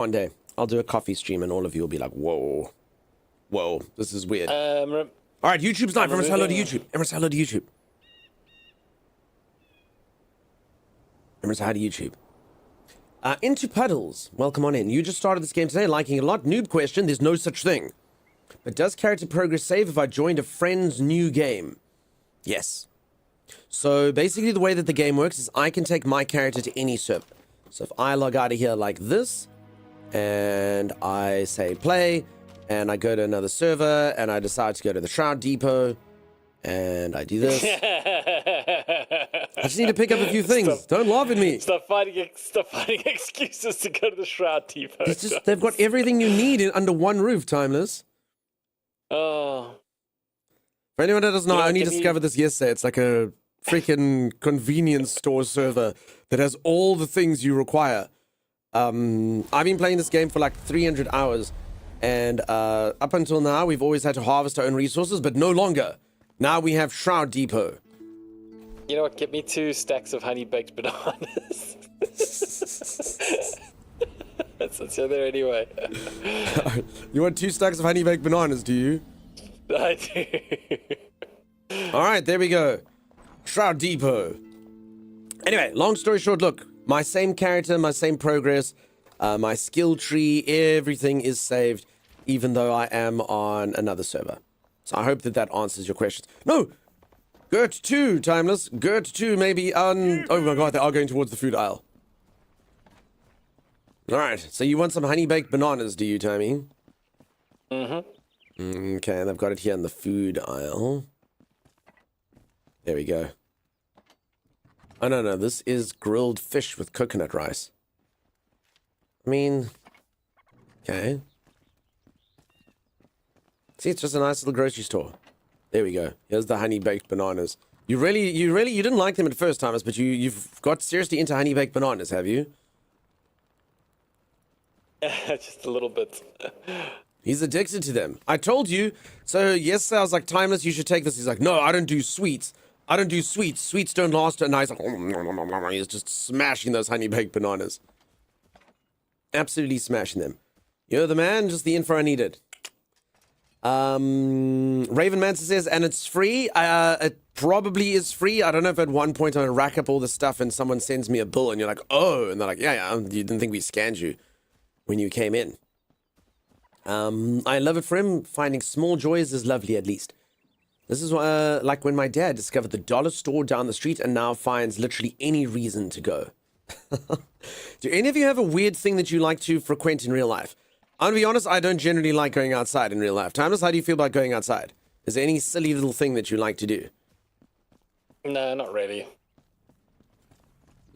One day, I'll do a coffee stream and all of you will be like, whoa, whoa, this is weird. All right, YouTube's live. Everyone say hello to YouTube. Everyone say hello to YouTube. Everyone say hi to YouTube. Into Puddles, welcome on in. You just started this game today, liking it a lot. Noob question, there's no such thing. But does character progress save if I joined a friend's new game? Yes. So basically the way that the game works is I can take my character to any server. So if I log out of here like this, and I say play, and I go to another server, and I decide to go to the Shroud Depot, and I do this. I just need to pick up a few things. Don't laugh at me. Stop finding excuses to go to the Shroud Depot. It's just, they've got everything you need under one roof, Timeless. Oh. For anyone that doesn't know, I only discovered this yesterday. It's like a freaking convenience store server that has all the things you require. I've been playing this game for like 300 hours, and up until now, we've always had to harvest our own resources, but no longer. Now we have Shroud Depot. You know what? Get me 2 stacks of honey-baked bananas. Since you're there anyway. You want 2 stacks of honey-baked bananas, do you? I do. All right, there we go. Shroud Depot. Anyway, long story short, look. My same character, my same progress, my skill tree, everything is saved, even though I am on another server. So I hope that that answers your questions. No! Gert 2, Timeless. Gert 2, maybe on... Oh my god, they are going towards the food aisle. Alright, so you want some honey-baked bananas, do you, Timmy? Mm-hmm. Okay, and I've got it here in the food aisle. There we go. Oh, no, this is grilled fish with coconut rice. I mean, okay. See, it's just a nice little grocery store. There we go. Here's the honey-baked bananas. You didn't like them at first, Thomas, but you've got seriously into honey-baked bananas, have you? Just a little bit. He's addicted to them. I told you. So yesterday I was like, Timeless, you should take this. He's like, no, I don't do sweets. I don't do sweets. Sweets don't last. And I was like, he's just smashing those honey-baked bananas. Absolutely smashing them. You're the man, just the info I needed. Raven Manson says, and it's free. It probably is free. I don't know if at one point I rack up all the stuff and someone sends me a bill and you're like, oh, and they're like, yeah, you didn't think we scanned you when you came in. I love it for him. Finding small joys is lovely, at least. This is like when my dad discovered the dollar store down the street and now finds literally any reason to go. Do any of you have a weird thing that you like to frequent in real life? I'm gonna be honest, I don't generally like going outside in real life. Timeless, how do you feel about going outside? Is there any silly little thing that you like to do? No, not really.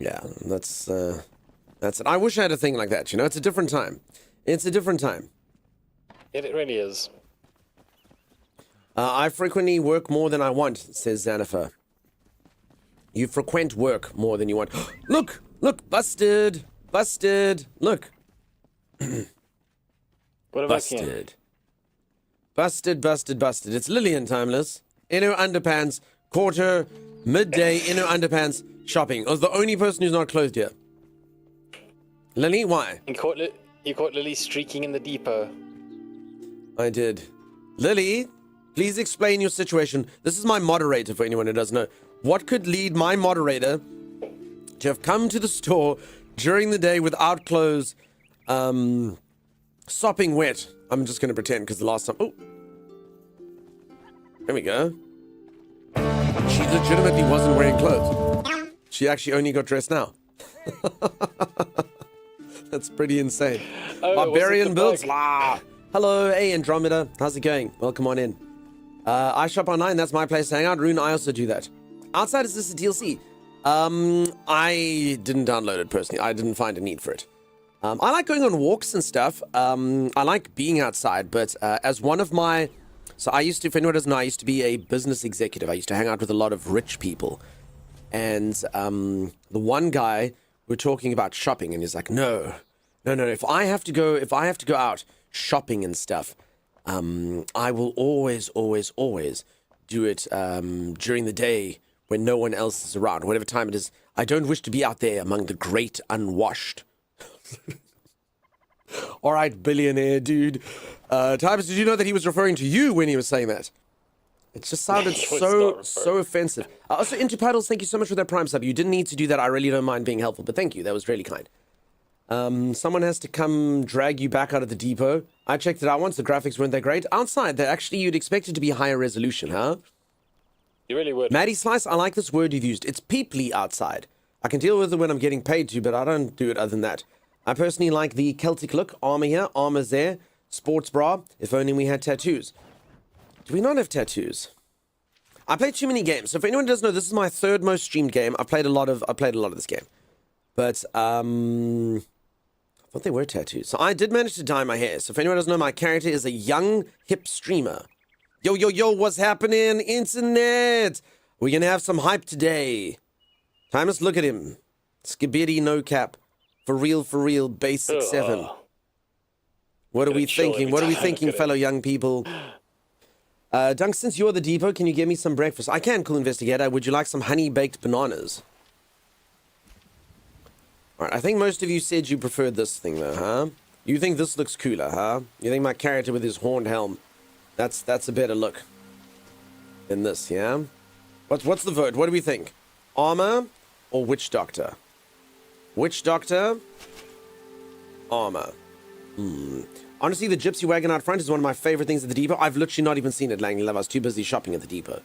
Yeah, that's it. I wish I had a thing like that, you know? It's a different time. It's a different time. It really is. I frequently work more than I want, says Xanifer. You frequent work more than you want. Look! Look! Busted! Busted! Look! What have busted. I seen? Busted, busted, busted. It's Lillian, Timeless. In her underpants, quarter, midday, in her underpants, shopping. I was the only person who's not closed here. Lily, why? You caught Lily streaking in the depot. I did. Lily, please explain your situation. This is my moderator, for anyone who doesn't know. What could lead my moderator to have come to the store during the day without clothes, sopping wet? I'm just going to pretend because the last time... Oh. There we go. She legitimately wasn't wearing clothes. She actually only got dressed now. That's pretty insane. Oh, Barbarian builds. Hello, hey Andromeda. How's it going? Welcome on in. I shop online. That's my place to hang out. Rune, I also do that. Outside, is this a DLC? I didn't download it personally. I didn't find a need for it. I like going on walks and stuff. I like being outside, but as one of my... So I used to, if anyone doesn't know, I used to be a business executive. I used to hang out with a lot of rich people. And the one guy, we're talking about shopping, and he's like, no. If I have to go out shopping and stuff, I will always do it during the day when no one else is around, whatever time it is. I don't wish to be out there among the great unwashed. All right, billionaire dude. Times, did you know that he was referring to you when he was saying that? It just sounded so offensive. Also, Into Paddles, thank you so much for that Prime sub. You didn't need to do that. I really don't mind being helpful, but thank you. That was really kind. Someone has to come drag you back out of the depot. I checked it out once. The graphics weren't that great. Outside, you'd expect it to be higher resolution, huh? You really would. Maddie Slice, I like this word you've used. It's peeply outside. I can deal with it when I'm getting paid to, but I don't do it other than that. I personally like the Celtic look. Armor here, armor's there. Sports bra. If only we had tattoos. Do we not have tattoos? I play too many games. So if anyone doesn't know, this is my third most streamed game. I played a lot of this game. But I thought they were tattoos. So I did manage to dye my hair. So if anyone doesn't know, my character is a young hip streamer. Yo, what's happening, internet? We're gonna have some hype today. Timus, look at him. Skibidi no cap. For real, basic 7. What are we thinking? What are we thinking, fellow young people? Dunk, since you're the depot, can you get me some breakfast? I can, cool investigator. Would you like some honey-baked bananas? Alright, I think most of you said you preferred this thing, though, huh? You think this looks cooler, huh? You think my character with his horned helm, that's a better look than this, yeah? What's the vote? What do we think? Armor or Witch Doctor? Witch Doctor? Armor. Honestly, the gypsy wagon out front is one of my favorite things at the depot. I've literally not even seen it, Langley Love. I was too busy shopping at the depot.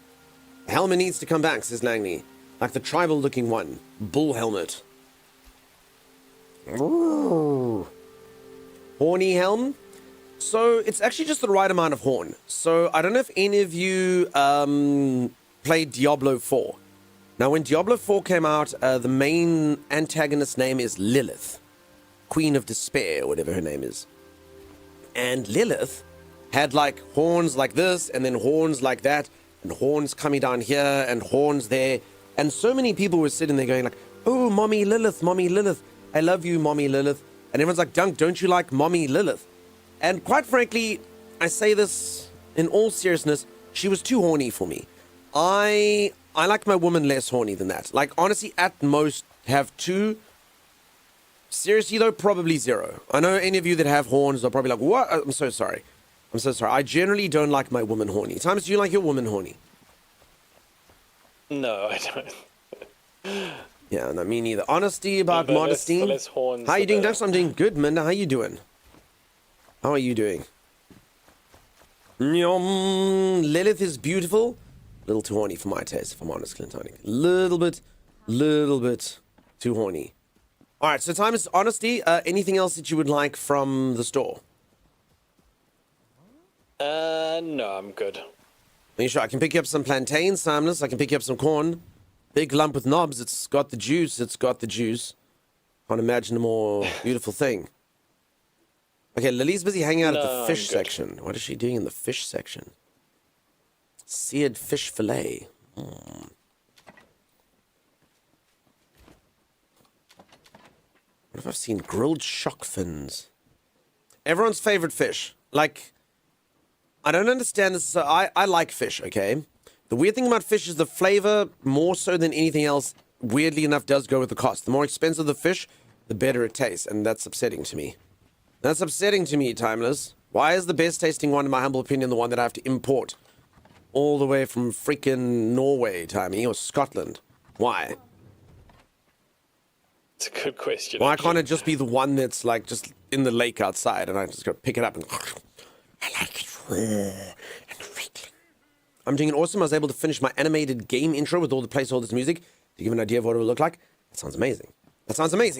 The helmet needs to come back, says Langley. Like the tribal-looking one. Bull helmet. Ooh. Horny helm? So, it's actually just the right amount of horn. So, I don't know if any of you played Diablo 4. Now, when Diablo 4 came out, the main antagonist's name is Lilith. Queen of Despair, whatever her name is. And Lilith had like horns like this, and then horns like that, and horns coming down here, and horns there. And so many people were sitting there going like, oh, Mommy Lilith, I love you, Mommy Lilith. And everyone's like, Dunk, don't you like Mommy Lilith? And quite frankly, I say this in all seriousness, she was too horny for me. I like my woman less horny than that. Like, honestly, at most, have 2. Seriously, though, probably 0. I know any of you that have horns are probably like, what? I'm so sorry. I generally don't like my woman horny. Times, do you like your woman horny? No, I don't. Yeah, no, me neither. Honesty about modesty. How are you doing, Dux? I'm doing good, Minda. How you doing? How are you doing? Lilith is beautiful. A little too horny for my taste, if I'm honest, Clintonic. Little bit too horny. All right, so time is honesty. Anything else that you would like from the store? No, I'm good. Are you sure? I can pick you up some plantains, Timeless. I can pick you up some corn. Big lump with knobs. It's got the juice. Can't imagine a more beautiful thing. Okay, Lily's busy hanging out at the fish section. What is she doing in the fish section? Seared fish fillet. What if I've seen grilled shark fins? Everyone's favorite fish. Like, I don't understand this. So I like fish, okay? The weird thing about fish is the flavor, more so than anything else, weirdly enough, does go with the cost. The more expensive the fish, the better it tastes, and that's upsetting to me. That's upsetting to me, Timeless. Why is the best tasting one, in my humble opinion, the one that I have to import all the way from freaking Norway, Timey, or Scotland? Why? It's a good question. Why can't it just be the one that's like just in the lake outside, and I just go pick it up and I like it raw and wriggling. I'm doing awesome. I was able to finish my animated game intro with all the placeholders music to give an idea of what it would look like. That sounds amazing.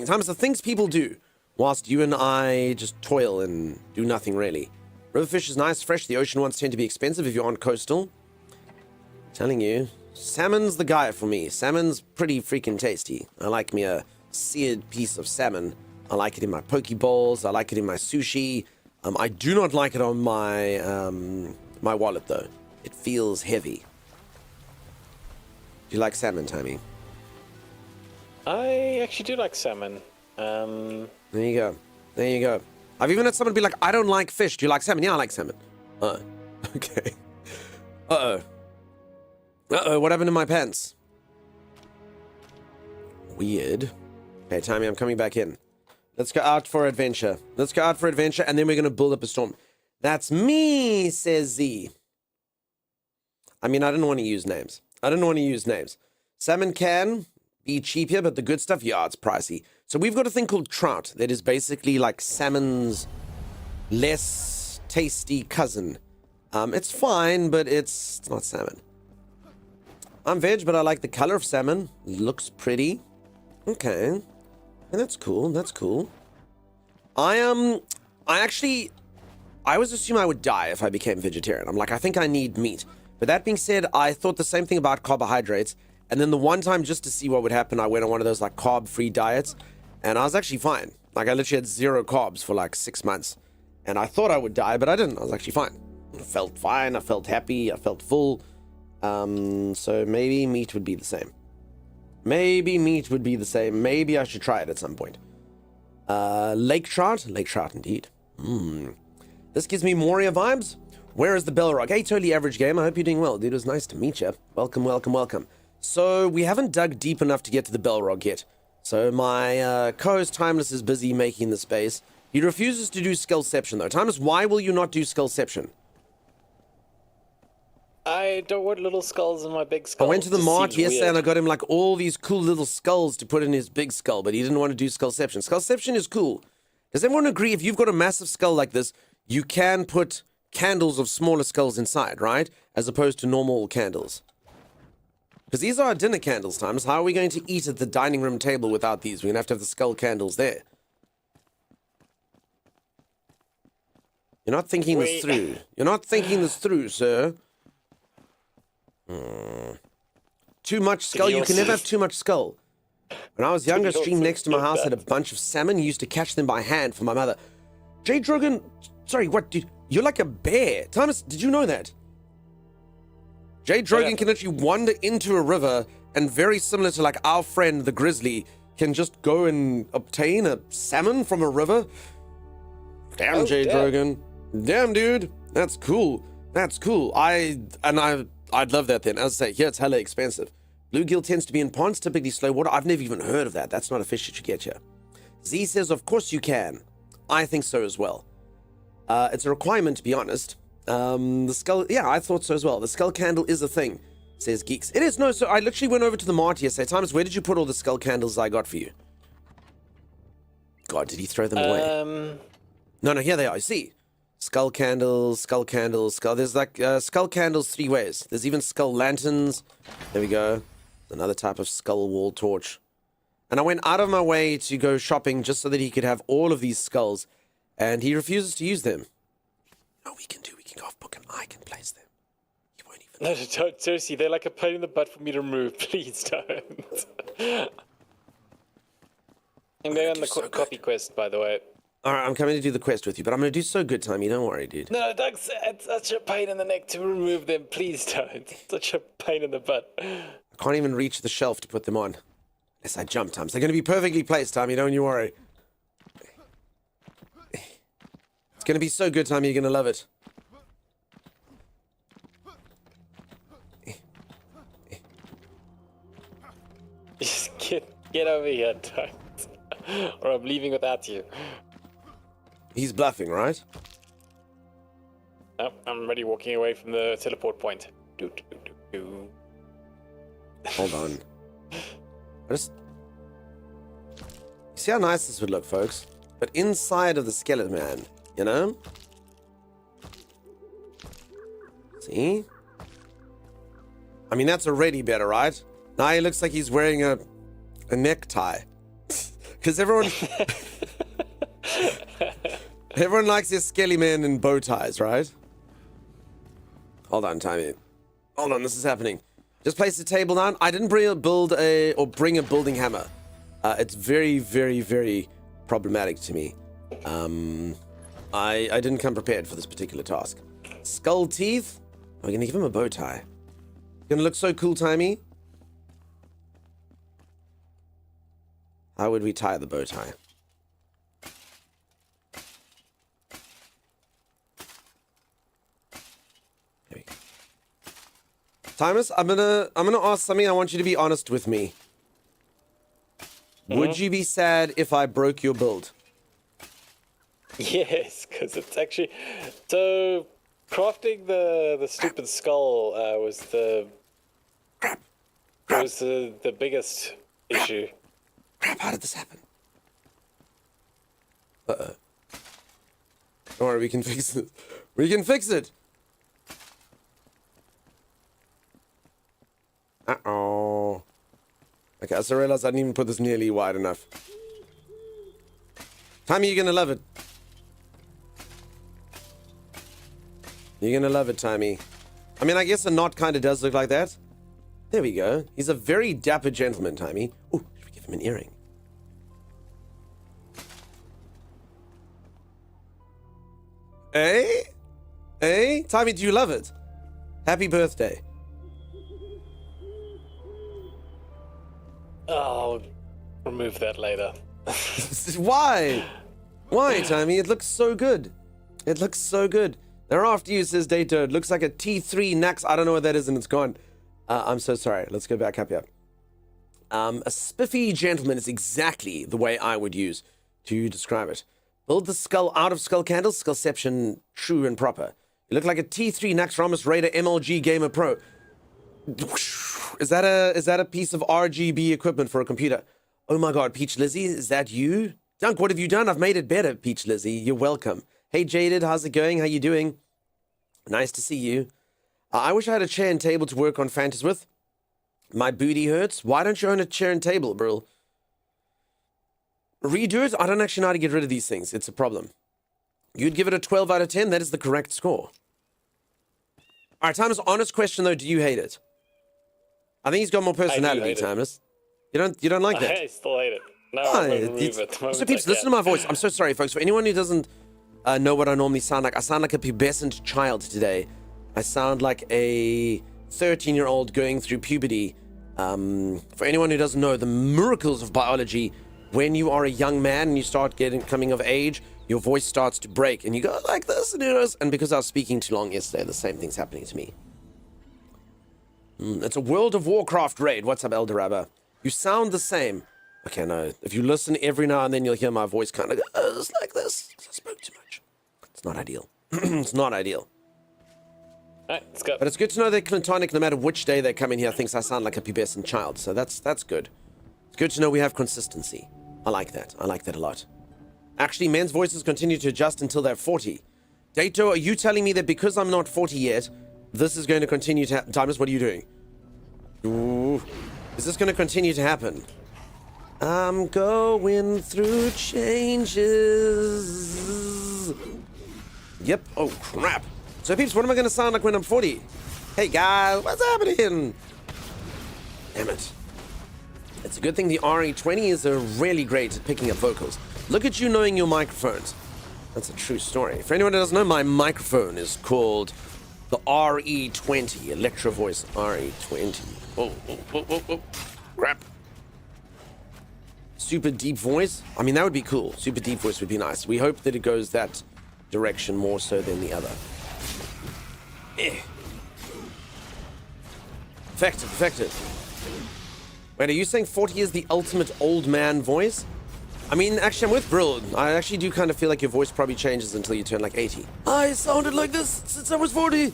Times the things people do whilst you and I just toil and do nothing really. Riverfish is nice, fresh. The ocean ones tend to be expensive if you're on coastal. I'm telling you, salmon's the guy for me. Salmon's pretty freaking tasty. I like me a seared piece of salmon. I like it in my poke bowls. I like it in my sushi. I do not like it on my my wallet though. It feels heavy. Do you like salmon, Tammy? I actually do like salmon. There you go. I've even had someone be like, I don't like fish. Do you like salmon? Yeah, I like salmon. Okay. What happened to my pants? Weird. Okay, Tammy, I'm coming back in. Let's go out for adventure. Let's go out for adventure, and then we're going to build up a storm. That's me, says Z. I mean, I didn't want to use names. Salmon can be cheap here, but the good stuff, yeah, it's pricey. So we've got a thing called trout that is basically like salmon's less tasty cousin. It's fine, but it's not salmon. I'm veg, but I like the color of salmon. Looks pretty. Okay. And that's cool. That's cool. I was assuming I would die if I became vegetarian. I'm like, I think I need meat. But that being said, I thought the same thing about carbohydrates. And then the one time, just to see what would happen, I went on one of those like carb-free diets. And I was actually fine. Like, I literally had 0 carbs for like 6 months. And I thought I would die, but I didn't. I was actually fine. I felt fine. I felt happy. I felt full. So maybe meat would be the same. Maybe I should try it at some point. Lake trout indeed. This gives me Moria vibes. Where is the Belrog? Hey, totally average game. I hope you're doing well, dude. It was nice to meet you. Welcome. So we haven't dug deep enough to get to the Belrog yet. So my co-host Timeless is busy making the space. He refuses to do Skullception though. Timeless, why will you not do Skullception? I don't want little skulls in my big skull. I went to the mart yesterday and I got him like all these cool little skulls to put in his big skull, but he didn't want to do Skullception. Skullception is cool. Does everyone agree if you've got a massive skull like this, you can put candles of smaller skulls inside, right? As opposed to normal candles. Because these are dinner candles, Times. How are we going to eat at the dining room table without these? We're going to have the skull candles there. You're not thinking this through. You're not thinking this through, sir. Too much skull. You can never have too much skull. When I was younger, a stream next to my house had a bunch of salmon. Used to catch them by hand for my mother. Jay Drogan, sorry, what, dude? You're like a bear. Thomas, did you know that? Jay Drogan can actually wander into a river and very similar to like our friend, the grizzly, can just go and obtain a salmon from a river. Damn, Jay Drogan. Damn, dude. That's cool. I'd love that then. As I say, here it's hella expensive. Bluegill tends to be in ponds, typically slow water. I've never even heard of that. That's not a fish that you get here. Z says, of course you can. I think so as well. It's a requirement, to be honest. The skull, yeah, I thought so as well. The skull candle is a thing, says Geeks. It is, no, so I literally went over to the mart yesterday. Times, where did you put all the skull candles I got for you? God, did he throw them away? No, here they are, you see. Skull candles, skull. There's like skull candles 3 ways. There's even skull lanterns. There we go. Another type of skull wall torch. And I went out of my way to go shopping just so that he could have all of these skulls. And he refuses to use them. No, we can go off book and I can place them. He won't even. No, don't, seriously, they're like a pain in the butt for me to remove. Please don't. I'm going on the copy quest, by the way. Alright, I'm coming to do the quest with you, but I'm going to do so good, Timey. Don't worry, dude. No, Doug, it's such a pain in the neck to remove them. Please don't. It's such a pain in the butt. I can't even reach the shelf to put them on. Unless I jump, Times. They're going to be perfectly placed, Timey. Don't you worry. It's going to be so good, Timey. You're going to love it. Just get over here, Doug. Or I'm leaving without you. He's bluffing, right? Oh, I'm already walking away from the teleport point. Hold on. See how nice this would look, folks? But inside of the skeleton man, you know? See? I mean, that's already better, right? Now he looks like he's wearing a necktie. Because everyone likes their skelly man in bow ties, right? Hold on, Timey. Hold on, this is happening. Just place the table down. I didn't bring a building hammer. It's very, very, very problematic to me. I didn't come prepared for this particular task. Skull teeth. We're gonna give him a bow tie. Gonna look so cool, Timey. How would we tie the bow tie? There we go. Timus, I'm gonna ask something. I want you to be honest with me. Would you be sad if I broke your build? Yes, because it's actually so crafting the stupid skull was the the biggest issue. Crap, how did this happen? Uh-oh. Don't worry, we can fix it. We can fix it! Uh-oh. Okay, I also realized I didn't even put this nearly wide enough. Timmy, you're gonna love it. You're gonna love it, Timmy. I mean, I guess a knot kind of does look like that. There we go. He's a very dapper gentleman, Timmy. Ooh, should we give him an earring? Eh? Eh? Timmy, do you love it? Happy birthday. I'll remove that later. Why? Why, Timmy? It looks so good. It looks so good. They're after you, says Dato. It looks like a T3 Nax. I don't know what that is, and it's gone. I'm so sorry. Let's go back up here. A spiffy gentleman is exactly the way I would use to describe it. Build the skull out of skull candles. Skullception true and proper. You look like a T3 Nax Ramos Raider MLG Gamer Pro. Is that a piece of RGB equipment for a computer? Oh my god, Peach Lizzie, is that you? Dunk, what have you done? I've made it better, Peach Lizzie. You're welcome. Hey Jaded, how's it going? How you doing? Nice to see you. I wish I had a chair and table to work on Fantas with. My booty hurts. Why don't you own a chair and table, bro? Redo it? I don't actually know how to get rid of these things. It's a problem. You'd give it a 12 out of 10. That is the correct score. All right, Timeless, honest question, though. Do you hate it? I think he's got more personality, Timeless. You don't like that? I still hate it. No, I'm going to remove it. So, peeps, listen to my voice. I'm so sorry, folks. For anyone who doesn't know what I normally sound like a pubescent child today. I sound like a 13-year-old going through puberty. For anyone who doesn't know, the miracles of biology, when you are a young man and you start coming of age, your voice starts to break and you go like this, and because I was speaking too long yesterday, the same thing's happening to me. It's a World of Warcraft raid. What's up, Elderabba? You sound the same. Okay, no. If you listen every now and then, you'll hear my voice kind of go like this. I spoke too much. It's not ideal. It's not ideal. Alright, let's go. But it's good to know that Clintonic, no matter which day they come in here, thinks I sound like a pubescent child. So that's good. It's good to know we have consistency. I like that. I like that a lot. Actually, men's voices continue to adjust until they're 40. Dato, are you telling me that because I'm not 40 yet, this is going to continue to happen? Timeless, what are you doing? Ooh. Is this going to continue to happen? I'm going through changes. Yep. Oh, crap. So, peeps, what am I going to sound like when I'm 40? Hey, guys, what's happening? Damn it. It's a good thing the RE20 is really great at picking up vocals. Look at you knowing your microphones. That's a true story. For anyone who doesn't know, my microphone is called the RE20, Electro Voice RE20. Oh, crap. Super deep voice? I mean, that would be cool. Super deep voice would be nice. We hope that it goes that direction more so than the other. Effective. Wait, are you saying 40 is the ultimate old man voice? I mean, actually, I'm with Brill. I actually do kind of feel like your voice probably changes until you turn like 80. I sounded like this since I was 40.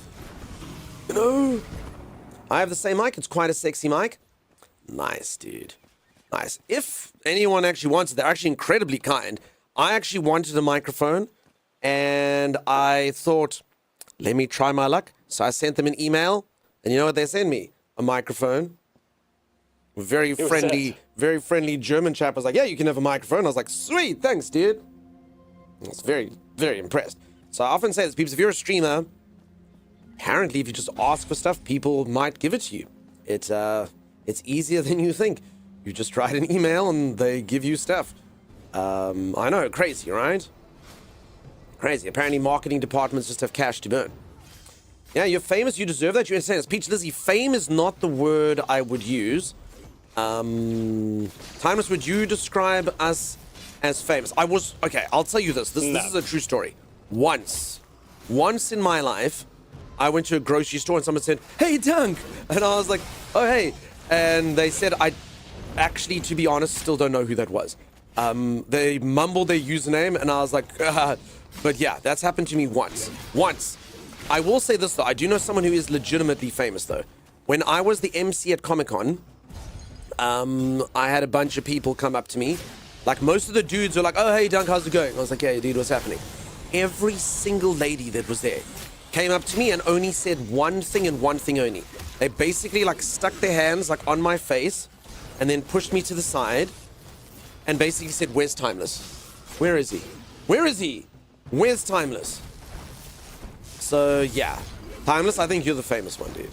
You know? I have the same mic. It's quite a sexy mic. Nice, dude. Nice. If anyone actually wants it, they're actually incredibly kind. I actually wanted a microphone, and I thought, let me try my luck. So I sent them an email, and you know what they sent me? A microphone. Very friendly German chap was like, yeah, you can have a microphone. I was like, sweet, thanks, dude. I was very, very impressed. So I often say this, people, if you're a streamer, apparently if you just ask for stuff, people might give it to you. It's easier than you think. You just write an email and they give you stuff. I know, crazy, right? Crazy. Apparently marketing departments just have cash to burn. Yeah, you're famous, you deserve that, you understand. It's Peach Lizzie. Fame is not the word I would use. Timeless, would you describe us as famous? Okay, I'll tell you this. This is a true story. Once in my life, I went to a grocery store and someone said, hey, Dunk! And I was like, oh, hey. And they said, I actually, to be honest, still don't know who that was. They mumbled their username and I was like, But yeah, that's happened to me once. Once. I will say this, though. I do know someone who is legitimately famous, though. When I was the MC at Comic-Con, I had a bunch of people come up to me. Like, most of the dudes were like, oh, hey, Dunk, how's it going? I was like, yeah, dude, what's happening? Every single lady that was there came up to me and only said one thing and one thing only. They basically, like, stuck their hands, like, on my face and then pushed me to the side and basically said, where's Timeless? Where is he? Where is he? Where's Timeless? So, yeah. Timeless, I think you're the famous one, dude.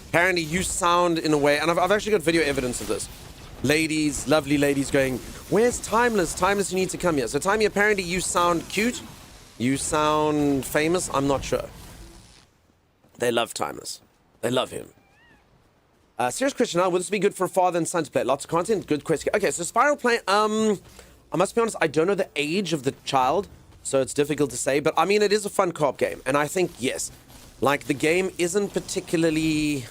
Apparently, you sound in a way, and I've actually got video evidence of this. Ladies, lovely ladies going, where's Timeless? Timeless, you need to come here. So, Timey, apparently you sound cute. You sound famous. I'm not sure. They love Timeless. They love him. Serious question now, will this be good for a father and son to play? Lots of content? Good question. Okay, so Spiral Plane, I must be honest, I don't know the age of the child, so it's difficult to say, but I mean, it is a fun co-op game, and I think, yes, like, the game isn't particularly...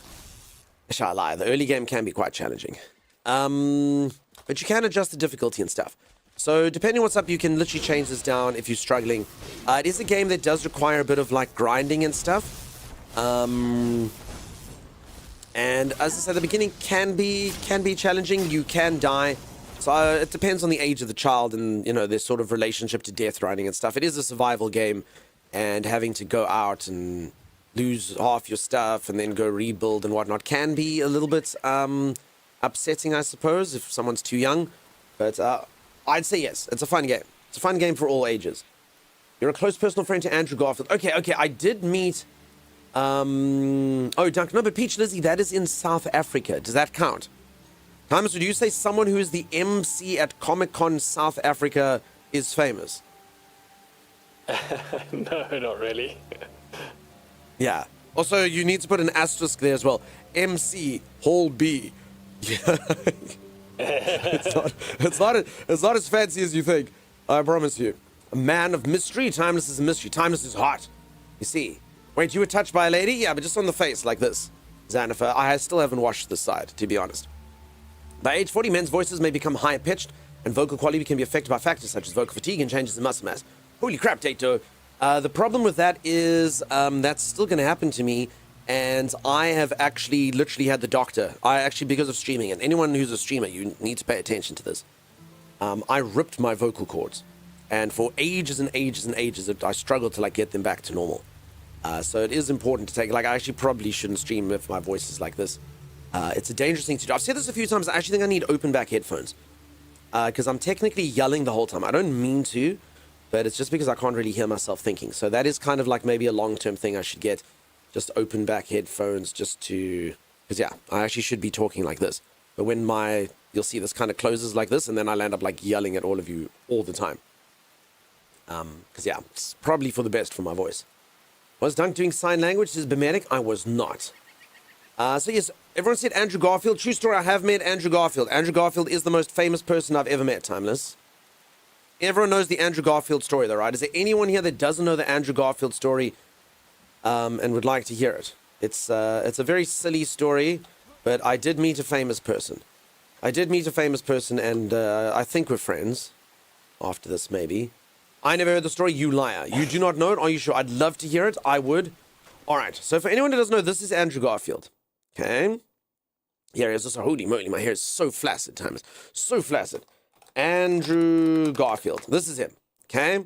Shall I lie? The early game can be quite challenging. But you can adjust the difficulty and stuff. So, depending on what's up, you can literally change this down if you're struggling. It is a game that does require a bit of, like, grinding and stuff. And as I said, the beginning can be challenging. You can die. So, it depends on the age of the child and, you know, their sort of relationship to death riding and stuff. It is a survival game, and having to go out and lose half your stuff and then go rebuild and whatnot can be a little bit upsetting, I suppose, if someone's too young. But I'd say yes, it's a fun game. It's a fun game for all ages. You're a close personal friend to Andrew Garfield. Okay, I did meet... oh, Duncan, no, but Peach Lizzie, that is in South Africa. Does that count? Thomas, would you say someone who is the MC at Comic-Con South Africa is famous? No, not really. Yeah. Also, you need to put an asterisk there as well. MC Hall B. Yeah. it's not as fancy as you think. I promise you. A man of mystery. Timeless is a mystery. Timeless is hot. You see. Wait, you were touched by a lady? Yeah, but just on the face, like this. Xanifer, I still haven't washed this side, to be honest. By age 40, men's voices may become higher-pitched, and vocal quality can be affected by factors such as vocal fatigue and changes in muscle mass. Holy crap, Dato. The problem with that is that's still going to happen to me, and I have actually literally had the doctor. Because of streaming, and anyone who's a streamer, you need to pay attention to this. I ripped my vocal cords, and for ages and ages and ages, I struggled to, like, get them back to normal. So it is important to take, like, I actually probably shouldn't stream if my voice is like this. It's a dangerous thing to do. I've said this a few times. I actually think I need open back headphones, because I'm technically yelling the whole time. I don't mean to, but it's just because I can't really hear myself thinking. So that is kind of like maybe a long-term thing I should get, just open back headphones just to, because yeah, I actually should be talking like this. But when you'll see this kind of closes like this, and then I'll end up like yelling at all of you all the time. Because yeah, it's probably for the best for my voice. Was Dunk doing sign language? This is Bemetic? I was not. So yes, everyone said Andrew Garfield. True story, I have met Andrew Garfield. Andrew Garfield is the most famous person I've ever met, Timeless. Everyone knows the Andrew Garfield story, though, right? Is there anyone here that doesn't know the Andrew Garfield story and would like to hear it? It's a very silly story, but I did meet a famous person. And I think we're friends after this, maybe. I never heard the story, you liar. You do not know it? Are you sure? I'd love to hear it. I would. All right, so for anyone who doesn't know, this is Andrew Garfield. Okay? Here he is. Also, holy moly, my hair is so flaccid, Timeless. So flaccid. Andrew Garfield. This is him. Okay?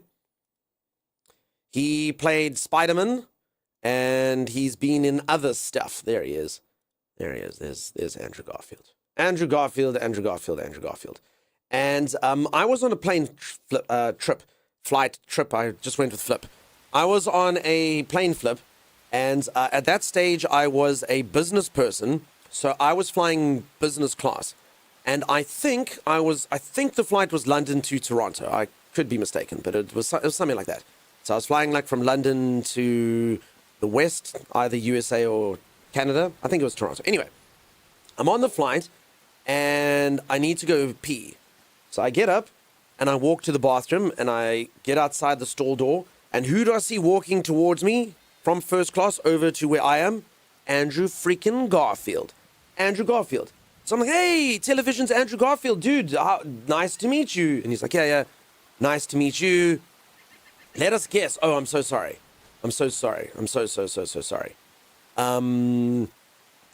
He played Spider-Man, and he's been in other stuff. There he is. There's Andrew Garfield. Andrew Garfield. And I was on a flight trip. I just went with Flip. I was on a plane flip, and at that stage, I was a business person, so I was flying business class. And I think the flight was London to Toronto. I could be mistaken, but it was something like that. So I was flying like from London to the West, either USA or Canada. I think it was Toronto. Anyway, I'm on the flight and I need to go pee. So I get up and I walk to the bathroom and I get outside the stall door. And who do I see walking towards me from first class over to where I am? Andrew freaking Garfield. Andrew Garfield. So I'm like, hey, television's Andrew Garfield, dude. Nice to meet you. And he's like, yeah, nice to meet you. Let us guess. Oh, I'm so sorry. I'm so sorry. I'm so sorry.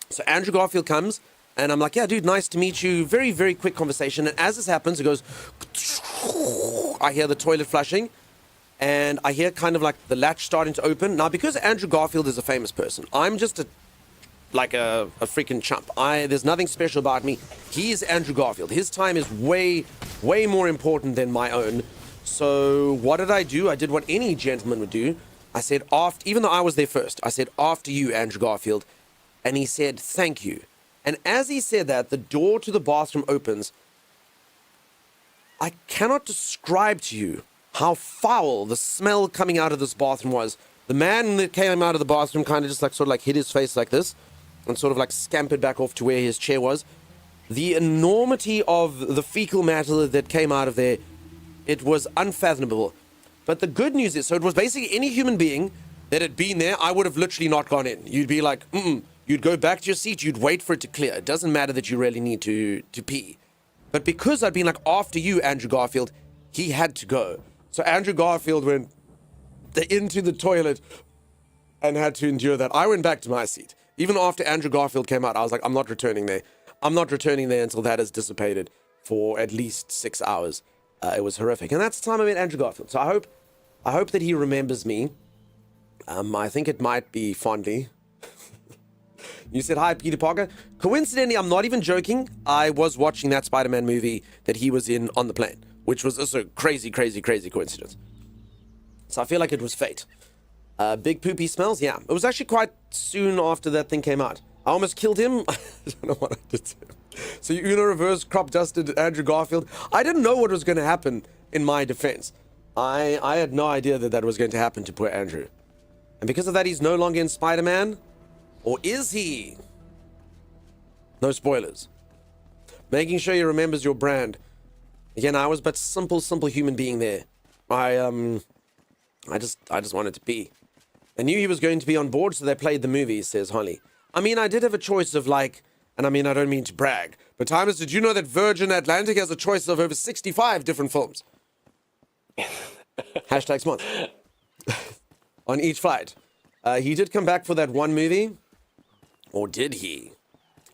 So Andrew Garfield comes, and I'm like, yeah, dude, nice to meet you. Very, very quick conversation. And as this happens, it goes, I hear the toilet flushing, and I hear kind of like the latch starting to open. Now, because Andrew Garfield is a famous person, I'm just a freaking chump. There's nothing special about me. He is Andrew Garfield. His time is way, way more important than my own. So what did I do? I did what any gentleman would do. I said, even though I was there first, I said, after you, Andrew Garfield. And he said, thank you. And as he said that, the door to the bathroom opens. I cannot describe to you how foul the smell coming out of this bathroom was. The man that came out of the bathroom kind of just like sort of like hid his face like this and sort of like scampered back off to where his chair was. The enormity of the fecal matter that came out of there, it was unfathomable. But the good news is, so it was basically any human being that had been there, I would have literally not gone in. You'd be like, You'd go back to your seat, you'd wait for it to clear. It doesn't matter that you really need to pee. But because I'd been like, after you, Andrew Garfield, he had to go. So Andrew Garfield went into the toilet and had to endure that. I went back to my seat. Even after Andrew Garfield came out, I was like, I'm not returning there. I'm not returning there until that has dissipated for at least 6 hours. It was horrific. And that's the time I met Andrew Garfield. So I hope that he remembers me. I think it might be fondly. You said, hi, Peter Parker. Coincidentally, I'm not even joking. I was watching that Spider-Man movie that he was in on the plane, which was also crazy, crazy, crazy coincidence. So I feel like it was fate. Big poopy smells? Yeah. It was actually quite soon after that thing came out. I almost killed him. I don't know what I did to him. So you reverse crop dusted Andrew Garfield. I didn't know what was going to happen in my defense. I had no idea that was going to happen to poor Andrew. And because of that, he's no longer in Spider-Man. Or is he? No spoilers. Making sure he remembers your brand. Again, I was but simple human being there. I just wanted to be. I knew he was going to be on board, so they played the movie, says Holly. I mean, I did have a choice of like, and I mean, I don't mean to brag, but Timeless, did you know that Virgin Atlantic has a choice of over 65 different films? Hashtag smart. On each flight. He did come back for that one movie. Or did he?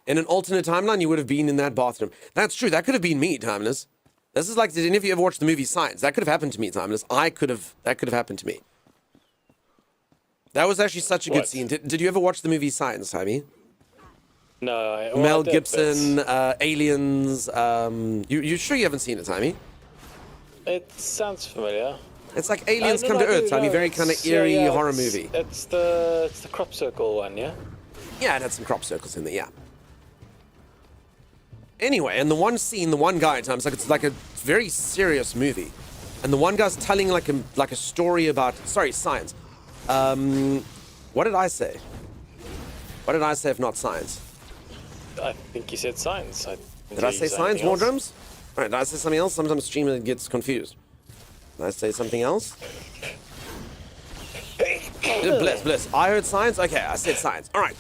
In an alternate timeline, you would have been in that bathroom. That's true. That could have been me, Timeless. This is like, did any of you ever watch the movie Science? That could have happened to me, Timeless. That could have happened to me. That was actually such a good scene. Did you ever watch the movie Science, Timmy? No. Mel Gibson, Aliens. You sure you haven't seen it, Timmy? It sounds familiar. It's like Aliens Come to Earth, Timmy. Very kind of eerie horror movie. It's the crop circle one, yeah? Yeah, it had some crop circles in there, yeah. Anyway, and the one scene, the one guy, it's like a very serious movie. And the one guy's telling like a story about, science. What did I say? What did I say if not science? I think you said science. Did I say science, Wardrums? Alright, did I say something else? Sometimes streamer gets confused. Did I say something else? Bless. I heard science? Okay, I said science. Alright.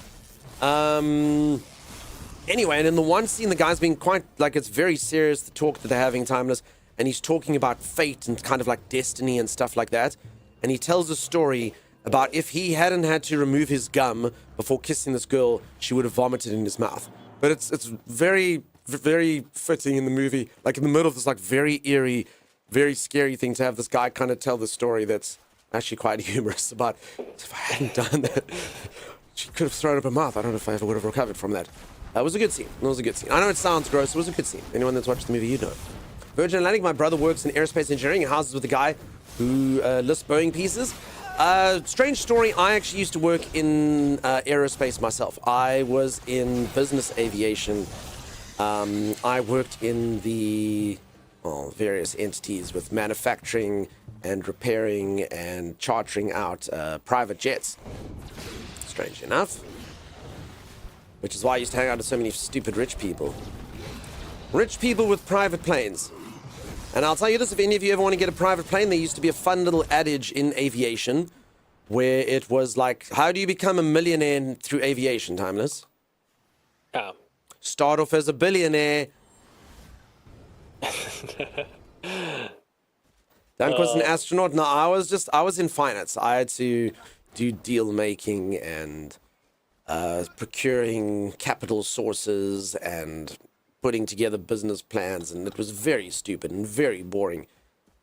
Anyway, and in the one scene, the guy's being quite, like, it's very serious, the talk that they're having, Timeless, and he's talking about fate and kind of like destiny and stuff like that, and he tells a story about if he hadn't had to remove his gum before kissing this girl, she would have vomited in his mouth. But it's very, very fitting in the movie, like in the middle of this, like, very eerie, very scary thing to have this guy kind of tell the story that's actually quite humorous about, if I hadn't done that, she could have thrown up her mouth. I don't know if I ever would have recovered from that. That was a good scene. It was a good scene. I know it sounds gross. It was a good scene. Anyone that's watched the movie, you know. Virgin Atlantic, my brother works in aerospace engineering and houses with a guy who lists Boeing pieces. Strange story. I actually used to work in aerospace myself. I was in business aviation. I worked in the various entities with manufacturing and repairing and chartering out private jets. Strange enough. Which is why I used to hang out with so many stupid rich people. Rich people with private planes. And I'll tell you this, if any of you ever want to get a private plane, there used to be a fun little adage in aviation where it was like, how do you become a millionaire through aviation, Timeless? Start off as a billionaire. Dank was an astronaut. No, I was in finance. I had to do deal making and procuring capital sources and putting together business plans, and it was very stupid and very boring.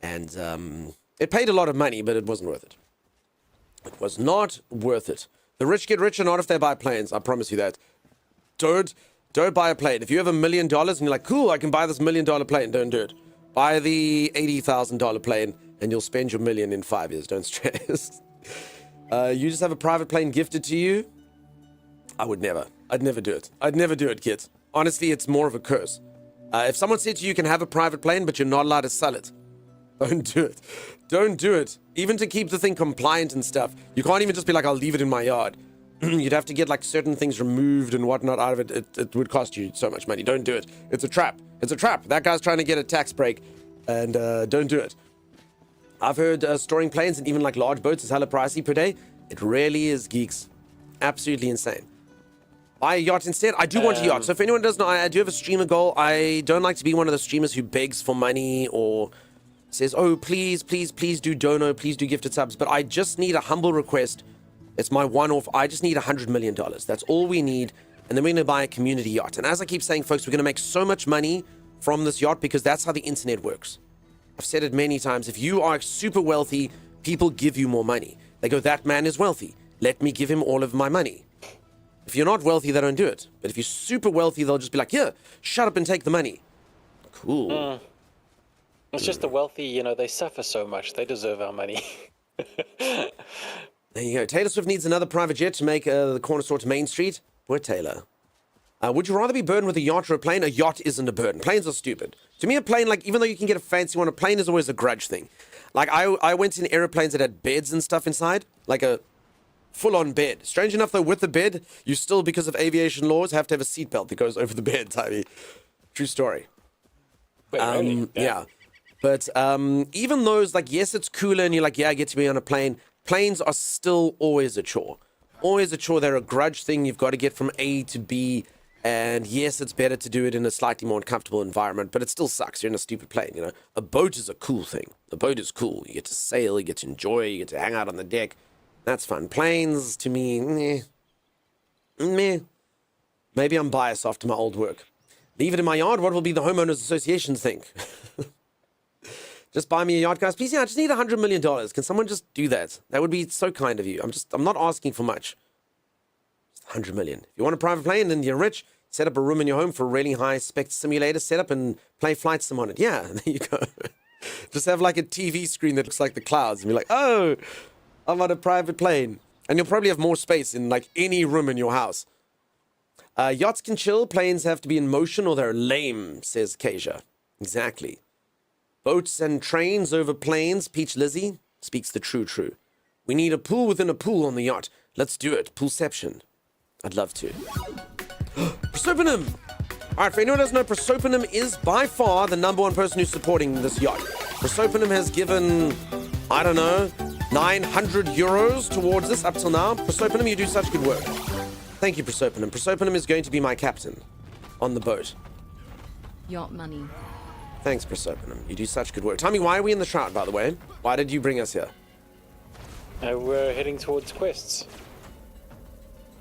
And it paid a lot of money, but it wasn't worth it. It was not worth it. The rich get richer, not if they buy planes. I promise you that. Don't buy a plane. If you have $1 million and you're like, cool, I can buy this $1 million plane, don't do it. Buy the $80,000 plane and you'll spend your million in 5 years. Don't stress. You just have a private plane gifted to you? I would never. I'd never do it. I'd never do it, kids. Honestly, it's more of a curse. If someone said to you, you can have a private plane, but you're not allowed to sell it, don't do it. Don't do it. Even to keep the thing compliant and stuff. You can't even just be like, I'll leave it in my yard. You'd have to get like certain things removed and whatnot out of it. It would cost you so much money. Don't do it. It's a trap. It's a trap. That guy's trying to get a tax break, and don't do it. I've heard storing planes and even like large boats is hella pricey per day. It really is, geeks. Absolutely insane. Buy a yacht instead. I do want a yacht. So if anyone doesn't know, I do have a streamer goal. I don't like to be one of the streamers who begs for money or says, oh, please, please, please do dono, please do gifted subs. But I just need a humble request. It's my one-off. I just need $100 million. That's all we need. And then we're going to buy a community yacht. And as I keep saying, folks, we're going to make so much money from this yacht because that's how the internet works. I've said it many times. If you are super wealthy, people give you more money. They go, that man is wealthy. Let me give him all of my money. If you're not wealthy, they don't do it. But if you're super wealthy, they'll just be like, here, shut up and take the money. Cool. It's just the wealthy, you know, they suffer so much. They deserve our money. There you go. Taylor Swift needs another private jet to make the corner store to Main Street. Poor Taylor. Would you rather be burdened with a yacht or a plane? A yacht isn't a burden. Planes are stupid. To me, a plane, like, even though you can get a fancy one, a plane is always a grudge thing. Like, I went in airplanes that had beds and stuff inside. Like a full-on bed. Strange enough, though, with the bed, you still, because of aviation laws, have to have a seatbelt that goes over the bed, Tybee. True story. Wait, really? Yeah. But even those, like, yes, it's cooler, and you're like, yeah, I get to be on a plane. Planes are still always a chore. Always a chore. They're a grudge thing. You've got to get from A to B. And yes, it's better to do it in a slightly more uncomfortable environment, but it still sucks. You're in a stupid plane, you know. A boat is a cool thing. A boat is cool. You get to sail, you get to enjoy, you get to hang out on the deck. That's fun. Planes, to me, meh. Maybe I'm biased after my old work. Leave it in my yard. What will be the homeowners association think? Just buy me a yacht, guys. Please, yeah, I just need $100 million. Can someone just do that? That would be so kind of you. I'm not asking for much. Just 100 million. If you want a private plane and you're rich, set up a room in your home for a really high spec simulator, set up and play flight sim on it. Yeah, there you go. Just have like a TV screen that looks like the clouds and be like, oh, I'm on a private plane. And you'll probably have more space in like any room in your house. Yachts can chill. Planes have to be in motion or they're lame, says Kasia. Exactly. Boats and trains over planes, Peach Lizzie speaks the true. We need a pool within a pool on the yacht. Let's do it. Poolception. I'd love to. Prosopanim! Alright, for anyone who doesn't know, Prosopanim is by far the #1 person who's supporting this yacht. Prosopanim has given, I don't know, 900 euros towards this up till now. Prosopanim, you do such good work. Thank you, Prosopanim. Prosopanim is going to be my captain on the boat. Yacht money. Thanks, Prosopanim. You do such good work. Tell me, why are we in the Shroud, by the way? Why did you bring us here? We're heading towards quests.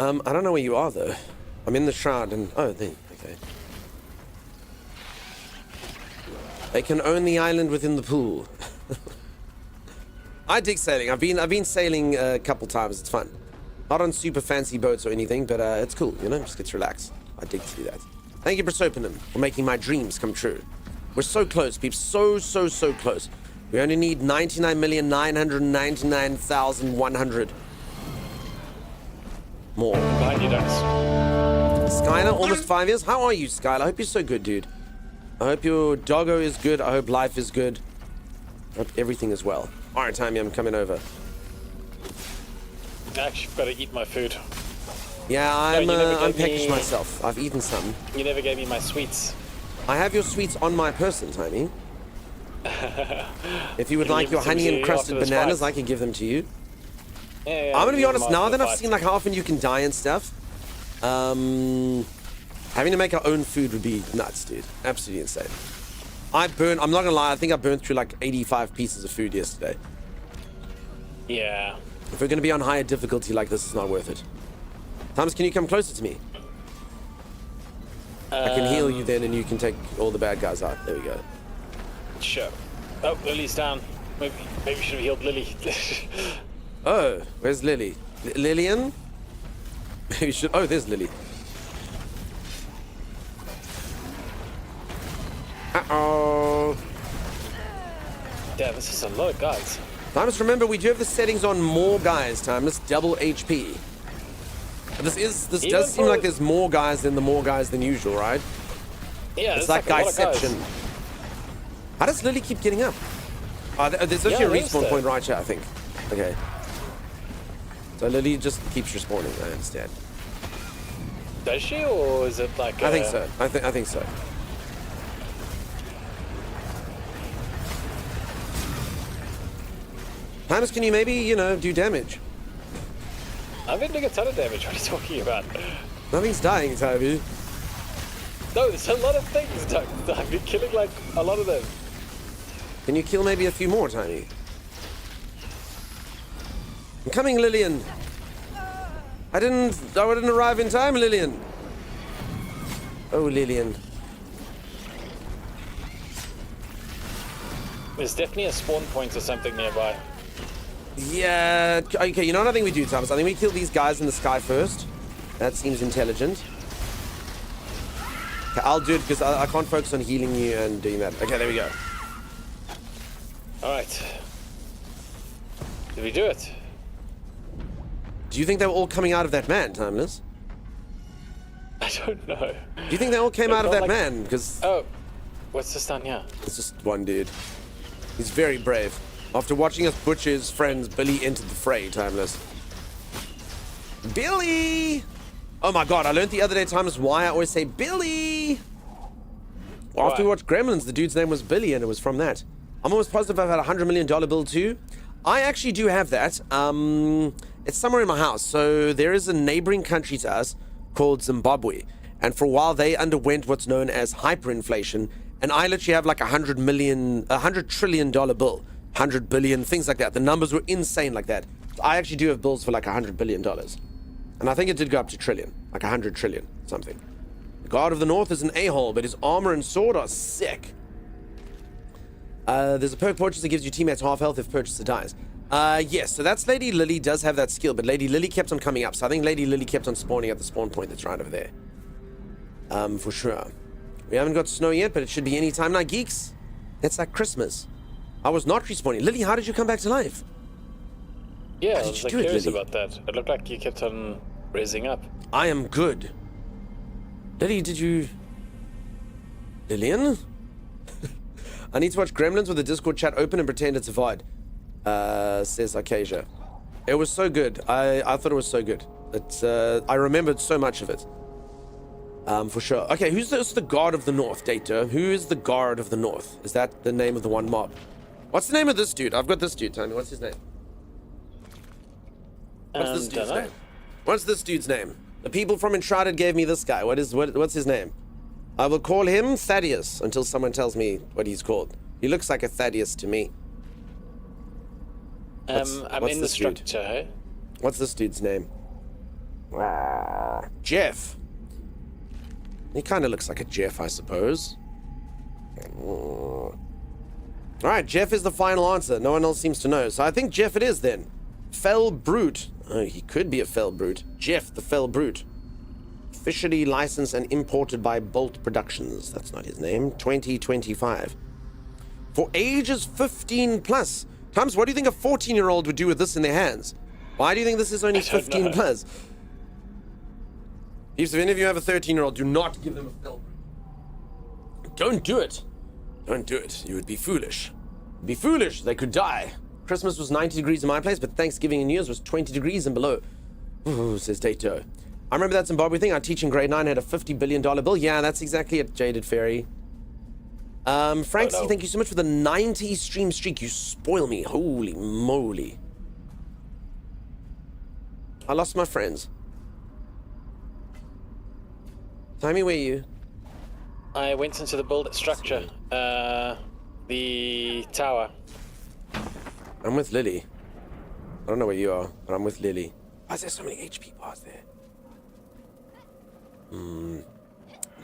I don't know where you are, though. I'm in the Shroud and... Oh, there. Okay. They can own the island within the pool. I dig sailing. I've been sailing a couple times. It's fun. Not on super fancy boats or anything, but it's cool, you know? Just get to relax. I dig to do that. Thank you, Prosopanim, for making my dreams come true. We're so close, peeps. So close. We only need 99,999,100 more. Behind you, Ducks. Skylar, almost 5 years. How are you, Skylar? I hope you're so good, dude. I hope your doggo is good. I hope life is good. I hope everything is well. All right, Tammy, I'm coming over. I actually got to eat my food. Yeah, I'm peckish myself. I've eaten some. You never gave me my sweets. I have your sweets on my person, Timey. If you would like your honey encrusted bananas, I can give them to you. Yeah, I'm gonna be honest, now that I've seen like how often you can die and stuff, having to make our own food would be nuts, dude. Absolutely insane. I'm not gonna lie, I think I burned through like 85 pieces of food yesterday. Yeah. If we're gonna be on higher difficulty like this, it's not worth it. Thomas, can you come closer to me? I can heal you then and you can take all the bad guys out. There we go. Sure. Oh, Lily's down. Maybe we should have healed Lily. Oh, where's Lily? Lillian? Maybe should. Oh, there's Lily. Uh-oh. Yeah, this is a lot of guys. Timeless, remember, we do have the settings on more guys, Timeless. Double HP. But this does seem like there's more guys than usual, right? Yeah, it's like Guyception. How does Lily keep getting up? There's actually a respawn point right here, I think. Okay. So Lily just keeps respawning, I understand. Does she, or is it like I think so. I think so. Timeless, can you maybe, do damage? I've been doing a ton of damage. What are you talking about? Nothing's dying, Toby. No, there's a lot of things. I've been killing like a lot of them. Can you kill maybe a few more, Tiny? I'm coming, Lillian. I didn't arrive in time, Lillian. Oh, Lillian. There's definitely a spawn point or something nearby. Yeah, okay, you know what I think we do, Thomas? I think we kill these guys in the sky first. That seems intelligent. Okay, I'll do it because I can't focus on healing you and doing that. Okay, there we go. Alright. Did we do it? Do you think they were all coming out of that man, Timeless? I don't know. Do you think they all came out of that man? Because oh, what's this down here? It's just one dude. He's very brave. After watching us butcher his friends, Billy entered the fray, Timeless. Billy! Oh my god, I learned the other day, Timeless, why I always say Billy! Well, after we watched Gremlins, the dude's name was Billy, and it was from that. I'm almost positive I've had a $100 million bill too. I actually do have that. It's somewhere in my house. So there is a neighboring country to us called Zimbabwe. And for a while, they underwent what's known as hyperinflation. And I literally have like $100 trillion bill. 100 billion, things like that. The numbers were insane like that. I actually do have bills for like $100 billion. And I think it did go up to trillion, like 100 trillion, something. The God of the North is an a-hole, but his armor and sword are sick. There's a perk purchase that gives your teammates half health if purchaser dies. Yes, so that's Lady Lily does have that skill, but Lady Lily kept on coming up. So I think Lady Lily kept on spawning at the spawn point that's right over there. For sure. We haven't got snow yet, but it should be any time now, geeks. It's like Christmas. I was not respawning. Lily, how did you come back to life? Yeah, how I did was you like do curious it, Lily? about that. It looked like you kept on raising up. I am good. Lily, did you... Lillian? I need to watch Gremlins with the Discord chat open and pretend it's a VOD. Says Acacia. It was so good. I thought it was so good. It's I remembered so much of it. For sure. Okay, who's the God of the North, Data? Who is the Guard of the North? Is that the name of the one mob? What's the name of this dude? I've got this dude, Tony. What's his name? What's this dude's name? What's this dude's name? The people from Enshrouded gave me this guy. What's his name? I will call him Thaddeus until someone tells me what he's called. He looks like a Thaddeus to me. I'm in the structure, hey? What's this dude's name? Jeff. He kind of looks like a Jeff, I suppose. Alright, Jeff is the final answer. No one else seems to know. So I think Jeff it is then. Fell Brute. Oh, he could be a Fell Brute. Jeff the Fell Brute. Officially licensed and imported by Bolt Productions. That's not his name. 2025. For ages 15 plus. Thomas, what do you think a 14-year-old would do with this in their hands? Why do you think this is only 15 plus? If any of you have a 13-year-old, do not give them a Fell Brute. Don't do it. Don't do it. You would be foolish. Be foolish. They could die. Christmas was 90 degrees in my place, but Thanksgiving and New Year's was 20 degrees and below. Ooh, says Dato. I remember that Zimbabwe thing. I teach in grade 9 had a $50 billion bill. Yeah, that's exactly it, Jaded Fairy. Frank, oh, no. Thank you so much for the 90 stream streak. You spoil me. Holy moly. I lost my friends. Timmy, where are you? I went into the build structure, the tower. I'm with Lily. I don't know where you are, but I'm with Lily. Why is there so many HP bars there?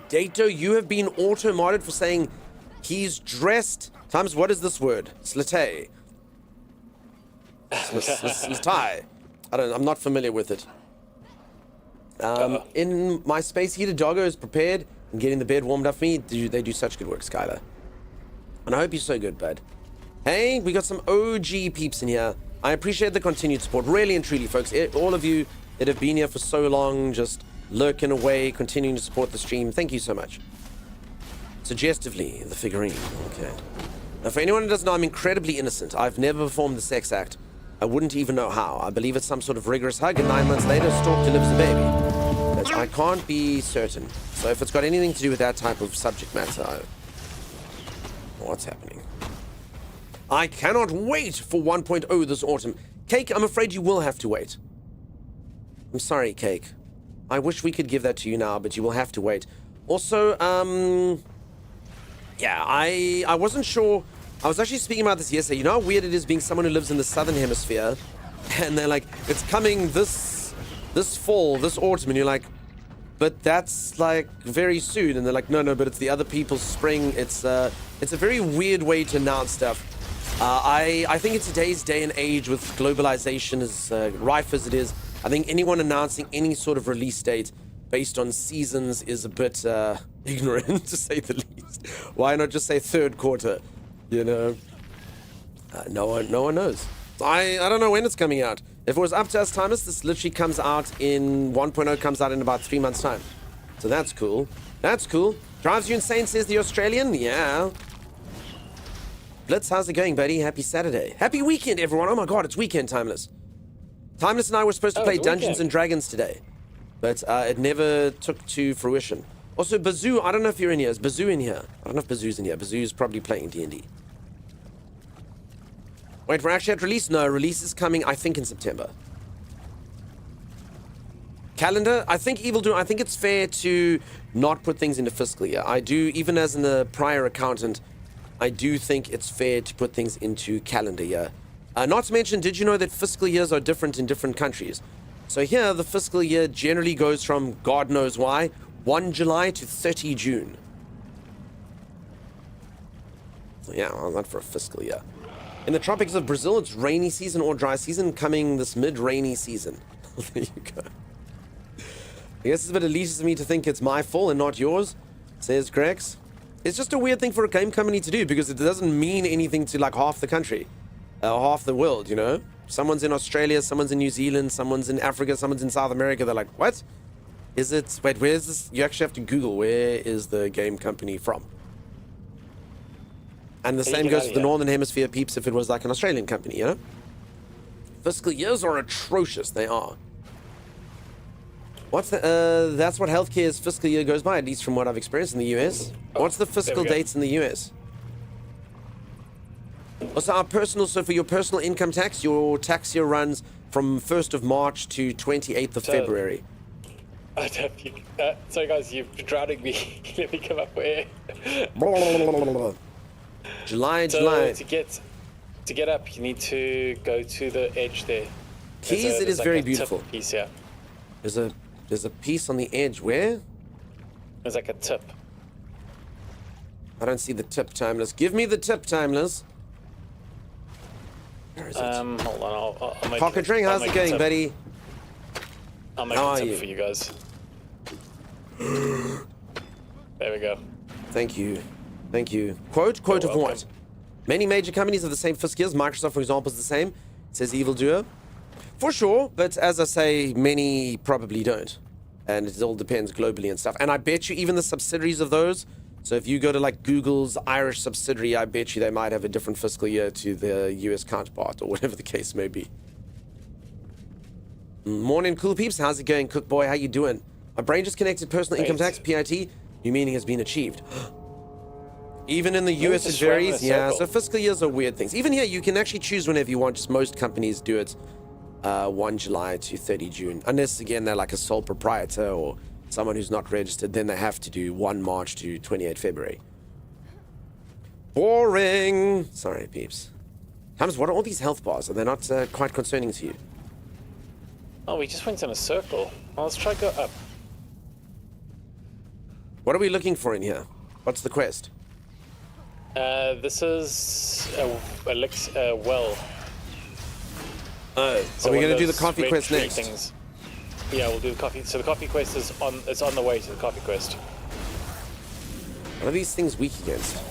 Dato, you have been auto-modded for saying he's dressed times what is this word? Slate. Slatai. I'm not familiar with it. In my space heater, Doggo is prepared and getting the bed warmed up for me. They do such good work, Skylar. And I hope you're so good, bud. Hey, we got some OG peeps in here. I appreciate the continued support, really and truly, folks. All of you that have been here for so long, just lurking away, continuing to support the stream. Thank you so much. Suggestively, the figurine. Okay. Now, for anyone who doesn't know, I'm incredibly innocent. I've never performed the sex act. I wouldn't even know how. I believe it's some sort of rigorous hug, and 9 months later, Stork delivers a baby. But I can't be certain. So if it's got anything to do with that type of subject matter, what's happening? I cannot wait for 1.0 this autumn. Cake, I'm afraid you will have to wait. I'm sorry, Cake. I wish we could give that to you now, but you will have to wait. Also, yeah, I wasn't sure. I was actually speaking about this yesterday. You know how weird it is being someone who lives in the southern hemisphere, and they're like, it's coming this fall, this autumn, and you're like, but that's like very soon, and they're like, no, but it's the other people's spring. It's a very weird way to announce stuff. I think in today's day and age, with globalization as rife as it is, I think anyone announcing any sort of release date based on seasons is a bit ignorant, to say the least. Why not just say third quarter? You know, no one knows. I don't know when it's coming out. If it was up to us timers, this literally comes out in 1.0 comes out in about 3 months' time. So that's cool. That's cool. Drives you insane, says the Australian. Yeah. Blitz, how's it going, buddy? Happy Saturday. Happy weekend, everyone. Oh my god, it's weekend, Timeless. Timeless and I were supposed to play Dungeons and Dragons today, but it never took to fruition. Also, Bazoo, I don't know if you're in here. Is Bazoo in here? I don't know if Bazoo's in here. Bazoo's probably playing D&D. Wait, we're actually at release? No, release is coming, I think, in September. Calendar? I think I think it's fair to not put things into fiscal year. I do, even as the prior accountant, I do think it's fair to put things into calendar year. Not to mention, did you know that fiscal years are different in different countries? So here, the fiscal year generally goes from, God knows why, 1 July to 30 June. So yeah, well, not for a fiscal year. In the tropics of Brazil, it's rainy season or dry season, coming this mid-rainy season. There you go. I guess it's a bit elitist of me to think it's my fault and not yours, says Grex. It's just a weird thing for a game company to do, because it doesn't mean anything to like half the country, half the world, you know? Someone's in Australia, someone's in New Zealand, someone's in Africa, someone's in South America. They're like, what? Is it, wait, where is this? You actually have to Google, where is the game company from? And the same goes for the Northern Hemisphere peeps if it was like an Australian company, you know? Fiscal years are atrocious, they are. What's the, that's what healthcare's fiscal year goes by, at least from what I've experienced in the US. What's the fiscal dates in the US? Also, so for your personal income tax, your tax year runs from 1st of March to 28th of February. Sorry guys, you're drowning me. Let me come up here. July. To get up, you need to go to the edge there. Keys, it is like very beautiful. Piece, yeah. There's a piece on the edge. Where? There's like a tip. I don't see the tip, Timeless. Give me the tip, Timeless. Where is it? Hold on, I'll make Pocket Drink, how's it going, buddy? I'll make a tip for you guys. There we go. Thank you. Thank you. Quote of what? Many major companies have the same fiscal years. Microsoft, for example, is the same. It says Evildoer. For sure, but as I say, many probably don't. And it all depends globally and stuff. And I bet you even the subsidiaries of those, so if you go to like Google's Irish subsidiary, I bet you they might have a different fiscal year to the US counterpart, or whatever the case may be. Morning, cool peeps. How's it going, Cook Boy? How you doing? My brain just connected personal income tax, PIT. New meaning has been achieved. Even in the US it varies. Yeah, so fiscal years are weird things. Even here, you can actually choose whenever you want. Just most companies do it 1 July to 30 June. Unless, again, they're like a sole proprietor or someone who's not registered, then they have to do 1 March to 28 February. Boring. Sorry, peeps. Thomas, what are all these health bars? Are they not quite concerning to you? Oh, we just went in a circle. Well, let's try go up. What are we looking for in here? What's the quest? This is a well. Oh, So are we one going of to do the those coffee red quest tree next? things. Yeah, we'll do the coffee. So the coffee quest is on. It's on the way to the coffee quest. What are these things weak against?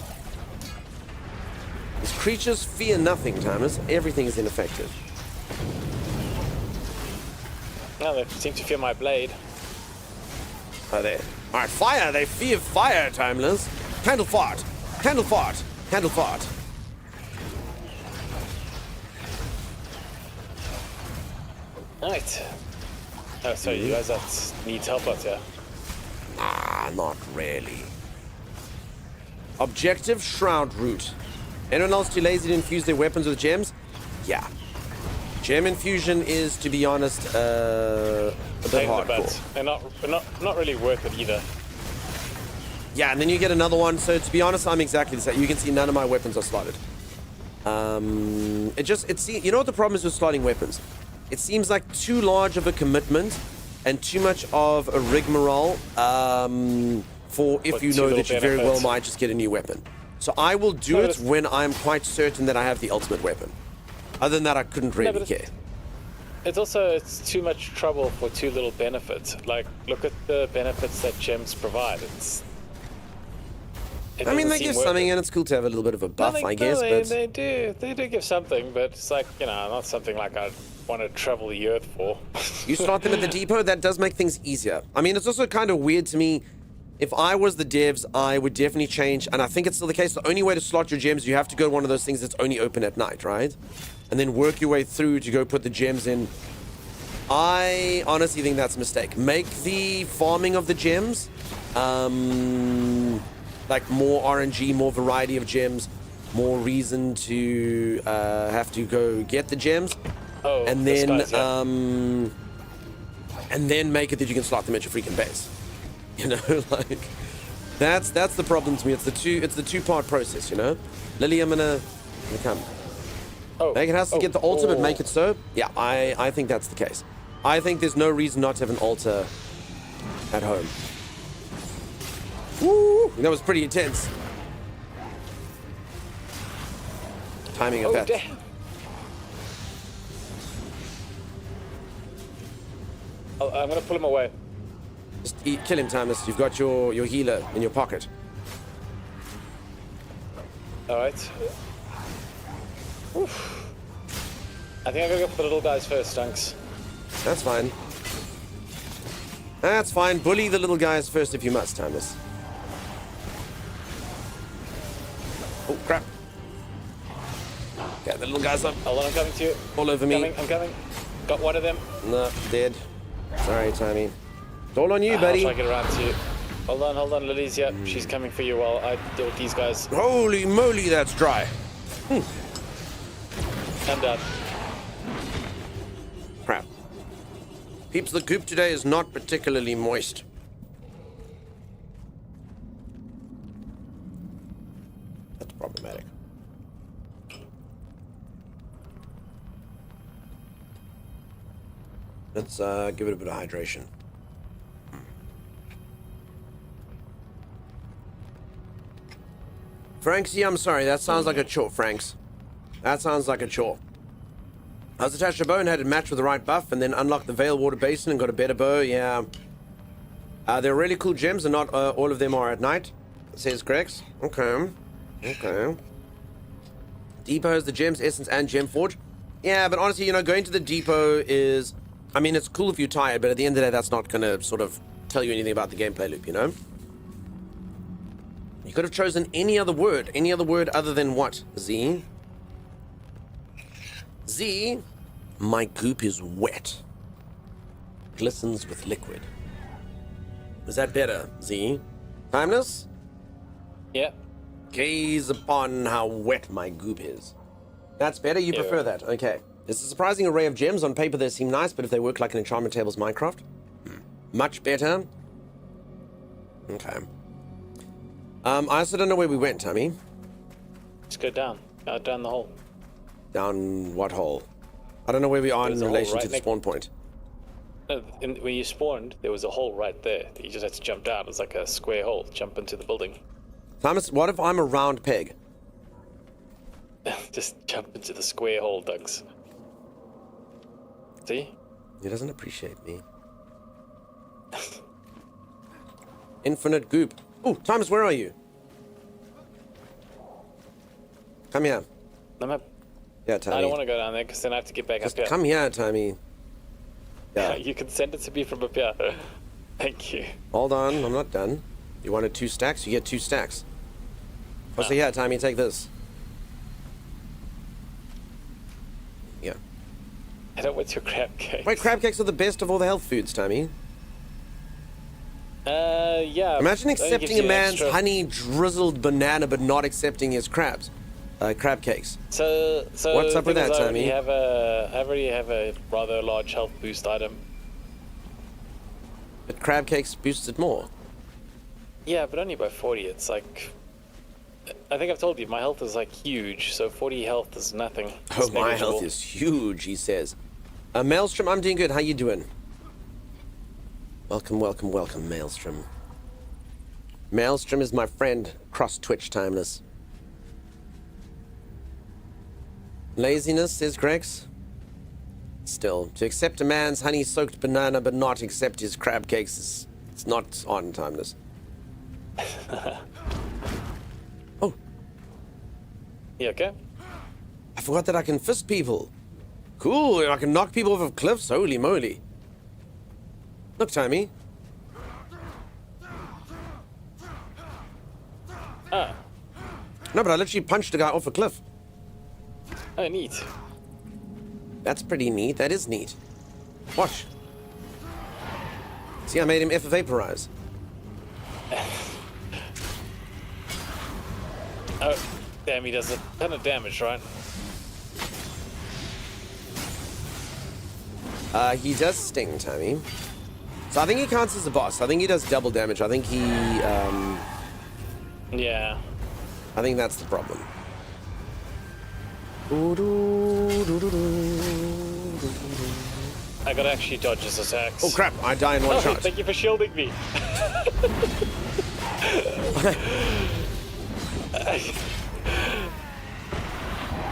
These creatures fear nothing, Timers. Everything is ineffective. No, they seem to fear my blade. Oh, there. Alright, fire! They fear fire, Timeless. Candle fart! Candle fart! Candle fart! Right. Oh, sorry, you guys need help out here. Ah, not really. Objective Shroud Route. Anyone else too lazy to infuse their weapons with gems? Yeah. Gem infusion is, to be honest, a bit Pain in the butt. hardcore. They're not really worth it either. Yeah, and then you get another one. So to be honest, I'm exactly the same. You can see none of my weapons are slotted. You know what the problem is with slotting weapons? It seems like too large of a commitment and too much of a rigmarole for if But you too know little that you very well benefits. might just get a new weapon. So I will do it when I'm quite certain that I have the ultimate weapon. Other than that, I couldn't really but care. It's too much trouble for too little benefit. Like, look at the benefits that gems provide. I mean, they give something, and it's cool to have a little bit of a buff, I guess. But they do give something, but it's like, not something like I'd want to travel the earth for. you slot them at the depot, that does make things easier. I mean, it's also kind of weird to me. If I was the devs, I would definitely change, and I think it's still the case. The only way to slot your gems, you have to go to one of those things that's only open at night, right? And then work your way through to go put the gems in. I honestly think that's a mistake. Make the farming of the gems, like more RNG, more variety of gems, more reason to have to go get the gems. Oh, and this then guy's, yeah. and then make it that you can slot them at your freaking base. You know, like that's the problem to me. It's the two-part process, you know. Lily, I'm gonna come. Oh, Megan has to get the ultimate, make it so. Yeah, I think that's the case. I think there's no reason not to have an altar at home. Woo! That was pretty intense. Timing of that. Damn. I'm gonna pull him away. Just kill him, Timeless. You've got your healer in your pocket. All right. Oof. I think I gotta go for the little guys first, Stunks. That's fine. That's fine. Bully the little guys first if you must, Timeless. Oh, crap. Okay, the little guy's up. Hold on, I'm coming to you. All over me. I'm coming. Got one of them. No, dead. Sorry, Timmy. It's all on you, I'll buddy. try to get around to you. Hold on, Lily's yep. She's coming for you while I deal with these guys. Holy moly, that's dry. I'm done. Crap. Peeps, the goop today is not particularly moist. That's problematic. Let's give it a bit of hydration. Franks, yeah, I'm sorry. That sounds like a chore, Franks. That sounds like a chore. I was attached to a bow and had it matched with the right buff and then unlocked the Veil Water Basin and got a better bow, yeah. They're really cool gems and not all of them are at night, says Grex. Okay. Okay. Depot has the gems, essence, and gem forge. Yeah, but honestly, going to the depot is... I mean, it's cool if you're tired, but at the end of the day, that's not going to sort of tell you anything about the gameplay loop, You could have chosen any other word other than what, Z? Z, my goop is wet. Glistens with liquid. Is that better, Z? Timeless? Yeah. Gaze upon how wet my goop is. That's better? You prefer that? Okay. There's a surprising array of gems. On paper they seem nice, but if they work like an enchantment table's Minecraft, much better. Okay. I also don't know where we went, Tommy. Just go down. Down the hole. Down what hole? I don't know where we are in There's a hole relation right to the next- spawn point. When you spawned, there was a hole right there. You just had to jump down. It was like a square hole. Jump into the building. Thomas, what if I'm a round peg? Just jump into the square hole, Dugs. See? He doesn't appreciate me. Infinite goop. Oh, Thomas, where are you? Come here. I'm up. Yeah, Tommy. I don't want to go down there because then I have to get back Just up here. come here, Tommy. Yeah. You can send it to me from up here. Thank you. Hold on, I'm not done. You wanted 2 stacks? You get 2 stacks. Oh, so yeah, Tommy, take this. Yeah. I don't want your crab cake. Wait, crab cakes are the best of all the health foods, Tommy. Yeah. Imagine that only gives accepting you a an man's extra- honey drizzled banana, but not accepting his crab cakes. So What's up with the thing that, is, Tommy? I already have a rather large health boost item. But crab cakes boosts it more. Yeah, but only by 40. It's like, I think I've told you, my health is like huge. So 40 health is nothing. Oh, It's my negligible. health is huge, he says. Maelstrom, I'm doing good. How you doing? Welcome, welcome, welcome, Maelstrom. Maelstrom is my friend, cross Twitch timeless. Laziness, says Grex. Still, to accept a man's honey-soaked banana but not accept his crab cakes is it's not on timeless. Oh, You okay? I forgot that I can fist people. Cool, I can knock people off of cliffs. Holy moly. Look, Tommy. Ah, No, but I literally punched a guy off a cliff. oh, neat. That's pretty neat. That is neat. Watch. See, I made him vaporize. Oh, damn, he does a ton of damage, right? He does sting, Tommy. So I think he counts as a boss. I think he does double damage. I think Yeah. I think that's the problem. I gotta actually dodge his attacks. Oh crap, I die in one Oh, shot. thank you for shielding me.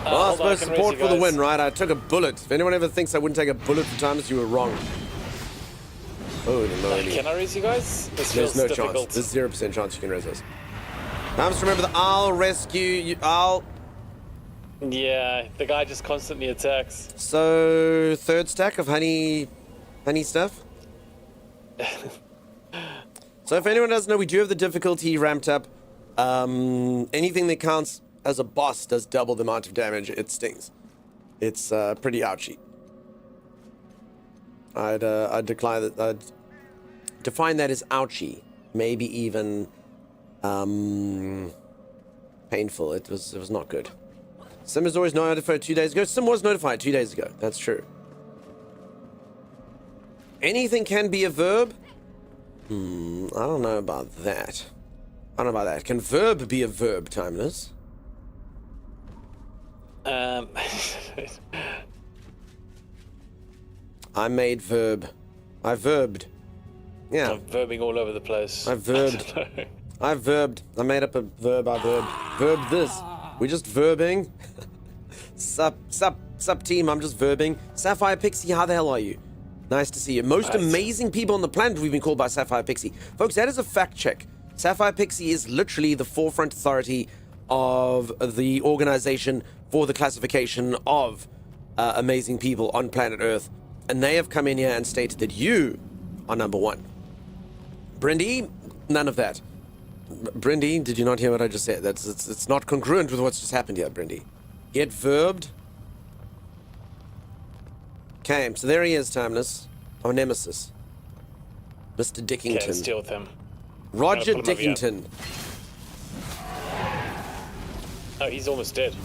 Well, I hold on, I suppose can raise support you for the guys. win, right? I took a bullet. If anyone ever thinks I wouldn't take a bullet for Thomas, you were wrong. Holy moly. Can I raise you guys? This There's feels no difficult. chance. There's 0% chance you can raise us. Thomas, remember that I'll rescue you. Yeah, the guy just constantly attacks. So, 3rd stack of honey stuff. So if anyone doesn't know, we do have the difficulty ramped up. Anything that counts as a boss does double the amount of damage it stings. It's pretty ouchy. I'd decline that. I'd define that as ouchy. Maybe even painful. It was not good. Sim was always notified 2 days ago. Sim was notified 2 days ago. That's true. Anything can be a verb? I don't know about that. I don't know about that. Can verb be a verb, Timeless? Um, I made verb. I verbed. Yeah, I'm verbing all over the place. I verbed. I don't know. I verbed. I made up a verb. I verbed. Verb this. We're just verbing. Sup team, I'm just verbing. Sapphire Pixie, how the hell are you? Nice to see you. Most amazing people on the planet we've been called by Sapphire Pixie. Folks, that is a fact check. Sapphire Pixie is literally the forefront authority of the organization for the classification of amazing people on planet Earth. And they have come in here and stated that you are number 1. Brindy, none of that. Brindy, did you not hear what I just said? It's not congruent with what's just happened here, Brindy. Get verbed. Okay, so there he is, Timeless. Our nemesis. Mr. Dickington. Okay, let's deal with him. Roger put him over here. Dickington. Oh, he's almost dead.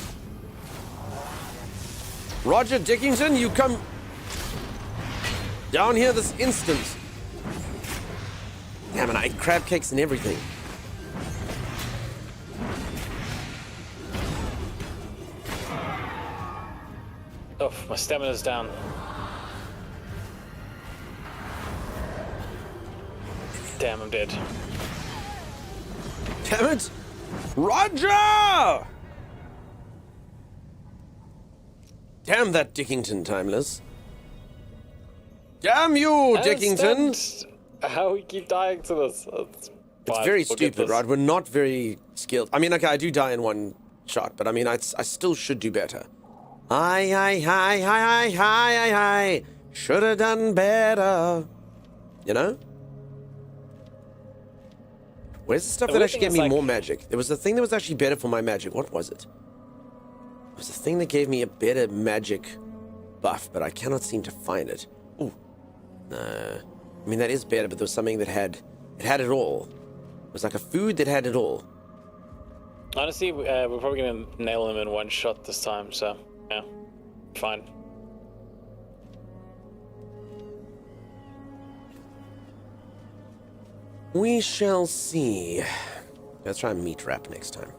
Roger Dickington, you come down here this instant. Damn it, I ate crab cakes and everything. Oh, my stamina's down. Damn, I'm dead. Damn it! Roger! Damn that Dickington, Timeless. Damn you, Dickington! How we keep dying to this. It's very stupid, right? We're not very skilled. I mean, okay, I do die in one shot, but I mean, I still should do better. I should have done better. You know? Where's the stuff that actually gave me more magic? There was a thing that was actually better for my magic. What was it? It was a thing that gave me a better magic buff, but I cannot seem to find it. Ooh. No. I mean, that is better, but there was something that had it all. It was like a food that had it all. Honestly, we're probably going to nail him in one shot this time, so, yeah. Fine. We shall see. Let's try and meat wrap next time.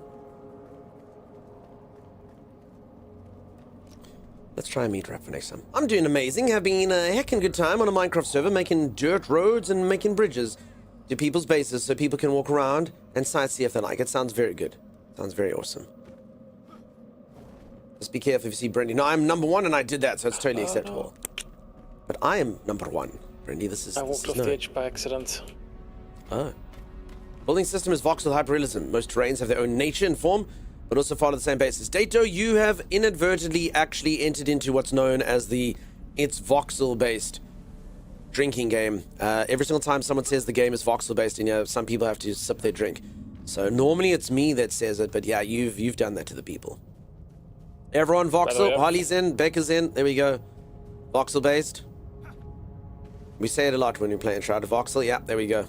Let's try and meet rap for next time. I'm doing amazing. Have been a heckin' good time on a Minecraft server making dirt roads and making bridges to people's bases so people can walk around and sightsee if they like. It sounds very good. Sounds very awesome. Just be careful if you see Brendy. No, I'm number one and I did that, so it's totally acceptable. No. But I am number one, Brendy. I walked off the edge by accident. Oh. Building system is voxel hyperrealism. Most terrains have their own nature and form, but also follow the same basis. Dato, you have inadvertently actually entered into what's known as it's voxel-based drinking game. Every single time someone says the game is voxel-based, and some people have to sip their drink. So normally it's me that says it, but yeah, you've done that to the people. Everyone, voxel. Harley's in, Becca's in. There we go. Voxel-based. We say it a lot when we play Enshrouded. Voxel. Yeah, there we go.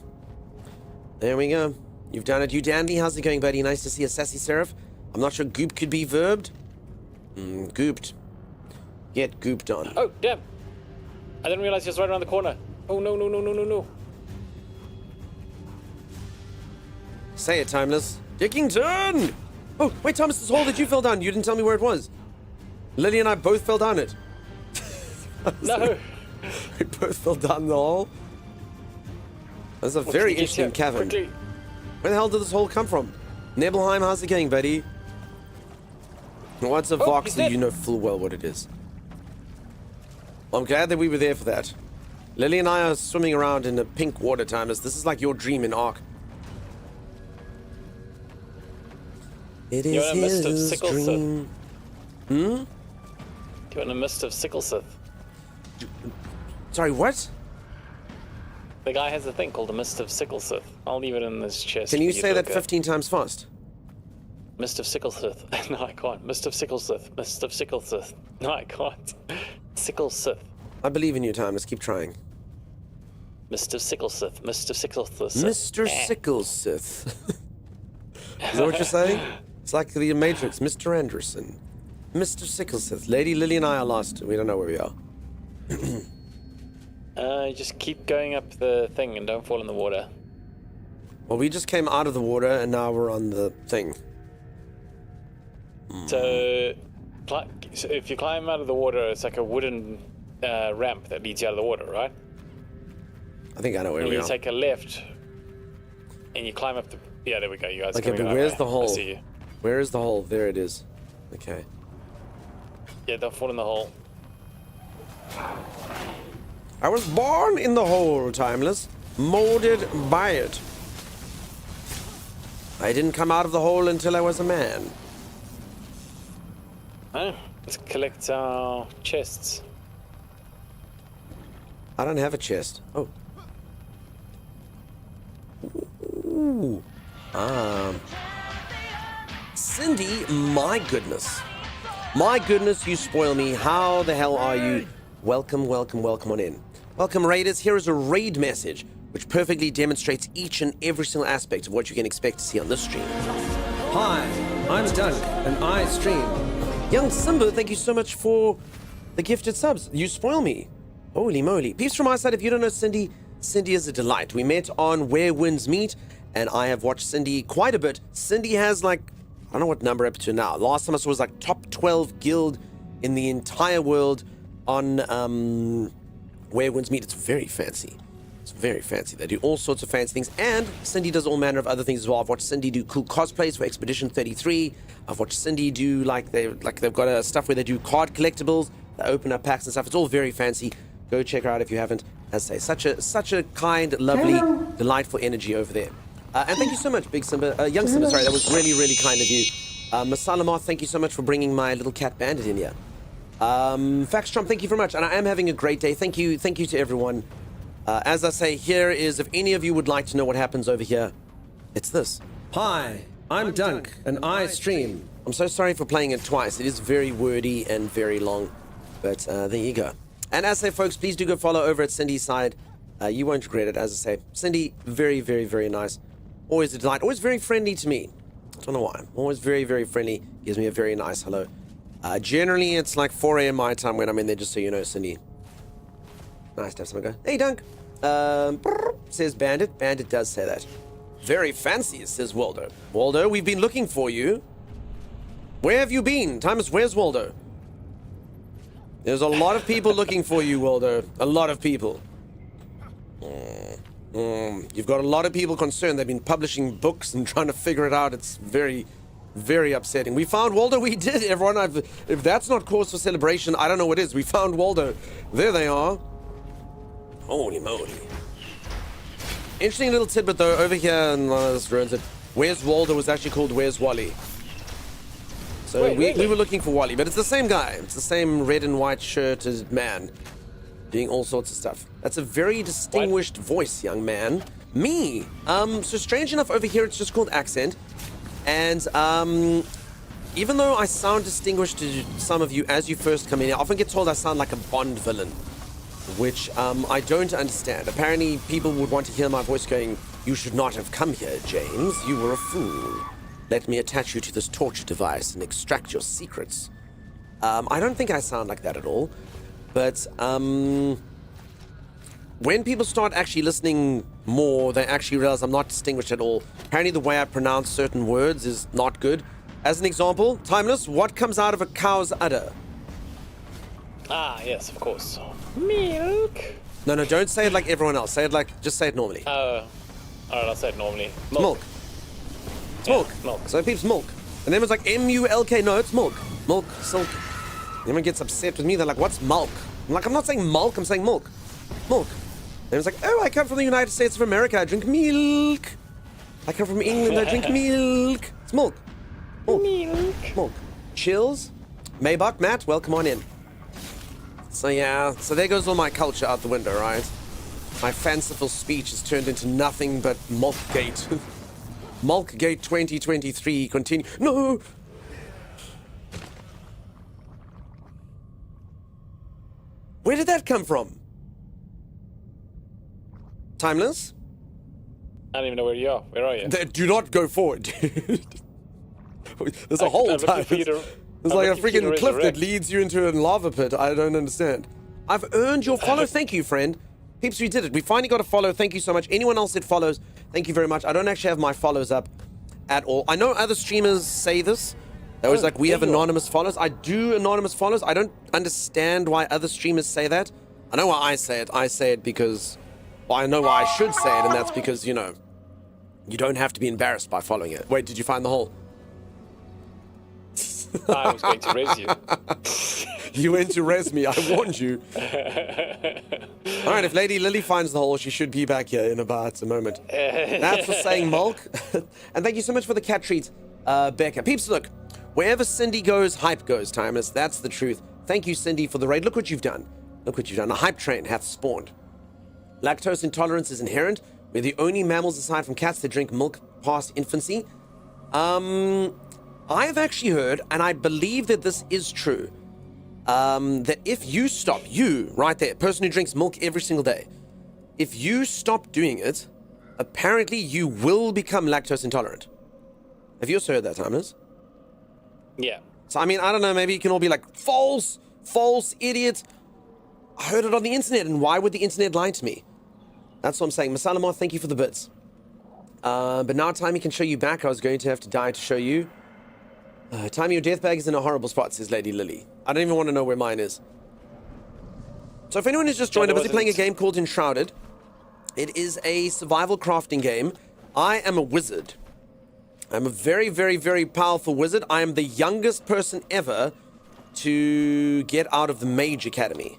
There we go. You've done it. You dandy. How's it going, buddy? Nice to see a sassy seraph. I'm not sure goop could be verbed. Gooped. Get gooped on. Oh, damn. I didn't realize he was right around the corner. Oh, no, no, no, no, no, no. Say it, Timeless. Dickington! Oh, wait, Thomas, this hole that you fell down. You didn't tell me where it was. Lily and I both fell down it. No. We both fell down the hole. That's a very interesting cavern. Quickly. Where the hell did this hole come from? Nebelheim, how's it going, buddy? What's a voxel? You know full well what it is. I'm glad that we were there for that. Lily and I are swimming around in the pink water, Timeless. This is like your dream in Ark. It is his dream. You're in a mist of sickle Sith. Sorry, what? The guy has a thing called a mist of sickle Sith. I'll leave it in this chest. Can you say that 15 times fast? Mist of sickle Sith. No, I can't. Mist of sickle Sith. Mist of sickle Sith. No, I can't. Sickle Sith. I believe in you, Timeless. Keep trying. Mist of sickle Sith. Mist of sickle Sith. Mr. Sickle Sith. Is that what you're saying? It's like the Matrix. Mr. Anderson. Mr. Sickle Sith. Lady Lily and I are lost. We don't know where we are. Just keep going up the thing and don't fall in the water. Well, we just came out of the water and now we're on the thing. So if you climb out of the water, it's like a wooden ramp that leads you out of the water, right? I think I know where we are. You take a left and you climb up the... Yeah, there we go. You guys okay, but where's the hole? I see you. Where is the hole? There it is. Okay. Yeah, don't fall in the hole. I was born in the hole, Timeless. Molded by it. I didn't come out of the hole until I was a man. Oh, let's collect our chests. I don't have a chest. Oh. Ooh. Cindy, my goodness. My goodness, you spoil me. How the hell are you? Welcome, welcome, welcome on in. Welcome, Raiders. Here is a raid message, which perfectly demonstrates each and every single aspect of what you can expect to see on this stream. Hi, I'm Dunk, and I stream. Young Simba, thank you so much for the gifted subs. You spoil me. Holy moly. Peeps from my side, if you don't know Cindy, Cindy is a delight. We met on Where Winds Meet, and I have watched Cindy quite a bit. Cindy has like, I don't know what number up to now. Last time I saw was like top 12 guild in the entire world on Where Winds Meet. It's very fancy. It's very fancy. They do all sorts of fancy things, and Cindy does all manner of other things as well. I've watched Cindy do cool cosplays for Expedition 33. I've watched Cindy do they've got stuff where they do card collectibles. They open up packs and stuff. It's all very fancy. Go check her out if you haven't. As I say, such a kind, lovely, delightful energy over there. And thank you so much, Big Simba, Young Simba. Sorry, that was really, really kind of you. Masalamoth, thank you so much for bringing my little cat bandit in here. Fax Trump, thank you very much, and I am having a great day. Thank you to everyone. As I say, here is, if any of you would like to know what happens over here, it's this. Hi, I'm Dunk, and I stream. I'm so sorry for playing it twice. It is very wordy and very long, but there you go. And as I say, folks, please do go follow over at Cindy's side. You won't regret it, as I say. Cindy, very, very, very nice. Always a delight. Always very friendly to me. I don't know why. Always very, very friendly. Gives me a very nice hello. Generally, it's like 4 a.m. my time when I'm in there, just so you know, Cindy. Nice to have someone go, hey, Dunk. Says Bandit. Bandit does say that. Very fancy, says Waldo. Waldo, we've been looking for you. Where have you been? Timus, where's Waldo? There's a lot of people looking for you, Waldo. A lot of people. You've got a lot of people concerned. They've been publishing books and trying to figure it out. It's very, very upsetting. We found Waldo. We did, everyone. If that's not cause for celebration, I don't know what is. We found Waldo. There they are. Holy moly. Interesting little tidbit, though. Over here, and this ruins it. Where's Waldo was actually called Where's Wally. So Wait, we were looking for Wally, but it's the same guy. It's the same red and white shirted man doing all sorts of stuff. That's a very distinguished voice, young man. Me. So strange enough, over here it's just called Accent. And even though I sound distinguished to some of you as you first come in, I often get told I sound like a Bond villain, which I don't understand. Apparently people would want to hear my voice going, "You should not have come here, James. You were a fool. Let me attach you to this torture device and extract your secrets." I don't think I sound like that at all. But when people start actually listening more, they actually realize I'm not distinguished at all. Apparently the way I pronounce certain words is not good. As an example, Timeless, what comes out of a cow's udder? Ah, yes, of course. Milk. No, don't say it like everyone else. Just say it normally. Alright, I'll say it normally. Milk. It's milk. Milk. So peeps, milk. And everyone's like, M-U-L-K. No, it's milk. Milk, silk. Everyone gets upset with me. They're like, what's milk? I'm like, I'm not saying milk. I'm saying milk. Milk. And it's like, oh, I come from the United States of America. I drink milk. I come from England. I drink milk. It's milk. Milk. Milk. Chills. Maybach, Matt, welcome on in. So yeah, so there goes all my culture out the window, right? My fanciful speech has turned into nothing but Milkgate. Milkgate 2023 continue. No! Where did that come from? Timeless? I don't even know where you are. Where are you? Do not go forward, dude. There's a hole, Timeless. There's like a freaking cliff that leads you into a lava pit. I don't understand. I've earned your follow. Thank you, friend. Peeps, we did it. We finally got a follow. Thank you so much. Anyone else that follows, thank you very much. I don't actually have my follows up at all. I know other streamers say this. They're always like, we have anonymous follows. I do anonymous follows. I don't understand why other streamers say that. I know why I say it. I say it because, well, I know why I should say it, and that's because, you know, you don't have to be embarrassed by following it. Wait, did you find the hole? I was going to raise you. You went to res me. I warned you. All right, if Lady Lily finds the hole, she should be back here in about a moment. That's for saying milk. And thank you so much for the cat treat, Becca. Peeps, look. Wherever Cindy goes, hype goes, Timeless. That's the truth. Thank you, Cindy, for the raid. Look what you've done. Look what you've done. A hype train hath spawned. Lactose intolerance is inherent. We're the only mammals aside from cats that drink milk past infancy. I've actually heard, and I believe that this is true, that if you stop, you, right there, person who drinks milk every single day, if you stop doing it, apparently you will become lactose intolerant. Have you also heard that, Timeless? Yeah. So, I mean, I don't know, maybe you can all be like, false, idiot. I heard it on the internet, and why would the internet lie to me? That's what I'm saying. Masalamar, thank you for the bits. But now Timey can show you back. I was going to have to die to show you. Timey, your death bag is in a horrible spot, says Lady Lily. I don't even want to know where mine is. So if anyone has just joined, I'm busy playing a game called Enshrouded. It is a survival crafting game. I am a wizard. I'm a very, very, very powerful wizard. I am the youngest person ever to get out of the Mage Academy.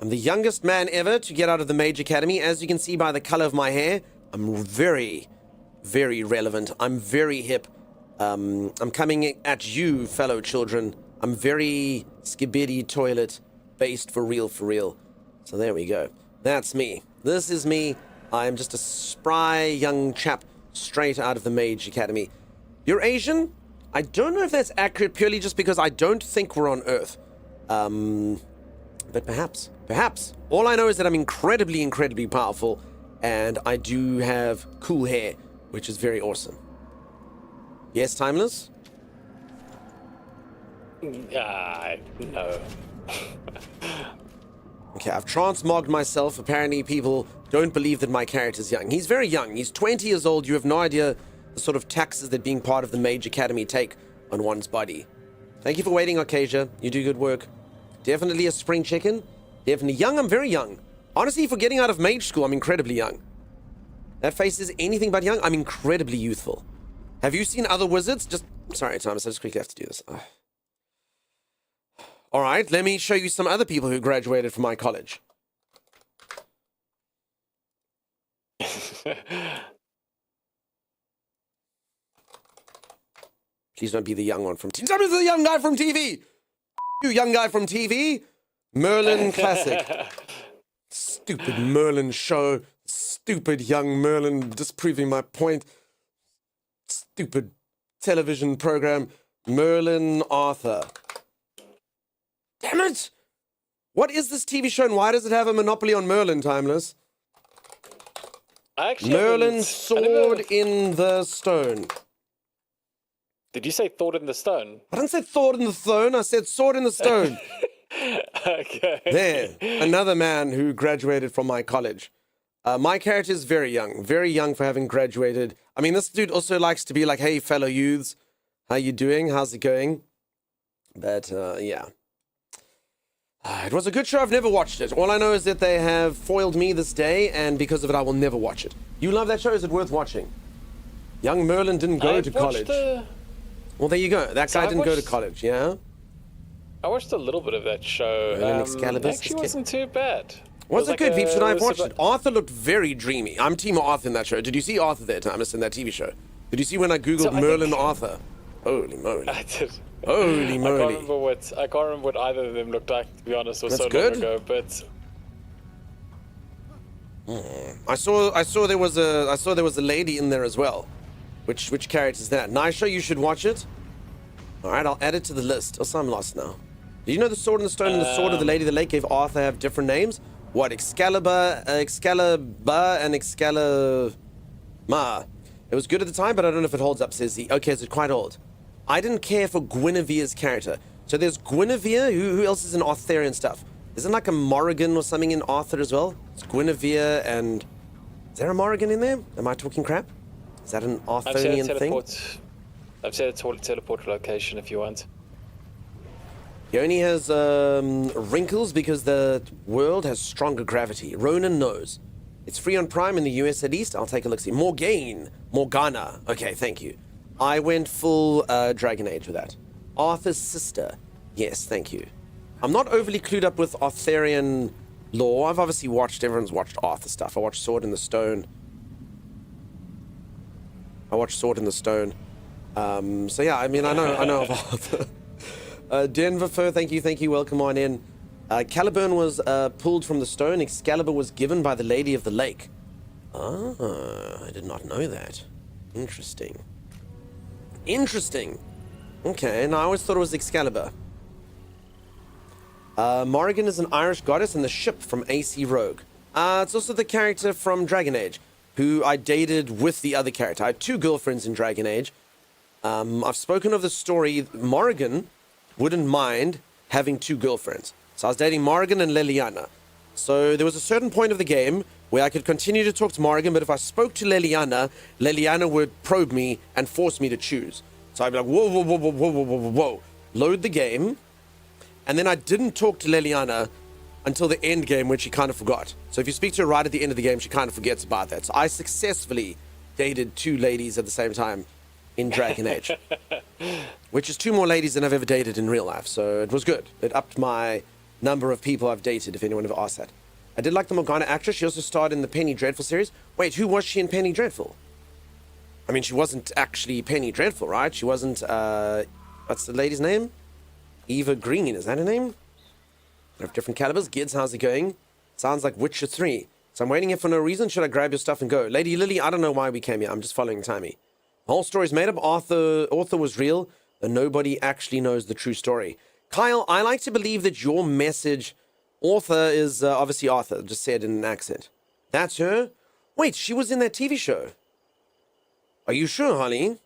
I'm the youngest man ever to get out of the Mage Academy. As you can see by the color of my hair, I'm very, very relevant. I'm very hip. I'm coming at you, fellow children. I'm very skibidi toilet based for real, for real. So there we go. That's me. This is me. I'm just a spry young chap straight out of the Mage Academy. You're Asian? I don't know if that's accurate purely just because I don't think we're on Earth. But perhaps. All I know is that I'm incredibly, incredibly powerful, and I do have cool hair, which is very awesome. Yes, Timeless? No. Okay, I've transmogged myself. Apparently people don't believe that my character's young. He's very young. He's 20 years old. You have no idea the sort of taxes that being part of the Mage Academy take on one's body. Thank you for waiting, Arcasia. You do good work. Definitely a spring chicken. Definitely young. I'm very young. Honestly, for getting out of mage school, I'm incredibly young. That face is anything but young. I'm incredibly youthful. Have you seen other wizards? Sorry, Thomas, I just quickly have to do this. All right, let me show you some other people who graduated from my college. Please don't be the young one from TV. Tell me the young guy from TV. You young guy from TV. Merlin Classic. Stupid Merlin show. Stupid young Merlin disproving my point. Stupid television program. Merlin Arthur. Damn it! What is this TV show and why does it have a monopoly on Merlin, Timeless? Merlin Sword in the Stone. Did you say Thought in the Stone? I didn't say Thought in the Stone, I said Sword in the Stone. Okay. There, another man who graduated from my college. My character is very young for having graduated. I mean, this dude also likes to be like, hey, fellow youths, how you doing? How's it going? But, yeah. It was a good show. I've never watched it. All I know is that they have foiled me this day, and because of it, I will never watch it. You love that show? Is it worth watching? Young Merlin didn't go to college. Well, there you go. That guy didn't go to college, yeah? I watched a little bit of that show. It actually wasn't too bad. Was it good, peeps? Should I have watched it? Arthur looked very dreamy. I'm Team Arthur in that show. Did you see Arthur there, Thomas, in that TV show? Did you see when I Googled Merlin Arthur? Holy moly. I did. Holy moly. I can't remember what either of them looked like, to be honest. It was That's so good. long ago, but... I saw there was a lady in there as well. Which character is that? Nice show, you should watch it. Alright, I'll add it to the list. Also, I'm lost now. Did you know the Sword in the Stone and the Sword of the Lady of the Lake gave Arthur have different names? What, Excalibur, and Excalibur. It was good at the time, but I don't know if it holds up, says he. Okay, is it quite old? I didn't care for Guinevere's character. So there's Guinevere, who else is in Arthurian stuff? Isn't like a Morrigan or something in Arthur as well? It's Guinevere and... Is there a Morrigan in there? Am I talking crap? Is that an Arthurian thing? I've said a teleport location if you want. He only has wrinkles because the world has stronger gravity. Ronan knows. It's free on Prime in the US at least. I'll take a look-see. Morgana. Okay, thank you. I went full Dragon Age with that. Arthur's sister. Yes, thank you. I'm not overly clued up with Arthurian lore. I've obviously everyone's watched Arthur stuff. I watched Sword in the Stone. So yeah, I mean, I know of Arthur. Denver Fur, thank you, welcome on in. Caliburn was pulled from the stone. Excalibur was given by the Lady of the Lake. Ah, I did not know that. Interesting. Okay, and I always thought it was Excalibur. Morrigan is an Irish goddess and the ship from AC Rogue. It's also the character from Dragon Age, who I dated with the other character. I had 2 girlfriends in Dragon Age. I've spoken of the story. Morrigan wouldn't mind having 2 girlfriends. So I was dating Morrigan and Liliana. So there was a certain point of the game where I could continue to talk to Morrigan, but if I spoke to Leliana, Leliana would probe me and force me to choose. So I'd be like, whoa, whoa, whoa, whoa, whoa, whoa, whoa, whoa, whoa. Load the game. And then I didn't talk to Leliana until the end game when she kind of forgot. So if you speak to her right at the end of the game, she kind of forgets about that. So I successfully dated 2 ladies at the same time in Dragon Age, which is 2 more ladies than I've ever dated in real life. So it was good. It upped my number of people I've dated, if anyone ever asked that. I did like the Morgana actress. She also starred in the Penny Dreadful series. Wait, who was she in Penny Dreadful? I mean, she wasn't actually Penny Dreadful, right? She wasn't, what's the lady's name? Eva Green, is that her name? Of different calibers. Gids, how's it going? Sounds like Witcher 3. So I'm waiting here for no reason. Should I grab your stuff and go? Lady Lily, I don't know why we came here. I'm just following Timmy. The whole story's made up. Author was real, and nobody actually knows the true story. Kyle, I like to believe that your message... Author is obviously Arthur, just said in an accent. That's her? Wait, she was in that TV show. Are you sure, Holly?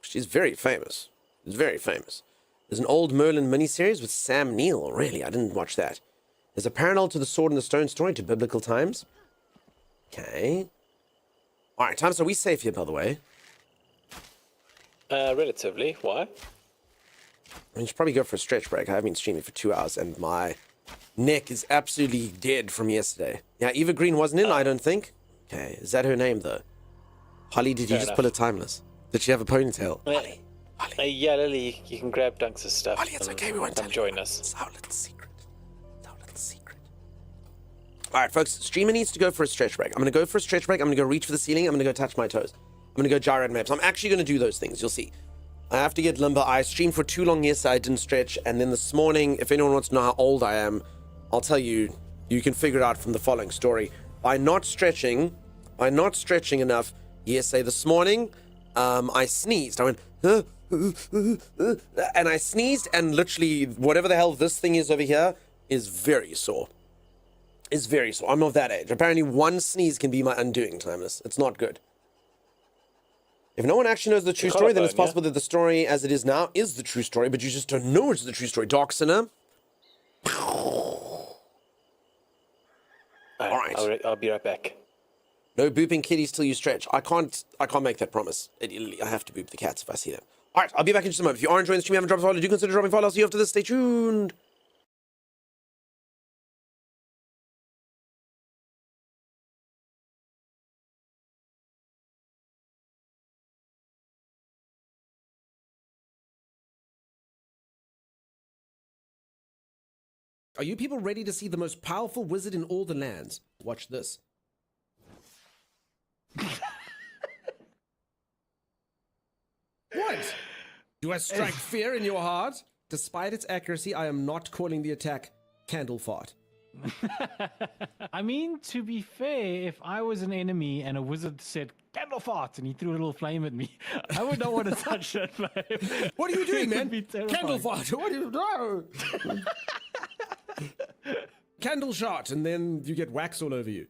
She's very famous. She's very famous. There's an old Merlin miniseries with Sam Neill. Really, I didn't watch that. There's a parallel to the Sword and the Stone story to biblical times. Okay. All right, Thomas, are we safe here, by the way? Relatively. Why? I should probably go for a stretch break. I haven't been streaming for 2 hours, and my neck is absolutely dead from yesterday. Yeah, Eva Green wasn't in, I don't think. Okay, is that her name, though? Holly, did you just pull a timeless? Did she have a ponytail? Holly. Yeah, Lily, you can grab Dunks' stuff. Holly, it's okay, we won't tell join us. It's our little secret. It's our little secret. All right, folks, streamer needs to go for a stretch break. I'm going to go for a stretch break. I'm going to go reach for the ceiling. I'm going to go touch my toes. I'm going to go gyrate maps. I'm actually going to do those things. You'll see. I have to get limber. I streamed for too long yesterday. I didn't stretch. And then this morning, if anyone wants to know how old I am, I'll tell you, you can figure it out from the following story. By not stretching enough, yesterday this morning, I sneezed. I went, and I sneezed, and literally whatever the hell this thing is over here is very sore. Is very sore. I'm not that age. Apparently one sneeze can be my undoing, Timeless. It's not good. If no one actually knows the true story, then it's possible that the story as it is now is the true story, but you just don't know it's the true story. Dark Sinner. All right. I'll be right back. No booping kitties till you stretch. I can't make that promise. I have to boop the cats if I see them. All right, I'll be back in just a moment. If you are enjoying the stream, you haven't dropped a follow, do consider dropping a follow. I'll see you after this. Stay tuned. Are you people ready to see the most powerful wizard in all the lands? Watch this. What? Do I strike fear in your heart? Despite its accuracy, I am not calling the attack candle fart. I mean, to be fair, if I was an enemy and a wizard said candle fart and he threw a little flame at me, I would not want to touch that flame. What are you doing, man? Candle Candle fart. What do you know? Candle shot, and then you get wax all over you.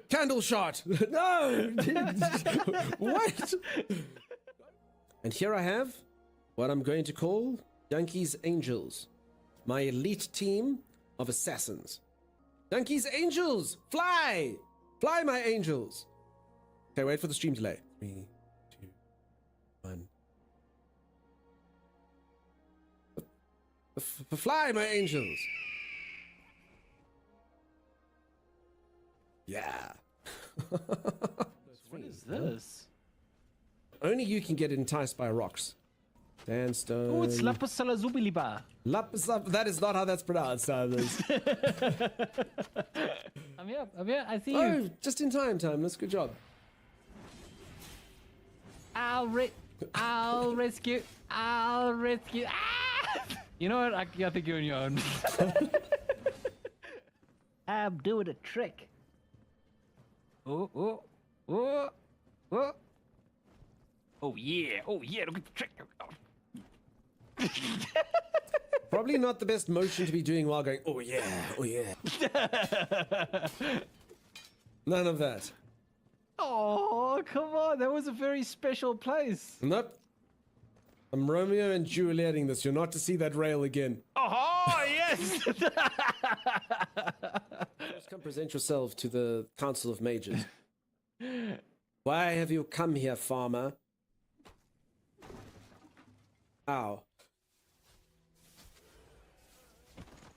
Candle shot. No. What? And here I have what I'm going to call Donkey's Angels, my elite team of assassins. Donkey's Angels, fly! Fly, my angels! Okay, wait for the stream delay. 3, 2, 1. Fly, my angels! Yeah. What is this? Only you can get enticed by rocks. Sandstone. Oh, it's lapis lazuli. That is not how that's pronounced. I'm here. I see you. Oh, just in time, Timeless. Good job. I'll rescue. Ah! You know what? I think you're on your own. I'm doing a trick. Oh yeah, look at the trick. Probably not the best motion to be doing while going, oh yeah. None of that. Oh, come on. That was a very special place. Nope. I'm Romeo and Julieting this. You're not to see that rail again. Oh, yeah. Yes! First, come present yourself to the Council of Mages. Why have you come here, farmer? Ow.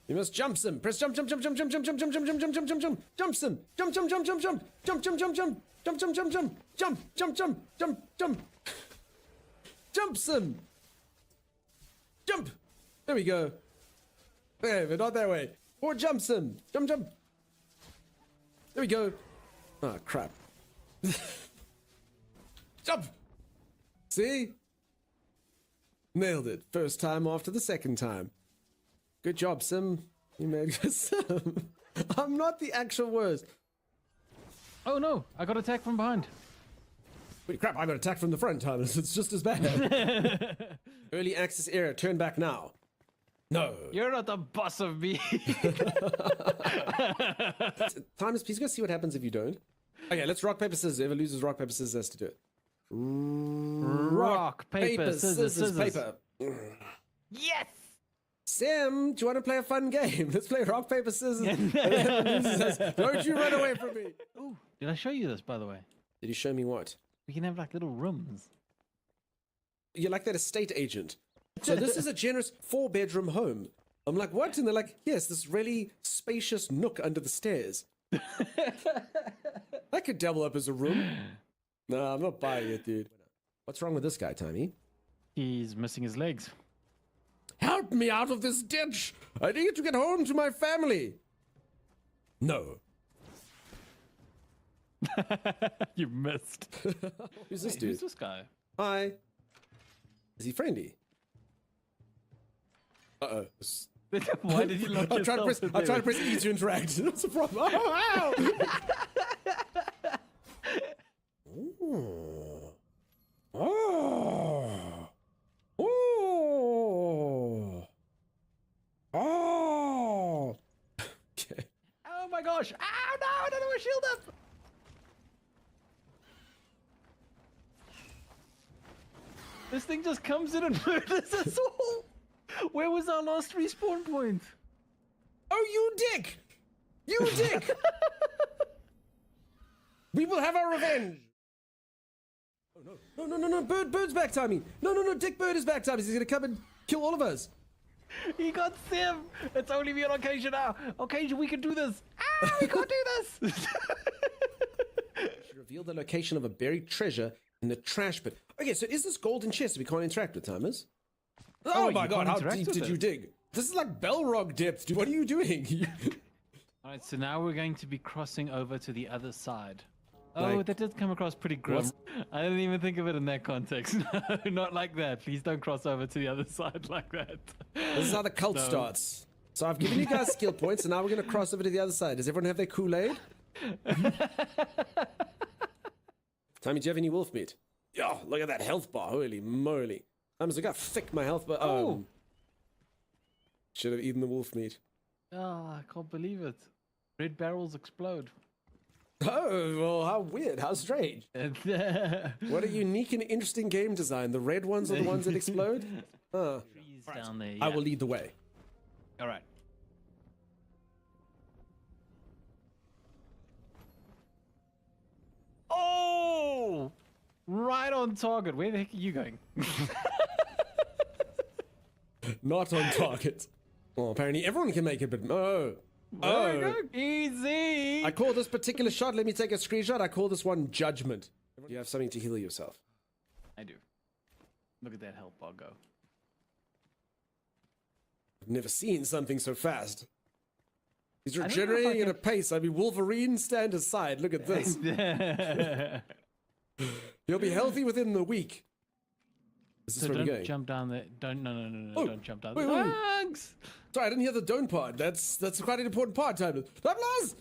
You must jump some. Press jump, jump, jump, jump, jump, jump, jump, jump, jump, jump, jump, jump, jump, jump, jump some. Jump, jump, jump, jump, jump, jump, jump, jump, jump, jump, jump, jump, jump, jump, jump, jump, jump, jump. Jump some. Jump. There we go. Okay, but not that way. Or jump some. Jump, jump. There we go. Oh, crap. Jump. See? Nailed it. First time after the second time. Good job, Sim. You made good Sim. I'm not the actual worst. Oh no, I got attacked from behind. Wait, crap, I got attacked from the front, Thomas. It's just as bad. Early access error. Turn back now. No. You're not the boss of me. Thomas, please go see what happens if you don't. Okay, let's rock, paper, scissors. Whoever loses rock, paper, scissors has to do it. Rock, paper, scissors. Paper. Yes! Sam, do you want to play a fun game? Let's play rock, paper, scissors. Don't you run away from me. Ooh, did I show you this, by the way? Did you show me what? We can have like little rooms. You're like that estate agent. So this is a generous 4-bedroom home. I'm like, what? And they're like, yes, this really spacious nook under the stairs. That could double up as a room. No, I'm not buying it, dude. What's wrong with this guy, Tommy? He's missing his legs. Help me out of this ditch! I need to get home to my family! No. You missed. Who's this Wait, dude? who's this guy? Hi. Is he friendly? Uh-oh. Why did you lock I'm trying yourself to press E to interact. What's the problem? Oh, ow! Oh. Oh. Oh. Okay. Oh my gosh! Ow, no, I don't know my shield up! This thing just comes in and murders us all! Where was our last respawn point? Oh, you dick! You dick! We will have our revenge! Oh, no. No. Bird's back timing. No. Dick Bird is back timing. He's gonna come and kill all of us. He got Sim! It's only me on occasion now! Occasion, we can do this! Ah, we can't do this! She revealed the location of a buried treasure in the trash pit. Okay, so is this golden chest we can't interact with, Timers? Oh my god, how deep did you dig? This is like Belrog depth, dude. What are you doing? Alright, so now we're going to be crossing over to the other side. Oh, Like- that did come across pretty grim. I didn't even think of it in that context. No, not like that. Please don't cross over to the other side like that. This is how the cult starts. So I've given you guys skill points, and now we're gonna cross over to the other side. Does everyone have their Kool-Aid? Tommy, do you have any wolf meat? Yeah, look at that health bar. Holy moly. Look how thick my health bar. Oh. Should have eaten the wolf meat. Oh, I can't believe it. Red barrels explode. Oh, well, how weird. How strange. What a unique and interesting game design. The red ones are the ones that explode? Trees down there. I will lead the way. All right. Oh! Right on target. Where the heck are you going? Not on target. Well, apparently everyone can make it, but oh. Oh. Easy. I call this particular shot, let me take a screenshot. I call this one judgment. You have something to heal yourself. I do. Look at that health bar go. I've never seen something so fast. He's don't know if regenerating I at a pace. I mean, Wolverine, stand aside. Look at this. He'll be healthy within the week. Is this So where we're don't going? jump down there. Don't no. Oh, Don't jump down wait, there. wait. Thanks. Sorry, I didn't hear the don't part. That's quite an important part, Tyler. Tablas!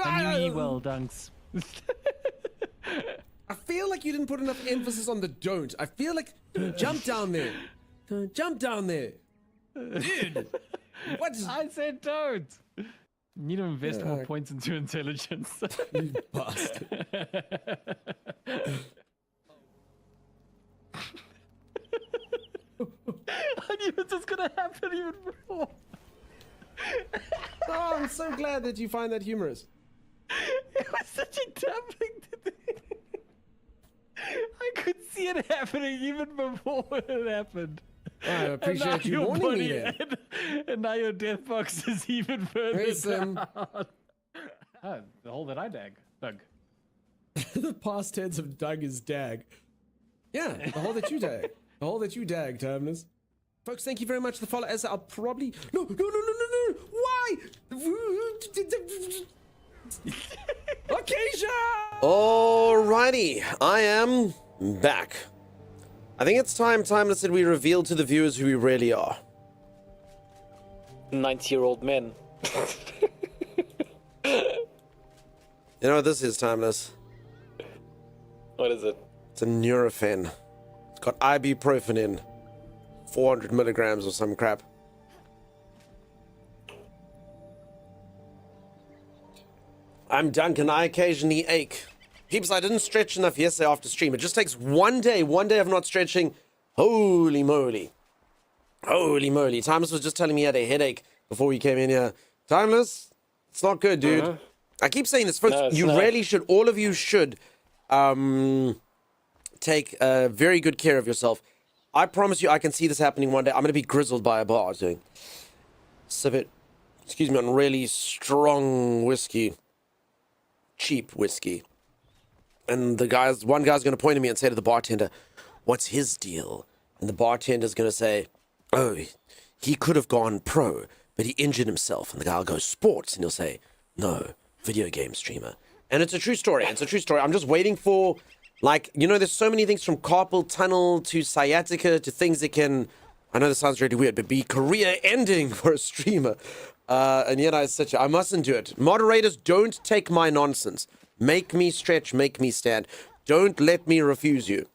And you well, Dunks. I feel like you didn't put enough emphasis on the don't. I feel like jump down there. Jump down there. Dude. What is... I said don't. You need to invest more points into intelligence. You bastard. I knew it was gonna happen even before. Oh, I'm so glad that you find that humorous. It was such a dumb thing to do. I could see it happening even before it happened. I appreciate you your warning me body then. and now your death box is even further Hey, Sim. down. Oh, the hole that I dug. The past tense of dug is dag. Yeah, the hole that you dag. The hole that you dag, Timeless. Folks, thank you very much for the follow. As I'll probably... No. Why? Acacia! Alrighty, I am back. I think it's time, Timeless, that we reveal to the viewers who we really are. 90-year-old men. You know what this is, Timeless? What is it? It's a Nurofen. It's got ibuprofen in. 400 milligrams or some crap. I'm Duncan. I occasionally ache. Peeps, I didn't stretch enough yesterday after stream. It just takes one day of not stretching. Holy moly. Holy moly. Timeless was just telling me he had a headache before we came in here. Timeless, it's not good, dude. I keep saying this, folks. No, you not. really should, all of you should take very good care of yourself. I promise you I can see this happening one day. I'm going to be grizzled by a bar doing sip it, excuse me, on really strong whiskey. Cheap whiskey. And one guy's going to point at me and say to the bartender, what's his deal? And the bartender's going to say, oh, he could have gone pro, but he injured himself. And the guy will go, sports. And he'll say, no, video game streamer. And it's a true story. It's a true story. I'm just waiting for, like, you know, there's so many things from carpal tunnel to sciatica to things that can, I know this sounds really weird, but be career ending for a streamer. And yet I mustn't do it. Moderators, don't take my nonsense. Make me stretch, make me stand. Don't let me refuse you.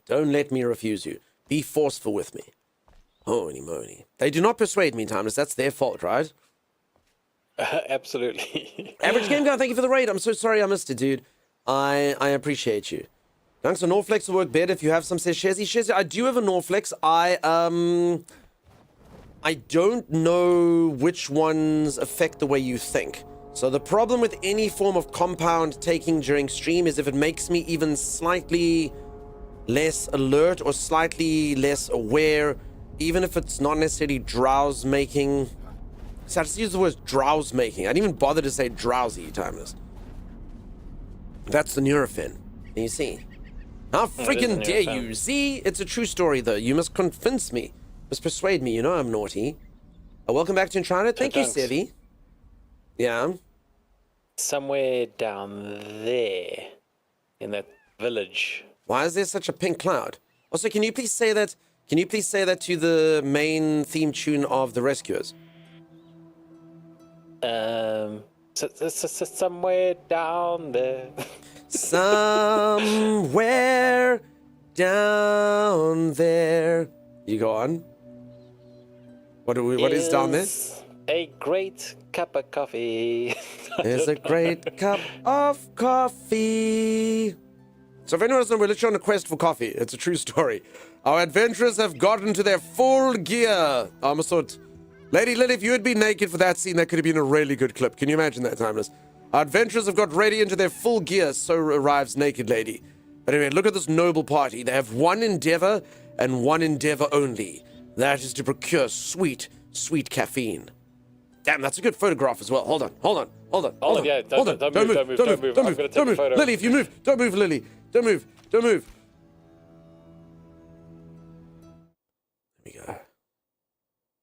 Don't let me refuse you. Be forceful with me. Holy moly. They do not persuade me, Timeless. That's their fault, right? Absolutely. Average Game Guy, thank you for the raid. I'm so sorry I missed it, dude. I appreciate you. Dunks, a Norflex will work better if you have some, says Shezzy. Shezzy, I do have a Norflex. I don't know which ones affect the way you think. So the problem with any form of compound taking during stream is if it makes me even slightly less alert or slightly less aware, even if it's not necessarily drowse making. So I just use the word drowse making. I didn't even bother to say drowsy, Timeless. That's the Nurofen. Can you see? How freaking dare you? See? It's a true story, though. You must convince me. Must persuade me. You know I'm naughty. Welcome back to Enshrouded. Thank you, Sevi. Yeah. Somewhere down there in that village. Why is there such a pink cloud? Also, can you please say that? Can you please say that to the main theme tune of The Rescuers? Somewhere down there. Somewhere down there. You go on. What is down there? A great cup of coffee. There's a great cup of coffee. So if anyone doesn't know, we're literally on a quest for coffee. It's a true story. Our adventurers have gotten to their full gear. I almost thought, Lady Lily, if you had been naked for that scene, that could have been a really good clip. Can you imagine that, Timeless? Our adventurers have got ready into their full gear, so arrives Naked Lady. But anyway, look at this noble party. They have one endeavor and one endeavor only. That is to procure sweet, sweet caffeine. Damn, that's a good photograph as well. Hold on. Yeah, don't move. I'm gonna take a photo. Lily, if you move, don't move, Lily. Don't move. There we go.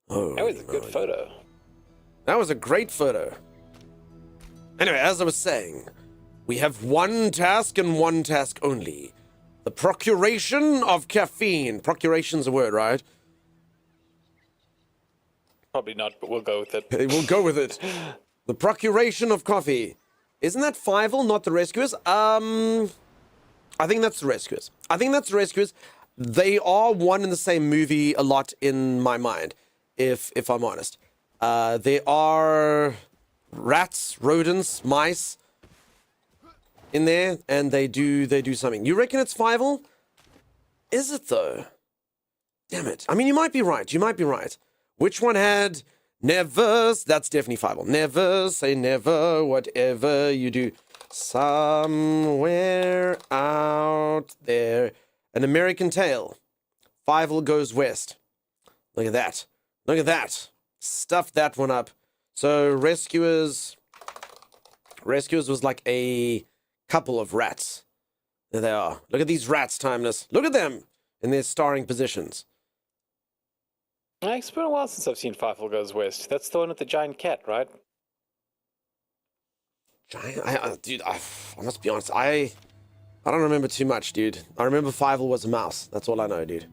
Oh, That was a good photo. That was a great photo. Anyway, as I was saying, we have one task and one task only. The procuration of caffeine. Procuration's a word, right? Probably not, but we'll go with it. We'll go with it. The procuration of coffee. Isn't that Fievel, not the Rescuers? I think that's the Rescuers. They are one and the same movie a lot in my mind, if I'm honest. They are rats, rodents, mice in there, and they do something. You reckon it's Fievel? Is it though? Damn it. I mean, you might be right. Which one had Never, that's definitely Fievel. Never say never, whatever you do. Somewhere out there. An American Tale. Fievel goes west. Look at that. Look at that. Stuffed that one up. So Rescuers was like a couple of rats. There they are. Look at these rats, Timeless. Look at them in their starring positions. It's been a while since I've seen Fievel Goes West. That's the one with the giant cat, right? Dude, I must be honest. I don't remember too much, dude. I remember Fievel was a mouse. That's all I know, dude.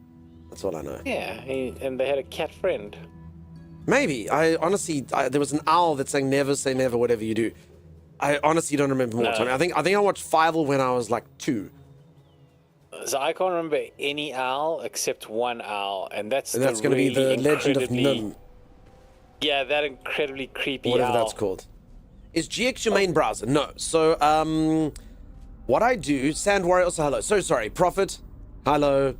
That's all I know. Yeah, and they had a cat friend. Maybe. I honestly, there was an owl that sang never say never, whatever you do. I honestly don't remember more time. I think I watched Fievel when I was like 2. So I can't remember any owl except one owl, and that's going to be the Legend of Nim. Yeah, that incredibly creepy whatever owl. That's called. Is GX your main browser? No. So, what I do, Sand Warrior also hello. So sorry, Prophet, hello.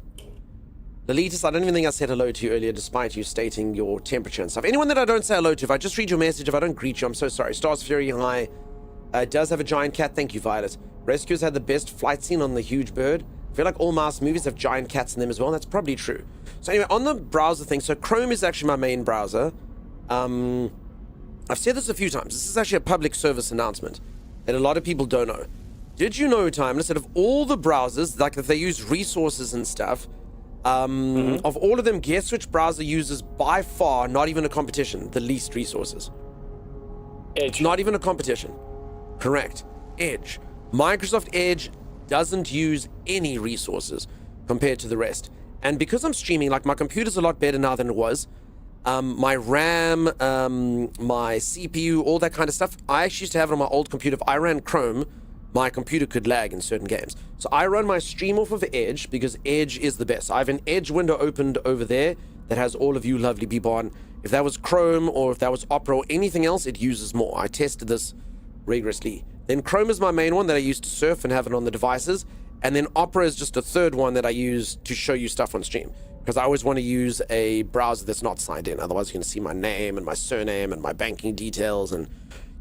Lelitus, I don't even think I said hello to you earlier, despite you stating your temperature and stuff. Anyone that I don't say hello to, if I just read your message, if I don't greet you, I'm so sorry. Stars Fury, hi. It does have a giant cat. Thank you, Violet. Rescuers had the best flight scene on the huge bird. I feel like all mouse movies have giant cats in them as well. That's probably true. So anyway, on the browser thing, so Chrome is actually my main browser. I've said this a few times. This is actually a public service announcement that a lot of people don't know. Did you know, Timeless, that of all the browsers, like if they use resources and stuff, of all of them, guess which browser uses by far, not even a competition, the least resources? Edge. It's not even a competition. Correct. Edge. Microsoft Edge doesn't use any resources compared to the rest. And because I'm streaming, like my computer's a lot better now than it was. My RAM, my CPU, all that kind of stuff. I actually used to have it on my old computer. If I ran Chrome, my computer could lag in certain games. So I run my stream off of Edge because Edge is the best. I have an Edge window opened over there that has all of you lovely people on. If that was Chrome or if that was Opera or anything else, it uses more. I tested this rigorously. Then Chrome is my main one that I use to surf and have it on the devices. And then Opera is just a third one that I use to show you stuff on stream. Because I always want to use a browser that's not signed in. Otherwise, you're going to see my name and my surname and my banking details and,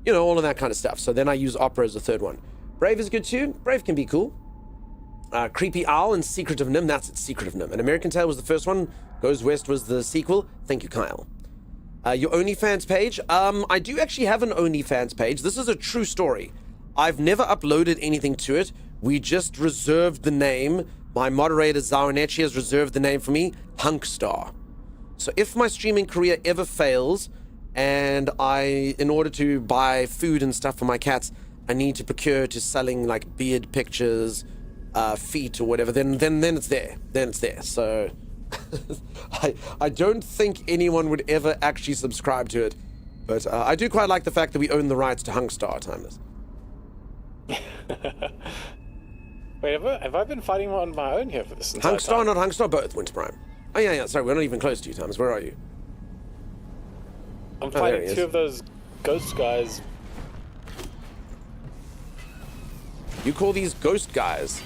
you know, all of that kind of stuff. So then I use Opera as a third one. Brave is good too. Brave can be cool. Creepy Owl and Secret of Nim. That's it, Secret of Nim. And American Tale was the first one. Goes West was the sequel. Thank you, Kyle. Your OnlyFans page. I do actually have an OnlyFans page. This is a true story. I've never uploaded anything to it. We just reserved the name. My moderator, Zawanechi, has reserved the name for me, Hunkstar. So if my streaming career ever fails, and in order to buy food and stuff for my cats, I need to procure to selling like beard pictures, feet or whatever, then it's there. Then it's there. So I don't think anyone would ever actually subscribe to it. But I do quite like the fact that we own the rights to Hunkstar, Timeless. Wait, have I been fighting on my own here for this entire Hunkstar, time? not Hunkstar, both Winter Prime. Oh yeah, sorry, we're not even close to you, Timeless. Where are you? I'm there fighting he two is. of those ghost guys. You call these ghost guys?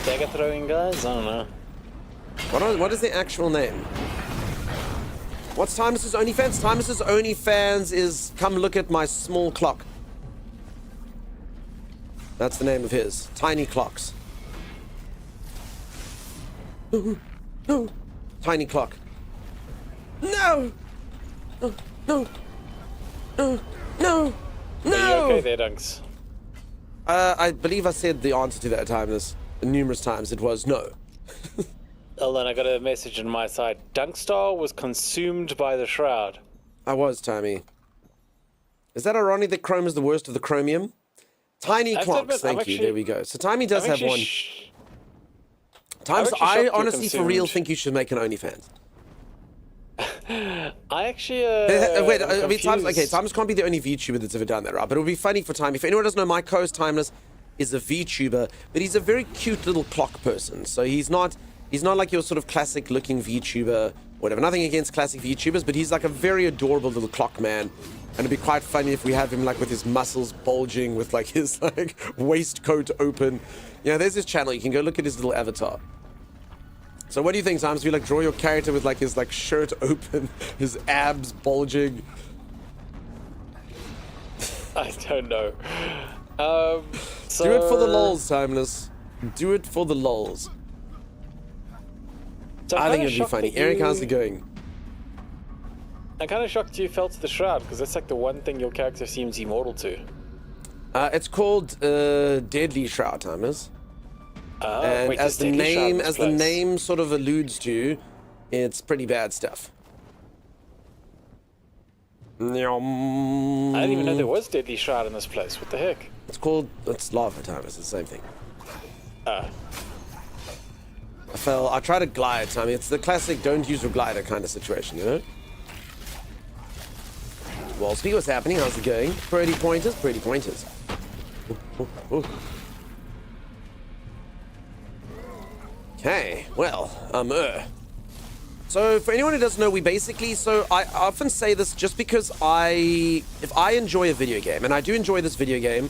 Dagger throwing guys? I don't know. What is the actual name? What's Timeless's OnlyFans? Timeless's OnlyFans is come look at my small clock. That's the name of his. Tiny Clocks. No. Tiny Clock. No! No! No! No! No! Are you okay there, Dunks? I believe I said the answer to that Timeless numerous times. It was no. Hold on, I got a message on my side. Dunkstar was consumed by the shroud. I was, Timmy. Is that ironic that Chrome is the worst of the chromium? Tiny Clocks, thank you. There we go. So Timmy does have one. Times, I honestly, for real, think you should make an OnlyFans. I actually, wait, I'm I mean, Times, confused. okay, Times can't be the only VTuber that's ever done that, right? But it would be funny for Time. If anyone doesn't know, my co-host Timeless is a VTuber, but he's a very cute little clock person. So he's not like your sort of classic looking VTuber, whatever. Nothing against classic VTubers, but he's like a very adorable little clock man. And it'd be quite funny if we have him like with his muscles bulging, with like his like waistcoat open. You know, there's his channel. You can go look at his little avatar. So what do you think, Simon? So you like draw your character with like his like shirt open, his abs bulging? I don't know. So... Do it for the lols, Timeless. Do it for the lols. So I think it'd be funny. Eric, how's it going? I'm kind of shocked you fell to the shroud, because that's like the one thing your character seems immortal to. It's called Deadly Shroud, Timeless. And wait, as the Deadly Shroud in name, this as the place? name sort of alludes to, it's pretty bad stuff. I didn't even know there was Deadly Shroud in this place. What the heck? It's lava, Timeless. It's the same thing. Ah. I tried to glide, Tommy. It's the classic don't use your glider kind of situation, you know? Well, speak what's happening. How's it going? Pretty pointers, pretty pointers. Okay, well, so for anyone who doesn't know, we basically, so I often say this just because if I enjoy a video game, and I do enjoy this video game,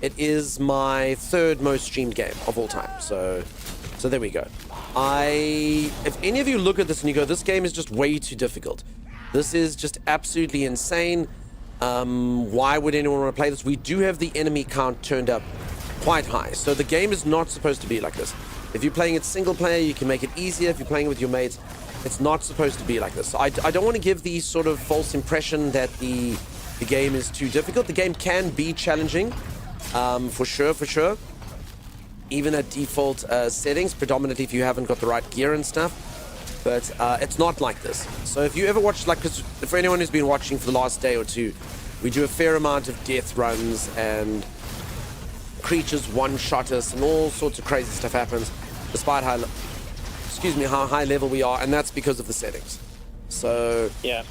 it is my third most streamed game of all time. So there we go. If any of you look at this and you go, this game is just way too difficult. This is just absolutely insane. Why would anyone want to play this? We do have the enemy count turned up quite high. So the game is not supposed to be like this. If you're playing it single player, you can make it easier. If you're playing it with your mates, it's not supposed to be like this. So I don't want to give the sort of false impression that the game is too difficult. The game can be challenging, for sure. Even at default settings, predominantly if you haven't got the right gear and stuff. But it's not like this. So if you ever watch, like, because for anyone who's been watching for the last day or two, we do a fair amount of death runs and creatures one-shot us and all sorts of crazy stuff happens, despite how high level we are, and that's because of the settings. So yeah,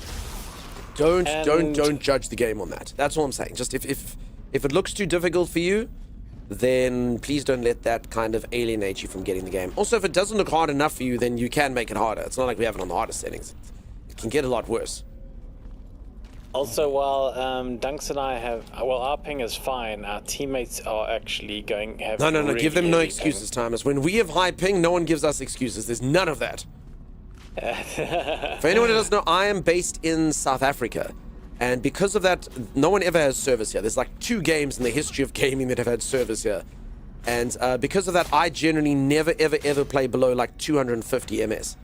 don't judge the game on that. That's all I'm saying. Just if it looks too difficult for you, then please don't let that kind of alienate you from getting the game. Also, if it doesn't look hard enough for you, then you can make it harder. It's not like we have it on the hardest settings. It can get a lot worse. Also, while Dunks and I have, well, our ping is fine, our teammates are actually have No, really give them no heavy excuses, Thomas. When we have high ping, no one gives us excuses. There's none of that. For anyone who doesn't know, I am based in South Africa. And because of that, no one ever has service here. There's like 2 games in the history of gaming that have had service here. And because of that, I generally never, ever play below like 250 MS.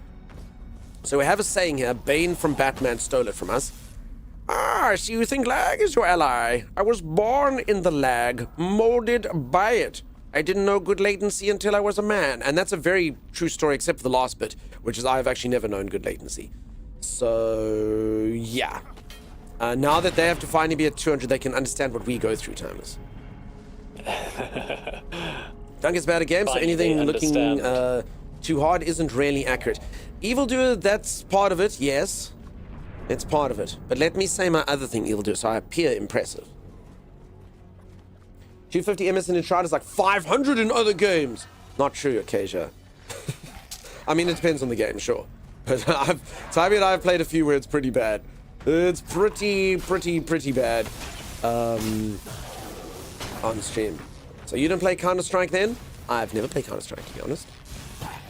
So we have a saying here, Bane from Batman stole it from us. So you think lag is your ally? I was born in the lag, molded by it. I didn't know good latency until I was a man. And that's a very true story, except for the last bit, which is I've actually never known good latency. So, yeah. Now that they have to finally be at 200, they can understand what we go through, Timers. Dunk is bad at games, so anything looking too hard isn't really accurate. Evildoer, that's part of it, yes. It's part of it. But let me say my other thing, Evildoer, so I appear impressive. 250 MS in Enshrouded is like 500 in other games. Not true, Acacia. I mean, it depends on the game, sure. But Tybee and I have played a few where it's pretty bad. It's pretty bad on stream. So you don't play Counter-Strike then? I've never played Counter-Strike, to be honest.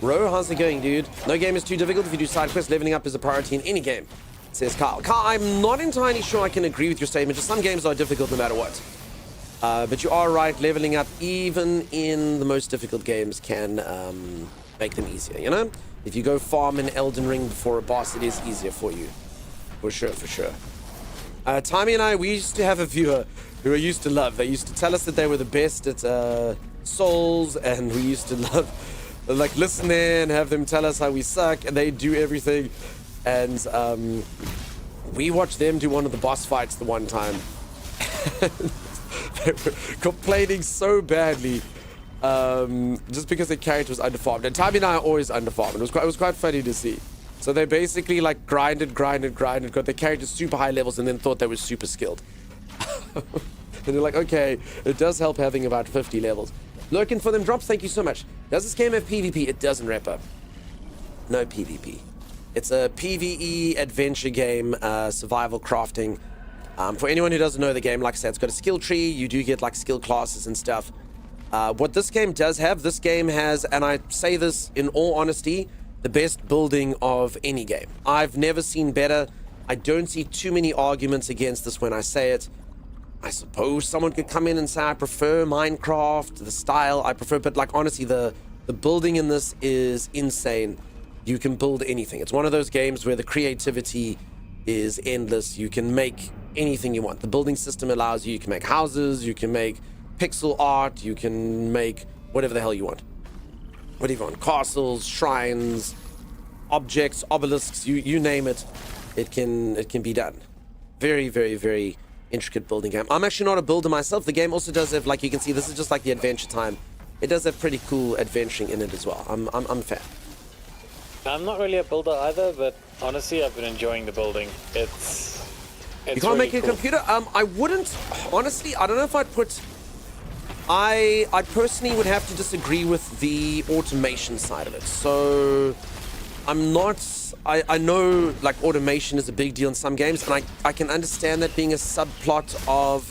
Ro, how's it going, dude? No game is too difficult if you do side quests. Leveling up is a priority in any game, says Carl. Carl, I'm not entirely sure I can agree with your statement. Just some games are difficult no matter what. But you are right. Leveling up, even in the most difficult games, can make them easier, you know? If you go farm in Elden Ring before a boss, it is easier for you. For sure. Tommy and I, we used to have a viewer who I used to love. They used to tell us that they were the best at Souls, and we used to love, like, listen there and have them tell us how we suck, and they do everything. And we watched them do one of the boss fights the one time. They were complaining so badly just because their character was underfarmed. And Tommy and I are always underfarmed. It was quite funny to see. So they basically like grinded, got their characters super high levels, and then thought they were super skilled. And they're like, okay, it does help having about 50 levels. Lurking for them drops, thank you so much. Does this game have PvP? It doesn't, wrap up. No PvP. It's a PvE adventure game, survival crafting. For anyone who doesn't know the game, like I said, it's got a skill tree. You do get like skill classes and stuff. What this game does have, this game has, and I say this in all honesty, the best building of any game. I've never seen better. I don't see too many arguments against this when I say it. I suppose someone could come in and say, I prefer Minecraft, the style I prefer, but like honestly, the building in this is insane. You can build anything. It's one of those games where the creativity is endless. You can make anything you want. The building system allows you can make houses, you can make pixel art, you can make whatever the hell you want. Whatever you want. Castles, shrines, objects, obelisks, you name it, it can be done. Very, very, very intricate building game. I'm actually not a builder myself. The game also does have, like you can see, this is just like the Adventure Time. It does have pretty cool adventuring in it as well. I'm a fan. I'm not really a builder either, but honestly, I've been enjoying the building. It's you can't really make a cool. computer? I wouldn't, honestly, I don't know if I'd put, I personally would have to disagree with the automation side of it. So I'm not, I know like automation is a big deal in some games, and I can understand that being a subplot of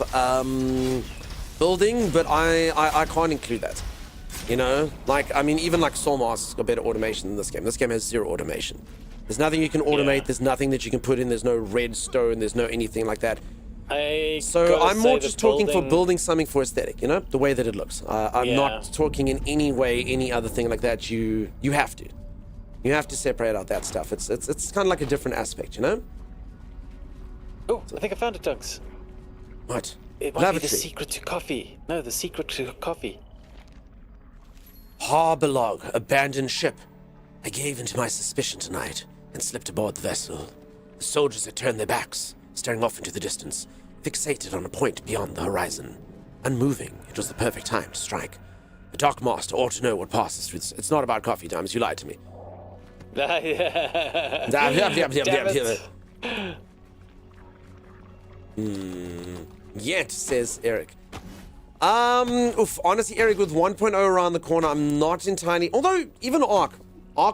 building, but I can't include that. You know, like, I mean, even like Soulmaster's got better automation than this game. This game has zero automation. There's nothing you can automate. Yeah. There's nothing that you can put in. There's no redstone. There's no anything like that. So gotta I'm more say just the talking for building something for aesthetic, you know, the way that it looks. I'm Yeah. not talking in any way, any other thing like that. You have to. You have to separate out that stuff. It's kind of like a different aspect, you know? Oh, I think I found it, Dunks. What? It might be the Lavatory. secret to coffee. No, the secret to coffee. Harbor log, abandoned ship. I gave into my suspicion tonight and slipped aboard the vessel. The soldiers had turned their backs, staring off into the distance, fixated on a point beyond the horizon. Unmoving, it was the perfect time to strike. The dockmaster ought to know what passes through this. It's not about coffee times, you lied to me. Yeah. Yet, says Eric. Honestly, Eric, with 1.0 around the corner, I'm not entirely... Although, even Ark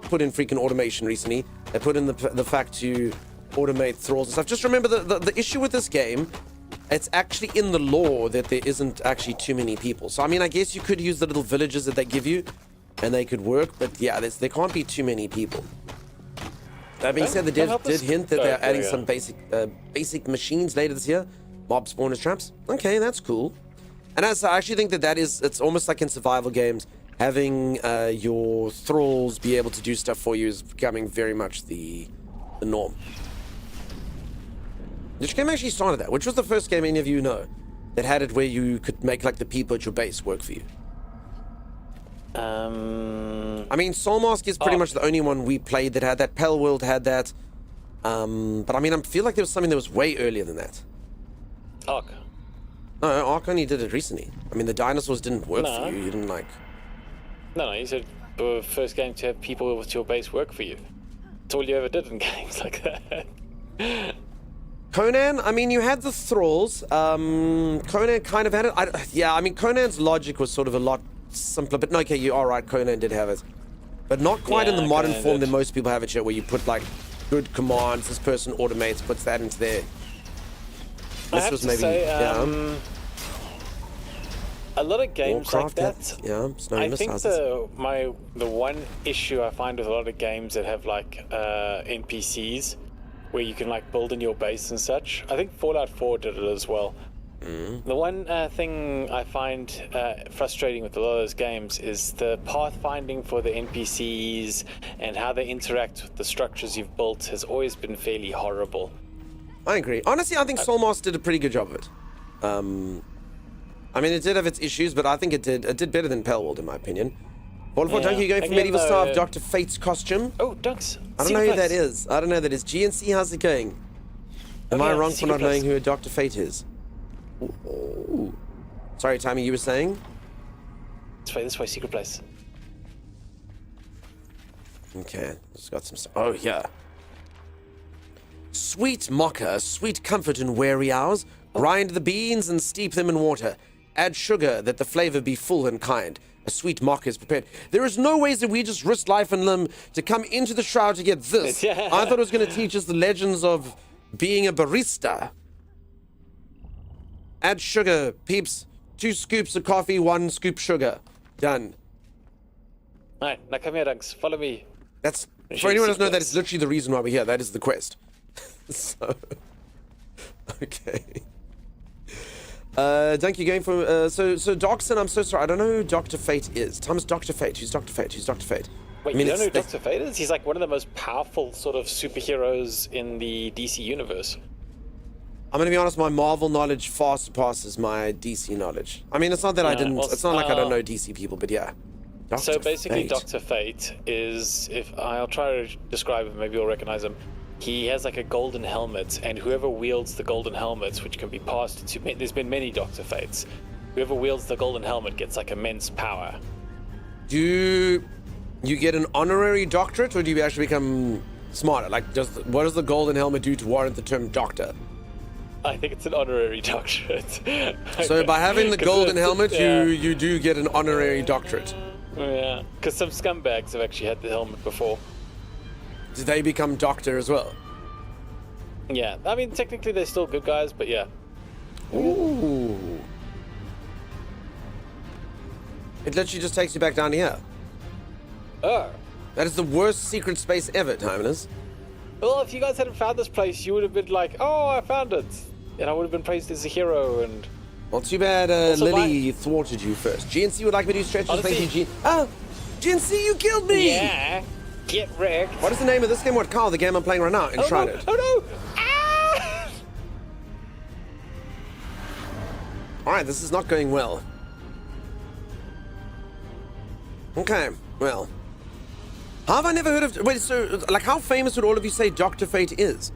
put in freaking automation recently. They put in the fact to automate thralls and stuff. Just remember, the issue with this game, it's actually in the lore that there isn't actually too many people. So, I mean, I guess you could use the little villages that they give you, and they could work, but yeah, there can't be too many people. That being said, the devs did hint that they're adding some basic machines later this year. Mob spawners traps. Okay, that's cool. And I actually think it's almost like in survival games, having your thralls be able to do stuff for you is becoming very much the norm. Which game actually started that? Which was the first game any of you know that had it where you could make like the people at your base work for you? I mean, Soulmask is pretty much the only one we played that had that. Pale World had that. But I mean, I feel like there was something that was way earlier than that. Ark. No, Ark only did it recently. I mean, the dinosaurs didn't work for you. You didn't like... No, you said the first game to have people with your base work for you. That's all you ever did in games like that. Conan, I mean, you had the thralls. Conan kind of had it. I mean, Conan's logic was sort of a lot simpler. But no, okay, you are right. Conan did have it. But not quite in the modern Conan form did. that most people have it here, where you put, like, good commands. This person automates, puts that into there. This was maybe... a lot of games Warcraft, like that. I think the one issue I find with a lot of games that have like NPCs where you can like build in your base and such. I think Fallout 4 did it as well. The one thing I find frustrating with a lot of those games is the pathfinding for the NPCs and how they interact with the structures you've built has always been fairly horrible. I agree. Honestly, I think Soulmaster did a pretty good job of it. I mean, it did have its issues, but I think it did better than Pale World, in my opinion. Wonderful, Dunky, going for Medieval Star of Dr. Fate's costume. Oh, Dunks. I don't know who that is. I don't know who that is. GNC, how's it going? Am I wrong for not knowing who a Dr. Fate is? Ooh. Sorry, Tommy, you were saying? This way, secret place. Okay, just got some stuff. Oh, yeah. Sweet mocha, sweet comfort in weary hours. Grind the beans and steep them in water. Add sugar that the flavor be full and kind. A sweet mocha is prepared. There is no ways that we just risk life and limb to come into the shroud to get this. I thought it was going to teach us the legends of being a barista. Add sugar, peeps. 2 scoops of coffee, 1 scoop sugar. Done. Alright, now come here, Dunks. Follow me. That's For anyone who doesn't know, that is literally the reason why we're here. That is the quest. So, okay. Thank you, game for so Doxson. I'm so sorry. I don't know who Dr. Fate is. Thomas, Dr. Fate. Who's Dr. Fate? Who's Dr. Fate? Wait, you don't know who Dr. Fate is? He's like one of the most powerful sort of superheroes in the DC universe. I'm gonna be honest. My Marvel knowledge far surpasses my DC knowledge. I mean, it's not that I didn't. Well, it's not like I don't know DC people, but yeah. So basically, Dr. Fate is, if I'll try to describe him, maybe you'll recognize him. He has like a golden helmet, and whoever wields the golden helmet, which can be passed to, there's been many Dr. Fates. Whoever wields the golden helmet gets like immense power. Do you get an honorary doctorate, or do you actually become smarter? Like, what does the golden helmet do to warrant the term doctor? I think it's an honorary doctorate. So by having the golden helmet, you do get an honorary doctorate. Yeah, because some scumbags have actually had the helmet before. Do they become doctor as well? Yeah, I mean, technically they're still good guys, but yeah. Ooh. It literally just takes you back down here. Oh. That is the worst secret space ever, Timeless. Well, if you guys hadn't found this place, you would have been like, oh, I found it. And I would have been praised as a hero, and... Well, too bad Lily thwarted you first. GNC would like me to do stretches. Thank you, G. Oh, GNC, you killed me! Yeah, get wrecked. What is the name of this game? What, Carl, the game I'm playing right now? Enshrouded. Oh, no! Ah! Alright, this is not going well. Okay, well. How have I never heard of... Wait, so, like, how famous would all of you say Dr. Fate is?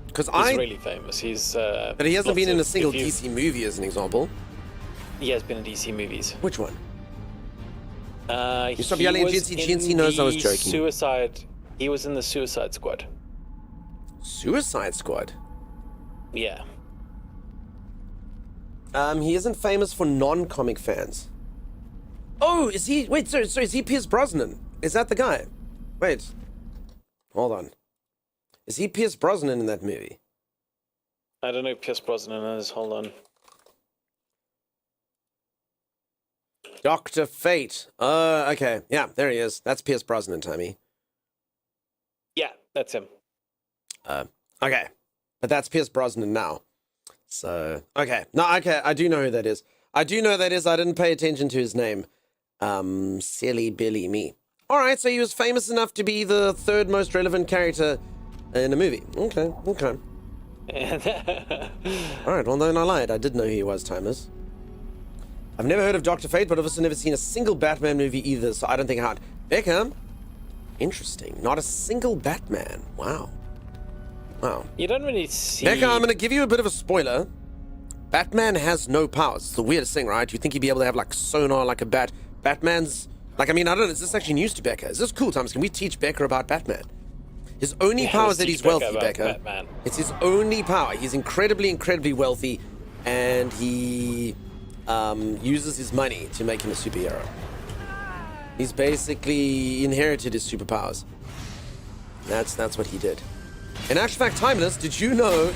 Because He's really famous. He's, but he hasn't been in a single DC movie, as an example. He has been in DC movies. Which one? You stop yelling at GNC. GNC knows I was joking. He was in the Suicide Squad. Suicide Squad? Yeah. He isn't famous for non-comic fans. Oh, is he... Wait, sorry, is he Pierce Brosnan? Is that the guy? Wait. Hold on. Is he Pierce Brosnan in that movie? I don't know who Pierce Brosnan is. Hold on. Dr. Fate. Okay. Yeah, there he is. That's Pierce Brosnan, Tommy. Yeah, that's him. Okay. But that's Pierce Brosnan now. So, okay. No, okay. I do know who that is. I didn't pay attention to his name. Silly Billy me. Alright, so he was famous enough to be the third most relevant character in a movie. Okay. Alright, well then I lied. I did know who he was, Timers. I've never heard of Dr. Fate, but I've also never seen a single Batman movie either, so I don't think I'd. Beckham? Interesting. Not a single Batman. Wow. You don't really see... Becca, I'm going to give you a bit of a spoiler. Batman has no powers. It's the weirdest thing, right? You think he'd be able to have, like, sonar like a bat. Batman's... Like, I mean, I don't know. Is this actually news to Becca? Is this cool, Thomas? Can we teach Becca about Batman? His only power is that he's wealthy, Becca. Batman. It's his only power. He's incredibly, incredibly wealthy, and he uses his money to make him a superhero. He's basically inherited his superpowers. That's what he did. In actual fact, Timeless, did you know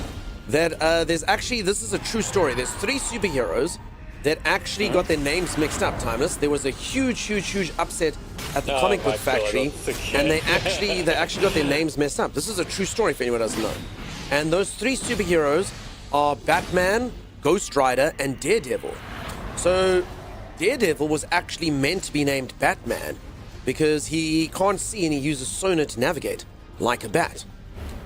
that there's actually, this is a true story. There's 3 superheroes that actually got their names mixed up, Timeless. There was a huge upset at the comic book factory, and they actually got their names messed up. This is a true story for anyone who doesn't know. And those 3 superheroes are Batman, Ghost Rider, and Daredevil. So Daredevil was actually meant to be named Batman because he can't see and he uses sonar to navigate like a bat.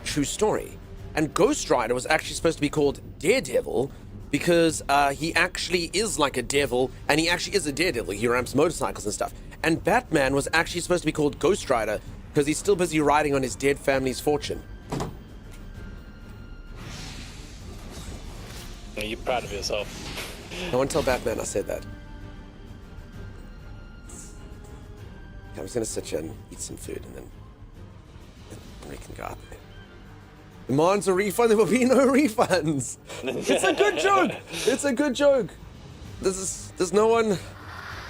True story. And Ghost Rider was actually supposed to be called Daredevil because he actually is like a devil, and he actually is a daredevil. He ramps motorcycles and stuff. And Batman was actually supposed to be called Ghost Rider because he's still busy riding on his dead family's fortune. Are you proud of yourself? No one tell Batman I said that. Okay, I'm just gonna sit here and eat some food, and then we can go out there. Demands a refund, there will be no refunds. It's a good joke. It's a good joke. There's no one.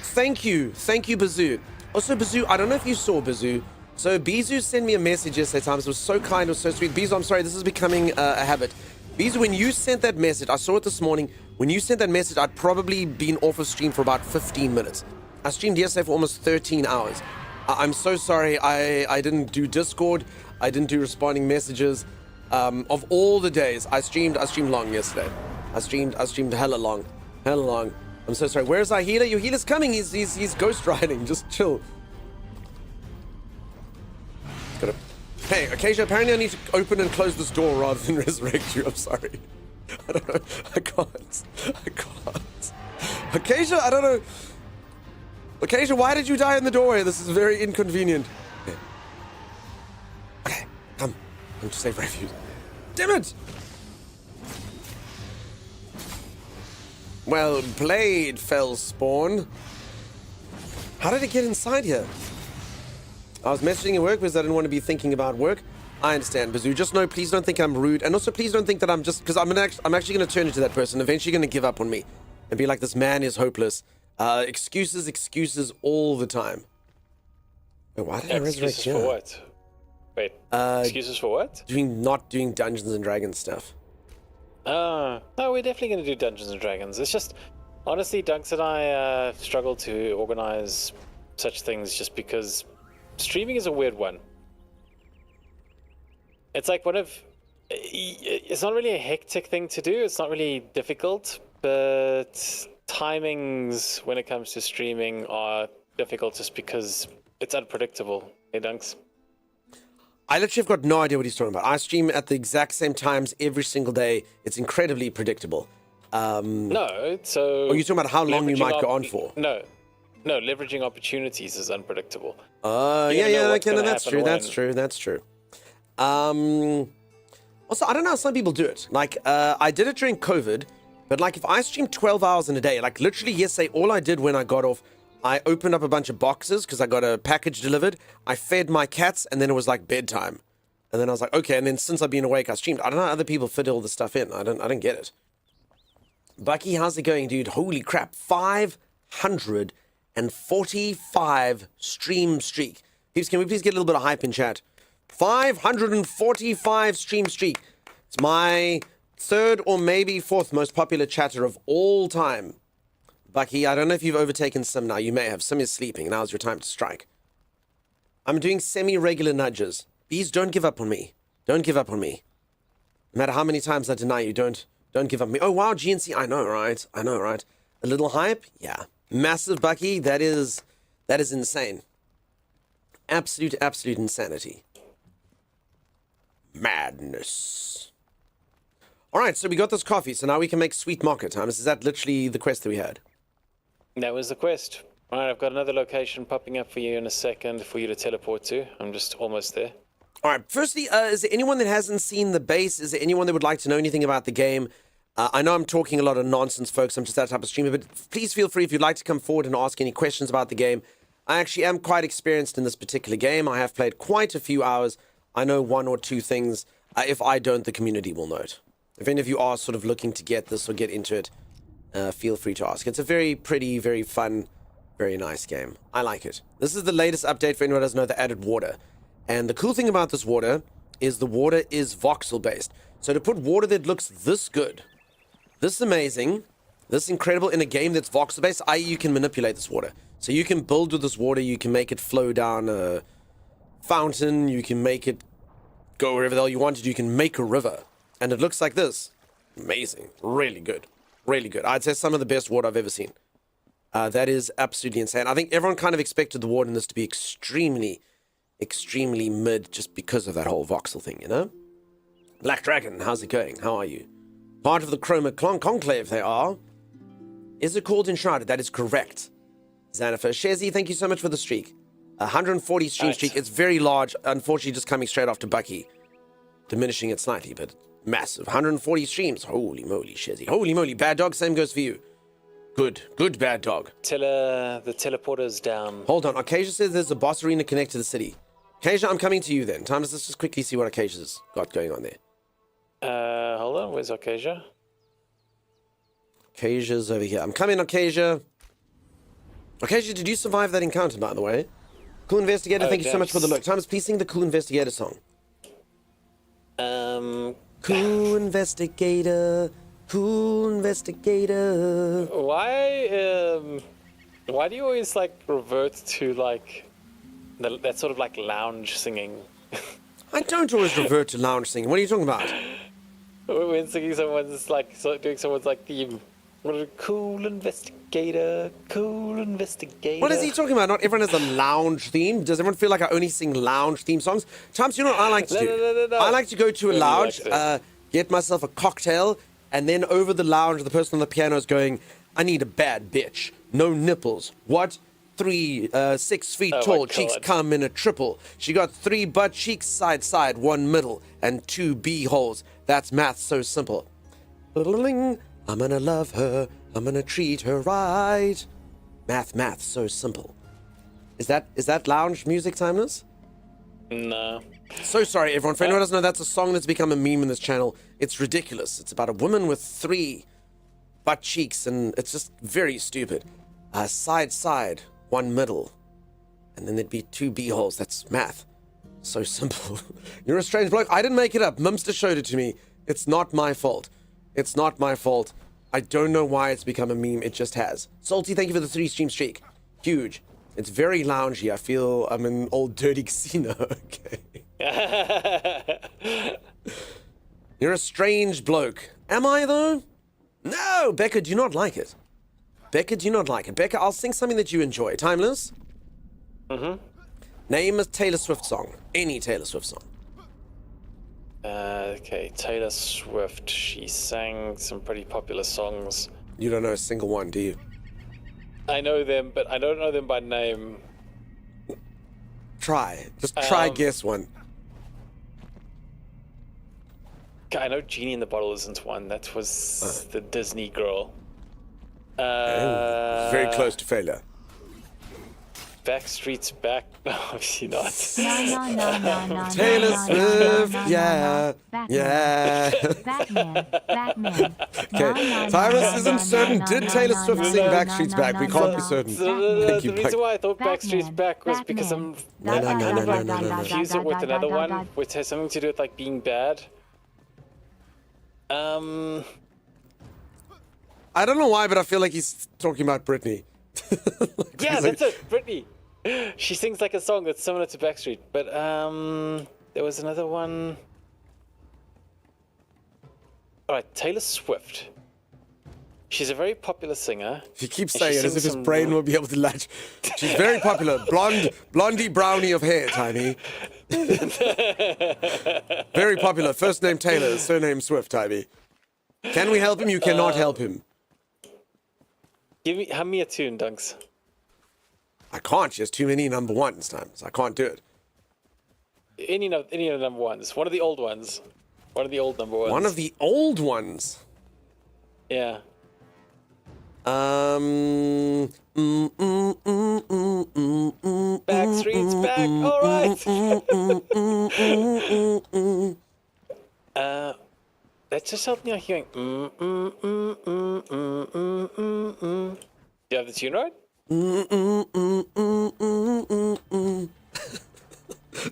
Thank you, Bazoo. Also, Bazoo, I don't know if you saw Bazoo. So Bizou sent me a message yesterday, times. It was so kind, it was so sweet. Bizou, I'm sorry, this is becoming a habit. Bizou, when you sent that message, I saw it this morning. When you sent that message, I'd probably been off of stream for about 15 minutes. I streamed yesterday for almost 13 hours. I'm so sorry. I didn't do Discord. I didn't do responding messages. Of all the days, I streamed long yesterday. I streamed hella long. I'm so sorry. Where's our healer? Your healer's coming. He's ghost riding. Just chill. Hey, Acacia, apparently I need to open and close this door rather than resurrect you. I'm sorry. I don't know. I can't. Acacia, I don't know. Acacia, why did you die in the doorway? This is very inconvenient. Okay, come to save refuge. Damn it! Well played, Fellspawn. How did it get inside here? I was messaging at work because I didn't want to be thinking about work. I understand, Bazoo. Just know, please don't think I'm rude. And also, please don't think that I'm just... Because I'm actually going to turn into that person. Eventually going to give up on me. And be like, this man is hopeless. Excuses all the time. Wait, why did I resurrect you? Excuses for what? Wait, excuses for what? Not doing Dungeons and Dragons stuff. No, we're definitely going to do Dungeons and Dragons. It's just... Honestly, Dunks and I struggle to organize such things just because... Streaming is a weird one. It's like it's not really a hectic thing to do. It's not really difficult, but timings when it comes to streaming are difficult just because it's unpredictable. Hey, Dunks. I literally have got no idea what he's talking about. I stream at the exact same times every single day. It's incredibly predictable. No, so... Are you talking about how long you might go on for? No, leveraging opportunities is unpredictable. That's true. Also, I don't know how some people do it. Like, I did it during COVID, but like if I stream 12 hours in a day, like literally yesterday, all I did when I got off, I opened up a bunch of boxes because I got a package delivered. I fed my cats, and then it was like bedtime. And then I was like, okay. And then since I've been awake, I streamed. I don't know how other people fit all this stuff in. I don't get it. Bucky, how's it going, dude? Holy crap. 545 stream streak. Peeps, can we please get a little bit of hype in chat? 545 stream streak. It's my third or maybe fourth most popular chatter of all time. Bucky, I don't know if you've overtaken Sim now. You may have. Sim is sleeping. Now's your time to strike. I'm doing semi-regular nudges. Bees, don't give up on me. Don't give up on me. No matter how many times I deny you, don't give up on me. Oh, wow, GNC. I know, right? A little hype? Yeah. Massive, Bucky. That is insane. Absolute insanity. Madness. All right, so we got this coffee, so now we can make sweet mocha time. Is that literally the quest that we had? That was the quest. All right, I've got another location popping up for you in a second for you to teleport to. I'm just almost there. All right, firstly, is there anyone that hasn't seen the base? Is there anyone that would like to know anything about the game? I know I'm talking a lot of nonsense, folks. I'm just that type of streamer, but please feel free if you'd like to come forward and ask any questions about the game. I actually am quite experienced in this particular game. I have played quite a few hours. I know one or two things. If I don't, the community will know it. If any of you are sort of looking to get this or get into it, feel free to ask. It's a very pretty, very fun, very nice game. I like it. This is the latest update for anyone who doesn't know, the added water. And the cool thing about this water is the water is voxel based. So to put water that looks this good, this amazing, this incredible in a game that's voxel based, i.e. you can manipulate this water. So you can build with this water, you can make it flow down a fountain, you can make it go wherever the hell you want it, you can make a river. And it looks like this. Amazing. Really good. Really good. I'd say some of the best water I've ever seen. That is absolutely insane. I think everyone kind of expected the water in this to be extremely mid just because of that whole voxel thing, you know? Black Dragon, how's it going? How are you? Part of the Chroma Conclave, they are. Is it called Enshrouded? That is correct. Xanafer. Shezi, thank you so much for the streak. 140 stream streak. It's very large. Unfortunately, just coming straight after Bucky. Diminishing it slightly, but massive. 140 streams. Holy moly, Shezi. Holy moly. Bad dog, same goes for you. Good bad dog. The teleporter's down. Hold on. Acacia says there's a boss arena connected to the city. Acacia, I'm coming to you then. Time, let's just quickly see what Acacia's got going on there. Hold on. Where's Acacia? Acacia's over here. I'm coming, Acacia. Acacia, did you survive that encounter, by the way? Cool Investigator, thank you so much for the look. Thomas, please sing the Cool Investigator song. Cool Investigator, Cool Investigator. Why do you always, like, revert to, like, that sort of like lounge singing. I don't always revert to lounge singing. What are you talking about? When singing someone's like doing someone's like theme. What a cool investigator, cool investigator. What is he talking about? Not everyone has a lounge theme. Does everyone feel like I only sing lounge theme songs? Times, you know what I like to do? No. I like to go to a Nobody lounge, likes it. get myself a cocktail, and then over the lounge, the person on the piano is going, I need a bad bitch. No nipples. What? 6 feet Oh my tall, God. cheeks come in a triple. She got 3 butt cheeks side, 1 middle, and 2 bee holes. That's math so simple. I'm gonna love her. I'm gonna treat her right. Math, so simple. Is that lounge music, Timeless? No. So sorry, everyone. For anyone who doesn't know, that's a song that's become a meme in this channel. It's ridiculous. It's about a woman with 3 butt cheeks, and it's just very stupid. Side, 1 middle, and then there'd be 2 bee holes. That's math. So simple. You're a strange bloke. I didn't make it up. Mumster showed it to me. It's not my fault. It's not my fault. I don't know why it's become a meme. It just has. Salty, thank you for the 3 stream streak. Huge. It's very loungy. I feel I'm in old dirty casino. Okay. You're a strange bloke. Am I, though? No! Becca, do you not like it? Becca, do you not like it? Becca, I'll sing something that you enjoy. Timeless? Mm-hmm. Name a Taylor Swift song. Any Taylor Swift song. Okay, Taylor Swift. She sang some pretty popular songs. You don't know a single one, do you? I know them, but I don't know them by name. Try. Just try guess one. I know Genie in the Bottle isn't one. That was the Disney girl. Very close to failure. Backstreet's Back. No, obviously not. No. Taylor Swift, yeah. Batman. Okay, Tyrus isn't certain. Did Taylor Swift sing Backstreet's Back? We can't be certain. The reason why I thought Backstreet's Back was because I'm No. confused it with another one, which has something to do with like being bad. I don't know why, but I feel like he's talking about Britney. Yeah, that's it, Britney. She sings like a song that's similar to Backstreet, but there was another one. All right, Taylor Swift. She's a very popular singer. He keeps saying it as if his brain will be able to latch. She's very popular. Blondie brownie of hair, Tiny. Very popular. First name Taylor, surname Swift, Tiny. Can we help him? You cannot help him. Hum me a tune, Dunks. I can't. She has too many number ones, times. I can't do it. Any of the number ones. One of the old ones. One of the old number ones. One of the old ones. Yeah. Backstreet's Back. All right. That just helped me out hearing. Do you have the tune right?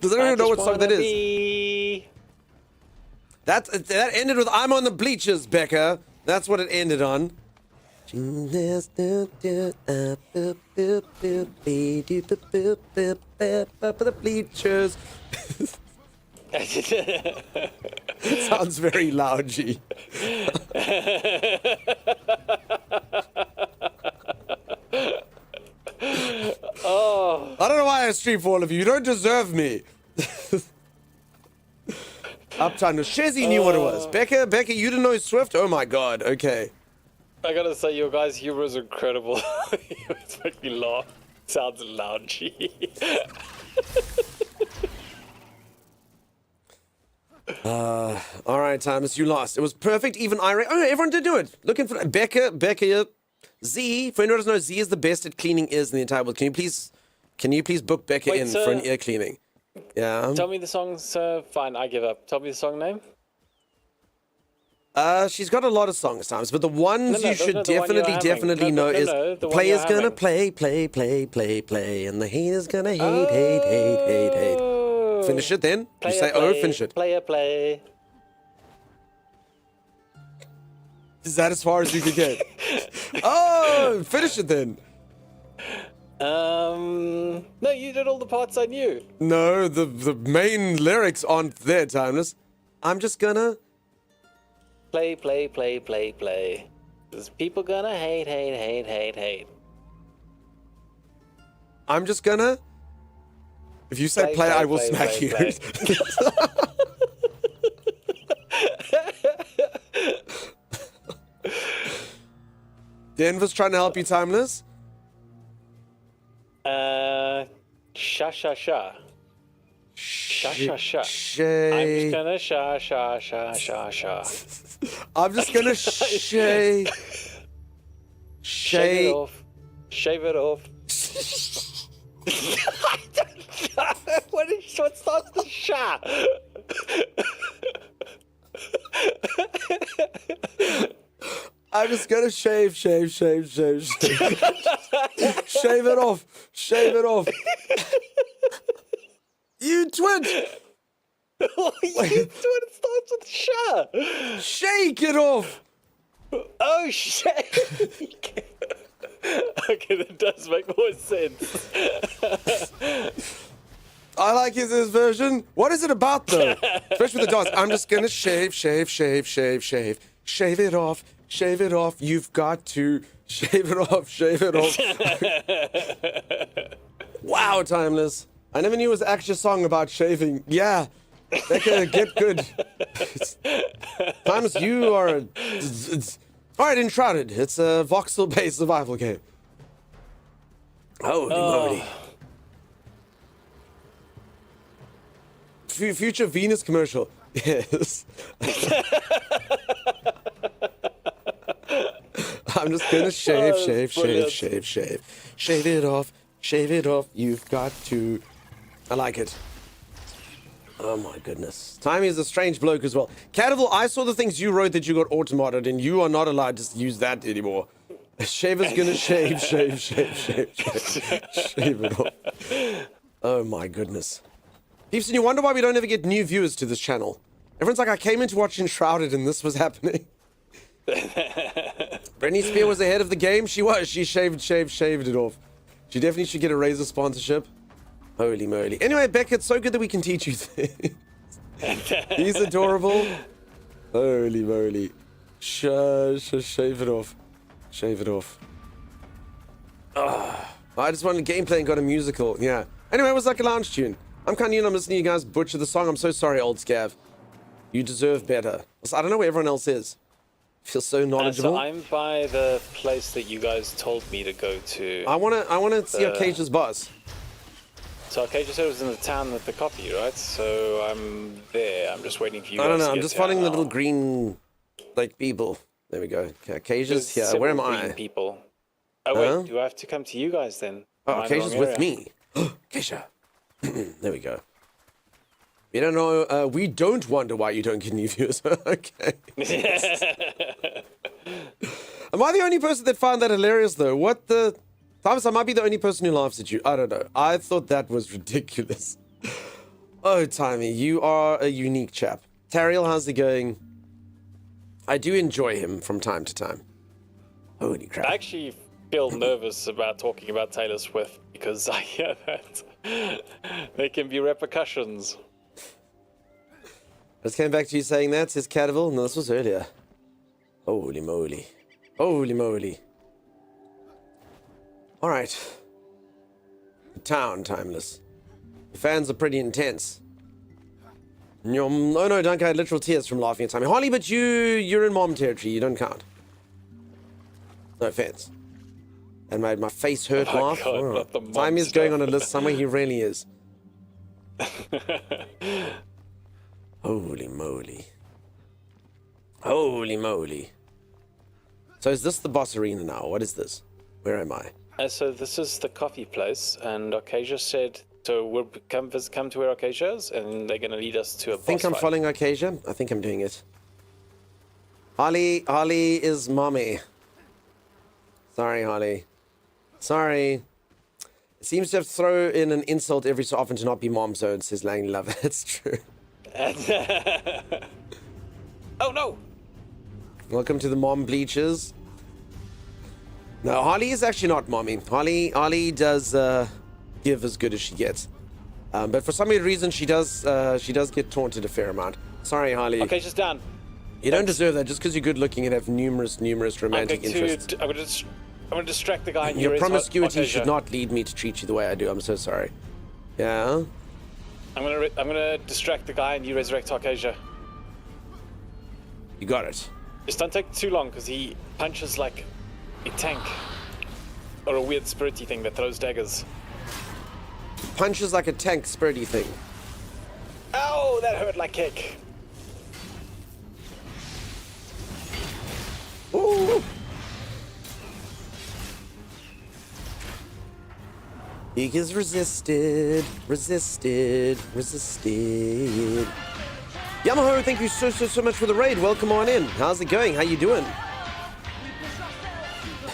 Does anyone know what song that is? Be... That ended with "I'm on the bleachers," Becca. That's what it ended on. For the bleachers. Sounds very loungy. Oh. I don't know why I stream for all of you. You don't deserve me. Uptime. Shezzy knew what it was. Becca, you didn't know Swift? Oh my god. Okay. I gotta say, your guys' humor is incredible. It's making me laugh. Sounds loungy. All right, Thomas, you lost. It was perfect, even irate. Oh, everyone did do it. Looking for Becca, Z. For anyone who doesn't know, Z is the best at cleaning ears in the entire world. Can you please book Becca in for an ear cleaning? Yeah. Tell me the song, sir. Fine, I give up. Tell me the song name. She's got a lot of songs, Thomas, but the ones you should definitely know is the player's gonna play, and the haters gonna hate. Finish it then. You say, finish it. Play. Is that as far as you can get? Oh, finish it then. No, you did all the parts I knew. No, the main lyrics aren't there, Timeless. I'm just gonna... Play. There's people gonna hate. I'm just gonna... If you say play, I will smack you. Denver's trying to help you, Timeless. Sha. Shay. I'm just gonna sha. I'm just gonna shave it off. What starts the sha? I'm just gonna shave. Shave it off. You twit! You twit starts with sha. Shake it off! Oh, shake! Okay, that does make more sense. I like his version. What is it about, though? Especially with the dogs. I'm just gonna shave. Shave it off. You've got to shave it off. Wow, Timeless. I never knew it was actually a song about shaving. Yeah. Becca, get good. Timeless, you are... Alright, Enshrouded. It's a voxel-based survival game. Holy moly. Future Venus commercial. Yes. I'm just gonna shave. Shave it off. You've got to. I like it. Oh my goodness. Timey is a strange bloke as well. Cadival, I saw the things you wrote that you got automodded, and you are not allowed to use that anymore. Shaver's gonna shave. Shave it off. Oh my goodness. Peeps, and you wonder why we don't ever get new viewers to this channel. Everyone's like, I came in to watch Enshrouded and this was happening. Brittany Spear was ahead of the game. She was. She shaved it off. She definitely should get a Razor sponsorship. Holy moly. Anyway, Beck, it's so good that we can teach you things. He's adorable. Holy moly. Shave it off. I just wanted gameplay and got a musical. Yeah. Anyway, it was like a lounge tune. I'm kind of new and I'm listening to you guys butcher the song. I'm so sorry, old scav. You deserve better. I don't know where everyone else is. Feel so knowledgeable. So I'm by the place that you guys told me to go to. I wanna see Arcadia's boss. So Arcadia said it was in the town with the copy, right? So I'm there. I'm just waiting for you. I don't know. I'm just following the little green, like, people. There we go. Okay, Arcadia's here. Where am I? People. Oh wait, do I have to come to you guys then? Oh, Arcadia's with me. Acacia. There we go. You don't know, we don't wonder why you don't get new viewers. Okay. Am I the only person that found that hilarious, though? What the... Thomas, I might be the only person who laughs at you. I don't know. I thought that was ridiculous. Oh, Timey, you are a unique chap. Tariel, how's it going? I do enjoy him from time to time. Holy crap. I actually feel nervous about talking about Taylor Swift because I hear that there can be repercussions. Just came back to you saying that, says Cadival. No, this was earlier. Holy moly. Alright. The town, Timeless. The fans are pretty intense. Oh no, Dunk, I had literal tears from laughing at Timey. Harley, but you're in mom territory. You don't count. No offense. And made my face hurt laugh. God, Timey is going on a list somewhere. He really is. Holy moly. So is this the boss arena now? What is this? Where am I? So this is the coffee place, and Arcadia said, so we'll come to where Arcadia is, and they're going to lead us to a boss I think I'm fight. following Arcadia. I think I'm doing it. Harley is mommy. Sorry, Harley. Sorry. It seems to have to throw in an insult every so often to not be mom zone, says Langley Love. It's true. Oh no! Welcome to the mom bleachers. No, Harley is actually not mommy. Harley does give as good as she gets. But for some weird reason, she does get taunted a fair amount. Sorry, Harley. Okay, she's down. You don't deserve that just because you're good looking and have numerous romantic interests. I'm going to distract the guy in Your promiscuity should not lead me to treat you the way I do. I'm so sorry. Yeah? I'm gonna distract the guy and you resurrect Tarkasia. You got it. Just don't take too long because he punches like a tank or a weird spirity thing that throws daggers. Punches like a tank spurty thing. Ow, that hurt like heck. Ooh. He is resisted. Yamaho, thank you so much for the raid. Welcome on in. How's it going? How you doing?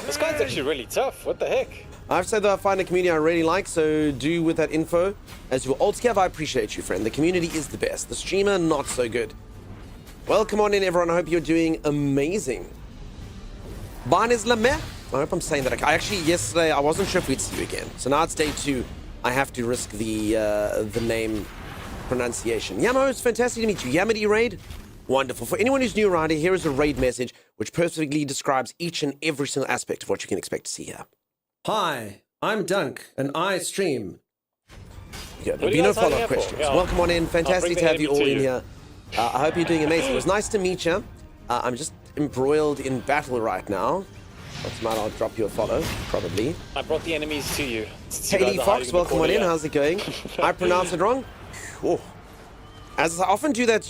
This guy's actually really tough. What the heck? I've said that I find a community I really like, so do with that info as you all together. I appreciate you, friend. The community is the best. The streamer, not so good. Welcome on in, everyone. I hope you're doing amazing. Barnes Lamé. I hope I'm saying that. I actually, yesterday, I wasn't sure if we'd see you again. So now it's day 2. I have to risk the name pronunciation. Yamo, it's fantastic to meet you. Yamity raid? Wonderful. For anyone who's new around here is a raid message which perfectly describes each and every single aspect of what you can expect to see here. Hi, I'm Dunk, and I stream. Yeah, there'll be no follow-up questions. Yeah, welcome on in. Fantastic to have you all in here. I hope you're doing amazing. It was nice to meet you. I'm just embroiled in battle right now. That's mine. I'll drop you a follow, probably. I brought the enemies to you. Haley Fox, welcome on in. How's it going? I pronounced it wrong. Oh. As I often do that,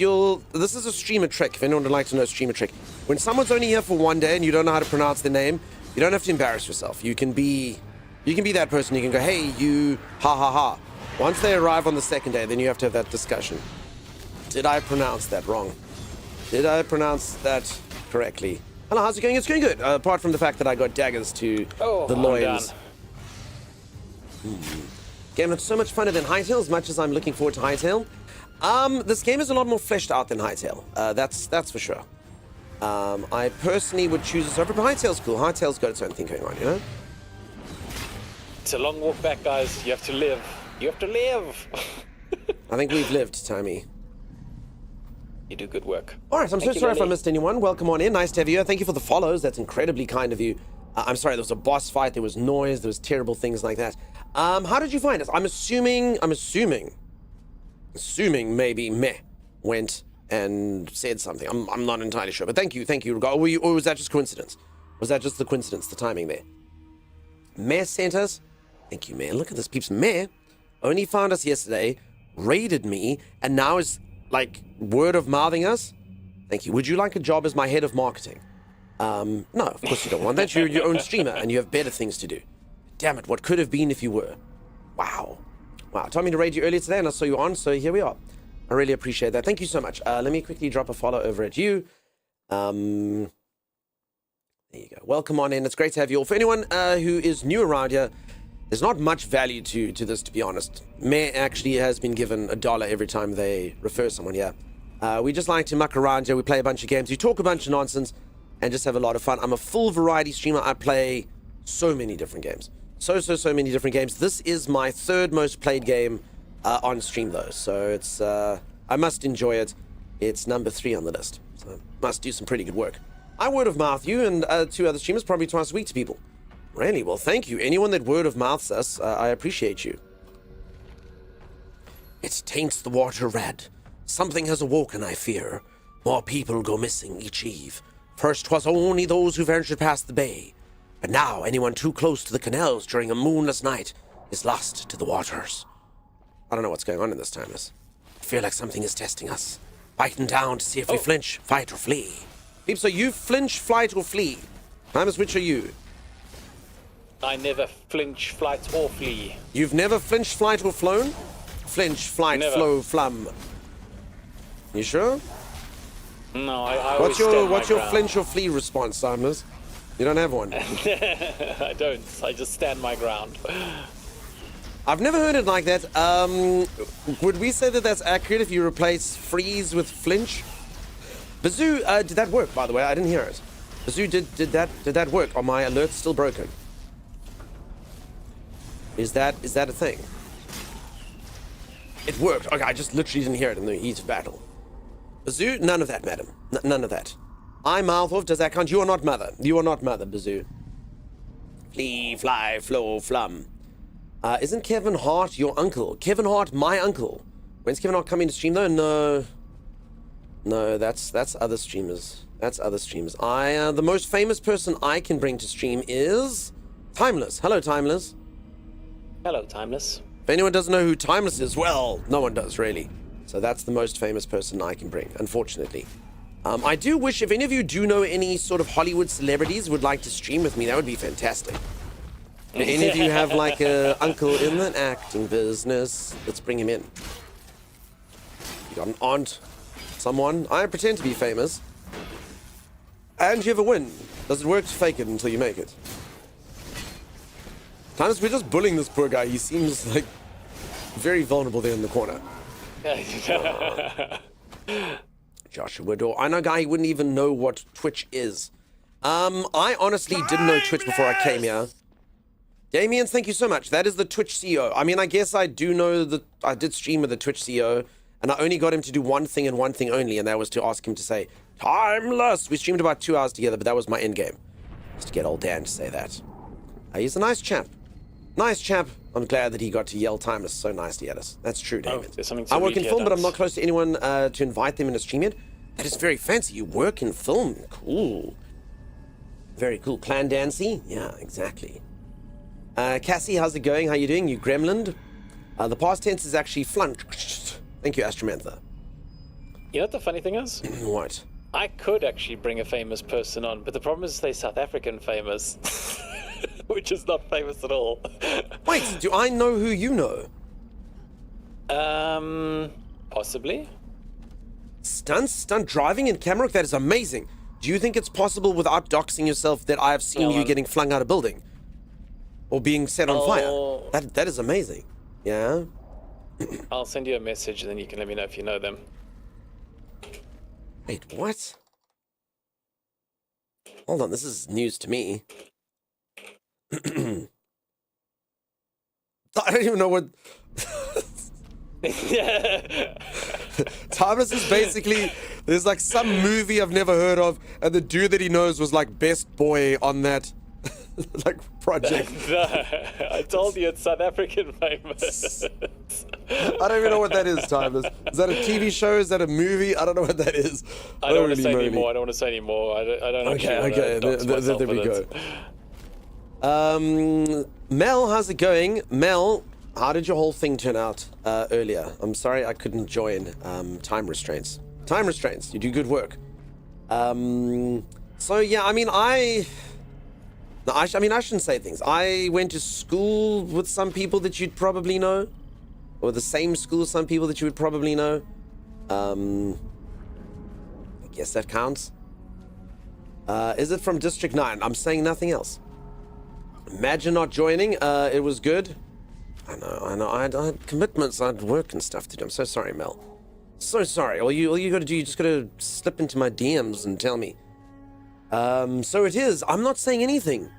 this is a streamer trick, if anyone would like to know a streamer trick. When someone's only here for one day and you don't know how to pronounce their name, you don't have to embarrass yourself. You can be that person. You can go, hey, you, ha ha ha. Once they arrive on the second day, then you have to have that discussion. Did I pronounce that wrong? Did I pronounce that correctly? Hello, how's it going? It's going good. Apart from the fact that I got daggers to the loins. Game looks so much funner than Hytale, as much as I'm looking forward to Hytale. This game is a lot more fleshed out than Hytale. That's for sure. I personally would choose this over, but Hytale's cool. Hytale's got its own thing going on, you know? It's a long walk back, guys. You have to live. You have to live. I think we've lived, Tommy. You do good work. All right, I'm so sorry if I missed anyone. Welcome on in. Nice to have you. Thank you for the follows. That's incredibly kind of you. I'm sorry, there was a boss fight. There was noise. There was terrible things like that. How did you find us? I'm assuming maybe Meh went and said something. I'm not entirely sure, but thank you. Or was that just coincidence? Was that just the coincidence, the timing there? Meh sent us. Thank you, Meh. Look at this, peeps. Meh only found us yesterday, raided me, and now is like word of mouthing us. Thank you. Would you like a job as my head of marketing? No, of course you don't want that. You're your own streamer, and you have better things to do. Damn it! What could have been if you were? Wow. I told me to raid you earlier today, and I saw you on, so here we are. I really appreciate that. Thank you so much. Let me quickly drop a follow over at you. There you go. Welcome on in. It's great to have you all. For anyone who is new around here, there's not much value to this, to be honest. Meh actually has been given $1 every time they refer someone here. We just like to muck around here. We play a bunch of games. We talk a bunch of nonsense and just have a lot of fun. I'm a full variety streamer. I play so many different games. So many different games. This is my 3rd most played game on stream, though. So it's I must enjoy it. It's number 3 on the list. So must do some pretty good work. I word of mouth you and 2 other streamers probably twice a week to people. Really? Well, thank you. Anyone that word of mouths us, I appreciate you. It taints the water red. Something has awoken, I fear. More people go missing each eve. First 'twas only those who ventured past the bay. But now anyone too close to the canals during a moonless night is lost to the waters. I don't know what's going on in this time. I feel like something is testing us. Biting down to see if we flinch, fight, or flee. Peeps, so you flinch, flight, or flee? Primus, which are you? I never flinch, flight, or flee. You've never flinched, flight, or flown? Flinch, flight, never. flow, flum. You sure? No, I always What's your flinch or flee response, Simons? You don't have one. I don't. I just stand my ground. I've never heard it like that. Would we say that that's accurate if you replace freeze with flinch? Bazoo, did that work, by the way? I didn't hear it. Zoo, did that work? Are my alerts still broken? Is that a thing? It worked. Okay, I just literally didn't hear it in the heat of battle. Bazoo, none of that, madam. None of that. I mouth off. Does that count? You are not mother. You are not mother, Bazoo. Flee, fly, flow, flum. Isn't Kevin Hart your uncle? Kevin Hart, my uncle. When's Kevin Hart coming to stream though? No, that's other streamers. That's other streamers. The most famous person I can bring to stream is Timeless. Hello, Timeless. Hello, Timeless. If anyone doesn't know who Timeless is, well, no one does really. So that's the most famous person I can bring, unfortunately. I do wish, if any of you do know any sort of Hollywood celebrities would like to stream with me, that would be fantastic. If any of you have like a uncle in the acting business, let's bring him in. You got an aunt, someone. I pretend to be famous. And you ever win. Does it work to fake it until you make it? Timeless, we're just bullying this poor guy. He seems like very vulnerable there in the corner. Joshua Woodall. I know a guy who wouldn't even know what Twitch is. I honestly didn't know Twitch before I came here. Damien, thank you so much. That is the Twitch CEO. I mean, I guess I do know that I did stream with the Twitch CEO, and I only got him to do one thing and one thing only, and that was to ask him to say, Timeless! We streamed about 2 hours together, but that was my end game. Just to get old Dan to say that. He's a nice chap. Nice chap. I'm glad that he got to yell Timeless so nicely at us. That's true, David. I work in film, but I'm not close to anyone to invite them in a stream yet. That is very fancy. You work in film. Cool. Very cool. Clan Dancy? Yeah, exactly. Cassie, how's it going? How you doing? You gremlin? The past tense is actually flunked. Thank you, Astromantha. You know what the funny thing is? What? I could actually bring a famous person on, but the problem is they're South African famous. Which is not famous at all. Wait, do I know who you know? Possibly. Stunt driving in Cameroon? That is amazing. Do you think it's possible without doxing yourself that I have seen you getting flung out of a building? Or being set on fire? That is amazing. Yeah? I'll send you a message and then you can let me know if you know them. Wait, what? Hold on, this is news to me. I don't even know what... Timeless is basically... There's like some movie I've never heard of, and the dude that he knows was like best boy on that like project. No, I told you it's South African famous. I don't even know what that is, Timeless. Is that a TV show? Is that a movie? I don't know what that is. I don't want to say anymore. I don't want to say anymore. I don't Okay. There we go. Mel, how's it going? Mel, how did your whole thing turn out earlier? I'm sorry I couldn't join. Time restraints. Time restraints. You do good work. So yeah, I mean, I shouldn't say things. I went to school with some people that you'd probably know, or the same school as some people that you would probably know. I guess that counts. Is it from District 9? I'm saying nothing else. Imagine not joining. It was good. I know. I had commitments. I had work and stuff to do. I'm so sorry, Mel. So sorry. All you got to do, you just got to slip into my DMs and tell me. So it is. I'm not saying anything.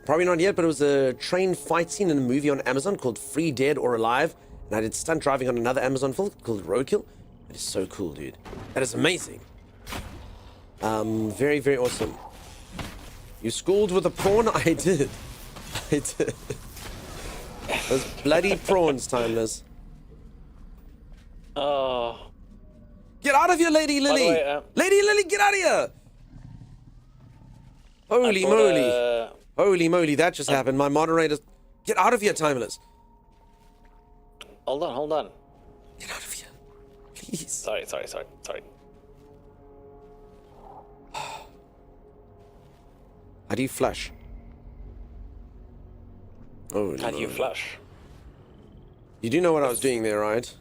Probably not yet, but it was a train fight scene in a movie on Amazon called Free, Dead, or Alive. And I did stunt driving on another Amazon film called Roadkill. That is so cool, dude. That is amazing. Very, very awesome. You schooled with a prawn? I did. Those bloody prawns, Timeless. Oh. Get out of here, Lady Lily! Lady Lily, get out of here! Holy moly. Holy moly, that just happened. My moderator... Get out of here, Timeless. Hold on. Get out of here. Please. Sorry. How do you flush? Oh, How do you flush? You do know what I was doing there, right?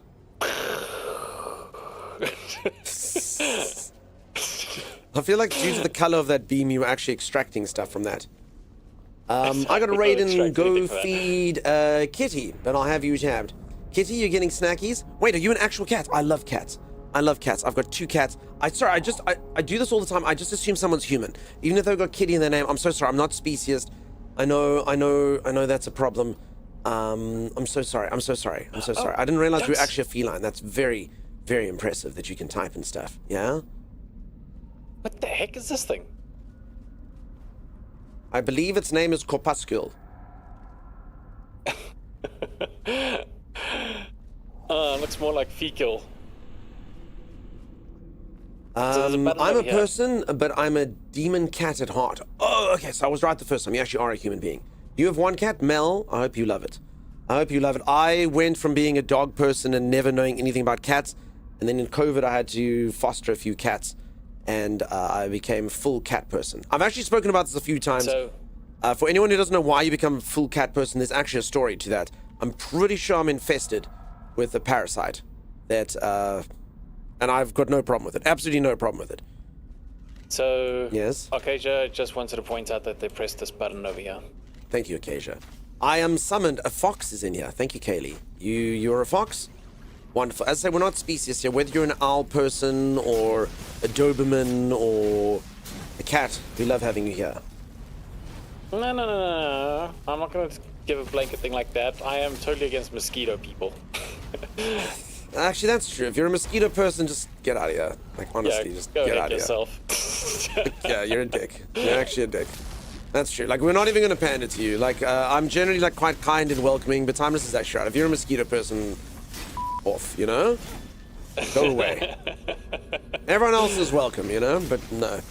I feel like due to the color of that beam, you were actually extracting stuff from that. I got a raid and go feed Kitty, but I'll have you tabbed. Kitty, you're getting snackies? Wait, are you an actual cat? I love cats. I love cats. I've got 2 cats. I do this all the time. I just assume someone's human, even if they've got kitty in their name. I'm so sorry. I'm not speciesist. I know that's a problem. I'm so sorry. I'm so sorry. I didn't realize you were actually a feline. That's very, very impressive that you can type and stuff. Yeah? What the heck is this thing? I believe its name is Corpuscule. Looks more like fecal. I'm a person, but I'm a demon cat at heart. Oh, okay, so I was right the first time. You actually are a human being. You have 1 cat, Mel. I hope you love it. I went from being a dog person and never knowing anything about cats, and then in COVID I had to foster a few cats, and I became a full cat person. I've actually spoken about this a few times. So, for anyone who doesn't know why you become a full cat person, there's actually a story to that. I'm pretty sure I'm infested with a parasite that, and I've got no problem with it. Absolutely no problem with it. So, yes. Arcadia just wanted to point out that they pressed this button over here. Thank you, Acacia. I am summoned. A fox is in here. Thank you, Kaylee. You're a fox? Wonderful. As I say, we're not species here. Whether you're an owl person or a Doberman or a cat, we love having you here. No. I'm not going to give a blanket thing like that. I am totally against mosquito people. Actually, that's true. If you're a mosquito person, just get out of here. Like, honestly, just get out of yourself. Here. Yeah, you're a dick. You're actually a dick. That's true. Like, we're not even going to pander to you. Like, I'm generally, like, quite kind and welcoming, but Timeless is actually right. If you're a mosquito person, off, you know? Go away. Everyone else is welcome, you know? But no.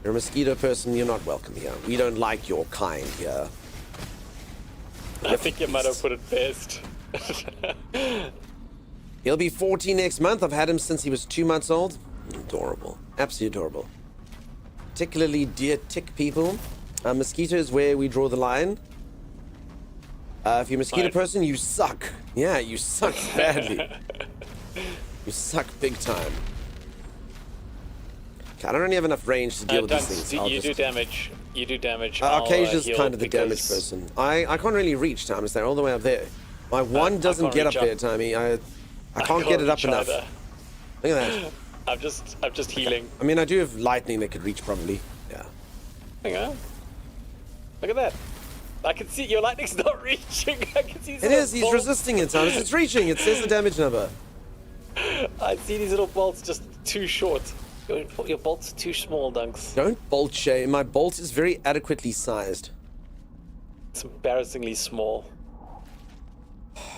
You're a mosquito person, you're not welcome here. We don't like your kind here. I think you might have put it best. He'll be 14 next month. I've had him since he was 2 months old. Adorable. Absolutely adorable. Particularly dear tick people. Mosquito is where we draw the line. If you're a mosquito person, you suck. Yeah, you suck badly. You suck big time. Okay, I don't really have enough range to deal with these things. You do damage. You do damage. Arcasia's kind of the damage person. I can't really reach, Thomas. They're all the way up there. My one doesn't get up there, Tommy. I can't get it up enough. Look at that. I'm just healing. I mean, I do have lightning that could reach probably. Yeah. Hang on. Look at that. I can see your lightning's not reaching. I can see. It is. He's resisting it, Thomas. It's reaching. It says the damage number. I see these little bolts just too short. Your bolt's too small, Dunks. Don't bolt shame. My bolt is very adequately sized. It's embarrassingly small.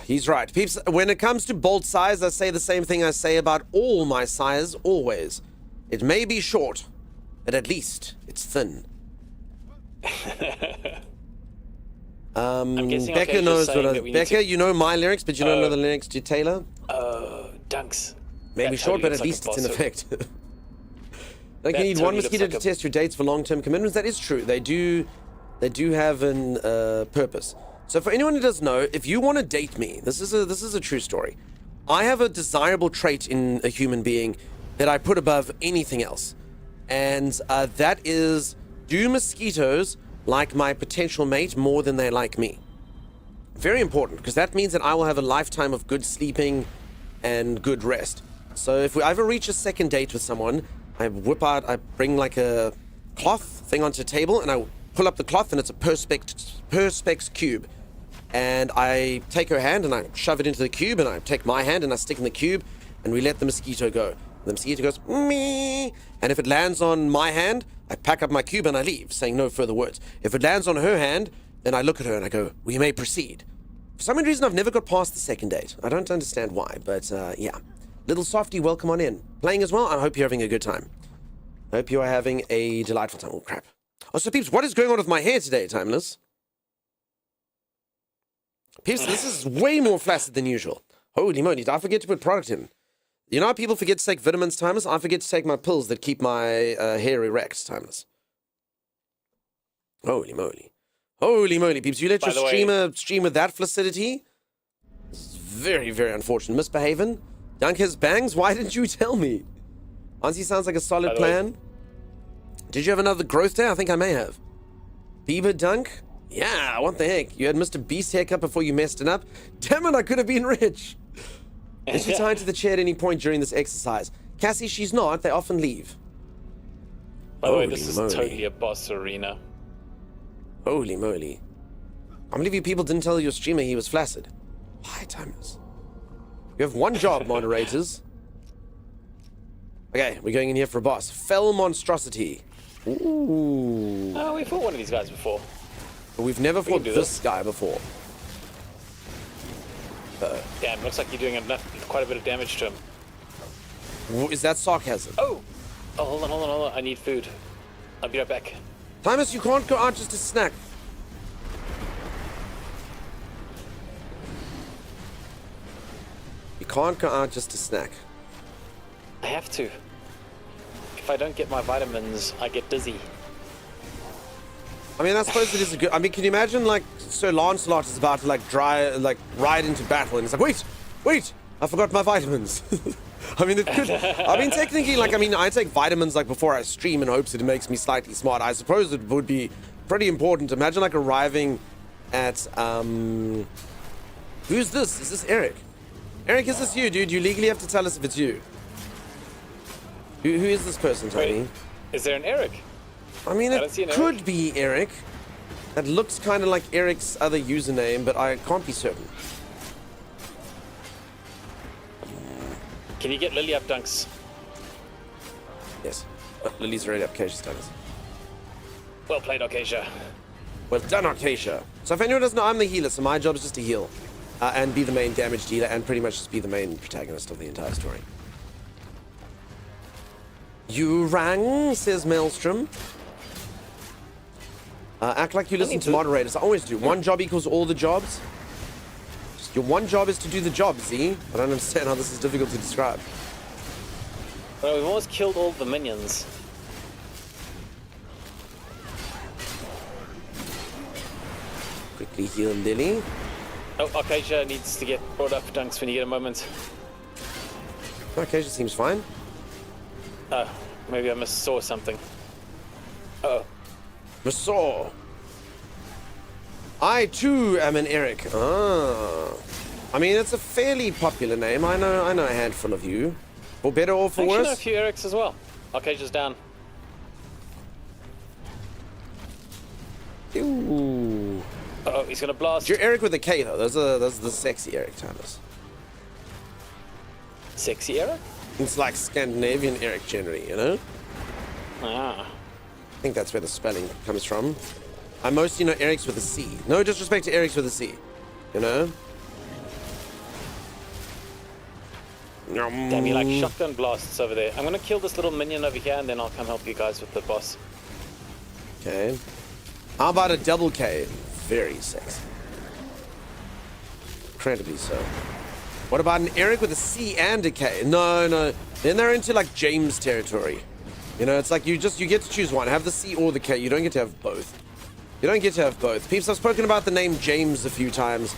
He's right. Peeps, when it comes to bolt size, I say the same thing I say about all my size, always. It may be short, but at least it's thin. Becca knows what I... Becca, you know my lyrics, but you don't know the lyrics to Taylor? Dunks. Maybe short, but at least it's in effect. Like, you need one mosquito to test your dates for long-term commitments. That is true. They do have an purpose. So for anyone who doesn't know, if you want to date me, this is a true story. I have a desirable trait in a human being that I put above anything else. And that is, do mosquitoes like my potential mate more than they like me? Very important, because that means that I will have a lifetime of good sleeping and good rest. So if we ever reach a second date with someone, I bring like a cloth thing onto the table, and I pull up the cloth, and it's a Perspex cube. And I take her hand, and I shove it into the cube, and I take my hand, and I stick in the cube, and we let the mosquito go. The mosquito goes, me, and if it lands on my hand, I pack up my cube and I leave, saying no further words. If it lands on her hand, then I look at her and I go, we may proceed. For some reason, I've never got past the second date. I don't understand why, but yeah. Little softy, welcome on in. Playing as well, I hope you're having a good time. I hope you are having a delightful time. Oh, crap. Oh, so peeps, what is going on with my hair today, Timeless? Peeps, this is way more flaccid than usual. Holy moly, did I forget to put product in? You know how people forget to take vitamins, Timeless? I forget to take my pills that keep my hair erect, Timeless. Holy moly. Holy moly, peeps. You let your streamer stream with that flaccidity? This is very, very unfortunate. Misbehaving? Dunk his bangs? Why didn't you tell me? Honestly, sounds like a solid plan. Did you have another growth day? I think I may have. Bieber Dunk? Yeah, what the heck? You had Mr. Beast haircut before you messed it up? Damn it, I could have been rich. Is she tied to the chair at any point during this exercise? Cassie, she's not. They often leave. By the way, this is totally a boss arena. Holy moly. How many of you people didn't tell your streamer he was flaccid? Why, timers? You have one job, moderators. Okay, we're going in here for a boss. Fell Monstrosity. Ooh. Oh, we fought one of these guys before. But we've never fought this guy before. Damn, looks like you're doing quite a bit of damage to him. Is that sarcasm? Oh, hold on. I need food. I'll be right back. Timus, you can't go out just to snack. You can't go out just to snack. I have to. If I don't get my vitamins, I get dizzy. I mean, I suppose it is a good... I mean, can you imagine, like, Sir Lancelot is about to, like, ride into battle, and he's like, wait, I forgot my vitamins. I mean, it could... I mean, technically, like, I take vitamins, like, before I stream in hopes that it makes me slightly smart. I suppose it would be pretty important. Imagine, like, arriving at, Who's this? Is this Eric? Eric, is this you, dude? You legally have to tell us if it's you. Who is this person, Tony? Wait, is there an Eric? I mean, it could be Eric. That looks kind of like Eric's other username, but I can't be certain. Can you get Lily up dunks? Yes. Lily's already up Acacia's status. Well played, Acacia. Well done, Acacia. So if anyone doesn't know, I'm the healer, so my job is just to heal. And be the main damage dealer, and pretty much just be the main protagonist of the entire story. You rang, says Maelstrom. Act like you listen to moderators. I always do. One job equals all the jobs. Just your one job is to do the job, Z. I don't understand how this is difficult to describe. Well, we've almost killed all the minions. Quickly heal Lily. Oh, Acacia needs to get brought up dunks when you get a moment. Acacia seems fine. Maybe I missaw something. Uh-oh. Masaw. I too am an Eric. Ah. I mean, it's a fairly popular name. I know a handful of you. For better or for I worse. know a few Erics as well. Acacia's down. Ooh. Uh-oh, he's gonna blast. You're Eric with a K though. Those are the sexy Eric Thomas. Sexy Eric? It's like Scandinavian Eric generally, you know? Ah. I think that's where the spelling comes from. I mostly know Eric's with a C. No disrespect to Eric's with a C. You know? Damn, you like shotgun blasts over there. I'm gonna kill this little minion over here and then I'll come help you guys with the boss. Okay. How about a double K? Very sexy. Incredibly so. What about an Eric with a C and a K? No. Then they're into like James territory. You know, it's like you get to choose one. Have the C or the K. You don't get to have both. You don't get to have both. Peeps, I've spoken about the name James a few times.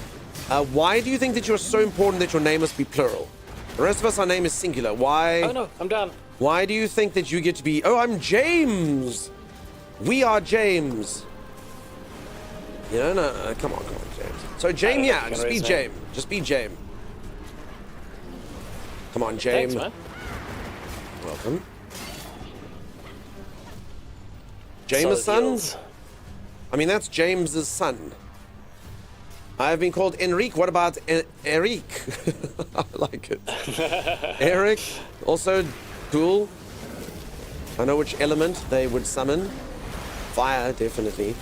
Why do you think that you're so important that your name must be plural? The rest of us, our name is singular. Why? Oh no, I'm done. Why do you think that you get to be... Oh, I'm James! We are James. You know, no, come on, James. So, James, yeah, just be James. Just be James. Come on, James. Thanks, man. Welcome. Jameson? I mean, that's James's son. I've been called Enrique. What about Eric? I like it. Eric, also cool. I know which element they would summon. Fire, definitely.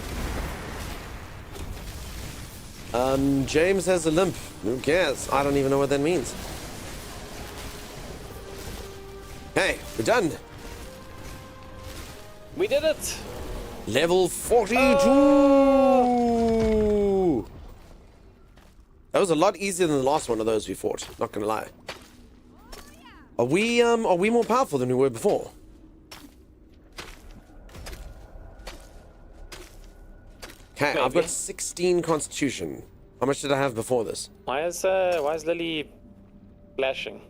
James has a limp. Who cares? I don't even know what that means. Hey, we're done. We did it. Level 42. That was a lot easier than the last one of those we fought. Not gonna lie. Are we more powerful than we were before? Okay, I've got 16 Constitution. How much did I have before this? Why is Lily flashing?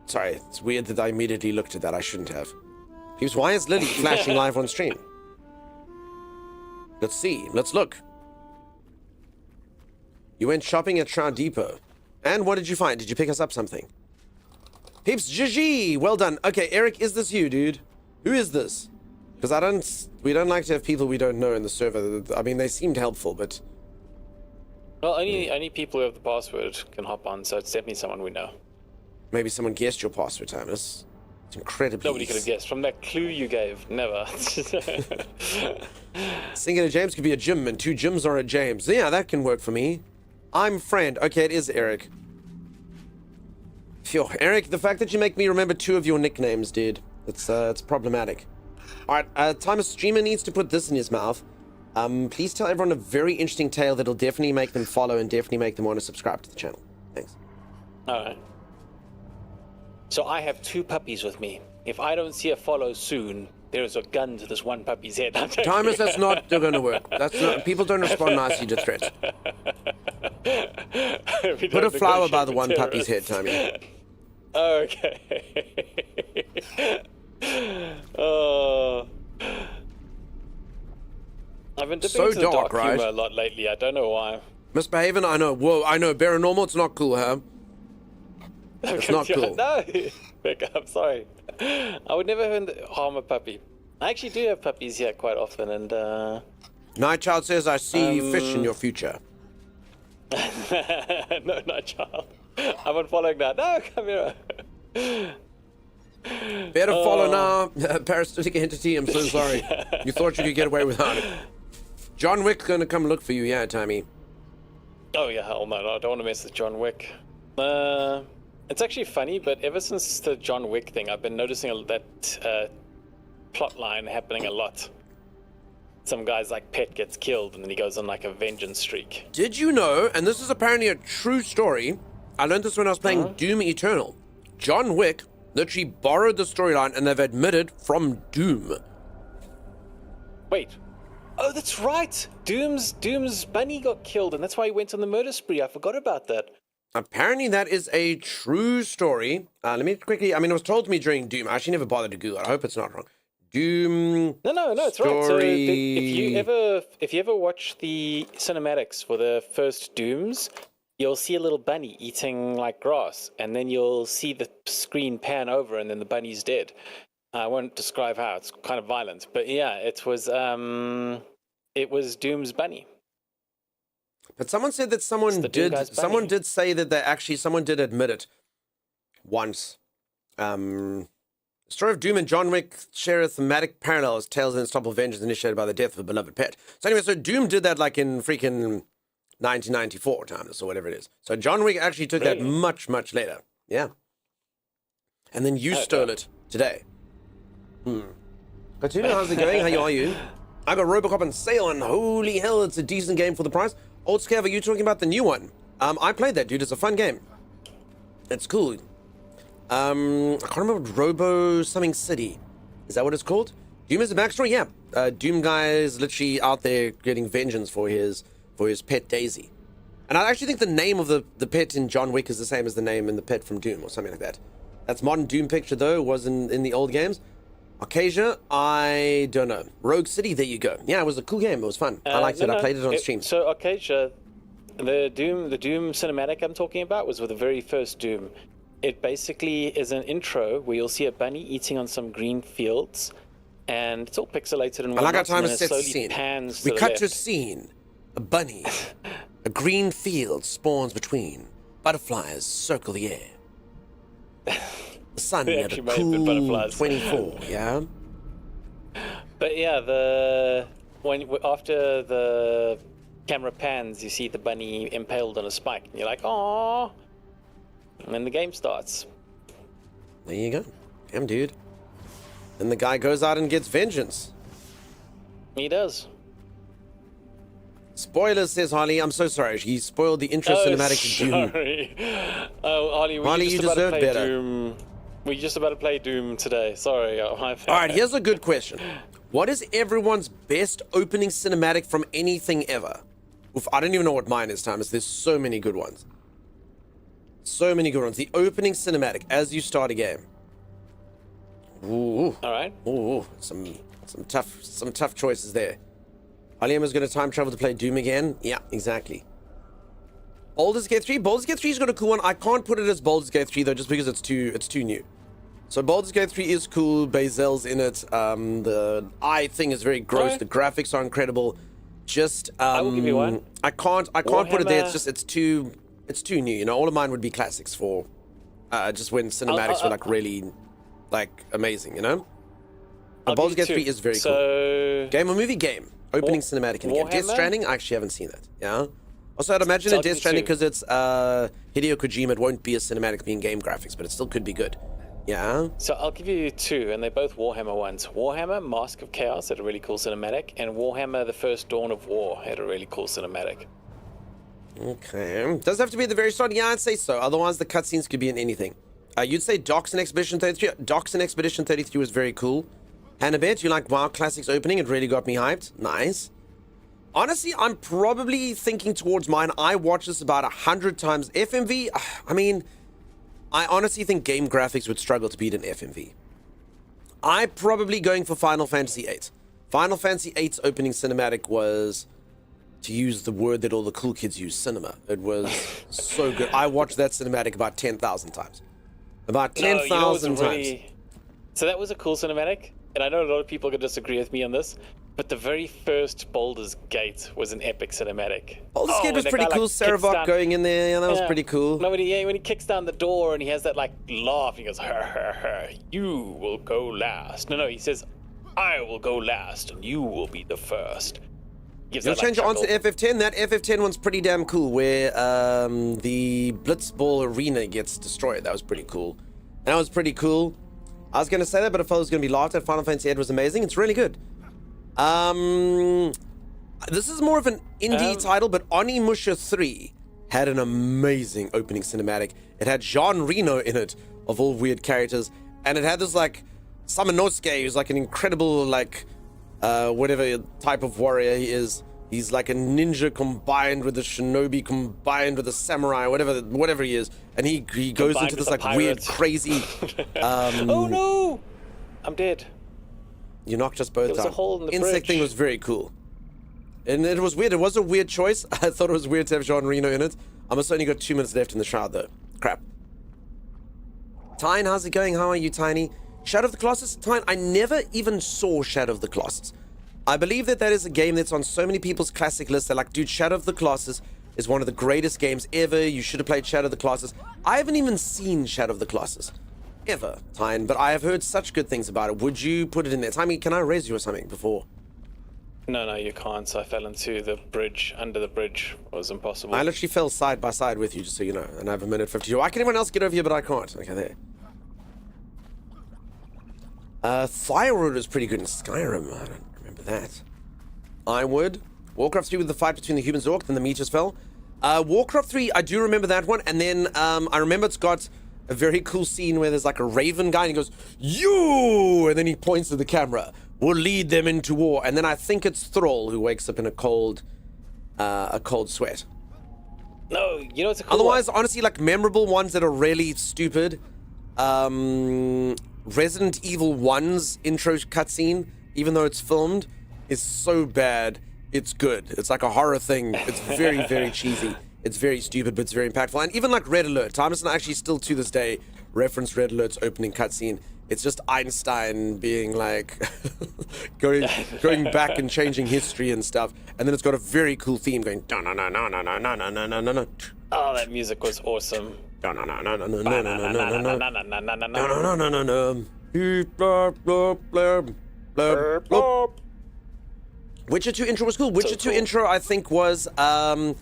Sorry, it's weird that I immediately looked at that. I shouldn't have. Peeps, why is Lily flashing live on stream? Let's see. Let's look. You went shopping at Trout Depot. And what did you find? Did you pick us up something? Peeps, GG! Well done. Okay, Eric, is this you, dude? Who is this? Because we don't like to have people we don't know in the server. I mean, they seemed helpful, but... Well, only people who have the password can hop on, so it's definitely someone we know. Maybe someone guessed your password, Timus. It's incredibly Nobody could have guessed. From that clue you gave, never. Singular James could be a Jim, and 2 Jims are a James. Yeah, that can work for me. I'm friend. Okay, it is Eric. Phew. Eric, the fact that you make me remember 2 of your nicknames, dude, it's problematic. Alright, Timus Streamer needs to put this in his mouth. Please tell everyone a very interesting tale that'll definitely make them follow and definitely make them want to subscribe to the channel. Thanks. Alright. So I have 2 puppies with me. If I don't see a follow soon, there is a gun to this one puppy's head. Timus, that's not going to work. That's not, people don't respond nicely to threats. Put a flower by the one puppy's head, Timmy. Okay. I've been dipping so into the dark right? humor a lot lately. I don't know why. Misbehaving? I know. Whoa, I know. Paranormal, it's not cool, huh? It's not cool. No, Becca, I'm sorry. I would never harm a puppy. I actually do have puppies here quite often, and Nightchild says, I see fish in your future. No, Nightchild. I'm unfollowing that. No, come here. Better follow now, parasitic entity. I'm so sorry. You thought you could get away without it. John Wick's gonna come look for you, yeah, Tommy. Oh yeah, hell no, I don't want to mess with John Wick. It's actually funny, but ever since the John Wick thing, I've been noticing that plot line happening a lot. Some guy's like pet gets killed, and then he goes on like a vengeance streak. Did you know, and this is apparently a true story, I learned this when I was playing Doom Eternal. John Wick literally borrowed the storyline, and they've admitted from Doom. Wait. Oh, that's right. Doom's bunny got killed, and that's why he went on the murder spree. I forgot about that. Apparently that is a true story. Let me quickly, I mean, it was told to me during Doom. I actually never bothered to Google it. I hope it's not wrong. Doom No, it's story. right. So if you ever watch the cinematics for the first Dooms, you'll see a little bunny eating like grass, and then you'll see the screen pan over, and then the bunny's dead. I won't describe how. It's kind of violent, but yeah, it was Doom's bunny. But someone said that someone did say that someone did admit it once. The story of Doom and John Wick share a thematic parallel as tales of unstoppable vengeance initiated by the death of a beloved pet. So anyway, so Doom did that like in freaking 1994 times or whatever it is. So John Wick actually took that much, much later. Yeah. And then you stole it today. Katuna, how's it going? How are you? I got Robocop on sale, and holy hell, it's a decent game for the price. Old Scav, are you talking about the new one? I played that, dude. It's a fun game. It's cool. I can't remember, Robo something City. Is that what it's called? Doom is a backstory? Yeah. Doom guy is literally out there getting vengeance for his pet Daisy. And I actually think the name of the pet in John Wick is the same as the name in the pet from Doom or something like that. That's modern Doom picture though, was in the old games. Arcasia, I don't know. Rogue City, there you go. Yeah, it was a cool game. It was fun. I liked it. I played it on stream. So Arcasia, the Doom cinematic I'm talking about was with the very first Doom. It basically is an intro where you'll see a bunny eating on some green fields, and it's all pixelated and I like our whatnot, time and to it set the slowly scene. pans We to the cut left. to a scene. A bunny. A green field spawns between. Butterflies circle the air. The sun They at a actually may have been cool butterflies. 24, yeah? But yeah, after the camera pans, you see the bunny impaled on a spike, and you're like, "Aww!" And then the game starts. There you go. Damn, dude. Then the guy goes out and gets vengeance. He does. Spoilers, says Harley. I'm so sorry. He spoiled the intro cinematic of Doom. Sorry. Oh, Harley, Harley, you deserve better. Doom. We're just about to play Doom today. Sorry. My bad. All right, here's a good question. What is everyone's best opening cinematic from anything ever? Oof, I don't even know what mine is, Thomas. There's so many good ones. So many good ones. The opening cinematic as you start a game. Ooh. All right. Ooh, some tough choices there. Aliam is going to time travel to play Doom again. Yeah, exactly. Baldur's Gate 3. Baldur's Gate 3's got a cool one. I can't put it as Baldur's Gate 3 though, just because it's too new. So Baldur's Gate 3 is cool. Bazel's in it. The eye thing is very gross. Right. The graphics are incredible. Just I will give you one. I can't put it there. It's just it's too new. You know, all of mine would be classics for just when cinematics were like really like amazing. You know. Baldur's Gate 3 is very cool. Game or movie? Game. Opening cinematic in the game. Death Stranding? I actually haven't seen that. Yeah. Also, I'd imagine in Death Stranding, because it's Hideo Kojima, it won't be a cinematic being game graphics, but it still could be good. Yeah. So I'll give you 2, and they're both Warhammer ones. Warhammer Mask of Chaos had a really cool cinematic, and Warhammer The First Dawn of War had a really cool cinematic. Okay. Does it have to be at the very start? Yeah, I'd say so. Otherwise, the cutscenes could be in anything. You'd say Docks and Expedition 33. Docks and Expedition 33 was very cool. Hannabeth, you like WoW Classics opening? It really got me hyped. Nice. Honestly, I'm probably thinking towards mine. I watched this about 100 times. FMV, I mean, I honestly think game graphics would struggle to beat an FMV. I'm probably going for Final Fantasy VIII. Final Fantasy VIII's opening cinematic was, to use the word that all the cool kids use, cinema. It was so good. I watched that cinematic about 10,000 times. About 10,000 times. So that was a cool cinematic, and I know a lot of people could disagree with me on this, but the very first Baldur's Gate was an epic cinematic. Baldur's Gate was pretty cool. Saravok going in there, yeah, that was pretty cool. No, when he kicks down the door and he has that like laugh, he goes, "Her, her, her, you will go last." No, he says, "I will go last, and you will be the first." You'll change it onto FF10. That FF10 one's pretty damn cool, where the Blitzball arena gets destroyed. That was pretty cool. That was pretty cool. I was going to say that, but I thought it was going to be laughed at. Final Fantasy VIII was amazing. It's really good. This is more of an indie title, but Onimusha 3 had an amazing opening cinematic. It had Jean Reno in it, of all weird characters, and it had this like Samanosuke, who's like an incredible like whatever type of warrior he is. He's like a ninja combined with a shinobi combined with a samurai, whatever he is, and he goes into this like weird, crazy. Oh no! I'm dead. You knocked us both down. There was a hole in the Insect bridge. thing was very cool. And it was weird. It was a weird choice. I thought it was weird to have Jean Reno in it. I must only got 2 minutes left in the shroud, though. Crap. Tyne, how's it going? How are you, Tiny? Shadow of the Colossus? Tyne, I never even saw Shadow of the Colossus. I believe that is a game that's on so many people's classic lists. They're like, dude, Shadow of the Colossus is one of the greatest games ever. You should have played Shadow of the Colossus. I haven't even seen Shadow of the Colossus. Ever, Tyne, but I have heard such good things about it. Would you put it in there? Timmy, can I raise you or something before? No, you can't. So I fell into the bridge. Under the bridge was impossible. I literally fell side by side with you, just so you know. And I have a minute 52. Why can anyone else get over here, but I can't? Okay, there. Firewood was pretty good in Skyrim. I don't remember that. I would. Warcraft 3 with the fight between the humans and orc, then the meteors fell. Warcraft 3, I do remember that one. And then I remember it's got a very cool scene where there's like a raven guy and he goes, "You!" And then he points to the camera. "We'll lead them into war." And then I think it's Thrall who wakes up in a cold sweat. No, you know it's a cool Otherwise, one. honestly, like memorable ones that are really stupid. Resident Evil 1's intro cutscene, even though it's filmed, is so bad, it's good. It's like a horror thing. It's very, very cheesy. It's very stupid, but it's very impactful. And even like Red Alert, Thomason actually still to this day reference Red Alert's opening cutscene. It's just Einstein being like going back and changing history and stuff. And then it's got a very cool theme going. Oh, that music was awesome. Witcher 2 intro was cool. Witcher 2 intro, I think, was I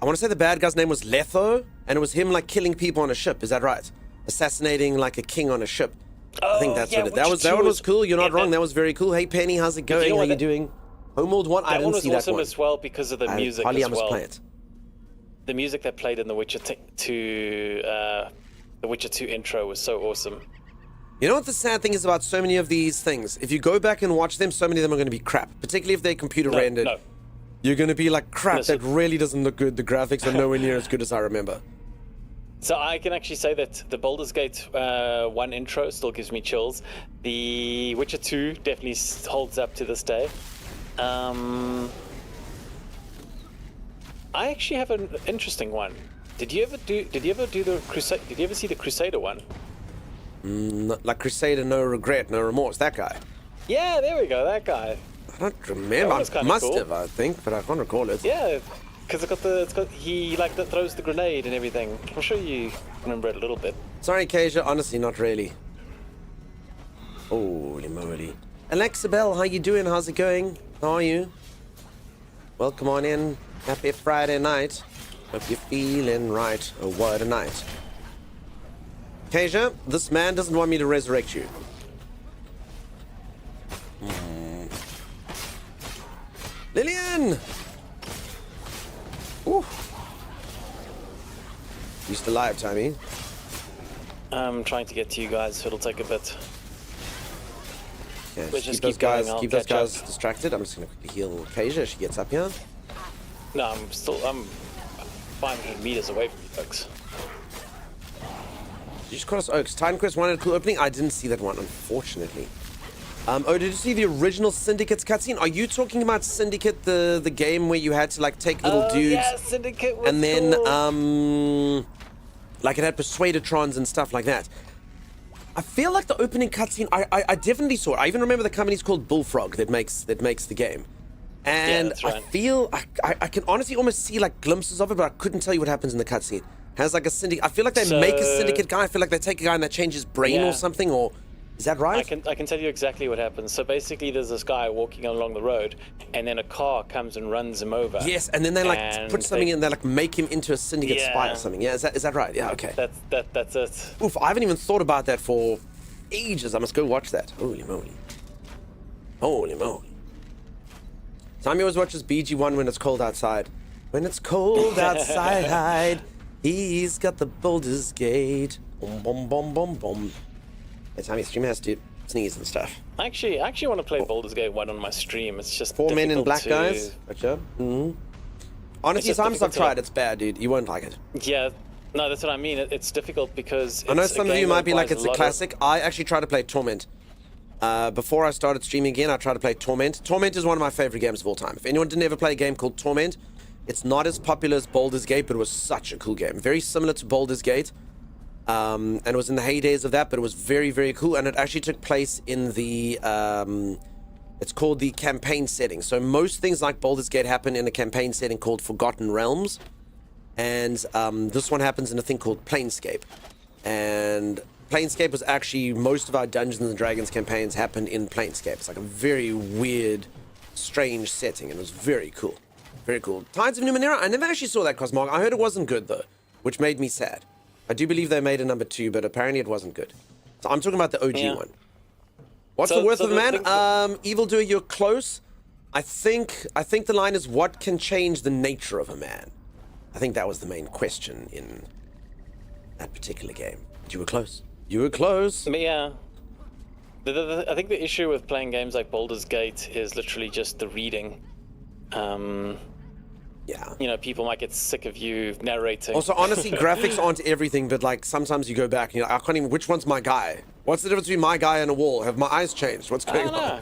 want to say the bad guy's name was Letho, and it was him like killing people on a ship. Is that right? Assassinating like a king on a ship. I think that's what it. That one was cool. You're not wrong. That was very cool. Hey Penny, how's it going? How you doing? Homeworld 1. I didn't see that one. That one was awesome as well because of the music as well. Play it. The music that played in the Witcher 2, the Witcher 2 intro was so awesome. You know what the sad thing is about so many of these things? If you go back and watch them, so many of them are going to be crap. Particularly if they're computer rendered. No. You're going to be like, crap, that really doesn't look good. The graphics are nowhere near as good as I remember. So I can actually say that the Baldur's Gate 1 intro still gives me chills. The Witcher 2 definitely holds up to this day. I actually have an interesting one. Did you ever do the Crusade? Did you ever see the Crusader one? Like Crusader, no regret, no remorse. That guy. Yeah, there we go. That guy. I don't remember. I must have, I think, but I can't recall it. Yeah, because he like throws the grenade and everything. I'm sure you remember it a little bit. Sorry, Kasia. Honestly, not really. Holy moly. Alexa Bell, how you doing? How's it going? How are you? Welcome on in. Happy Friday night. Hope you're feeling right. Oh, what a night. Kasia, this man doesn't want me to resurrect you. Lillian! Ooh. You still alive, Tommy? I'm trying to get to you guys, so it'll take a bit. Yeah, But just keep keep those going, guys I'll distracted. I'm just gonna quickly heal Kasia as she gets up here. No, I'm 500 meters away from you folks. You just cross Oaks. Titan Quest 1 had a cool opening. I didn't see that one, unfortunately. Oh, did you see the original Syndicate's cutscene? Are you talking about Syndicate, the game where you had to like take little dudes? Yeah, Syndicate was and then cool. like it had Persuadertrons and stuff like that. I feel like the opening cutscene, I definitely saw it. I even remember the company's called Bullfrog that makes the game. And Yeah, that's right. I feel I can honestly almost see like glimpses of it, but I couldn't tell you what happens in the cutscene. Has like a syndicate. I feel like they make a syndicate guy. I feel like they take a guy and they change his brain or Yeah. something. Or is that right? I can tell you exactly what happens. So basically, there's this guy walking along the road, and then a car comes and runs him over. Yes, and then they like And put something in. They like make him into a syndicate spy or Yeah. something. Yeah, is that right? Yeah, okay. That's it. Oof, I haven't even thought about that for ages. I must go watch that. Holy moly. Holy moly. Tommy always watches BG1 when it's cold outside. When it's cold outside, he's got the Baldur's Gate. Boom, boom, boom, boom, boom. Hey, Tommy, stream has to sneeze and stuff. I actually want to play Baldur's Gate 1 on my stream. It's just Four men in difficult black to... guys. Gotcha. Mm-hmm. Honestly, just sometimes I've difficult to- tried. It's bad, dude. You won't like it. Yeah, no, that's what I mean. It's difficult because I know it's a some of game you that might be like, requires it's a lot of- classic. I actually tried to play Torment. Before I started streaming again, I tried to play Torment. Torment is one of my favorite games of all time. If anyone didn't ever play a game called Torment, it's not as popular as Baldur's Gate, but it was such a cool game. Very similar to Baldur's Gate. And it was in the heydays of that, but it was very, very cool. And it actually took place in the, it's called the campaign setting. So most things like Baldur's Gate happen in a campaign setting called Forgotten Realms. And this one happens in a thing called Planescape. And Planescape was actually, most of our Dungeons and Dragons campaigns happened in Planescape. It's like a very weird, strange setting, and it was very cool. Very cool. Tides of Numenera, I never actually saw that, Cosmog. I heard it wasn't good, though, which made me sad. I do believe they made a number 2, but apparently it wasn't good. So I'm talking about the OG one. What's the worth of a man? Evildoer, you're close. I think the line is, what can change the nature of a man? I think that was the main question in that particular game. But you were close. You were close. Yeah. I think the issue with playing games like Baldur's Gate is literally just the reading. Yeah. You know, people might get sick of you narrating. Also, honestly, graphics aren't everything, but like sometimes you go back and you're like, I can't even, which one's my guy? What's the difference between my guy and a wall? Have my eyes changed? What's going on?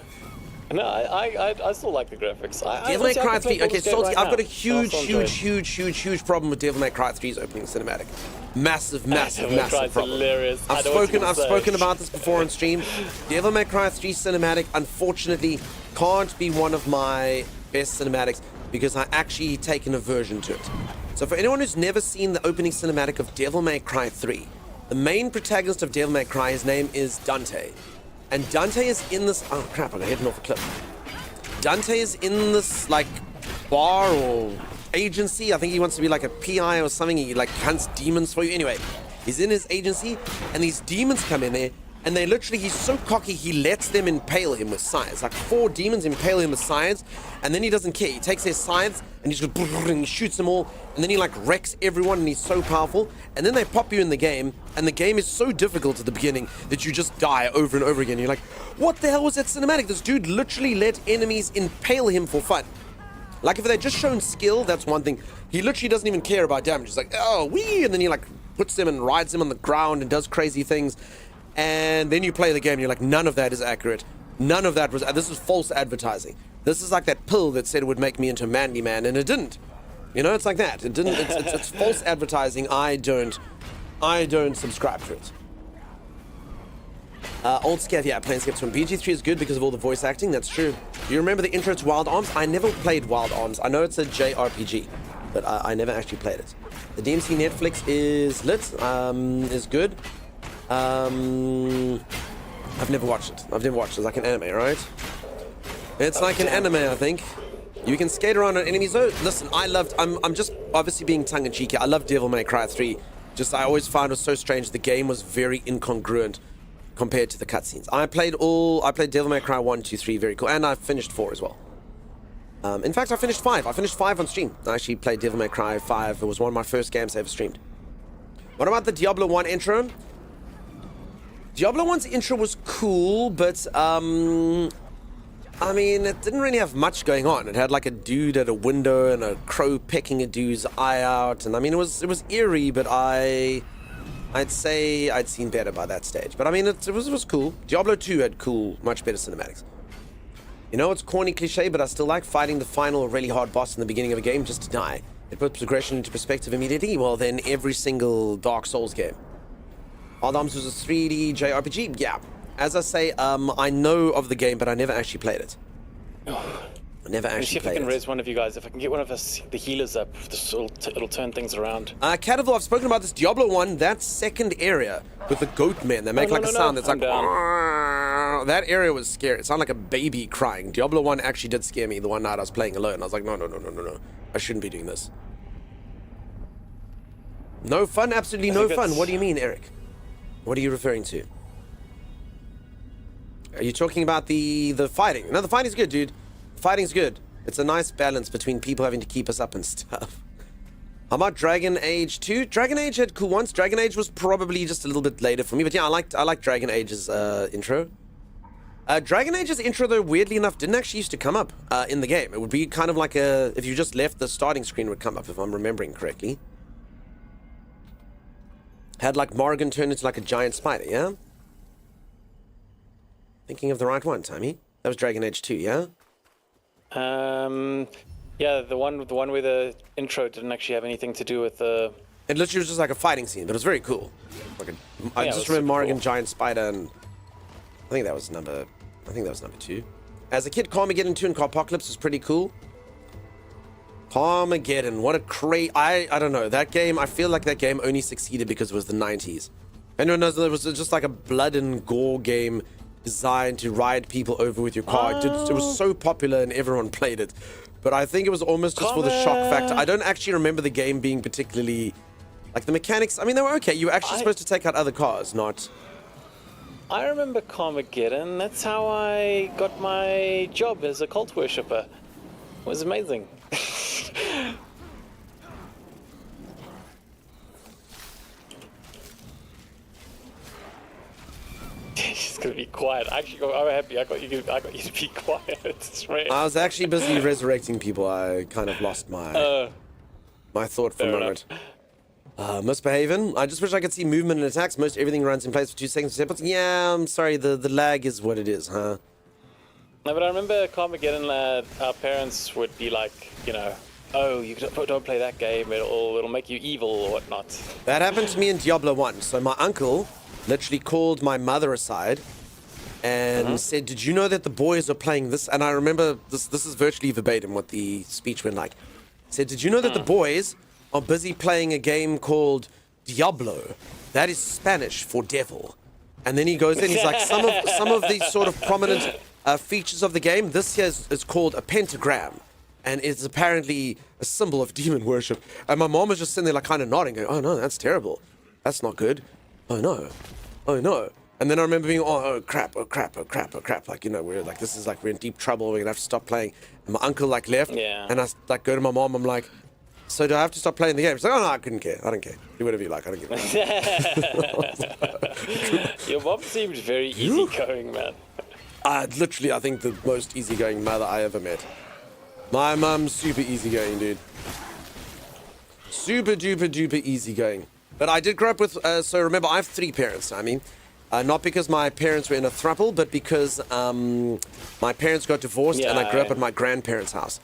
No, I still like the graphics. Devil May Cry 3. Okay, Salty, I've got a huge problem with Devil May Cry 3's opening cinematic. Massive problem. Hilarious. I've spoken about this before on stream. Devil May Cry 3 cinematic, unfortunately, can't be one of my best cinematics because I actually take an aversion to it. So for anyone who's never seen the opening cinematic of Devil May Cry 3, the main protagonist of Devil May Cry, his name is Dante. And Dante is in this... Oh, crap, I'm heading off a cliff. Dante is in this, like, bar or agency. I think he wants to be, like, a PI or something. He, like, hunts demons for you. Anyway, he's in his agency, and these demons come in there, and they literally... He's so cocky, he lets them impale him with scythes. Like, 4 demons impale him with scythes, and then he doesn't care. He takes their scythes, and he just goes... And he shoots them all, and then he, like, wrecks everyone, and he's so powerful. And then they pop you in the game, and the game is so difficult at the beginning that you just die over and over again. You're like, what the hell was that cinematic? This dude literally let enemies impale him for fun. Like, if they just shown skill, that's one thing. He literally doesn't even care about damage. He's like, oh, wee! And then he, like, puts them and rides them on the ground and does crazy things. And then you play the game, and you're like, none of that is accurate. None of that was... This is false advertising. This is like that pill that said it would make me into a manly man, and it didn't. You know, it's like that. It didn't. It's false advertising. I don't subscribe to it. Old Scav, yeah, playing Skeptic from BG3 is good because of all the voice acting. That's true. Do you remember the intro to Wild Arms? I never played Wild Arms. I know it's a JRPG, but I never actually played it. The DMC Netflix is lit. Is good. I've never watched it. It's like an anime, right? It's like an anime, I think. You can skate around on enemies. Oh, listen, I'm just obviously being tongue-in-cheeky. I love Devil May Cry 3. Just, I always found it was so strange. The game was very incongruent compared to the cutscenes. I played Devil May Cry 1, 2, 3, very cool. And I finished 4 as well. In fact, I finished 5. I finished 5 on stream. I actually played Devil May Cry 5. It was one of my first games I ever streamed. What about the Diablo 1 intro? Diablo 1's intro was cool, but, I mean, it didn't really have much going on. It had like a dude at a window and a crow pecking a dude's eye out. And I mean, it was eerie, but I'd say I'd seen better by that stage. But I mean, it was cool. Diablo 2 had cool, much better cinematics. You know, it's corny cliche, but I still like fighting the final really hard boss in the beginning of a game just to die. It puts progression into perspective immediately. Well, then every single Dark Souls game. Wild Arms was a 3D JRPG? Yeah. As I say, I know of the game, but I never actually played it. I never actually played it. If I can res one of you guys, if I can get one of us, the healers up, it'll turn things around. Cataville, I've spoken about this Diablo 1, that second area with the goat men. They make a sound that's like... That area was scary. It sounded like a baby crying. Diablo 1 actually did scare me the one night I was playing alone. I was like, no. I shouldn't be doing this. No fun? Absolutely no fun. What do you mean, Eric? What are you referring to? Are you talking about the fighting? No, the fighting's good, dude. Fighting's good. It's a nice balance between people having to keep us up and stuff. How about Dragon Age 2? Dragon Age had cool ones. Dragon Age was probably just a little bit later for me, but yeah, I like Dragon Age's intro. Dragon Age's intro, though, weirdly enough, didn't actually used to come up in the game. It would be kind of like if you just left, the starting screen would come up, if I'm remembering correctly. Had like Morrigan turn into like a giant spider, yeah? Thinking of the right one, Tommy. That was Dragon Age 2, yeah? Yeah, the one where the intro didn't actually have anything to do with the... It literally was just like a fighting scene, but it was very cool. I just remember Morrigan cool. Giant Spider, and I think that was number 2. As a kid, Carmageddon 2 and Carpocalypse was pretty cool. Carmageddon, what a I don't know, that game, I feel like that game only succeeded because it was the 90s. Anyone knows that it was just like a blood and gore game designed to ride people over with your car. It was so popular and everyone played it. But I think it was almost just for the shock factor. I don't actually remember the game being particularly... Like, the mechanics, I mean, they were okay. You were actually supposed to take out other cars, not... I remember Carmageddon. That's how I got my job as a cult worshipper. It was amazing. She's gonna be quiet. Actually, I'm happy. I got you to be quiet. I was actually busy resurrecting people. I kind of lost my thought for a moment. Misbehaving. I just wish I could see movement and attacks. Most everything runs in place for 2 seconds. Yeah, I'm sorry. The lag is what it is, huh? No, but I remember Carmageddon. Our parents would be like, you know, oh, you don't play that game. It'll make you evil or whatnot. That happened to me in Diablo 1. So my uncle literally called my mother aside and said, did you know that the boys are playing this? And I remember this is virtually verbatim what the speech went like. Said, did you know that the boys are busy playing a game called Diablo? That is Spanish for devil. And then he goes in, he's like, some of these sort of prominent features of the game, this here is called a pentagram. And it's apparently a symbol of demon worship. And my mom was just sitting there like kind of nodding, going, oh no, that's terrible. That's not good. Oh no. And then I remember being, oh crap. Like, you know, we're like, this is like, we're in deep trouble. We're gonna have to stop playing. And my uncle like left. Yeah. And I like go to my mom. I'm like, so do I have to stop playing the game? She's like, oh no, I couldn't care. I don't care. Do whatever you like. I don't give a fuck. Your mom seemed very easygoing, man. Literally, I think the most easygoing mother I ever met. My mum's super easygoing, dude. Super duper easygoing. But I did grow up with, so remember, I have 3 parents, I mean. Not because my parents were in a throuple, but because my parents got divorced and I grew up at my grandparents' house.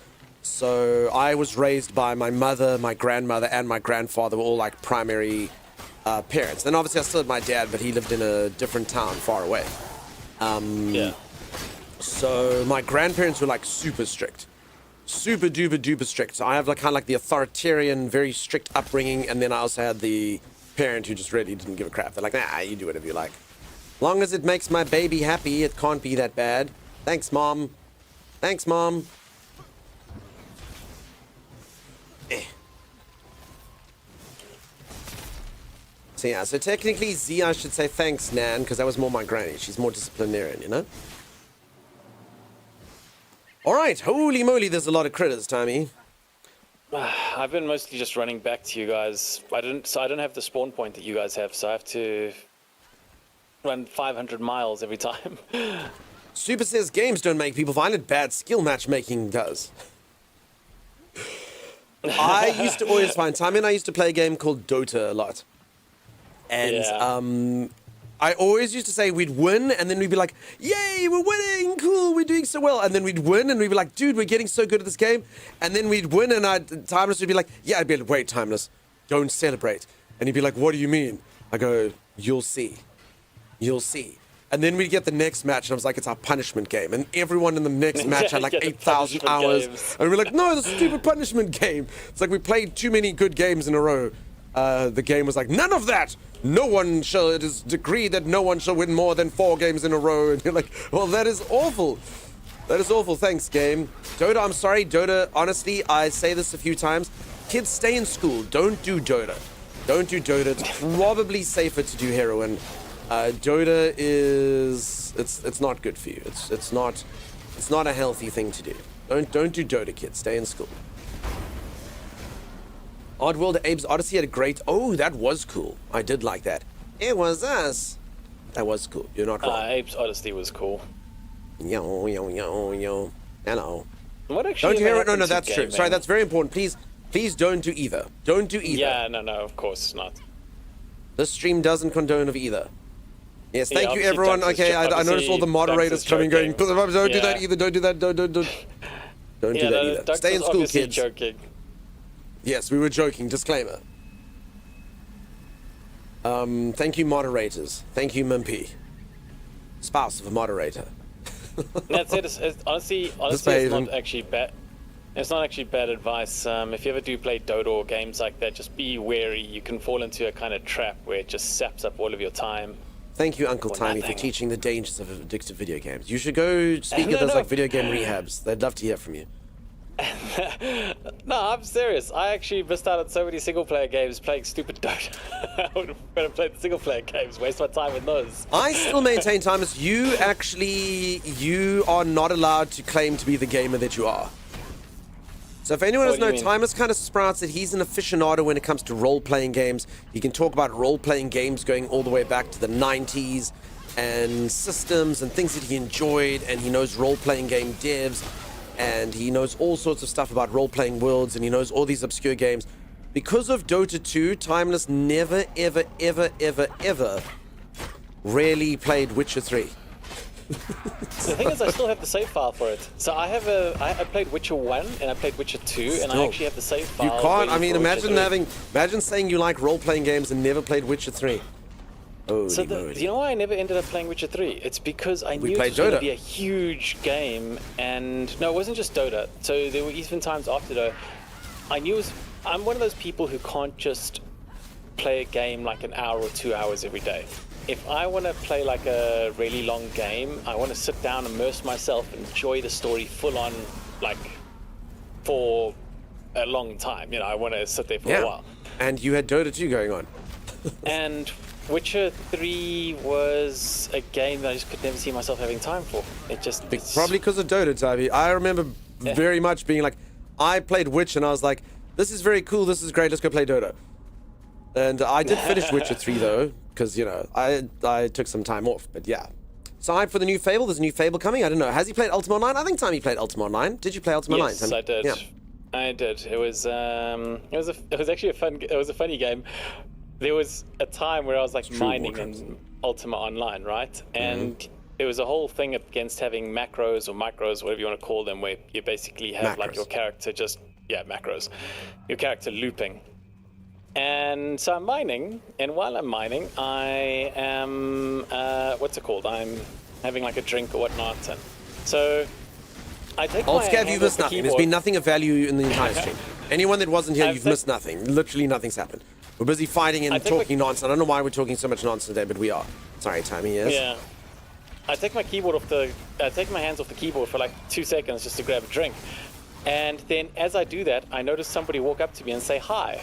So I was raised by my mother, my grandmother, and my grandfather were all like primary parents. Then obviously I still had my dad, but he lived in a different town far away. Yeah. So my grandparents were like super strict. Super duper duper strict. So I have like kind of like the authoritarian, very strict upbringing, and then I also had the parent who just really didn't give a crap. They're like, nah, you do whatever you like. Long as it makes my baby happy, it can't be that bad. Thanks, Mom. Thanks, Mom. So yeah, so technically Z, I should say thanks, Nan, because that was more my granny. She's more disciplinarian, you know? Alright, holy moly, there's a lot of critters, Tommy. I've been mostly just running back to you guys. I don't have the spawn point that you guys have, so I have to run 500 miles every time. Super says games don't make people violent, bad skill matchmaking does. I used to always find time, and I used to play a game called Dota a lot. And I always used to say we'd win, and then we'd be like, yay, we're winning, cool, we're doing so well. And then we'd win, and we'd be like, dude, we're getting so good at this game. And then we'd win, and Timeless would be like, yeah, I'd be like, wait, Timeless, don't celebrate. And he'd be like, what do you mean? I go, you'll see. You'll see. And then we'd get the next match, and I was like, it's our punishment game. And everyone in the next match had like 8,000 hours. Games. And we're like, no, the stupid punishment game. It's like we played too many good games in a row. The game was like, none of that. It is decreed that no one shall win more than 4 games in a row. And you're like, well, that is awful. That is awful. Thanks, game. Dota, I'm sorry. Dota, honestly, I say this a few times. Kids, stay in school. Don't do Dota. Don't do Dota. It's probably safer to do heroin. Dota is... It's not good for you. It's not a healthy thing to do. Don't do Dota, kids. Stay in school. Oddworld Abe's Odyssey had a great... Oh, that was cool. I did like that. It was us. That was cool. You're not wrong. Abe's Odyssey was cool. Yo. Hello. What actually? Don't hear it? No, that's true. Sorry, that's very important. Please don't do either. Don't do either. Yeah, no, of course not. This stream doesn't condone of either. Yes, thank you, everyone. Okay, I noticed all the moderators coming going, don't do that either. Don't do that. Don't do that either. Stay in school, kids. Joking. Yes, we were joking. Disclaimer. Thank you, moderators. Thank you, Mimpy. Spouse of a moderator. That's it. Honestly, it's not actually bad. It's not actually bad advice. If you ever do play Dota or games like that, just be wary. You can fall into a kind of trap where it just saps up all of your time. Thank you, Uncle Tiny, for teaching the dangers of addictive video games. You should go speak at those like video game rehabs. They'd love to hear from you. No, I'm serious. I actually missed out on so many single-player games playing stupid Dota. I would have better played the single-player games, waste my time in those. I still maintain, Thomas, you are not allowed to claim to be the gamer that you are. So if anyone doesn't know, Timus kind of sprouts that he's an aficionado when it comes to role-playing games. He can talk about role-playing games going all the way back to the 90s and systems and things that he enjoyed, and he knows role-playing game devs, and he knows all sorts of stuff about role-playing worlds, and he knows all these obscure games. Because of Dota 2, Timeless never, ever, ever, ever, ever rarely played Witcher 3. The thing is, I still have the save file for it. So I played Witcher 1 and I played Witcher 2, and I actually have the save file. You can't. I mean, imagine saying you like role-playing games and never played Witcher 3. Oh, so do you know why I never ended up playing Witcher 3? It's because I knew it was going to be a huge game, and no, it wasn't just Dota. So there were even times after Dota. I'm one of those people who can't just play a game like an hour or 2 hours every day. If I want to play like a really long game, I want to sit down, immerse myself, enjoy the story full on, like for a long time. You know, I want to sit there for a while. And you had Dota 2 going on. And Witcher 3 was a game that I just could never see myself having time for. Probably because of Dota, Tavi. I remember very much being like, I played Witch and I was like, this is very cool, this is great, let's go play Dota. And I did finish Witcher 3 though, because, you know, I took some time off, but yeah. Signed for the new Fable, there's a new Fable coming, I don't know. Has he played Ultima Online? I think Tommy played Ultima Online. Did you play Ultima Online? Yes, I did. Yeah. I did. It was actually a funny game. There was a time where I was like mining in Ultima Online, right? And there was a whole thing against having macros or micros, whatever you want to call them, where you basically have like Macros. your character macros, your character looping. And so I'm mining, and while I'm mining, I am what's it called? I'm having like a drink or whatnot, and so I take Old my Scav, you've hands missed off the nothing. There's keyboard. been nothing of value in the entire stream. Anyone that wasn't here, I've you've said- missed nothing. Literally nothing's happened. We're busy fighting and I think talking nonsense. I don't know why we're talking so much nonsense today, but we are. Sorry, Timmy, yes? Yeah. I take my hands off the keyboard for like 2 seconds just to grab a drink. And then as I do that, I notice somebody walk up to me and say hi.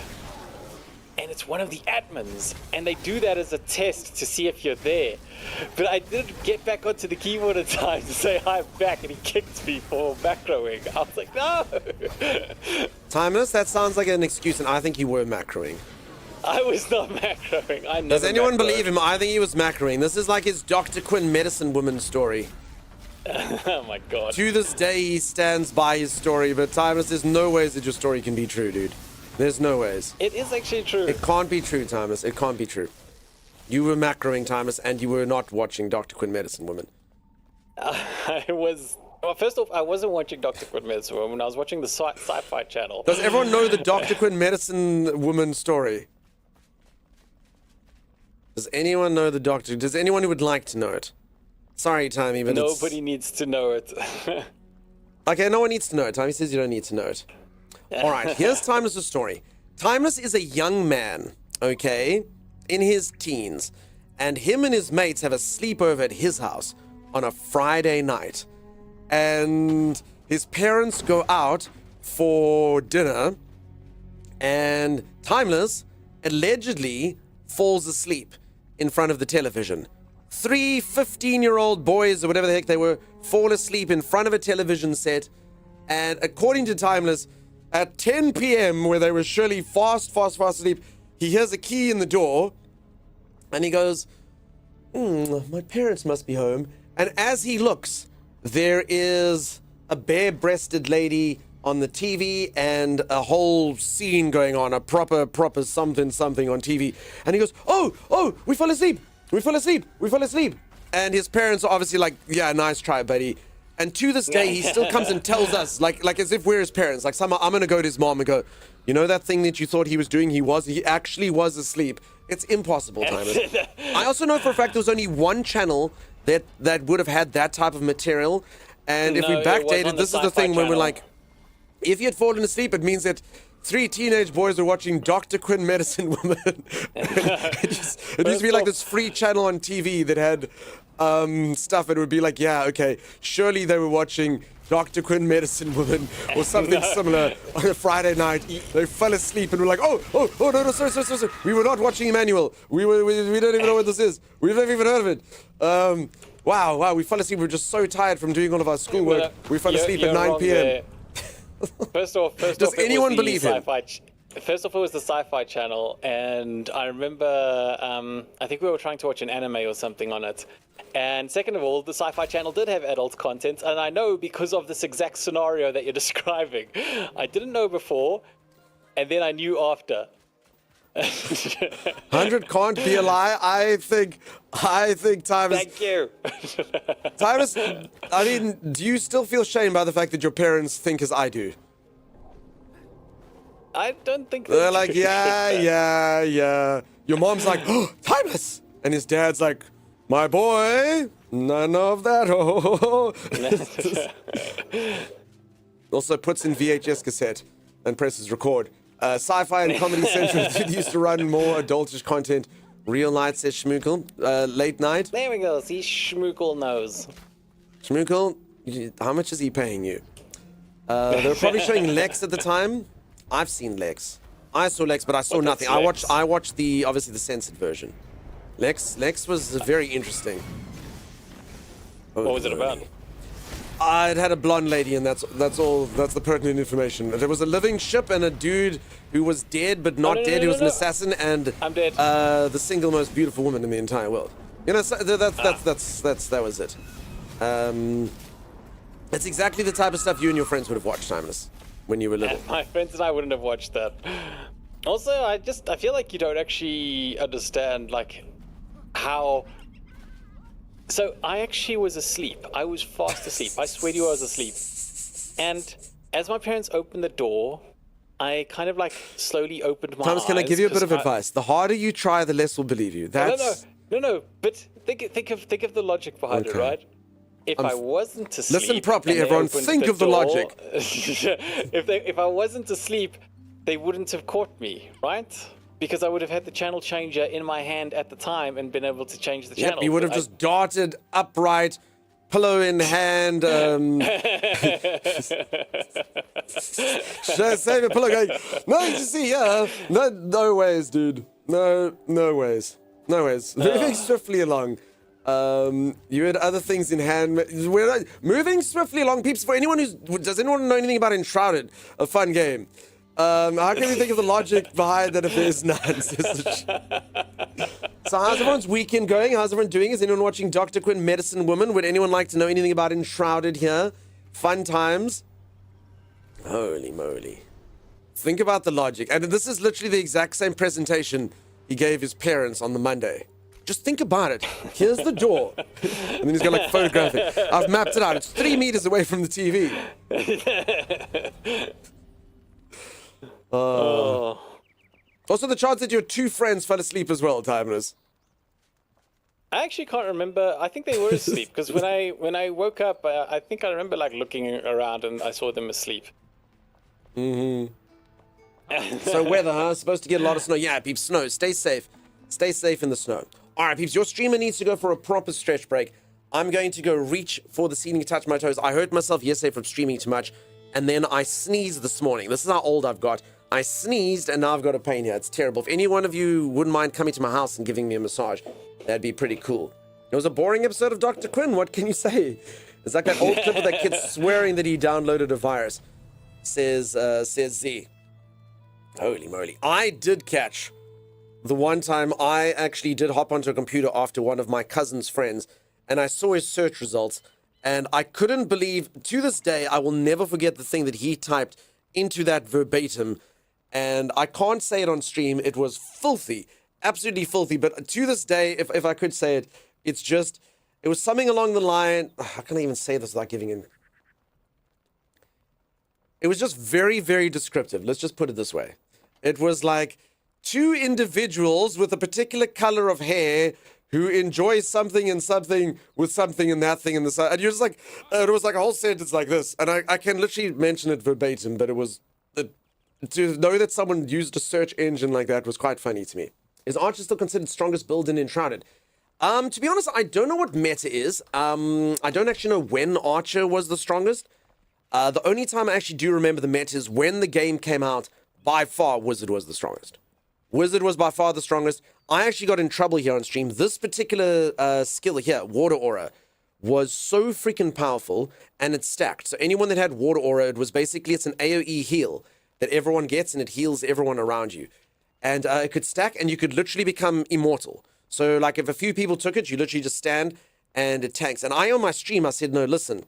And it's one of the admins. And they do that as a test to see if you're there. But I didn't get back onto the keyboard in time to say hi back, and he kicked me for macroing. I was like, no! Timeless, that sounds like an excuse, and I think you were macroing. I was not macroing. I never Does anyone macroed. believe him? I think he was macroing. This is like his Dr. Quinn medicine woman story. Oh my god. To this day, he stands by his story, but Timeless, there's no ways that your story can be true, dude. There's no ways. It is actually true. It can't be true, Timeless. It can't be true. You were macroing, Timeless, and you were not watching Dr. Quinn medicine woman. I was... Well, first off, I wasn't watching Dr. Quinn Medicine Woman. I was watching the sci-fi channel. Does everyone know the Dr. Quinn medicine woman story? Does anyone know the doctor? Does anyone who would like to know it? Sorry, Timmy, but Nobody needs to know it. Okay, no one needs to know it. Timmy says you don't need to know it. All right, here's Timeless's story. Timeless is a young man, okay, in his teens, and him and his mates have a sleepover at his house on a Friday night. And his parents go out for dinner, and Timeless allegedly falls asleep in front of the television. 3 15-year-old boys, or whatever the heck they were, fall asleep in front of a television set. And according to Timeless, at 10 p.m., where they were surely fast asleep, he hears a key in the door, and he goes, my parents must be home. And as he looks, there is a bare-breasted lady on the TV and a whole scene going on, a proper something on TV. And he goes, oh, we fell asleep. And his parents are obviously like, yeah, nice try, buddy. And to this day, he still comes and tells us, like as if we're his parents. Like, somehow I'm going to go to his mom and go, you know that thing that you thought he was doing? He actually was asleep. It's impossible, Timeless. I also know for a fact there was only one channel that would have had that type of material. And if we backdated, this is the thing when we're like, if he had fallen asleep, it means that 3 teenage boys are watching Dr. Quinn Medicine Woman. it used to be like this free channel on TV that had stuff. It would be like, yeah, okay, surely they were watching Dr. Quinn Medicine Woman or something similar on a Friday night. They fell asleep and were like, oh, no, sorry. We were not watching Emmanuel. We don't even know what this is. We've never even heard of it. Wow, we fell asleep. We were just so tired from doing all of our schoolwork. We fell asleep at 9 p.m. First off, does anyone believe him? First off, it was the Sci-Fi Channel, and I remember, I think we were trying to watch an anime or something on it. And second of all, the Sci-Fi Channel did have adult content, and I know because of this exact scenario that you're describing. I didn't know before, and then I knew after. 100 can't be a lie. I think Timeless. Thank you. Timeless, I mean, do you still feel shame by the fact that your parents think as I do? I don't think They're like, yeah. Your mom's like, oh, Timeless! And his dad's like, my boy, none of that. Also puts in VHS cassette and presses record. Sci-Fi and Comedy Central did used to run more adultish content. Real Night says Schmookle. Late night. There we go. See, Schmookle knows. Schmookle, how much is he paying you? They were probably showing Lex at the time. I've seen Lex. I saw Lex, but I saw nothing. I watched obviously the censored version. Lex was very interesting. What was it about? It had a blonde lady, and that's all. That's the pertinent information. There was a living ship and a dude who was dead but not dead. He was an assassin, and I'm dead. The single most beautiful woman in the entire world. You know, that was it. It's exactly the type of stuff you and your friends would have watched, Timeless, when you were little. My friends and I wouldn't have watched that. Also, I feel like you don't actually understand, like, how So I actually was asleep. I was fast asleep. I swear to you, I was asleep. And as my parents opened the door, I kind of like slowly opened my eyes. Thomas, can I give you a bit of advice? The harder you try, the less will believe you. That's... No. But think of the logic behind it, right? If I wasn't asleep, listen properly, everyone. Think of the logic. if I wasn't asleep, they wouldn't have caught me, right? Because I would have had the channel changer in my hand at the time and been able to change the channel. You would have just darted upright, pillow in hand. Save a pillow going, no, you see, yeah. No ways, dude. No ways. Moving swiftly along. You had other things in hand. We're moving swiftly along, peeps. For anyone does anyone know anything about Enshrouded? A fun game. How can you think of the logic behind that if there's none? So how's everyone's weekend going? How's everyone doing? Is anyone watching Dr. Quinn, Medicine Woman? Would anyone like to know anything about Enshrouded here? Fun times. Holy moly. Think about the logic. And this is literally the exact same presentation he gave his parents on the Monday. Just think about it. Here's the door. And then he's got like photographic. I've mapped it out. It's 3 meters away from the TV. Also, the chance that your 2 friends fell asleep as well, Timeless. I actually can't remember. I think they were asleep because when I woke up, I think I remember like looking around and I saw them asleep. So weather, huh? Supposed to get a lot of snow. Yeah, peeps, snow. Stay safe. Stay safe in the snow. All right, peeps, your streamer needs to go for a proper stretch break. I'm going to go reach for the ceiling to touch my toes. I hurt myself yesterday from streaming too much, and then I sneezed this morning. This is how old I've got. I sneezed, and now I've got a pain here. It's terrible. If any one of you wouldn't mind coming to my house and giving me a massage, that'd be pretty cool. It was a boring episode of Dr. Quinn. What can you say? It's like that old clip of that kid swearing that he downloaded a virus. Says Z. Holy moly. I did catch the one time I actually did hop onto a computer after one of my cousin's friends, and I saw his search results, and I couldn't believe, to this day, I will never forget the thing that he typed into that verbatim, and I can't say it on stream. It was filthy, absolutely filthy, but to this day, if I could say it, it was something along the line, I can't even say this without giving in. It was just very, very descriptive. Let's just put it this way. It was like 2 individuals with a particular color of hair who enjoy something and something with something and that thing and this. And you're just like, it was like a whole sentence like this. And I can literally mention it verbatim, but it was, to know that someone used a search engine like that was quite funny to me. Is Archer still considered strongest build in Enshrouded? To be honest, I don't know what meta is. I don't actually know when Archer was the strongest. The only time I actually do remember the meta is when the game came out, by far, Wizard was the strongest. Wizard was by far the strongest. I actually got in trouble here on stream. This particular skill here, Water Aura, was so freaking powerful, and it's stacked. So anyone that had Water Aura, it was basically, it's an AoE heal that everyone gets, and it heals everyone around you. And it could stack, and you could literally become immortal. So like if a few people took it, you literally just stand, and it tanks. And on my stream, I said, no, listen,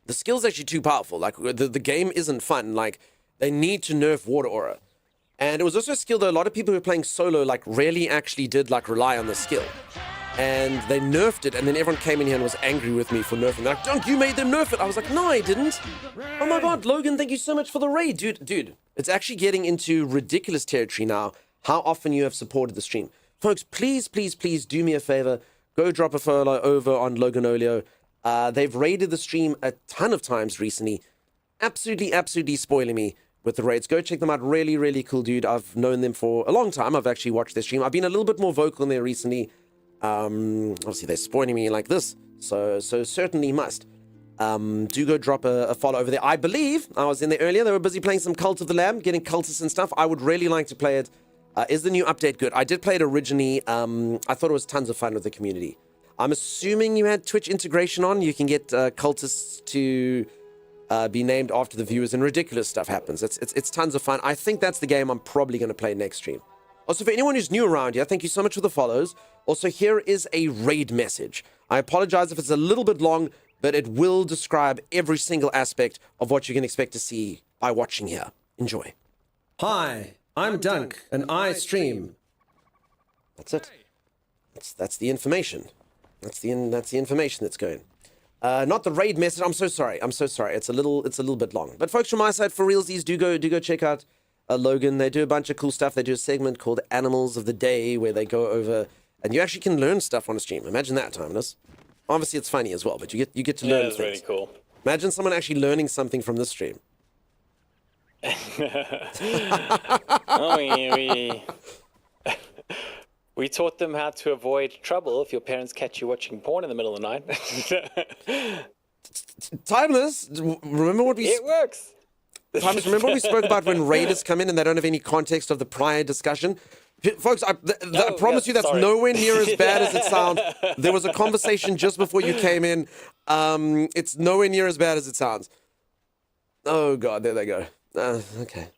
the skill's actually too powerful. Like the game isn't fun. Like they need to nerf Water Aura. And it was also a skill that a lot of people who were playing solo like really actually did like rely on the skill. And they nerfed it, and then everyone came in here and was angry with me for nerfing. They're like, Dunk, you made them nerf it. I was like, no, I didn't. Oh my god, Logan, thank you so much for the raid. Dude, it's actually getting into ridiculous territory now how often you have supported the stream. Folks, please do me a favor. Go drop a follow over on Loganolio. They've raided the stream a ton of times recently. Absolutely spoiling me with the raids. Go check them out. Really cool dude. I've known them for a long time. I've actually watched their stream. I've been a little bit more vocal in there recently. Obviously they're spoiling me like this, so certainly must. Do go drop a follow over there. I believe I was in there earlier. They were busy playing some Cult of the Lamb, getting cultists and stuff. I would really like to play it. Is the new update good? I did play it originally. I thought it was tons of fun with the community. I'm assuming you had Twitch integration on. You can get cultists to be named after the viewers, and ridiculous stuff happens. It's tons of fun. I think that's the game I'm probably going to play next stream. Also, for anyone who's new around here, thank you so much for the follows. Also, here is a raid message. I apologize if it's a little bit long, but it will describe every single aspect of what you can expect to see by watching here. Enjoy. Hi, I'm Dunk, and I stream. That's it. That's the information. That's the information that's going. Not the raid message. I'm so sorry. It's a little bit long. But folks, from my side, for realsies, do go check out Logan. They do a bunch of cool stuff. They do a segment called Animals of the Day where they go over, and you actually can learn stuff on a stream. Imagine that, Timeless. Obviously, it's funny as well, but you get to learn that's things. really cool. Imagine someone actually learning something from this stream. We taught them how to avoid trouble if your parents catch you watching porn in the middle of the night. Timeless, remember what we... It works. Timeless, remember what we spoke about when raiders come in and they don't have any context of the prior discussion? Folks, I promise you that's nowhere near as bad as it sounds. There was a conversation just before you came in. It's nowhere near as bad as it sounds. Oh, God, there they go. Okay.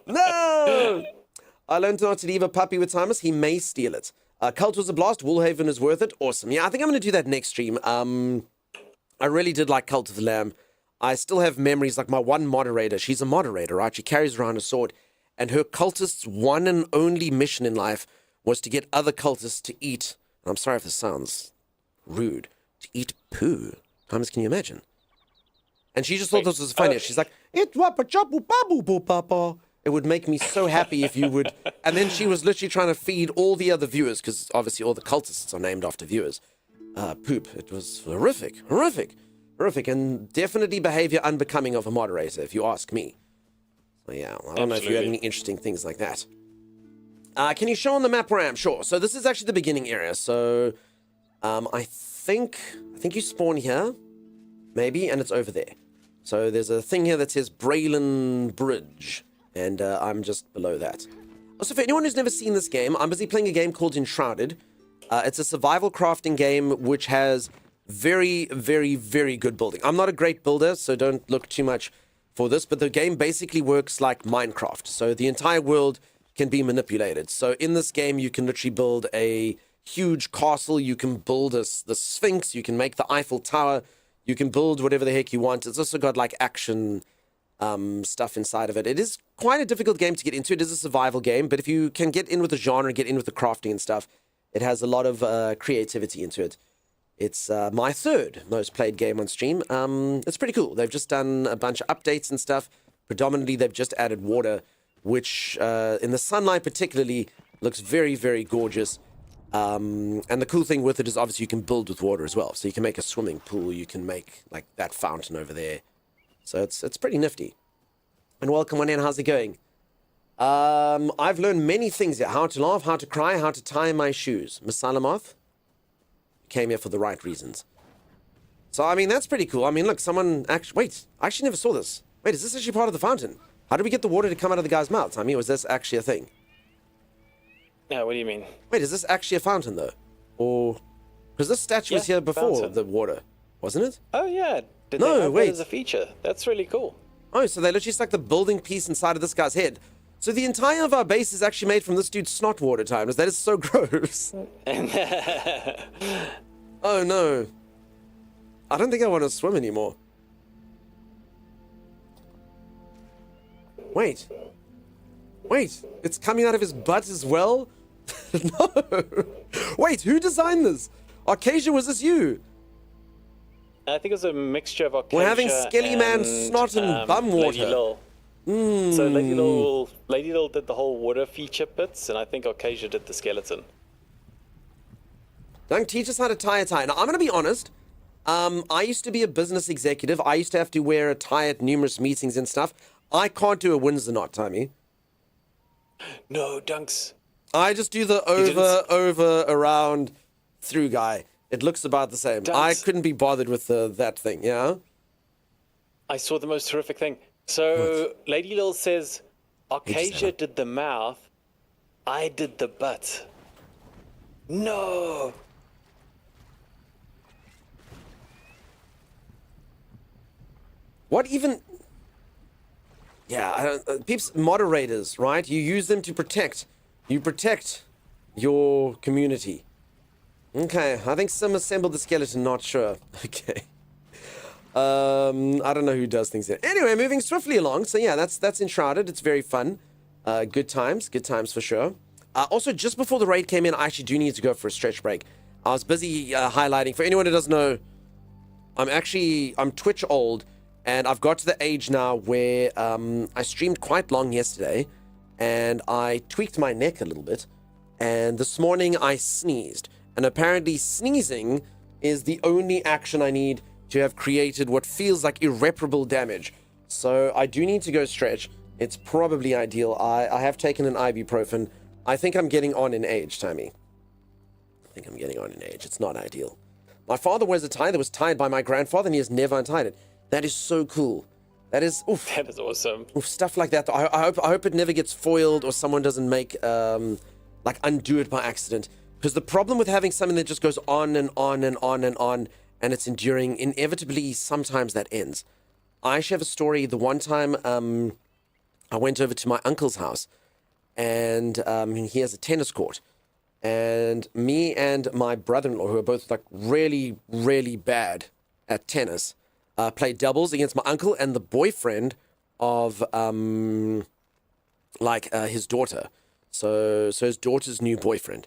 No! I learned not to leave a puppy with Timeless. He may steal it. Cult was a blast. Woolhaven is worth it. Awesome. Yeah, I think I'm going to do that next stream. I really did like Cult of the Lamb. I still have memories, like my one moderator. She's a moderator, right? She carries around a sword. And her cultists' one and only mission in life was to get other cultists to eat, and I'm sorry if this sounds rude, to eat poo. Thomas, can you imagine? And she just thought this was funny. She's like, it would make me so happy if you would. And then she was literally trying to feed all the other viewers, because obviously all the cultists are named after viewers. Poop. It was horrific, and definitely behavior unbecoming of a moderator, if you ask me. So yeah, I don't know if you had any interesting things like that. Can you show on the map where I am? Sure. So this is actually the beginning area. So I think you spawn here, maybe, and it's over there. So there's a thing here that says Braylon Bridge, and I'm just below that. Also, for anyone who's never seen this game, I'm busy playing a game called Enshrouded. It's a survival crafting game which has very, very, very good building. I'm not a great builder, so don't look too much for this, but the game basically works like Minecraft. So the entire world can be manipulated. So in this game, you can literally build a huge castle. You can build the Sphinx. You can make the Eiffel Tower. You can build whatever the heck you want. It's also got like action stuff inside of it. It is quite a difficult game to get into. It is a survival game, but if you can get in with the genre, get in with the crafting and stuff, it has a lot of creativity into it. It's my third most played game on stream. It's pretty cool. They've just done a bunch of updates and stuff. Predominantly, they've just added water, which in the sunlight particularly looks very, very gorgeous. And the cool thing with it is obviously you can build with water as well. So you can make a swimming pool. You can make like that fountain over there. So it's pretty nifty. And welcome on in. How's it going? I've learned many things here. How to laugh, how to cry, how to tie my shoes. Miss Salamoth came here for the right reasons. So, I mean, that's pretty cool. I mean, look, someone actually... Wait, I actually never saw this. Wait, is this actually part of the fountain? How did we get the water to come out of the guy's mouth? I mean, was this actually a thing? No, what do you mean? Wait, is this actually a fountain, though? Or... Because this statue was here before the water, wasn't it? Oh, yeah. Did they have that as a feature? That's really cool. Oh, so they literally stuck the building piece inside of this guy's head. So the entire of our base is actually made from this dude's snot water, Timeless. That is so gross. Oh, no. I don't think I want to swim anymore. Wait. Wait, it's coming out of his butt as well? No. Wait, who designed this? Arcasia, was this you? I think it was a mixture of Arcasia. We're having Skelly Man snot and bum water. So Lady Lil did the whole water feature bits, and I think Arcasia did the skeleton. Don't teach us how to tie a tie. Now, I'm going to be honest. I used to be a business executive. I used to have to wear a tie at numerous meetings and stuff. I can't do a Windsor knot, Tommy. No, Dunks. I just do the over, around, through guy. It looks about the same. Dunks. I couldn't be bothered with that thing, yeah? I saw the most horrific thing. So, Lady Lil says, Arcasia did the mouth, I did the butt. No! What even... Yeah, peeps, moderators, right? You use them to protect. You protect your community. Okay, I think some assembled the skeleton, not sure. Okay. I don't know who does things there. Anyway, moving swiftly along. So yeah, that's Enshrouded. It's very fun. Good times for sure. Also, just before the raid came in, I actually do need to go for a stretch break. I was busy highlighting. For anyone who doesn't know, I'm Twitch old, and I've got to the age now where I streamed quite long yesterday, and I tweaked my neck a little bit, and this morning I sneezed. And apparently sneezing is the only action I need to have created what feels like irreparable damage. So I do need to go stretch. It's probably ideal. I have taken an ibuprofen. I think I'm getting on in age, Tammy. I think I'm getting on in age. It's not ideal. My father wears a tie that was tied by my grandfather, and he has never untied it. That is so cool. That is, oof. That is awesome. Oof, stuff like that. I hope it never gets foiled or someone doesn't make, like, undo it by accident. Because the problem with having something that just goes on and on and on and on, and it's enduring, inevitably, sometimes that ends. I actually have a story. The one time I went over to my uncle's house, and he has a tennis court. And me and my brother-in-law, who are both like really, really bad at tennis, played doubles against my uncle and the boyfriend of his daughter. So his daughter's new boyfriend.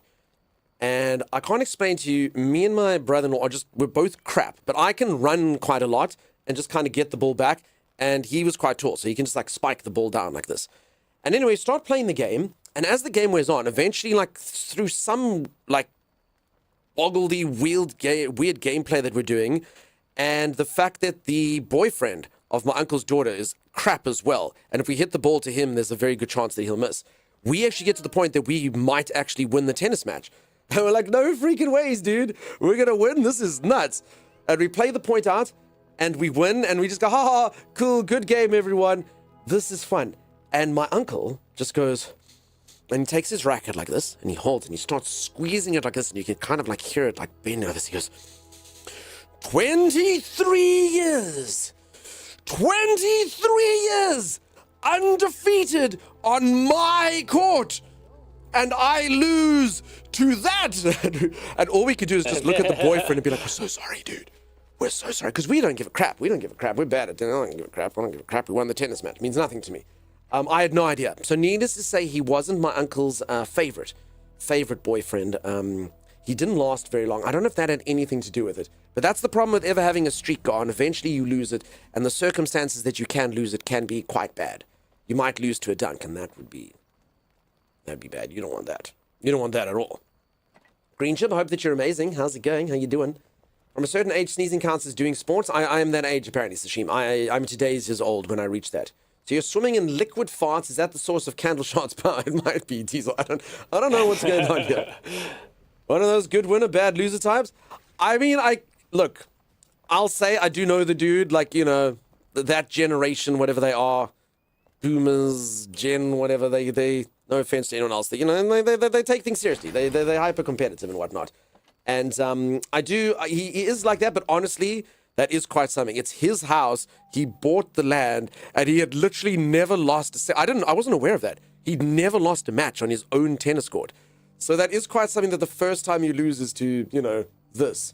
And I can't explain to you, me and my brother-in-law we're both crap, but I can run quite a lot and just kind of get the ball back. And he was quite tall, so he can just like spike the ball down like this. And anyway, start playing the game. And as the game wears on, eventually, like through some like boggledy, weird gameplay that we're doing, and the fact that the boyfriend of my uncle's daughter is crap as well, and if we hit the ball to him, there's a very good chance that he'll miss. We actually get to the point that we might actually win the tennis match. And we're like, no freaking ways, dude. We're going to win. This is nuts. And we play the point out, and we win, and we just go, ha ha, cool, good game, everyone. This is fun. And my uncle just goes, and he takes his racket like this, and he holds, and he starts squeezing it like this, and you can kind of like hear it like bend over this. He goes, 23 years! 23 years! Undefeated on my court! And I lose to that! And all we could do is just look at the boyfriend and be like, we're so sorry, dude. We're so sorry. Because we don't give a crap. We don't give a crap. We're bad at it. I don't give a crap. I don't give a crap. We won the tennis match. It means nothing to me. I had no idea. So needless to say, he wasn't my uncle's favorite boyfriend. He didn't last very long. I don't know if that had anything to do with it. But that's the problem with ever having a streak go on. Eventually you lose it. And the circumstances that you can lose it can be quite bad. You might lose to a dunk, and that'd be bad. You don't want that. You don't want that at all. Green Chip, I hope that you're amazing. How's it going? How you doing? From a certain age, sneezing counts as doing sports. I am that age, apparently, Sashim. I'm today's years old when I reach that. So you're swimming in liquid farts. Is that the source of Candle Shot's power? It might be, Diesel. I don't know what's going on here. One of those good winner, bad loser types. I mean, look, I'll say I do know the dude, like, you know, that generation, whatever they are, boomers, gen, whatever they no offense to anyone else, they take things seriously. They're hyper competitive and whatnot. And he is like that, but honestly, that is quite something. It's his house. He bought the land, and he had literally never lost a set. I wasn't aware of that. He'd never lost a match on his own tennis court. So that is quite something that the first time you lose is to, you know, this.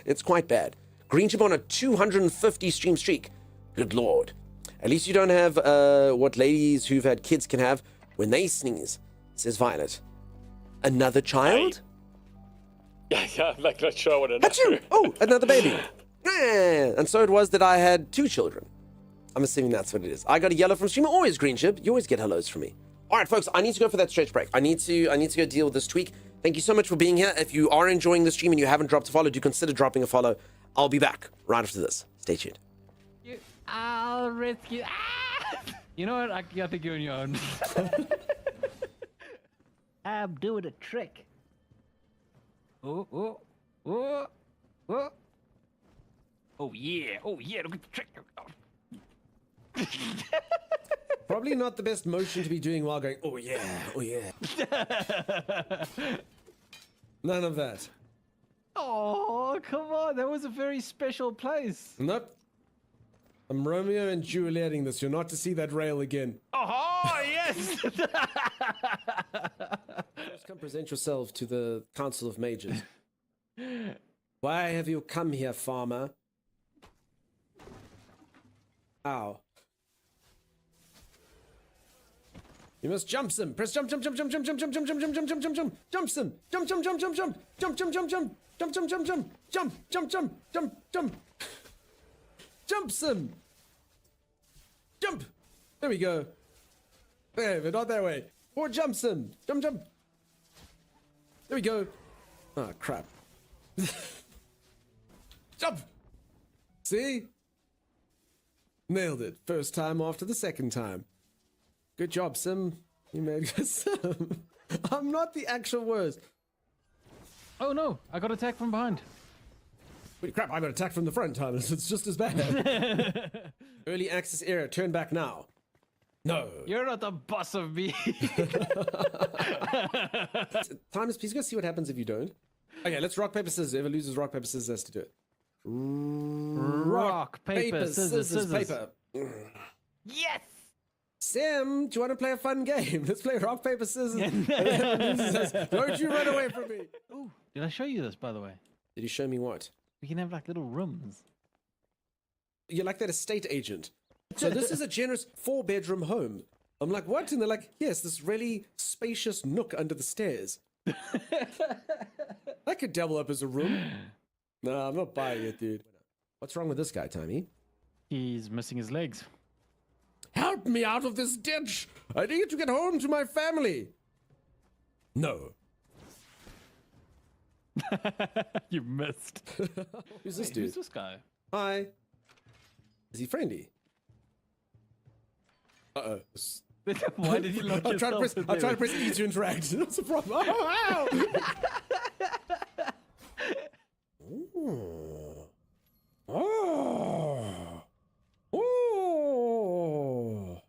It's quite bad. Green Chip on a 250 stream streak. Good lord. At least you don't have what ladies who've had kids can have when they sneeze, says Violet. Another child? Yeah, I'm like not sure what another. Achoo! Oh, another baby. Yeah. And so it was that I had 2 children. I'm assuming that's what it is. I got a yellow from streamer. Always Green Chip. You always get hellos from me. All right, folks, I need to go for that stretch break. I need to go deal with this tweak. Thank you so much for being here. If you are enjoying the stream and you haven't dropped a follow, do consider dropping a follow. I'll be back right after this. Stay tuned. I'll rescue. Ah! You know what? I think you're on your own. I'm doing a trick. Oh, oh, oh, oh. Oh, yeah. Oh, yeah. Look at the trick. Oh. Probably not the best motion to be doing while going, oh, yeah, oh, yeah. None of that. Oh, come on. That was a very special place. Nope. I'm Romeo and Julieting this. You're not to see that rail again. Oh, yes. Come present yourself to the Council of Mages. Why have you come here, farmer? Ow. You must jump some. Press jump, jump, jump, jump, jump, jump, jump, jump, jump, jump, jump, jump, jump, jump, jump some. Jump, jump, jump, jump, jump, jump, jump, jump, jump, jump, jump, jump, jump, jump, jump, jump, jump, jump, jump some. Jump. There we go. Hey, but not that way. Or jump some. Jump, jump. There we go. Oh, crap. Jump. See? Nailed it. First time after the second time. Good job, Sim. You made good Sim. I'm not the actual worst. Oh no, I got attacked from behind. Wait, crap, I got attacked from the front, Thomas. It's just as bad. Early access error. Turn back now. No. You're not the boss of me. Thomas, please go see what happens if you don't. Okay, let's rock, paper, scissors. Whoever loses rock, paper, scissors has to do it. Rock, paper, scissors, paper. Yes! Sam, do you want to play a fun game? Let's play rock, paper, scissors. Don't you run away from me. Ooh, did I show you this, by the way? Did you show me what? We can have like little rooms. You're like that estate agent. So this is a generous 4-bedroom home. I'm like, what? And they're like, yes, this really spacious nook under the stairs. That could double up as a room. No, I'm not buying it, dude. What's wrong with this guy, Tommy? He's missing his legs. Help me out of this ditch! I need to get home to my family! No. You missed. Who's this dude? Who's this guy? Hi. Is he friendly? Uh-oh. Why did you lock I'm trying yourself to press E to interact. That's a problem. Oh, ow! Oh. Oh.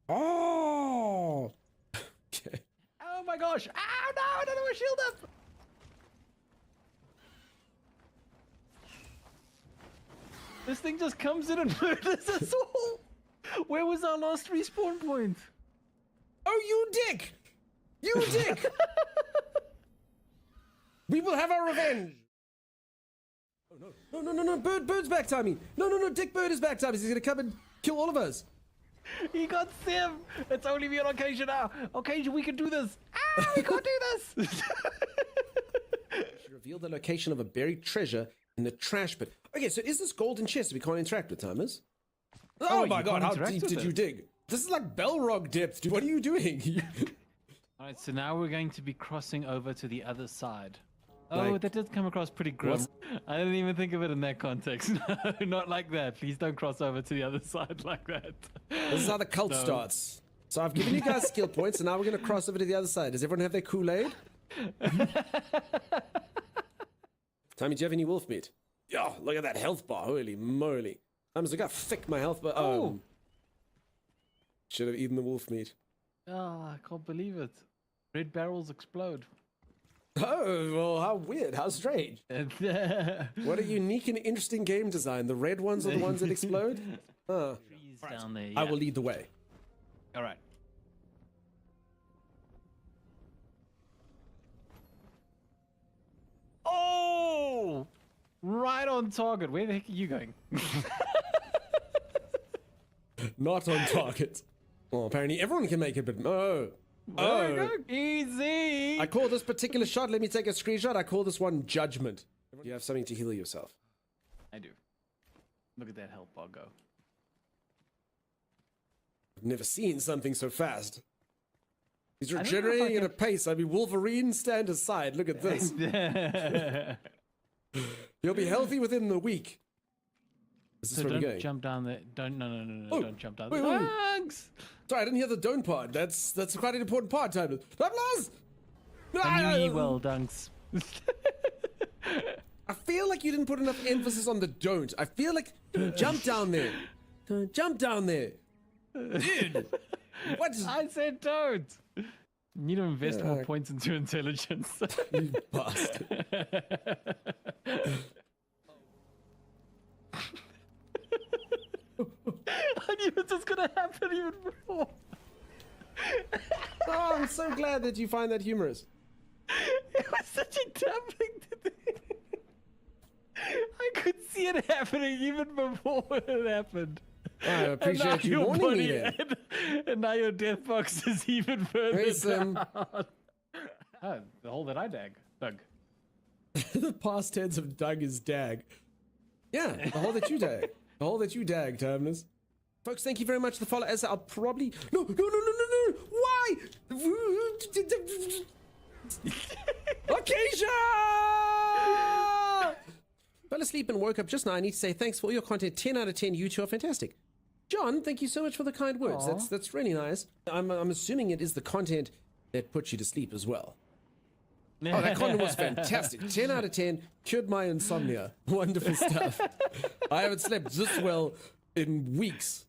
Oh. Okay. Oh my gosh! Ow, no, I don't know my shield up! This thing just comes in and murders us all! Where was our last respawn point? Oh, you dick! You dick! We will have our revenge! Oh, no. No, no, no, no. Bird's back, Tommy. No, no, no. Dick Bird is back, Tommy. He's going to come and kill all of us. He got Sim! It's only me on occasion now! Occasion, we can do this! Ah, we can't do this! She revealed the location of a buried treasure in the trash pit. Okay, so is this golden chest we can't interact with, Thomas? Oh my god, how deep did you dig? This is like Belrog depth, dude. What are you doing? Alright, so now we're going to be crossing over to the other side. Oh, Like- that did come across pretty grim. I didn't even think of it in that context. No, not like that. Please don't cross over to the other side like that. This is how the cult starts. So I've given you guys skill points, and now we're going to cross over to the other side. Does everyone have their Kool-Aid? Tommy, do you have any wolf meat? Yeah, look at that health bar. Holy moly. Look how thick my health bar. Oh. Should have eaten the wolf meat. Oh, I can't believe it. Red barrels explode. Oh, well, how weird. How strange. What a unique and interesting game design. The red ones are the ones that explode? Huh. Trees down there. I will lead the way. All right. Oh! Right on target. Where the heck are you going? Not on target. Well, apparently everyone can make it, but oh. Oh. Easy! I call this particular shot, let me take a screenshot. I call this one judgment. You have something to heal yourself. I do. Look at that health bar go. I've never seen something so fast. He's don't know if regenerating I at a pace. I mean, Wolverine, stand aside. Look at this. You'll be healthy within the week. Is this So where we're don't going? jump down there. No, Oh, don't jump down wait, there. wait, wait. Thanks! Sorry, I didn't hear the don't part. That's quite an important part, Time. Douglas! And you well, Dunks. I feel like you didn't put enough emphasis on the don't. I feel like jump down there. Jump down there. Dude. What is... I said don't. You need to invest more points into intelligence. You bastard. I knew it was going to happen even before. Oh, I'm so glad that you find that humorous. It was such a dumb thing to do. I could see it happening even before it happened. I appreciate you warning me then. And now your death box is even further Hey, Sim. down. Oh, the hole that I dug. The past tense of dug is dag. Yeah, the hole that you dag. The hole that you dag, Timeless. Folks, thank you very much for the follow. As I'll probably... No. Why? Acacia! Fell asleep and woke up just now. I need to say thanks for all your content. 10 out of 10. You two are fantastic. John, thank you so much for the kind words. That's really nice. I'm assuming it is the content that puts you to sleep as well. Oh, that content was fantastic. 10 out of 10. Cured my insomnia. Wonderful stuff. I haven't slept this well in weeks.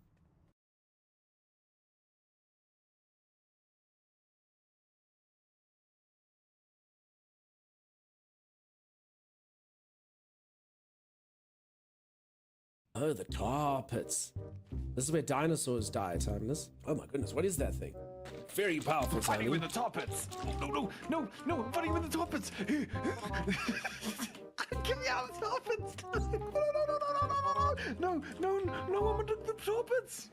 Oh, the tar pits. This is where dinosaurs die, Timeless. Oh my goodness, what is that thing? Very powerful, Fighting with the tar pits. No, I'm fighting with the tar pits. Get me out of the tar pits. No, I'm under the tar pits.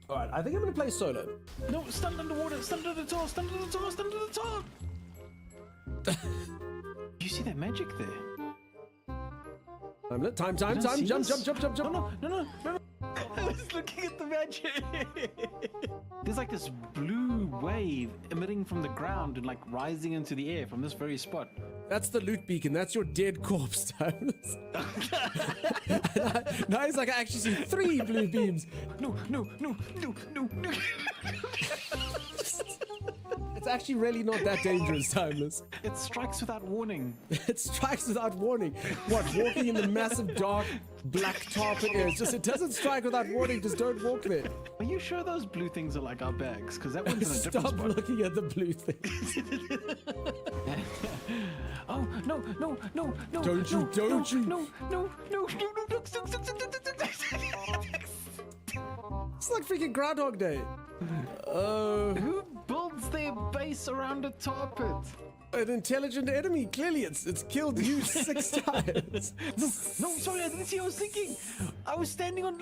Alright, I think I'm gonna play solo. No, stand underwater, stand under the tar, stand under the tar, stand under the tar. You see that magic there? Time, jump. No. I was looking at the magic. There's like this blue wave emitting from the ground and like rising into the air from this very spot. That's the loot beacon. That's your dead corpse, Timeless. Now he's like, I actually see 3 blue beams. No. It's actually really not that dangerous, Timeless. It strikes without warning. It strikes without warning. What, walking in the massive dark black tar pit air? It's just, it doesn't strike without warning. Just don't walk there. Are you sure those blue things are like our bags? Because that one's in a different Stop spot. looking at the blue things. Oh, no. Don't you. No. It's like freaking Groundhog Day. Who builds their base around a tar pit? An intelligent enemy. Clearly, it's killed you 6 times. No, sorry, I didn't see what I was thinking. I was standing on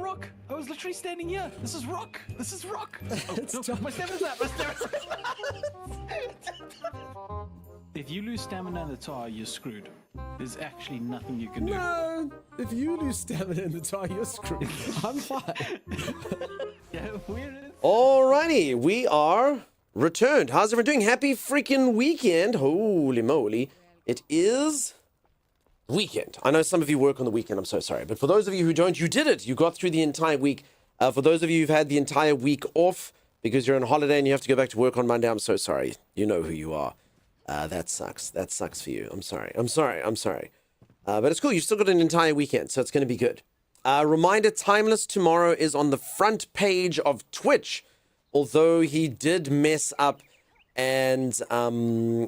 rock. I was literally standing here. This is rock. Oh, no, my stamina's out. If you lose stamina in the tar, you're screwed. There's actually nothing you can do. No, if you lose stamina in the tar, you're screwed. I'm fine. Yeah, weird. Alrighty, we are returned. How's everyone doing? Happy freaking weekend. Holy moly. It is weekend. I know some of you work on the weekend. I'm so sorry. But for those of you who don't, you did it. You got through the entire week. For those of you who've had the entire week off because you're on holiday and you have to go back to work on Monday, I'm so sorry. You know who you are. That sucks. That sucks for you. I'm sorry. But it's cool. You've still got an entire weekend, so it's going to be good. Reminder, Timeless tomorrow is on the front page of Twitch, although he did mess up and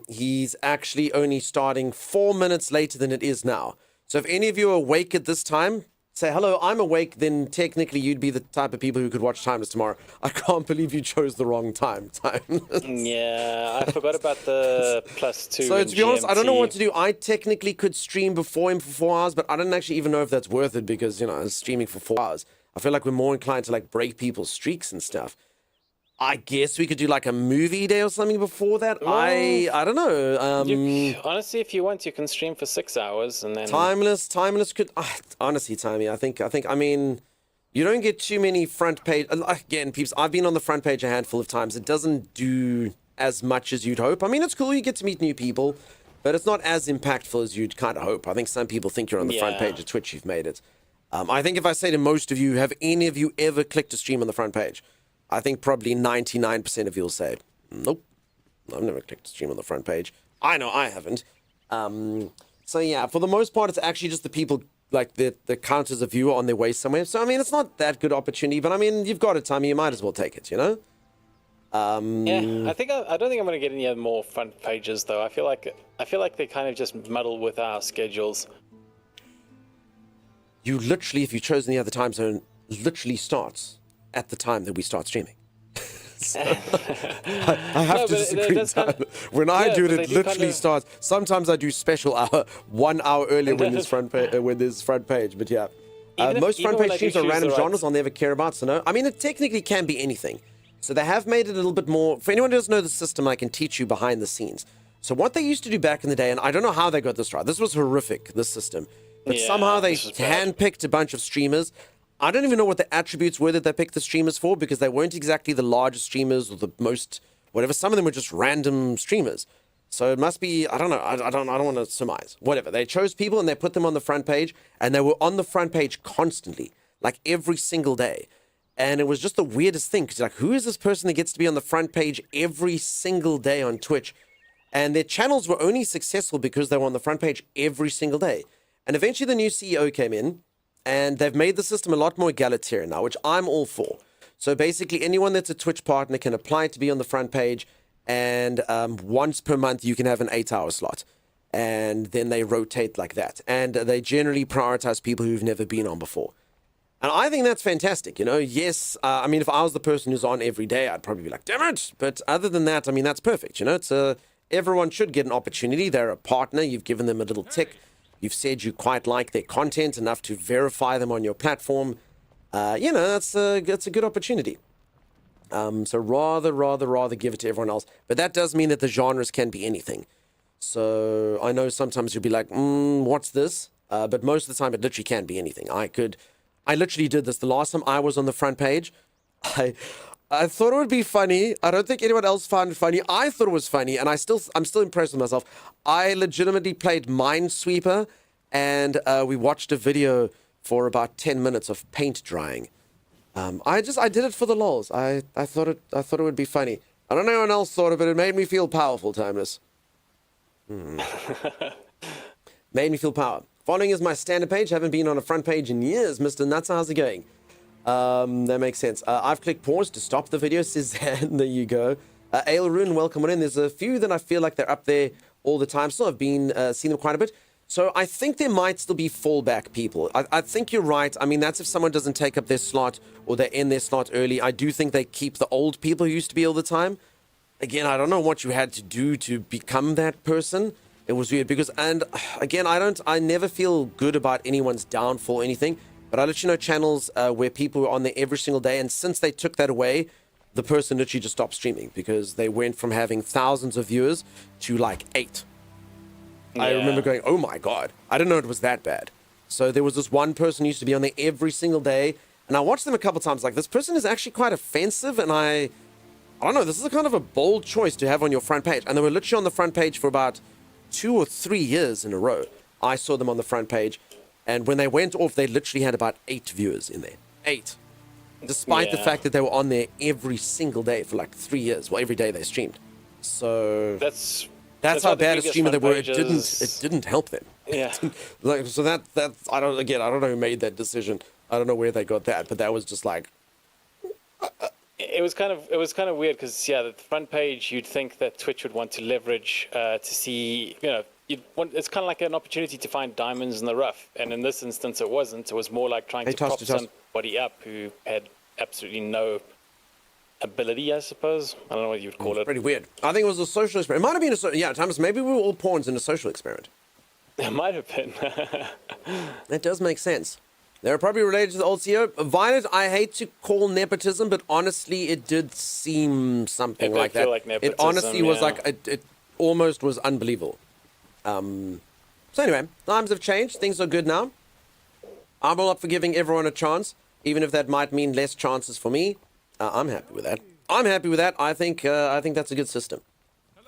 he's actually only starting 4 minutes later than it is now. So if any of you are awake at this time, say, hello, I'm awake, then technically you'd be the type of people who could watch Timeless tomorrow. I can't believe you chose the wrong time. Yeah, I forgot about the +2. So to be honest, GMT. I don't know what to do. I technically could stream before him for 4 hours, but I don't actually even know if that's worth it because, you know, streaming for 4 hours. I feel like we're more inclined to like break people's streaks and stuff. I guess we could do like a movie day or something before that. Well, I don't know. Honestly, if you want, you can stream for 6 hours and then Timeless could honestly, Timey. I mean, you don't get too many front page. Again, peeps, I've been on the front page a handful of times. It doesn't do as much as you'd hope. I mean, it's cool. You get to meet new people, but it's not as impactful as you'd kind of hope. I think some people think you're on the front page of Twitch. You've made it. I think if I say to most of you, have any of you ever clicked to stream on the front page? I think probably 99% of you will say, nope, I've never clicked to stream on the front page. I know I haven't. So yeah, for the most part, it's actually just the people like the count as a viewer on their way somewhere. So I mean, it's not that good opportunity, but I mean, you've got it, Tommy. You might as well take it, you know? Yeah, I don't think I'm gonna get any more front pages though. I feel like they kind of just muddle with our schedules. You literally, if you chose any other time zone, literally starts at the time that we start streaming. So, I have to disagree. When I do it, it literally starts. Sometimes I do special hour 1 hour earlier when there's front page. But yeah. Most front page when I do streams are choose random the right- genres I'll never care about, so no. I mean, it technically can be anything. So they have made it a little bit more... For anyone who doesn't know the system, I can teach you behind the scenes. So what they used to do back in the day, and I don't know how they got this right. This was horrific, this system. But Yeah, somehow they this is bad. handpicked a bunch of streamers. I don't even know what the attributes were that they picked the streamers for, because they weren't exactly the largest streamers or the most... Whatever. Some of them were just random streamers. So it must be, I don't know, I don't want to surmise. Whatever. They chose people and they put them on the front page, and they were on the front page constantly, like every single day. And it was just the weirdest thing, because like, who is this person that gets to be on the front page every single day on Twitch? And their channels were only successful because they were on the front page every single day. And eventually the new CEO came in, and they've made the system a lot more egalitarian now, which I'm all for. So basically anyone that's a Twitch partner can apply to be on the front page, and once per month you can have an 8-hour slot, and then they rotate like that, and they generally prioritize people who've never been on before, and I think that's fantastic. You know, yes, I mean, if I was the person who's on every day, I'd probably be like, damn it, but other than that, I mean, that's perfect. You know, it's everyone should get an opportunity. They're a partner, you've given them a little tick, you've said you quite like their content enough to verify them on your platform. You know, that's a good opportunity. So rather give it to everyone else. But that does mean that the genres can be anything. So I know sometimes you'll be like, what's this? But most of the time it literally can be anything. I literally did this. The last time I was on the front page, I thought it would be funny. I don't think anyone else found it funny. I thought it was funny, and I'm still impressed with myself. I legitimately played Minesweeper, and we watched a video for about 10 minutes of paint drying. I did it for the lols. I thought it would be funny. I don't know anyone else thought of it. It made me feel powerful, Timeless. Made me feel power. Following is my standard page. Haven't been on a front page in years, Mr. Nuts. How's it going? That makes sense. I've clicked pause to stop the video, says Zan. There you go. Ailrune, welcome on in. There's a few that I feel like they're up there all the time. So I've been seeing them quite a bit. So I think there might still be fallback people. I think you're right. I mean, that's if someone doesn't take up their slot or they end their slot early. I do think they keep the old people who used to be all the time. Again, I don't know what you had to do to become that person. It was weird because, and again, I never feel good about anyone's downfall or anything, but I let you know channels where people were on there every single day. And since they took that away, the person literally just stopped streaming because they went from having thousands of viewers to like 8. Yeah. I remember going, oh my God, I didn't know it was that bad. So there was this one person who used to be on there every single day. And I watched them a couple times, like, this person is actually quite offensive. And I don't know, this is a kind of a bold choice to have on your front page. And they were literally on the front page for about 2 or 3 years in a row. I saw them on the front page. And when they went off, they literally had about 8 viewers in there. 8. Despite the fact that they were on there every single day for like 3 years. Well, every day they streamed. So that's how bad a streamer they were. It didn't help them. Yeah. Like, so that's I don't know who made that decision. I don't know where they got that, but that was just like. It was kind of weird because the front page, you'd think that Twitch would want to leverage to see, it's kind of like an opportunity to find diamonds in the rough, and in this instance it wasn't. It was more like trying to prop somebody up who had absolutely no ability, I suppose. I don't know what you would call it. Pretty weird. I think it was a social experiment. It might have been Thomas, maybe we were all pawns in a social experiment. It might have been. That does make sense. They're probably related to the old CEO. Violet, I hate to call nepotism, but honestly, it did seem something like that. Like nepotism, it honestly was like, it almost was unbelievable. So anyway, times have changed. Things are good now. I'm all up for giving everyone a chance, even if that might mean less chances for me. I'm happy with that. I think that's a good system.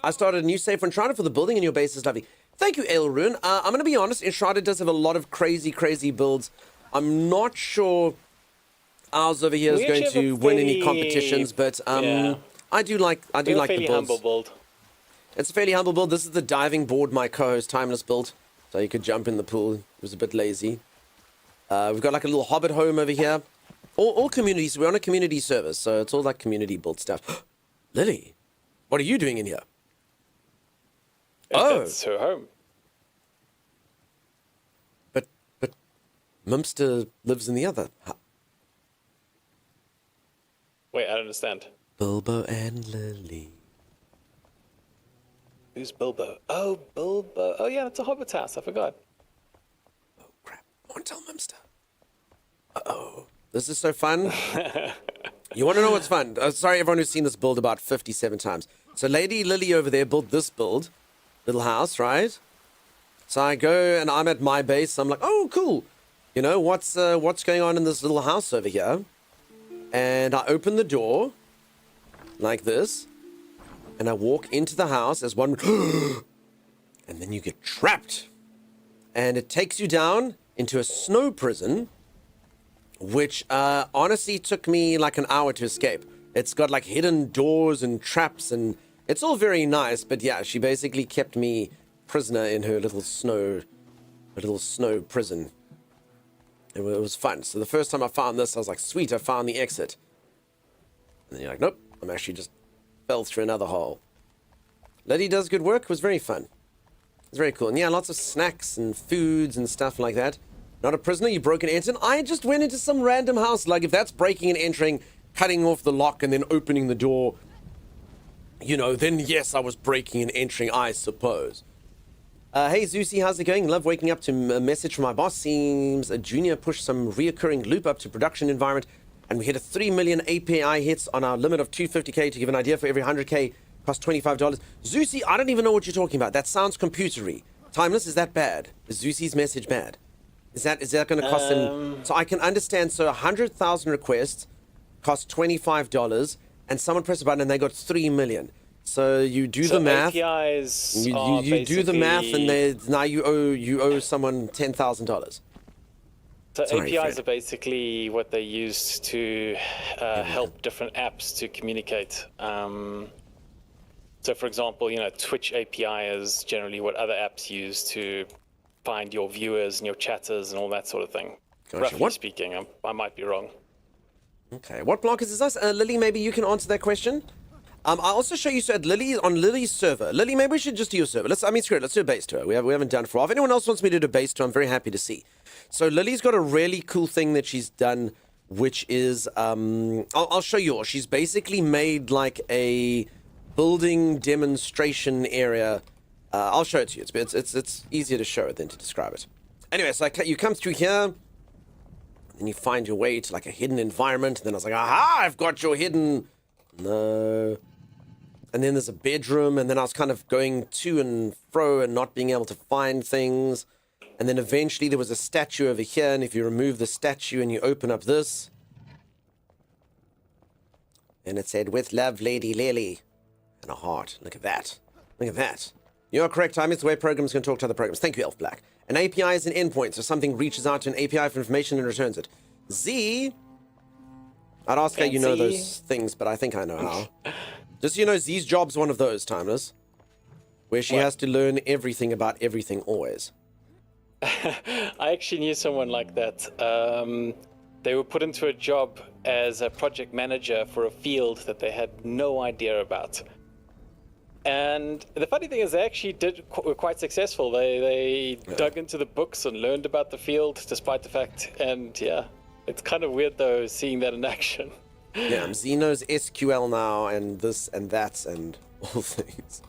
I started a new save for Enshrouded for the building in your base is lovely. Thank you, Ailrune. I'm going to be honest, Enshrouded does have a lot of crazy builds. I'm not sure ours over here is going to win any competitions, but I do like the builds. Humble build. It's a fairly humble build. This is the diving board my co-host Timeless built, so you could jump in the pool. It was a bit lazy. We've got like a little hobbit home over here. All communities. We're on a community service, so it's all like community built stuff. Lily, what are you doing in here? That's her home. But Mumster lives in the other. Wait, I don't understand. Bilbo and Lily. Who's Bilbo? Oh, Bilbo. Oh, yeah, it's a hobbit house. I forgot. Oh, crap. I want to tell Mumster. Uh-oh. This is so fun. You want to know what's fun? Sorry, everyone who's seen this build about 57 times. So Lady Lily over there built this build. Little house, right? So I go and I'm at my base. I'm like, oh, cool. You know, what's going on in this little house over here? And I open the door like this. And I walk into the house as one... and then you get trapped. And it takes you down into a snow prison, which honestly took me like an hour to escape. It's got like hidden doors and traps, and it's all very nice. But yeah, she basically kept me prisoner in her little snow prison. It was fun. So the first time I found this, I was like, sweet, I found the exit. And then you're like, nope, I'm actually just fell through another hole. Lady does good work. It was very fun. It's very cool. And yeah, lots of snacks and foods and stuff like that. Not a prisoner, you broke and entered. I just went into some random house. Like, if that's breaking and entering, cutting off the lock and then opening the door, you know, then yes, I was breaking and entering, I suppose. Hey, Zeusy, how's it going? Love waking up to a message from my boss. Seems a junior pushed some reoccurring loop up to production environment, and we hit a 3 million API hits on our limit of 250k. To give an idea, for every 100k, cost $25. Zeusy, I don't even know what you're talking about. That sounds computery. Timeless, is that bad? Is Zeusy's message bad? Is that going to cost them? So I can understand. So 100,000 requests cost $25, and someone pressed a button and they got 3 million. So you do the math. APIs you do the math, and now you owe someone $10,000. So APIs are basically what they use to help different apps to communicate. So, for example, you know, Twitch API is generally what other apps use to find your viewers and your chatters and all that sort of thing. Gotcha. Roughly speaking, I might be wrong. Okay, what block is this? Lily, maybe you can answer that question. I'll also show you, so at Lily's server. Lily, maybe we should just do your server. Screw it, let's do a base tour. We haven't done it for a while. If anyone else wants me to do a base tour, I'm very happy to see. So Lily's got a really cool thing that she's done, which is, I'll show you all. She's basically made like a building demonstration area. I'll show it to you. It's easier to show it than to describe it. Anyway, so you come through here, and you find your way to like a hidden environment. And then I was like, aha, I've got your hidden... No. And then there's a bedroom, and then I was kind of going to and fro and not being able to find things. And then eventually there was a statue over here, and if you remove the statue and you open up this, and it said, with love, Lady Lily, and a heart. Look at that. Look at that. You are correct, Time. It's the way programs can talk to other programs. Thank you, Elf Black. An API is an endpoint, so something reaches out to an API for information and returns it. Z, I'd ask how you know those things, but I think I know how. Just so you know, Z's job's one of those, Timeless, where she has to learn everything about everything always. I actually knew someone like that. They were put into a job as a project manager for a field that they had no idea about. And the funny thing is, they actually were quite successful. They dug into the books and learned about the field, despite the fact. And yeah, it's kind of weird though seeing that in action. Yeah, Z knows SQL now, and this and that, and all things.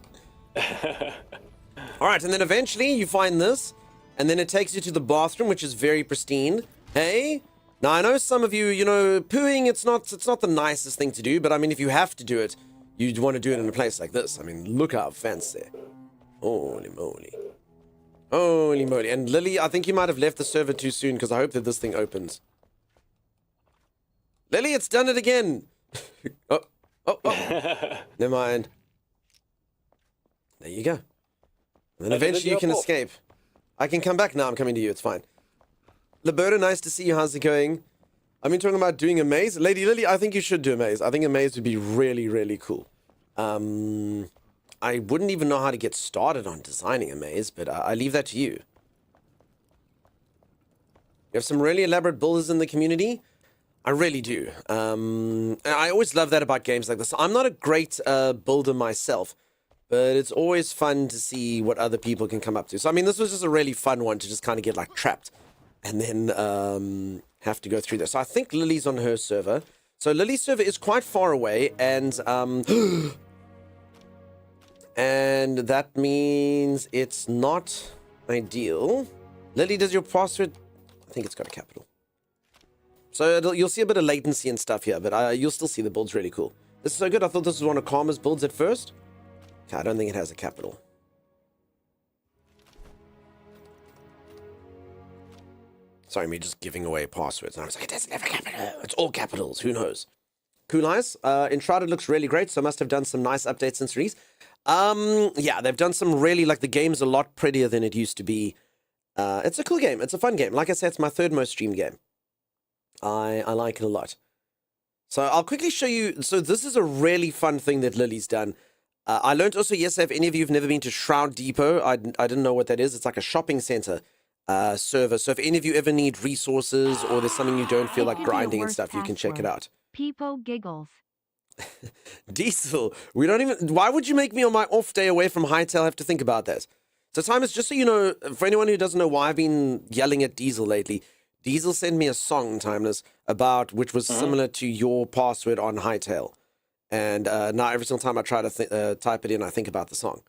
All right, and then eventually you find this, and then it takes you to the bathroom, which is very pristine. Hey, now I know some of you, you know, pooing. It's not the nicest thing to do, but I mean, if you have to do it, you'd want to do it in a place like this. I mean, look how fancy. Holy moly. Holy moly. And Lily, I think you might have left the server too soon, because I hope that this thing opens. Lily, it's done it again. Oh. Never mind. There you go. And then eventually you can escape. I can come back now. I'm coming to you. It's fine. Liberta, nice to see you. How's it going? I've been talking about doing a maze. Lady Lily, I think you should do a maze. I think a maze would be really, really cool. I wouldn't even know how to get started on designing a maze, but I leave that to you. You have some really elaborate builders in the community. I really do. And I always love that about games like this. I'm not a great builder myself, but it's always fun to see what other people can come up to. So, I mean, this was just a really fun one to just kind of get, like, trapped and then have to go through this. So I think Lily's on her server. So Lily's server is quite far away, and and that means it's not ideal. Lily, does your password... I think it's got a capital. So you'll see a bit of latency and stuff here, but you'll still see the build's really cool. This is so good. I thought this was one of Karma's builds at first. Okay, I don't think it has a capital. Sorry, me just giving away passwords. And I was like, it doesn't have a capital. It's all capitals. Who knows? Cool eyes. Enshrouded looks really great, so must have done some nice updates since release. Yeah, they've done some really, like, the game's a lot prettier than it used to be. It's a cool game. It's a fun game. Like I said, it's my third most streamed game. I like it a lot. So I'll quickly show you. So this is a really fun thing that Lily's done. I learned also yesterday, if any of you have never been to Shroud Depot, I didn't know what that is. It's like a shopping center server. So if any of you ever need resources or there's something you don't feel like grinding and stuff, you can check it out. People giggles. Diesel, we don't even. Why would you make me on my off day away from Hightail have to think about that? So, Timus, just so you know, for anyone who doesn't know why I've been yelling at Diesel lately, Diesel sent me a song, Timeless, about which was similar to your password on Hightail. And now every single time I try to type it in, I think about the song.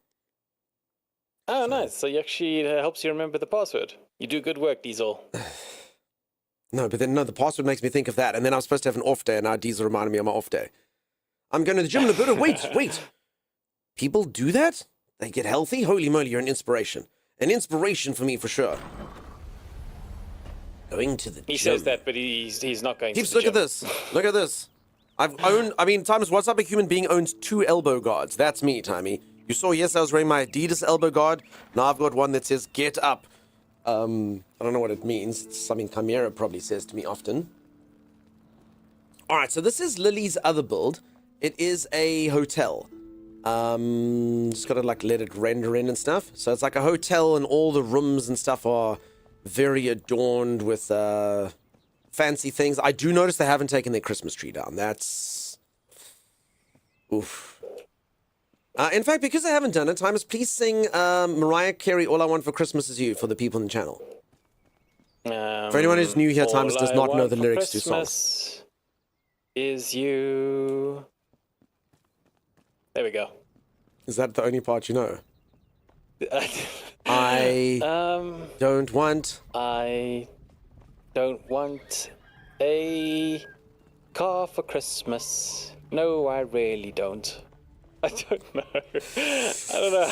Oh, nice. So you actually helps you remember the password. You do good work, Diesel. No, but then, no, the password makes me think of that. And then I was supposed to have an off day, and now Diesel reminded me of my off day. I'm going to the gym in a bit. Wait. People do that? They get healthy? Holy moly, you're an inspiration. An inspiration for me, for sure. Going to the gym. He says that, but he's not going to the Look gym. at this. Look at this. Timus, what's up? A human being owns 2 elbow guards. That's me, Timey. You saw, yes, I was wearing my Adidas elbow guard. Now I've got one that says, get up. I don't know what it means. It's something Chimera probably says to me often. All right, so this is Lily's other build. It is a hotel. Just gotta like let it render in and stuff. So it's like a hotel and all the rooms and stuff are very adorned with fancy things. I do notice they haven't taken their Christmas tree down. That's... Oof. In fact, because they haven't done it, Timus, please sing Mariah Carey, All I Want for Christmas Is You for the people in the channel. For anyone who's new here, Timus does not know the lyrics to songs. Is you... There we go. Is that the only part you know? I don't want... I don't want a car for Christmas. No, I really don't. I don't know. I don't know.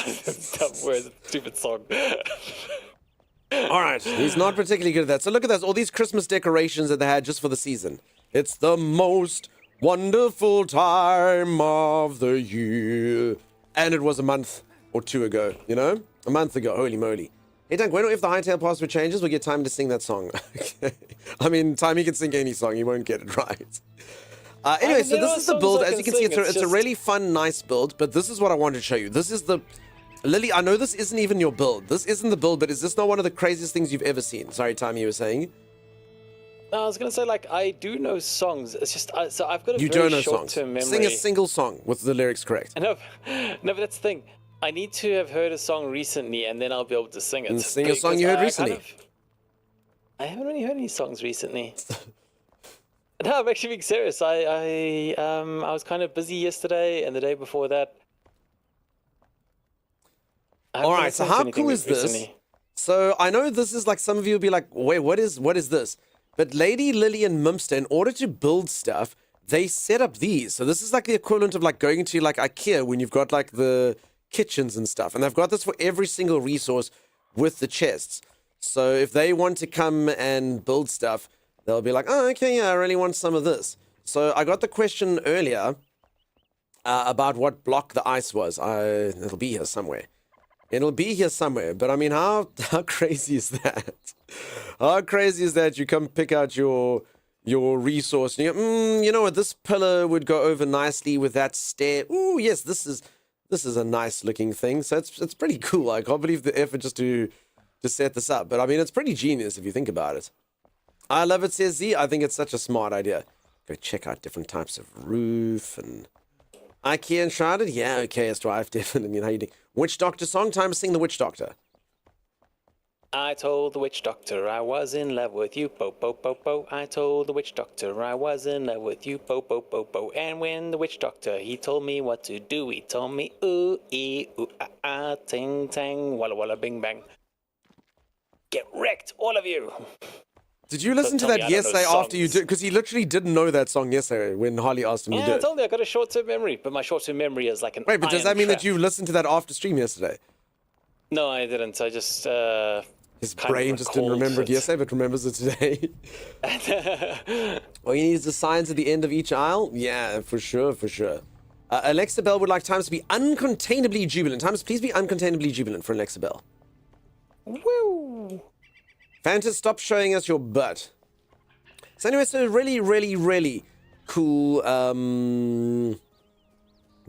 Tough words. Stupid song. All right. He's not particularly good at that. So look at this. All these Christmas decorations that they had just for the season. It's the most wonderful time of the year. And it was a month or 2 ago, you know? A month ago. Holy moly. Hey, Dunk, when if the Hightail password changes, we'll get time to sing that song. Okay. I mean, Timey can sing any song. He won't get it right. Anyway, so this is the build. As you can see, it's a really fun, nice build, but this is what I wanted to show you. This is the... Lily, I know this isn't even your build. This isn't the build, but is this not one of the craziest things you've ever seen? Sorry, Timey, you were saying? No, I was going to say, like, I do know songs. It's just, so I've got a you very don't know short-term songs. memory. Sing a single song with the lyrics correct. No, but that's the thing. I need to have heard a song recently, and then I'll be able to sing it. And sing a song you heard recently. I haven't really heard any songs recently. No, I'm actually being serious. I was kind of busy yesterday and the day before that. All right, so how cool is this? Recently. So I know this is like, some of you will be like, wait, what is this? But Lady, Lily, and Mimster, in order to build stuff, they set up these. So this is like the equivalent of like going to like IKEA when you've got like the kitchens and stuff. And they've got this for every single resource with the chests. So if they want to come and build stuff, they'll be like, oh, okay, yeah, I really want some of this. So I got the question earlier about what block the ice was. It'll be here somewhere. It'll be here somewhere. But I mean, how crazy is that? How crazy is that you come pick out your resource and you go, you know what, this pillar would go over nicely with that stair. Ooh, yes, this is a nice looking thing. So it's pretty cool. I can't believe the effort just to set this up. But I mean, it's pretty genius if you think about it. I love it, says Z. I think it's such a smart idea. Go check out different types of roof and IKEA Enshrouded. Yeah, okay, it's Drive, definitely. How you doing? Witch Doctor song. Time to sing the Witch Doctor. I told the witch doctor I was in love with you, po po po po. I told the witch doctor I was in love with you, po po po po. And when the witch doctor, he told me what to do. He told me ooh ee ooh ah ah, ting tang, walla walla bing bang. Get wrecked, all of you. Did you listen to Tell me that I don't know yesterday after you songs. did? Because he literally didn't know that song yesterday when Harley asked him to do Yeah, I it. told you I got a short-term memory, but my short-term memory is like an Wait, but does iron that mean that trap. you listened to that after stream yesterday? No, I didn't. I just His kind of brain just didn't recalled remember it yesterday, but remembers it today. All you need is the signs at the end of each aisle? Yeah, for sure, for sure. Alexa Bell would like Times to be uncontainably jubilant. Times, please be uncontainably jubilant for Alexa Bell. Woo! Fantas, stop showing us your butt. So anyway, so really cool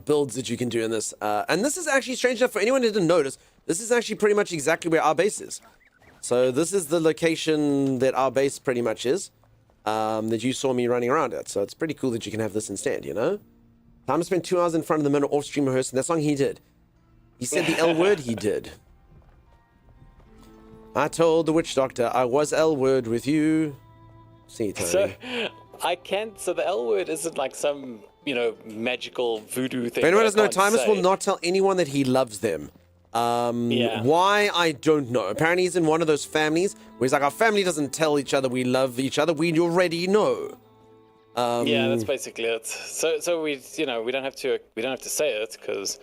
builds that you can do in this. And this is actually strange enough for anyone who didn't notice. This is actually pretty much exactly where our base is. So this is the location that our base pretty much is, that you saw me running around at. So it's pretty cool that you can have this instead, you know? Time to spend 2 hours in front of the mirror off-stream rehearsing. That song he did. He said the L word, he did. I told the witch doctor I was L word with you. See, Tony. So I can't. So the L word isn't like some, you know, magical voodoo thing. If anyone that doesn't know, I can't Timus will say. not tell anyone that he loves them. Yeah. Why, I don't know. Apparently he's in one of those families where he's like, our family doesn't tell each other we love each other. We already know. Yeah, that's basically it. So we, you know, we don't have to say it because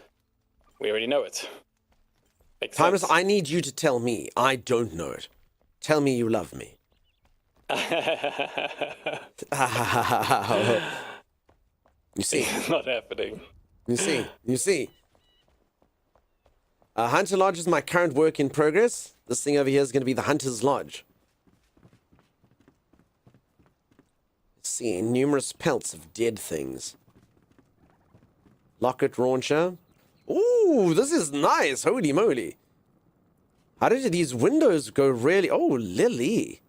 we already know it. Makes Timus, sense. I need you to tell me. I don't know it. Tell me you love me. You see. Not happening. You see. Hunter Lodge is my current work in progress. This thing over here is going to be the Hunter's Lodge. Let's see, numerous pelts of dead things. Locket launcher. Ooh, this is nice. Holy moly. How did these windows go really... Oh, Lily.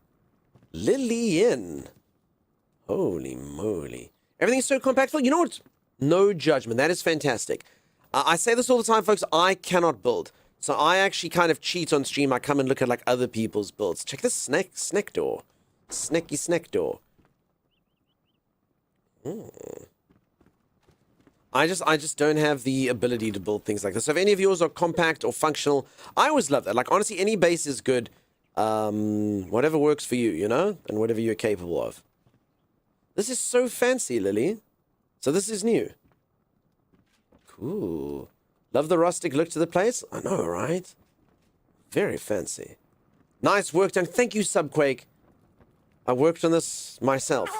Lillian. Holy moly. Everything's so compact. You know what? No judgment. That is fantastic. I say this all the time, folks. I cannot build. So I actually kind of cheat on stream. I come and look at like other people's builds. Check this snack door. Snack door. I just don't have the ability to build things like this. So if any of yours are compact or functional, I always love that. Like honestly, any base is good. Whatever works for you, you know, and whatever you're capable of. This is so fancy, Lily. So this is new. Cool. Love the rustic look to the place. I know, right? Very fancy. Nice work done. Thank you, Subquake. I worked on this myself.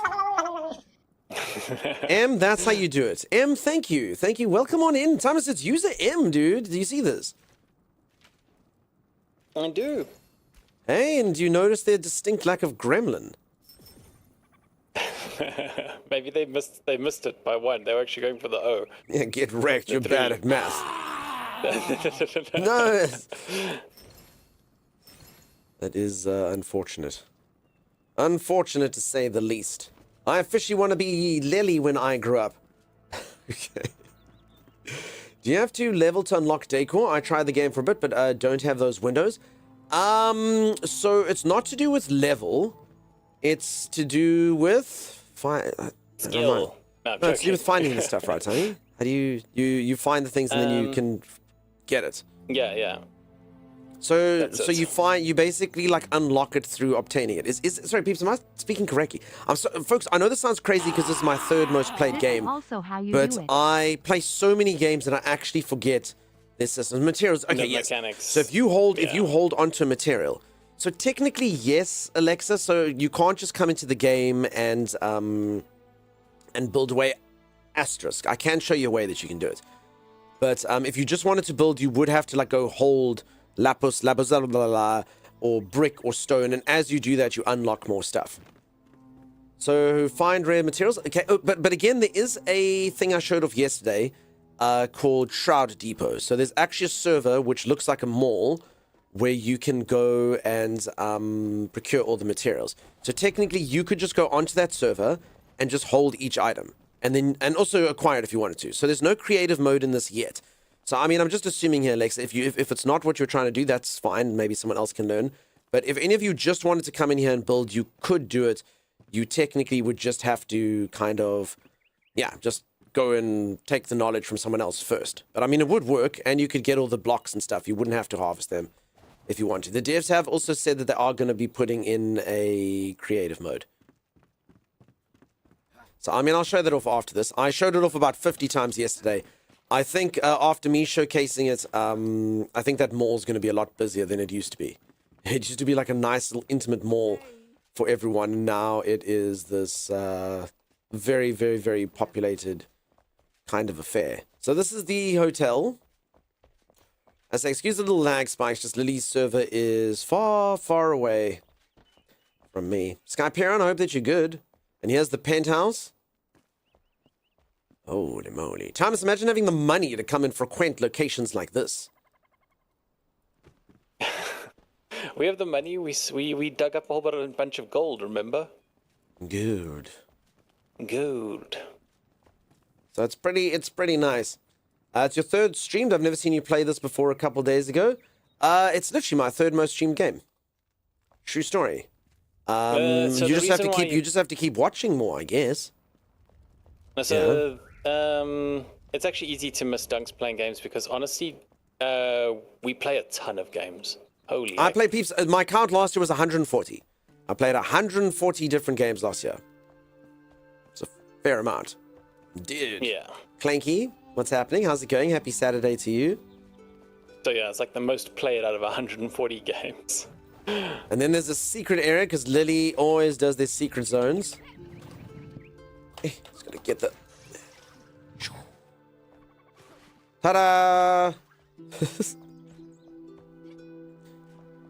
M, that's how you do it. M, thank you. Thank you. Welcome on in. Thomas, it's user M, dude. Do you see this? I do. Hey, and do you notice their distinct lack of gremlin? Maybe they missed it by one. They were actually going for the O. Yeah, get wrecked. You're three. bad at math. No. That is unfortunate. Unfortunate to say the least. I officially want to be Lily when I grew up. Okay. Do you have to level to unlock decor? I tried the game for a bit, but don't have those windows. So it's not to do with level. It's to do with Skill. No, it's to do with finding the stuff, right, honey? How do you find the things and then you can get it? Yeah. So That's so it. you basically like unlock it through obtaining it. Sorry, peeps, am I speaking correctly? Folks, I know this sounds crazy because this is my third most played This game. is also how you But do it. I play so many games that I actually forget their systems. Materials. Okay, The yes. mechanics. So if you hold onto a material. So technically, yes, Alexa. So you can't just come into the game and build away asterisk. I can show you a way that you can do it. But if you just wanted to build, you would have to like go hold lapis, blah, blah, blah, or brick or stone, and as you do that, you unlock more stuff. So find rare materials. Okay, but again, there is a thing I showed off yesterday called Enshrouded Depot. So there's actually a server which looks like a mall where you can go and procure all the materials. So technically, you could just go onto that server and just hold each item, and also acquire it if you wanted to. So there's no creative mode in this yet. So I mean, I'm just assuming here, Alexa, if it's not what you're trying to do, that's fine. Maybe someone else can learn. But if any of you just wanted to come in here and build, you could do it. You technically would just have to kind of, just go and take the knowledge from someone else first. But I mean, it would work, and you could get all the blocks and stuff. You wouldn't have to harvest them. if you want to. The devs have also said that they are going to be putting in a creative mode. So, I mean, I'll show that off after this. I showed it off about 50 times yesterday. I think after me showcasing it, I think that mall's going to be a lot busier than it used to be. It used to be like a nice little intimate mall for everyone. Now it is this very, very, very populated kind of affair. So this is the hotel. I say, excuse the little lag spikes, just Lily's server is far, far away from me. Skyperon, I hope that you're good. And here's the penthouse. Holy moly. Thomas, imagine having the money to come and frequent locations like this. We have the money. We dug up a whole bunch of gold, remember? Good. Good. So it's pretty nice. It's your third streamed. I've never seen you play this before a couple days ago. It's literally my third most streamed game. True story. So you just have to keep watching more, I guess. So it's actually easy to miss Dunks playing games because honestly, we play a ton of games. Holy! I played peeps. My count last year was 140. I played 140 different games last year. It's a fair amount, dude. Yeah. Clanky, what's happening? How's it going? Happy Saturday to you. So yeah, it's like the most played out of 140 games. And then there's a secret area because Lily always does their secret zones. Just gotta get the. Ta-da!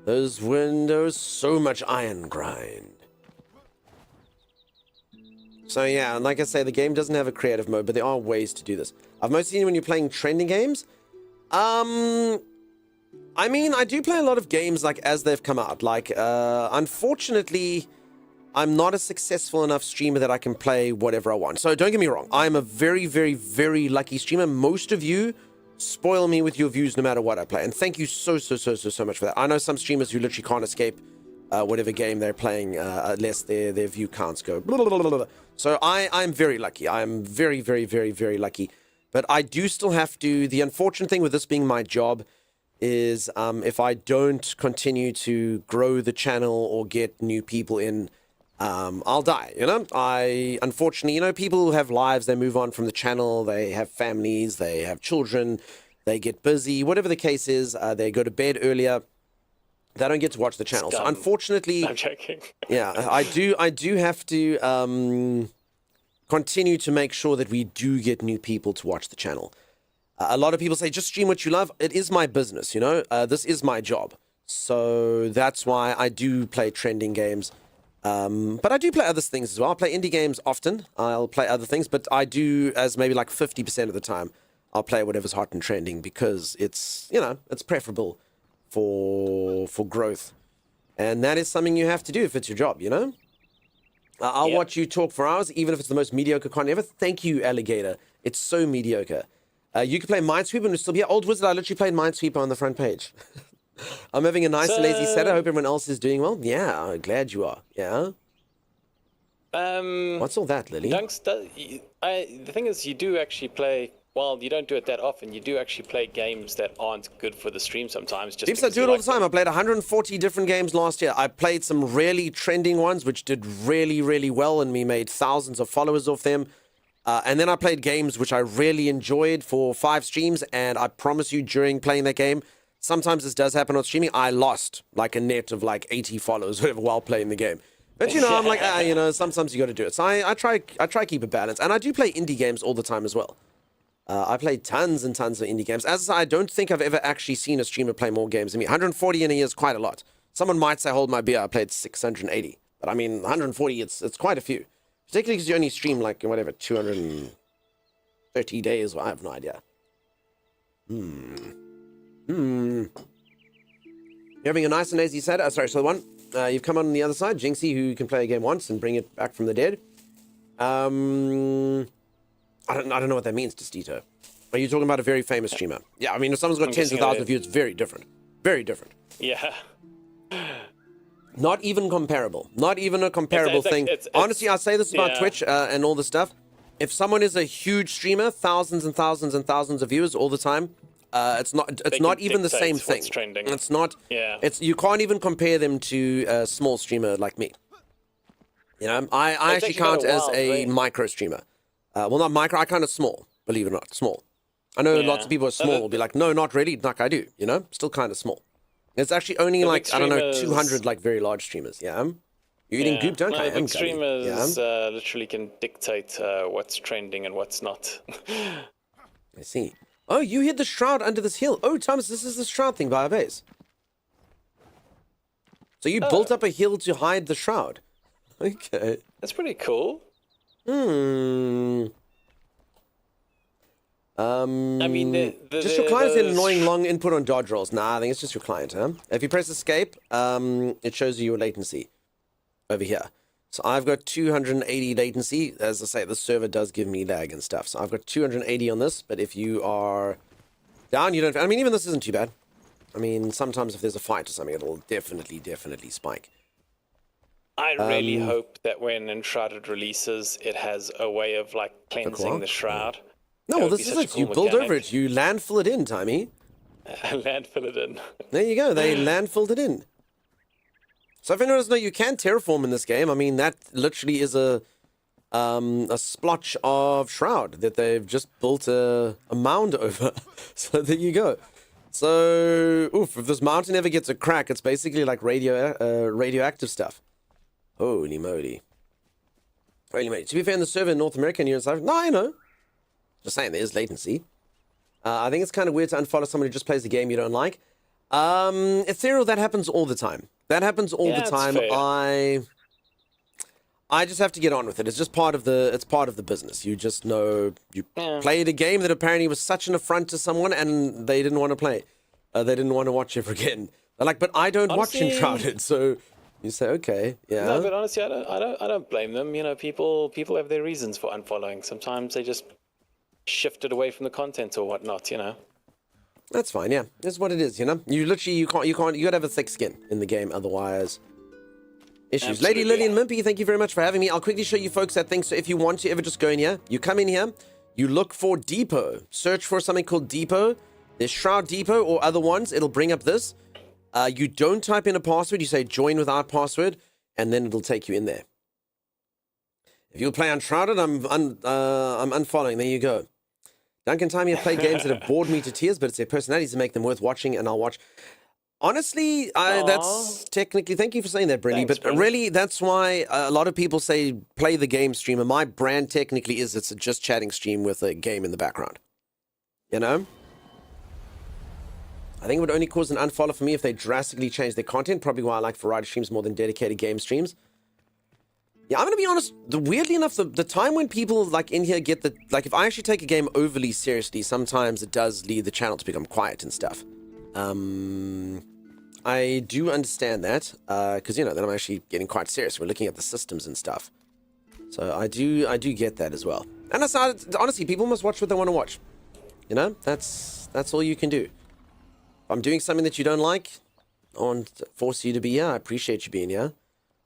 Those windows, so much iron grind. So yeah, and like I say, the game doesn't have a creative mode, but there are ways to do this. I've mostly seen when you're playing trending games. I mean, I do play a lot of games like as they've come out. Like, unfortunately, I'm not a successful enough streamer that I can play whatever I want. So don't get me wrong. I'm a very, very, very lucky streamer. Most of you spoil me with your views no matter what I play. And thank you so much for that. I know some streamers who literally can't escape whatever game they're playing unless their view counts go blah, blah, blah, blah. So I'm very lucky. I'm very, very, very, very lucky. But I do still have to... The unfortunate thing with this being my job is if I don't continue to grow the channel or get new people in, I'll die, you know? Unfortunately, you know, people who have lives, they move on from the channel, they have families, they have children, they get busy, whatever the case is, they go to bed earlier, they don't get to watch the channel. So unfortunately... I'm joking. Yeah, I do have to continue to make sure that we do get new people to watch the channel. A lot of people say, just stream what you love. It is my business, you know? This is my job. So that's why I do play trending games. But I do play other things as well. I play indie games often. I'll play other things, but I do, as maybe like 50% of the time, I'll play whatever's hot and trending because it's, you know, it's preferable for growth. And that is something you have to do if it's your job, you know? I'll watch you talk for hours, even if it's the most mediocre content ever. Thank you, Alligator. It's so mediocre. You can play Minesweeper and still be Old Wizard. I literally played Minesweeper on the front page. I'm having a nice and lazy set. I hope everyone else is doing well. Yeah, I'm glad you are. Yeah. What's all that, Lily? The thing is, you do actually play. Well, you don't do it that often. You do actually play games that aren't good for the stream sometimes. Just I do it all the time. I played 140 different games last year. I played some really trending ones, which did really, really well, and we made thousands of followers off them. And then I played games which I really enjoyed for 5 streams, and I promise you, during playing that game, sometimes this does happen on streaming, I lost like a net of like 80 followers whatever while playing the game. But you know, I'm like, you know, sometimes you got to do it. So I try keep a balance, and I do play indie games all the time as well. I play tons and tons of indie games. As I don't think I've ever actually seen a streamer play more games than me. 140 in a year is quite a lot. Someone might say, hold my beer, I played 680. But I mean, 140, it's quite a few. Particularly because you only stream like, whatever, 230 days. Well, I have no idea. You're having a nice and lazy Saturday. Sorry, so the one, you've come on the other side. Jinxie, who can play a game once and bring it back from the dead. I don't know what that means, Destito. Are you talking about a very famous streamer? Yeah, I mean, if someone's got tens of thousands of views, it's very different. Very different. Yeah. Not even comparable. Not even a comparable thing. Honestly, I say this about Twitch and all this stuff. If someone is a huge streamer, thousands and thousands and thousands of viewers all the time, It's not. It's They not can even the same dictate thing. what's trending. It's not. Yeah. It's you can't even compare them to a small streamer like me. You know, I actually actually count kinda as wild, a right? micro streamer. Well, not micro. I count as small. Believe it or not, small. I know lots Yeah. of people are small will be like, no, not really. Like I do. You know, still kind of small. It's actually only The like big I don't know, streamers- 200 like very large streamers. Yeah. You're eating goop, don't I? The big Am, Gully. streamers Yeah. literally can dictate what's trending and what's not. I see. Oh, you hid the shroud under this hill. Oh, Thomas, this is the shroud thing by our base. So you built up a hill to hide the shroud. Okay. That's pretty cool. Hmm. I mean, Just your client's an annoying long input on dodge rolls. Nah, I think it's just your client, huh? If you press escape, it shows you your latency over here. So I've got 280 latency. As I say, the server does give me lag and stuff. So I've got 280 on this, but if you are down, you don't... I mean, even this isn't too bad. I mean, sometimes if there's a fight or something, it'll definitely spike. I really hope that when Enshrouded releases, it has a way of like cleansing the shroud. No, well, this is it. You build over it. You landfill it in, Timey. Landfill it in. There you go. They landfilled it in. So if anyone doesn't know, you can terraform in this game. I mean, that literally is a splotch of shroud that they've just built a mound over. So there you go. So, oof, if this mountain ever gets a crack, it's basically like radioactive stuff. Holy moly. Holy moly. To be fair, in the server in North America and you're in South... No, I know. Just saying, there is latency. I think it's kind of weird to unfollow someone who just plays a game you don't like. Ethereal, that happens all the time. That happens all the time. I just have to get on with it. It's just part of the business. You just know you played a game that apparently was such an affront to someone and they didn't want to play. They didn't want to watch ever again. They're like, but I don't watch Enshrouded, so you say, okay, yeah. No, but honestly, I don't blame them. You know, people have their reasons for unfollowing. Sometimes they just shifted away from the content or whatnot, you know. That's fine, yeah. That's what it is, you know. You gotta have a thick skin in the game, otherwise issues. Absolutely. Lady Lillian Mimpy, thank you very much for having me. I'll quickly show you folks that thing. So if you want to ever just go in here, you come in here, you look for Depot. Search for something called Depot. There's Shroud Depot or other ones. It'll bring up this. You don't type in a password. You say join without password, and then it'll take you in there. If you'll play Enshrouded, I'm unfollowing. There you go. Duncan Time, you played games that have bored me to tears, but it's their personalities that make them worth watching, and I'll watch. Honestly, that's technically... Thank you for saying that, Brindy. But really, that's why a lot of people say play the game streamer. My brand technically is it's a just chatting stream with a game in the background. You know? I think it would only cause an unfollow for me if they drastically change their content. Probably why I like variety streams more than dedicated game streams. Yeah, I'm going to be honest. Weirdly enough, the time when people like in here get the... Like if I actually take a game overly seriously, sometimes it does lead the channel to become quiet and stuff. I do understand that, because, you know, then I'm actually getting quite serious. We're looking at the systems and stuff. So I do get that as well. And that's, honestly, people must watch what they want to watch. You know, that's all you can do. If I'm doing something that you don't like, I won't force you to be here. I appreciate you being here.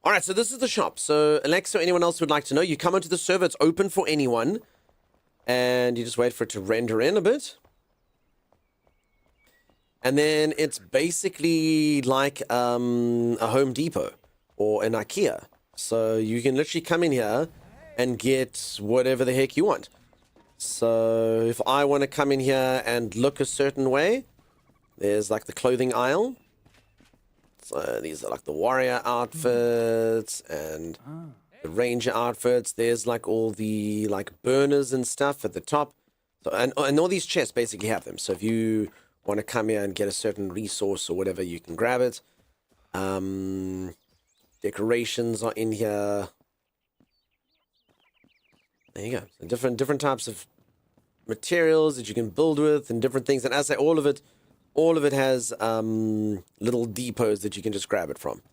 All right, so this is the shop. So Alexa or anyone else would like to know, you come onto the server. It's open for anyone. And you just wait for it to render in a bit. And then it's basically like a Home Depot or an IKEA. So you can literally come in here and get whatever the heck you want. So if I want to come in here and look a certain way, there's like the clothing aisle. So these are like the warrior outfits and the ranger outfits. There's like all the like burners and stuff at the top. So and all these chests basically have them. So if you want to come here and get a certain resource or whatever, you can grab it. Decorations are in here. There you go. So different types of materials that you can build with and different things. And as I say, all of it has little depots that you can just grab it from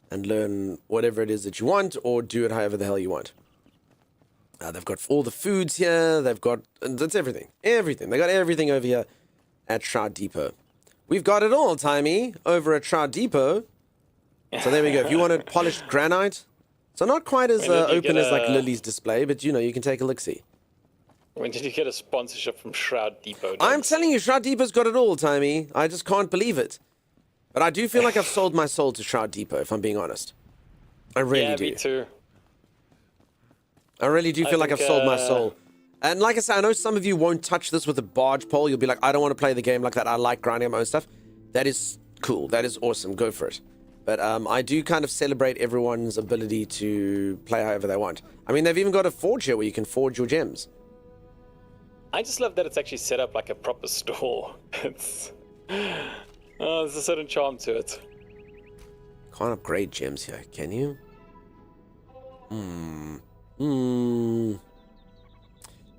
and learn whatever it is that you want or do it however the hell you want. They've got all the foods here. They've got... That's everything. Everything. They got everything over here at Shroud Depot. We've got it all, Timey, over at Shroud Depot. So there we go. If you wanted polished granite... So not quite as open as like Lily's display, but, you know, you can take a look-see. When did you get a sponsorship from Shroud Depot? I'm telling you, Shroud Depot's got it all, Timey. I just can't believe it. But I do feel like I've sold my soul to Shroud Depot, if I'm being honest. I really do. Yeah, me too. I really do feel like I've sold my soul. And like I said, I know some of you won't touch this with a barge pole. You'll be like, I don't want to play the game like that. I like grinding my own stuff. That is cool. That is awesome. Go for it. But I do kind of celebrate everyone's ability to play however they want. I mean, they've even got a forge here where you can forge your gems. I just love that it's actually set up like a proper store. It's... there's a certain charm to it. Can't upgrade gems here, can you?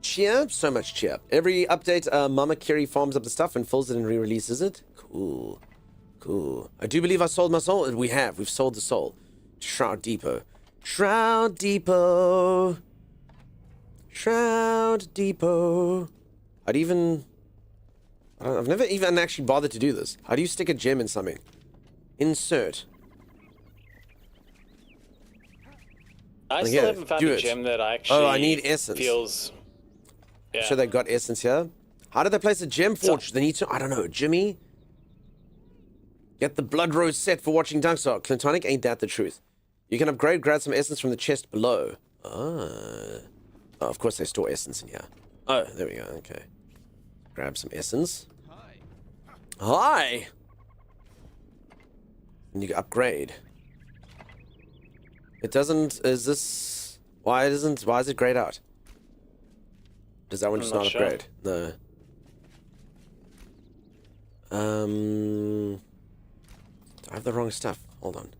Cheer? So much cheer. Every update, Mama Kiri farms up the stuff and fills it and re-releases it. Cool. Cool. I do believe I sold my soul. We have. We've sold the soul. Shroud Depot. Shroud Depot. Shroud Depot. I've never even actually bothered to do this. How do you stick a gem in something? Insert. I still haven't found a gem that I actually I need essence. Feels... Yeah. I'm sure they got essence here. How did they place a gem forge? They need to... I don't know. Jimmy? Get the blood rose set for watching Dunkstar. Clintonic, ain't that the truth? You can upgrade, grab some essence from the chest below. Oh, of course they store essence in here. Oh, there we go. Okay. Grab some essence. Hi! And you can upgrade. It doesn't... Is this... Why is it grayed out? Does that one just not upgrade? No. I have the wrong stuff. Hold on.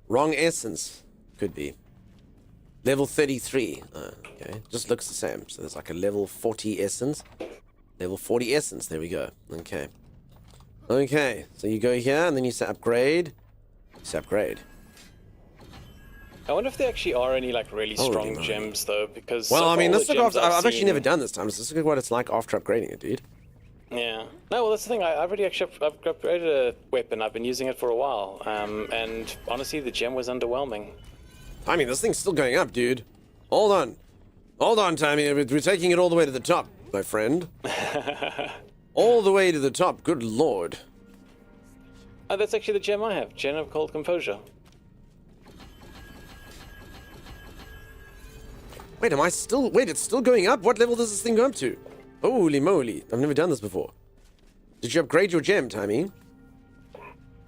Wrong essence. Could be. Level 33. Okay. Just looks the same. So there's like a level 40 essence. Level 40 essence. There we go. Okay. Okay. So you go here and then you say upgrade. You say upgrade. I wonder if there actually are any like really strong gems though, because well, I mean, let's look after. I've actually never done this time. So let's look at what it's like after upgrading it, dude. Yeah. No, well, that's the thing. I've already actually upgraded a weapon. I've been using it for a while, and honestly, the gem was underwhelming. I mean, this thing's still going up, dude. Hold on, Tammy. We're taking it all the way to the top, my friend. All the way to the top. Good lord. Oh, that's actually the gem I have. Gem of Cold Composure. Wait, it's still going up? What level does this thing go up to? Holy moly. I've never done this before. Did you upgrade your gem, Tammy?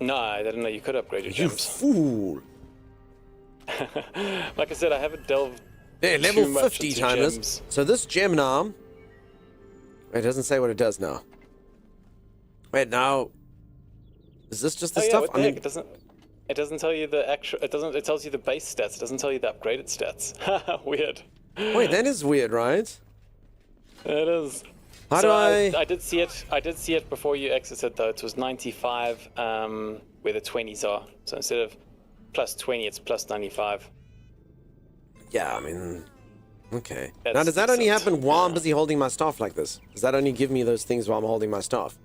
No, I didn't know you could upgrade your gems. You fool. Like I said, I haven't delved level too much 50 into timers. gems. So this gem now... Wait, it doesn't say what it does now. Wait, now... Is this just the stuff? What the heck? It doesn't tell you the actual... It tells you the base stats. It doesn't tell you the upgraded stats. Weird. Wait, that is weird, right? It is. How so do I... I did see it. I did see it before you exited, though. It was 95, where the 20s are. So instead of plus 20, it's plus 95. Yeah, I mean... Okay. Now, does that only happen while I'm busy holding my staff like this? Does that only give me those things while I'm holding my staff?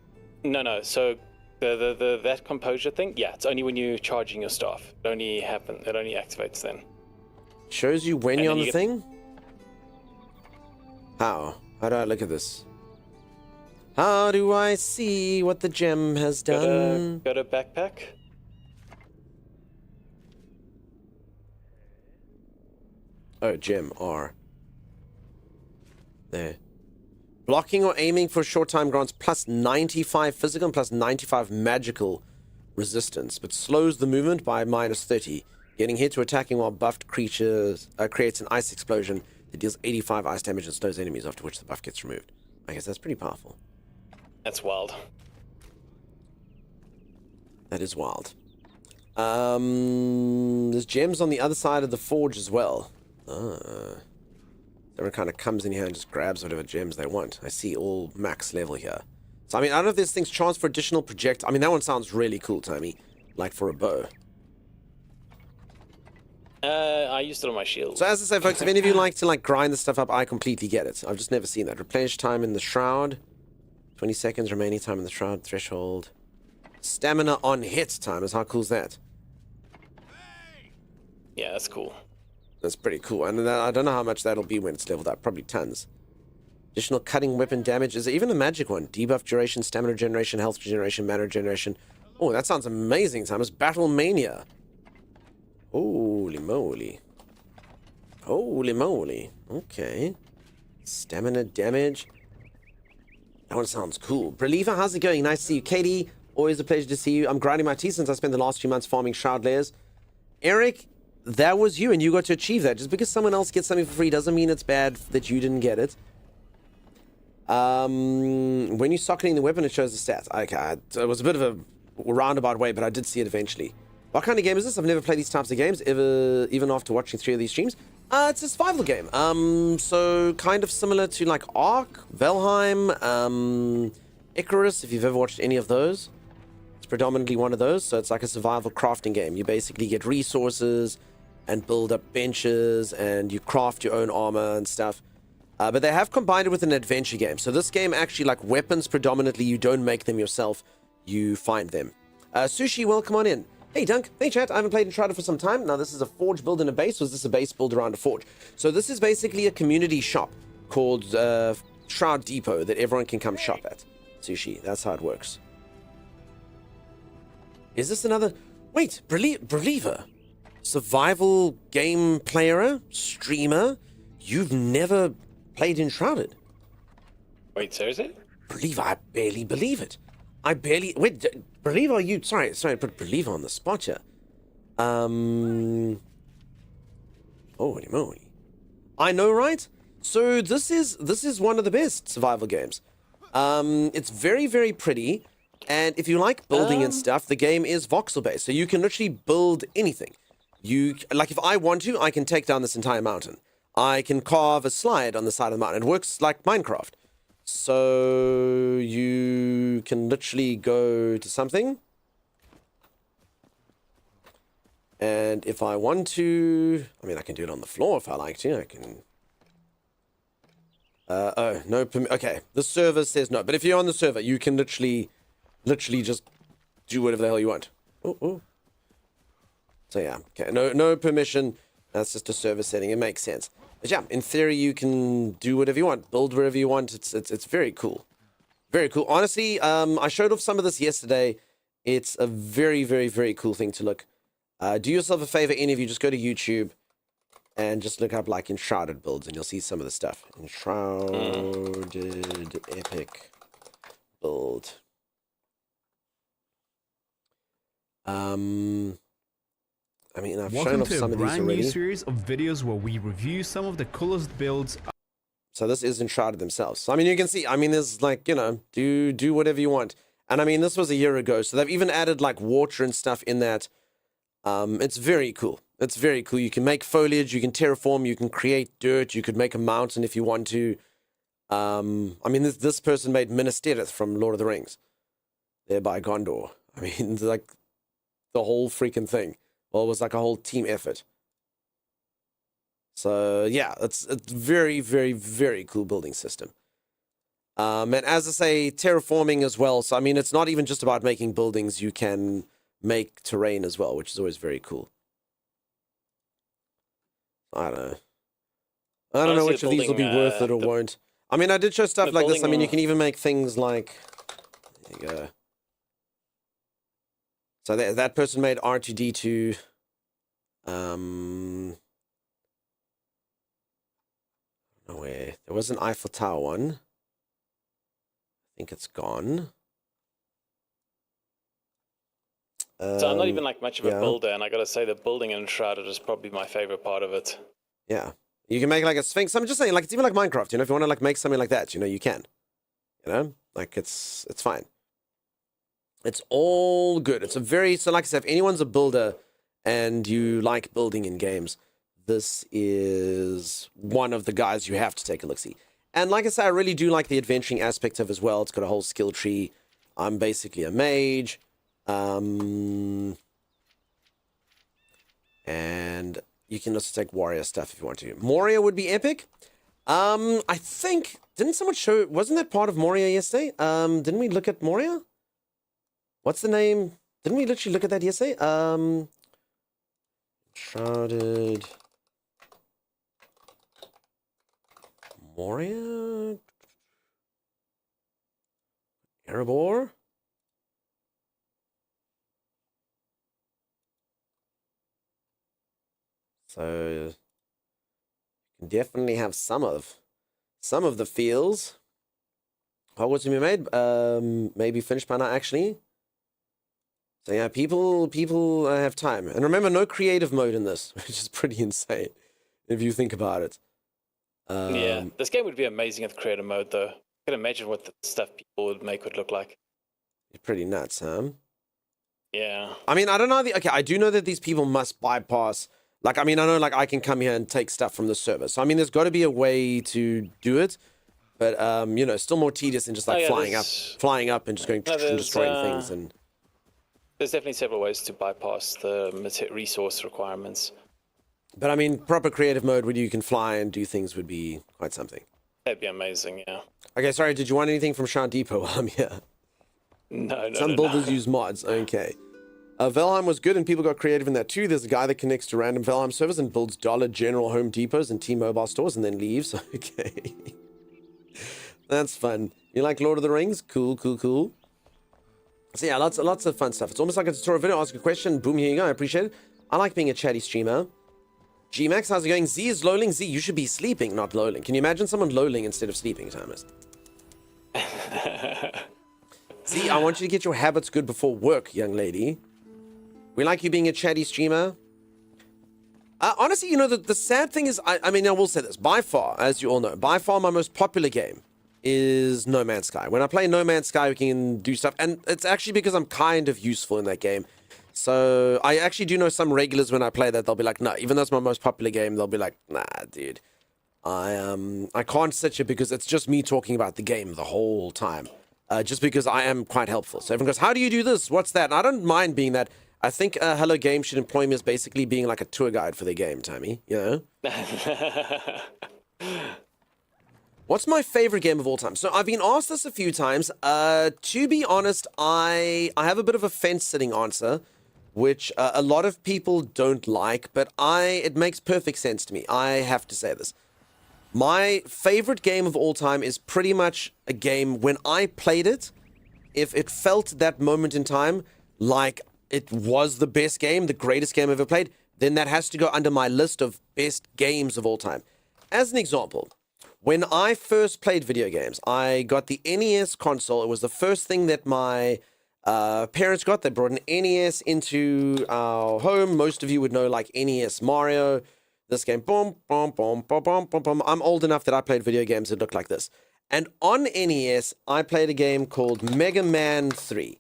No. So that composure thing, yeah, it's only when you're charging your staff. It only activates then. Shows you when you're on the thing? How? How do I look at this? How do I see what the gem has done? Go to backpack. Oh, gem, R. There. Blocking or aiming for a short time grants plus 95 physical and plus 95 magical resistance, but slows the movement by minus 30. Getting hit or attacking while buffed creatures creates an ice explosion that deals 85 ice damage and slows enemies, after which the buff gets removed. I guess that's pretty powerful. That's wild. That is wild. There's gems on the other side of the forge as well. Everyone kind of comes in here and just grabs whatever gems they want. I see all max level here. So, I mean, I don't know if there's things chance for additional project. I mean, that one sounds really cool, Tommy. Like for a bow. I used it on my shield. So as I say, folks, if any of you like to grind this stuff up, I completely get it. I've just never seen that. Replenish time in the shroud. 20 seconds remaining time in the shroud threshold. Stamina on hit time. How cool is that? Yeah, that's cool. That's pretty cool. And I don't know how much that'll be when it's leveled up. Probably tons. Additional cutting weapon damage. Is there even a magic one? Debuff duration, stamina regeneration, health regeneration, mana regeneration. Oh, that sounds amazing, Thomas. Battle Mania. Holy moly. Holy moly. Okay. Stamina damage. That one sounds cool. Believer, how's it going? Nice to see you. Katie, always a pleasure to see you. I'm grinding my teeth since I spent the last few months farming shroud layers. Eric, that was you, and you got to achieve that. Just because someone else gets something for free doesn't mean it's bad that you didn't get it. When you're socketing the weapon, it shows the stats. Okay, it was a bit of a roundabout way, but I did see it eventually. What kind of game is this? I've never played these types of games, even after watching 3 of these streams. It's a survival game. So kind of similar to like Ark, Valheim, Icarus, if you've ever watched any of those. It's predominantly one of those, so it's like a survival crafting game. You basically get resources and build up benches, and you craft your own armor and stuff. But they have combined it with an adventure game. So this game actually, like weapons predominantly, you don't make them yourself, you find them. Sushi, welcome on in. Hey Dunk, hey chat, I haven't played Enshrouded for some time. Now this is a forge build in a base, or is this a base build around a forge? So this is basically a community shop called Shroud Depot that everyone can come shop at. Sushi, that's how it works. Is this another... Wait, Believer? Survival game player? Streamer? You've never played Enshrouded? Wait, seriously? Believer, I barely believe it. I barely... Wait, Believer, are you... Sorry, I put Believer on the spot here. Holy moly. I know, right? So this is one of the best survival games. It's very, very pretty. And if you like building and stuff, the game is voxel-based. So you can literally build anything. Like, if I want to, I can take down this entire mountain. I can carve a slide on the side of the mountain. It works like Minecraft. So you can literally go to something. And if I want to... I mean, I can do it on the floor if I like to. I can... oh, no... Okay, the server says no. But if you're on the server, you can literally just do whatever the hell you want. Oh. So yeah, okay, no permission. That's just a server setting. It makes sense. But yeah, in theory, you can do whatever you want, build wherever you want. It's very cool. Very cool. Honestly, I showed off some of this yesterday. It's a very, very, very cool thing to look. Do yourself a favor, any of you, just go to YouTube and just look up like Enshrouded builds, and you'll see some of the stuff. Enshrouded epic build. I mean, I've shown off some of these already. Welcome to a brand new series of videos where we review some of the coolest builds. So this is Enshrouded themselves. So, I mean, you can see, I mean, there's like, you know, do whatever you want. And I mean, this was a year ago, so they've even added like water and stuff in that. It's very cool. It's very cool. You can make foliage, you can terraform, you can create dirt, you could make a mountain if you want to. I mean, this person made Minas Tirith from Lord of the Rings. There by Gondor. I mean, like, the whole freaking thing. Well, it was like a whole team effort. So, yeah, it's very, very, very cool building system. And as I say, terraforming as well. So, I mean, it's not even just about making buildings. You can make terrain as well, which is always very cool. I don't know. I don't know which of these will be worth it or won't. I mean, I did show stuff like this. I mean, you can even make things like... There you go. So that person made R2D2. No way. There was an Eiffel Tower one. I think it's gone. So I'm not even like much of a builder, and I gotta say the building in Enshrouded is probably my favorite part of it. Yeah. You can make like a sphinx. I'm just saying, like, it's even like Minecraft, you know, if you want to like make something like that, you know, you can. You know? Like, it's fine. It's all good. It's a very... So like I said, if anyone's a builder and you like building in games, this is one of the guys you have to take a look-see. And like I said, I really do like the adventuring aspect of it as well. It's got a whole skill tree. I'm basically a mage. And you can also take warrior stuff if you want to. Moria would be epic. I think... Didn't someone show... Wasn't that part of Moria yesterday? Didn't we look at Moria? What's the name? Didn't we literally look at that yesterday? Enshrouded Moria? Erebor? So you can definitely have some of the feels. Hogwarts to be made. Maybe finished by now, actually. So yeah, people have time. And remember, no creative mode in this, which is pretty insane if you think about it. Yeah, this game would be amazing at creative mode, though. I can imagine what the stuff people would make would look like. Pretty nuts, huh? Yeah. I mean, I don't know. Okay, I do know that these people must bypass. Like, I mean, I know, like, I can come here and take stuff from the server. So, I mean, there's got to be a way to do it. But, you know, still more tedious than just, like, flying up and just going and destroying things. And there's definitely several ways to bypass the resource requirements. But, I mean, proper creative mode where you can fly and do things would be quite something. That'd be amazing, yeah. Okay, sorry, did you want anything from Shard Depot while I'm here? No. Some builders use mods. Okay. Valheim was good and people got creative in that too. There's a guy that connects to random Valheim servers and builds Dollar General Home Depots and T-Mobile stores and then leaves. Okay. That's fun. You like Lord of the Rings? Cool. So yeah, lots of fun stuff. It's almost like a tutorial video. Ask a question. Boom, here you go. I appreciate it. I like being a chatty streamer. G-Max, how's it going? Z is lolling. Z, you should be sleeping, not lolling. Can you imagine someone lolling instead of sleeping, Thomas? Z, I want you to get your habits good before work, young lady. We like you being a chatty streamer. Honestly, you know, the sad thing is, I mean, I will say this. By far, as you all know, by far my most popular game is No Man's Sky. When I play No Man's Sky, we can do stuff. And it's actually because I'm kind of useful in that game. So I actually do know some regulars when I play that, they'll be like, no, even though it's my most popular game, they'll be like, nah, dude. I can't sit here because it's just me talking about the game the whole time. Just because I am quite helpful. So everyone goes, how do you do this? What's that? And I don't mind being that. I think Hello Game should employ me as basically being like a tour guide for their game, Tammy. You know? What's my favorite game of all time? So I've been asked this a few times. To be honest, I have a bit of a fence-sitting answer, which a lot of people don't like, but it makes perfect sense to me. I have to say this. My favorite game of all time is pretty much a game when I played it, if it felt that moment in time like it was the best game, the greatest game I've ever played, then that has to go under my list of best games of all time. As an example, when I first played video games, I got the NES console. It was the first thing that my parents got. They brought an NES into our home. Most of you would know like NES Mario. This game, boom, boom, boom, boom, boom, boom, boom. I'm old enough that I played video games that looked like this. And on NES, I played a game called Mega Man 3.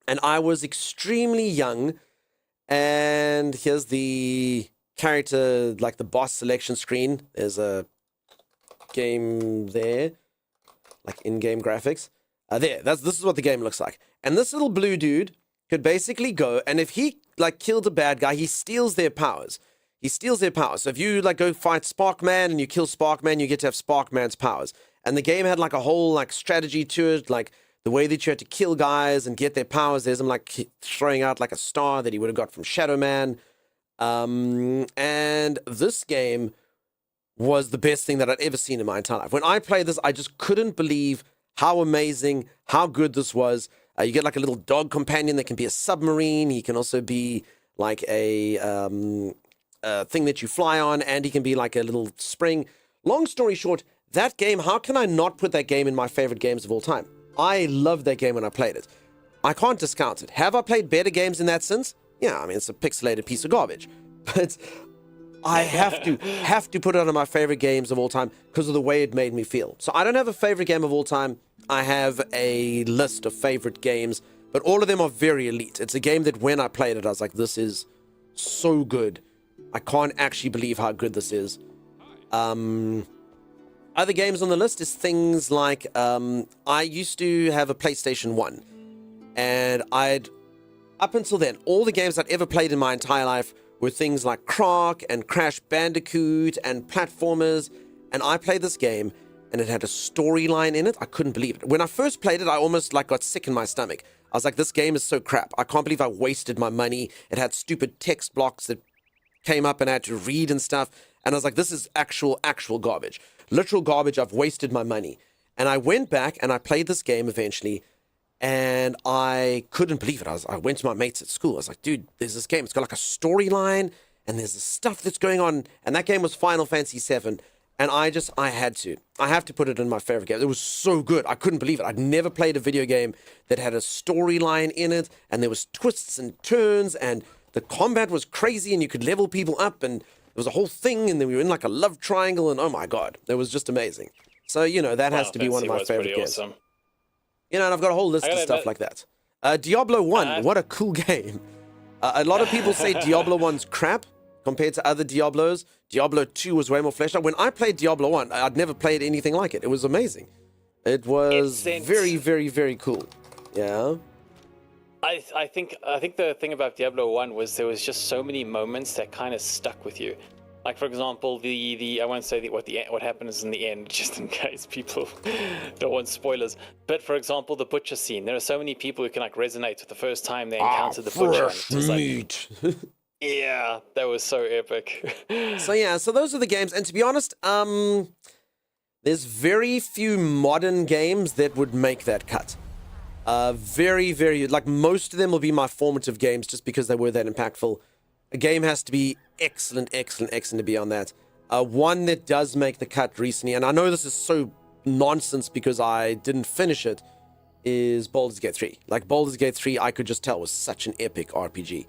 And I was extremely young. And here's the character, like the boss selection screen. There's a game there, like in-game graphics. This is what the game looks like. And this little blue dude could basically go, and if he like killed a bad guy, he steals their powers. So if you like go fight Sparkman and you kill Sparkman, you get to have Sparkman's powers. And the game had like a whole like strategy to it, like the way that you had to kill guys and get their powers. There's him like throwing out like a star that he would have got from Shadow Man. And this game was the best thing that I'd ever seen in my entire life. When I played this, I just couldn't believe how amazing, how good this was. You get like a little dog companion that can be a submarine. He can also be like a thing that you fly on, and he can be like a little spring. Long story short, that game, how can I not put that game in my favorite games of all time? I loved that game when I played it. I can't discount it. Have I played better games in that sense? Yeah, I mean, it's a pixelated piece of garbage. But I have to put it on my favorite games of all time because of the way it made me feel. So I don't have a favorite game of all time. I have a list of favorite games, but all of them are very elite. It's a game that when I played it, I was like, this is so good. I can't actually believe how good this is. Other games on the list is things like, I used to have a PlayStation 1. And up until then, all the games I'd ever played in my entire life were things like Croc and Crash Bandicoot and platformers. And I played this game, and it had a storyline in it. I couldn't believe it. When I first played it, I almost like got sick in my stomach. I was like, this game is so crap. I can't believe I wasted my money. It had stupid text blocks that came up and I had to read and stuff. And I was like, this is actual garbage. literal garbage. I've wasted my money. And I went back and I played this game eventually, and I couldn't believe it. I went to my mates at school. I was like, dude, there's this game. It's got like a storyline, and there's this stuff that's going on. And that game was Final Fantasy VII. And I have to put it in my favorite game. It was so good. I couldn't believe it. I'd never played a video game that had a storyline in it, and there was twists and turns, and the combat was crazy, and you could level people up, and there was a whole thing, and then we were in like a love triangle, and oh my God, it was just amazing. So, that has to be one of my favorite games. Awesome. And I've got a whole list of stuff like that. Diablo 1, what a cool game. A lot of people say Diablo 1's crap compared to other Diablos. Diablo 2 was way more fleshed out. When I played Diablo 1, I'd never played anything like it. It was amazing. It was very, very, very cool. Yeah. I think the thing about Diablo 1 was there was just so many moments that kind of stuck with you. Like, for example, I won't say what happens in the end, just in case people don't want spoilers. But for example, the butcher scene. There are so many people who can like resonate with the first time they encountered the butcher. Fresh meat. Yeah, that was so epic. So those are the games. And to be honest, there's very few modern games that would make that cut. Very, very, like most of them will be my formative games just because they were that impactful. A game has to be excellent, excellent, excellent to be on that. One that does make the cut recently, and I know this is so nonsense because I didn't finish it, is Baldur's Gate 3. Like Baldur's Gate 3, I could just tell was such an epic RPG.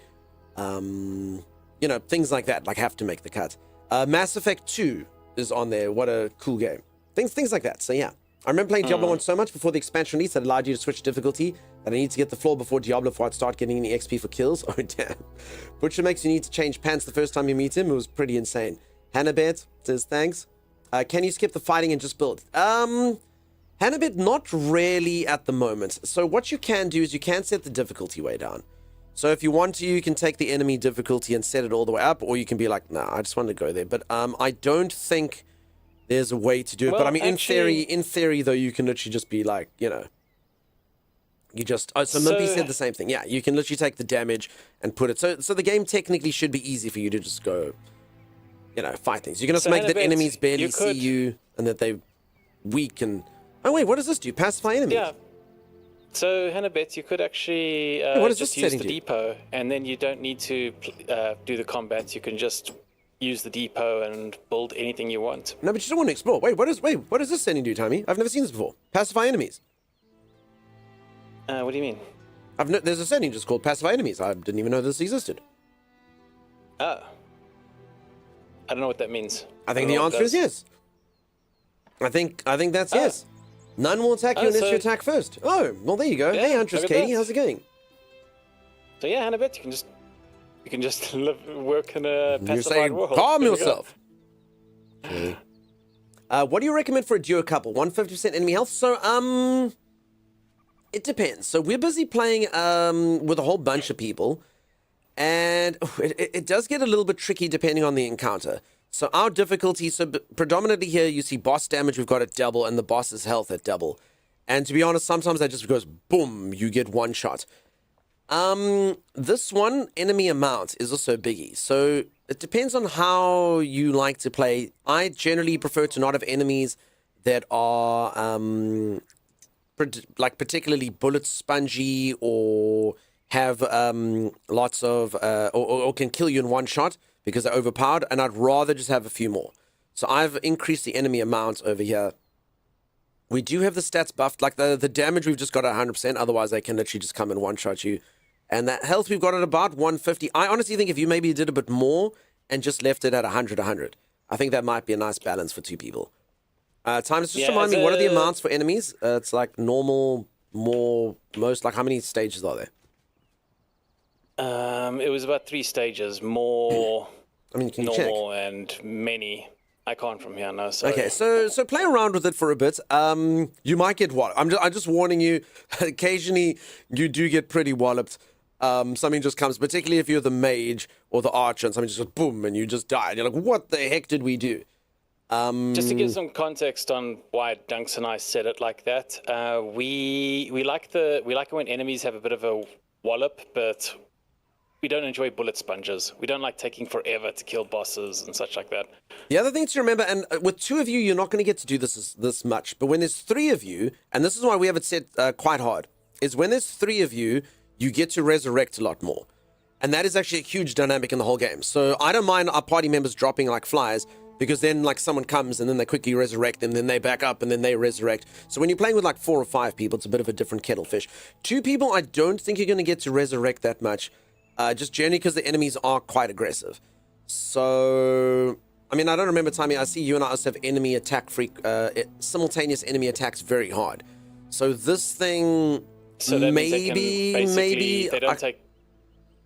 Things like that, like have to make the cut. Mass Effect 2 is on there. What a cool game. Things like that. So yeah, I remember playing Diablo 1 so much before the expansion release that allowed you to switch difficulty that I need to get the floor before Diablo before I'd start getting any XP for kills. Oh damn. Butcher makes you need to change pants the first time you meet him. It was pretty insane. Hannabet says thanks. Can you skip the fighting and just build? Hannabet, not really at the moment. So what you can do is you can set the difficulty way down. So if you want to, you can take the enemy difficulty and set it all the way up, or you can be like, nah, I just want to go there. But I don't think there's a way to do it. But I mean, in theory, though, you can literally just be like, you just... so Mimpy said the same thing. Yeah, you can literally take the damage and put it... So the game technically should be easy for you to just go, fight things. You can just make that enemies barely see you and that they're weak and... Oh, wait, what does this do? Pacify enemies? Yeah. So, Hannabet, you could actually just use the depot, and then you don't need to do the combat. You can just use the depot and build anything you want. No, but you don't want to explore. What does this setting do, Tommy? I've never seen this before. Pacify enemies. What do you mean? There's a setting just called Pacify enemies. I didn't even know this existed. Oh. I don't know what that means. I think the answer is yes. I think that's yes. None will attack you unless you attack first. Oh, well, there you go. Yeah, hey, Huntress Katie, how's it going? So yeah, Hannabet, you can just work in a pacified world. Calm yourself. Okay. What do you recommend for a duo couple? 150% enemy health. So it depends. So we're busy playing with a whole bunch of people, and it does get a little bit tricky depending on the encounter. So our difficulty, predominantly here you see boss damage, we've got at double, and the boss's health at double. And to be honest, sometimes that just goes boom, you get one shot. This one, enemy amount, is also biggie. So it depends on how you like to play. I generally prefer to not have enemies that are particularly bullet spongy or have lots of or can kill you in one shot because they're overpowered, and I'd rather just have a few more. So I've increased the enemy amount over here. We do have the stats buffed, like the damage we've just got at 100%, otherwise they can literally just come and one-shot you. And that health we've got at about 150. I honestly think if you maybe did a bit more and just left it at 100, I think that might be a nice balance for two people. Times, just remind me, what are the amounts for enemies? It's like normal, more, most, like how many stages are there? It was about 3 stages, more I mean, can you normal check? and many. I can't from here, no, sorry. Okay, so play around with it for a bit. You might get walloped. I'm just warning you, occasionally you do get pretty walloped. Something just comes, particularly if you're the mage or the archer, and something just goes boom and you just die. And you're like, what the heck did we do? Just to give some context on why Dunks and I said it like that, we like it when enemies have a bit of a wallop, but we don't enjoy bullet sponges. We don't like taking forever to kill bosses and such like that. The other thing to remember, and with 2 of you, you're not going to get to do this much. But when there's 3 of you, and this is why we have it set quite hard, is when there's 3 of you, you get to resurrect a lot more. And that is actually a huge dynamic in the whole game. So I don't mind our party members dropping like flies, because then like someone comes and then they quickly resurrect them, then they back up and then they resurrect. So when you're playing with like 4 or 5 people, it's a bit of a different kettle fish. 2 people, I don't think you're going to get to resurrect that much. Just generally because the enemies are quite aggressive. So, I mean, I don't remember timing. I see you and I also have enemy attack simultaneous enemy attacks very hard. So this thing, so that maybe they don't take.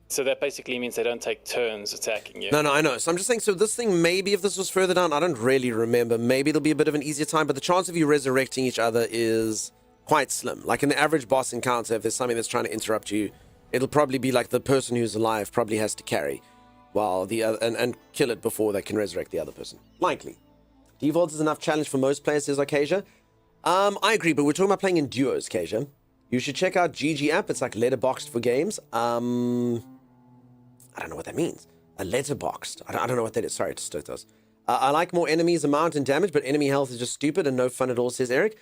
So that basically means they don't take turns attacking you. No, I know. So I'm just saying, so this thing, maybe if this was further down, I don't really remember. Maybe it'll be a bit of an easier time, but the chance of you resurrecting each other is quite slim. Like in the average boss encounter, if there's something that's trying to interrupt you, it'll probably be like the person who's alive probably has to carry, while the other and kill it before they can resurrect the other person. Likely. Default is enough challenge for most players, says Acacia. I agree, but we're talking about playing in duos, Acacia. You should check out GG app. It's like letterboxed for games. I don't know what that means. A letterboxed. I don't know what that is. Sorry, it just does. I like more enemies amount and damage, but enemy health is just stupid and no fun at all, says Eric.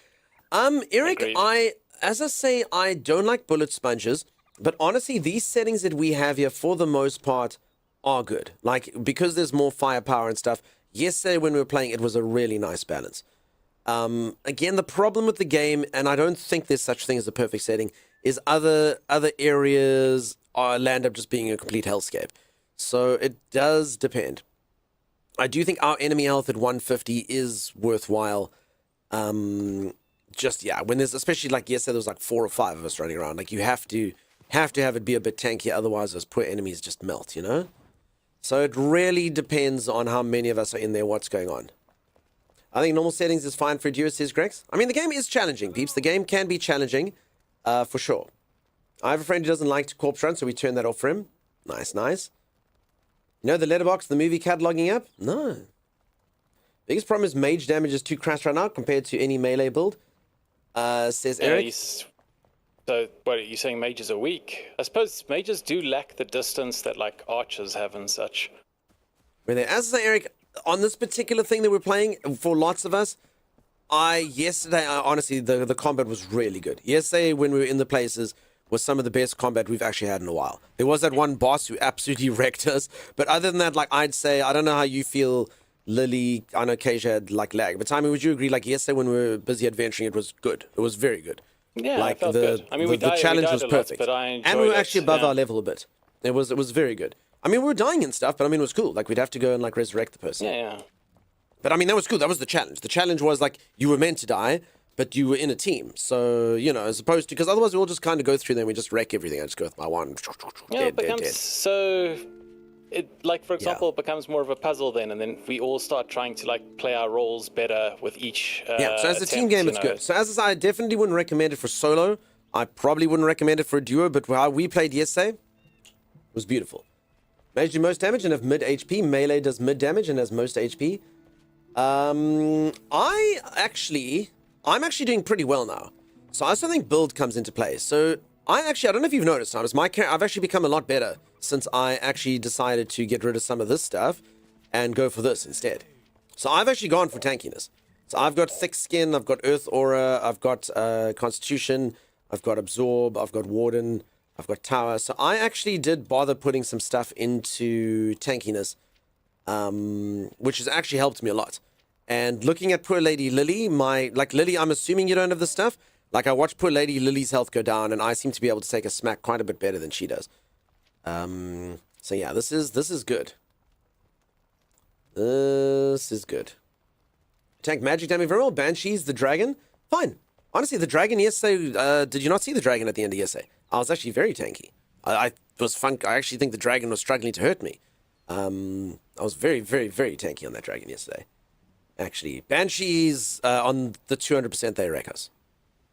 Eric, Agreed. as I say, I don't like bullet sponges. But honestly, these settings that we have here, for the most part, are good. Like, because there's more firepower and stuff, yesterday when we were playing, it was a really nice balance. Again, the problem with the game, and I don't think there's such thing as a perfect setting, is other areas land up just being a complete hellscape. So it does depend. I do think our enemy health at 150 is worthwhile. When there's, especially like yesterday, there was like 4 or 5 of us running around. Like, you have to have it be a bit tanky, otherwise those poor enemies just melt, you know? So it really depends on how many of us are in there, what's going on. I think normal settings is fine for a duo, says Grex. I mean, the game is challenging, peeps. The game can be challenging, for sure. I have a friend who doesn't like to corpse run, so we turn that off for him. Nice. You know the letterbox, the movie cataloging app? No. Biggest problem is mage damage is too crass right now compared to any melee build, says Eric. So, what are you saying, mages are weak? I suppose mages do lack the distance that, like, archers have and such. As I say, Eric, on this particular thing that we're playing, for lots of us, yesterday, honestly, the combat was really good. Yesterday, when we were in the places, was some of the best combat we've actually had in a while. There was that one boss who absolutely wrecked us, but other than that, like, I'd say, I don't know how you feel, Lily, I know Keisha had, like, lag, but Timmy, would you agree, like, yesterday when we were busy adventuring, it was good. It was very good. Yeah, like, I felt good. I mean, the challenge was perfect. But I enjoyed and we were it, actually above our level a bit. It was very good. I mean, we were dying and stuff, but I mean, it was cool. Like, we'd have to go and, like, resurrect the person. Yeah. But I mean, that was cool. That was the challenge. The challenge was, like, you were meant to die, but you were in a team. So, you know, as opposed to, because otherwise we'll just kind of go through there and we just wreck everything. I just go with my one. Yeah, it becomes so, like, for example, it becomes more of a puzzle then, and then we all start trying to, like, play our roles better with each so as a team game, it's good. So as I said, I definitely wouldn't recommend it for solo. I probably wouldn't recommend it for a duo, but how we played yesterday was beautiful. Mage do most damage and have mid HP. Melee does mid damage and has most HP. I'm actually doing pretty well now. So I also think build comes into play. So I don't know if you've noticed, Thomas, I've actually become a lot better since I actually decided to get rid of some of this stuff and go for this instead. So I've actually gone for tankiness. So I've got thick skin, I've got earth aura, I've got constitution, I've got absorb, I've got warden, I've got tower. So I actually did bother putting some stuff into tankiness, which has actually helped me a lot. And looking at poor Lady Lily, Lily, I'm assuming you don't have this stuff. Like, I watched poor Lady Lily's health go down, and I seem to be able to take a smack quite a bit better than she does. So yeah, this is good. This is good. Tank magic damage very well. Banshees, the dragon, fine. Honestly, the dragon yesterday, did you not see the dragon at the end of yesterday? I was actually very tanky. I actually think the dragon was struggling to hurt me. I was very, very, very tanky on that dragon yesterday. Actually, Banshees, on the 200% they wreck us.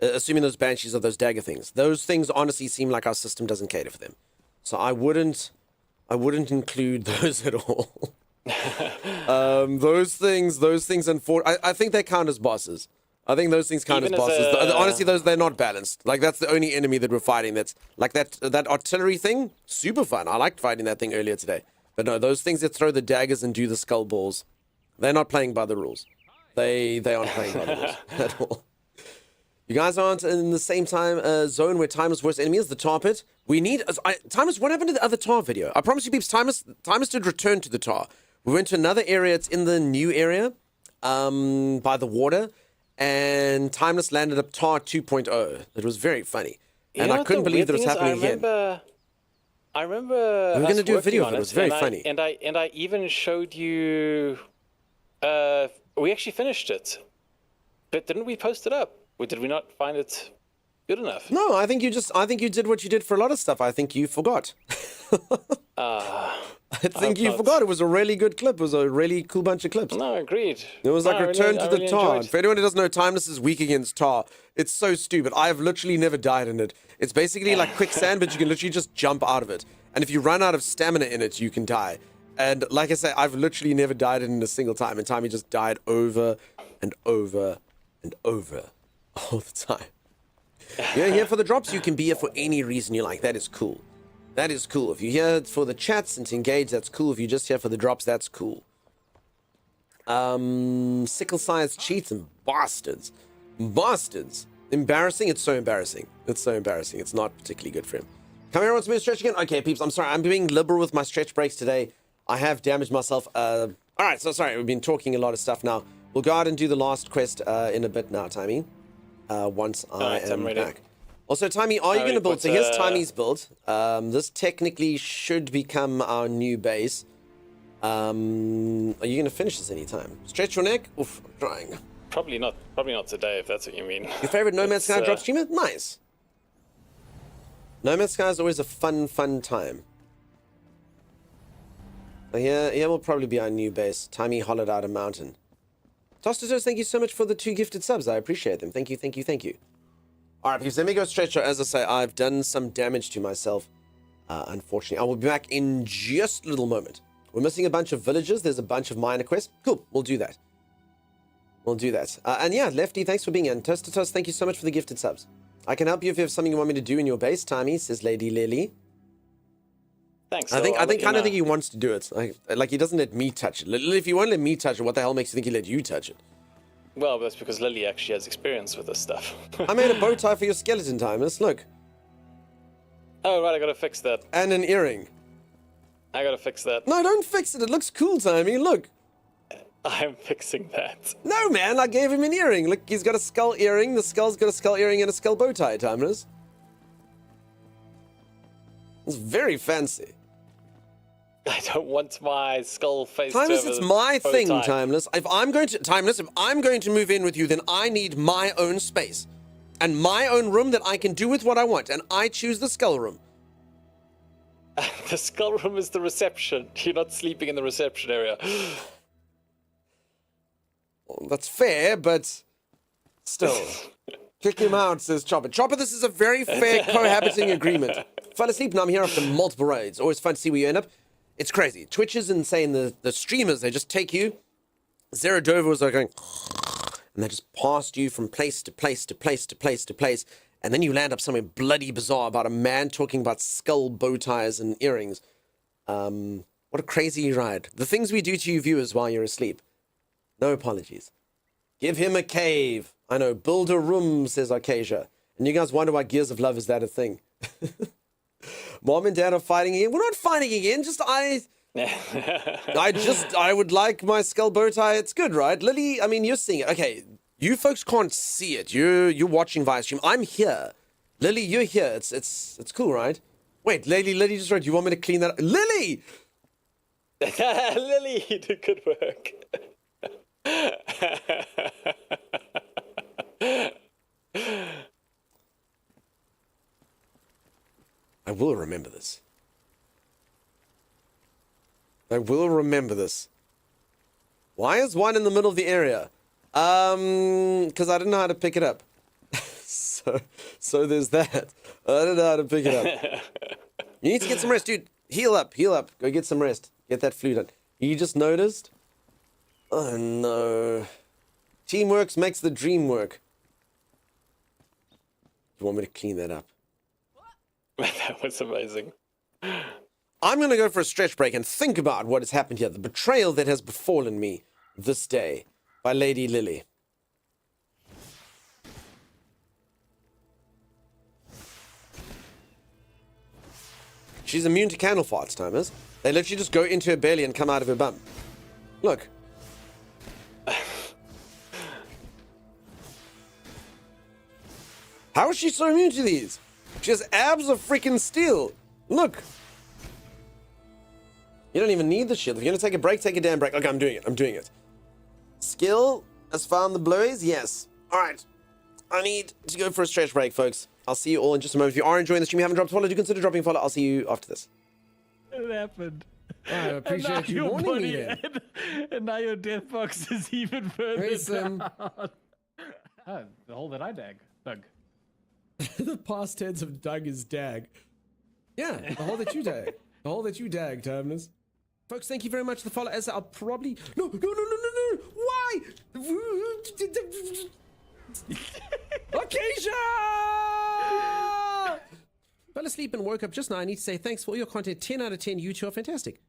Assuming those Banshees are those dagger things. Those things honestly seem like our system doesn't cater for them. So I wouldn't include those at all. Those things and I think they count as bosses. I think those things count as Even as bosses. a- Honestly, they're not balanced. Like, that's the only enemy that we're fighting. That's like that artillery thing. Super fun. I liked fighting that thing earlier today. But no, those things that throw the daggers and do the skull balls, they're not playing by the rules. They aren't playing by the rules at all. You guys aren't in the same time zone where Timer's worst enemy is the tar pit. We need... Timer's, what happened to the other tar video? I promise you, peeps, Timer's did return to the tar. We went to another area. It's in the new area by the water. And Timeless landed up tar 2.0. It was very funny. And I couldn't believe that it was happening again. I remember we were going to do a video of it. It was very and funny. I even showed you... we actually finished it. But didn't we post it up? Or did we not find it good enough? No, I think you did what you did for a lot of stuff. I think you forgot. I think you forgot. It was a really good clip. It was a really cool bunch of clips. No, agreed. It was like Return to the Tar. Enjoyed. For anyone who doesn't know, Timeless is weak against Tar. It's so stupid. I have literally never died in it. It's basically like quicksand, but you can literally just jump out of it. And if you run out of stamina in it, you can die. And like I say, I've literally never died in it a single time. And Timey just died over and over and over all the time. You're here for the drops. You can be here for any reason you like. That is cool. That is cool. If you're here for the chats and to engage, that's cool. If you're just here for the drops, that's cool. Sickle-sized cheats and bastards. Bastards. Embarrassing? It's so embarrassing. It's so embarrassing. It's not particularly good for him. Come here, wants me to stretch again? Okay, peeps, I'm sorry. I'm being liberal with my stretch breaks today. I have damaged myself. All right, so sorry. We've been talking a lot of stuff now. We'll go out and do the last quest in a bit now, Timey. Once I am back. Also, Timey, are you going to build? So here's Timey's build. This technically should become our new base. Are you going to finish this anytime? Stretch your neck? Oof, I'm trying. Probably not today, if that's what you mean. Your favorite No Man's Sky drop streamer? Nice. No Man's Sky is always a fun time. So here will probably be our new base. Timey hollowed out a mountain. Tostatos, thank you so much for the 2 gifted subs. I appreciate them. Thank you, thank you, thank you. All right, peeps, let me go stretch. As I say, I've done some damage to myself, unfortunately. I will be back in just a little moment. We're missing a bunch of villages. There's a bunch of minor quests. Cool, we'll do that. We'll do that. And yeah, Lefty, thanks for being in. Tostatos, thank you so much for the gifted subs. I can help you if you have something you want me to do in your base, Timey, says Lady Lily. Thanks. I think he wants to do it. Like he doesn't let me touch it. If you won't let me touch it, what the hell makes you think he let you touch it? Well, that's because Lily actually has experience with this stuff. I made a bow tie for your skeleton, Timeless. Look. Oh, right, I gotta fix that. And an earring. I gotta fix that. No, don't fix it. It looks cool, Timey. Look. I'm fixing that. No, man, I gave him an earring. Look, he's got a skull earring. The skull's got a skull earring and a skull bow tie, Timeless. It's very fancy. I don't want my skull face. Timeless, it's my thing, Timeless. If I'm going to move in with you, then I need my own space and my own room that I can do with what I want, and I choose the skull room. The skull room is the reception. You're not sleeping in the reception area. Well, that's fair, but still. Kick him out, says Chopper. Chopper, this is a very fair cohabiting agreement. Fell asleep, now I'm here after multiple raids. Always fun to see where you end up. It's crazy. Twitch is insane. The streamers, they just take you. Zero Dover was like going, and they just passed you from place to place to place to place to place, and then you land up somewhere bloody bizarre about a man talking about skull bow ties and earrings. What a crazy ride. The things we do to you viewers while you're asleep. No apologies. Give him a cave. I know, build a room, says Arcasia. And you guys wonder why Gears of Love is that a thing. Mom and Dad are fighting again. We're not fighting again. I would like my skull bow tie. It's good, right? Lily, I mean, you're seeing it. Okay, you folks can't see it. You're watching via stream. I'm here. Lily, you're here. It's cool, right? Wait, Lily just wrote, you want me to clean that up? Lily! Lily, you did good work. I will remember this. I will remember this. Why is one in the middle of the area? Because I didn't know how to pick it up. so there's that. I don't know how to pick it up. You need to get some rest, dude. Heal up. Go get some rest. Get that flu done. You just noticed? Oh no. Teamwork makes the dream work. You want me to clean that up? That was amazing. I'm going to go for a stretch break and think about what has happened here. The betrayal that has befallen me this day by Lady Lily. She's immune to candle farts, timers. They literally just go into her belly and come out of her bum. Look. How is she so immune to these? She has abs of freaking steel. Look. You don't even need the shield. If you're going to take a break, take a damn break. Okay, I'm doing it. I'm doing it. Skill has found the blowies? Yes. All right. I need to go for a stretch break, folks. I'll see you all in just a moment. If you are enjoying the stream, you haven't dropped a follow, do consider dropping a follow. I'll see you after this. It happened. I appreciate you warning me then. And now your death box is even further Grayson. down. The hole that I dug. The past tense of dug is dag. Yeah, the hole that you dag. The hole that you dag, Terminus. Folks, thank you very much for the follow. As I'll probably... No. Why? Acacia! Fell asleep and woke up just now. I need to say thanks for all your content. 10 out of 10. You two are fantastic.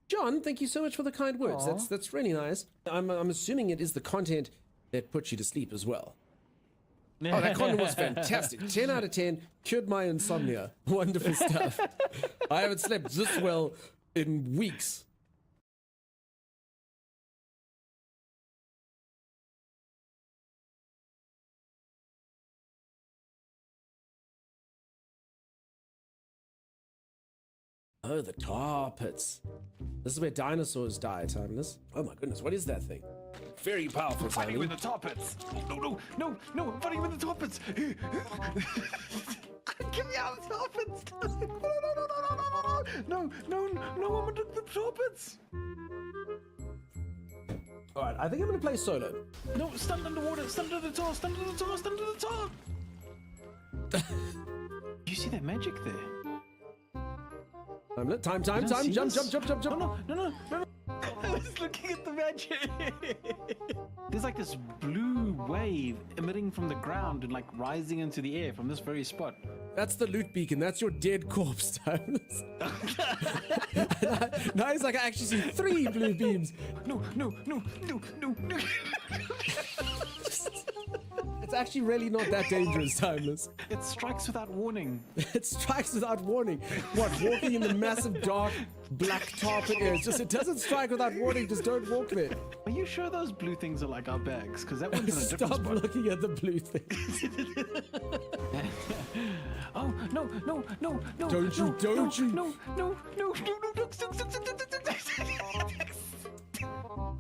John, thank you so much for the kind words. That's really nice. I'm assuming it is the content that put you to sleep as well. Oh, that content was fantastic. 10 out of 10. Cured my insomnia. Wonderful stuff. I haven't slept this well in weeks. Oh, the tar pits. This is where dinosaurs die, Timeless. Oh my goodness, what is that thing? Very powerful, Fighting with Timeless. the tar pits. No, I'm fighting with the tar pits. Get me out of the tar pits. No, I'm under the tar pits. Alright, I think I'm gonna play solo. No, stand underwater, stand under the tar. You see that magic there? Time, don't see jump. this? No. I was looking at the magic. There's like this blue wave emitting from the ground and like rising into the air from this very spot. That's the loot beacon, that's your dead corpse, Timeless. Now he's like, I actually see 3 blue beams. No. It's actually really not that dangerous, Timeless. It strikes without warning. It strikes without warning. What, walking in the massive dark black tar pit areas? Just, it doesn't strike without warning, just don't walk there. Are you sure those blue things are like our bags? Because that one's in a different Stop spot. looking at the blue things. Oh, no. Don't you. No.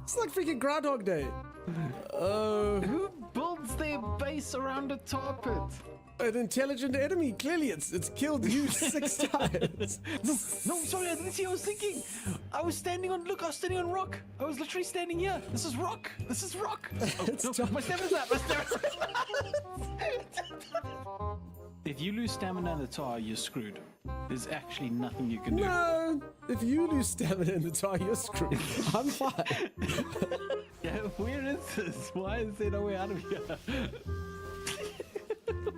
It's like freaking Groundhog Day. Who builds their base around a tar pit? An intelligent enemy. Clearly, it's killed you 6 times. No, sorry, I didn't see what I was thinking. I was standing on rock. I was literally standing here. This is rock. Oh, no, my stamina's out. If you lose stamina in the tar, you're screwed. There's actually nothing you can do. No, if you lose stamina in the tar, you're screwed. I'm fine. Yeah, where is this? Why is there no way out of here?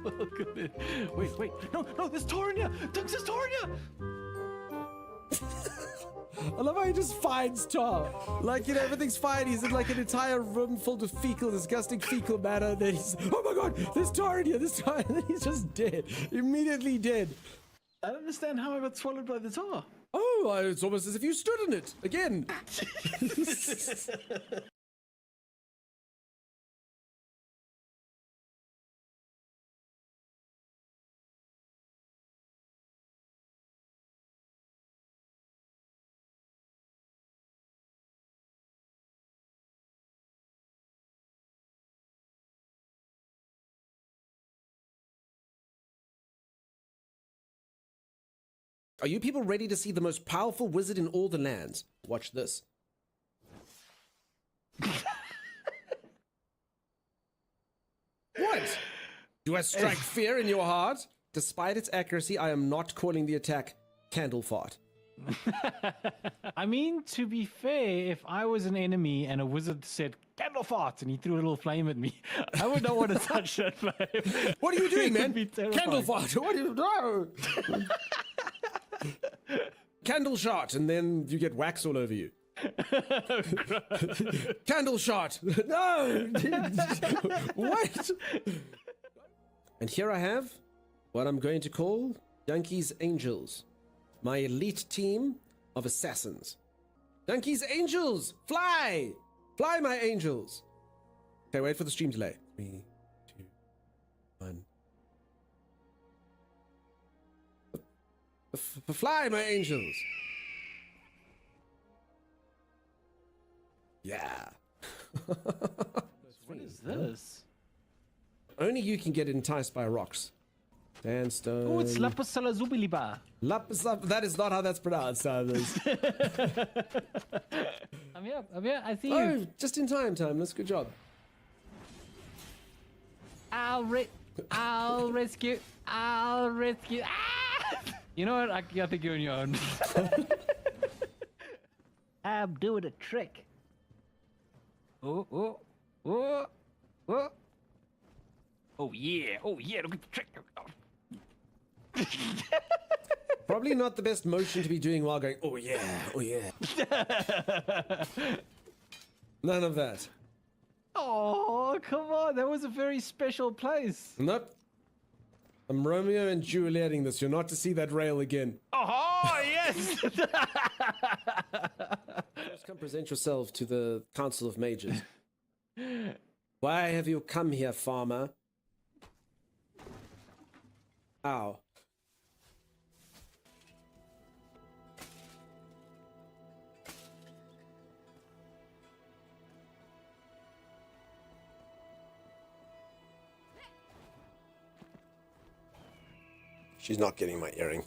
Look at it. Wait. No, there's tar in here. Doug, there's tar in here. I love how he just finds tar. Like, everything's fine. He's in like an entire room filled with disgusting fecal matter. And then he's, oh my god, there's tar in here, And then he's just dead. Immediately dead. I don't understand how I got swallowed by the tar. Oh, it's almost as if you stood in it. Again. Are you people ready to see the most powerful wizard in all the lands? Watch this. What? Do I strike fear in your heart? Despite its accuracy, I am not calling the attack candle fart. I mean, to be fair, if I was an enemy and a wizard said candle fart and he threw a little flame at me, I would not want to touch that flame. What are you doing, man? Be terrifying. Candle fart. What do you no? Candle shot, and then you get wax all over you. Candle shot. No. What? And here I have what I'm going to call Donkey's Angels, my elite team of assassins. Donkey's Angels, fly! Fly, my angels! Okay, wait for the stream delay. 3, 2, 1. Fly, my angels! Yeah. What is this? Only you can get enticed by rocks. Sandstone. Oh, it's lapis lazuli. That is not how that's pronounced, Liz. I'm here. I see Oh, you. just in time, Timeless. Good job. I'll rescue. I'll rescue. Ah! You know what? I think you're on your own. I'm doing a trick. Oh. Oh yeah, look at the trick. Probably not the best motion to be doing while going, oh yeah. None of that. Oh, come on. That was a very special place. Nope. I'm Romeo and Julieting this. You're not to see that rail again. Oh, yes. First, come present yourself to the Council of Mages. Why have you come here, farmer? Ow. She's not getting my earring.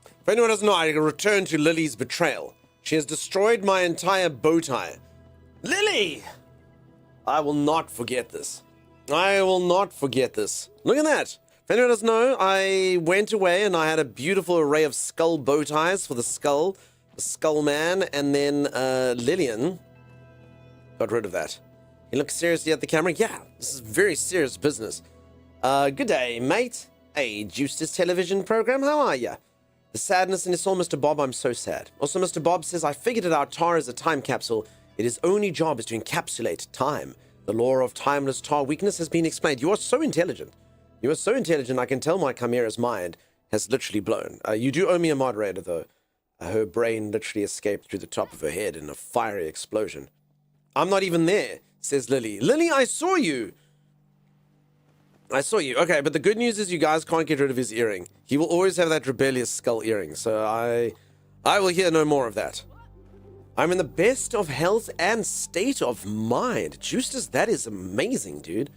If anyone doesn't know, I return to Lily's betrayal. She has destroyed my entire bow tie. Lily! I will not forget this. I will not forget this. Look at that. If anyone doesn't know, I went away and I had a beautiful array of skull bow ties for the skull man, and then Lillian got rid of that. He looks seriously at the camera. Yeah, this is very serious business. Good day, mate. Hey, Justice television program, how are ya? The sadness in his soul, Mr. Bob, I'm so sad. Also, Mr. Bob says, I figured it out, Tar is a time capsule. Its only job is to encapsulate time. The law of timeless Tar weakness has been explained. You are so intelligent. You are so intelligent, I can tell my Chimera's mind has literally blown. You do owe me a moderator, though. Her brain literally escaped through the top of her head in a fiery explosion. I'm not even there, says Lily. Lily, I saw you. I saw you. Okay, but the good news is you guys can't get rid of his earring. He will always have that rebellious skull earring, so I will hear no more of that. I'm in the best of health and state of mind. Justus, that is amazing, dude.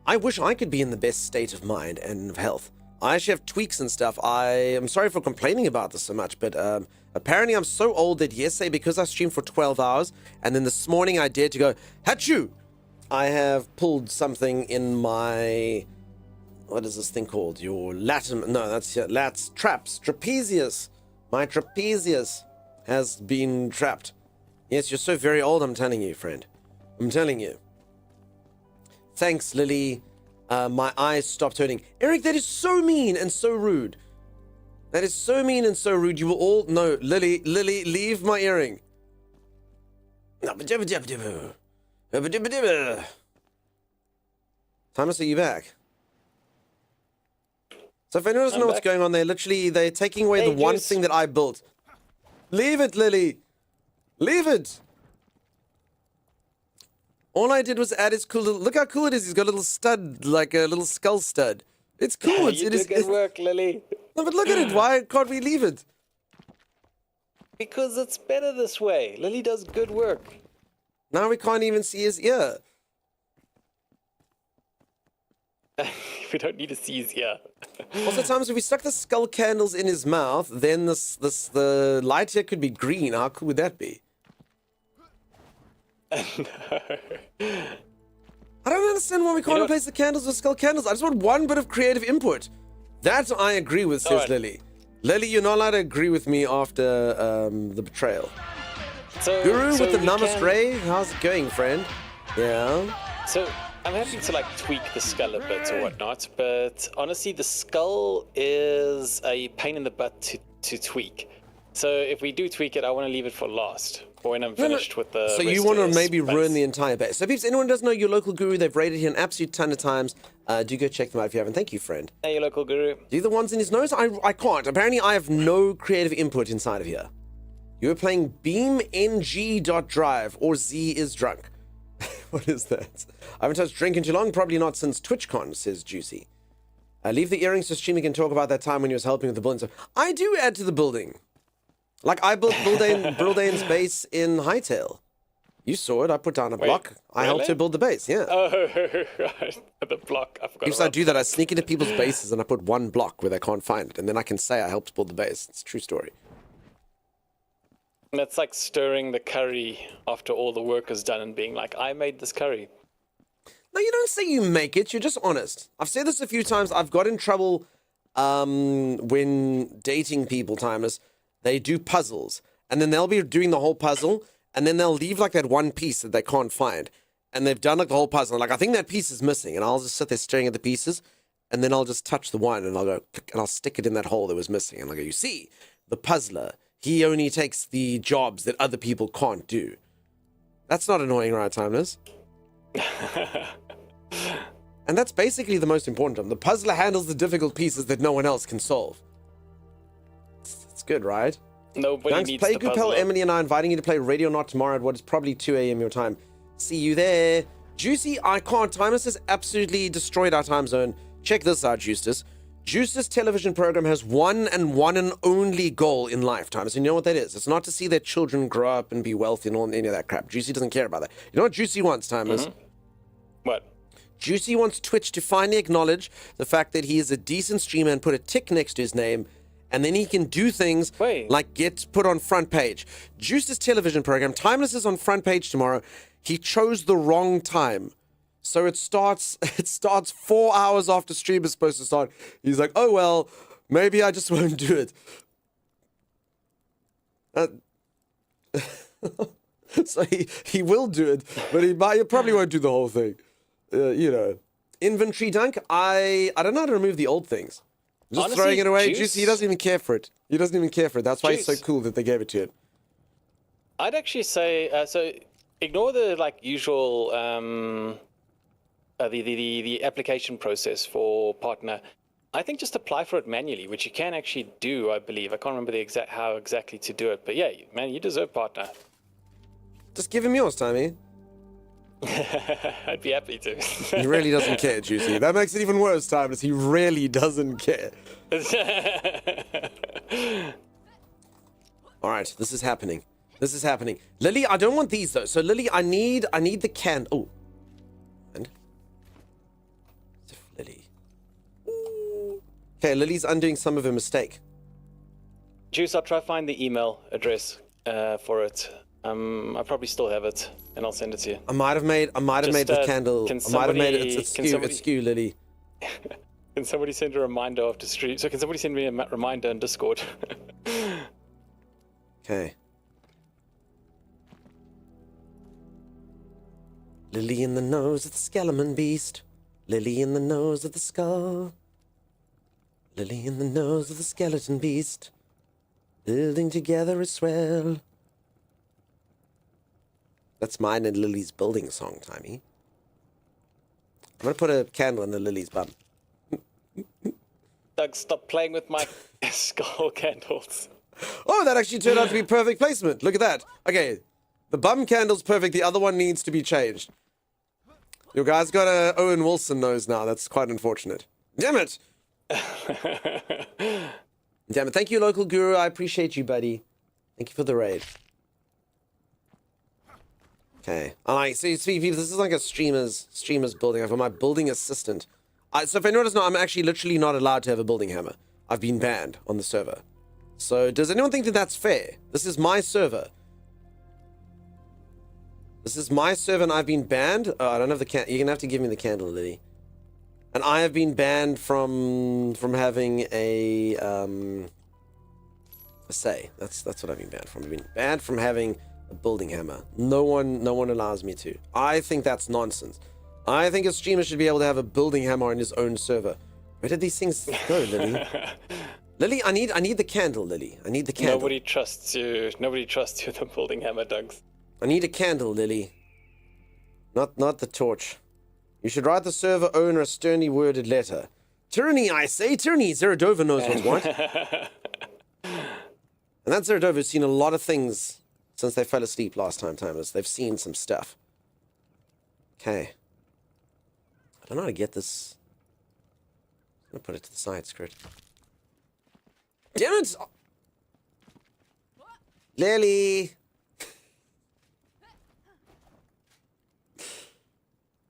I wish I could be in the best state of mind and of health. I actually have tweaks and stuff. I am sorry for complaining about this so much, but apparently I'm so old that yesterday, because I streamed for 12 hours, and then this morning I dared to go, Hachu! I have pulled something in my, what is this thing called? Your latum, no, that's your lats, traps, trapezius. My trapezius has been trapped. Yes, you're so very old, I'm telling you, friend. I'm telling you. Thanks, Lily. My eyes stopped hurting. Eric, that is so mean and so rude. That is so mean and so rude. You will all, no, Lily, leave my earring. Time to see you back. So if anyone doesn't know what's going on, they're taking away the one thing that I built. Leave it, Lily. Leave it. All I did was add his cool little, look how cool it is. He's got a little stud, like a little skull stud. It's cool. You do good work, Lily. No, but look at it. Why can't we leave it? Because it's better this way. Lily does good work. Now we can't even see his ear. We don't need to see his ear. Also, times if we stuck the skull candles in his mouth, then the light here could be green. How cool would that be? No. I don't understand why we can't replace the candles with skull candles. I just want one bit of creative input. That I agree with, says Lily. Lily, you're not allowed to agree with me after the betrayal. Guru with the namaste. How's it going, friend? Yeah. So I'm happy to like tweak the skull a bit or whatnot, but honestly, the skull is a pain in the butt to tweak. So if we do tweak it, I want to leave it for last, or when I'm finished with the. So you want to maybe ruin the entire base. So if anyone doesn't know your local guru, they've raided here an absolute ton of times. Do go check them out if you haven't. Thank you, friend. Hey, your local guru. Do the ones in his nose? I can't. Apparently, I have no creative input inside of here. You were playing beamng.drive, or Z is drunk. What is that? I haven't touched drinking too long, probably not since TwitchCon, says Juicy. Leave the earrings to stream. We can talk about that time when you was helping with the building. So I do add to the building. Like, I built Bildane's base in Hightail. You saw it. I put down a block. I helped her build the base, yeah. Oh, right. The block. I forgot If I do that, I sneak into people's bases and I put one block where they can't find it. And then I can say I helped build the base. It's a true story. That's like stirring the curry after all the work is done and being like, I made this curry. No, you don't say you make it. You're just honest. I've said this a few times. I've got in trouble when dating people, Timeless. They do puzzles, and then they'll be doing the whole puzzle, and then they'll leave like that one piece that they can't find, and they've done like the whole puzzle. Like, I think that piece is missing, and I'll just sit there staring at the pieces, and then I'll just touch the one, and I'll go, and I'll stick it in that hole that was missing, and I'll go, you see, the puzzler, he only takes the jobs that other people can't do. That's not annoying, right, Timeless? And that's basically the most important one. The puzzler handles the difficult pieces that no one else can solve. It's good, right? Nobody Thanks, needs Play the Goopel, puzzler. Emily and I are inviting you to play Radio Not tomorrow at what is probably 2 a.m. your time. See you there. Juicy, I can't. Timeless has absolutely destroyed our time zone. Check this out, Justus. Justus' television program has one and only goal in life, Timeless. And you know what that is? It's not to see their children grow up and be wealthy and all any of that crap. Juicy doesn't care about that. You know what Juicy wants, Timeless? Mm-hmm. What? Juicy wants Twitch to finally acknowledge the fact that he is a decent streamer and put a tick next to his name, and then he can do things like get put on front page. Juice's television program, Timeless, is on front page tomorrow. He chose the wrong time. So it starts 4 hours after stream is supposed to start. He's like, oh, well, maybe I just won't do it. So he will do it, but he probably won't do the whole thing. You know. Inventory dunk, I don't know how to remove the old things. Just honestly, throwing it away. Juice, he doesn't even care for it. He doesn't even care for it. That's why it's so cool that they gave it to him. I'd actually say, so ignore the like usual, the application process for partner. I think just apply for it manually, which you can actually do, I believe. I can't remember how exactly to do it, but yeah, man, you deserve partner. Just give him yours, Tommy. I'd be happy to. He really doesn't care, Juicy. That makes it even worse, Timeless. He really doesn't care. All right, this is happening. This is happening. Lily, I don't want these though. So Lily, I need the can. Oh, and Lily. Okay, Lily's undoing some of her mistake. Juice, I'll try find the email address for it. I probably still have it, and I'll send it to you. I might have made the candle. I might have made it. It's skew, Lily. Can somebody send a reminder after stream? So can somebody send me a reminder in Discord? Okay. Lily in the nose of the skeleton beast. Lily in the nose of the skull. Lily in the nose of the skeleton beast. Building together is swell. That's mine and Lily's building song, Timey. I'm going to put a candle in the Lily's bum. Doug, stop playing with my skull candles. Oh, that actually turned out to be perfect placement. Look at that. Okay, the bum candle's perfect. The other one needs to be changed. Your guy's got a Owen Wilson nose now. That's quite unfortunate. Damn it. Damn it. Thank you, local guru. I appreciate you, buddy. Thank you for the raid. Okay. So you see, this is like a streamer's building. I've got my building assistant. So if anyone doesn't know, I'm actually literally not allowed to have a building hammer. I've been banned on the server. So does anyone think that that's fair? This is my server. This is my server and I've been banned. Oh, I don't have the candle. You're going to have to give me the candle, Lily. And I have been banned from having a I say that's what I've been banned from. I've been banned from having a building hammer. No one allows me to. I think that's nonsense. I think a streamer should be able to have a building hammer on his own server. Where did these things go, Lily? Lily, I need the candle, Lily. I need the candle. Nobody trusts you. Nobody trusts you with a building hammer, Dugs. I need a candle, Lily. Not the torch. You should write the server owner a sternly worded letter. Tyranny, I say, tyranny. Zeradova knows what's what. And that Zeradova's seen a lot of things since they fell asleep last time, timers. They've seen some stuff. Okay. I don't know how to get this. I'm gonna put it to the side, screw it. Damn it! Lily!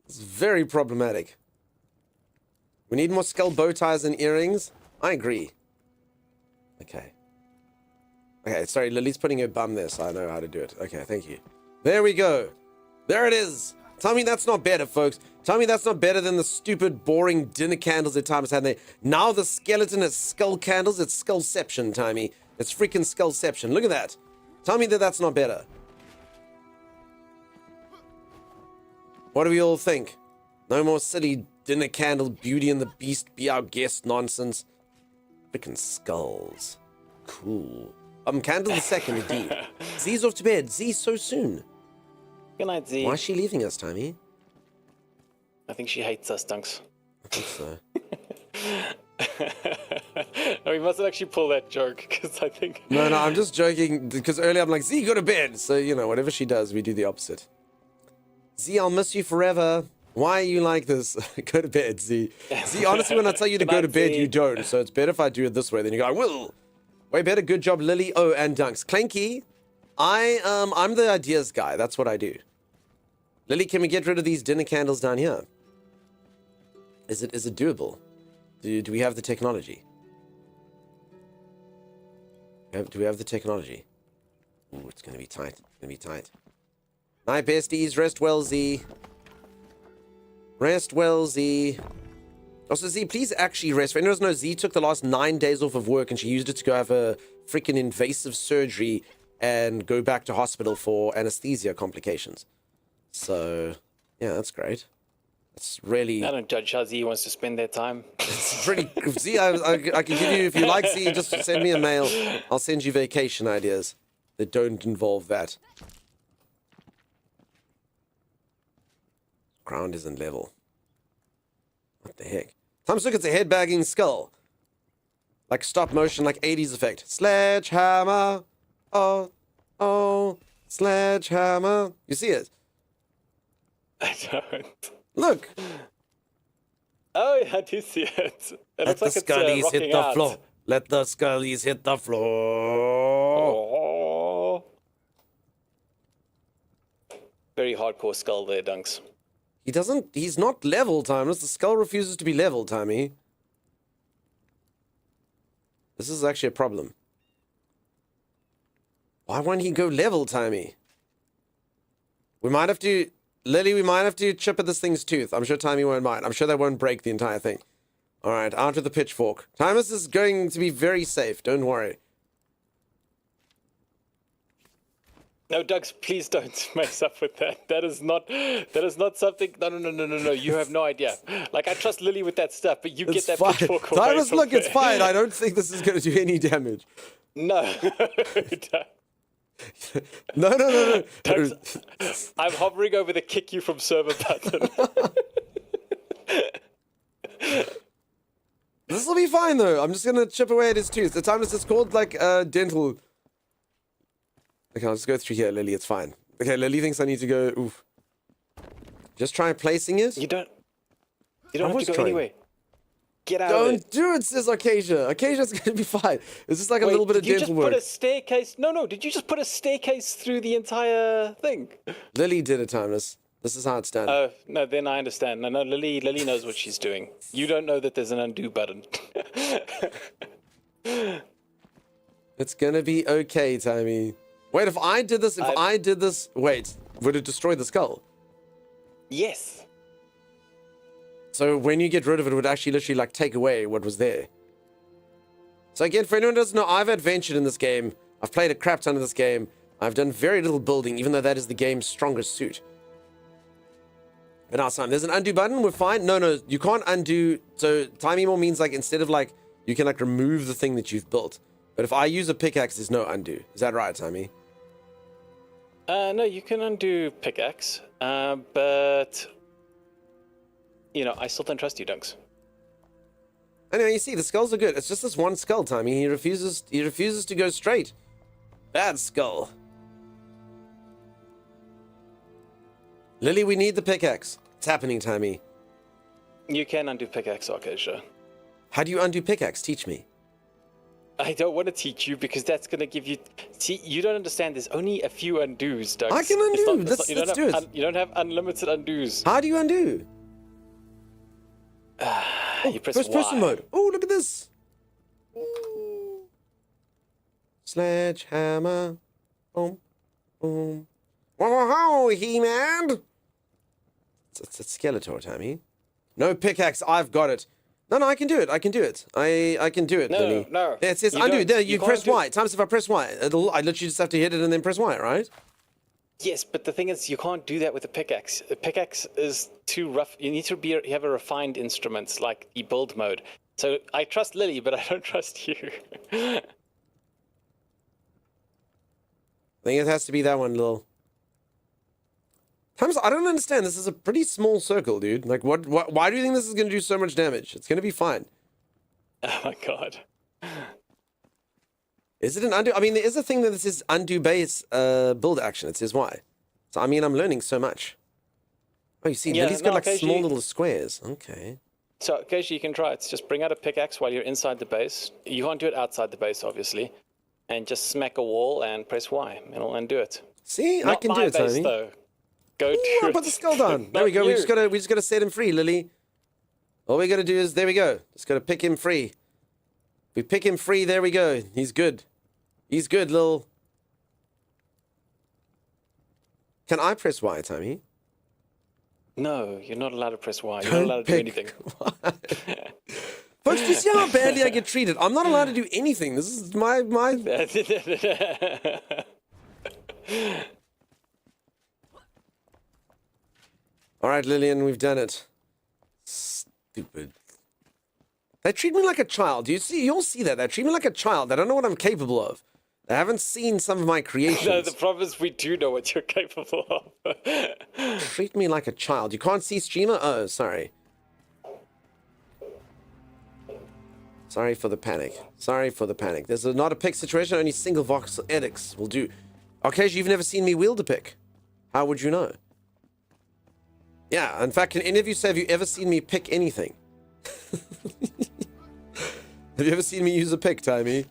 It's very problematic. We need more skull bow ties and earrings. I agree. Okay. Okay, sorry, Lily's putting her bum there, so I know how to do it. Okay, thank you. There we go. There it is. Tell me that's not better, folks. Tell me that's not better than the stupid, boring dinner candles that Timus had there. Now the skeleton has skull candles. It's skullception, Timey. It's freaking skullception. Look at that. Tell me that that's not better. What do we all think? No more silly dinner candle, Beauty and the Beast, be our guest nonsense. Freaking skulls. Cool. Candle the second, indeed. Z's off to bed. Z so soon. Good night, Z. Why is she leaving us, Timey? I think she hates us, Dunks. I think so. No, we mustn't actually pull that joke, because I think... No, I'm just joking, because earlier I'm like, Z, go to bed. So, you know, whatever she does, we do the opposite. Z, I'll miss you forever. Why are you like this? Go to bed, Z. Z, honestly, when I tell you to go to bed, you don't. So it's better if I do it this way. Then you go, I will. Way better. Good job, Lily. Oh, and Dunks. Clanky, I'm the ideas guy. That's what I do. Lily, can we get rid of these dinner candles down here? Is it doable? Do we have the technology? Do we have the technology? Ooh, it's gonna be tight. It's gonna be tight. Night, besties. Rest well, Z. Rest well, Z. Also, Z, please actually rest. For anyone who knows, Z took the last 9 days off of work and she used it to go have a freaking invasive surgery and go back to hospital for anesthesia complications. So, yeah, that's great. It's really... I don't judge how Z wants to spend their time. It's pretty... Z, I can give you... If you like Z, just send me a mail. I'll send you vacation ideas that don't involve that. Ground isn't level. What the heck? Thomas, look, it's a head-bagging skull. Like stop motion, like 80s effect. Sledgehammer. Oh, sledgehammer. You see it? I don't. Look. Oh, yeah, I do see it. It Let looks the like scullies it's, hit the out. floor. Let the scullies hit the floor. Oh. Very hardcore skull there, Dunks. He's not level, Timeless. The skull refuses to be level, Timey. This is actually a problem. Why won't he go level, Timey? We might have to... Lily, we might have to chip at this thing's tooth. I'm sure Timey won't mind. I'm sure that won't break the entire thing. Alright, out with the pitchfork. Timeless is going to be very safe. Don't worry. No, Dugs, please don't mess up with that. That is not something... No. You have no idea. Like, I trust Lily with that stuff, but you It's get that fine. pitchfork away Timeless, from look, there. it's fine. I don't think this is going to do any damage. No. No. Dugs, I'm hovering over the kick you from server button. This will be fine, though. I'm just going to chip away at his tooth. The Timeless is called, like, dental... Okay, I'll just go through here, Lily. It's fine. Okay, Lily thinks I need to go... Oof. Just try placing it. You don't have was to go trying. anyway. Get out of Don't it. do it, says Acacia. Acacia's going to be fine. It's just like a little bit of Did you dental just work. put a staircase? No. Did you just put a staircase through the entire thing? Lily did it, Timeless. This is how it's done. Oh, no, then I understand. No, Lily knows what she's doing. You don't know that there's an undo button. It's going to be okay, Timey. Wait, if I did this... Wait, would it destroy the skull? Yes. So when you get rid of it, it would actually literally, like, take away what was there. So again, for anyone who doesn't know, I've adventured in this game. I've played a crap ton of this game. I've done very little building, even though that is the game's strongest suit. But now it's time. There's an undo button. We're fine. No, you can't undo. So timey more means like instead of like, you can like remove the thing that you've built. But if I use a pickaxe, there's no undo. Is that right, Timey? No, you can undo pickaxe, but you know, I still don't trust you, Dunks. Anyway, you see, the skulls are good. It's just this one skull, Timey. He refuses to go straight. Bad skull. Lily, we need the pickaxe. It's happening, Timey. You can undo pickaxe, Arcasia. How do you undo pickaxe? Teach me. I don't want to teach you because that's going to give you... See, you don't understand. There's only a few undos, Doug. I can undo. Let's do it. You don't have unlimited undos. How do you undo? You press first Y. person mode. Oh, look at this. Ooh. Sledgehammer. Boom. Boom. Whoa, He-Man. It's Skeletor, Tammy. No pickaxe. I've got it. No, I can do it. I can do it. I can do it, Lily. No. Yeah, it says undo. There, you press Y. Times if I press Y. I literally just have to hit it and then press Y, right? Yes, but the thing is, you can't do that with a pickaxe. A pickaxe is too rough. You need to have a refined instrument, like the build mode. So I trust Lily, but I don't trust you. I think it has to be that one, Lil. Times, I don't understand. This is a pretty small circle, dude. Like, why do you think this is going to do so much damage? It's going to be fine. Oh my god. Is it an undo? I mean, there is a thing that says undo base build action. It says why. So, I mean, I'm learning so much. Oh, you see, Lily's got like small little squares. Okay. So, occasionally you can try it. Just bring out a pickaxe while you're inside the base. You can't do it outside the base, obviously. And just smack a wall and press Y. And it'll undo it. See, Not I can do it, base, Tony. though. Go Ooh, to I put the skull down. There we go. We just gotta set him free, Lily. All we gotta do is, there we go. Just gotta pick him free. We pick him free, there we go. He's good. He's good, Lil. Can I press Y, Tommy? No, you're not allowed to press Y. You're not allowed to do anything. Folks, do you see how badly I get treated? I'm not allowed to do anything. This is my... All right, Lillian, we've done it. Stupid. They treat me like a child. Do you see? You'll see that. They treat me like a child. They don't know what I'm capable of. They haven't seen some of my creations. No, the problem is we do know what you're capable of. Treat me like a child. You can't see streamer? Oh, sorry. Sorry for the panic. Sorry for the panic. There's not a pick situation. Only single voxel edicts will do. Okay, you've never seen me wield a pick. How would you know? Yeah, in fact, can any of you say, have you ever seen me pick anything? Have you ever seen me use a pick, Timey?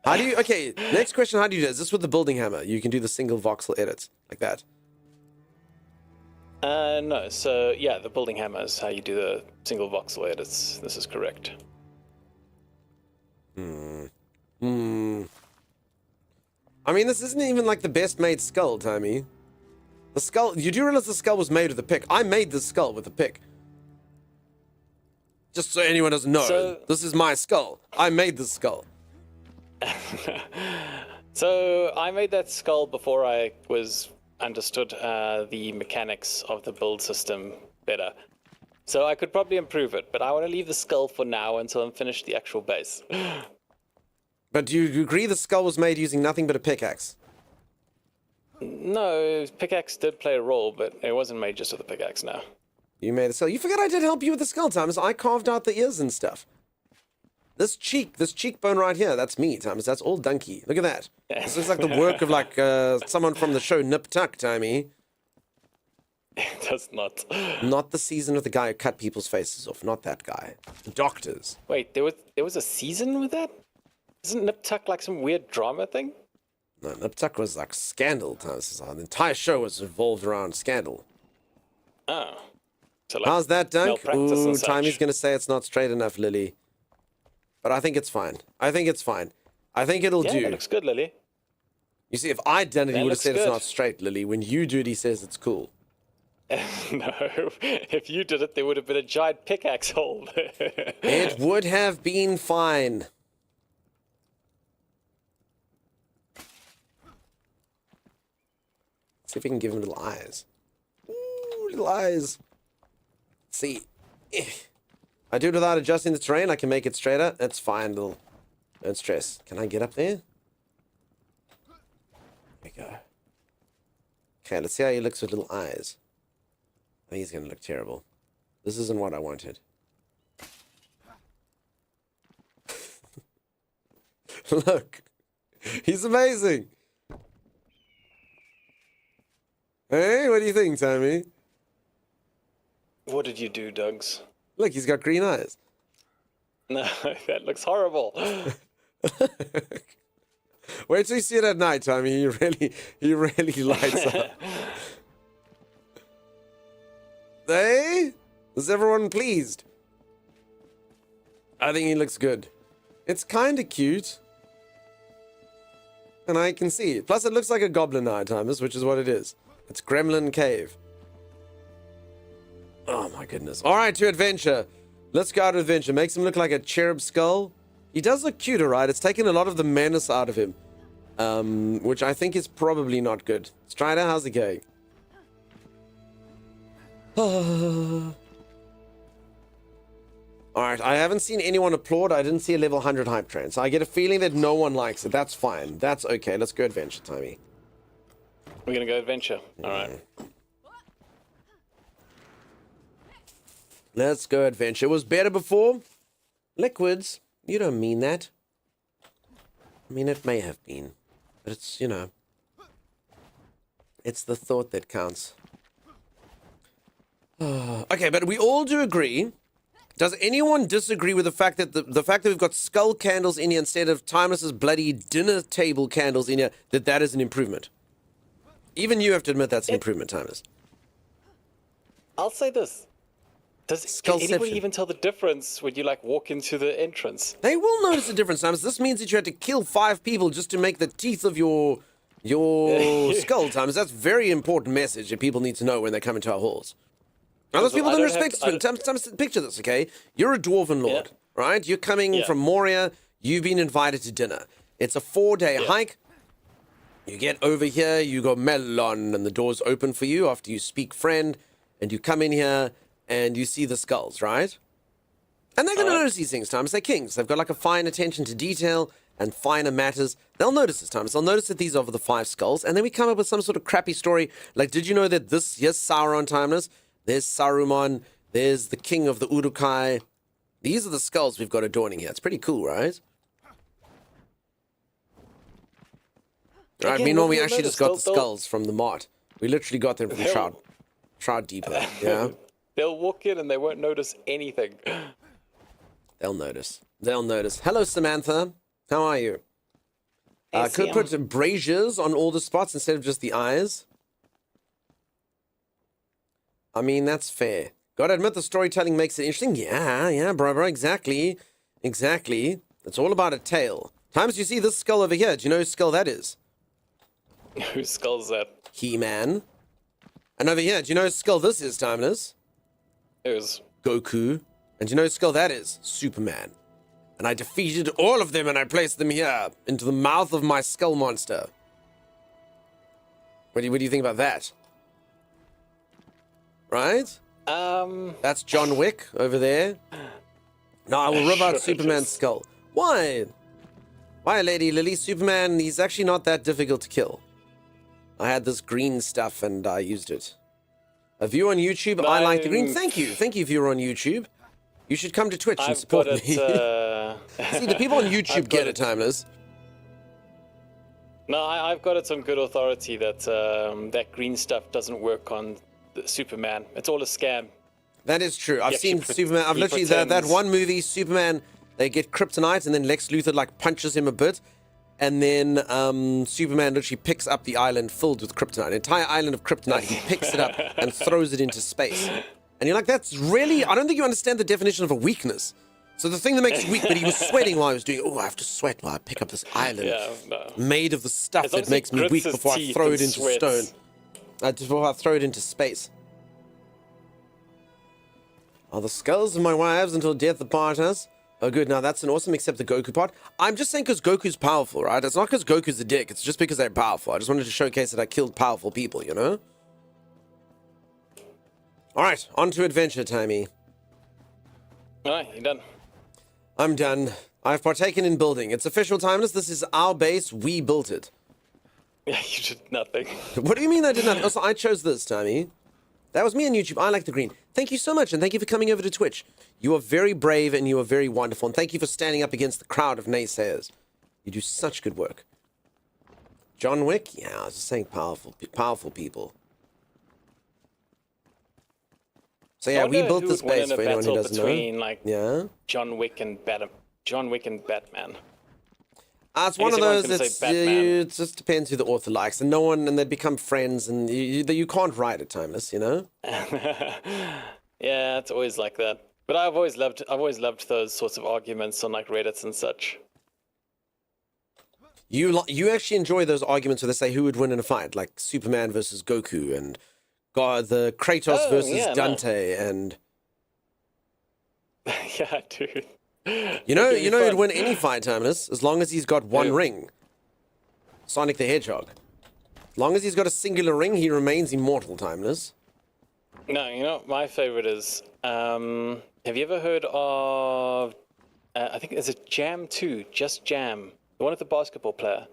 How do you... Okay, next question, how do you do this? Is this with the building hammer? You can do the single voxel edit, like that. No, so, yeah, the building hammer is how you do the single voxel edits. This is correct. I mean, this isn't even like the best made skull, Timey. The skull, you do realize the skull was made with a pick. I made this skull with a pick. Just so anyone doesn't know, this is my skull. I made this skull. So I made that skull before I understood the mechanics of the build system better. So I could probably improve it, but I want to leave the skull for now until I'm finished the actual base. But do you agree the skull was made using nothing but a pickaxe? No, pickaxe did play a role, but it wasn't made just with a pickaxe now. You made a skull. You forgot I did help you with the skull, Thomas. I carved out the ears and stuff. This cheekbone right here, that's me, Thomas. That's all Dunky. Look at that. This looks like the work of like someone from the show Nip Tuck, Timey. It does not. Not the season with the guy who cut people's faces off. Not that guy. The doctors. Wait, there was a season with that? Isn't Nip Tuck like some weird drama thing? No, Nip Tuck was like scandal, Thomas. The entire show was revolved around scandal. Oh. So like how's that, Dunk? Ooh, Timey's going to say it's not straight enough, Lily. But I think it's fine. I think it's fine. I think it'll do. Yeah, that looks good, You see, if I'd done it, he would have said good. it's not straight, Lily. When you do it, he says it's cool. No, if you did it, there would have been a giant pickaxe hole. It would have been fine. See if we can give him little eyes. Ooh, little eyes. Let's see. I do it without adjusting the terrain. I can make it straighter. That's fine, little. Don't stress. Can I get up there? There we go. Okay, let's see how he looks with little eyes. I think he's going to look terrible. This isn't what I wanted. Look. He's amazing. Hey, what do you think, Tommy? What did you do, Dougs? Look, he's got green eyes. No, that looks horrible. Wait till you see it at night, Tommy. He really lights up. Hey? Is everyone pleased? I think he looks good. It's kind of cute. And I can see it. Plus, it looks like a goblin now, Thomas, which is what it is. It's Gremlin Cave. Oh, my goodness. All right, to adventure. Let's go to adventure. Makes him look like a cherub skull. He does look cuter, right? It's taken a lot of the menace out of him. Which I think is probably not good. Strider, how's it going? Alright, I haven't seen anyone applaud. I didn't see a level 100 hype train. So I get a feeling that no one likes it. That's fine. That's okay. Let's go adventure, Tommy. We're going to go adventure. Alright. Let's go adventure. It was better before. Liquids. You don't mean that. I mean, it may have been. But it's, you know. It's the thought that counts. Okay, but we all do agree. Does anyone disagree with the fact that the fact that we've got skull candles in here instead of Timeless's bloody dinner table candles in here, that is an improvement? Even you have to admit that's an improvement, Timeless. I'll say this. Can anybody even tell the difference when you, like, walk into the entrance? They will notice a difference, Timeless. This means that you had to kill 5 people just to make the teeth of your skull, Timeless. That's a very important message that people need to know when they come into our halls. Now, those people don't respect us. Picture this, okay? You're a dwarven lord, right? You're coming from Moria. You've been invited to dinner. It's a 4-day hike. You get over here. You go melon, and the doors open for you after you speak friend. And you come in here, and you see the skulls, right? And they're going to notice these things, Timeless. They're kings. They've got like a fine attention to detail and finer matters. They'll notice this, Timeless. They'll notice that these are the 5 skulls. And then we come up with some sort of crappy story. Like, did you know that this, yes, Sauron, Timeless. There's Saruman. There's the king of the Uruk-hai. These are the skulls we've got adorning here. It's pretty cool, right? Right, meanwhile, we actually just got the skulls from the mart. We literally got them from Shroud Depot, yeah? They'll walk in and they won't notice anything. They'll notice. They'll notice. Hello, Samantha. How are you? Could put braziers on all the spots instead of just the eyes. I mean, that's fair. Gotta admit, the storytelling makes it interesting. Yeah, bro, exactly. Exactly. It's all about a tale. Times, you see this skull over here. Do you know whose skull that is? Whose skull's that? He-Man. And over here, do you know whose skull this is, Timeless? Whose? Goku. And do you know whose skull that is? Superman. And I defeated all of them and I placed them here, into the mouth of my skull monster. What do you think about that? Right? That's John Wick over there. No, I will rip out Superman's skull. Why? Why, Lady Lily? Superman, he's actually not that difficult to kill. I had this green stuff and I used it. A view on YouTube, I like the green. Thank you, viewer on YouTube. You should come to Twitch and support me. See, the people on YouTube get it, Timeless. No, I've got it on good authority that that green stuff doesn't work on Superman. It's all a scam. That is true. I've seen Superman. I've literally that one movie, Superman. They get kryptonite, and then Lex Luthor like punches him a bit, and then Superman literally picks up the island filled with kryptonite, an entire island of kryptonite. He picks it up and throws it into space, and you're like, that's really. I don't think you understand the definition of a weakness. So the thing that makes you weak, but he was sweating while he was doing it. Oh, I have to sweat while I pick up this island made of the stuff that makes me weak before I throw it into stone. Before I throw it into space. Are the skulls of my wives until death apart us? Oh, good. Now that's an awesome, except the Goku part. I'm just saying because Goku's powerful, right? It's not because Goku's a dick. It's just because they're powerful. I just wanted to showcase that I killed powerful people, you know? All right, on to adventure, Timey. All right, you done? I'm done. I've partaken in building. It's official, Timeless. This is our base. We built it. Yeah, you did nothing. What do you mean I did not? Also, I chose this, Timey. That was me on YouTube. I like the green. Thank you so much, and thank you for coming over to Twitch. You are very brave, and you are very wonderful, and thank you for standing up against the crowd of naysayers. You do such good work. John Wick? Yeah, I was just saying powerful people. So yeah, we built this base for anyone who doesn't know. Like, yeah? John Wick and Batman. It's one of those. It just depends who the author likes, and and they become friends, and you can't write it, Timeless, you know. Yeah, it's always like that. But I've always loved those sorts of arguments on like Reddit and such. You actually enjoy those arguments where they say who would win in a fight, like Superman versus Goku, and God, the Kratos versus Dante, and yeah, dude. You know, he'd win any fight, Timeless, as long as he's got one ring. Sonic the Hedgehog. As long as he's got a singular ring, he remains immortal, Timeless. No, you know, my favorite is, have you ever heard of, I think it's a Jam 2, Just Jam, the one with the basketball player?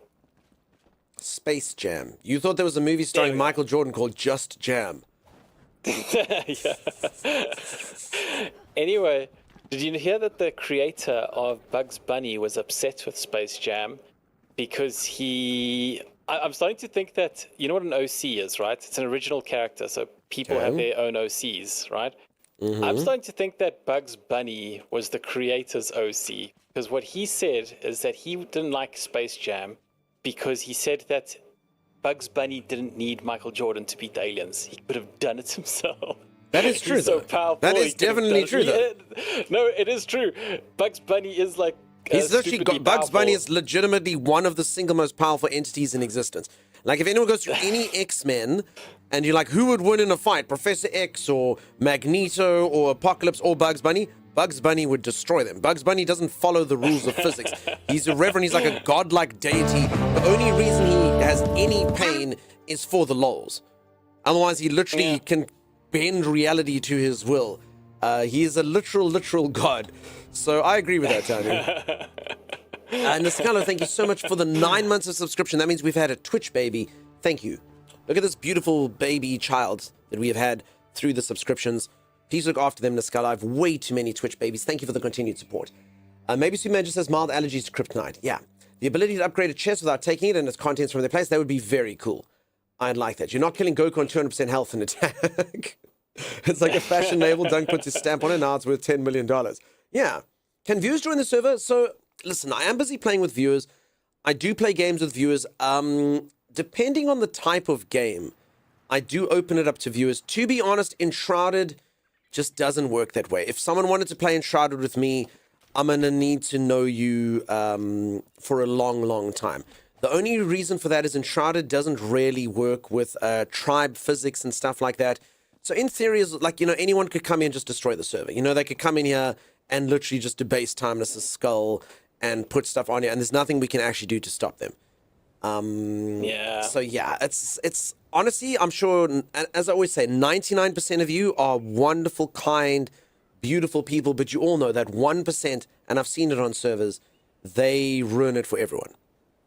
Space Jam. You thought there was a movie starring Michael Jordan called Just Jam. Yeah. Anyway, did you hear that the creator of Bugs Bunny was upset with Space Jam because I'm starting to think that, you know what an OC is, right? It's an original character, so people have their own OCs, right? Mm-hmm. I'm starting to think that Bugs Bunny was the creator's OC, because what he said is that he didn't like Space Jam because he said that Bugs Bunny didn't need Michael Jordan to beat aliens. He could have done it himself. That is true, He's though. So powerful, that is definitely true, though. No, it is true. Bugs Bunny is like. He's actually got Bugs Bunny is legitimately one of the single most powerful entities in existence. Like, if anyone goes through any X-Men, and you're like, who would win in a fight? Professor X or Magneto or Apocalypse or Bugs Bunny? Bugs Bunny would destroy them. Bugs Bunny doesn't follow the rules of physics. He's irreverent. He's like a godlike deity. The only reason he has any pain is for the lols. Otherwise, he literally can bend reality to his will. He is a literal god. So I agree with that, Tony. And Niscalo, thank you so much for the 9 months of subscription. That means we've had a Twitch baby. Thank you. Look at this beautiful baby child that we have had through the subscriptions. Please look after them, Niscalo. I have way too many Twitch babies. Thank you for the continued support. Maybe Superman just has mild allergies to kryptonite. Yeah. The ability to upgrade a chest without taking it and its contents from their place, that would be very cool. I'd like that. You're not killing Goku on 200% health and attack. It's like a fashion label. Dunk puts his stamp on it. Now it's worth $10 million. Yeah. Can viewers join the server? So, listen, I am busy playing with viewers. I do play games with viewers. Depending on the type of game, I do open it up to viewers. To be honest, Enshrouded just doesn't work that way. If someone wanted to play Enshrouded with me, I'm going to need to know you for a long time. The only reason for that is Enshrouded doesn't really work with tribe physics and stuff like that. So in theory, is like, you know, anyone could come in and just destroy the server. You know, they could come in here and literally just debase Timeless's skull and put stuff on here, and there's nothing we can actually do to stop them. Yeah. So yeah, it's honestly, I'm sure, as I always say, 99% of you are wonderful, kind, beautiful people, but you all know that 1%, and I've seen it on servers, they ruin it for everyone.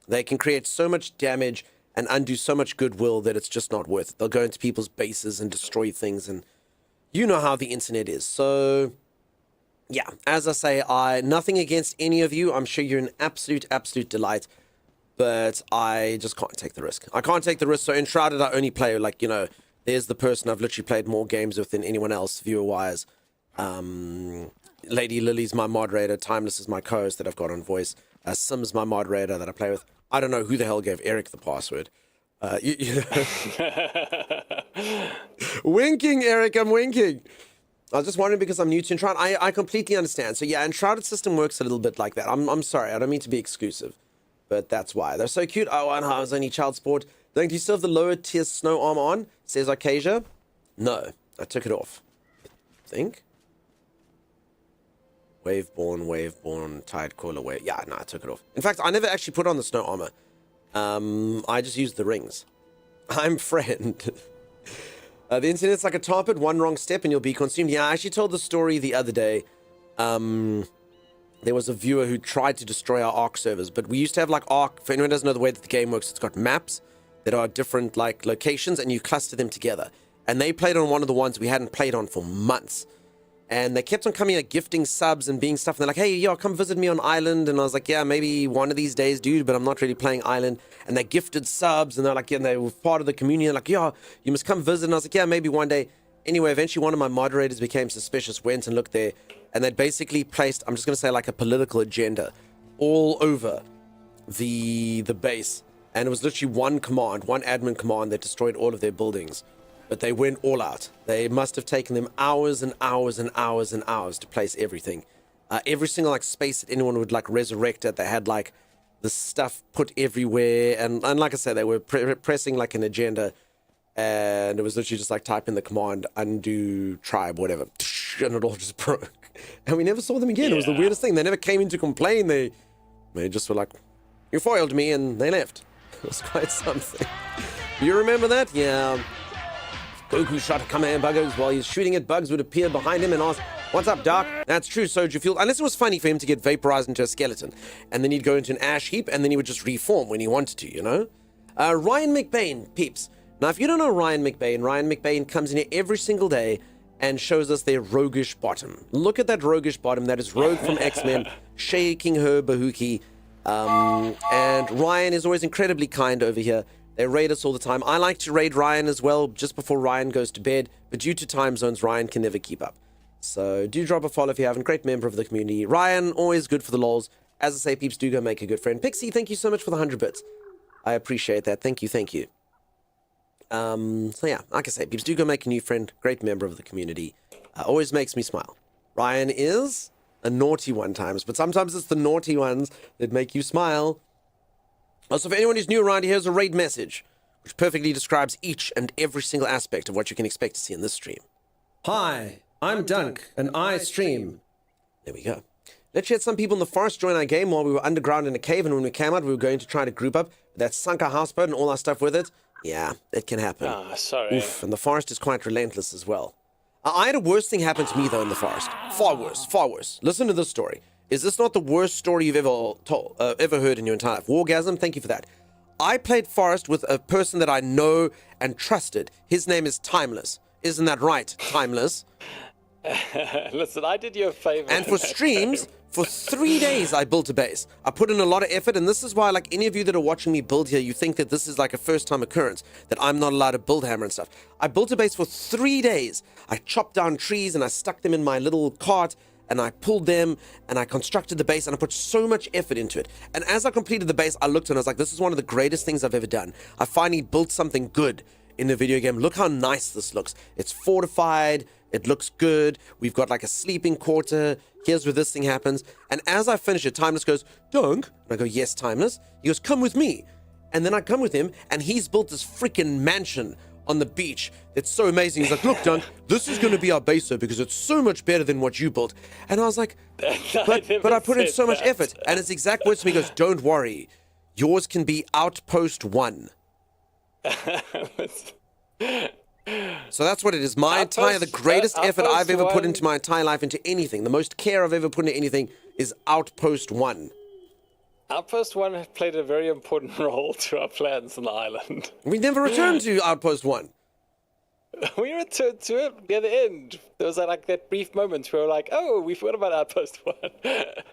They can create so much damage and undo so much goodwill that it's just not worth it. They'll go into people's bases and destroy things, and you know how the internet is. So yeah, as I say, nothing against any of you. I'm sure you're an absolute delight, but I just can't take the risk. I can't take the risk. So Enshrouded, I only play, like, you know, there's the person I've literally played more games with than anyone else, viewer-wise. Lady Lily's my moderator. Timeless is my co-host that I've got on voice. Sim's my moderator that I play with. I don't know who the hell gave Eric the password. You know. Winking, Eric, I'm winking. I was just wondering because I'm new to Enshrouded. I completely understand. So yeah, Enshrouded system works a little bit like that. I'm sorry, I don't mean to be exclusive, but that's why. They're so cute. Oh, and I was only child sport. Don't you still have the lower tier snow armor on? Says Arcasia. No, I took it off. I think. Waveborn, Tide Coiler, Wave. Yeah, no, I took it off. In fact, I never actually put on the snow armor. I just used the rings. I'm friend. The internet's like a tar pit, one wrong step and you'll be consumed. Yeah, I actually told the story the other day. There was a viewer who tried to destroy our Ark servers, but we used to have like Ark. For anyone who doesn't know the way that the game works, it's got maps that are different like locations and you cluster them together. And they played on one of the ones we hadn't played on for months. And they kept on coming at gifting subs and being stuff. And they're like, hey, yo, come visit me on Island. And I was like, yeah, maybe one of these days, dude, but I'm not really playing Island. And they gifted subs and they're like, yeah, and they were part of the community. They're like, yeah, you must come visit. And I was like, yeah, maybe one day. Anyway, eventually one of my moderators became suspicious, went and looked there. And they'd basically placed, I'm just going to say like a political agenda all over the base. And it was literally one command, one admin command that destroyed all of their buildings. But they went all out. They must have taken them hours and hours and hours and hours to place everything. Every single like space that anyone would like resurrect it, they had like the stuff put everywhere. And like I said, they were pressing like an agenda. And it was literally just like type in the command, undo tribe, whatever. And it all just broke. And we never saw them again. Yeah. It was the weirdest thing. They never came in to complain. They just were like, you foiled me, and they left. It was quite something. You remember that? Yeah. Goku shot command buggers while he's shooting at bugs would appear behind him and ask, what's up, Doc? That's true, Soju Fuel. Unless it was funny for him to get vaporized into a skeleton. And then he'd go into an ash heap and then he would just reform when he wanted to, you know? Ryan McBain, peeps. Now, if you don't know Ryan McBain comes in here every single day and shows us their roguish bottom. Look at that roguish bottom. That is Rogue from X-Men, shaking her bahuki. And Ryan is always incredibly kind over here. They raid us all the time. I like to raid Ryan as well just before Ryan goes to bed, but due to time zones, Ryan can never keep up. So do drop a follow if you haven't. Great member of the community. Ryan, always good for the lols. As I say, peeps, do go make a good friend. Pixie, thank you so much for the 100 bits. I appreciate that. Thank you, thank you. So yeah, like I say, peeps, do go make a new friend. Great member of the community. Always makes me smile. Ryan is a naughty one times, but sometimes it's the naughty ones that make you smile. Also, for anyone who's new around, here's a raid message, which perfectly describes each and every single aspect of what you can expect to see in this stream. Hi, I'm Dunk, and I stream. There we go. Let's had some people in the forest join our game while we were underground in a cave, and when we came out, we were going to try to group up. That sunk our houseboat and all our stuff with it. Yeah, it can happen. Ah, sorry. Oof, and the forest is quite relentless as well. I had a worse thing happen to me, though, in the forest. Far worse, far worse. Listen to this story. Is this not the worst story you've ever heard in your entire life? Wargasm, thank you for that. I played Forest with a person that I know and trusted. His name is Timeless. Isn't that right, Timeless? Listen, I did you a favor. And for streams, for 3 days, I built a base. I put in a lot of effort, and this is why, like, any of you that are watching me build here, you think that this is like a first-time occurrence, that I'm not allowed to build hammer and stuff. I built a base for 3 days. I chopped down trees, and I stuck them in my little cart, and I pulled them, and I constructed the base, and I put so much effort into it. And as I completed the base, I looked and I was like, this is one of the greatest things I've ever done. I finally built something good in the video game. Look how nice this looks. It's fortified. It looks good. We've got like a sleeping quarter. Here's where this thing happens. And as I finish it, Timeless goes, Dunk? And I go, yes, Timeless. He goes, come with me. And then I come with him, and he's built this freaking mansion on the beach. It's so amazing. He's like, look, Dunk, this is going to be our base, sir, because it's so much better than what you built. And I was like, but I put in so much effort. And his exact words to me goes, don't worry. Yours can be Outpost 1. So that's what it is. The greatest effort I've ever put into my entire life into anything, the most care I've ever put into anything is Outpost 1. Outpost 1 has played a very important role to our plans on the island. We never returned to Outpost 1. We returned to it near the end. There was like that brief moment where we were like, oh, we forgot about Outpost 1.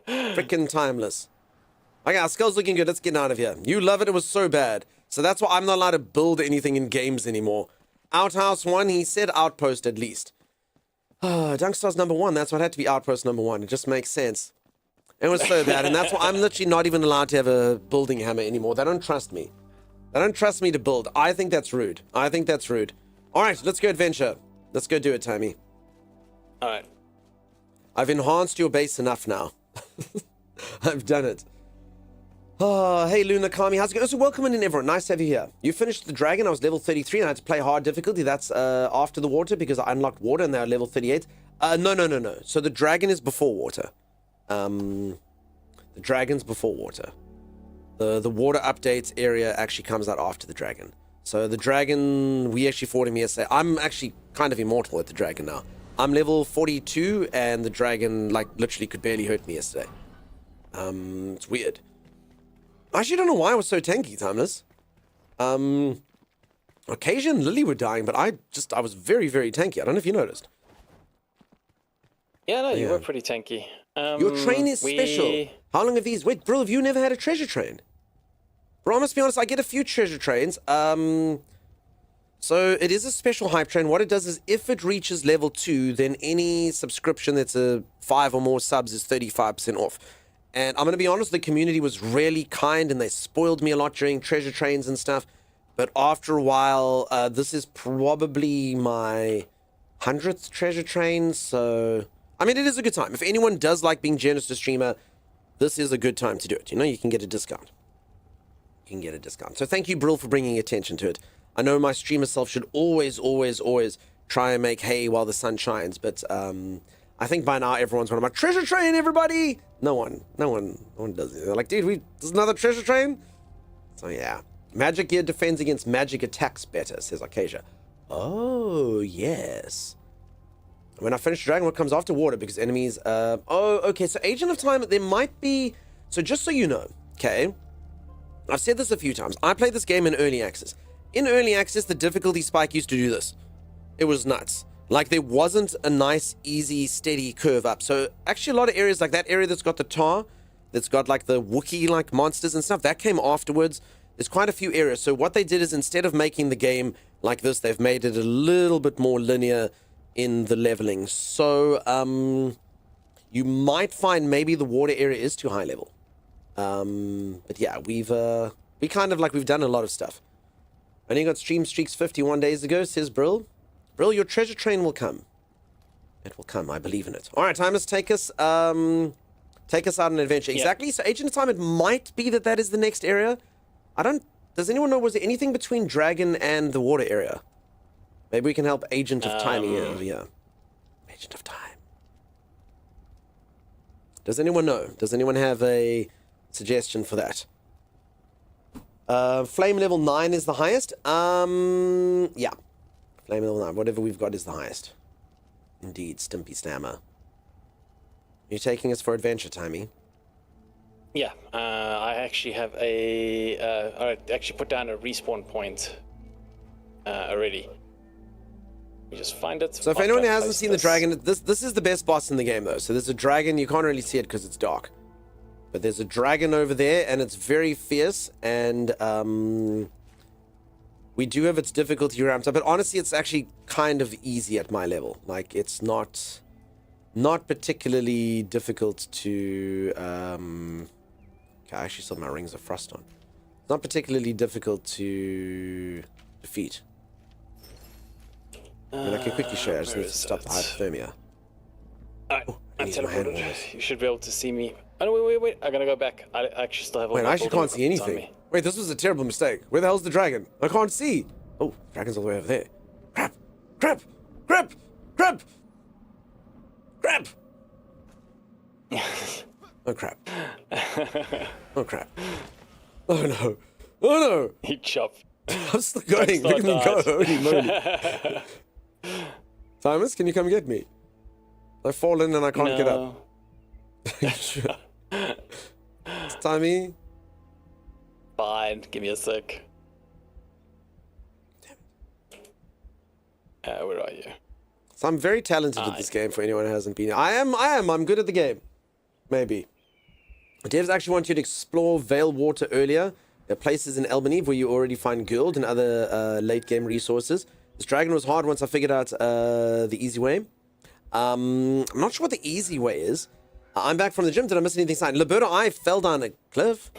Freaking Timeless. Okay, our skull's looking good. Let's get out of here. You love it. It was so bad. So that's why I'm not allowed to build anything in games anymore. Outhouse 1, he said Outpost at least. Dunkstar's number 1. That's what had to be Outpost number 1. It just makes sense. It was so bad, and that's why I'm literally not even allowed to have a building hammer anymore. They don't trust me. They don't trust me to build. I think that's rude. I think that's rude. All right, let's go adventure. Let's go do it, Tammy. All right. I've enhanced your base enough now. I've done it. Oh, hey, Luna Kami, how's it going? So welcome in, everyone. Nice to have you here. You finished the dragon. I was level 33, and I had to play hard difficulty. That's after the water, because I unlocked water, and they're level 38. No. So the dragon is before water. the dragons before water. The water updates area actually comes out after the dragon. So the dragon, we actually fought him yesterday. I'm actually kind of immortal at the dragon now. I'm level 42, and the dragon, like, literally could barely hurt me yesterday. It's weird. I actually don't know why I was so tanky, Timeless. Occasion and Lily were dying, but I was very, very tanky. I don't know if you noticed. Yeah, no, you were pretty tanky. Your train is special. How long have these? Wait, bro, have you never had a treasure train? Bro, I must be honest, I get a few treasure trains. So it is a special hype train. What it does is if it reaches level 2, then any subscription that's a 5 or more subs is 35% off. And I'm going to be honest, the community was really kind and they spoiled me a lot during treasure trains and stuff. But after a while, this is probably my 100th treasure train. So, I mean, it is a good time. If anyone does like being generous to streamer, this is a good time to do it. You know, you can get a discount. You can get a discount. So thank you, Brill, for bringing attention to it. I know my streamer self should always try and make hay while the sun shines, but I think by now everyone's one of my treasure train, everybody. No one does it. They're like, dude, there's another treasure train. So yeah, magic gear defends against magic attacks better, says Acacia. Oh yes. When I finish dragon, what comes after water? Because enemies. Oh, okay. So Agent of Time, there might be. So just so you know, okay. I've said this a few times. I played this game in early access. In early access, the difficulty spike used to do this. It was nuts. Like, there wasn't a nice, easy, steady curve up. So, actually, a lot of areas, like that area that's got the tar, that's got, like, the Wookiee-like monsters and stuff, that came afterwards. There's quite a few areas. So, what they did is, instead of making the game like this, they've made it a little bit more linear in the leveling. So, you might find maybe the water area is too high level. But yeah, we've done a lot of stuff. I only got stream streaks 51 days ago, says Brill. Brill, your treasure train will come. It will come, I believe in it. Alright, Timers, take us out on an adventure. Yep. Exactly, so Agent of Time, it might be that is the next area. Does anyone know, was there anything between Dragon and the water area? Maybe we can help Agent of Time here. Yeah. Agent of Time. Does anyone know? Does anyone have a suggestion for that? Flame level 9 is the highest. Yeah. Flame level 9. Whatever we've got is the highest. Indeed, Stimpy Stammer. You're taking us for adventure, Timey? Yeah. I actually have I actually put down a respawn point already. We just find it. So if anyone hasn't seen the dragon, this is the best boss in the game, though. So there's a dragon. You can't really see it because it's dark. But there's a dragon over there, and it's very fierce, and we do have its difficulty ramped up. But honestly, it's actually kind of easy at my level. Like, it's not particularly difficult to... Okay, I actually still have my Rings of Frost on. It's not particularly difficult to defeat. I mean, I can quickly show you. I just need to stop the hypothermia. Alright, I'm teleported. You should be able to see me. Oh, wait. I'm gonna go back. I actually still have all Wait, my I actually can't see building anything. Wait, this was a terrible mistake. Where the hell's the dragon? I can't see. Oh, dragon's all the way over there. Crap! Oh, crap. Oh, crap. Oh, no. Oh, no. He chopped. I'm still going. Look at me go. Holy moly. Thomas, can you come get me? I've fallen and I can't get up. Tommy? Fine, give me a sec. Where are you? So I'm very talented at this game for anyone who hasn't been. I am. I'm good at the game. Maybe. Devs actually want you to explore Vale Water earlier. There are places in Albany where you already find gold and other late game resources. This dragon was hard once I figured out the easy way. I'm not sure what the easy way is. I'm back from the gym. Did I miss anything? Sign? Liberto, I fell down a cliff.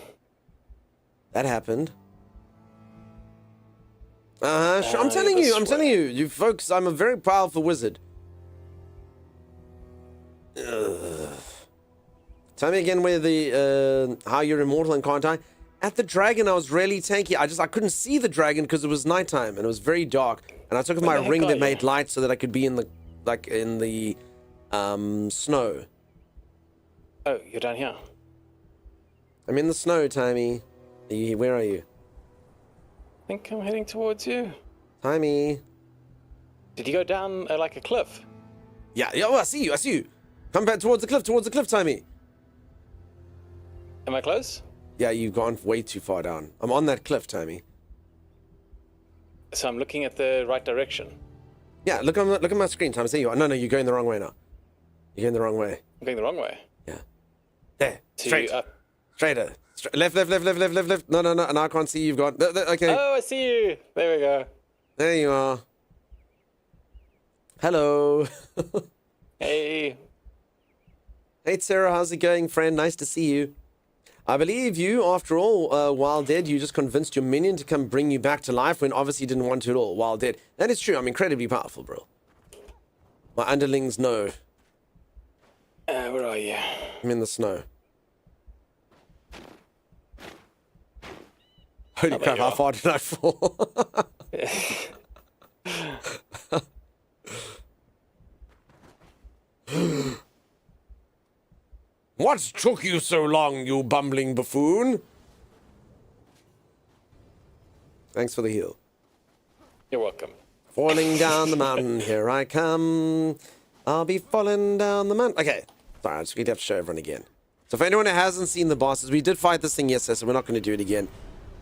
That happened. Sure. I'm telling you, you folks, I'm a very powerful wizard. Tell me again where the, how you're immortal and can't die. At the dragon, I was really tanky. I couldn't see the dragon because it was nighttime and it was very dark. And I took my ring that made light so that I could be in the, snow. Oh, you're down here. I'm in the snow, Timey. Where are you? I think I'm heading towards you. Timey. Did you go down like a cliff? Yeah, oh, I see you. Come back towards the cliff, Timey. Am I close? Yeah, you've gone way too far down. I'm on that cliff, Timey. So I'm looking at the right direction. Yeah, look at my screen, Timey. There you are. No, you're going the wrong way now. You're going the wrong way. I'm going the wrong way. Yeah. There. To Straight. up. Straighter. Left. No. Now I can't see you. You've gone. Okay. Oh, I see you. There we go. There you are. Hello. Hey. Hey, Sarah. How's it going, friend? Nice to see you. I believe you, after all, while dead, you just convinced your minion to come bring you back to life when obviously you didn't want to at all, while dead. That is true. I'm incredibly powerful, bro. My underlings know. Where are you? I'm in the snow. Holy crap, how far did I fall? What took you so long, you bumbling buffoon? Thanks for the heal. You're welcome. Falling down the mountain, here I come. I'll be falling down the mountain. Okay, sorry, I just have to show everyone again. So for anyone who hasn't seen the bosses, we did fight this thing yesterday, so we're not going to do it again.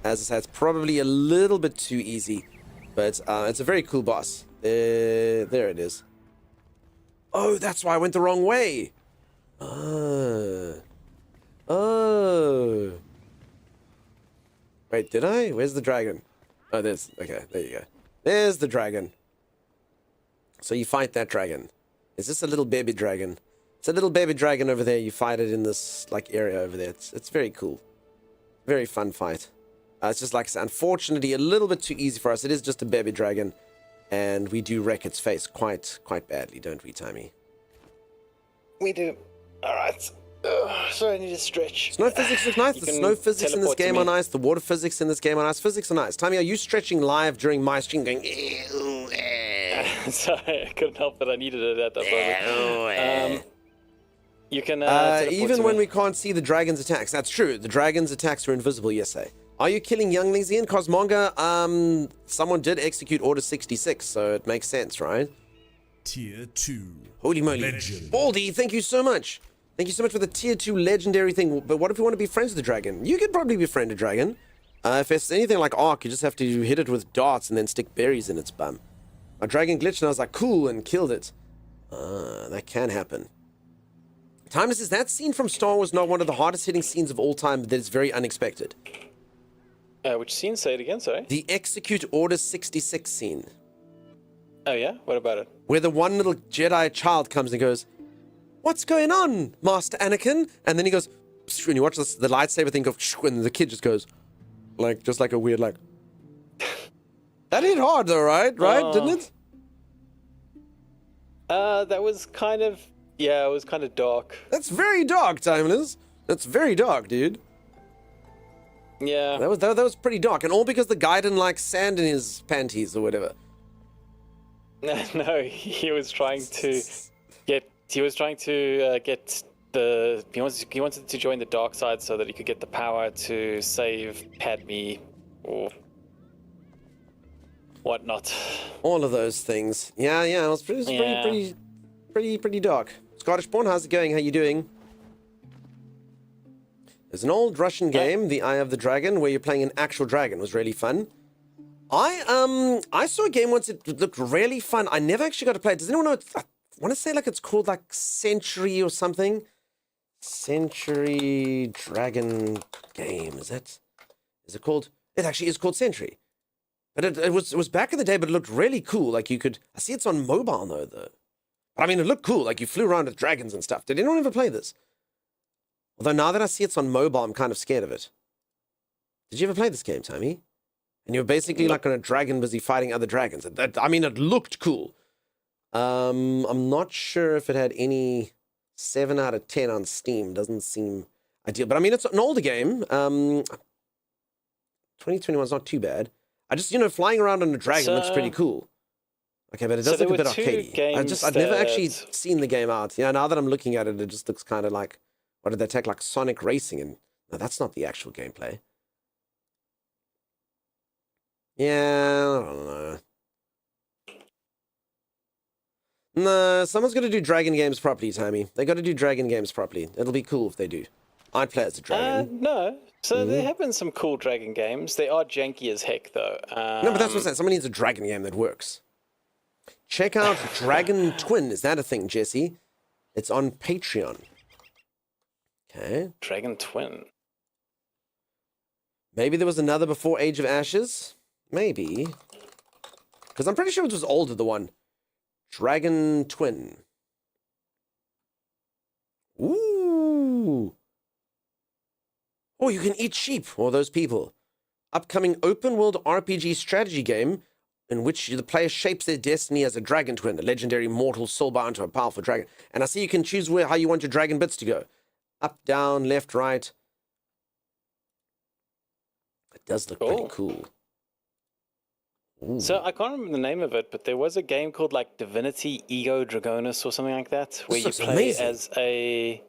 As I said, it's probably a little bit too easy, but it's a very cool boss. There it is. Oh, that's why I went the wrong way. Oh. Wait, did I? Where's the dragon? Oh, okay, there you go. There's the dragon. So you fight that dragon. Is this a little baby dragon? It's a little baby dragon over there. You fight it in this, like, area over there. It's very cool. Very fun fight. It's just like, unfortunately, a little bit too easy for us. It is just a baby dragon. And we do wreck its face quite badly, don't we, Timey? We do. Alright. So I need to stretch. Snow physics look nice. The snow physics in this game are nice. The water physics in this game are nice. Physics are nice. Timey, are you stretching live during my stream going, ew, Sorry, I couldn't help it. I needed it at that moment. You can even when we can't see the dragon's attacks. That's true. The dragon's attacks are invisible, yes, eh? Are you killing younglings in Cosmonga? Someone did execute Order 66, so it makes sense, right? Tier 2. Holy moly. Legend. Baldy, thank you so much. Thank you so much for the tier 2 legendary thing. But what if you want to be friends with the dragon? You could probably befriend a dragon. If it's anything like Ark, you just have to hit it with darts and then stick berries in its bum. My dragon glitched and I was like, cool, and killed it. That can happen. Timeless says, that scene from Star Wars not one of the hardest hitting scenes of all time, but that is very unexpected. Which scene? Say it again, sorry. The Execute Order 66 scene. Oh yeah? What about it? Where the one little Jedi child comes and goes, what's going on, Master Anakin? And then he goes, and you watch this, the lightsaber thing go, and the kid just goes, like, just like a weird, like. That hit hard though, right? Didn't it? That was kind of, yeah, it was kind of dark. That's very dark, Timeless. That's very dark, dude. Yeah. That was pretty dark, and all because the guy didn't like sand in his panties or whatever. No, he was trying to get the he wanted to join the dark side so that he could get the power to save Padme or whatnot. All of those things. Yeah, it was pretty dark. Scottish Born, how's it going? How you doing? There's an old Russian game, The Eye of the Dragon, where you're playing an actual dragon. It was really fun. I saw a game once, it looked really fun. I never actually got to play it. Does anyone know? I want to say like it's called like Century or something. Century Dragon game. Is it called? It actually is called Century. But it was back in the day, but it looked really cool. Like you could, I see it's on mobile though. But I mean, it looked cool. Like you flew around with dragons and stuff. Did anyone ever play this? Although now that I see it's on mobile, I'm kind of scared of it. Did you ever play this game, Tommy? And you're basically like on a dragon busy fighting other dragons. I mean, it looked cool. I'm not sure if it had any 7 out of 10 on Steam. Doesn't seem ideal. But I mean, it's an older game. 2021 is not too bad. I just, flying around on a dragon looks pretty cool. Okay, but it does look a bit arcadey. I've never actually seen the game out. Now that I'm looking at it, it just looks kind of like What did they take? Like Sonic Racing, and no, that's not the actual gameplay. Yeah, I don't know. No, someone's got to do Dragon games properly, Tammy. They got to do Dragon games properly. It'll be cool if they do. I'd play as a dragon. No. So there have been some cool Dragon games. They are janky as heck, though. No, but that's what I'm saying. Someone needs a Dragon game that works. Check out Dragon Twin. Is that a thing, Jesse? It's on Patreon. Okay. Dragon Twin. Maybe there was another before Age of Ashes? Maybe. Because I'm pretty sure it was older, the one. Dragon Twin. Ooh. Oh, you can eat sheep, or those people. Upcoming open-world RPG strategy game in which the player shapes their destiny as a dragon twin, a legendary mortal soulbound to a powerful dragon. And I see you can choose how you want your dragon bits to go. Up, down, left, right. It does look pretty cool. Ooh. So I can't remember the name of it, but there was a game called like Divinity Ego Dragonis or something like that, where you play amazing. as a...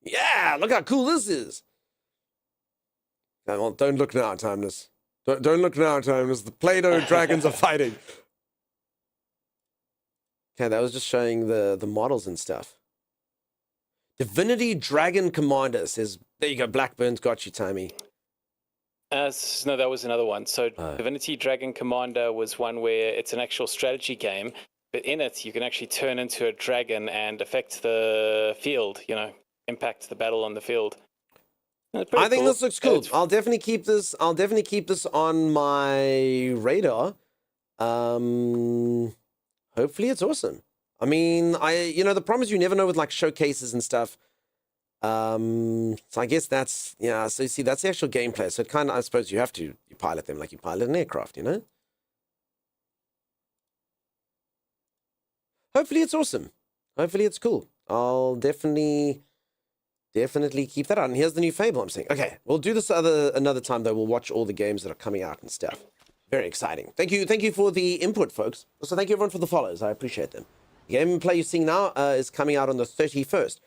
Yeah, look how cool this is. Well, don't look now, Timeless. Don't look now, Timeless. The Play-Doh dragons are fighting. Okay, that was just showing the models and stuff. Divinity Dragon Commander says, there you go, Blackburn's got you, Timey. No, that was another one. So Divinity Dragon Commander was one where it's an actual strategy game, but in it you can actually turn into a dragon and affect the field, impact the battle on the field. I think this looks cool. I'll definitely keep this on my radar. Hopefully it's awesome. I mean, the problem is you never know with like showcases and stuff. So I guess that's, so you see, that's the actual gameplay. So it kind of, I suppose you pilot them like you pilot an aircraft, Hopefully it's awesome. Hopefully it's cool. I'll definitely keep that out. And here's the new Fable I'm saying. Okay, we'll do this another time though. We'll watch all the games that are coming out and stuff. Very exciting. Thank you for the input, folks. Also, thank you everyone for the follows. I appreciate them. The gameplay you're seeing now is coming out on the 31st.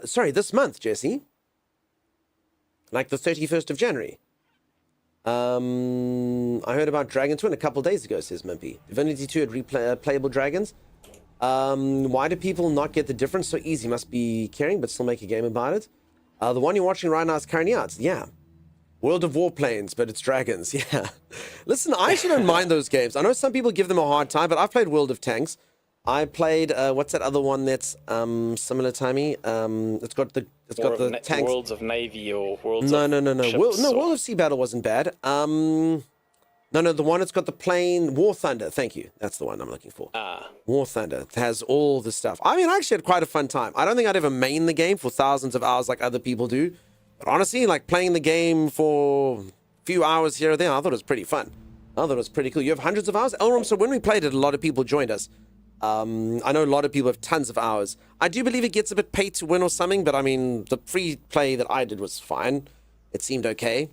Sorry, this month, Jesse. Like the 31st of January. I heard about Dragon Twin a couple days ago, says Mimpy. Divinity 2 had playable dragons. Why do people not get the difference so easy? Must be caring, but still make a game about it. The one you're watching right now is currently out. Yeah. World of Warplanes, but it's dragons. Yeah. Listen, I actually don't mind those games. I know some people give them a hard time, but I've played World of Tanks. I played what's that other one that's similar timey? It's got the tanks. Worlds of Navy or Worlds no. Ships World of Sea Battle wasn't bad. No, the one that's got the plane, War Thunder. Thank you. That's the one I'm looking for. War Thunder. It has all the stuff. I mean, I actually had quite a fun time. I don't think I'd ever main the game for thousands of hours like other people do. But honestly, like playing the game for a few hours here or there, I thought it was pretty fun. I thought it was pretty cool. You have hundreds of hours? Elrom, so when we played it, a lot of people joined us. I know a lot of people have tons of hours. I do believe it gets a bit pay to win or something, but I mean, the free play that I did was fine. It seemed okay.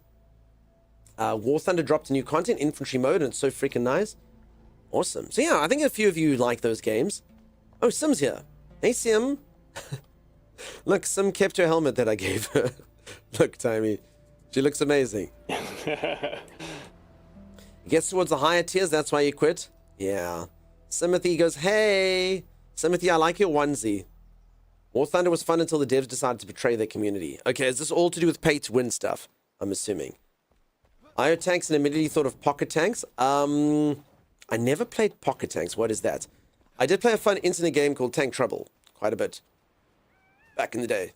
War Thunder dropped new content, infantry mode, and it's so freaking nice. Awesome. So yeah, I think a few of you like those games. Oh, Sim's here. Hey, Sim. Look, Sim kept her helmet that I gave her. Look, Timey. She looks amazing. It gets towards the higher tiers, that's why you quit? Yeah. Simothy goes, hey. Simothy, I like your onesie. War Thunder was fun until the devs decided to betray their community. Okay, is this all to do with pay to win stuff? I'm assuming. IO tanks and immediately thought of pocket tanks. I never played pocket tanks. What is that? I did play a fun internet game called Tank Trouble. Quite a bit. Back in the day.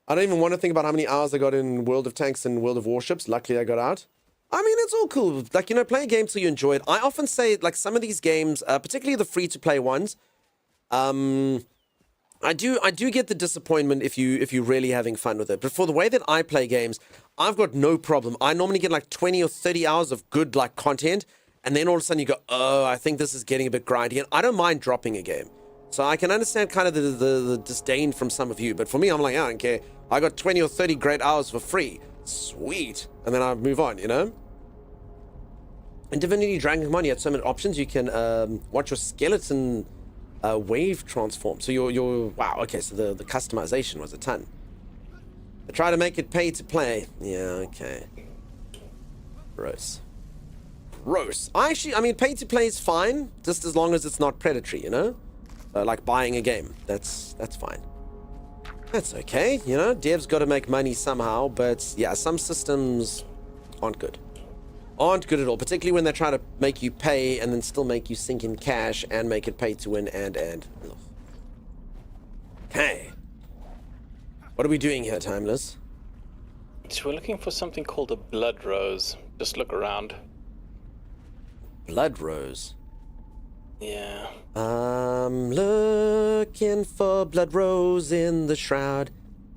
I don't even want to think about how many hours I got in World of Tanks and World of Warships. Luckily, I got out. I mean, it's all cool. Like, play a game till you enjoy it. I often say, like, some of these games, particularly the free-to-play ones, I do get the disappointment if you're really having fun with it. But for the way that I play games, I've got no problem. I normally get like 20 or 30 hours of good like content, and then all of a sudden you go, oh, I think this is getting a bit grindy, and I don't mind dropping a game. So I can understand kind of the disdain from some of you, but for me, I'm like, I don't care. I got 20 or 30 great hours for free. Sweet. And then I move on, In Divinity Dragon Command, you had so many options. You can watch your skeleton wave transform. So your wow, okay, so the customization was a ton. They try to make it pay to play. Yeah, okay. Gross. Gross. I mean, pay to play is fine, just as long as it's not predatory, you know? Like buying a game. That's fine. That's okay, you know? Devs got to make money somehow, but yeah, some systems aren't good. Aren't good at all, particularly when they try to make you pay and then still make you sink in cash and make it pay to win and. Ugh. Okay. What are we doing here, Timeless? So we're looking for something called a blood rose. Just look around. Blood rose. Yeah. I'm looking for blood rose in the shroud.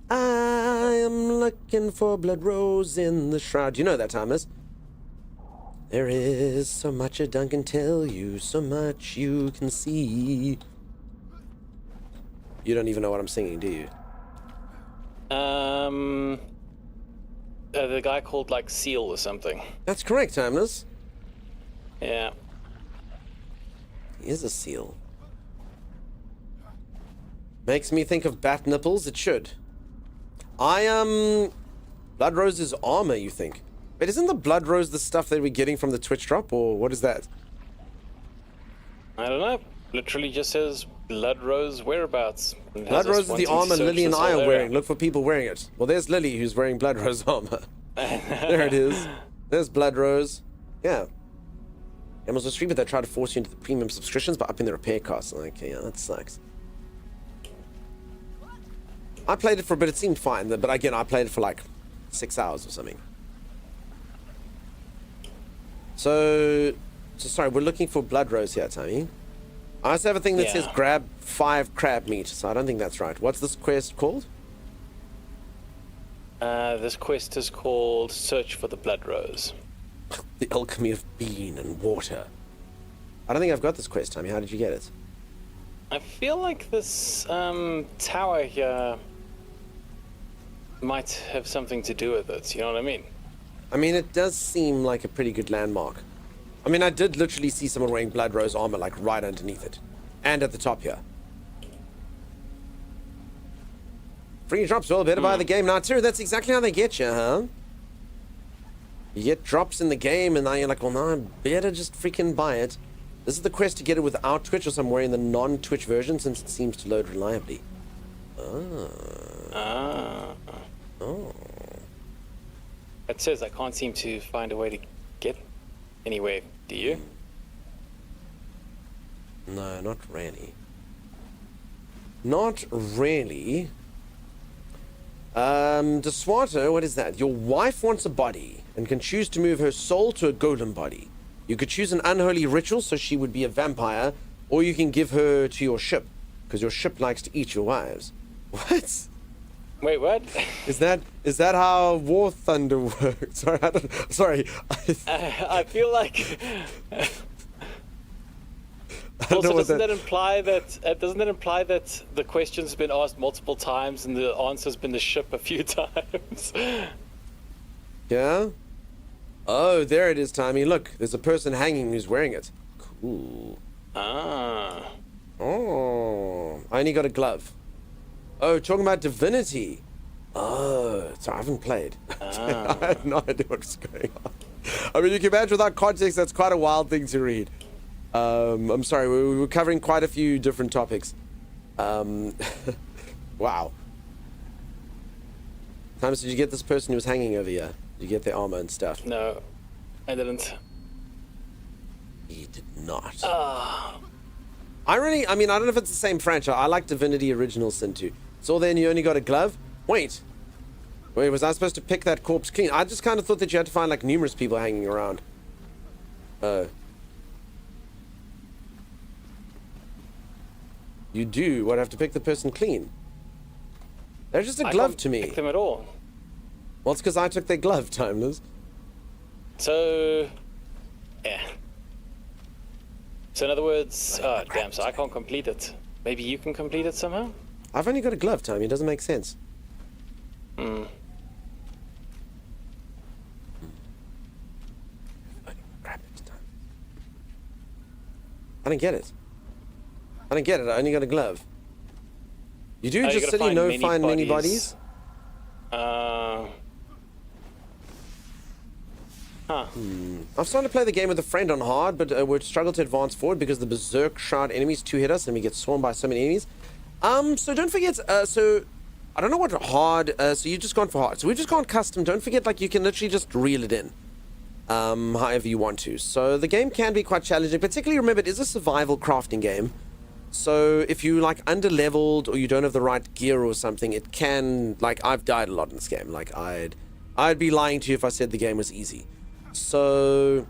I am looking for blood rose in the shroud. You know that, Timeless? There is so much a done can tell you, so much you can see. You don't even know what I'm singing, do you? The guy called like Seal or something. That's correct, Timeless. Yeah. He is a seal. Makes me think of bat nipples. It should. Blood Rose is armor, you think? But isn't the Blood Rose the stuff that we're getting from the Twitch drop, or what is that? I don't know. Literally just says Blood Rose whereabouts. Blood Rose is the armor Lily and I are wearing. Look for people wearing it. Well, there's Lily who's wearing Blood Rose armor. There it is. There's Blood Rose. Yeah. Amazon Stream, but they try to force you into the premium subscriptions by upping the repair costs. Okay, yeah, that sucks. I played it for a bit. It seemed fine, but again, I played it for like 6 hours or something. So sorry, we're looking for Blood Rose here, Tommy. I also have a thing that says grab 5 crab meat, so I don't think that's right. What's this quest called? This quest is called Search for the Blood Rose. The alchemy of bean and water. I don't think I've got this quest, Tommy. How did you get it? I feel like this tower here might have something to do with it. You know what I mean? I mean, it does seem like a pretty good landmark. I mean, I did literally see someone wearing Blood Rose armor, like, right underneath it. And at the top here. Free drops all better buy the game now, too. That's exactly how they get you, huh? You get drops in the game, and now you're like, well, now I better just freaking buy it. This is the quest to get it without Twitch or somewhere in the non-Twitch version, since it seems to load reliably. Oh. It says I can't seem to find a way to get anywhere. Do you? No, not really. Not really. DeSwato, what is that? Your wife wants a body and can choose to move her soul to a golem body. You could choose an unholy ritual, so she would be a vampire, or you can give her to your ship, because your ship likes to eat your wives. What? Wait, what? Is that how War Thunder works? Sorry, I feel like. Also, doesn't that imply that the question's been asked multiple times and the answer's been the ship a few times? Yeah. Oh, there it is, Tommy. Look, there's a person hanging who's wearing it. Cool. Ah. Oh, I only got a glove. Oh, talking about divinity. Oh, sorry, I haven't played. I have no idea what's going on. I mean, you can imagine without context, that's quite a wild thing to read. I'm sorry, we were covering quite a few different topics. Wow. Thomas, did you get this person who was hanging over here? Did you get their armor and stuff? No, I didn't. He did not. I mean, I don't know if it's the same franchise. I like Divinity Original Sin 2. So then you only got a glove? Wait, was I supposed to pick that corpse clean? I just kind of thought that you had to find, like, numerous people hanging around. You do? What, have to pick the person clean? They're just a glove to me. I can't pick them at all. Well, it's because I took their glove, Timeless. So, yeah. So in other words, damn, so I can't complete it. Maybe you can complete it somehow? I've only got a glove, Tommy. It doesn't make sense. Hmm. I don't get it. I don't get it. I only got a glove. You do you just gotta silly no mini find mini bodies? Huh. I've started to play the game with a friend on hard, but would struggle to advance forward because the berserk shroud enemies two-hit us and we get swarmed by so many enemies. So don't forget, so I don't know what hard, so you've just gone for hard. So we've just gone custom. Don't forget, like, you can literally just reel it in, however you want to. So the game can be quite challenging, particularly remember it is a survival crafting game. So if you like under-leveled or you don't have the right gear or something, it can, like, I've died a lot in this game. Like, I'd be lying to you if I said the game was easy. So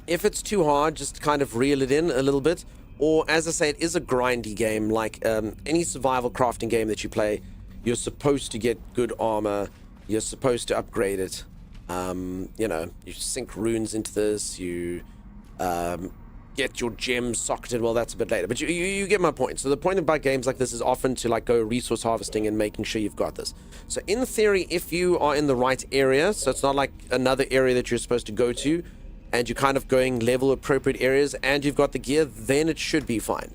if it's too hard, just kind of reel it in a little bit. Or as I say, it is a grindy game. Like any survival crafting game that you play, you're supposed to get good armor. You're supposed to upgrade it. You know, you sink runes into this. You get your gems socketed. Well, that's a bit later, but you get my point. So the point about games like this is often to like go resource harvesting and making sure you've got this. So in theory, if you are in the right area, so it's not like another area that you're supposed to go to, and you're kind of going level appropriate areas, and you've got the gear, then it should be fine.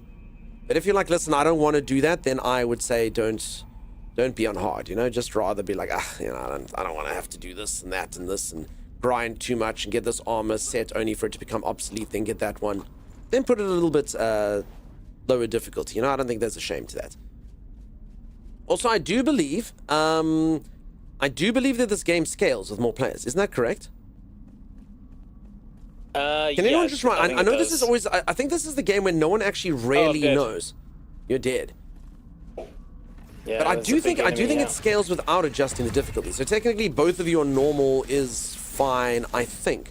But if you're like, listen, I don't want to do that, then I would say don't be on hard. You know, just rather be like, you know, I don't want to have to do this and that and this and grind too much and get this armor set only for it to become obsolete, then get that one, then put it a little bit lower difficulty. You know, I don't think there's a shame to that. Also, I do believe that this game scales with more players. Isn't that correct? Can anyone just write? I know this is always, I think this is the game when no one actually really knows. You're dead. Yeah, but I do think it scales without adjusting the difficulty. So technically both of you on normal is fine, I think.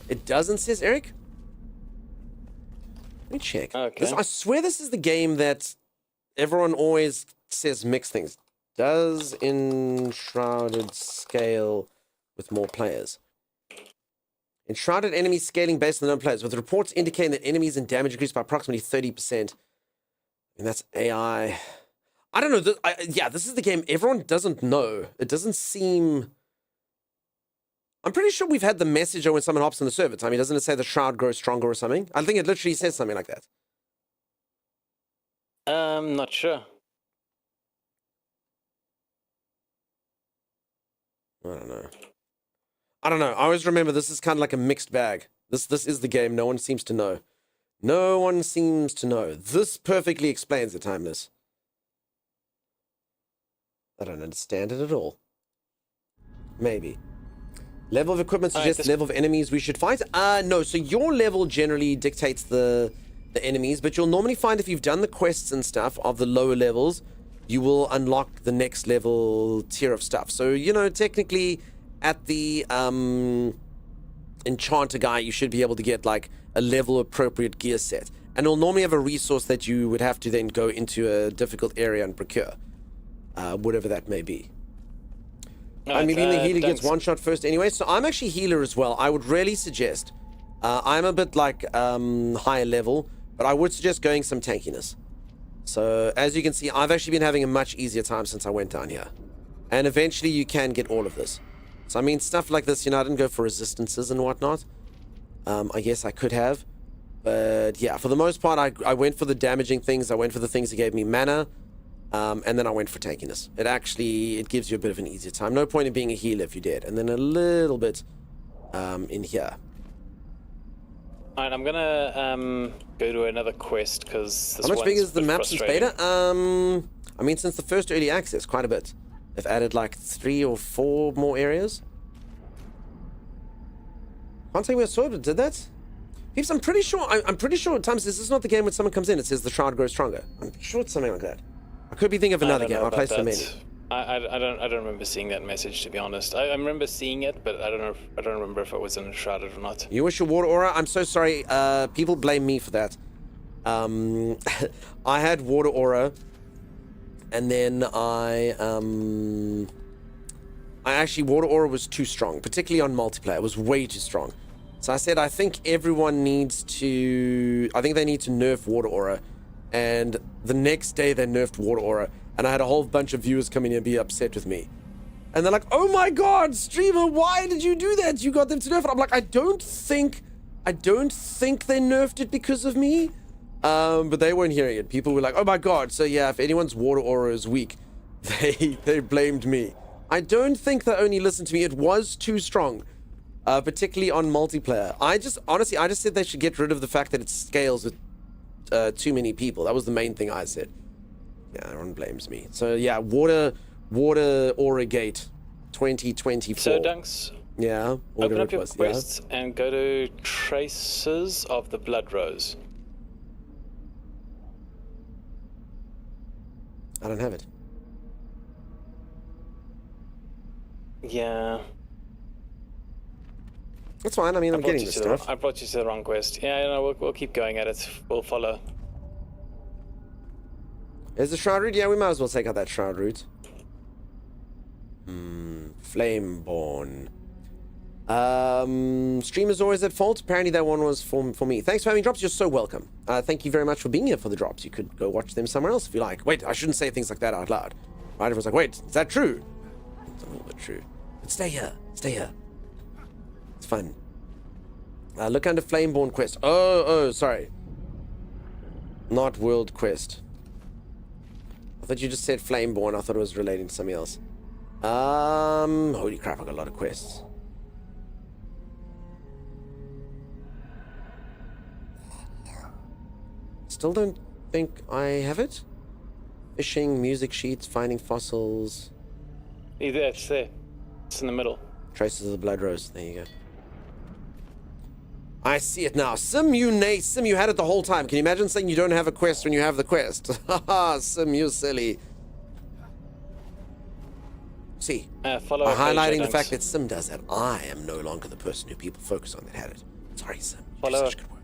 It doesn't, says Eric. Let me check. Okay. I swear this is the game that everyone always says mixed things. Does Enshrouded scale with more players? Enshrouded enemies scaling based on the number of players, with reports indicating that enemies and damage increased by approximately 30%. And that's AI. I don't know. Yeah, this is the game everyone doesn't know. It doesn't seem... I'm pretty sure we've had the message when someone hops on the server. I mean, doesn't it say the shroud grows stronger or something? I think it literally says something like that. Not sure. I don't know. I always remember this is kind of like a mixed bag. This is the game no one seems to know. No one seems to know. This perfectly explains the timeless. I don't understand it at all. Maybe. Level of equipment suggests level of enemies we should fight? No. So your level generally dictates the enemies, but you'll normally find if you've done the quests and stuff of the lower levels, you will unlock the next level tier of stuff. So, you know, technically at the enchanter guy, you should be able to get like a level appropriate gear set. And it'll normally have a resource that you would have to then go into a difficult area and procure. Whatever that may be. I mean, the healer gets one shot first anyway, so I'm actually healer as well. I would really suggest, I'm a bit like higher level, but I would suggest going some tankiness. So as you can see, I've actually been having a much easier time since I went down here. And eventually you can get all of this. So I mean, stuff like this, you know, I didn't go for resistances and whatnot. I guess I could have. But yeah, for the most part, I went for the damaging things. I went for the things that gave me mana. And then I went for tankiness. It gives you a bit of an easier time. No point in being a healer if you did. And then a little bit in here. Alright, I'm gonna go to another quest because how much bigger is the map since beta? I mean, since the first early access, quite a bit. They've added like 3 or 4 more areas. Can't tell me I saw it. Did that? Peeps, I'm pretty sure at times this is not the game when someone comes in. It says the shroud grows stronger. I'm sure it's something like that. I could be thinking of another game. I played so many. I don't remember seeing that message, to be honest. I remember seeing it, but I don't remember if it was in Enshrouded or not. You wish your water aura? I'm so sorry. People blame me for that. I had water aura, and then water aura was too strong, particularly on multiplayer. It was way too strong. So I said I think everyone needs to. I think they need to nerf water aura. And the next day they nerfed water aura, and I had a whole bunch of viewers come in and be upset with me. And they're like, oh my god, streamer, why did you do that? You got them to nerf it. I'm like, I don't think I don't think they nerfed it because of me, but they weren't hearing it. People were like, oh my god, so yeah, if anyone's water aura is weak, they blamed me. I don't think they only listened to me. It was too strong, particularly on multiplayer. Honestly, I just said they should get rid of the fact that it scales with too many people. That was the main thing I said. Yeah, everyone blames me. So yeah, water aura gate 2024. So Dunks, yeah, open up your quests and go to Traces of the Blood Rose. I don't have it. Yeah. That's fine. I mean, I'm getting this stuff. I brought you to the wrong quest. Yeah, no, we'll keep going at it. We'll follow. Is the Shroud route? Yeah, we might as well take out that Shroud route. Flameborn. Stream is always at fault. Apparently that one was for me. Thanks for having drops. You're so welcome. Thank you very much for being here for the drops. You could go watch them somewhere else if you like. Wait, I shouldn't say things like that out loud. Right? Everyone's like, wait, is that true? It's a little bit true. But stay here. Stay here. It's fun. Look under Flameborn quest. Oh, sorry. Not world quest. I thought you just said Flameborn. I thought it was relating to something else. Holy crap, I got a lot of quests. Still don't think I have it. Fishing, music sheets, finding fossils. It's there. It's in the middle. Traces of the Blood Rose. There you go. I see it now. Sim, you had it the whole time. Can you imagine saying you don't have a quest when you have the quest? Haha, Sim, you silly. See, follow by highlighting the fact that Sim does that, I am no longer the person who people focus on that had it. Sorry, Sim.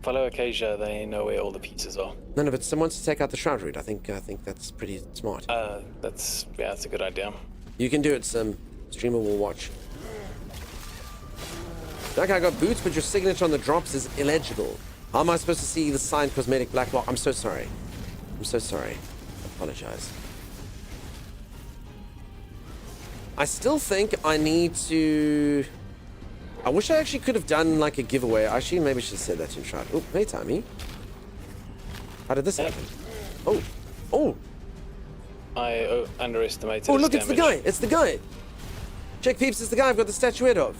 Follow Acacia. They know where all the pieces are. No, but Sim wants to take out the Shroud route. I think that's pretty smart. That's a good idea. You can do it, Sim. Streamer will watch. Okay, I got boots, but your signature on the drops is illegible. How am I supposed to see the signed cosmetic black block? I'm so sorry. I'm so sorry. I apologize. I still think I need to... I wish I actually could have done like a giveaway. Actually, maybe I should have said that to Enshrouded. Oh, hey, Tommy. How did this happen? Oh. I underestimated Oh, look, his it's the guy. It's the guy. Check, peeps, it's the guy I've got the statuette of.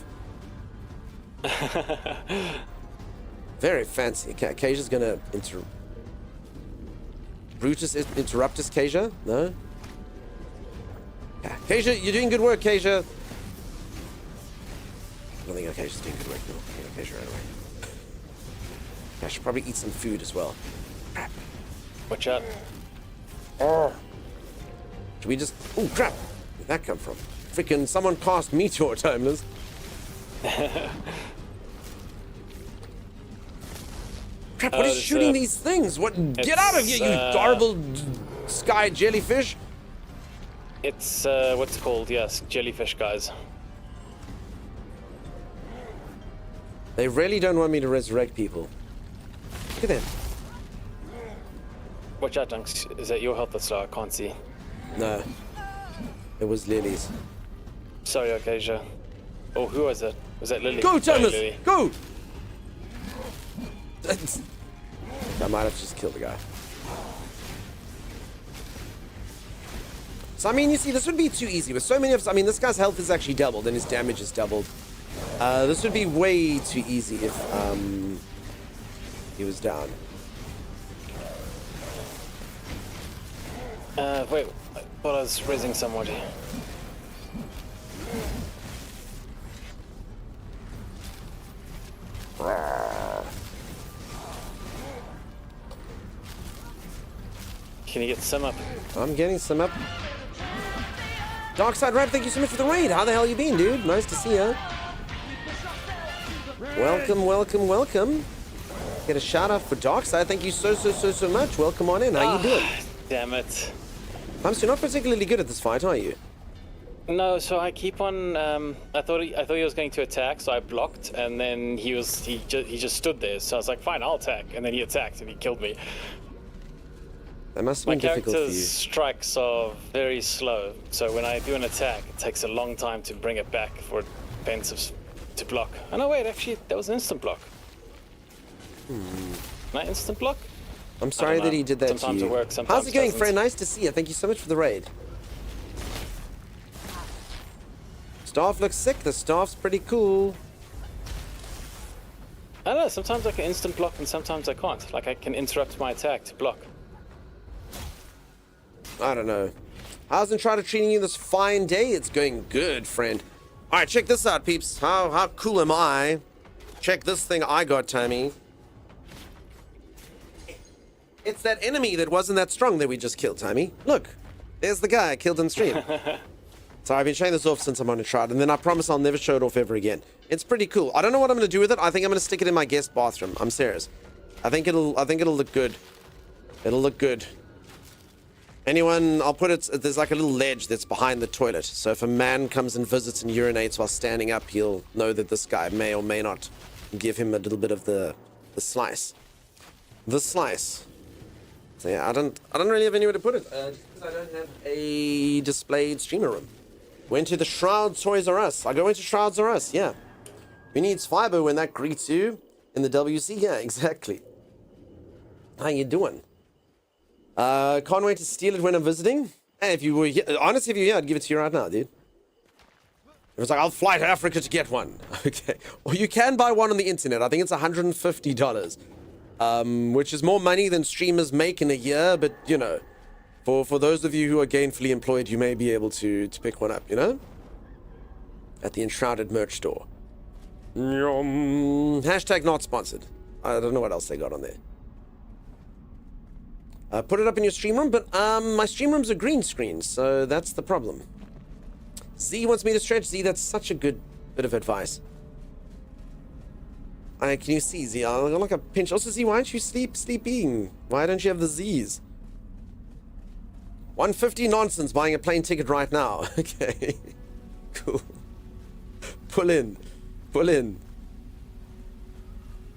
Very fancy. Okay, Kasia's gonna interrupt us, Kasia? No? Yeah. Kasia, you're doing good work, Kasia. I don't think Kasia's doing good work. No, I think Kasia right away. I should probably eat some food as well. Crap. Watch out. Oh. Should we just... Oh, crap. Where'd that come from? Freaking someone cast Meteor, Timeless. Crap, what is shooting these things? What? Get out of here, you horrible sky jellyfish! It's, what's it called? Yes, jellyfish guys. They really don't want me to resurrect people. Look at them. Watch out, Dunks. Is that your health that's low? I can't see. No. It was Lily's. Sorry, Acacia. Oh, who was it? Was that Lily? Go, Thomas! Go! I might have just killed the guy. So, I mean, you see, this would be too easy. With so many of... I mean, this guy's health is actually doubled, and his damage is doubled. This would be way too easy if, he was down. Wait. I thought I was raising somebody. Can you get some up? I'm getting some up. Darkside Rap, thank you so much for the raid. How the hell you been, dude? Nice to see ya. Welcome, welcome, welcome. Get a shout out for Darkside. Thank you so much. Welcome on in. How you doing? Damn it. You're not particularly good at this fight, are you? No, so I keep on. I thought he was going to attack, so I blocked, and then he just stood there. So I was like, fine, I'll attack, and then he attacked and he killed me. That must have been difficult for you. My character's strikes are very slow, so when I do an attack, it takes a long time to bring it back for defensive to block. Oh no, wait, actually, that was an instant block. Can I instant block? I'm sorry that he did that sometimes to you. It works, sometimes How's it going, doesn't. Fred? Nice to see you. Thank you so much for the raid. Staff looks sick. The staff's pretty cool. I don't know, sometimes I can instant block and sometimes I can't. Like I can interrupt my attack to block. I don't know. How's Enshrouded treating you this fine day? It's going good, friend. All right, check this out, peeps. How cool am I? Check this thing I got, Tammy. It's that enemy that wasn't that strong that we just killed, Tammy. Look, there's the guy I killed in stream. So I've been showing this off since I'm on Enshrouded, and then I promise I'll never show it off ever again. It's pretty cool. I don't know what I'm going to do with it. I think I'm going to stick it in my guest bathroom. I'm serious. I think it'll look good. It'll look good. Anyone, I'll put it, there's like a little ledge that's behind the toilet. So if a man comes and visits and urinates while standing up, he'll know that this guy may or may not give him a little bit of the slice. The slice. So yeah, I don't really have anywhere to put it. Just because I don't have a displayed streamer room. Went to the Shroud Toys R Us. I go into Shrouds R Us, yeah. Who needs fiber when that greets you in the WC? Yeah, exactly. How you doing? Can't wait to steal it when I'm visiting. Hey, if you were here, honestly, if you're here, I'd give it to you right now, dude. It was like, I'll fly to Africa to get one. Okay. Well, you can buy one on the internet. I think it's $150. Which is more money than streamers make in a year, but, you know, for those of you who are gainfully employed, you may be able to pick one up, you know? At the Enshrouded merch store. Hashtag not sponsored. I don't know what else they got on there. Put it up in your stream room, but my stream room's a green screen, so that's the problem. Z wants me to stretch. Z, that's such a good bit of advice. Can you see, Z? I got like a pinch. Also, Z, why aren't you sleeping? Why don't you have the Z's? 150 nonsense, buying a plane ticket right now. Okay. Cool. Pull in. Pull in.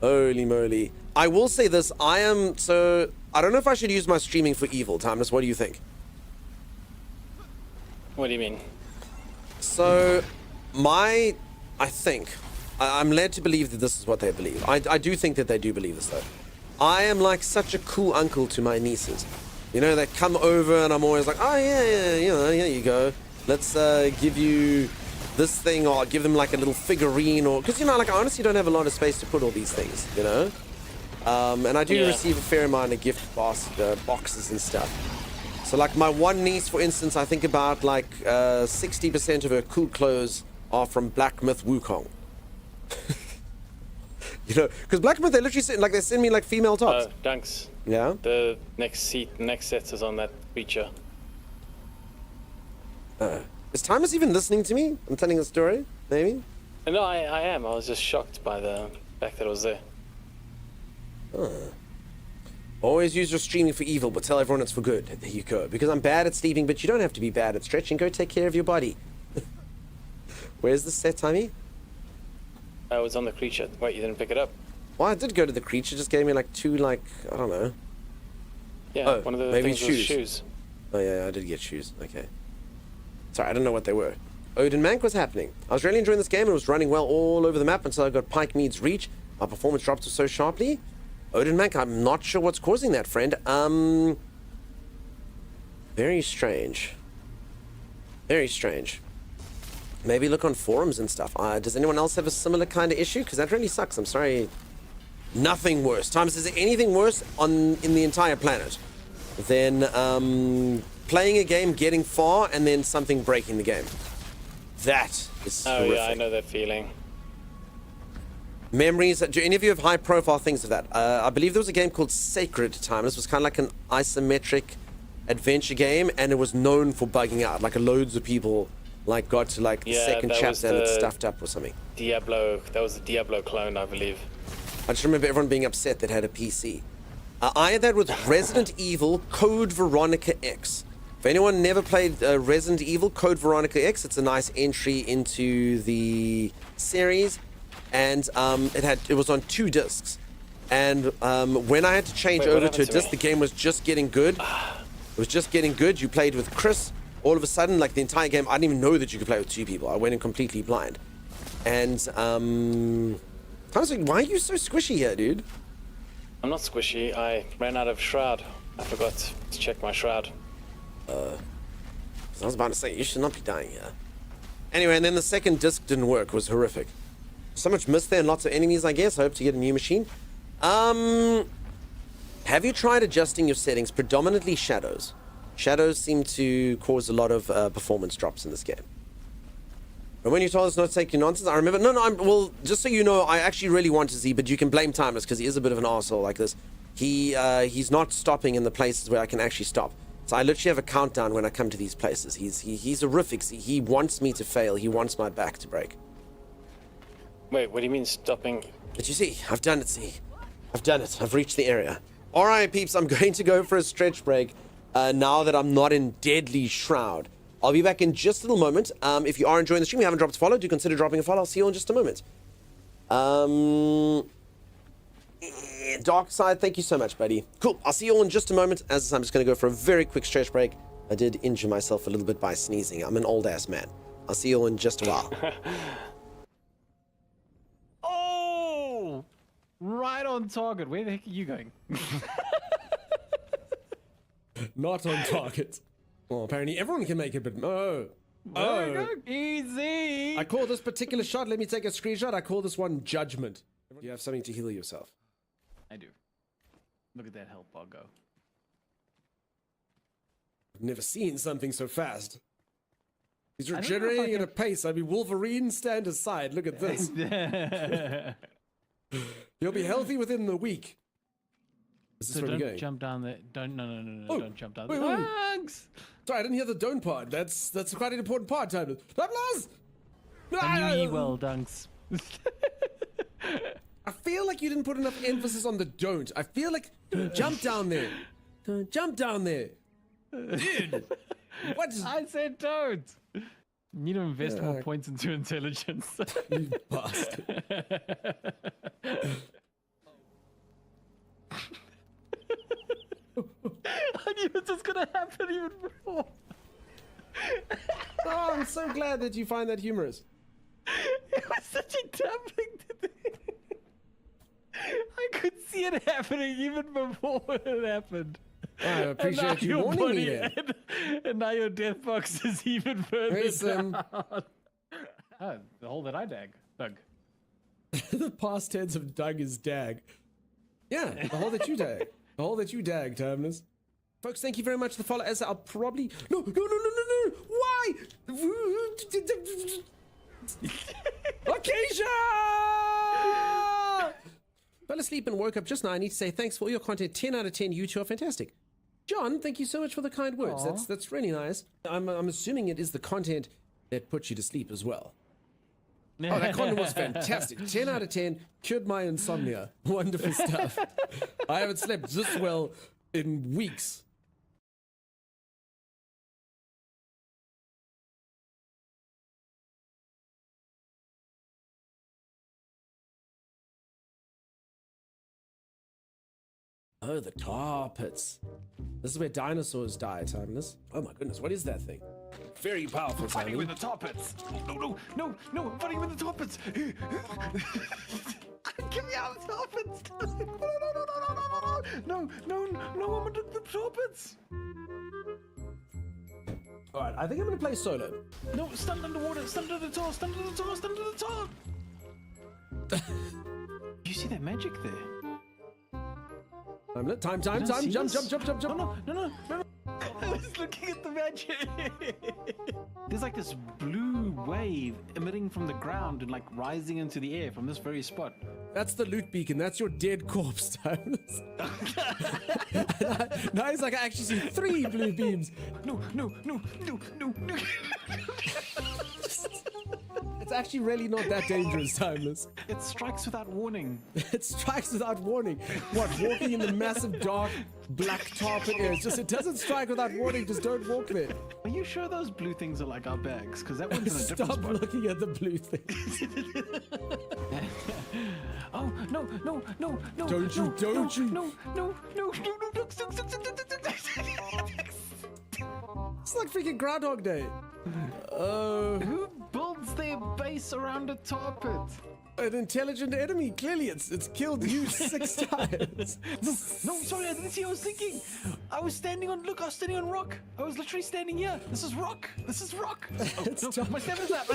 Holy moly. I will say this. I don't know if I should use my streaming for evil, Timeless. What do you think? What do you mean? So, I'm led to believe that this is what they believe. I do think that they do believe this, though. I am like such a cool uncle to my nieces. You know, they come over and I'm always like, oh, yeah, you know, here you go. Let's give you this thing, or give them like a little figurine, or... Because, you know, like, I honestly don't have a lot of space to put all these things, you know? And I do receive a fair amount of gift boxes and stuff. So, like, my one niece, for instance, I think about, like, 60% of her cool clothes are from Black Myth Wukong. You know, because Black Myth, they literally they send me, like, female tops. Thanks. Yeah? The next set is on that feature. Is Timeless even listening to me? I'm telling a story, maybe? No, I am. I was just shocked by the fact that it was there. Always use your streaming for evil, but tell everyone it's for good. There you go. Because I'm bad at sleeping, but you don't have to be bad at stretching. Go take care of your body. Where's the set, Timey? I was on the creature. Wait, you didn't pick it up? Well, I did go to the creature. Just gave me like two, I don't know. Yeah, one of the maybe things was shoes. Oh, yeah, I did get shoes. Okay. Sorry, I don't know what they were. Odin Mank was happening. I was really enjoying this game and it was running well all over the map until I got Pike Mead's reach. My performance dropped so sharply. Odin Mank, I'm not sure what's causing that, friend. Very strange. Very strange. Maybe look on forums and stuff. Does anyone else have a similar kind of issue? Because that really sucks. I'm sorry. Nothing worse. Times, is there anything worse in the entire planet than playing a game, getting far, and then something breaking the game? That is horrific. Yeah, I know that feeling. Memories. Do any of you have high-profile things of that? I believe there was a game called Sacred Timeless. It was kind of like an isometric adventure game, and it was known for bugging out. Like loads of people got to the second chapter and it stuffed up or something. Diablo. That was a Diablo clone, I believe. I just remember everyone being upset that had a PC. I had that with Resident Evil Code Veronica X. If anyone never played Resident Evil Code Veronica X, it's a nice entry into the series. And it was on 2 discs. And when I had to change over to a disc, the game was just getting good. It was just getting good. You played with Chris. All of a sudden, the entire game, I didn't even know that you could play with 2 people. I went in completely blind. And I was like, why are you so squishy here, dude? I'm not squishy. I ran out of shroud. I forgot to check my shroud. I was about to say, you should not be dying here. Anyway, and then the second disc didn't work. It was horrific. So much mist there and lots of enemies, I guess. I hope to get a new machine. Have you tried adjusting your settings? Predominantly shadows. Shadows seem to cause a lot of performance drops in this game. But when you told us not to take your nonsense, I remember... No, well, just so you know, I actually really want to see, but you can blame Timeless because he is a bit of an arsehole like this. He's not stopping in the places where I can actually stop. So I literally have a countdown when I come to these places. He's horrific. He wants me to fail. He wants my back to break. Wait, what do you mean stopping? But you see, I've done it, see. I've done it. I've reached the area. All right, peeps, I'm going to go for a stretch break now that I'm not in deadly shroud. I'll be back in just a little moment. If you are enjoying the stream, you haven't dropped a follow, do consider dropping a follow. I'll see you in just a moment. Dark Side, thank you so much, buddy. Cool. I'll see you all in just a moment. As I'm just going to go for a very quick stretch break. I did injure myself a little bit by sneezing. I'm an old-ass man. I'll see you all in just a while. Oh! Right on target. Where the heck are you going? Not on target. Well, apparently everyone can make it, but no. Oh, easy. I call this particular shot, let me take a screenshot. I call this one judgment. You have something to heal yourself. I do. Look at that health bar go. I've never seen something so fast. He's I don't know if I regenerating at can- a pace. I mean, Wolverine, stand aside. Look at this. He'll be healthy within the week. Is this So where we're don't going? jump down there. No, Oh, don't jump down wait, there. wait. Thanks! Sorry, I didn't hear the don't part. That's quite an important part, Timeless. Timeless! I knew ye well, Dunks. I feel like you didn't put enough emphasis on the don't. I feel like jump down there. Don't jump down there. Dude. What is I said don't. You need to invest more points into intelligence. you bastard? I knew it was gonna happen even before. Oh, I'm so glad that you find that humorous. It was such a dumb thing to do. I could see it happening even before it happened. I appreciate you your warning me body there. and now your death box is even further Hey, Sim. down. Oh, the hole that I dug. The past tense of dug is dag. Yeah, the hole that you dag. The hole that you dag, Timeless. Folks, thank you very much for the follow. As I'll probably... No. Why? Acacia! Fell asleep and woke up just now. I need to say thanks for all your content. 10 out of 10. You two are fantastic. John, thank you so much for the kind words. That's really nice. I'm assuming it is the content that puts you to sleep as well. Oh, that content was fantastic. 10 out of 10. Cured my insomnia. Wonderful stuff. I haven't slept this well in weeks. Oh, the tar pits. This is where dinosaurs die, Timeless. Oh my goodness, what is that thing? Very powerful, Fighting Timeless. with the tar pits. No, I'm fighting with the tar pits. Get me out of the tar pits. No, I'm under the tar pits. Alright, I think I'm gonna play solo. No, stand underwater, stand under the tar, stand under the tar, stand under the tar. You see that magic there? Time, don't see jump. this? No. I was looking at the magic. There's like this blue wave emitting from the ground and like rising into the air from this very spot. That's the loot beacon, that's your dead corpse, Timeless. Now he's like, I actually see 3 blue beams. No. It's actually really not that dangerous, Timeless. It strikes without warning. It strikes without warning. What, walking in the massive dark black tar pit areas? Just, it doesn't strike without warning, just don't walk there. Are you sure those blue things are like our bags? Because that one's in a different Stop spot. looking at the blue thing. Oh, no. Don't you. No. It's like freaking Groundhog Day. Who builds their base around a tar pit? An intelligent enemy. Clearly, it's killed you 6 times. No, sorry, I didn't see what I was thinking. I was standing on rock. I was literally standing here. This is rock. Oh, no, my stamina's up.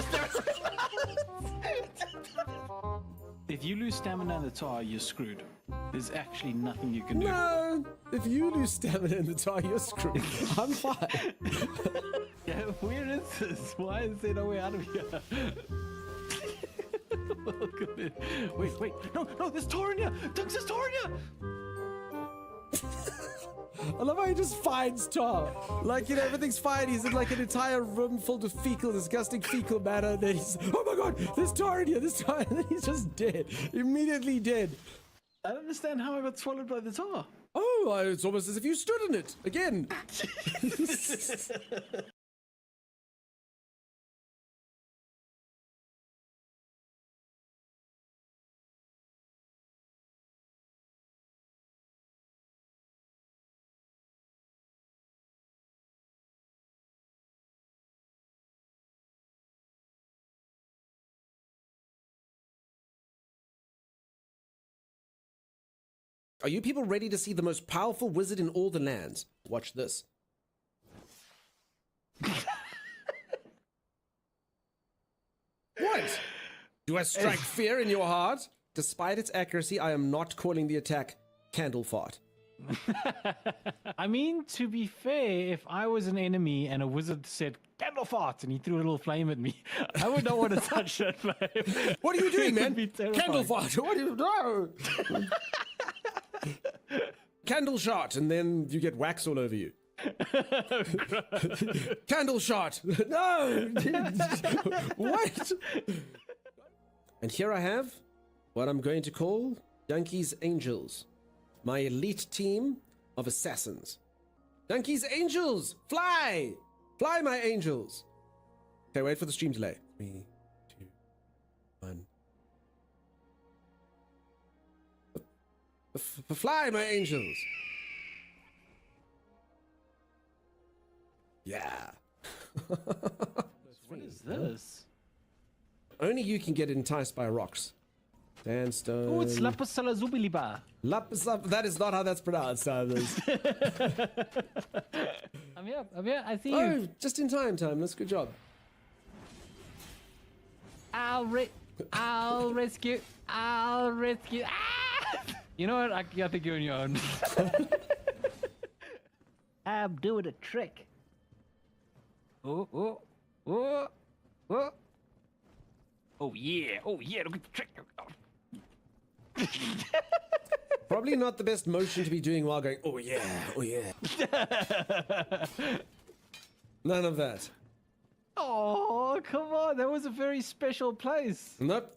If you lose stamina in the tar, you're screwed. There's actually nothing you can do. No, if you lose stamina in the tar, you're screwed. I'm fine. Yeah, where is this? Why is there no way out of here? Wait, no, there's tar in here! Dunks, there's tar in here! I love how he just finds tar. Like, everything's fine. He's in like an entire room full of disgusting fecal matter. And then he's, oh my god, there's tar in here, there's tar. And then he's just dead. Immediately dead. I don't understand how I got swallowed by the tar. Oh, it's almost as if you stood in it. Again. Are you people ready to see the most powerful wizard in all the lands? Watch this. What? Do I strike fear in your heart? Despite its accuracy, I am not calling the attack Candle Fart. I mean, to be fair, if I was an enemy and a wizard said candle fart and he threw a little flame at me, I would not want to touch that flame. What are you doing, man? Candle Candle fart. What do you do? Candle shot, and then you get wax all over you. Candle shot. No. What? And here I have what I'm going to call Donkey's Angels. My elite team of assassins. Donkey's Angels! Fly! Fly, my angels! Okay, wait for the stream delay. 3, 2, 1. Fly, my angels! Yeah. What is this? Only you can get enticed by rocks. Sandstone. Oh, it's Lapis Lazuli. That is not how that's pronounced, Sanders. I'm here, I see Oh, you. just in time, Timeless. Good job. I'll rescue. Ah! You know what? I think you're on your own. I'm doing a trick. Oh. Oh yeah, look at the trick. Probably not the best motion to be doing while going, oh yeah. None of that. Oh, come on. That was a very special place. Nope.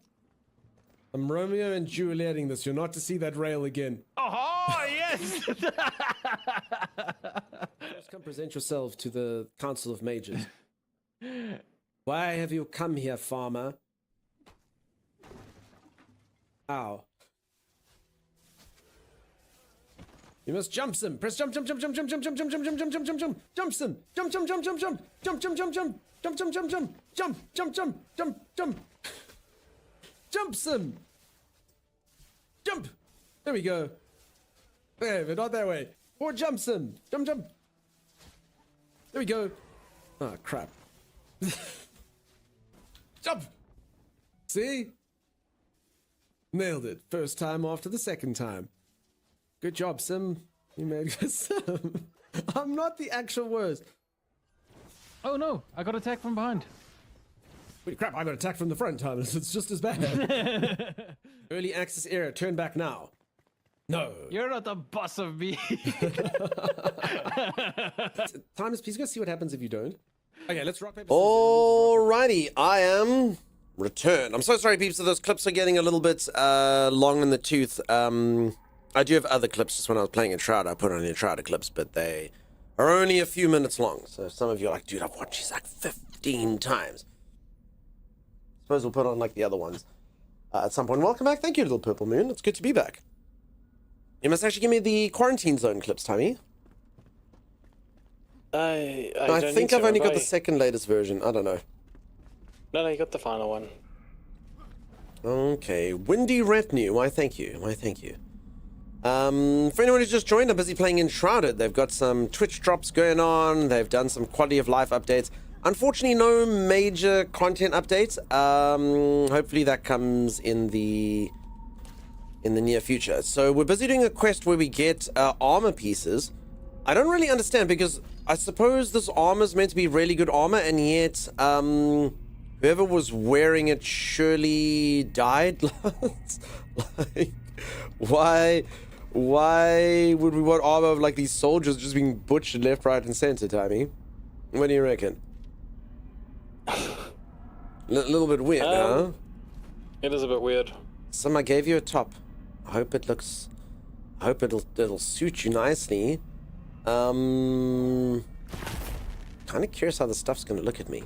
I'm Romeo and Julieting this. You're not to see that rail again. Oh, yes. Just come present yourself to the Council of Mages. Why have you come here, farmer? Ow. You must jump some. Press jump. Jump some. Jump. Jump some. Jump. There we go. There, but not that way. Or jump some. Jump. There we go. Oh, crap. Jump. See? Nailed it. First time after the second time. Good job, Sim. You made good Sim. I'm not the actual worst. Oh no, I got attacked from behind. Wait, crap, I got attacked from the front, Thomas. It's just as bad. Early access error. Turn back now. No. You're not the boss of me. Thomas, please go see what happens if you don't. Okay, let's rock, paper, scissors. Alrighty, I am returned. I'm so sorry, peeps, that those clips are getting a little bit long in the tooth. I do have other clips. Just when I was playing Enshrouded, I put on the Enshrouded clips, but they are only a few minutes long. So some of you are like, dude, I've watched these like 15 times. Suppose we'll put on like the other ones at some point. Welcome back. Thank you, Little Purple Moon. It's good to be back. You must actually give me the quarantine zone clips, Tommy. I think I've only got the second latest version. I don't know. No, you got the final one. Okay, Windy Retinue. Why, thank you. Why, thank you. For anyone who's just joined, I'm busy playing Enshrouded. They've got some Twitch drops going on. They've done some quality of life updates. Unfortunately, no major content updates. Hopefully that comes in the near future. So we're busy doing a quest where we get armor pieces. I don't really understand, because I suppose this armor is meant to be really good armor, and yet whoever was wearing it surely died. Like, why would we want armor of like these soldiers just being butchered left, right, and center, Timmy? What do you reckon? Little bit weird, huh? It is a bit weird. I gave you a top. I hope it'll suit you nicely. Kind of curious how the stuff's gonna look at me.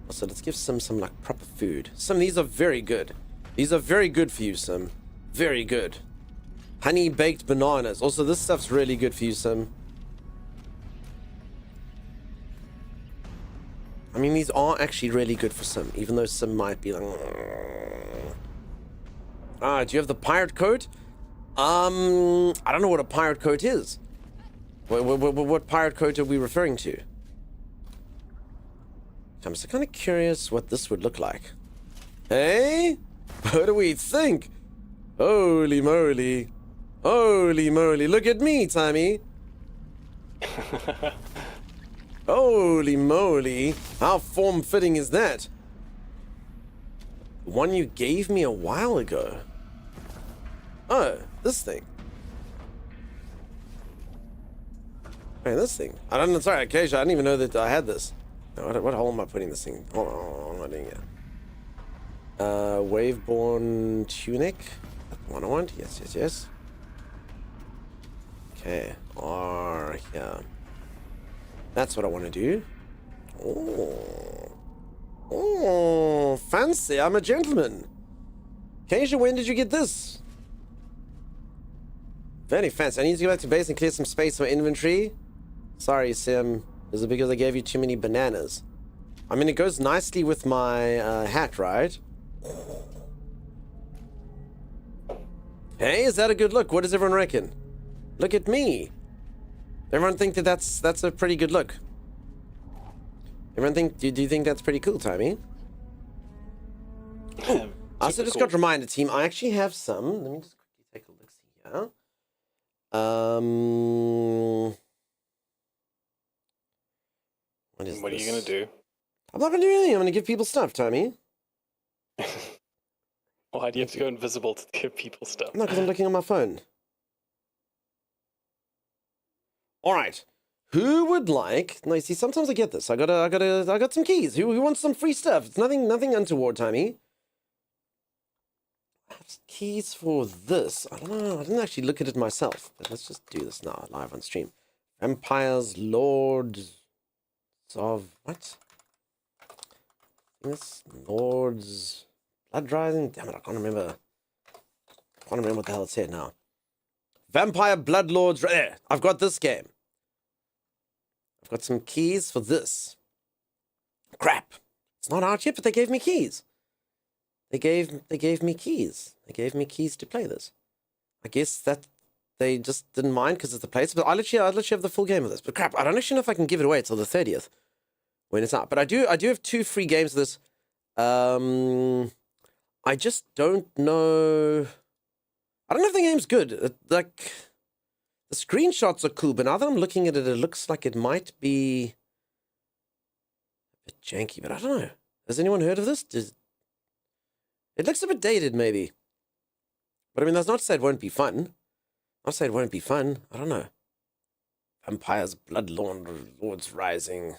Also, let's give some like proper food. These are very good. These are very good for you, Sim. Very good. Honey baked bananas. Also, this stuff's really good for you, Sim. I mean, these are actually really good for Sim, even though Sim might be like... Ah, do you have the pirate coat? I don't know what a pirate coat is. What pirate coat are we referring to? I'm just kind of curious what this would look like. Hey? What do we think? Holy moly. Holy moly. Look at me, Timmy. Holy moly. How form-fitting is that? The one you gave me a while ago. Oh, this thing. Hey, this thing. I don't know. Sorry, Acacia, I didn't even know that I had this. What hole am I putting this thing? Hold on, what am I doing here? Waveborn tunic. The one I want? Yes. Okay. Yeah. That's what I want to do. Oh, fancy. I'm a gentleman. Acacia, when did you get this? Very fancy. I need to go back to base and clear some space for inventory. Sorry, Sim. Is it because I gave you too many bananas? I mean, it goes nicely with my hat, right? Hey, is that a good look? What does everyone reckon? Look at me. Everyone think that's a pretty good look. Everyone think? Do you think that's pretty cool, Timmy? I also just got reminded, team. I actually have some. Let me just quickly take a look here. What are you gonna do? I'm not gonna do anything. I'm gonna give people stuff, Tommy. Why do you have to go invisible to give people stuff? No, because I'm looking on my phone. All right. Who would like? No, you see, sometimes I get this. I got some keys. Who wants some free stuff? It's nothing untoward, Tommy. I have keys for this. I don't know. I didn't actually look at it myself, but let's just do this now, live on stream. Vampires, Lords of what? Yes, Lords, Blood Rising. Damn it, I can't remember. What the hell it said now. Vampire Blood Lords. There, I've got this game. I've got some keys for this. Crap. It's not out yet, but they gave me keys. They gave me keys. They gave me keys to play this. I guess that they just didn't mind because it's the place. But I literally have the full game of this. But crap, I don't actually know if I can give it away until the 30th when it's out. But I do have 2 free games of this. I just don't know. I don't know if the game's good. Like, the screenshots are cool, but now that I'm looking at it, it looks like it might be a bit janky. But I don't know. Has anyone heard of this? It looks a bit dated, maybe. But I mean, that's not to say it won't be fun. I'll say it won't be fun. I don't know. Vampires, Blood Lords Rising.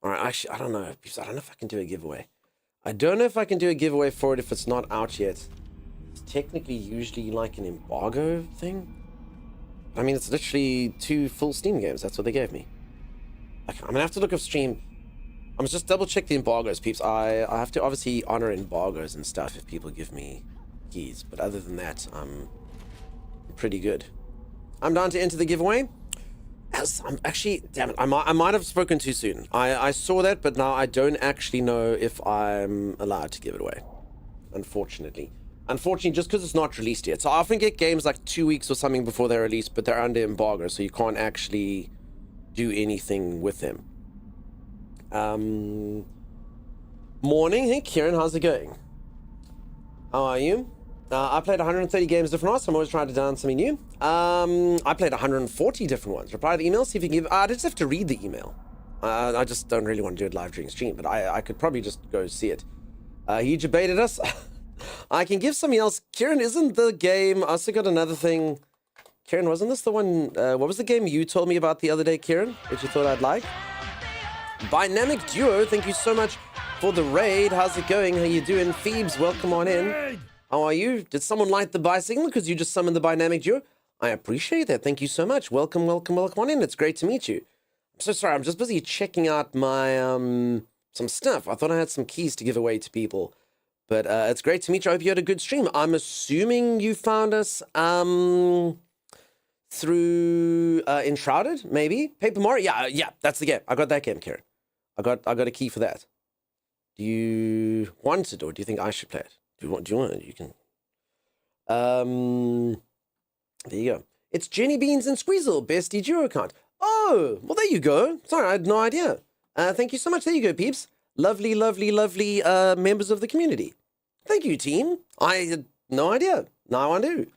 All right, actually, I don't know. I don't know if I can do a giveaway. I don't know if I can do a giveaway for it if it's not out yet. It's technically usually like an embargo thing. I mean, it's literally 2 full Steam games. That's what they gave me. I'm going to have to look up stream. I'm going to just double check the embargoes, peeps. I have to obviously honor embargoes and stuff if people give me keys. But other than that, I'm pretty good. I'm down to enter the giveaway. I'm actually, damn it, I might have spoken too soon. I saw that, but now I don't actually know if I'm allowed to give it away. unfortunately. Unfortunately, just because it's not released yet. So I often get games like 2 weeks or something before they're released, but they're under embargo, so you can't actually do anything with them. Morning. Hey, Kieran, how's it going? How are you? I played 130 games different ones, so I'm always trying to down something new. I played 140 different ones. Reply to the email, see if you can give... I just have to read the email. I just don't really want to do it live during stream, but I could probably just go see it. He debated us. I can give something else. Kieran, isn't the game... I also got another thing. Kieran, wasn't this the one... what was the game you told me about the other day, Kieran, that you thought I'd like? Dynamic Duo, thank you so much for the raid. How's it going? How you doing? Phoebes, welcome on in. How are you? Did someone light the buy signal because you just summoned the Dynamic Duo? I appreciate that. Thank you so much. Welcome on in. It's great to meet you. I'm so sorry. I'm just busy checking out my some stuff. I thought I had some keys to give away to people. But it's great to meet you. I hope you had a good stream. I'm assuming you found us through Enshrouded, maybe? Paper Mario? Yeah, that's the game. I got that game, Kieran. I got a key for that. Do you want it, or do you think I should play it? Do you want it? You can. There you go. It's Jenny Beans and Squeezle, bestie duo account. Oh, well, there you go. Sorry, I had no idea. Thank you so much. There you go, peeps. Lovely members of the community. Thank you, team. I had no idea. Now I do.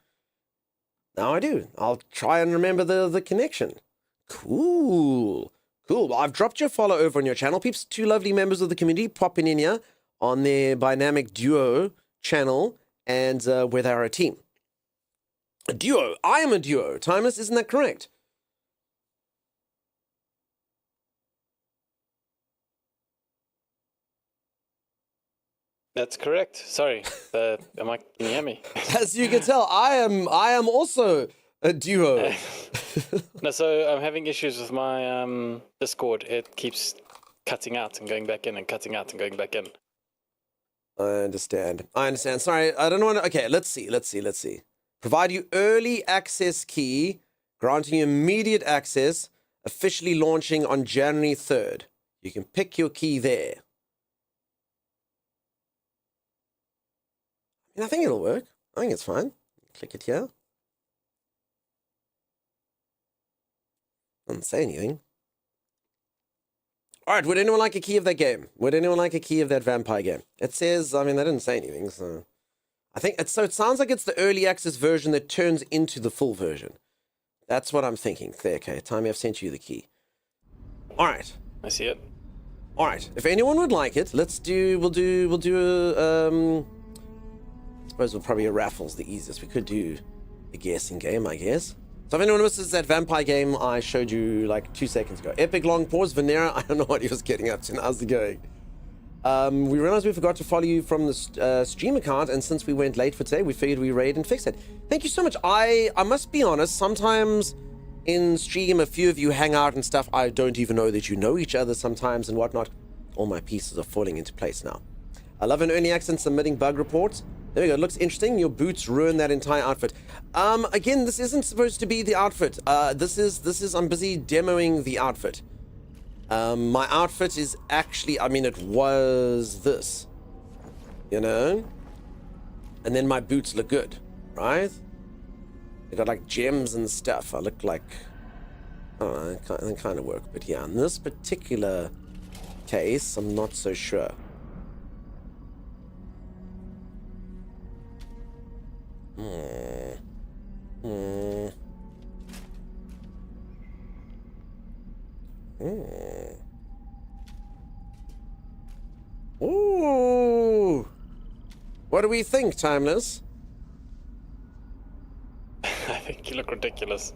I'll try and remember the connection. Cool. Well, I've dropped your follow over on your channel, peeps. 2 lovely members of the community popping in here on their Dynamic Duo channel, and where they are a team. A duo. I am a duo. Timeless, isn't that correct? That's correct. Sorry. Can you hear me? As you can tell, I am also a duo. No, so I'm having issues with my Discord. It keeps cutting out and going back in and cutting out and going back in. I understand. Sorry, I don't want to... Okay, let's see. Provide you early access key, granting you immediate access, officially launching on January 3rd. You can pick your key there. I think it'll work. I think it's fine. Click it here. Doesn't say anything. All right, would anyone like a key of that game? Would anyone like a key of that vampire game? It says, I mean, they didn't say anything, so... I think it's, so it sounds like it's the early access version that turns into the full version. That's what I'm thinking. There, okay, Tommy, I've sent you the key. All right. I see it. All right, if anyone would like it, we'll do a, I suppose we'll probably a raffles the easiest. We could do a guessing game, I guess. So if anyone misses that vampire game I showed you like 2 seconds ago. Epic long pause, Venera. I don't know what he was getting up to. How's it going? We realized we forgot to follow you from the stream account, and since we went late for today, we figured we raid and fix it. Thank you so much. I must be honest, sometimes in stream, a few of you hang out and stuff. I don't even know that you know each other sometimes and whatnot. All my pieces are falling into place now. I love an early accent submitting bug reports. There we go. It looks interesting. Your boots ruin that entire outfit. Again, this isn't supposed to be the outfit. This is I'm busy demoing the outfit. My outfit is actually, I mean, it was this, you know, and then my boots look good, right? They got like gems and stuff. I look like, oh, they kind of work, but yeah, in this particular case, I'm not so sure. Ooh. What do we think, Timeless? I think you look ridiculous.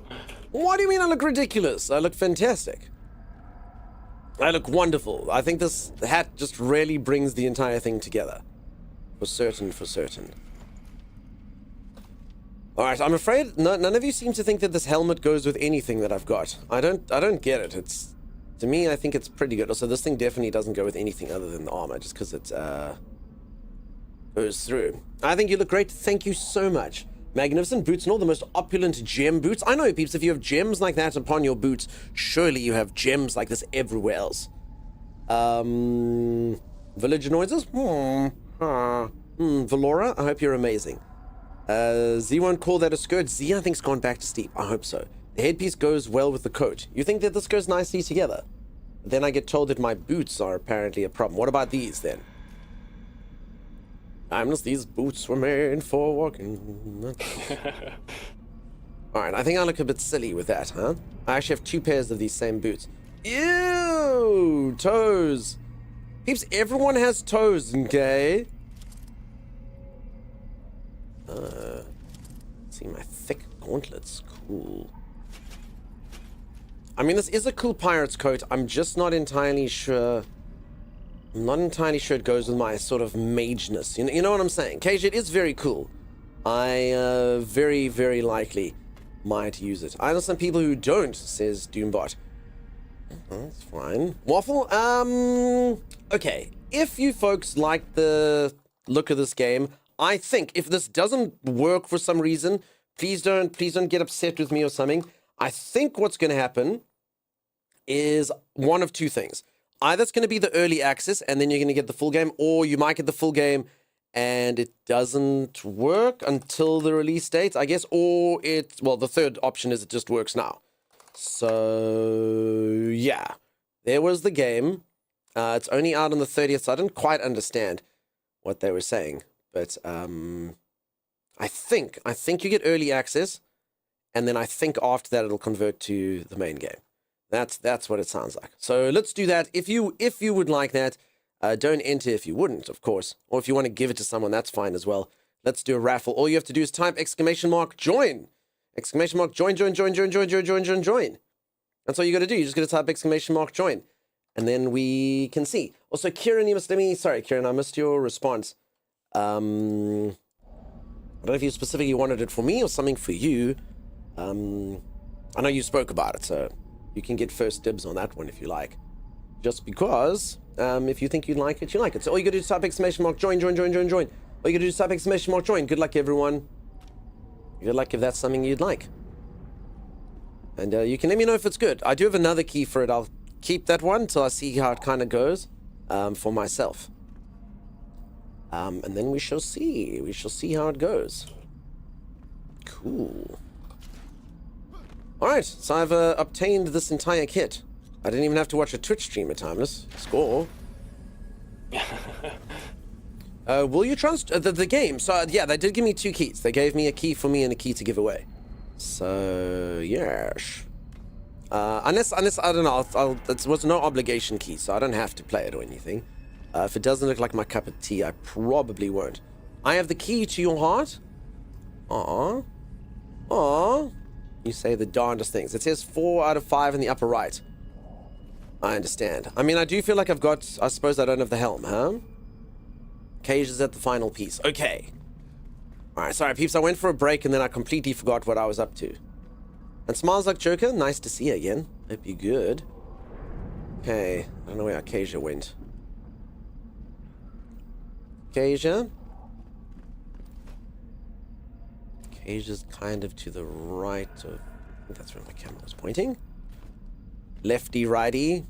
What do you mean I look ridiculous? I look fantastic. I look wonderful. I think this hat just really brings the entire thing together. For certain. Alright, I'm afraid none of you seem to think that this helmet goes with anything that I've got. I don't get it. It's, to me, I think it's pretty good. Also, this thing definitely doesn't go with anything other than the armor, just because it goes through. I think you look great. Thank you so much. Magnificent boots and all, the most opulent gem boots. I know, peeps, if you have gems like that upon your boots, surely you have gems like this everywhere else. Village noises? Valora, I hope you're amazing. Z won't call that a skirt. Z, I think's gone back to sleep. I hope so. The headpiece goes well with the coat. You think that this goes nicely together? Then I get told that my boots are apparently a problem. What about these then? These boots were made for walking. Alright, I think I look a bit silly with that, huh? I actually have 2 pairs of these same boots. Ew! Toes! Peeps, everyone has toes, okay? See my thick gauntlets. Cool. I mean, this is a cool pirate's coat. I'm just not entirely sure. I'm not entirely sure it goes with my sort of mageness. You know what I'm saying? Cage, it is very cool. I very, very likely might use it. I know some people who don't, says Doombot. That's fine. Waffle, okay. If you folks like the look of this game, I think if this doesn't work for some reason, please don't get upset with me or something. I think what's going to happen is one of 2 things. Either it's going to be the early access and then you're going to get the full game, or you might get the full game and it doesn't work until the release date, I guess, or the third option is it just works now. So, yeah. There was the game. It's only out on the 30th, so I didn't quite understand what they were saying. But I think you get early access, and then I think after that it'll convert to the main game. That's what it sounds like. So let's do that. If you would like that, don't enter if you wouldn't, of course. Or if you want to give it to someone, that's fine as well. Let's do a raffle. All you have to do is type !join. !join. That's all you got to do. You just got to type !join. And then we can see. Also, Kieran, sorry, Kieran, I missed your response. I don't know if you specifically wanted it for me or something for you. I know you spoke about it, so you can get first dibs on that one if you like. Just because, if you think you'd like it, you like it. So all you gotta do is type !join. All you gotta do is type !join. Good luck, everyone. Good luck if that's something you'd like. And you can let me know if it's good. I do have another key for it. I'll keep that one till I see how it kind of goes for myself. And then we shall see. We shall see how it goes. Cool. Alright, so I've obtained this entire kit. I didn't even have to watch a Twitch stream at Timeless. Score. Will you trust the game? So, yeah, they did give me 2 keys. They gave me a key for me and a key to give away. So, yes. Unless I don't know, it was no obligation key, so I don't have to play it or anything. If it doesn't look like my cup of tea, I probably won't. I have the key to your heart. Aww. Aww. You say the darndest things. It says 4 out of 5 in the upper right. I understand. I mean, I do feel like I suppose I don't have the helm, huh? Cage is at the final piece. Okay. Alright, sorry, peeps. I went for a break and then I completely forgot what I was up to. And smiles like Joker. Nice to see you again. Hope you're good. Okay. I don't know where Acacia went. Acacia? Asia's kind of to the right of... I think that's where my camera was pointing. Lefty, righty.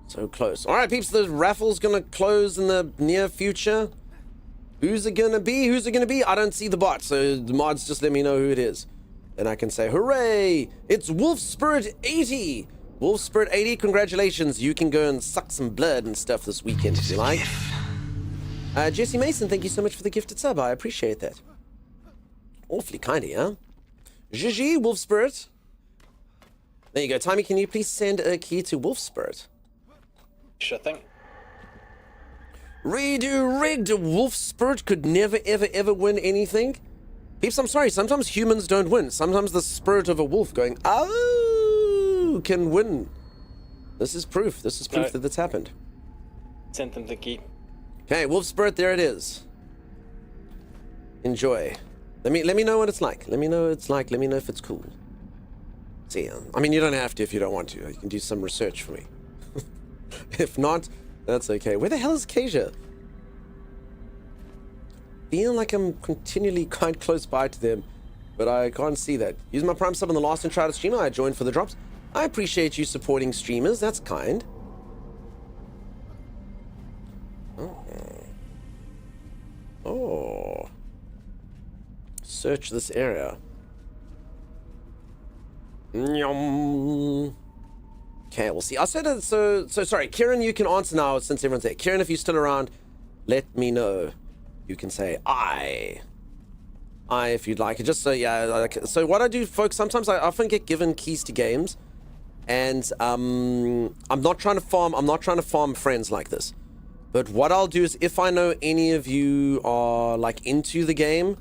So close. Alright, peeps, the raffle's gonna close in the near future. Who's it gonna be? Who's it gonna be? I don't see the bot, so the mods just let me know who it is. Then I can say, hooray! It's Wolf Spirit 80! Wolf Spirit 80, congratulations. You can go and suck some blood and stuff this weekend if you like. Jesse Mason, thank you so much for the gifted sub. I appreciate that. Awfully kind of you, huh? Gigi, Wolf Spirit. There you go. Timmy, can you please send a key to Wolf Spirit? Sure thing. Redo rigged. Wolf Spirit could never, ever, ever win anything. Peeps, I'm sorry. Sometimes humans don't win. Sometimes the spirit of a wolf going, oh, can win. This is proof. This is proof that that's happened. Sent them the key. Okay, Wolf Spirit, there it is. Enjoy. Let me know what it's like. Let me know what it's like. Let me know if it's cool. See, I mean, you don't have to if you don't want to. You can do some research for me. If not, that's okay. Where the hell is Kasia? Feel like I'm continually quite close by to them, but I can't see that. Use my Prime sub on the last Enshrouded streamer. I joined for the drops. I appreciate you supporting streamers. That's kind. search this area. Nyum. Okay, we'll see. I said it, so sorry, Kieran, you can answer now since everyone's there. Kieran, if you're still around, let me know. You can say I if you'd like it. Just so so what I do, folks, sometimes I often get given keys to games, and I'm not trying to farm friends like this. But what I'll do is, if I know any of you are like into the game,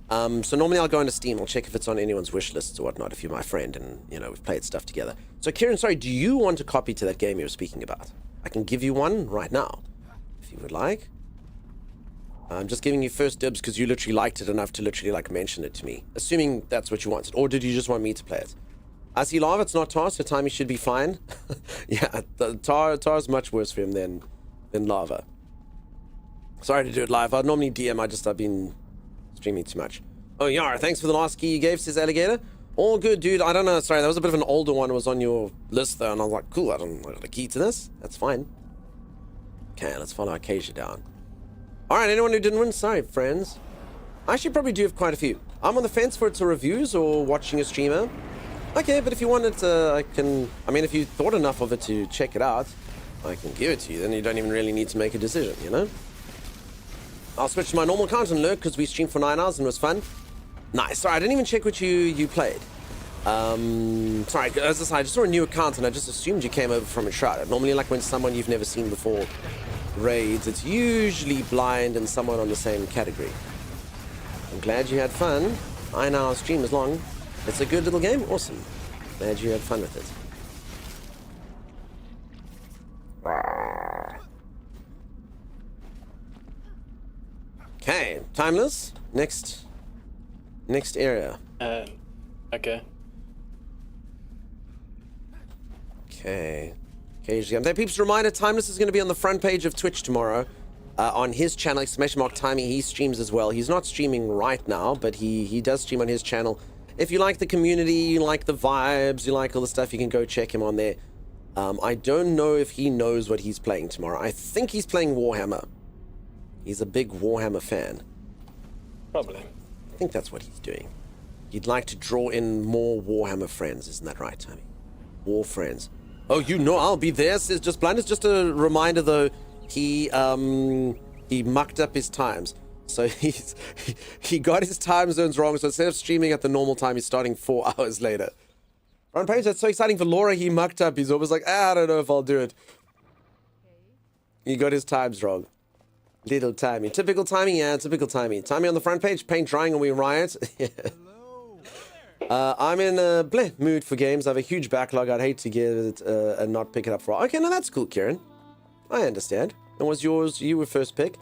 so normally I'll go into Steam, I'll check if it's on anyone's wish lists or whatnot, if you're my friend and, you know, we've played stuff together. So Kieran, sorry, do you want a copy to that game you were speaking about? I can give you one right now, if you would like. I'm just giving you first dibs because you literally liked it enough to literally like mention it to me, assuming that's what you wanted. Or did you just want me to play it? I see Lava, it's not Tar, so Timey should be fine. Yeah, Tar's much worse for him than Lava. Sorry to do it live. I'd normally DM, I've been streaming too much. Oh, Yara, thanks for the last key you gave, says Alligator. All good, dude. I don't know. Sorry, that was a bit of an older one. It was on your list, though, and I was like, cool, I got a key to this. That's fine. Okay, let's follow Acacia down. All right, anyone who didn't win? Sorry, friends. I actually probably do have quite a few. I'm on the fence for it's a reviews or watching a streamer. Okay, but if you want it, if you thought enough of it to check it out, I can give it to you. Then you don't even really need to make a decision, you know? I'll switch to my normal account and lurk because we streamed for 9 hours and it was fun. Nice. Sorry, I didn't even check what you played. Sorry, as I said, I just saw a new account and I just assumed you came over from Enshrouded. Normally, like when someone you've never seen before raids, it's usually blind and someone on the same category. I'm glad you had fun. 9 hour stream is long. It's a good little game. Awesome. Glad you had fun with it. Okay, Timeless. Next area. Okay. Okay. Peeps, reminder, Timeless is going to be on the front page of Twitch tomorrow. On his channel, !Timey, he streams as well. He's not streaming right now, but he does stream on his channel. If you like the community, you like the vibes, you like all the stuff, you can go check him on there. I don't know if he knows what he's playing tomorrow. I think he's playing Warhammer. He's a big Warhammer fan. Probably. I think that's what he's doing. He'd like to draw in more Warhammer friends, isn't that right, Tommy? War friends. Oh, you know I'll be there, says Just Blind. It's just a reminder, though, he mucked up his times. So he got his time zones wrong, so instead of streaming at the normal time, he's starting 4 hours later. Front page, that's so exciting for Laura. He mucked up. He's always like, I don't know if I'll do it. He got his times wrong. Little Timey. Typical Timey, yeah, typical Timey. Timey on the front page, paint drying and we riot. Yeah. I'm in a bleh mood for games. I have a huge backlog. I'd hate to get it and not pick it up for all. Okay, no, that's cool, Kieran. I understand. And was yours, you were first pick.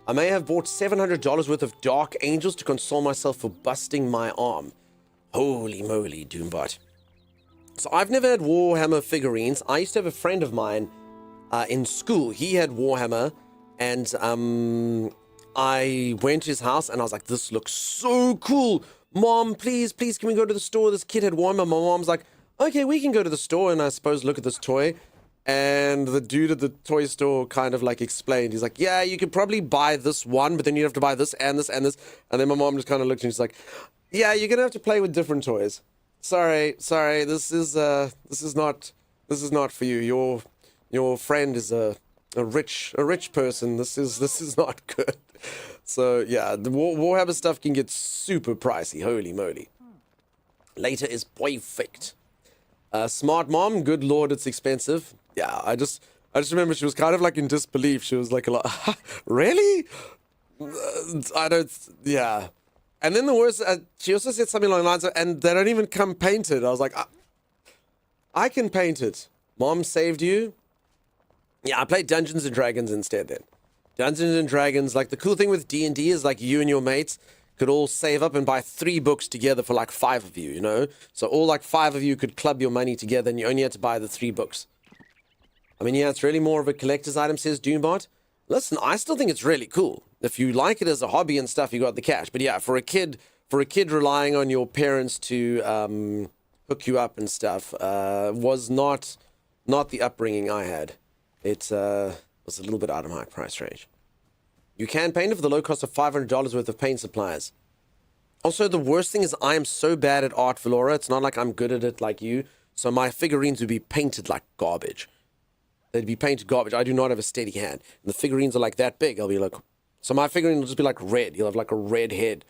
I may have bought $700 worth of Dark Angels to console myself for busting my arm. Holy moly, Doombot. So I've never had Warhammer figurines. I used to have a friend of mine in school. He had Warhammer. And I went to his house and I was like, this looks so cool. Mom, please, can we go to the store? This kid had Warhammer. My mom's like, okay, we can go to the store and I suppose look at this toy. And the dude at the toy store kind of like explained. He's like, yeah, you could probably buy this one, but then you have to buy this and this and this. And then my mom just kind of looked and she's like, yeah, you're going to have to play with different toys. Sorry, this is not for you. Your friend is a rich person. This is not good. So yeah, the Warhammer stuff can get super pricey. Holy moly. Later is perfect. Smart mom, good lord, it's expensive. Yeah, I just remember she was kind of like in disbelief. She was like a lot, really? Yeah. And then the worst, she also said something along the lines of, and they don't even come painted. I was like, I can paint it. Mom saved you. Yeah, I played Dungeons & Dragons instead then. Dungeons & Dragons, like the cool thing with D&D is like you and your mates could all save up and buy 3 books together for like 5 of you, you know? So all like 5 of you could club your money together and you only had to buy the 3 books. I mean, yeah, it's really more of a collector's item, says Doombot. Listen, I still think it's really cool. If you like it as a hobby and stuff, you got the cash. But yeah, for a kid relying on your parents to hook you up and stuff was not the upbringing I had. It was a little bit out of my price range. You can paint it for the low cost of $500 worth of paint supplies. Also, the worst thing is I am so bad at art, Valora. It's not like I'm good at it like you. So my figurines would be painted like garbage. They'd be painted garbage. I do not have a steady hand. And the figurines are like that big. I'll be like... So my figurine will just be like red. You'll have like a red head.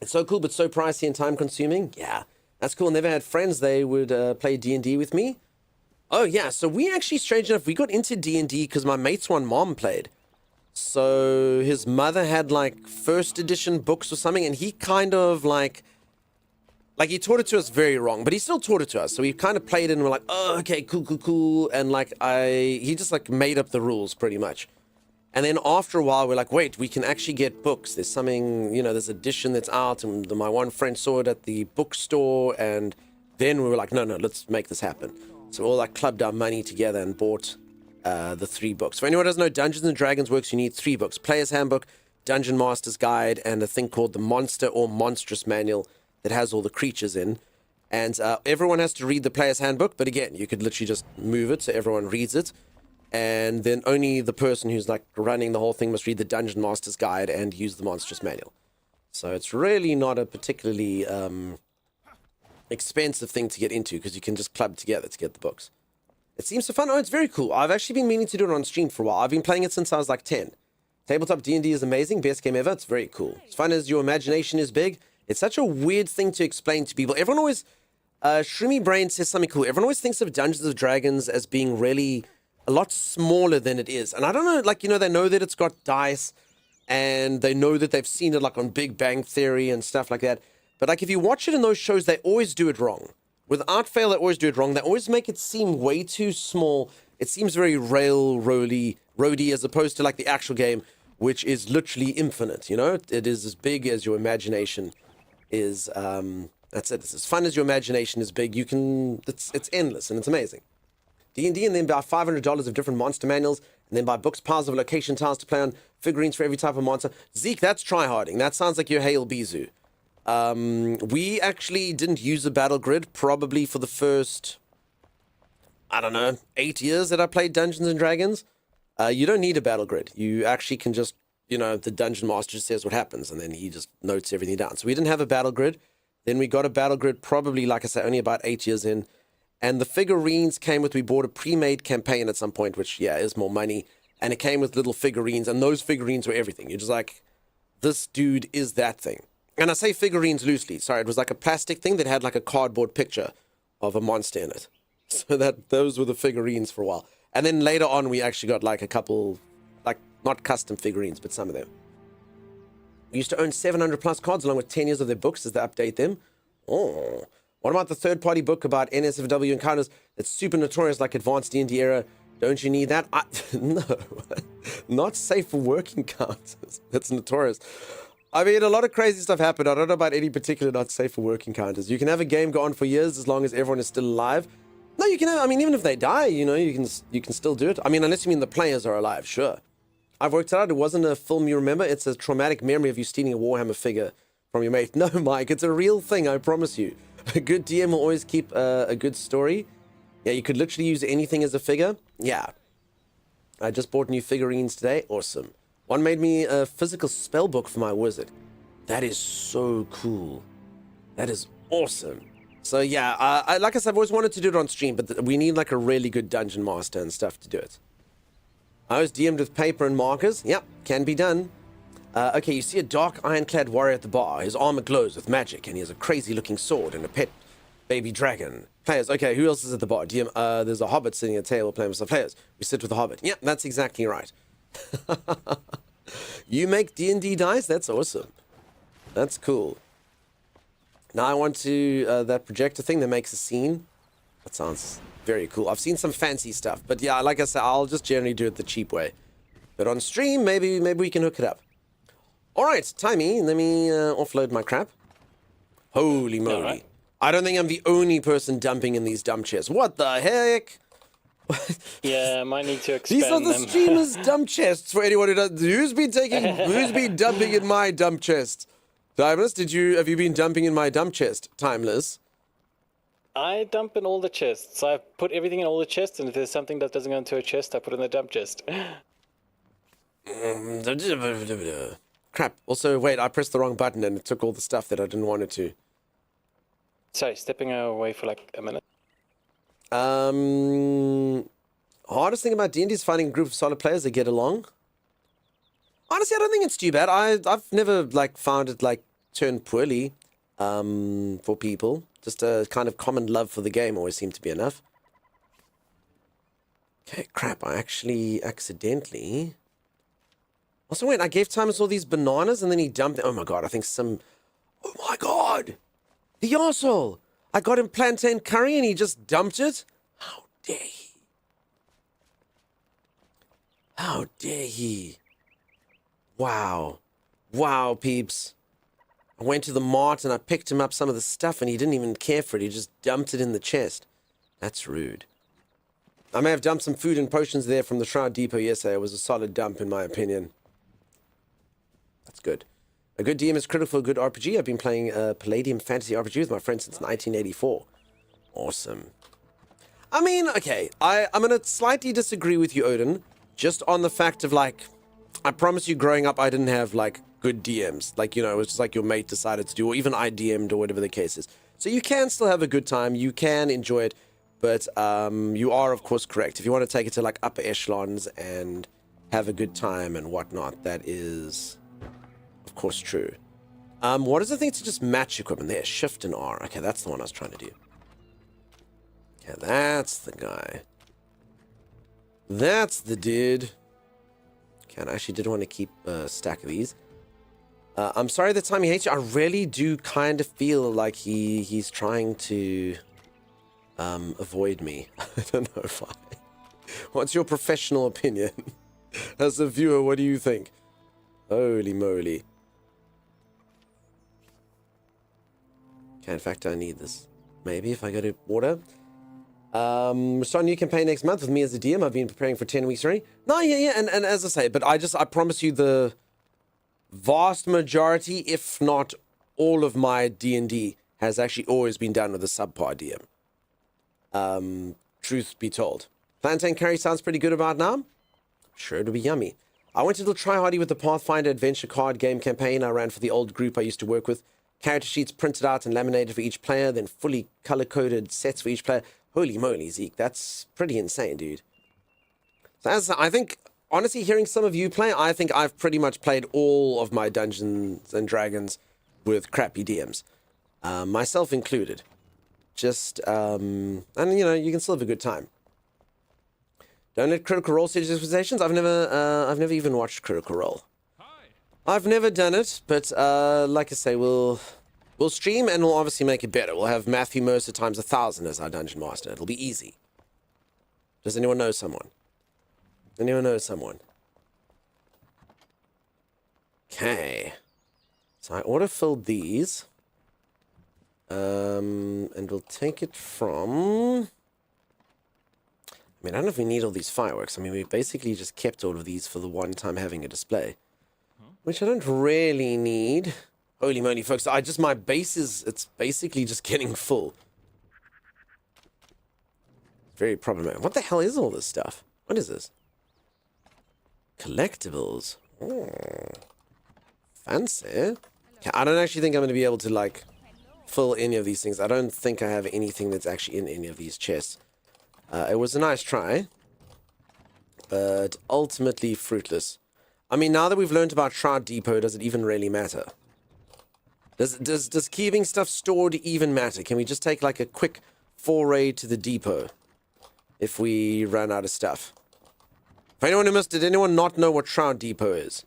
It's so cool, but so pricey and time-consuming. Yeah, that's cool. Never had friends. They would play D&D with me. Oh, yeah. So we actually, strange enough, we got into D&D because my mate's one mom played. So his mother had like first edition books or something, and he kind of like he taught it to us very wrong, but he still taught it to us. So we kind of played it and we're like, oh, okay, cool. And like he just like made up the rules pretty much. And then after a while, we're like, wait, we can actually get books. There's something, you know, there's edition that's out, and my one friend saw it at the bookstore, and then we were like, no, let's make this happen. So we all like clubbed our money together and bought the 3 books. For anyone who doesn't know, Dungeons and Dragons works, you need 3 books: Player's Handbook, Dungeon Master's Guide, and a thing called the Monster or Monstrous Manual that has all the creatures in. And everyone has to read the Player's Handbook, but again, you could literally just move it so everyone reads it. And then only the person who's like running the whole thing must read the Dungeon Master's Guide and use the Monstrous Manual. So it's really not a particularly expensive thing to get into, because you can just club together to get the books. It seems so fun. Oh, it's very cool. I've actually been meaning to do it on stream for a while. I've been playing it since I was like 10. Tabletop D&D is amazing. Best game ever. It's very cool. As fun as your imagination is big, it's such a weird thing to explain to people. Everyone always... Shroomy Brain says something cool. Everyone always thinks of Dungeons and Dragons as being really a lot smaller than it is. And I don't know, like, you know, they know that it's got dice, and they know that they've seen it like on Big Bang Theory and stuff like that. But like, if you watch it in those shows, they always do it wrong. Without fail, they always do it wrong. They always make it seem way too small. It seems very roady as opposed to like the actual game, which is literally infinite, you know? It is as big as your imagination is. That's it. It's as fun as your imagination is big. You can, it's endless, and it's amazing. D&D, and then buy $500 of different monster manuals, and then buy books, piles of location tiles to play on, figurines for every type of monster. Zeke, that's tryharding. That sounds like you're Hail Bizu. We actually didn't use a battle grid probably for the first, I don't know, 8 years that I played Dungeons and Dragons. You don't need a battle grid. You actually can just, you know, the dungeon master just says what happens, and then he just notes everything down. So we didn't have a battle grid. Then we got a battle grid probably, like I said, only about 8 years in. And the figurines came with, we bought a pre-made campaign at some point, which, yeah, is more money. And it came with little figurines, and those figurines were everything. You're just like, this dude is that thing. And I say figurines loosely. Sorry, it was like a plastic thing that had like a cardboard picture of a monster in it. So those were the figurines for a while. And then later on, we actually got like a couple, like not custom figurines, but some of them. We used to own 700 plus cards along with 10 years of their books as they update them. Oh, what about the third-party book about NSFW encounters that's super notorious like Advanced D&D era? Don't you need that? No, not safe for work encounters. That's notorious. I mean, a lot of crazy stuff happened. I don't know about any particular not safe for work encounters. You can have a game go on for years as long as everyone is still alive. No, you can have, I mean, even if they die, you know, you can still do it. I mean, unless you mean the players are alive, sure. I've worked it out. It wasn't a film you remember. It's a traumatic memory of you stealing a Warhammer figure from your mate. No, Mike, it's a real thing, I promise you. A good DM will always keep a good story. Yeah, you could literally use anything as a figure. Yeah. I just bought new figurines today. Awesome. One made me a physical spell book for my wizard. That is so cool. That is awesome. So yeah, like I said, I've always wanted to do it on stream, but we need like a really good dungeon master and stuff to do it. I was DM'd with paper and markers. Yep, can be done. Okay, you see a dark ironclad warrior at the bar. His armor glows with magic, and he has a crazy-looking sword and a pet baby dragon. Players, okay, who else is at the bar? DM, there's a hobbit sitting at a table playing with some players. We sit with the hobbit. Yep, that's exactly right. You make D&D dice? That's awesome. That's cool. Now I want to, that projector thing that makes a scene. That sounds very cool. I've seen some fancy stuff, but yeah, like I said, I'll just generally do it the cheap way. But on stream, maybe we can hook it up. All right, Timey, let me offload my crap. Holy moly. Right. I don't think I'm the only person dumping in these dump chests. What the heck? Yeah, I might need to expand them. These are the streamers' dump chests for anyone who does. Who's been dumping in my dump chest? Timeless, have you been dumping in my dump chest? Timeless. I dump in all the chests. I put everything in all the chests, and if there's something that doesn't go into a chest, I put it in the dump chest. Crap crap. Also, wait, I pressed the wrong button and it took all the stuff that I didn't want it to. Sorry, stepping away for like a minute. Hardest thing about D&D is finding a group of solid players that get along. Honestly, I don't think it's too bad. I've never like found it like turn poorly for people. Just a kind of common love for the game always seemed to be enough. Okay, crap, I actually accidentally... Also, wait, I gave Thomas all these bananas and then he dumped them. Oh my god, I think some... Oh my god! The arsehole! I got him plantain curry and he just dumped it? How dare he? How dare he? Wow. Wow, peeps. I went to the mart and I picked him up some of the stuff and he didn't even care for it. He just dumped it in the chest. That's rude. I may have dumped some food and potions there from the Shroud Depot yesterday. It was a solid dump in my opinion. That's good. A good DM is critical for a good RPG. I've been playing Palladium Fantasy RPG with my friends since 1984. Awesome. I mean, okay, I'm going to slightly disagree with you, Odin, just on the fact of, like, I promise you growing up I didn't have, like, good DMs. Like, you know, it was just like your mate decided to do, or even I DM'd or whatever the case is. So you can still have a good time. You can enjoy it. But you are, of course, correct. If you want to take it to, like, upper echelons and have a good time and whatnot, that is... of course, true. What is the thing to just match equipment? There, Shift and R. Okay, that's the one I was trying to do. Okay, that's the guy. That's the dude. Okay, I actually did want to keep a stack of these. I'm sorry that time he hates you. I really do kind of feel like he's trying to avoid me. I don't know why. What's your professional opinion? As a viewer, what do you think? Holy moly. Okay, in fact, I need this. Maybe if I go to water. We're starting a new campaign next month with me as a DM. I've been preparing for 10 weeks already. No, yeah, and as I say, but I promise you the vast majority, if not all of my D&D has actually always been done with a subpar DM. Truth be told. Plantain curry sounds pretty good about now. Sure, it'll be yummy. I went a little try-hardy with the Pathfinder Adventure card game campaign I ran for the old group I used to work with. Character sheets printed out and laminated for each player, then fully color-coded sets for each player. Holy moly, Zeke, that's pretty insane, dude. So as I think, honestly, hearing some of you play, I think I've pretty much played all of my Dungeons and Dragons with crappy DMs. Myself included. Just, and you know, you can still have a good time. Don't let Critical Role set expectations. I've never even watched Critical Role. I've never done it, but like I say, we'll stream and we'll obviously make it better. We'll have Matthew Mercer times 1,000 as our Dungeon Master. It'll be easy. Does anyone know someone? Anyone know someone? Okay. So I auto-filled these. And we'll take it from... I mean, I don't know if we need all these fireworks. I mean, we basically just kept all of these for the one time having a display. Which I don't really need. Holy moly, folks. My base is, it's basically just getting full. Very problematic. What the hell is all this stuff? What is this? Collectibles. Oh, fancy. Okay, I don't actually think I'm going to be able to, like, fill any of these things. I don't think I have anything that's actually in any of these chests. It was a nice try, but ultimately fruitless. I mean, now that we've learned about Shroud Depot, does it even really matter? Does keeping stuff stored even matter? Can we just take like a quick foray to the depot if we run out of stuff? For anyone who missed, did anyone not know what Shroud Depot is?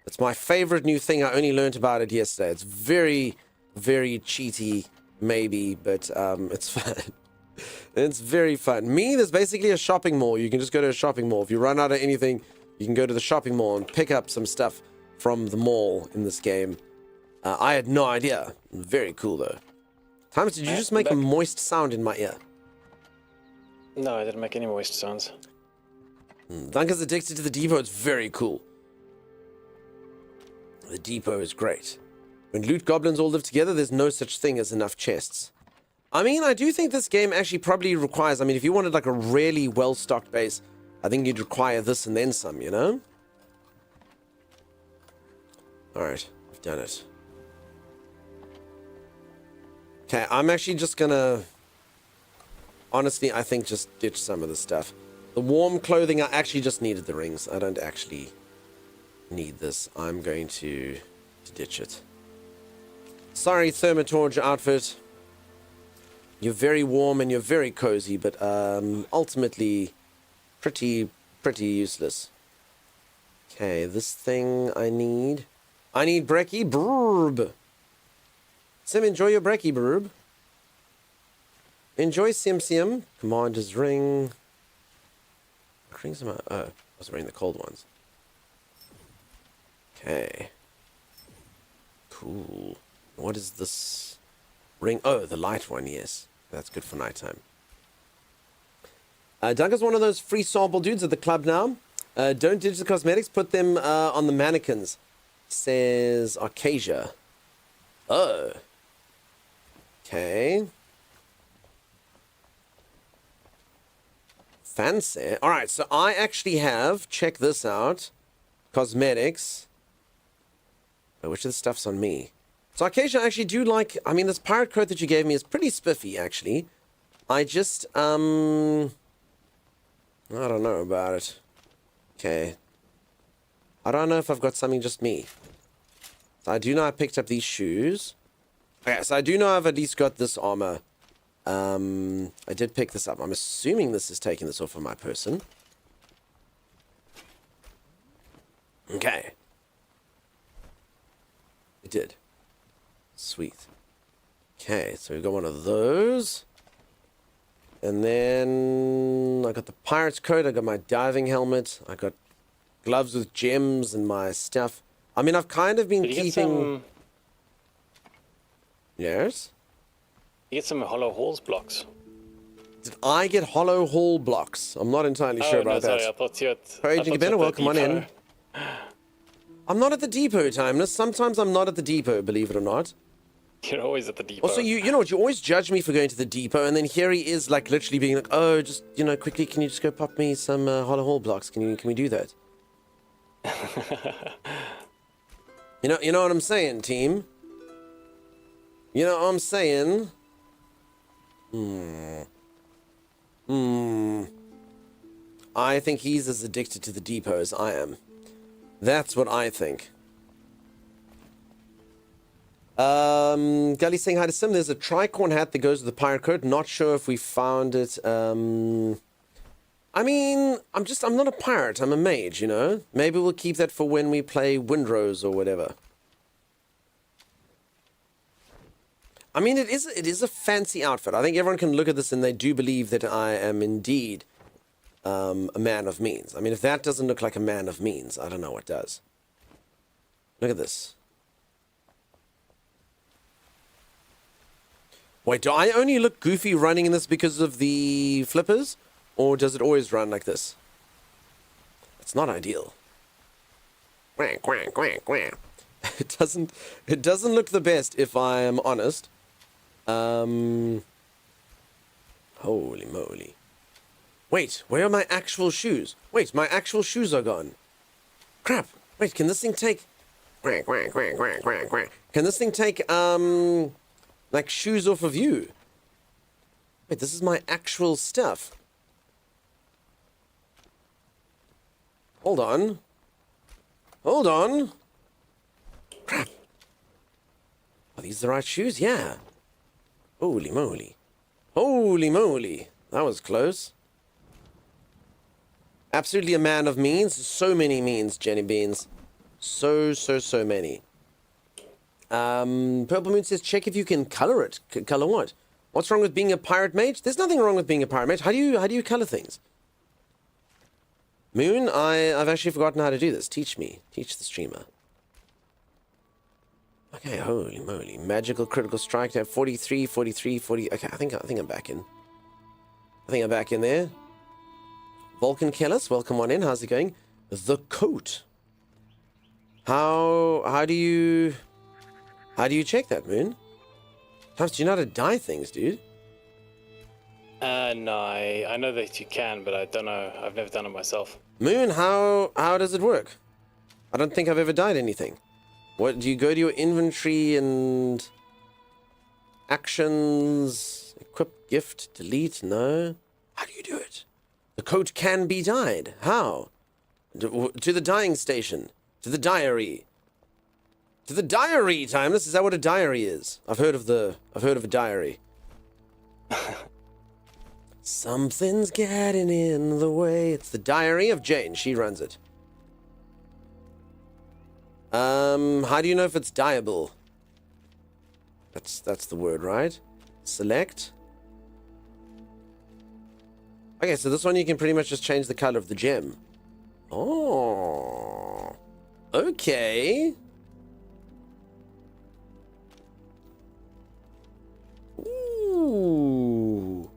It's my favorite new thing. I only learned about it yesterday. It's very, very cheaty, maybe, but it's fun. It's very fun. There's basically a shopping mall. You can just go to a shopping mall. If you run out of anything, you can go to the shopping mall and pick up some stuff from the mall in this game. I had no idea. Very cool, though. Thomas, did you just make a moist sound in my ear? No, I didn't make any moist sounds. Duncan's addicted to the depot. It's very cool. The depot is great. When loot goblins all live together, there's no such thing as enough chests. I mean, I do think this game actually probably requires... I mean, if you wanted like a really well-stocked base, I think you'd require this and then some, you know? Alright, I've done it. Okay, I'm actually just gonna... Honestly, I think just ditch some of the stuff. The warm clothing, I actually just needed the rings. I don't actually need this. I'm going to ditch it. Sorry, Thermatorge outfit. You're very warm and you're very cozy, but ultimately pretty useless. Okay, this thing I need brekkie brrb. Sim, enjoy your brekkie brrb. Enjoy Sim. Commander's ring. What rings am I? Oh, I was wearing the cold ones. Okay. Cool. What is this ring? Oh, the light one, yes. That's good for nighttime. Doug is one of those free sample dudes at the club now. Don't ditch the cosmetics, put them on the mannequins. Says Arcasia. Oh. Okay. Fancy. Alright, so I actually have, check this out, cosmetics. Oh, which of the stuff's on me? So Arcasia, I actually do like, I mean, this pirate coat that you gave me is pretty spiffy, actually. I just, I don't know about it. Okay. I don't know if I've got something just me. So I do know I picked up these shoes. Okay, so I do know I've at least got this armor. I did pick this up. I'm assuming this is taking this off of my person. Okay. It did. Sweet. Okay, so we got one of those. And then I got the pirate's coat. I got my diving helmet. I got gloves with gems and my stuff. I mean, I've kind of been keeping... Yes? You get some hollow halls blocks. Did I get hollow hall blocks? I'm not entirely sure about sorry, that. I thought you had... Hey, Jigabena, welcome on in. I'm not at the depot, Timeless. Sometimes I'm not at the depot, believe it or not. You're always at the depot. Also, you know what? You always judge me for going to the depot, and then here he is, like, literally being like, oh, just, you know, quickly, can you just go pop me some hollow hall blocks? Can we do that? You know what I'm saying, team? You know what I'm saying? I think he's as addicted to the depot as I am. That's what I think. Gully saying hi to Sim. There's a tricorn hat that goes with the pirate coat. Not sure if we found it. I mean, I'm not a pirate. I'm a mage, you know? Maybe we'll keep that for when we play Windrose or whatever. I mean, it is a fancy outfit. I think everyone can look at this and they do believe that I am indeed a man of means. I mean, if that doesn't look like a man of means, I don't know what does. Look at this. Wait, do I only look goofy running in this because of the flippers? Or does it always run like this? It's not ideal. Quack, quack, quack, quack. It doesn't look the best, if I am honest. Holy moly. Wait, where are my actual shoes? Wait, my actual shoes are gone. Crap. Wait, can this thing take... Quack, quack, quack, quack, quack, quack. Can this thing take, like, shoes off of you? Wait, this is my actual stuff. Hold on. Hold on. Crap. Are these the right shoes? Yeah. Holy moly. Holy moly. That was close. Absolutely a man of means. So many means, Jenny Beans. So many. Purple Moon says, check if you can color it. Color what? What's wrong with being a pirate mage? There's nothing wrong with being a pirate mage. How do you color things? Moon, I've actually forgotten how to do this. Teach me. Teach the streamer. Okay, holy moly. Magical critical strike to have 43, 43, 40. Okay, I think I'm back in. I think I'm back in there. Vulcan Kellis, welcome on in. How's it going? The coat. How do you check that, Moon? Sometimes do you know how to dye things, dude? No, I know that you can, but I don't know. I've never done it myself. Moon, how does it work? I don't think I've ever dyed anything. What, do you go to your inventory and actions, equip, gift, delete? No. How do you do it? The coat can be dyed. How? To the dyeing station. To the diary. To the diary, Timeless. Is that what a diary is? I've heard of a diary. Something's getting in the way. It's the diary of Jane. She runs it. How do you know if it's dyeable? That's the word, right? Select. Okay, so this one you can pretty much just change the color of the gem. Oh. Okay. Ooh.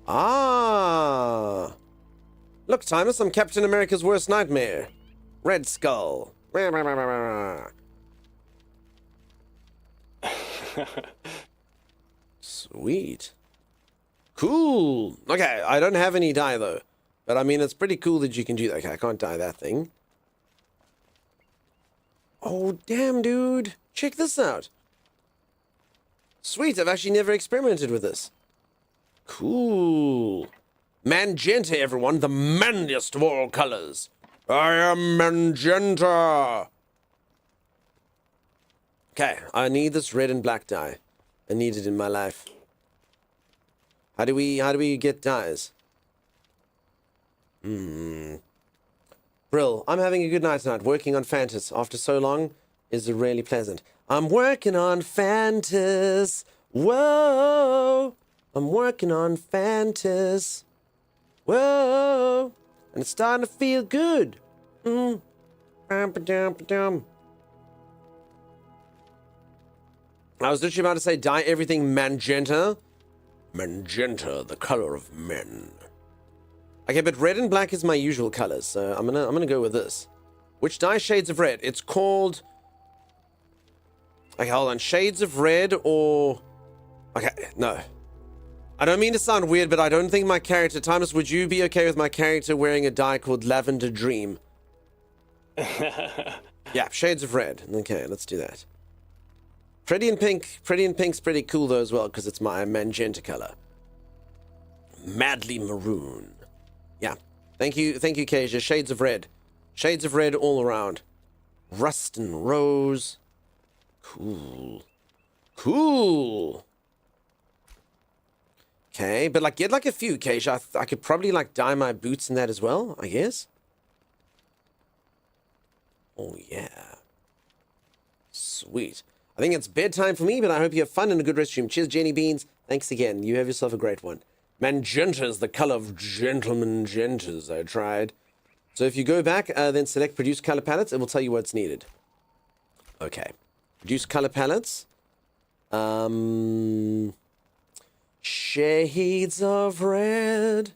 Ah. Look, Timus, I'm Captain America's worst nightmare. Red Skull. Sweet. Cool. Okay, I don't have any dye, though. But, I mean, it's pretty cool that you can do that. Okay, I can't dye that thing. Oh, damn, dude. Check this out. Sweet, I've actually never experimented with this. Cool. Magenta, everyone. The manliest of all colors. I am magenta. Okay, I need this red and black dye. I need it in my life. How do we get dyes? Brill, I'm having a good night tonight. Working on Fantas after so long is really pleasant. I'm working on Fantas. Whoa. I'm working on Fantas. Whoa. And it's starting to feel good. I was literally about to say dye everything magenta. Magenta, the color of men. Okay, but red and black is my usual colors, so I'm gonna go with this. Which dye shades of red? It's called. Okay, hold on. Shades of red or. Okay, no. I don't mean to sound weird, but I don't think my character. Timus, would you be okay with my character wearing a dye called Lavender Dream? Yeah, shades of red. Okay, let's do that. Pretty in Pink. Pretty in Pink's pretty cool though as well, because it's my magenta color. Madly Maroon. Yeah. Thank you, Kasia. Shades of red. Shades of red all around. Rust and Rose. Cool. Cool. Okay, but like get like a few, Kasia. I could probably like dye my boots in that as well, I guess. Oh yeah. Sweet. I think it's bedtime for me, but I hope you have fun and a good restroom. Cheers, Jenny Beans. Thanks again. You have yourself a great one. Magenta is the color of gentleman gentas, I tried. So if you go back, then select Produce Color Palettes, it will tell you what's needed. Okay. Produce Color Palettes. Shades of Red.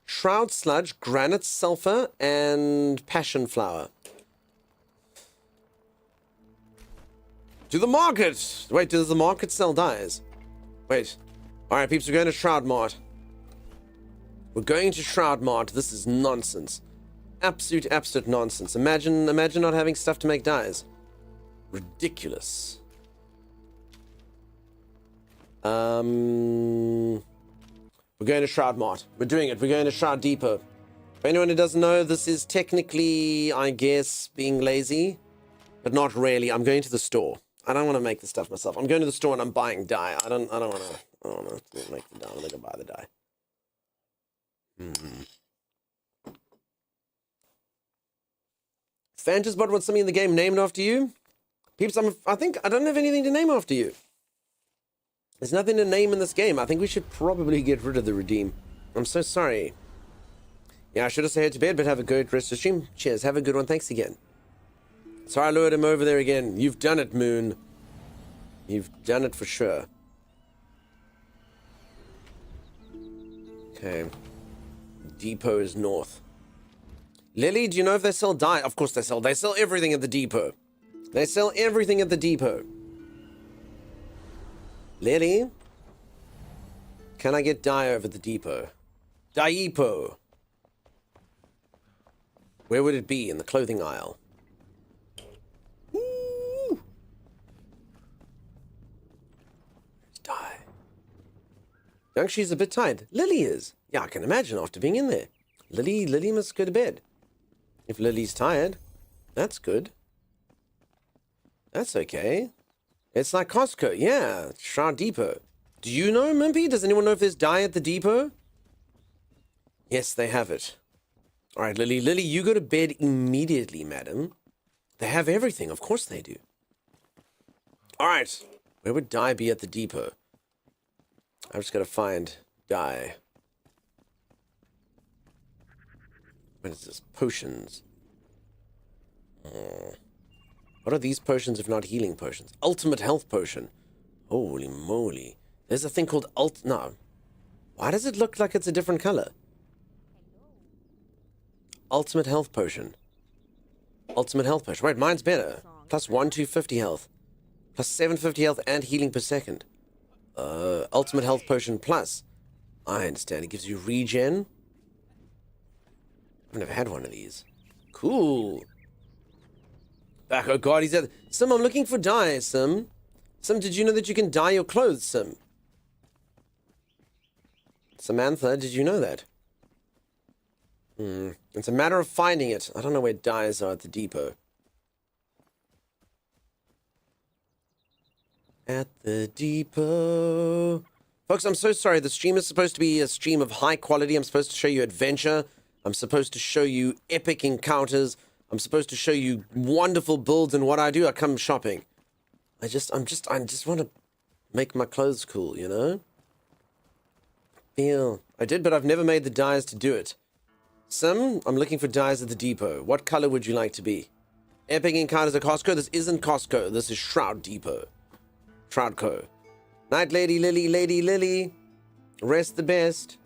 Shroud Sludge, Granite Sulfur, and Passion Flower. To the market! Wait, does the market sell dyes? Wait. Alright, peeps, we're going to Shroud Mart. We're going to Shroud Mart. This is nonsense. Absolute nonsense. Imagine not having stuff to make dyes. Ridiculous. We're going to Shroud Mart. We're doing it. We're going to Shroud Depot. For anyone who doesn't know, this is technically, I guess, being lazy. But not really. I'm going to the store. I don't want to make the stuff myself. I'm going to the store and I'm buying dye. I don't want to make the dye. I'm going to buy the dye. Fantasbot wants something in the game named after you? Peeps, I think I don't have anything to name after you. There's nothing to name in this game. I think we should probably get rid of the redeem. I'm so sorry. Yeah, I should have said head to bed, but have a good rest of the stream. Cheers. Have a good one. Thanks again. Sorry I lured him over there again. You've done it, Moon. You've done it for sure. Okay. Depot is north. Lily, do you know if they sell dye? Of course they sell. They sell everything at the depot. They sell everything at the depot. Lily? Can I get dye over the depot? Dyepo. Where would it be? In the clothing aisle. Youngshi's a bit tired. Lily is. Yeah, I can imagine after being in there. Lily must go to bed. If Lily's tired, that's good. That's okay. It's like Costco. Yeah, Shroud Depot. Do you know, Mimpy? Does anyone know if there's dye at the depot? Yes, they have it. All right, Lily. Lily, you go to bed immediately, madam. They have everything. Of course they do. All right. Where would dye be at the depot? I've just got to find dye. What is this? Potions. What are these potions if not healing potions? Ultimate health potion. Holy moly. There's a thing called No. Why does it look like it's a different color? Ultimate health potion. Ultimate health potion. Wait, mine's better. Plus 1 250 health. Plus 750 health and healing per second. Ultimate health potion plus. I understand. It gives you regen. I've never had one of these. Cool. Back, oh god, he's at... Sim, I'm looking for dye, Sim. Sim, did you know that you can dye your clothes, Sim? Samantha, did you know that? It's a matter of finding it. I don't know where dyes are at the depot. At the depot. Folks, I'm so sorry. The stream is supposed to be a stream of high quality. I'm supposed to show you adventure. I'm supposed to show you epic encounters. I'm supposed to show you wonderful builds, and what I do, I come shopping. I just want to make my clothes cool, you know? I did, but I've never made the dyes to do it. Sim, I'm looking for dyes at the depot. What color would you like to be? Epic encounters at Costco? This isn't Costco. This is Shroud Depot. Shroud Co. Night, Lady Lily, Lady Lily. Rest the best.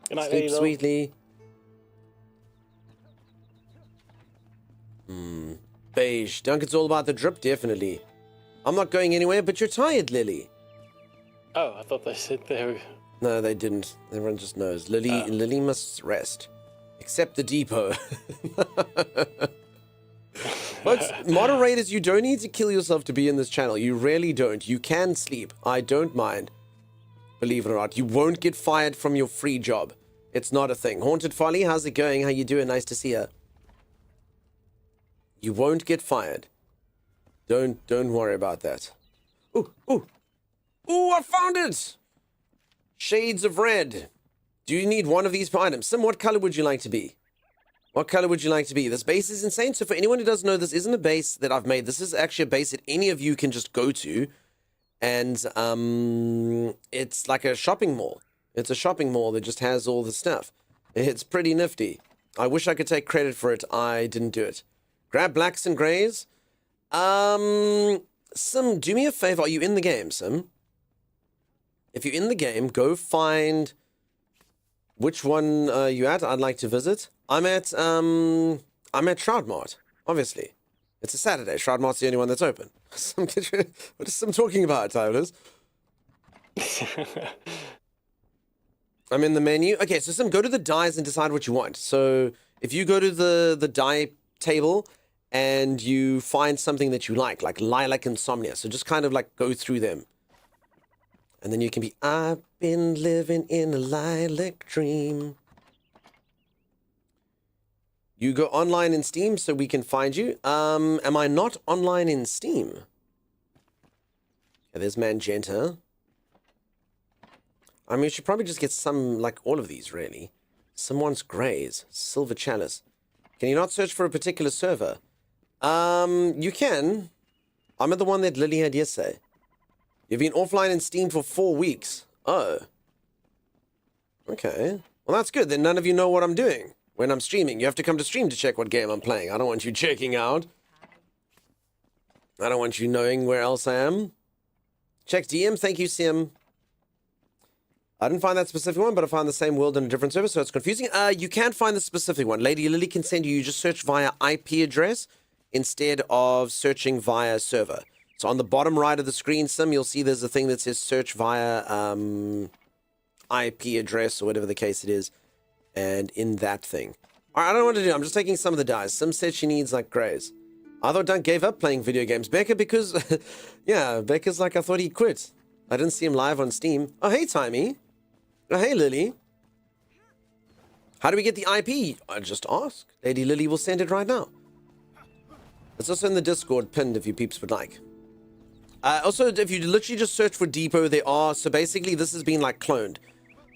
Good night, Sleep Lady sweetly. Beige. Duncan's all about the drip, definitely. I'm not going anywhere, but you're tired, Lily. Oh, I thought they said they were... No, they didn't. Everyone just knows. Lily must rest. Except the depot. Folks, moderators, you don't need to kill yourself to be in this channel. You really don't. You can sleep. I don't mind. Believe it or not. You won't get fired from your free job. It's not a thing. Haunted Folly, how's it going? How you doing? Nice to see you. You won't get fired. Don't worry about that. Ooh, I found it! Shades of red. Do you need one of these items? Sim, what color would you like to be? What color would you like to be? This base is insane. So for anyone who doesn't know, this isn't a base that I've made. This is actually a base that any of you can just go to. And it's like a shopping mall. It's a shopping mall that just has all the stuff. It's pretty nifty. I wish I could take credit for it. I didn't do it. Grab blacks and grays. Sim, do me a favor. Are you in the game, Sim? If you're in the game, go find which one you at. I'd like to visit. I'm at Shroud Mart, obviously. It's a Saturday. Shroud Mart's the only one that's open. What is Sim talking about, Tyler's? I'm in the menu. Okay, so Sim, go to the dyes and decide what you want. So if you go to the dye table and you find something that you like Lilac Insomnia. So just kind of like go through them. And then you can be, I've been living in a lilac dream. You go online in Steam so we can find you. Am I not online in Steam? Yeah, there's Magenta. I mean, you should probably just get some, like all of these, really. Someone's Grays. Silver Chalice. Can you not search for a particular server? You can. I'm at the one that Lily had yesterday. You've been offline in Steam for 4 weeks. Oh. Okay. Well, that's good. Then none of you know what I'm doing when I'm streaming. You have to come to stream to check what game I'm playing. I don't want you checking out. I don't want you knowing where else I am. Check DM. Thank you, Sim. I didn't find that specific one, but I found the same world in a different server, so it's confusing. You can't find the specific one. Lady Lily can send you. You just search via IP address instead of searching via server. So on the bottom right of the screen, Sim, you'll see there's a thing that says search via IP address or whatever the case it is. And in that thing. All right, I don't know what to do. I'm just taking some of the dyes. Sim said she needs like grays. I thought Dunk gave up playing video games. Becca, because, yeah, Becca's like, I thought he quit. I didn't see him live on Steam. Oh, hey, Timey. Oh, hey, Lily. How do we get the IP? I just ask. Lady Lily will send it right now. It's also in the Discord pinned if you peeps would like. Also, if you literally just search for Depot, there are... So basically, this has been like cloned.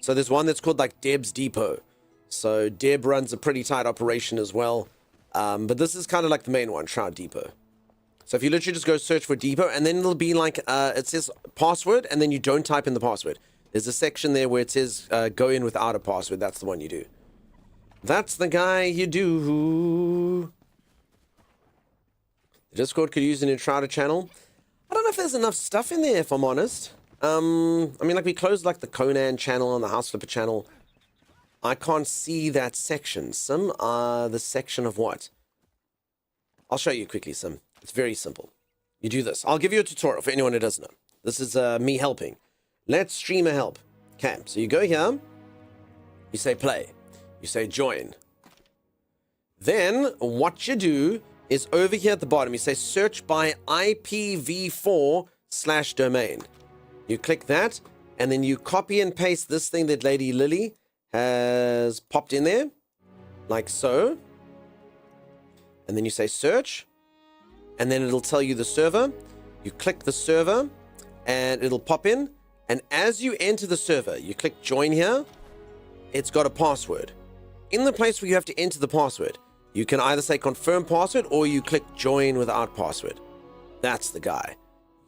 So there's one that's called like Deb's Depot. So Deb runs a pretty tight operation as well. But this is kind of like the main one, Shroud Depot. So if you literally just go search for Depot, and then it'll be like, it says password, and then you don't type in the password. There's a section there where it says go in without a password. That's the one you do. That's the guy you do. The Discord could use an Enshrouded channel. I don't know if there's enough stuff in there, if I'm honest. I mean, like, we closed, like, the Conan channel and the House Flipper channel. I can't see that section. Sim, the section of what? I'll show you quickly, Sim. It's very simple. You do this. I'll give you a tutorial for anyone who doesn't know. This is me helping. Let's stream a help. Okay, so you go here. You say play. You say join. Then what you do is over here at the bottom, you say search by IPv4/domain. You click that, and then you copy and paste this thing that Lady Lily has popped in there, like so. And then you say search, and then it'll tell you the server. You click the server, and it'll pop in. And as you enter the server, you click join here. It's got a password. In the place where you have to enter the password, you can either say confirm password or you click join without password. That's the guy.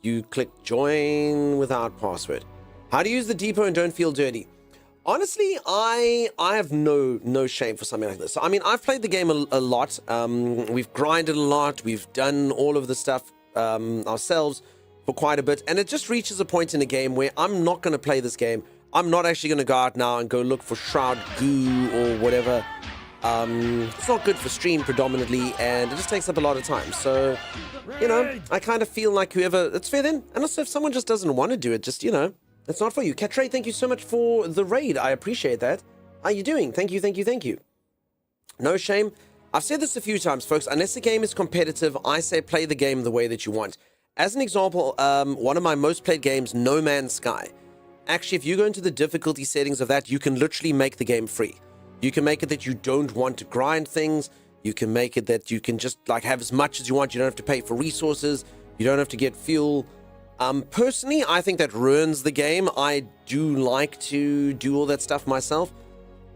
You click join without password. How to use the depot and don't feel dirty. Honestly, I have no shame for something like this. I mean, I've played the game a lot. We've grinded a lot. We've done all of the stuff ourselves for quite a bit. And it just reaches a point in a game where I'm not going to play this game. I'm not actually going to go out now and go look for Shroud goo or whatever. It's not good for stream predominantly, and it just takes up a lot of time. So, you know, I kind of feel like whoever... It's fair then. And also, if someone just doesn't want to do it, just, you know, it's not for you. Catray, thank you so much for the raid. I appreciate that. How are you doing? Thank you, thank you, thank you. No shame. I've said this a few times, folks. Unless the game is competitive, I say play the game the way that you want. As an example, one of my most played games, No Man's Sky. Actually, if you go into the difficulty settings of that, you can literally make the game free. You can make it that you don't want to grind things. You can make it that you can just like have as much as you want. You don't have to pay for resources. You don't have to get fuel. Personally, I think that ruins the game. I do like to do all that stuff myself.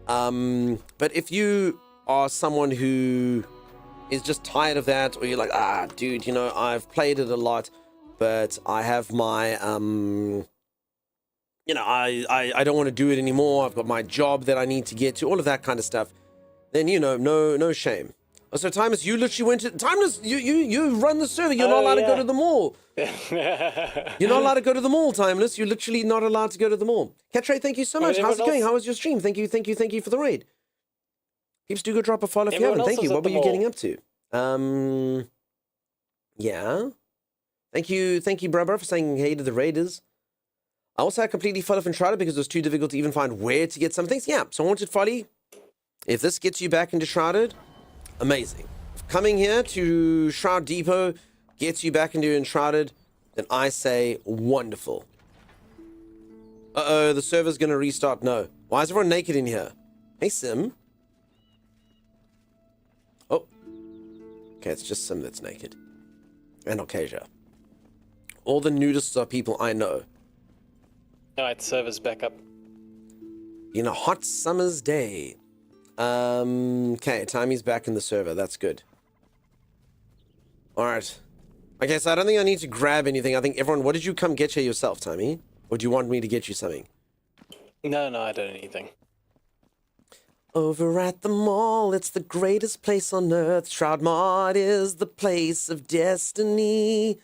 But if you are someone who is just tired of that, or you're like, dude, you know, I've played it a lot, but I have my, you know, I don't want to do it anymore. I've got my job that I need to get to, all of that kind of stuff. Then, you know, no shame. So, Timeless, you literally went to... Timeless, you run the server. You're not allowed to go to the mall. You're not allowed to go to the mall, Timeless. You're literally not allowed to go to the mall. Catray, thank you so much. How's it going? How was your stream? Thank you for the raid. Peeps, do go drop a follow if you haven't. Thank you. What were you getting up to? Yeah. Thank you, Brabra, for saying hey to the raiders. I also had completely fell off Enshrouded because it was too difficult to even find where to get some things. Yeah, so Haunted Folly, if this gets you back into Shrouded, amazing. If coming here to Shroud Depot gets you back into Enshrouded, then I say wonderful. Uh-oh, the server's going to restart. No. Why is everyone naked in here? Hey, Sim. Oh. Okay, it's just Sim that's naked. And Okasia. All the nudists are people I know. Alright, server's back up. In a hot summer's day. Okay, Timmy's back in the server. That's good. Alright. Okay, so I don't think I need to grab anything. I think everyone... What did you come get here yourself, Timmy? Or do you want me to get you something? No, I don't need anything. Over at the mall, it's the greatest place on earth. Shroud Mart is the place of destiny.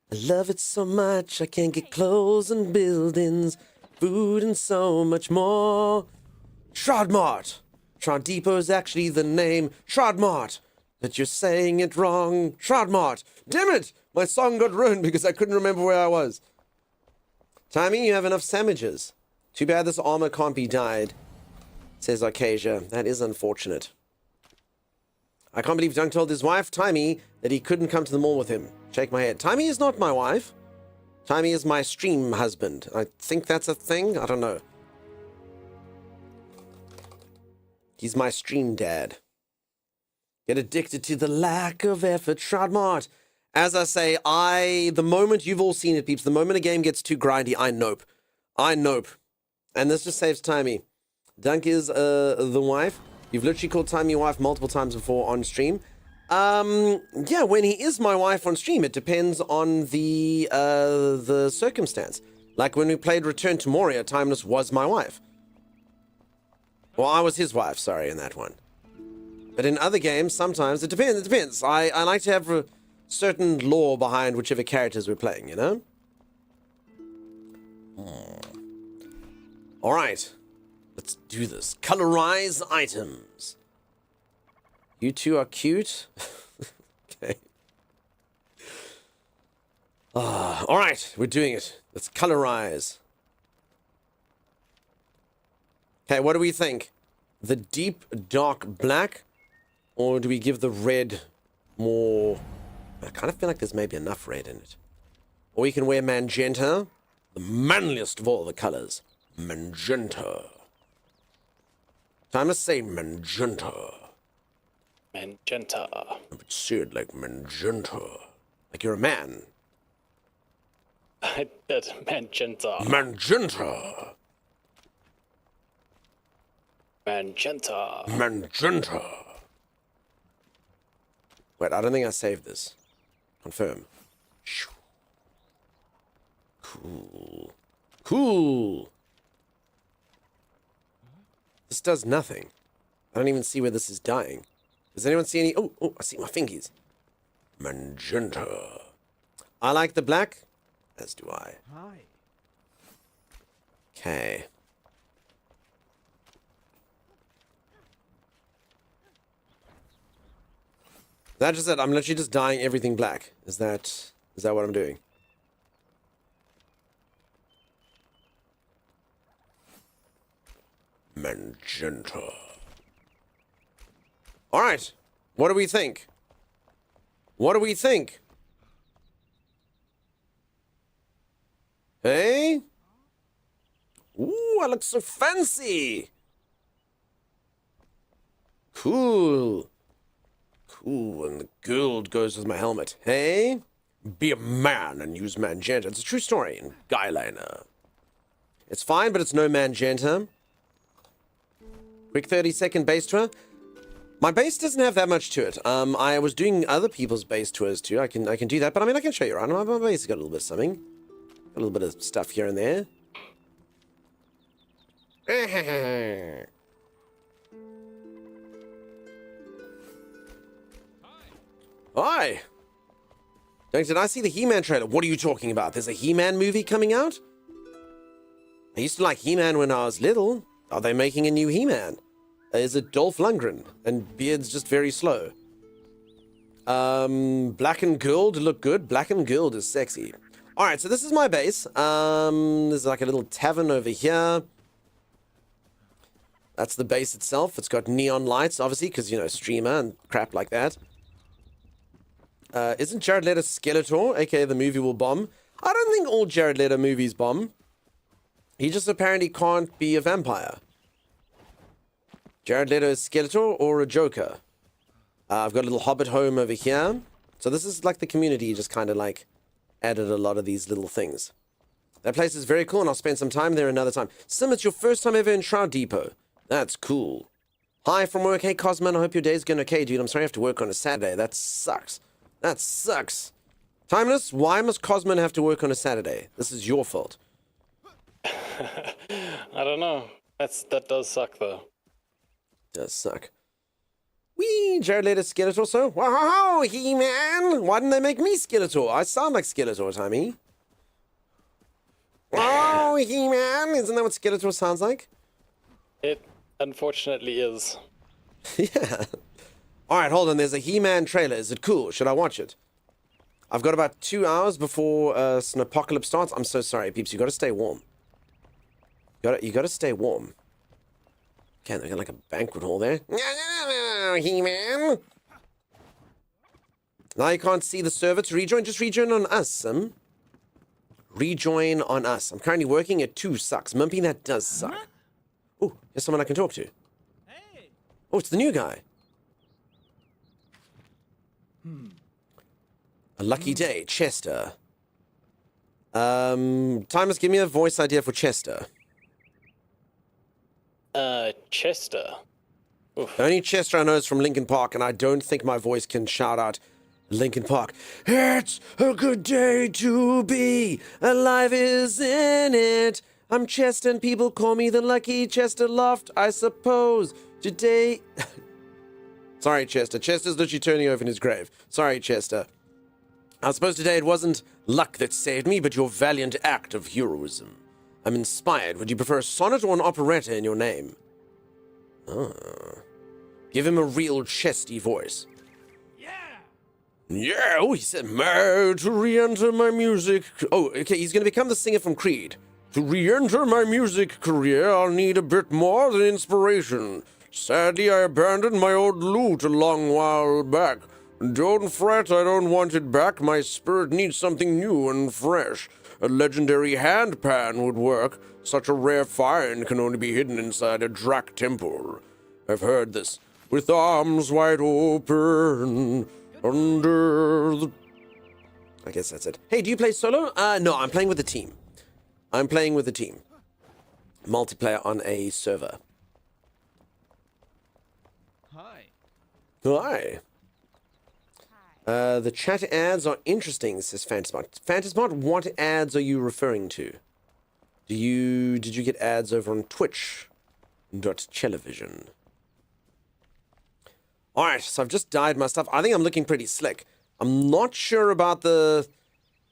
I love it so much, I can't get clothes and buildings, food and so much more. Shroud Mart! Shroud Depot is actually the name. Shroud Mart! But you're saying it wrong. Shroud Mart! Damn it! My song got ruined because I couldn't remember where I was. Timmy, you have enough sandwiches. Too bad this armor can't be dyed, says Arcasia. That is unfortunate. I can't believe Dunk told his wife, Timey, that he couldn't come to the mall with him. Shake my head. Timey is not my wife. Timey is my stream husband. I think that's a thing. I don't know. He's my stream dad. Get addicted to the lack of effort, Shroudmart. As I say, the moment you've all seen it, peeps, the moment a game gets too grindy, I nope. I nope. And this just saves timey. Dunk is the wife. You've literally called Timey wife multiple times before on stream. Yeah, when he is my wife on stream, it depends on the circumstance. Like when we played Return to Moria, Timeless was my wife. Well, I was his wife, sorry, in that one. But in other games, sometimes it depends. It depends. I like to have a certain lore behind whichever characters we're playing, you know? All right. Let's do this. Colorize items. You two are cute. Okay. All right. We're doing it. Let's colorize. Okay, what do we think? The deep, dark black? Or do we give the red more... I kind of feel like there's maybe enough red in it. Or we can wear magenta. The manliest of all the colors. Magenta. Time to say magenta. Magenta. But say it like magenta. Like you're a man. I did. Magenta. Magenta. Magenta. Magenta. Wait, I don't think I saved this. Confirm. Cool. Cool. This does nothing. I don't even see where this is dying. Does anyone see any... Oh, I see my fingies. Magenta. I like the black, as do I. Hi. Okay. That just it. I'm literally just dyeing everything black. Is that what I'm doing? Magenta. All right. What do we think? What do we think? Hey? Ooh, I look so fancy. Cool. Cool, and the gold goes with my helmet. Hey? Be a man and use magenta. It's a true story in Guyliner. It's fine, but it's no magenta. Quick 30-second base tour. My base doesn't have that much to it. I was doing other people's base tours too. I can do that, but I mean I can show you around. My base has got a little bit of something. Got a little bit of stuff here and there. Hi. Did I see the He-Man trailer? What are you talking about? There's a He-Man movie coming out? I used to like He-Man when I was little. Are they making a new He-Man? Is it Dolph Lundgren? And Beard's just very slow. Black and gold look good. Black and gold is sexy. Alright, so this is my base. There's like a little tavern over here. That's the base itself. It's got neon lights, obviously, because, you know, streamer and crap like that. Isn't Jared Leto Skeletor, aka the movie will bomb? I don't think all Jared Leto movies bomb. He just apparently can't be a vampire. Jared Leto is Skeletor or a Joker. I've got a little hobbit home over here. So this is like the community just kind of like added a lot of these little things. That place is very cool and I'll spend some time there another time. Sim, it's your first time ever in Shroud Depot. That's cool. Hi from work. Hey Cosman, I hope your day's going okay, dude. I'm sorry I have to work on a Saturday. That sucks. That sucks. Timeless, why must Cosman have to work on a Saturday? This is your fault. I don't know. That does suck though. Does suck. Wee, Jared Leto Skeletor, so? Wow, He-Man! Why didn't they make me Skeletor? I sound like Skeletor, Tommy. Wow, He-Man! Isn't that what Skeletor sounds like? It unfortunately is. Yeah. Alright, hold on, there's a He-Man trailer. Is it cool? Should I watch it? I've got about 2 hours before an apocalypse starts. I'm so sorry, peeps. You gotta stay warm. You gotta stay warm. Okay, they got like a banquet hall there. He-Man! Now you can't see the server to rejoin. Just rejoin on us, Sim. Rejoin on us. I'm currently working at 2 sucks. Mumpy, that does suck. Oh, here's someone I can talk to. Hey. Oh, it's the new guy. A lucky day, Chester. Timus, give me a voice idea for Chester. Chester. The only Chester I know is from Linkin Park, and I don't think my voice can shout out Linkin Park. It's a good day to be alive, isn't it? I'm Chester, and people call me the lucky Chester Loft, I suppose. Today... Sorry, Chester. Chester's literally turning over in his grave. Sorry, Chester. I suppose today it wasn't luck that saved me, but your valiant act of heroism. I'm inspired. Would you prefer a sonnet or an operetta in your name? Give him a real chesty voice. Yeah, oh, he said, mad to re-enter my music... Oh, okay, he's going to become the singer from Creed. To re-enter my music career, I'll need a bit more than inspiration. Sadly, I abandoned my old lute a long while back. Don't fret, I don't want it back. My spirit needs something new and fresh. A legendary handpan would work. Such a rare find can only be hidden inside a Drac temple. I've heard this. With arms wide open, under the... I guess that's it. Hey, do you play solo? No, I'm playing with a team. I'm playing with a team. Multiplayer on a server. Hi. Hi. The chat ads are interesting, says Phantasmart. Phantasmart, what ads are you referring to? Did you get ads over on Twitch.television? Alright, so I've just dyed my stuff. I think I'm looking pretty slick. I'm not sure about the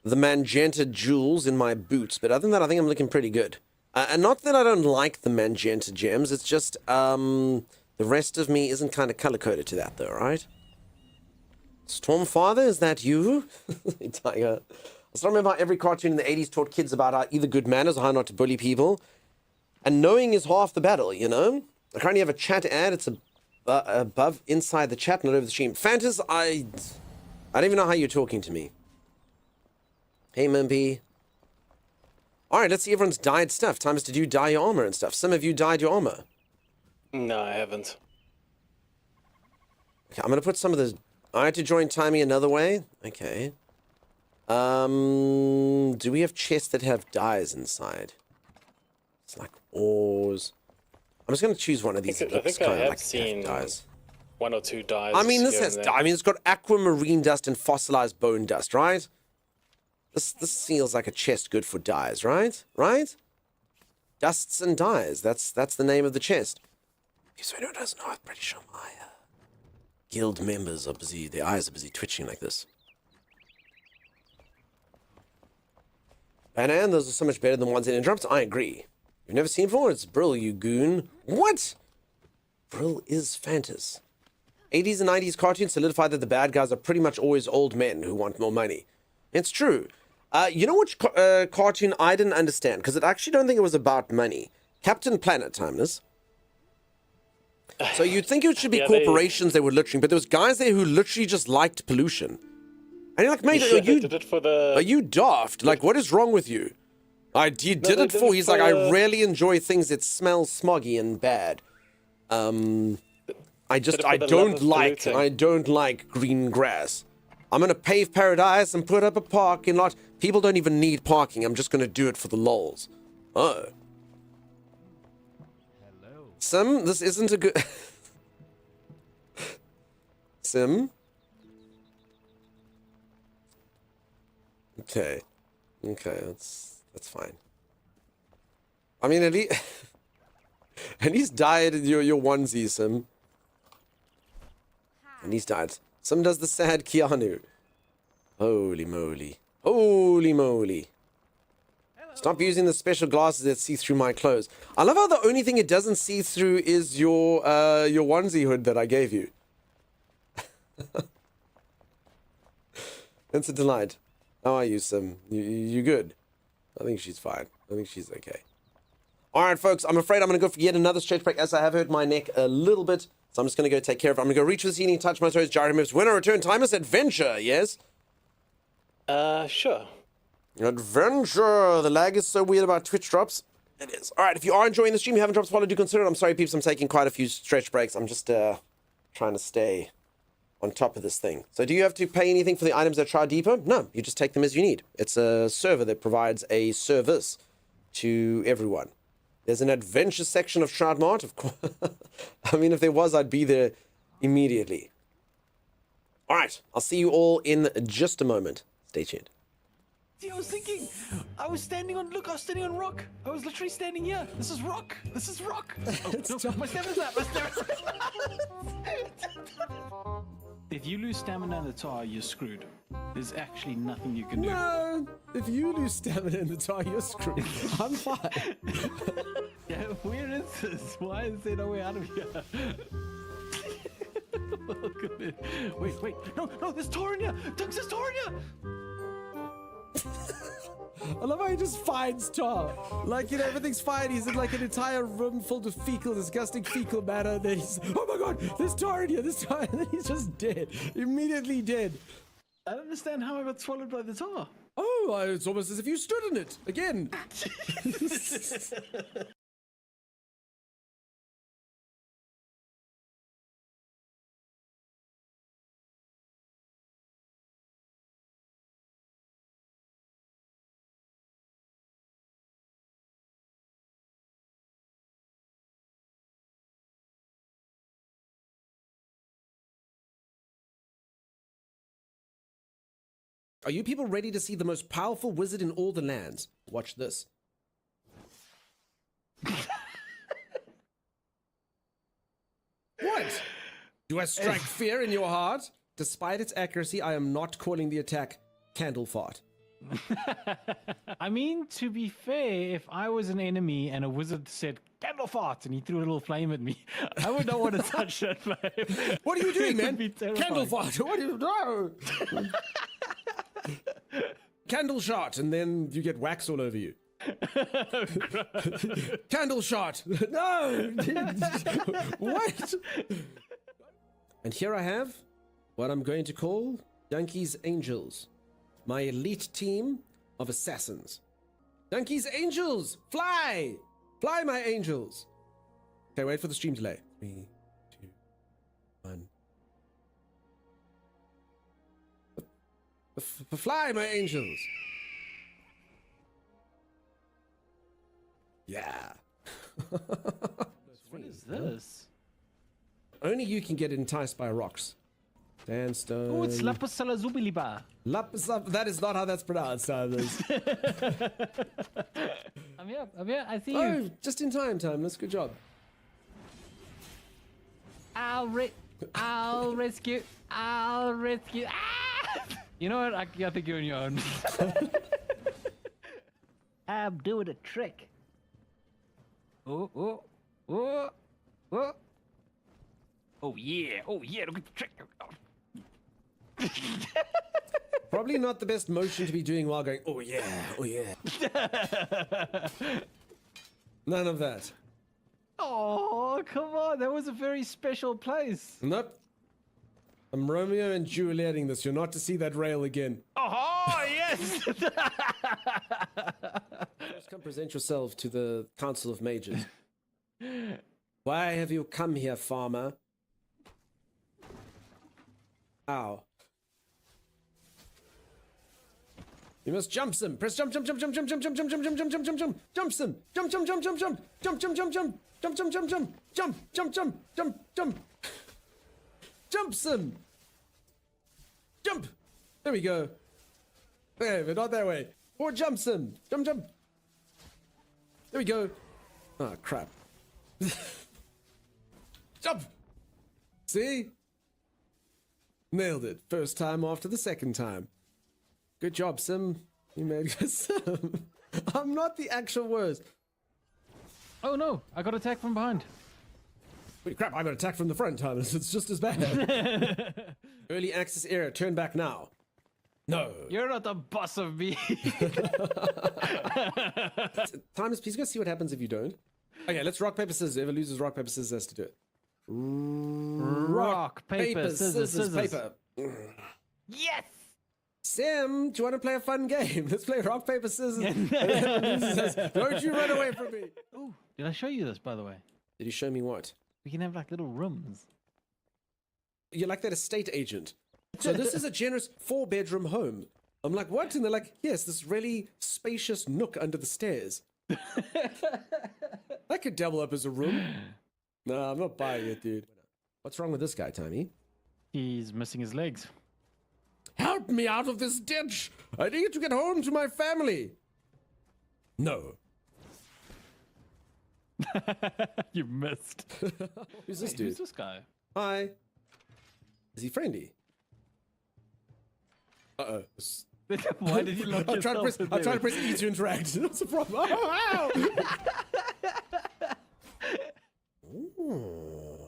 magenta jewels in my boots, but other than that, I think I'm looking pretty good. And not that I don't like the magenta gems, it's just, the rest of me isn't kind of color-coded to that, though, right? Stormfather, is that you? Tiger. I still remember how every cartoon in the 80s taught kids about how either good manners or how not to bully people. And knowing is half the battle, you know? I currently have a chat ad. It's above, inside the chat, not over the stream. Fantas, I don't even know how you're talking to me. Hey, Mimpy. Alright, let's see everyone's dyed stuff. Timus, did you dye your armor and stuff? Some of you dyed your armor. No, I haven't. Okay, I'm going to put some of the... I had to join timing another way? Okay. Do we have chests that have dyes inside? It's like ores. I'm just going to choose one of these. I think I have seen dyes. One or two dyes. I mean, this has... I mean, it's got aquamarine dust and fossilized bone dust, right? This feels like a chest good for dyes, right? Right? Dusts and dyes. That's the name of the chest. If anyone doesn't know, I'm pretty sure my guild members are busy. Their eyes are busy twitching like this. And those are so much better than ones in drops. I agree. You've never seen before? It's Brill, you goon. What? Brill is Phantas. 80s and 90s cartoons solidify that the bad guys are pretty much always old men who want more money. It's true. You know which cartoon I didn't understand? Because I actually don't think it was about money. Captain Planet, Timeless. So you'd think it should be corporations they were literally, but there was guys there who literally just liked pollution. And you're like, mate, are you daft? Like, what is wrong with you? He did it for... He's like, I really enjoy things that smell smoggy and bad. I don't like green grass. I'm going to pave paradise and put up a parking lot. People don't even need parking. I'm just going to do it for the lols. Oh. Hello. Sim, this isn't a good... Sim? Okay. Okay, that's fine. I mean, at least dyed your onesie, Sim. And he's died. Sim does the sad Keanu. Holy moly. Holy moly. Stop using the special glasses that see through my clothes. I love how the only thing it doesn't see through is your onesie hood that I gave you. It's a delight. How are you, Sim? You good? I think she's fine. I think she's okay. Alright, folks, I'm afraid I'm going to go for yet another stretch break as I have hurt my neck a little bit. So I'm just going to go take care of it. I'm going to go reach for the ceiling, touch my toes, gyro moves. When I return, Timeless Adventure, yes? Sure. Adventure! The lag is so weird about Twitch drops. It is. All right, if you are enjoying the stream, you haven't dropped a follow, do consider it. I'm sorry, peeps, I'm taking quite a few stretch breaks. I'm just trying to stay on top of this thing. So do you have to pay anything for the items that Shroud Depot? No, you just take them as you need. It's a server that provides a service to everyone. There's an adventure section of Shroud Mart, of course. I mean, if there was, I'd be there immediately. All right, I'll see you all in just a moment. Stay tuned. See, I was thinking, I was standing on rock. I was literally standing here. This is rock. Oh, no, my stamina's up. If you lose stamina in the tar, you're screwed. There's actually nothing you can do. No, if you lose stamina in the tar, you're screwed. I'm fine. Yeah, where is this? Why is there no way out of here? Wait, no, there's tar in here. Dunks, there's tar in here. I love how he just finds tar. Like, you know, everything's fine. He's in like an entire room full of disgusting fecal matter. And then he's, oh my god, there's tar in here, there's tar. And then he's just dead. Immediately dead. I don't understand how I got swallowed by the tar. Oh, it's almost as if you stood in it. Again. Are you people ready to see the most powerful wizard in all the lands? Watch this. What? Do I strike fear in your heart? Despite its accuracy, I am not calling the attack candle fart. I mean, to be fair, if I was an enemy and a wizard said candle fart and he threw a little flame at me, I would not want to touch that flame. What are you doing, man? Be Candle fart. What do you do? Candle shot, and then you get wax all over you. Candle shot. No. What? And here I have what I'm going to call Donkey's Angels, my elite team of assassins. Donkey's Angels, fly! Fly, my angels! Okay, wait for the stream delay. 3, 2, 1. Fly, my angels! Yeah. What is this? Only you can get enticed by rocks. Sandstone. Oh, it's lapis lazuli. That is not how that's pronounced. I'm here. I see you. Oh, just in time. That's a good job. I'll rescue. Ah! You know what? I think you're on your own. I'm doing a trick. Oh. Oh yeah. Look at the trick. Probably not the best motion to be doing while going, oh yeah. None of that. Oh, come on. That was a very special place. Nope. I'm Romeo and Julieting this. You're not to see that rail again. Oh, yes. First, come present yourself to the Council of Mages. Why have you come here, farmer? Ow. You must jump some. Press jump. Jump some. Jump some. Jump. There we go. Hey, but not that way. Or jump some. Jump. There we go. Oh, crap. Jump. See? Nailed it. First time after the second time. Good job, Sim. You made Sim. I'm not the actual worst. Oh no, I got attacked from behind. Wait, crap, I got attacked from the front, Thomas. It's just as bad. Early access error. Turn back now. No. You're not the boss of me. Thomas, please go see what happens if you don't. Okay, let's rock, paper, scissors. Whoever loses rock, paper, scissors has to do it. Rock, paper, scissors. Paper. Yes! Sim, do you want to play a fun game? Let's play rock, paper, scissors. And whoever loses says, don't you run away from me. Oh, did I show you this, by the way? Did you show me what? We can have like little rooms. You're like that estate agent. So this is a generous 4-bedroom home. I'm like, what? And they're like, yes, this really spacious nook under the stairs. That could double up as a room. No, I'm not buying it, dude. What's wrong with this guy, Tommy? He's missing his legs. Help me out of this ditch! I need to get home to my family! No. You missed. Who's this dude? Who's this guy? Hi. Is he friendly? Uh-oh. Why did you lock I'm trying to press E to interact. What's the problem? Oh, Ooh.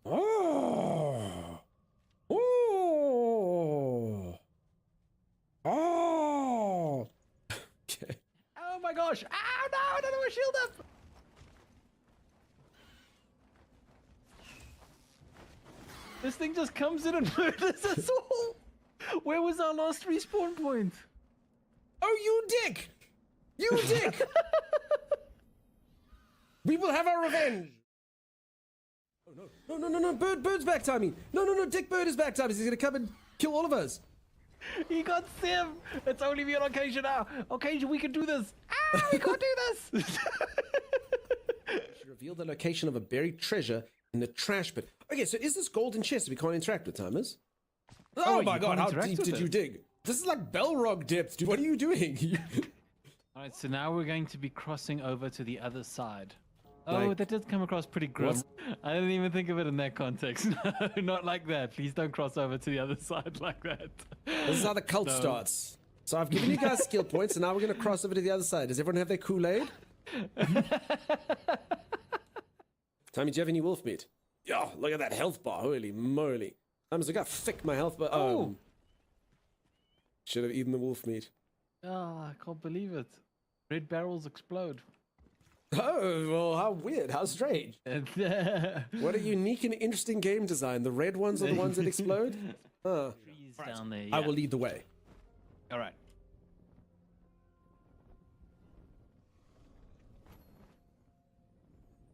Oh. Oh. Oh. Okay. Oh my gosh! Oh no! I don't know my shield up. This thing just comes in and murders us all. Where was our last respawn point? Oh, you dick! You dick! We will have our revenge. Oh no! Bird's back, Tommy. No! Dick Bird is back, Tommy. He's gonna come and kill all of us. He got Sim. It's only me on occasion now. Occasion, we can do this. Ah, we can't do this. She revealed the location of a buried treasure in the trash bin. Okay, so is this golden chest we can't interact with, Timers? Oh, wait, my you god, can't how interact deep with did you it? dig? This is like Belrog depth, dude. What are you doing? All right, so now we're going to be crossing over to the other side. Oh, Like- that did come across pretty grim. I didn't even think of it in that context. No, not like that. Please don't cross over to the other side like that. This is how the cult starts. So I've given you guys skill points, and now we're going to cross over to the other side. Does everyone have their Kool-Aid? Tommy, do you have any wolf meat? Yeah, look at that health bar. Holy moly. Look how thick my health bar. Oh. Should have eaten the wolf meat. Oh, I can't believe it. Red barrels explode. Oh, well, how weird. How strange. What a unique and interesting game design. The red ones are the ones that explode? Huh. Trees down there. I Yeah. will lead the way. All right.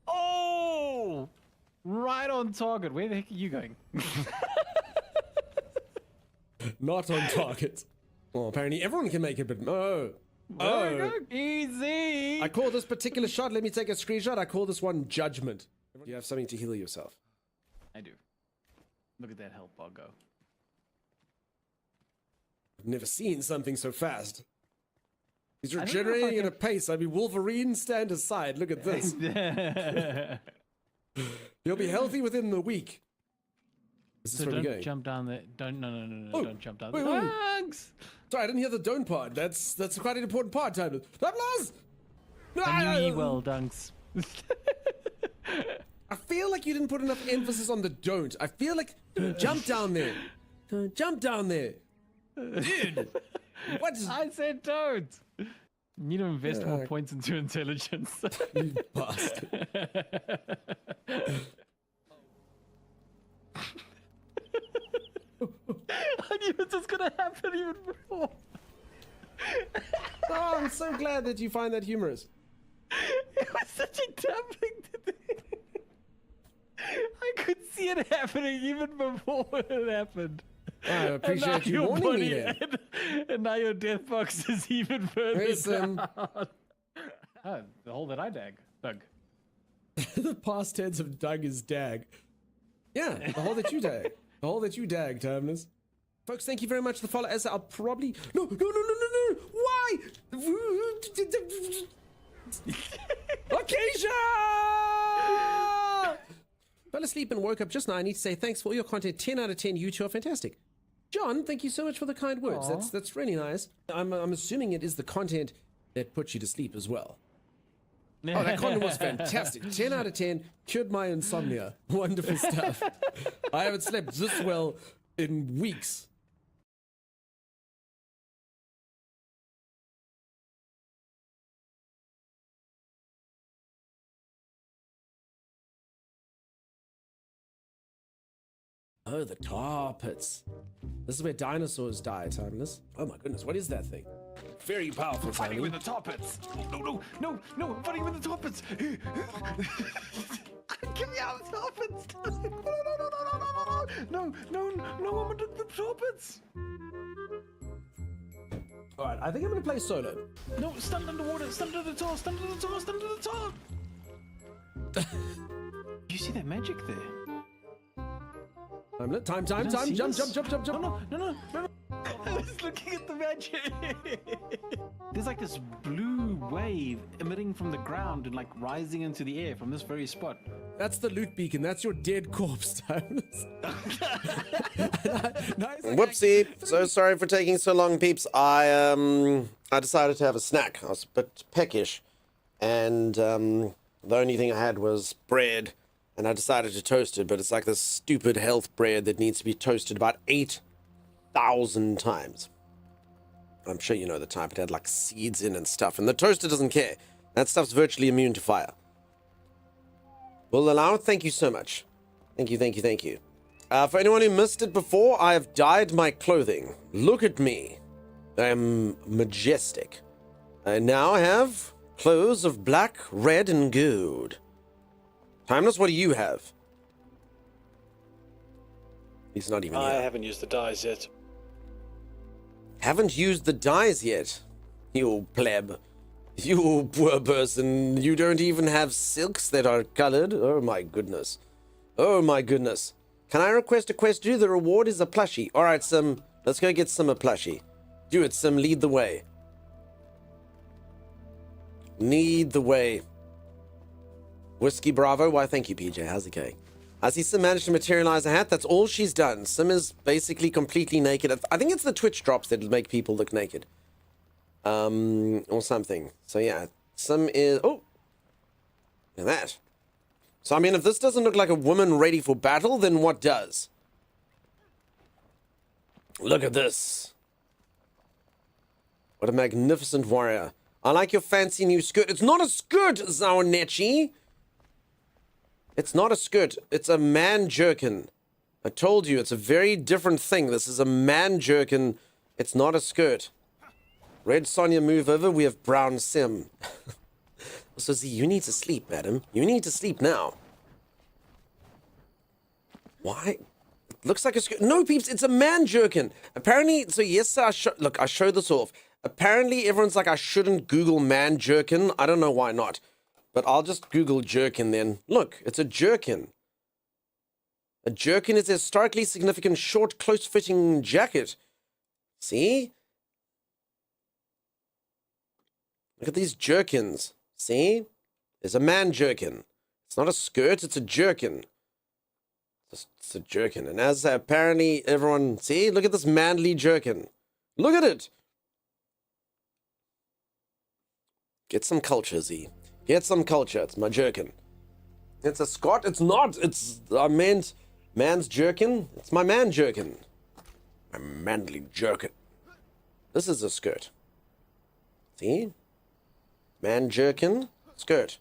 Oh! Right on target. Where the heck are you going? Not on target. Well, apparently everyone can make it, but no. There we go. Easy. I call this particular shot, let me take a screenshot, I call this one judgment. You have something to heal yourself. I do. Look at that health bar go. I've never seen something so fast. He's don't know if I regenerating at can- a pace. I mean, Wolverine, stand aside. Look at this. He'll be healthy within the week. Is this So where we're don't going? jump down there. Don't. No. Oh, Don't jump down wait, there. wait. Thanks. Sorry, I didn't hear the don't part. That's quite an important part, Tyler. Tablas! And you eat well, Dunks. I feel like you didn't put enough emphasis on the don't. I feel like jump down there. Jump down there. Dude. What is I said don't. You need to invest more points into intelligence. you bastard? I knew it was gonna happen even before. Oh, I'm so glad that you find that humorous. It was such a dumb thing to do. I could see it happening even before it happened. I appreciate you your warning me then. and now your death box is even further Listen. down. Oh, the hole that I dug. The past tense of dug is dag. Yeah, the hole that you dag. The hole that you dag, Terminus. Folks, thank you very much for the follow. As I'll probably... No! Why? Acacia! Fell asleep and woke up just now. I need to say thanks for all your content. 10 out of 10. You two are fantastic. John, thank you so much for the kind words. That's really nice. I'm assuming it is the content that puts you to sleep as well. Oh, that content was fantastic. 10 out of 10. Cured my insomnia. Wonderful stuff. I haven't slept this well in weeks. Oh, the tar pits. This is where dinosaurs die, Timeless. Oh my goodness, what is that thing? Very powerful, Fighting Tiny. with the tar pits. No, I'm fighting with the tar pits. Get me out of the tar pits. No, I'm under the tar pits. Alright, I think I'm gonna play solo. No, stand underwater, stand under the tar, stand under the tar, stand under the tar. You see that magic there? Time, see jump. this? No. I was looking at the magic. There's like this blue wave emitting from the ground and like rising into the air from this very spot. That's the loot beacon. That's your dead corpse, Timeless. Whoopsie. So sorry for taking so long, peeps. I decided to have a snack. I was a bit peckish. And the only thing I had was bread. And I decided to toast it, but it's like this stupid health bread that needs to be toasted about 8,000 times. I'm sure you know the type. It had like seeds in and stuff. And the toaster doesn't care. That stuff's virtually immune to fire. Well, allow. Thank you so much. Thank you. For anyone who missed it before, I have dyed my clothing. Look at me. I am majestic. I now have clothes of black, red, and gold. Timeless, what do you have? He's not even here. I haven't used the dyes yet. Haven't used the dyes yet? You pleb. You poor person. You don't even have silks that are colored. Oh my goodness. Can I request a quest to do? The reward is a plushie. Alright, Sim. Let's go get Sim a plushie. Do it, Sim. Lead the way. Lead the way. Whiskey Bravo. Why, thank you, PJ. How's it going? I see Sim managed to materialize a hat. That's all she's done. Sim is basically completely naked. I think it's the Twitch drops that make people look naked. Or something. So yeah, Sim is... Oh! Look at that. So I mean, if this doesn't look like a woman ready for battle, then what does? Look at this. What a magnificent warrior. I like your fancy new skirt. It's not a skirt, Zaonechi! It's not a skirt. It's a man jerkin. I told you, it's a very different thing. This is a man jerkin. It's not a skirt. Red Sonia, move over. We have brown Sim. So, Z, you need to sleep, madam. You need to sleep now. Why? It looks like a skirt. No, peeps, it's a man jerkin. Apparently, so yes, look, I showed this off. Apparently, everyone's like, I shouldn't Google man jerkin. I don't know why not. But I'll just Google jerkin then. Look, it's a jerkin. A jerkin is a historically significant short, close-fitting jacket. See? Look at these jerkins. See? There's a man jerkin. It's not a skirt, it's a jerkin. It's a jerkin. And as apparently everyone... See? Look at this manly jerkin. Look at it! Get some culture, Z. Get some culture. It's my jerkin. It's a Scot. It's not. It's... I meant... Man's jerkin. It's my man jerkin. My manly jerkin. This is a skirt. See? Man jerkin. Skirt.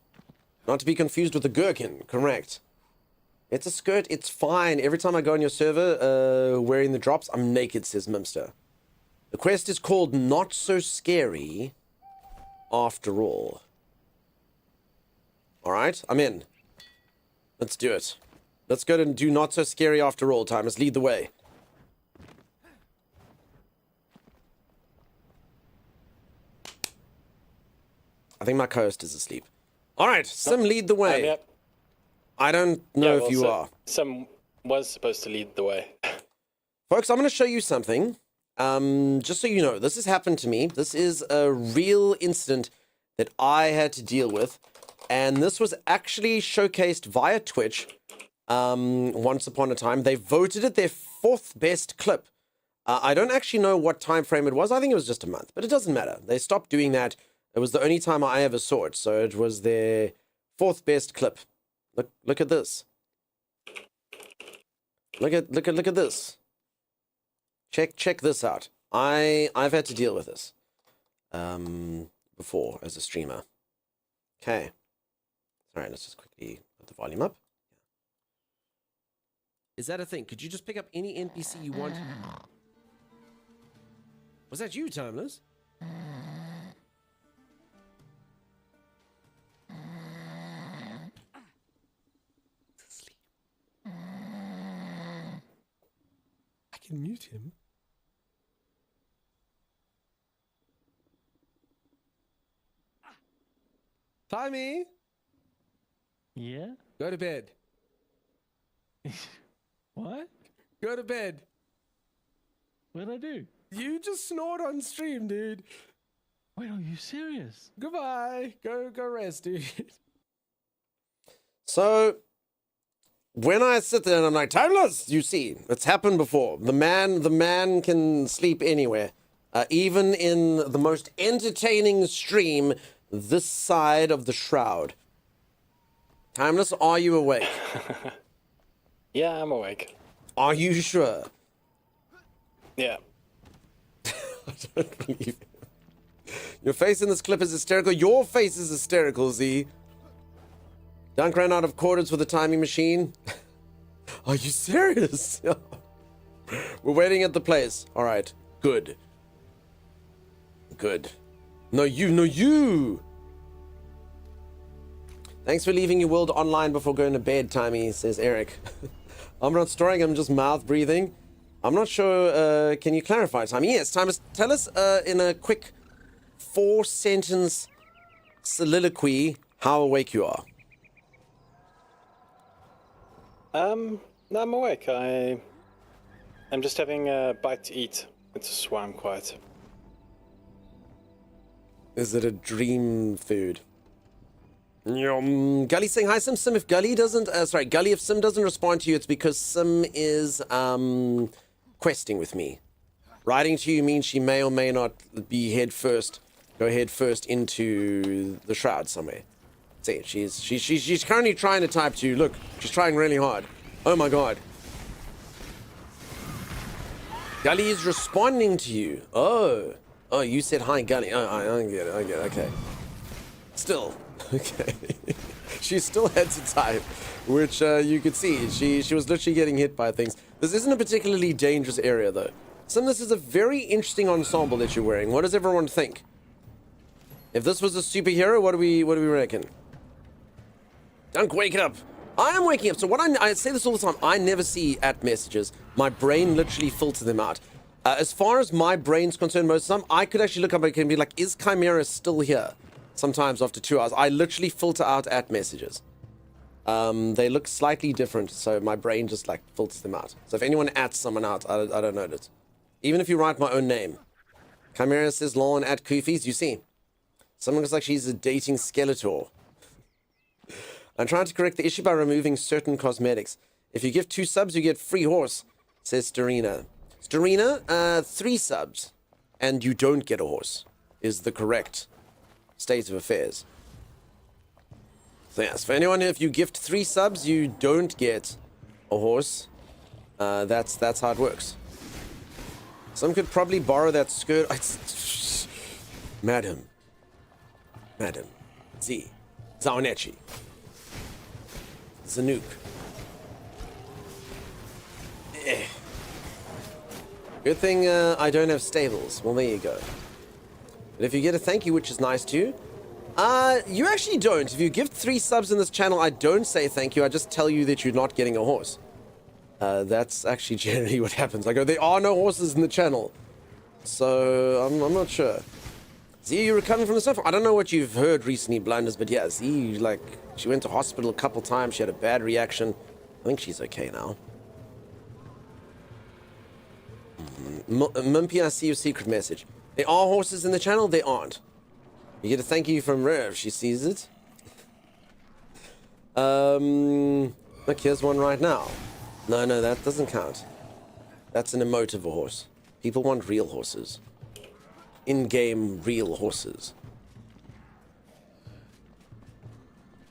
Not to be confused with a gherkin. Correct. It's a skirt. It's fine. Every time I go on your server wearing the drops, I'm naked, says Mimster. The quest is called Not So Scary After All. Alright, I'm in. Let's do it. Let's go and do Not So Scary After All time. Let's lead the way. I think my co-host is asleep. Alright, Sim, lead the way. Yep. I don't know if you are. Sim was supposed to lead the way. Folks, I'm going to show you something. Just so you know, this has happened to me. This is a real incident that I had to deal with. And this was actually showcased via Twitch once upon a time. They voted it their 4th best clip. I don't actually know what time frame it was. I think it was just a month, but it doesn't matter. They stopped doing that. It was the only time I ever saw it. So it was their 4th best clip. Look at this. Look at this. Check this out. I've had to deal with this before as a streamer. Okay. All right, let's just quickly put the volume up. Is that a thing? Could you just pick up any NPC you want? Was that you, Timeless? Sleep. I can mute him. Timey, Yeah? go to bed. What? Go to bed. What did I do? You just snored on stream, dude. Wait, are you serious? Goodbye. Go rest, dude. So, when I sit there and I'm like, Timeless, you see, it's happened before. The man can sleep anywhere. Even in the most entertaining stream this side of the shroud. Timeless, are you awake? Yeah, I'm awake. Are you sure? Yeah. I don't believe it. Your face in this clip is hysterical. Your face is hysterical, Z. Dunk ran out of quarters for the timing machine. Are you serious? We're waiting at the place. All right. Good. Good. No, you. Thanks for leaving your world online before going to bed, Timey, says Eric. I'm not snoring, I'm just mouth breathing. I'm not sure, can you clarify, Timey? Yes, Timey, tell us in a quick 4-sentence soliloquy how awake you are. I'm awake. I'm just having a bite to eat. It's why I'm quiet. Is it a dream food? Gully saying hi, Sim. Sim, if Gully doesn't, Gully, if Sim doesn't respond to you, it's because Sim is questing with me. Writing to you means she may or may not go head first into the shroud somewhere. See, she's currently trying to type to you. Look, she's trying really hard. Oh my god. Gully is responding to you. Oh, you said hi, Gully. Oh, I get it. Okay. Still. Okay. She still had to type, which you could see. She was literally getting hit by things. This isn't a particularly dangerous area, though. Sim, this is a very interesting ensemble that you're wearing. What does everyone think? If this was a superhero, what do we reckon? Dunk, wake up. I am waking up. So what I say this all the time. I never see at messages. My brain literally filters them out. As far as my brain's concerned, most of the time, I could actually look up and be like, is Chimera still here? Sometimes after 2 hours. I literally filter out at messages. They look slightly different, so my brain just like filters them out. So if anyone ats someone out, I don't notice. Even if you write my own name. Chimera says Lawn at Koofies, you see. Someone looks like she's dating Skeletor. I'm trying to correct the issue by removing certain cosmetics. If you give 2 subs, you get free horse, says Starina. Starina, 3 subs, and you don't get a horse, is the correct state of affairs. So yes, for anyone, if you gift 3 subs, you don't get a horse. That's how it works. Some could probably borrow that skirt. Madam. Z. Zaonechi. Zanuck. Good thing I don't have stables. Well, there you go. But if you get a thank you, which is nice too, you actually don't. If you give 3 subs in this channel, I don't say thank you. I just tell you that you're not getting a horse. That's actually generally what happens. I go, there are no horses in the channel. So, I'm not sure. Z, you recovering from the stuff? I don't know what you've heard recently, Blunders, but yeah, Z, like, she went to hospital a couple times. She had a bad reaction. I think she's okay now. Mumpy, I see your secret message. There are horses in the channel, they aren't. You get a thank you from Rev, she sees it. Look, here's one right now. No, that doesn't count. That's an emote of a horse. People want real horses. In-game real horses.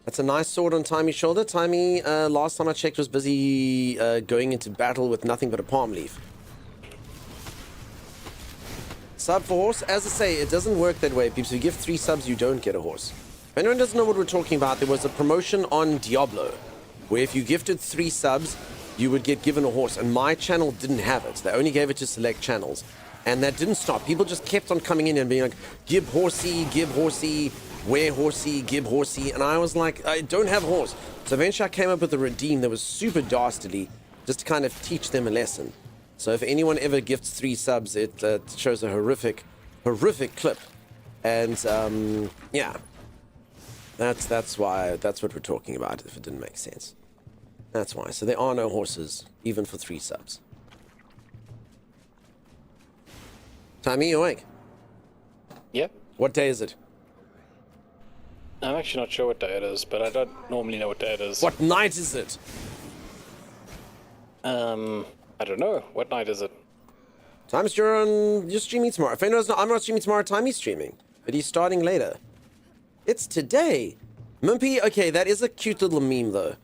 That's a nice sword on Timey's shoulder. Timey, last time I checked, was busy going into battle with nothing but a palm leaf. Sub for horse, as I say, it doesn't work that way, people. So you give 3 subs, you don't get a horse. If anyone doesn't know what we're talking about, there was a promotion on Diablo, where if you gifted 3 subs, you would get given a horse, and my channel didn't have it. They only gave it to select channels, and that didn't stop. People just kept on coming in and being like, give horsey, wear horsey, give horsey, and I was like, I don't have a horse. So eventually I came up with a redeem that was super dastardly, just to kind of teach them a lesson. So if anyone ever gifts 3 subs, it shows a horrific clip, and yeah, that's why, that's what we're talking about. If it didn't make sense, that's why. So there are no horses even for 3 subs. Timmy, you awake? Yep. What day is it? I'm actually not sure what day it is, but I don't normally know what day it is. What night is it? I don't know. What night is it? Time's you're streaming tomorrow. If anyone knows, I'm not streaming tomorrow. Timmy's streaming, but he's starting later. It's today. Mimpy, okay, that is a cute little meme though.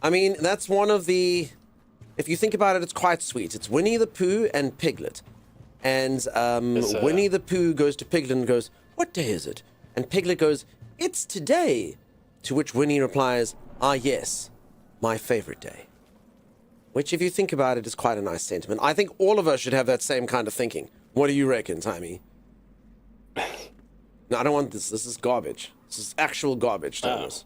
I mean, that's one of the, if you think about it, it's quite sweet. It's Winnie the Pooh and Piglet. And Winnie the Pooh goes to Piglet and goes, what day is it? And Piglet goes, it's today. To which Winnie replies, ah yes, my favorite day. Which, if you think about it, is quite a nice sentiment. I think all of us should have that same kind of thinking. What do you reckon, Timmy? No, I don't want this. This is garbage. This is actual garbage, Thomas.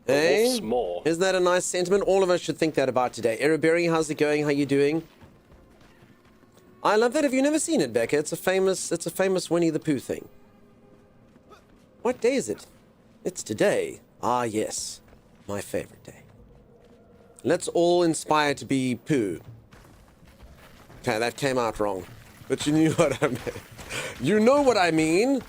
Hey? Small. Isn't that a nice sentiment? All of us should think that about today. Ereberry, how's it going? How you doing? I love that. Have you never seen it, Becca? It's a famous Winnie the Pooh thing. What day is it? It's today. Ah, yes. My favorite day. Let's all inspire to be Pooh. Okay, that came out wrong. But you knew what I meant. You know what I mean.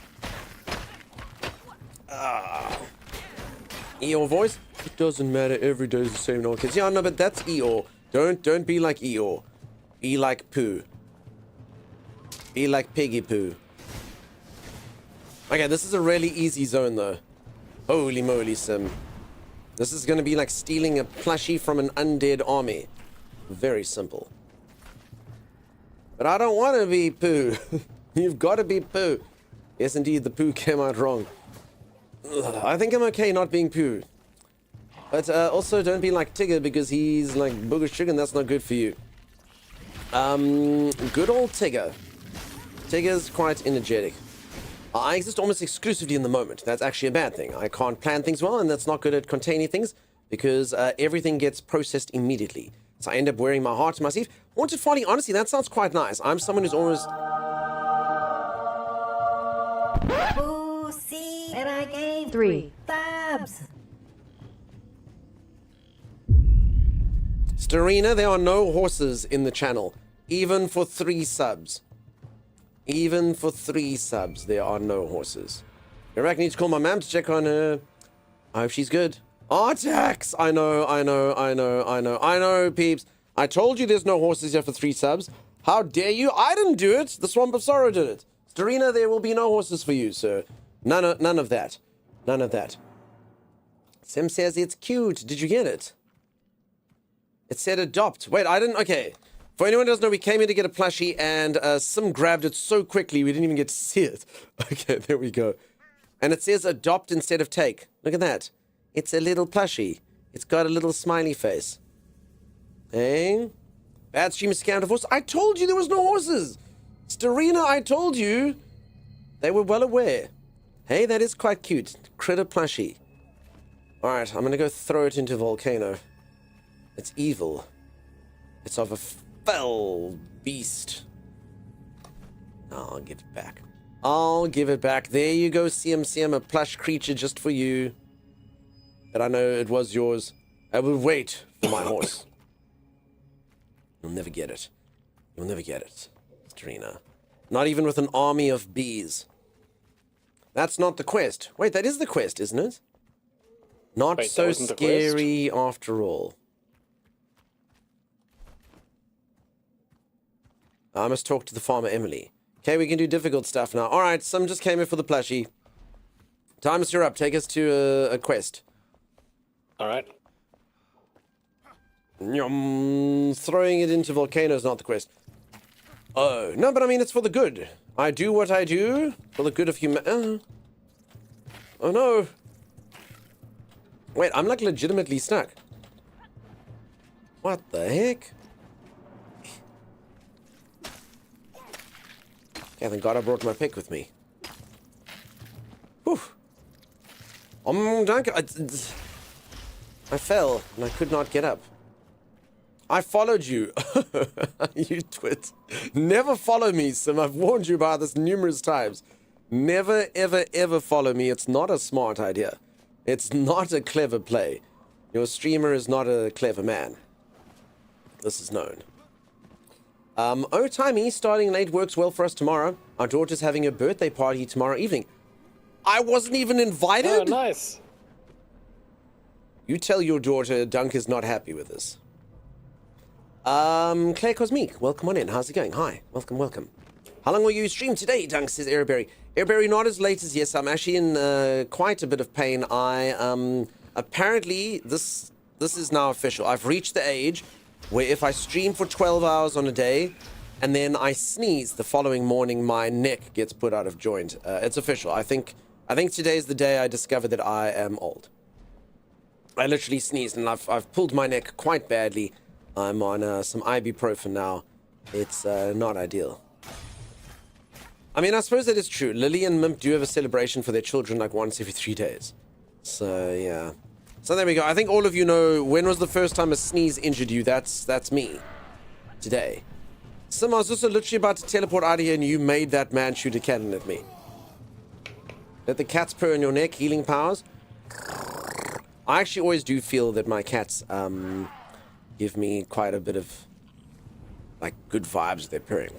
Eeyore voice? It doesn't matter. Every day is the same. No kids. Yeah, no, but that's Eeyore. Don't be like Eeyore. Be like Pooh. Be like Piggy Pooh. Okay, this is a really easy zone though. Holy moly, Sim. This is going to be like stealing a plushie from an undead army. Very simple. But I don't want to be Pooh. You've got to be Pooh. Yes, indeed, the Pooh came out wrong. Ugh, I think I'm okay not being Pooh. But also don't be like Tigger because he's like booger sugar and that's not good for you. Good old Tigger. Tigger's quite energetic. I exist almost exclusively in the moment. That's actually a bad thing. I can't plan things well, and that's not good at containing things because everything gets processed immediately. So I end up wearing my heart to my sleeve. Haunted Folly, honestly, that sounds quite nice. I'm someone who's always... Ooh, see, and I gave 3 subs. Starina, there are no horses in the channel, even for 3 subs. Even for 3 subs, there are no horses. I reckon I need to call my mom to check on her. I hope she's good. Artax! I know, peeps. I told you there's no horses here for 3 subs. How dare you? I didn't do it. The Swamp of Sorrow did it. Starina, there will be no horses for you, sir. None of that. None of that. Sim says it's cute. Did you get it? It said adopt. Wait, I didn't... Okay. For anyone who doesn't know, we came in to get a plushie, and Sim grabbed it so quickly we didn't even get to see it. Okay, there we go. And it says adopt instead of take. Look at that. It's a little plushie. It's got a little smiley face. Hey? Bad stream is scammed of horses. I told you there was no horses! Starina, I told you! They were well aware. Hey, that is quite cute. Critter plushie. Alright, I'm gonna go throw it into a volcano. It's evil. It's of a fell beast. I'll give it back. I'll give it back. There you go, CM, a plush creature just for you. But I know it was yours. I will wait for my horse. You'll never get it. You'll never get it, Trina. Not even with an army of bees. That's not the quest. Wait, that is the quest, isn't it? Not Wait, so scary after all. I must talk to the farmer Emily. Okay, we can do difficult stuff now. Alright, some just came in for the plushie. Timus, you're up. Take us to a quest. Alright. Throwing it into volcanoes, not the quest. Oh, no, but I mean, it's for the good. I do what I do for the good of human... Oh, no. Wait, I'm like legitimately stuck. What the heck? Yeah, thank God I brought my pick with me. Whew. I fell and I could not get up. I followed you. You twit. Never follow me, Sim. I've warned you about this numerous times. Never, ever, ever follow me. It's not a smart idea. It's not a clever play. Your streamer is not a clever man. This is known. Oh, Timey, starting late works well for us tomorrow. Our daughter's having her birthday party tomorrow evening. I wasn't even invited? Oh, nice. You tell your daughter Dunk is not happy with this. Claire Cosmique, welcome on in. How's it going? Hi, welcome, welcome. How long will you stream today, Dunk, says Airberry. Airberry, not as late as yes. I'm actually in quite a bit of pain. Apparently, this is now official. I've reached the age where if I stream for 12 hours on a day, and then I sneeze the following morning, my neck gets put out of joint. It's official. I think today's the day I discovered that I am old. I literally sneezed, and I've pulled my neck quite badly. I'm on some ibuprofen now. It's not ideal. I mean, I suppose that is true. Lily and Mimp do have a celebration for their children like once every 3 days. So, yeah. So there we go. I think all of you know, when was the first time a sneeze injured you? That's me. Today. Sim, I was also literally about to teleport out of here and you made that man shoot a cannon at me. Let the cats purr in your neck, healing powers. I actually always do feel that my cats give me quite a bit of like good vibes with their purring.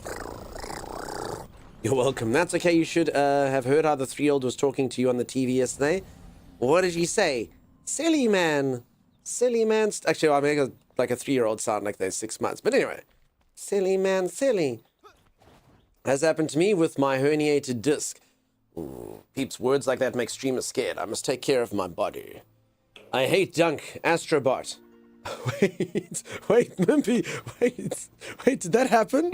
You're welcome. That's okay. You should have heard how the 3-year-old was talking to you on the TV yesterday. What did he say? Silly man. Silly man. Actually, I make like a 3-year-old sound like they're 6 months. But anyway. Silly man, silly. Has happened to me with my herniated disc. Ooh, peeps, words like that make streamers scared. I must take care of my body. I hate Dunk. Astrobot. Wait, Mimpy, wait, did that happen?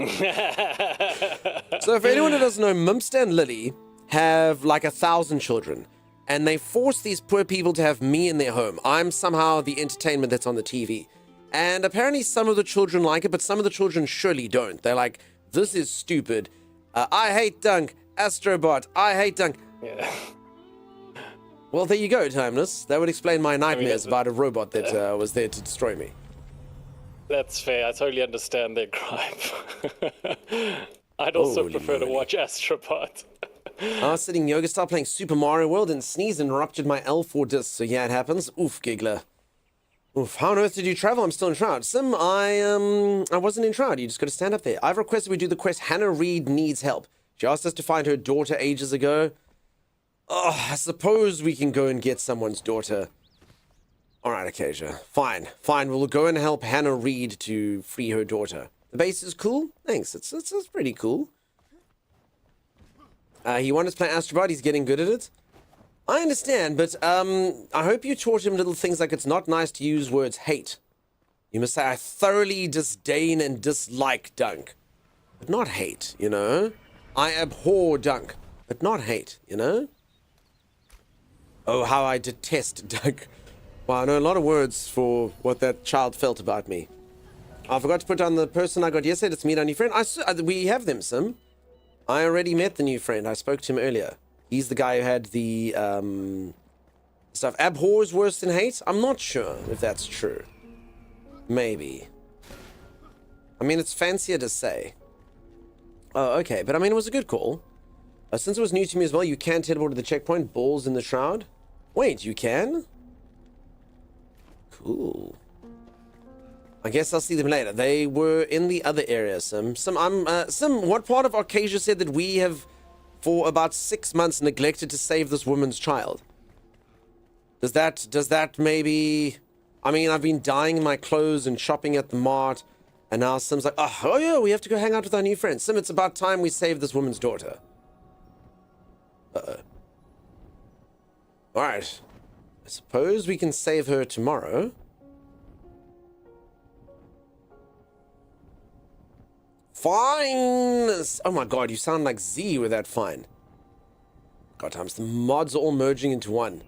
So if anyone who doesn't know, Mimpster and Lily have like 1,000 children, and they force these poor people to have me in their home. I'm somehow the entertainment that's on the TV. And apparently some of the children like it, but some of the children surely don't. They're like, this is stupid. I hate Dunk. Astrobot. I hate Dunk. Yeah. Well, there you go, Timeless. That would explain my nightmares about a robot that was there to destroy me. That's fair. I totally understand their gripe. I'd also prefer to watch Astrobot. I was sitting yoga style playing Super Mario World and sneezed and ruptured my L4 disc. So yeah, it happens. Oof, giggler. Oof, how on earth did you travel? I'm still in Shroud. Sim, I wasn't in Shroud. You just got to stand up there. I've requested we do the quest Hannah Reed Needs Help. She asked us to find her daughter ages ago. Oh, I suppose we can go and get someone's daughter. All right, Acacia. Fine. We'll go and help Hannah Reed to free her daughter. The base is cool. Thanks. It's pretty cool. He wanted to play Astrobot. He's getting good at it. I understand, but I hope you taught him little things like it's not nice to use words hate. You must say, I thoroughly disdain and dislike Dunk. But not hate, you know? I abhor Dunk, but not hate, you know? Oh, how I detest Dunk. Wow, I know a lot of words for what that child felt about me. I forgot to put down the person I got yesterday. Let's meet our new friend. We have them, Sim. I already met the new friend. I spoke to him earlier. He's the guy who had the stuff. Abhor is worse than hate? I'm not sure if that's true. Maybe. I mean, it's fancier to say. Oh, okay. But I mean, it was a good call. Since it was new to me as well, you can teleport to the checkpoint. Balls in the shroud. Wait, you can? Cool. I guess I'll see them later. They were in the other area, Sim. Sim, what part of Arcasia said that we have, for about 6 months, neglected to save this woman's child? Does that maybe... I mean, I've been dyeing my clothes and shopping at the mart, and now Sim's like, oh yeah, we have to go hang out with our new friend. Sim, it's about time we save this woman's daughter. Uh-oh. Alright. I suppose we can save her tomorrow. Fine! Oh my god, you sound like Z with that fine. God times, the mods are all merging into one.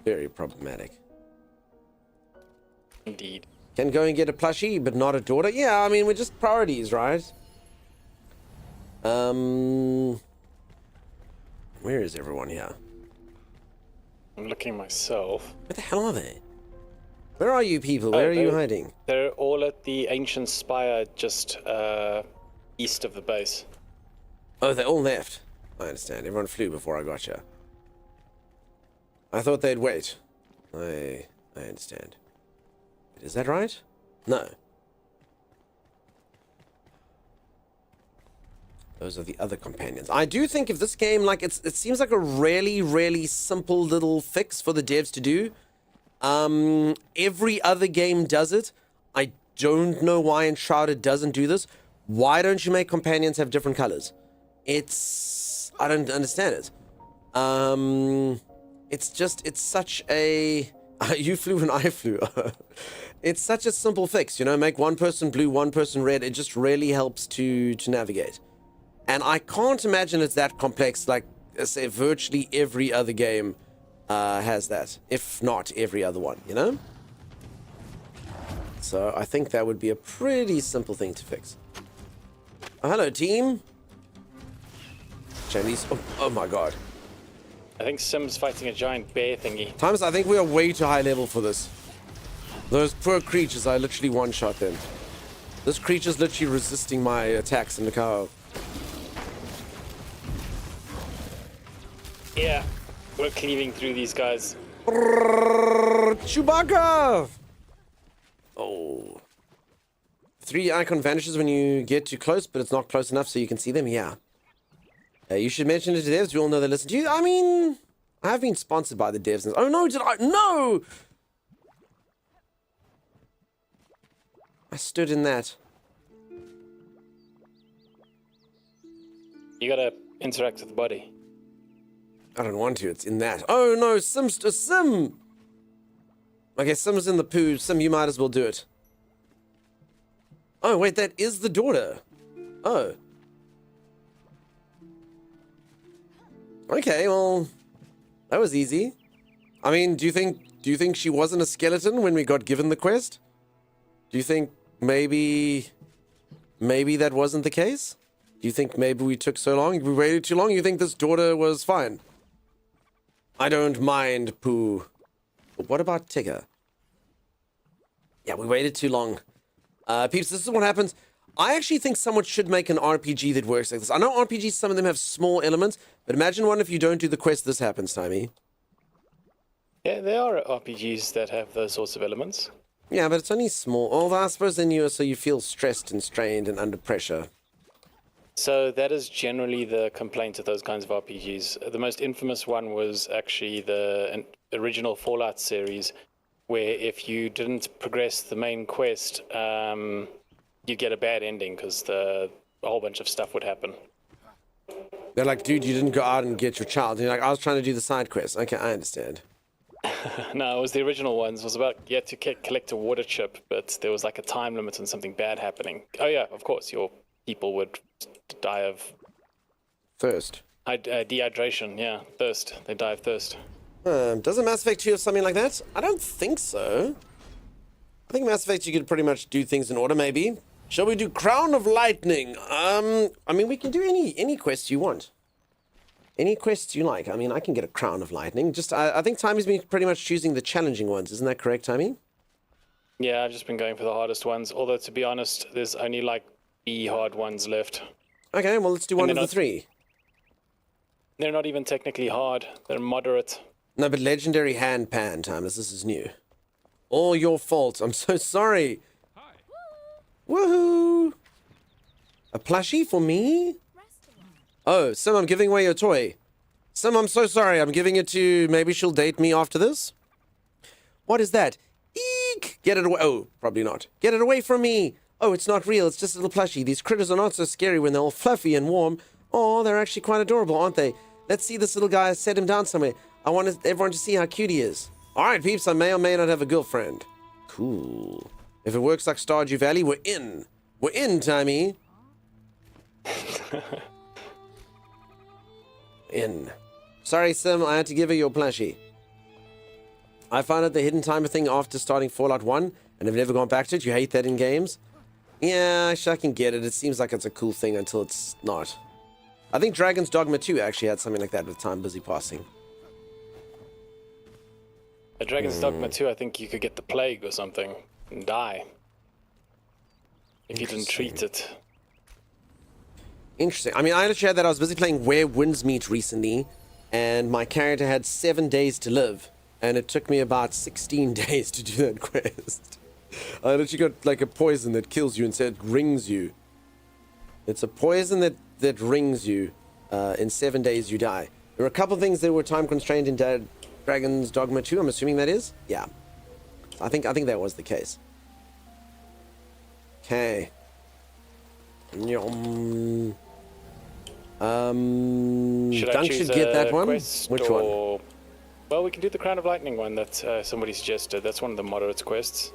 Very problematic. Indeed. Can go and get a plushie, but not a daughter. Yeah, I mean, we're just priorities, right? Where is everyone here? I'm looking myself. Where the hell are they? Where are you people? Where are you hiding? They're all at the ancient spire just east of the base. Oh, they all left. I understand. Everyone flew before I got you. I thought they'd wait. I understand. Is that right? No. Those are the other companions. I do think if this game, like, it seems like a really, really simple little fix for the devs to do. Every other game does it. I don't know why Enshrouded doesn't do this. Why don't you make companions have different colors? I don't understand it. It's such a... You flew and I flew. It's such a simple fix, you know, make one person blue, one person red. It just really helps to navigate. And I can't imagine it's that complex. Like, I say, virtually every other game has that, if not every other one, you know? So I think that would be a pretty simple thing to fix. Oh, hello, team. Chinese. Oh my god. I think Sim's fighting a giant bear thingy. Thomas, I think we are way too high level for this. Those poor creatures, I literally one-shot them. This creature's literally resisting my attacks in the car. Yeah, we're cleaving through these guys. Chewbacca! Oh. 3 icon vanishes when you get too close, but it's not close enough so you can see them. Yeah. You should mention it to devs. We all know they listen to you. I mean, I have been sponsored by the devs. Oh no, did I? No! I stood in that. You gotta interact with the body. I don't want to. It's in that. Oh no, Sim! Okay, Sim's in the poo. Sim, you might as well do it. Oh wait, that is the daughter. Oh. Okay, well, that was easy. I mean, do you think she wasn't a skeleton when we got given the quest? Do you think maybe that wasn't the case? Do you think maybe we took so long? We waited too long? You think this daughter was fine? I don't mind, Pooh. But what about Tigger? Yeah, we waited too long. Peeps, this is what happens. I actually think someone should make an RPG that works like this. I know RPGs, some of them have small elements, but imagine one if you don't do the quest, this happens, Timey. Yeah, there are RPGs that have those sorts of elements. Yeah, but it's only small. Although I suppose then you feel stressed and strained and under pressure. So that is generally the complaint of those kinds of RPGs. The most infamous one was actually the original Fallout series, where if you didn't progress the main quest, you'd get a bad ending because a whole bunch of stuff would happen. They're like, dude, you didn't go out and get your child. And you're like, I was trying to do the side quest. Okay, I understand. No, it was the original ones. It was about you had to collect a water chip, but there was like a time limit and something bad happening. Oh yeah, of course, your people would die of thirst. Dehydration, yeah, thirst. They die of thirst. Doesn't Mass Effect 2 have something like that? I don't think so. I think Mass Effect you could pretty much do things in order, maybe. Shall we do Crown of Lightning? I mean, we can do any quests you want. Any quests you like. I mean, I can get a Crown of Lightning. Just, I think Timey's been pretty much choosing the challenging ones. Isn't that correct, Timey? Yeah, I've just been going for the hardest ones. Although, to be honest, there's only like B hard ones left. Okay, well, let's do one of the 3. They're not even technically hard. They're moderate. No, but Legendary Hand Pan, Timers. This is new. All your fault. I'm so sorry. Hi. Woohoo! A plushie for me? Oh, Sim, I'm giving away your toy. Sim, I'm so sorry. I'm giving it to... Maybe she'll date me after this? What is that? Eek! Get it away. Oh, probably not. Get it away from me. Oh, it's not real. It's just a little plushie. These critters are not so scary when they're all fluffy and warm. Oh, they're actually quite adorable, aren't they? Let's see this little guy. Set him down somewhere. I want everyone to see how cute he is. All right, peeps, I may or may not have a girlfriend. Cool. If it works like Stardew Valley, we're in. We're in, Timey. In. Sorry, Sim, I had to give her your plushie. I found out the hidden timer thing after starting Fallout 1, and have never gone back to it. You hate that in games? Yeah, I can get it. It seems like it's a cool thing until it's not. I think Dragon's Dogma 2 actually had something like that with time busy passing. A Dragon's Dogma 2, I think you could get the plague or something and die if you didn't treat it. Interesting. I mean, I actually had that. I was busy playing Where Winds Meet recently, and my character had 7 days to live, and it took me about 16 days to do that quest. I literally got like a poison that kills you and said rings you. It's a poison that rings you. In 7 days you die. There were a couple of things that were time constrained in Dragon's Dogma 2. I'm assuming that is. Yeah. I think that was the case. Okay. Dunk should get that one. Which one? Well, we can do the Crown of Lightning one that somebody suggested. That's one of the moderate quests.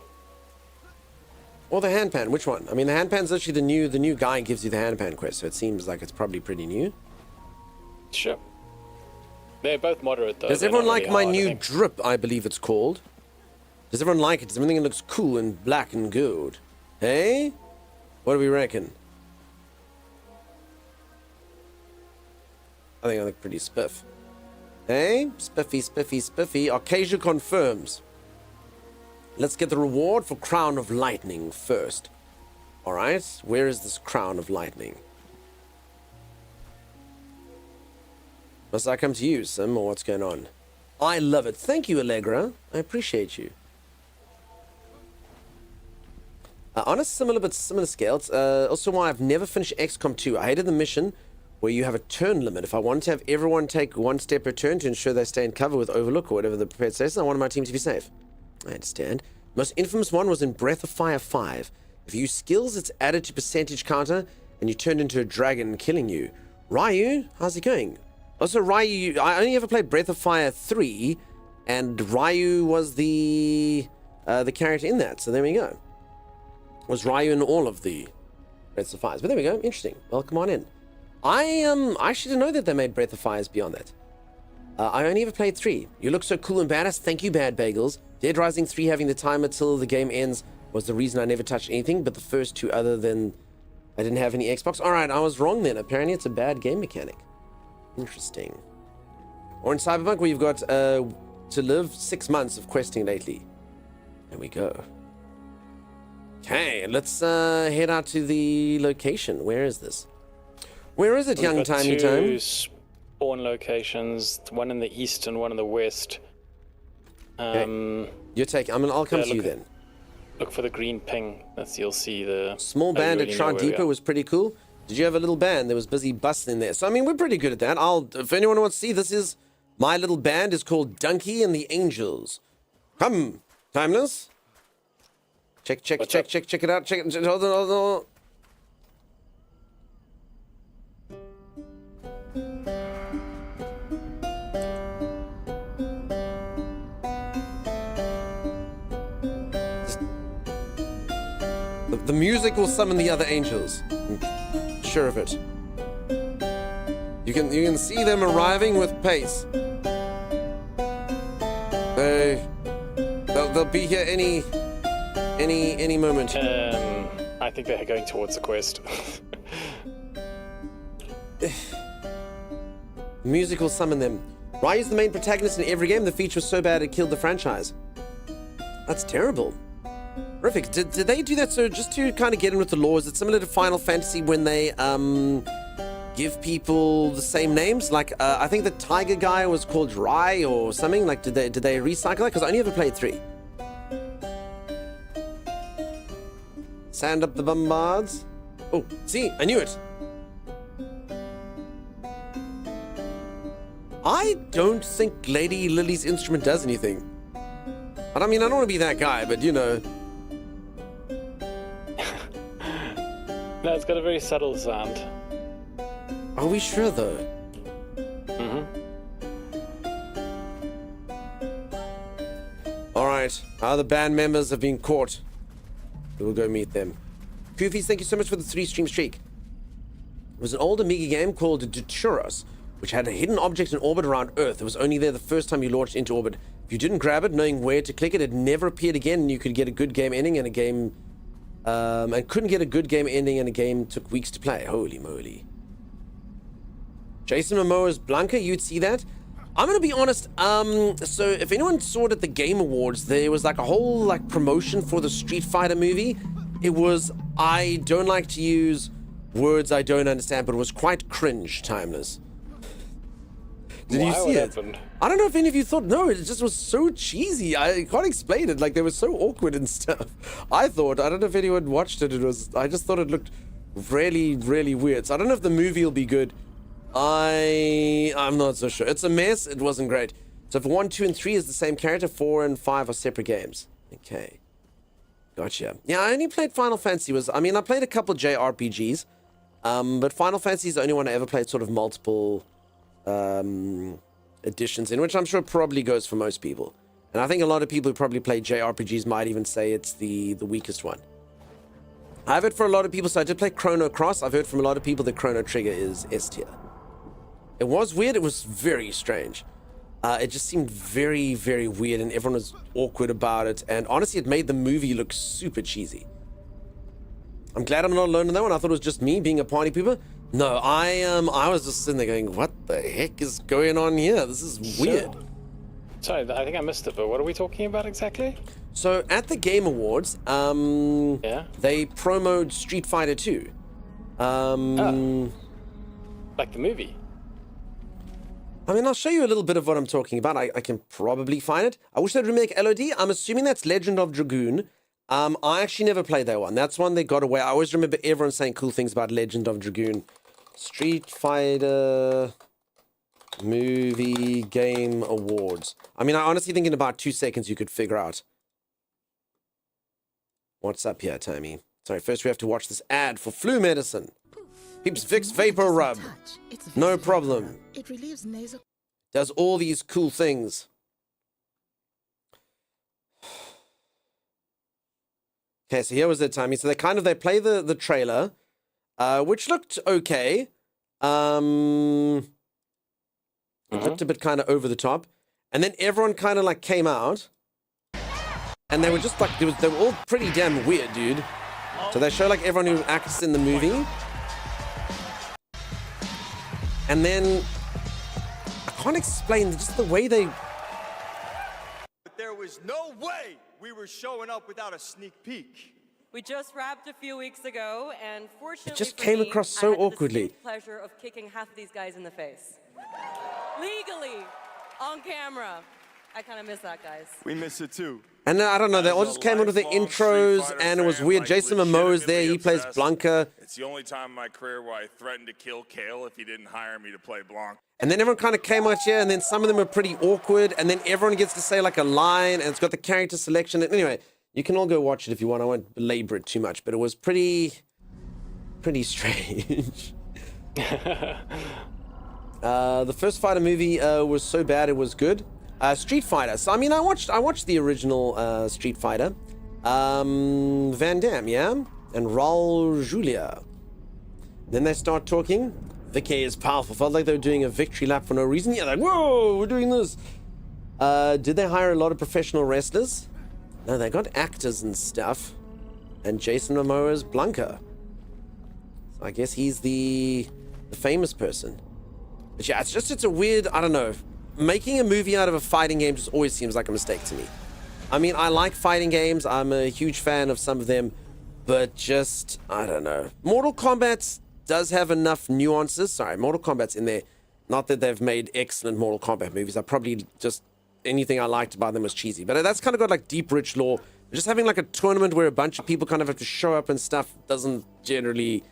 Or the handpan. Which one? I mean, the handpan's actually the new guy gives you the handpan quest, so it seems like it's probably pretty new. Sure. They're both moderate, though. Does everyone like my new drip, I believe it's called? Does everyone like it? Does everything looks cool and black and gold? Hey? What do we reckon? I think I look pretty spiff. Hey? Spiffy, spiffy, spiffy. Arcasia confirms. Let's get the reward for Crown of Lightning first. Alright, where is this Crown of Lightning? Must I come to you, Sim, or what's going on? I love it. Thank you, Allegra. I appreciate you. On a similar scale, it's also why I've never finished XCOM 2. I hated the mission where you have a turn limit. If I wanted to have everyone take 1 step per turn to ensure they stay in cover with Overlook or whatever the prepared status, I wanted my team to be safe. I understand. Most infamous one was in Breath of Fire 5. If you use skills, it's added to percentage counter, and you turned into a dragon killing you. Ryu, how's it going? Also, Ryu, I only ever played Breath of Fire 3, and Ryu was the character in that, so there we go. Was Ryu in all of the Breath of Fires? But there we go, interesting. Welcome on in. I actually didn't know that they made Breath of Fires beyond that. I only ever played 3. You look so cool and badass. Thank you, Bad Bagels. Dead Rising 3 having the timer till the game ends was the reason I never touched anything, but the first 2 other than I didn't have any Xbox. Alright, I was wrong then. Apparently it's a bad game mechanic. Interesting. Or in Cyberpunk where you've got to live 6 months of questing lately. There we go. Okay, let's head out to the location. Where is this? Where is it, young Timey Time? 2 spawn locations, one in the east and one in the west. Okay. Your take. I'll come to you then. Look for the green ping. You'll see the small band at Shard Depot was pretty cool. Did you have a little band that was busy busting there? So I mean, we're pretty good at that. If anyone wants to see, this is my little band is called Donkey and the Angels. Come, Timeless. Check it out. Check it. Hold on. The music will summon the other angels. I'm sure of it. You can see them arriving with pace. They'll be here any moment. I think they're going towards the quest. Music will summon them. Ryu's the main protagonist in every game. The feature was so bad it killed the franchise. That's terrible. Terrific. Did they do that so just to kind of get in with the lore? Is it similar to Final Fantasy when they give people the same names? Like I think the tiger guy was called Rai or something. Like did they recycle that? Because I only ever played 3. Sand up the bombards. Oh, see, I knew it. I don't think Lady Lily's instrument does anything. But I mean, I don't want to be that guy, but you know. No, it's got a very subtle sound. Are we sure, though? Mm-hmm. Alright, the band members have been caught. We'll go meet them. Koofies, thank you so much for the 3-stream streak. It was an old Amiga game called Deturos, which had a hidden object in orbit around Earth. It was only there the first time you launched into orbit. If you didn't grab it, knowing where to click it, it never appeared again, and you could get a good game ending and a game... and couldn't get a good game ending and a game took weeks to play. Holy moly. Jason Momoa's Blanca, you'd see that? I'm gonna be honest, so if anyone saw it at the Game Awards, there was like a whole like promotion for the Street Fighter movie. It was, I don't like to use words I don't understand, but it was quite cringe, Timeless. Did you see it? Happened? I don't know if any of you thought, no, it just was so cheesy. I can't explain it. Like, they were so awkward and stuff. I thought, I don't know if anyone watched it. I just thought it looked really, really weird. So I don't know if the movie will be good. I'm not so sure. It's a mess. It wasn't great. So for 1, 2, and 3 is the same character, 4 and 5 are separate games. Okay. Gotcha. Yeah, I only played Final Fantasy. I played a couple JRPGs, but Final Fantasy is the only one I ever played sort of multiple editions in, which I'm sure probably goes for most people. And I think a lot of people who probably play JRPGs might even say it's the weakest one. I've heard for a lot of people, so I did play Chrono Cross. I've heard from a lot of people that Chrono Trigger is S tier. It was weird. It was very strange. It just seemed very, very weird, and everyone was awkward about it. And honestly, it made the movie look super cheesy. I'm glad I'm not alone in that one. I thought it was just me being a party pooper. No, I was just sitting there going, what the heck is going on here? This is weird. Sorry, I think I missed it, but what are we talking about exactly? So at the Game Awards, they promoted Street Fighter 2. Like the movie? I mean, I'll show you a little bit of what I'm talking about. I can probably find it. I wish they'd remake LOD. I'm assuming that's Legend of Dragoon. I actually never played that one. That's one they got away. I always remember everyone saying cool things about Legend of Dragoon. Street Fighter Movie Game Awards. I mean, I honestly think in about 2 seconds you could figure out what's up here, Tammy. Sorry, first we have to watch this ad for flu medicine. Peeps Fix Vapor Rub. No problem. It relieves nasal. Does all these cool things. Okay, so here was it, Tammy. So they play the trailer, which looked okay. It looked a bit kind of over the top. And then everyone kind of like came out. And they were just like, they were all pretty damn weird, dude. So they show like everyone who acts in the movie. And then, I can't explain just the way they... But there was no way we were showing up without a sneak peek. We just wrapped a few weeks ago, and fortunately it just came across so awkwardly. I had the pleasure of kicking half of these guys in the face. Legally, on camera. I kind of miss that, guys. We miss it too. And I don't know, they all just came into the intros, and it was weird. Like, Jason Momoa's there, he plays Blanca. It's the only time in my career where I threatened to kill Kale if he didn't hire me to play Blanc. And then everyone kind of came out here, and then some of them are pretty awkward, and then everyone gets to say like a line, and it's got the character selection. And anyway, you can all go watch it if you want. I won't belabor it too much, but it was pretty strange. The first fighter movie was so bad it was good. Street Fighter. So I mean, I watched the original Street Fighter. Van Damme, yeah, and Raul Julia. Then they start talking. Vicky is powerful. Felt like they were doing a victory lap for no reason. Yeah, like, whoa, we're doing this. Did they hire a lot of professional wrestlers? No, they got actors and stuff. And Jason Momoa's Blanca. So I guess he's the famous person. But yeah, it's a weird, I don't know. Making a movie out of a fighting game just always seems like a mistake to me. I mean, I like fighting games. I'm a huge fan of some of them. But just, I don't know. Mortal Kombat does have enough nuances. Sorry, Mortal Kombat's in there. Not that they've made excellent Mortal Kombat movies. I probably just, anything I liked about them was cheesy. But that's kind of got like deep, rich lore. Just having like a tournament where a bunch of people kind of have to show up and stuff doesn't generally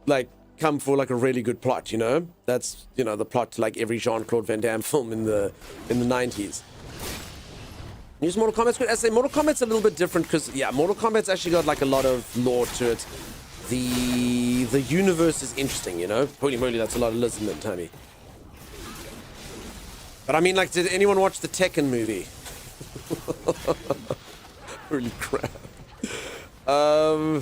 like come for like a really good plot, you know? That's, you know, the plot to like every Jean-Claude Van Damme film in the 90s. Use Mortal Kombat's good. I say Mortal Kombat's a little bit different because, yeah, Mortal Kombat's actually got like a lot of lore to it. The universe is interesting, you know? Holy moly, that's a lot of listen then, Tommy. But I mean, like, did anyone watch the Tekken movie? Holy crap. I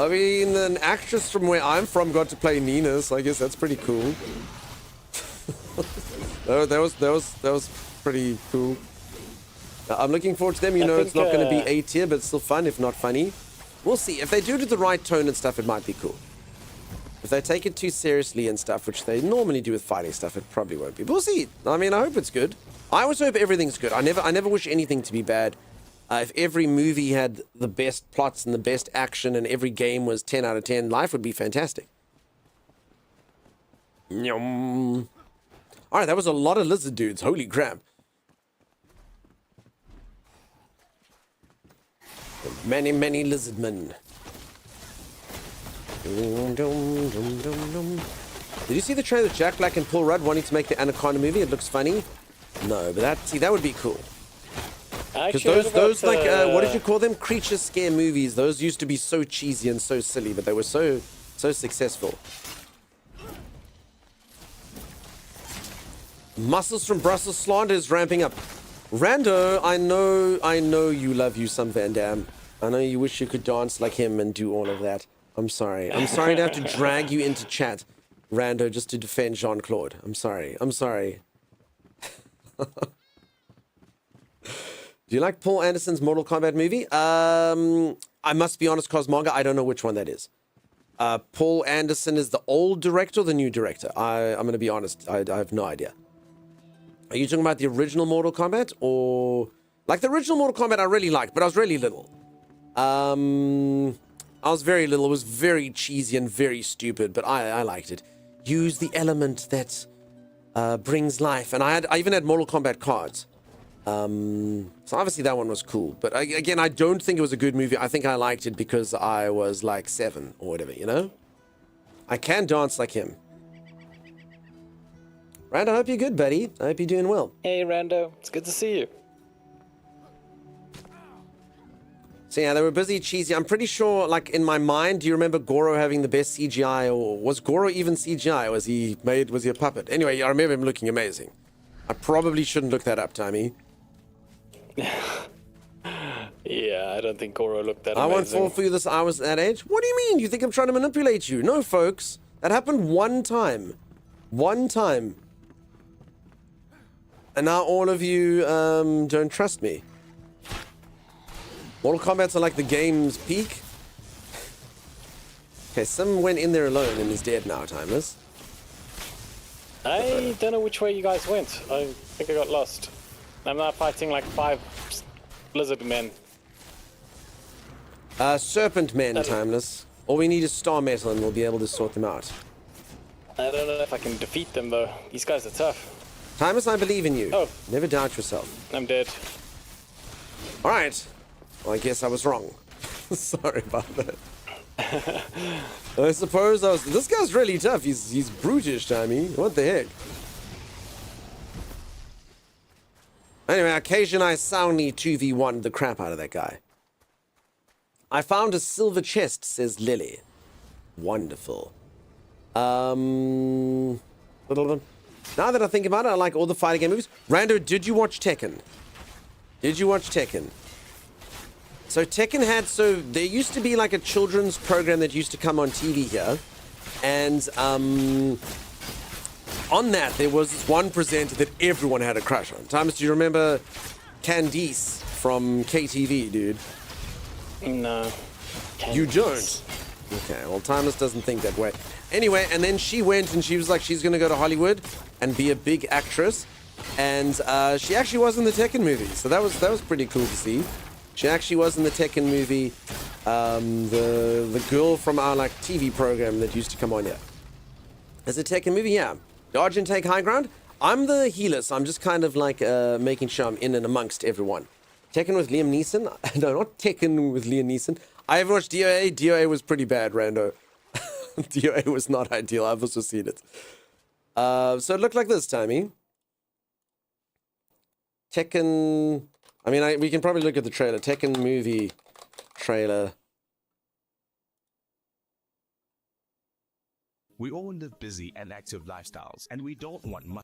mean, an actress from where I'm from got to play Nina, so I guess that's pretty cool. That was pretty cool. I'm looking forward to them. You know, it's not going to be A tier, but it's still fun, if not funny. We'll see. If they do it at the right tone and stuff, it might be cool. If they take it too seriously and stuff, which they normally do with fighting stuff, it probably won't be. But we'll see. I mean, I hope it's good. I always hope everything's good. I never wish anything to be bad. If every movie had the best plots and the best action and every game was 10 out of 10, life would be fantastic. All right, that was a lot of lizard dudes. Holy crap. Many, many lizard men. Did you see the trailer of Jack Black and Paul Rudd wanting to make the Anaconda movie? It looks funny. No, but that would be cool. Because those like, what did you call them? Creature scare movies. Those used to be so cheesy and so silly, but they were so successful. Muscles from Brussels slander is ramping up. Rando, I know you love you some Van Damme. I know you wish you could dance like him and do all of that. I'm sorry. I'm sorry to have to drag you into chat, Rando, just to defend Jean-Claude. I'm sorry. I'm sorry. Do you like Paul Anderson's Mortal Kombat movie? I must be honest, Cosmonga, I don't know which one that is. Paul Anderson is the old director or the new director? I'm going to be honest. I have no idea. Are you talking about the original Mortal Kombat? Or... Like, the original Mortal Kombat I really liked, but I was really little. I was very little. It was very cheesy and very stupid, but I liked it. Use the element that brings life. And I even had Mortal Kombat cards. So obviously that one was cool. But again, I don't think it was a good movie. I think I liked it because I was like 7 or whatever, you know? I can dance like him. Rando, I hope you're good, buddy. I hope you're doing well. Hey, Rando. It's good to see you. So yeah, they were busy cheesy. I'm pretty sure, like, in my mind, do you remember Goro having the best CGI? Or was Goro even CGI? Was he a puppet? Anyway, I remember him looking amazing. I probably shouldn't look that up, Tommy. Yeah, I don't think Goro looked that amazing. I won't fall for you this. I was that age. What do you mean? You think I'm trying to manipulate you? No, folks. That happened one time. One time. And now all of you don't trust me. Mortal Kombat's are like the game's peak. Okay, Sim went in there alone and is dead now, Timeless. I don't know which way you guys went. I think I got lost. I'm now fighting like 5 lizard men. Serpent men, Timeless. All we need is star metal and we'll be able to sort them out. I don't know if I can defeat them though. These guys are tough. Timeless, I believe in you. Oh. Never doubt yourself. I'm dead. Alright. Well, I guess I was wrong. Sorry about that. I suppose this guy's really tough. He's brutish, Tommy. What the heck? Anyway, occasion I soundly 2v1 the crap out of that guy. I found a silver chest, says Lily. Wonderful. Now that I think about it, I like all the fighting game movies. Rando, did you watch Tekken? Did you watch Tekken? So Tekken had, there used to be like a children's program that used to come on TV here. And on that, there was this one presenter that everyone had a crush on. Thomas, do you remember Candice from KTV, dude? No. Candice. You don't? Okay, well, Thomas doesn't think that way. Anyway, and then she went and she was like, she's going to go to Hollywood and be a big actress. And she actually was in the Tekken movie. So that was pretty cool to see. She actually was in the Tekken movie. The girl from our like TV program that used to come on here. Is it Tekken movie? Yeah. Dodge and take high ground. I'm the healer, so I'm just kind of like making sure I'm in and amongst everyone. Tekken with Liam Neeson? No, not Tekken with Liam Neeson. I have watched DOA. DOA was pretty bad, Rando. DOA was not ideal. I've also seen it. So it looked like this, Tommy. Tekken... I mean, we can probably look at the trailer. Tekken movie trailer. We all live busy and active lifestyles, and we don't want much.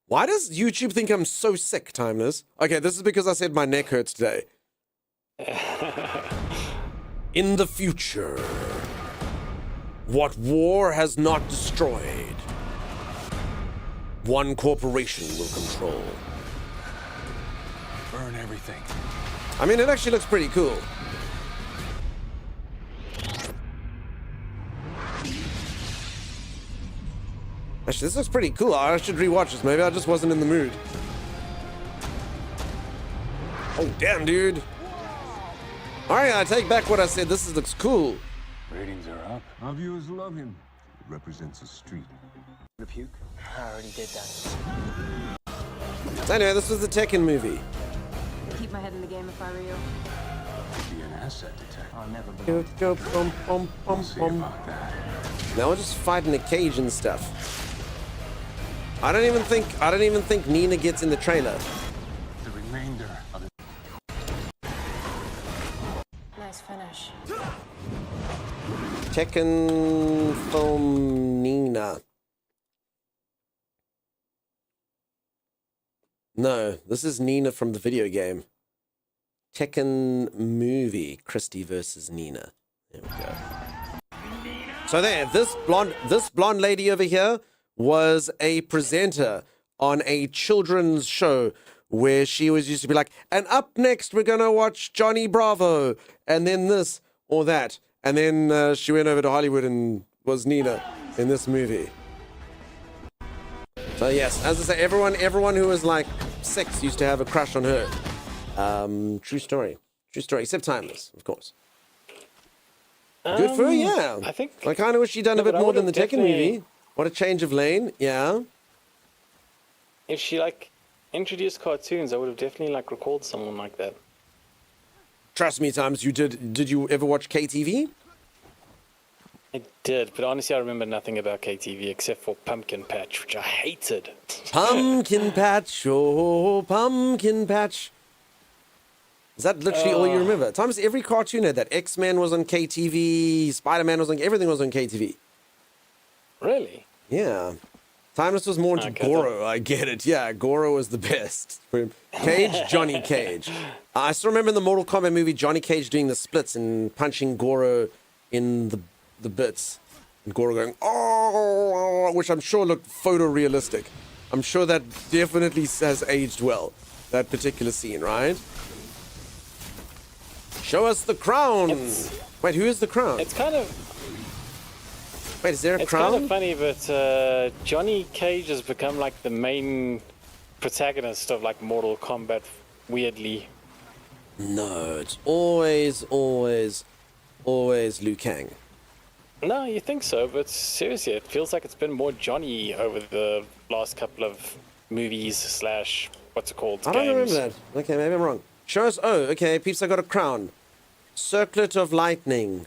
Why does YouTube think I'm so sick, Timeless? Okay, this is because I said my neck hurts today. In the future, what war has not destroyed one corporation will control. Burn everything. I mean, it actually looks pretty cool. Actually, this looks pretty cool. I should rewatch this. Maybe I just wasn't in the mood. Oh, damn, dude. All right, I take back what I said. This looks cool. Ratings are up. Our viewers love him. He represents a street. The puke? I already did that. So anyway, this was the Tekken movie. Keep my head in the game if I were you. Be an asset detector. I'll never be. Go, go, bum, bum, bum, See bum. about that. Now we're just fighting a cage and stuff. I don't even think Nina gets in the trailer. The remainder of the Nice finish. Tekken film Nina. No, this is Nina from the video game. Tekken movie, Christy versus Nina. There we go. So there, this blonde lady over here was a presenter on a children's show where she was used to be like, and up next we're gonna watch Johnny Bravo, and then this or that, and then she went over to Hollywood and was Nina in this movie. So yes, as I say, everyone who was like 6 used to have a crush on her. True story, except Timeless, of course. Good for her, yeah. I kind of wish she'd done a bit more than the Tekken movie. What a change of lane, yeah. If she like introduced cartoons, I would have definitely like recalled someone like that. Trust me, Times, you did. Did you ever watch KTV? I did, but honestly, I remember nothing about KTV except for Pumpkin Patch, which I hated. Pumpkin Patch, oh, Pumpkin Patch. Is that literally all you remember? Times every cartoon had that. X-Men was on KTV, Spider-Man was on, everything was on KTV. Really? Yeah. Timeless was more into Goro, I get it. Yeah, Goro was the best. Cage, Johnny Cage. I still remember in the Mortal Kombat movie, Johnny Cage doing the splits and punching Goro in the bits. And Goro going, oh, which I'm sure looked photorealistic. I'm sure that definitely has aged well, that particular scene, right? Show us the crown. Wait, who is the crown? It's kind of... Wait, is there a crown? It's kind of funny, but Johnny Cage has become like the main protagonist of like Mortal Kombat, weirdly. No, it's always Liu Kang. No, you think so, but seriously, it feels like it's been more Johnny over the last couple of movies / what's it called? I don't remember that. Okay, maybe I'm wrong. Show us. Oh, okay, peeps, I got a crown. Circlet of Lightning.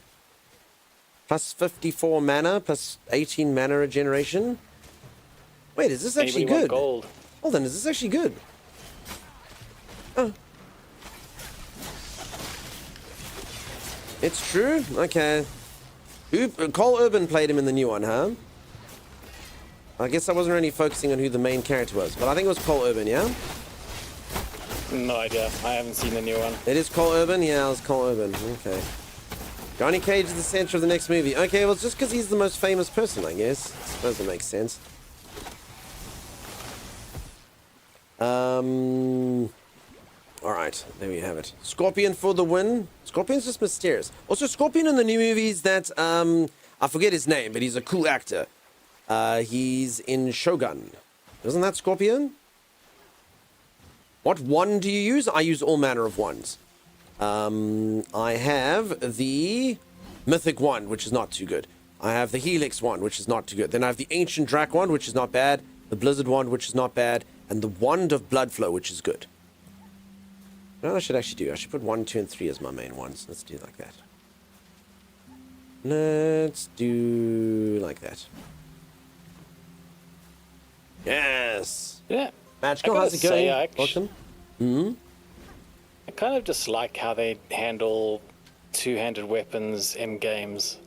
Plus 54 mana, plus 18 mana regeneration. Wait, is this actually good? Gold. Hold on, is this actually good? Oh. It's true? Okay. Cole Urban played him in the new one, huh? I guess I wasn't really focusing on who the main character was, but I think it was Cole Urban, yeah? No idea. I haven't seen the new one. It is Cole Urban? Yeah, it was Cole Urban. Okay. Johnny Cage is the center of the next movie. Okay, well, it's just because he's the most famous person, I guess. I suppose it makes sense. Alright, there we have it. Scorpion for the win. Scorpion's just mysterious. Also, Scorpion in the new movies that, I forget his name, but he's a cool actor. He's in Shogun. Isn't that Scorpion? What wand do you use? I use all manner of wands. I have the Mythic Wand, which is not too good. I have the Helix Wand, which is not too good. Then I have the Ancient Drac Wand, which is not bad. The Blizzard Wand, which is not bad. And the Wand of Blood Flow, which is good. You know what I should actually do? I should put 1, 2, and 3 as my main ones. Let's do it like that. Let's do like that. Yes! Yeah. Magical, how's it going? Welcome. I kind of just like how they handle two-handed weapons in games.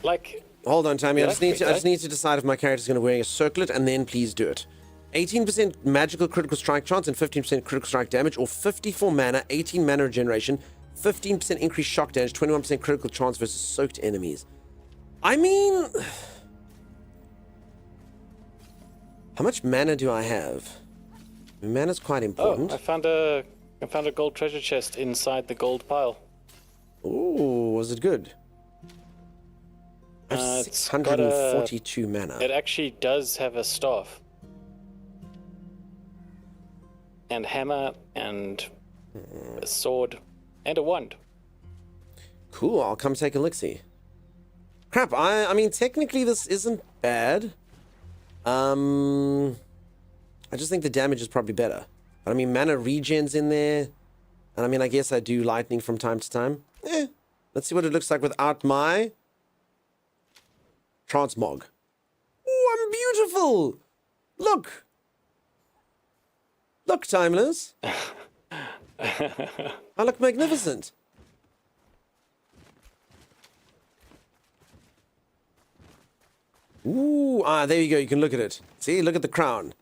Like, hold on, Tammy. I just need to decide if my character's going to wear a circlet, and then please do it. 18% magical critical strike chance and 15% critical strike damage, or 54 mana, 18 mana regeneration, 15% increased shock damage, 21% critical chance versus soaked enemies. I mean, How much mana do I have? Mana's quite important. Oh, I found a gold treasure chest inside the gold pile. Ooh, was it good? I have 642 mana. It actually does have a staff. And hammer, and a sword, and a wand. Cool, I'll come take a look-see. Crap, I mean, technically this isn't bad. I just think the damage is probably better. But I mean, mana regen's in there. And I mean, I guess I do lightning from time to time. Let's see what it looks like without my transmog. Oh, I'm beautiful! Look! Look, Timeless. I look magnificent. Ooh, there you go. You can look at it. See, look at the crown.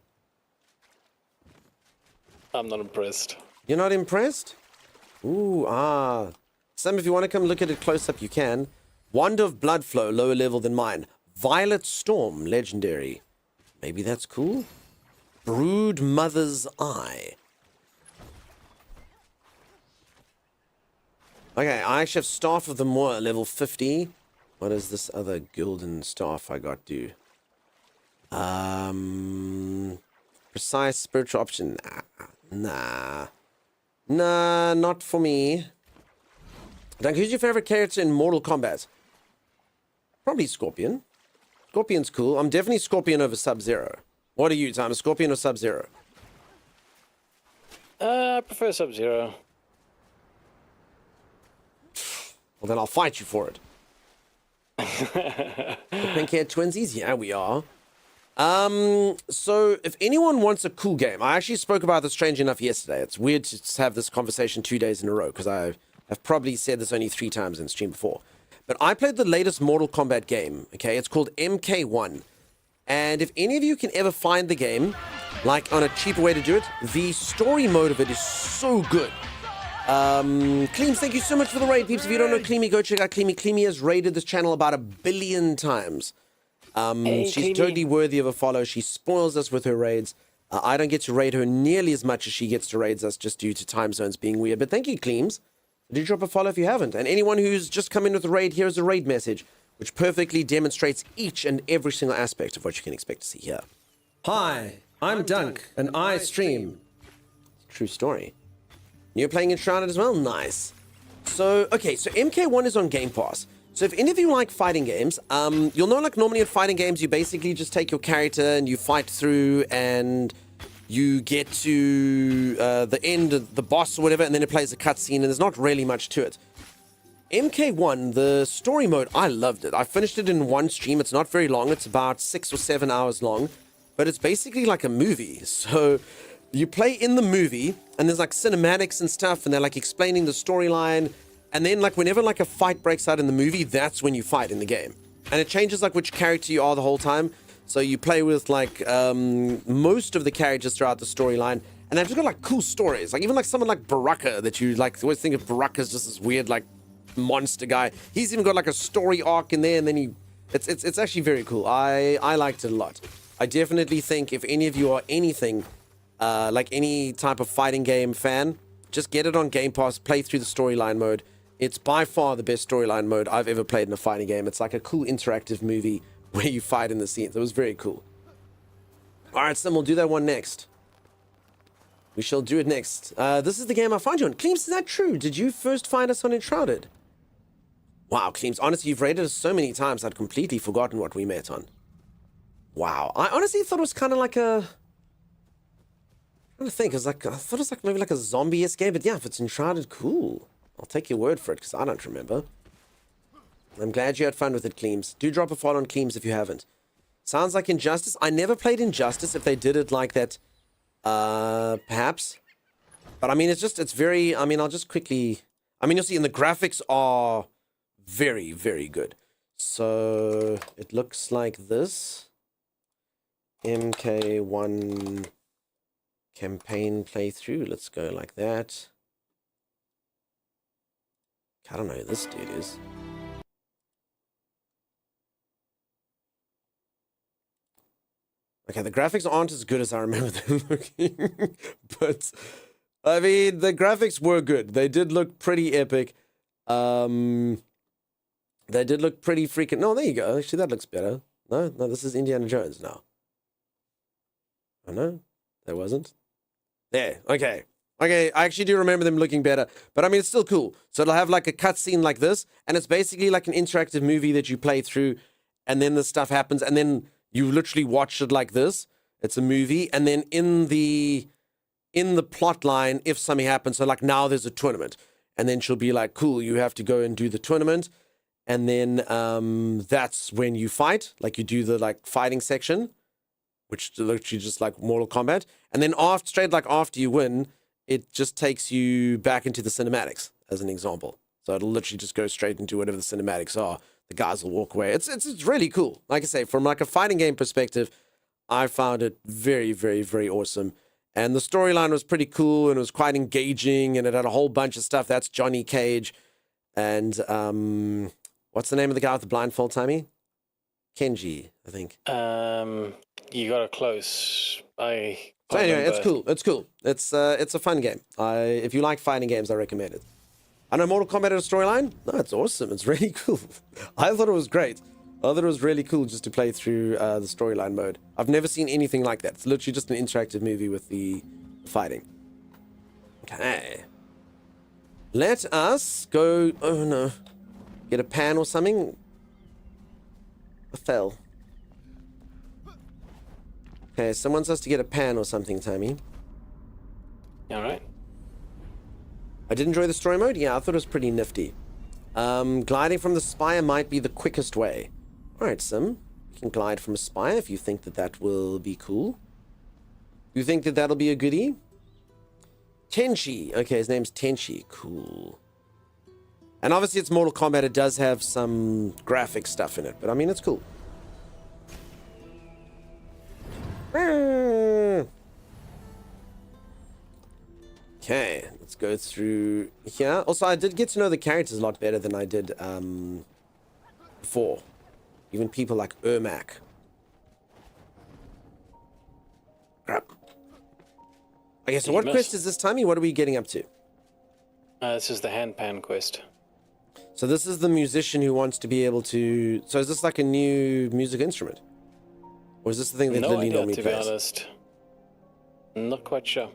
I'm not impressed. You're not impressed? Ooh, Sam, if you want to come look at it close up, you can. Wand of Blood Flow, lower level than mine. Violet Storm, legendary. Maybe that's cool? Brood Mother's Eye. Okay, I actually have Staff of the Moor, level 50. What does this other golden staff I got do? Precise spiritual option. Nah, not for me. Dunk, who's your favorite character in Mortal Kombat? Probably Scorpion. Scorpion's cool. I'm definitely Scorpion over Sub-Zero. What are you, Tom? Scorpion or Sub-Zero? I prefer Sub-Zero. Well, then I'll fight you for it. The pink-haired twinsies? Yeah, we are. So if anyone wants a cool game, I actually spoke about this strange enough yesterday. It's weird to have this conversation 2 days in a row because I've probably said this only 3 times in stream before. But I played the latest Mortal Kombat game, okay? It's called MK1. And if any of you can ever find the game, like on a cheaper way to do it, the story mode of it is so good. Cleems, thank you so much for the raid, peeps. If you don't know Cleemy, go check out Cleemy. Cleemy has raided this channel about 1 billion times. She's Cleemy. totally worthy of a follow. She spoils us with her raids. I don't get to raid her nearly as much as she gets to raid us just due to time zones being weird. But thank you, Cleems. Do drop a follow if you haven't. And anyone who's just come in with a raid, here's a raid message, which perfectly demonstrates each and every single aspect of what you can expect to see here. Hi, I'm Dunk, and I stream. True story. You're playing Enshrouded as well? Nice. So, okay, so MK1 is on Game Pass. So if any of you like fighting games, you'll know like normally in fighting games, you basically just take your character and you fight through and you get to the end of the boss or whatever, and then it plays a cutscene, and there's not really much to it. MK1, the story mode, I loved it. I finished it in one stream. It's not very long. It's about 6 or 7 hours long, but it's basically like a movie. So you play in the movie, and there's like cinematics and stuff, and they're like explaining the storyline, and then like whenever like a fight breaks out in the movie, that's when you fight in the game. And it changes like which character you are the whole time. So you play with like most of the characters throughout the storyline, and they've just got like cool stories. Like even like someone like Baraka that you like always think of Baraka as just this weird like monster guy. He's even got like a story arc in there, and then it's actually very cool. I liked it a lot. I definitely think if any of you are anything like any type of fighting game fan, just get it on Game Pass, play through the storyline mode. It's by far the best storyline mode I've ever played in a fighting game. It's like a cool interactive movie where you fight in the scenes. It was very cool. All right, Sim, we'll do that one next. We shall do it next. This is the game I found you on. Cleems, is that true? Did you first find us on Enshrouded? Wow, Cleems, honestly, you've raided us so many times, I'd completely forgotten what we met on. Wow, I honestly thought it was kind of like a... I'm trying to think, I thought it was like maybe like a zombie-esque game, but yeah, if it's Enshrouded, cool. I'll take your word for it, because I don't remember. I'm glad you had fun with it, Cleems. Do drop a follow on Cleems if you haven't. Sounds like Injustice. I never played Injustice if they did it like that, perhaps. But I mean, it's very, I mean, I'll just quickly, I mean, you'll see, and the graphics are very, very good. So it looks like this. MK1 campaign playthrough. Let's go like that. I don't know who this dude is. Okay, the graphics aren't as good as I remember them looking, but I mean, the graphics were good. They did look pretty epic. They did look pretty freaking... No, there you go. Actually, that looks better. No, this is Indiana Jones now. Oh, no, that wasn't. There, okay. Okay, I actually do remember them looking better. But I mean, it's still cool. So it'll have like a cutscene like this, and it's basically like an interactive movie that you play through, and then the stuff happens, and then you literally watch it like this. It's a movie, and then in the plot line, if something happens, so like now there's a tournament, and then she'll be like, cool, you have to go and do the tournament, and then that's when you fight, like you do the like fighting section, which literally just like Mortal Kombat, and then after you win, it just takes you back into the cinematics, as an example. So it'll literally just go straight into whatever the cinematics are. The guys will walk away. It's really cool. Like I say, from like a fighting game perspective, I found it very, very, very awesome. And the storyline was pretty cool, and it was quite engaging, and it had a whole bunch of stuff. That's Johnny Cage. And what's the name of the guy with the blindfold, Timmy? Kenji, I think. You got it close. So anyway, it's cool. It's cool. It's a fun game. If you like fighting games, I recommend it. I know Mortal Kombat had a storyline. No, it's awesome. It's really cool. I thought it was great. I thought it was really cool just to play through the storyline mode. I've never seen anything like that. It's literally just an interactive movie with the fighting. Okay. Let us go... Oh, no. Get a pan or something. I fell. Okay, someone wants us to get a pan or something, Tammy. Alright. I did enjoy the story mode. Yeah, I thought it was pretty nifty. Gliding from the spire might be the quickest way. Alright, Sim. You can glide from a spire if you think that will be cool. You think that'll be a goodie? Tenchi. Okay, his name's Tenchi. Cool. And obviously it's Mortal Kombat. It does have some graphic stuff in it. But I mean, it's cool. Okay, let's go through here. Also, I did get to know the characters a lot better than I did before. Even people like Ermac. Crap. Okay, so what quest is this, Timmy? What are we getting up to? This is the handpan quest. So this is the musician who wants to be able to... So is this like a new music instrument? Or is this the thing that Lily normally plays? No idea, to be honest. Not quite sure.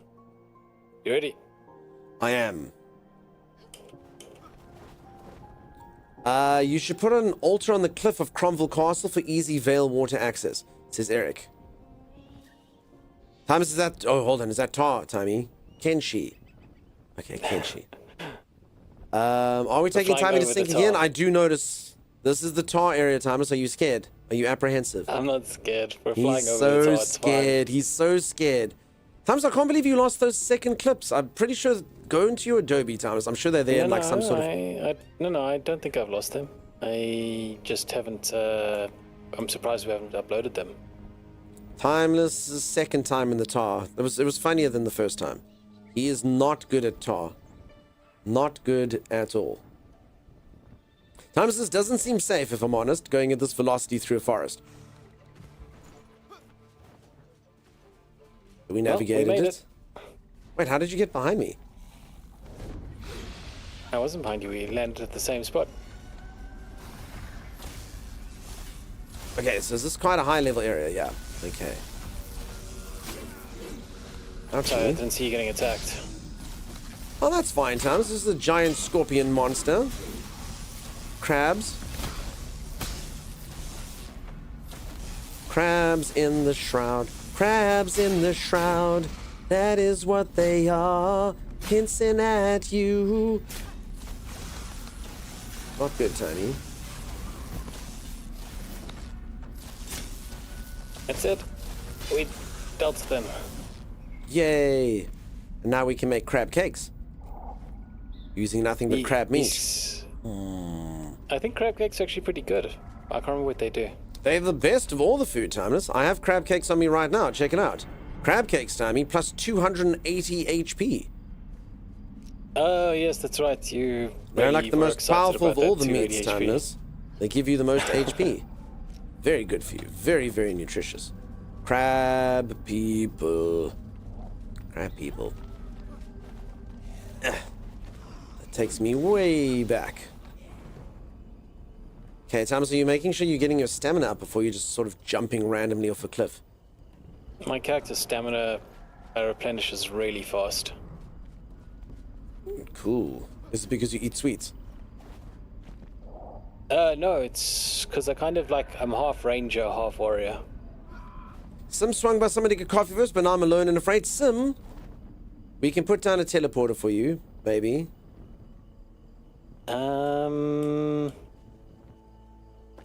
You ready? I am. You should put an altar on the cliff of Cromwell Castle for easy Vale water access, says Eric. Thomas, is that... Oh, hold on. Is that Tar, Timmy? Kenshi. Okay, Kenshi. Are we taking time to sink again? I do notice this is the Tar area, Thomas. Are you scared? Are you apprehensive? I'm not scared. We're flying over the Tar. He's so scared. He's so scared. Thomas, I can't believe you lost those second clips. I'm pretty sure... Go into your Adobe, Thomas. I'm sure they're there in like some sort of... No, I don't think I've lost them. I just haven't... I'm surprised we haven't uploaded them. Timeless is second time in the Tar. It was funnier than the first time. He is not good at Tar. Not good at all. Timeless, this doesn't seem safe, if I'm honest, going at this velocity through a forest. We navigated it. Wait, how did you get behind me? I wasn't behind you. We landed at the same spot. Okay, so is this quite a high level area? Yeah. Okay. Sorry, I didn't see you getting attacked. Oh, that's fine, Thomas. This is a giant scorpion monster. Crabs. Crabs in the shroud. Crabs in the shroud. That is what they are. Hinting at you. Not good, Tony. That's it. We dealt them. Yay. And now we can make crab cakes. Using nothing but crab meat. I think crab cakes are actually pretty good. I can't remember what they do. They're the best of all the food, Timeless. I have crab cakes on me right now. Check it out. Crab cakes, Timey, plus 280 HP. Oh, yes, that's right. They're like the most powerful of all the meats, Timeless. They give you the most HP. Very good for you. Very, very nutritious. Crab people. Crab people. That takes me way back. Okay, Thomas, are you making sure you're getting your stamina up before you're just sort of jumping randomly off a cliff? My character's stamina replenishes really fast. Cool. Is it because you eat sweets? No, it's because I'm half ranger, half warrior. Sim swung by somebody to get coffee first, but now I'm alone and afraid. Sim, we can put down a teleporter for you, maybe.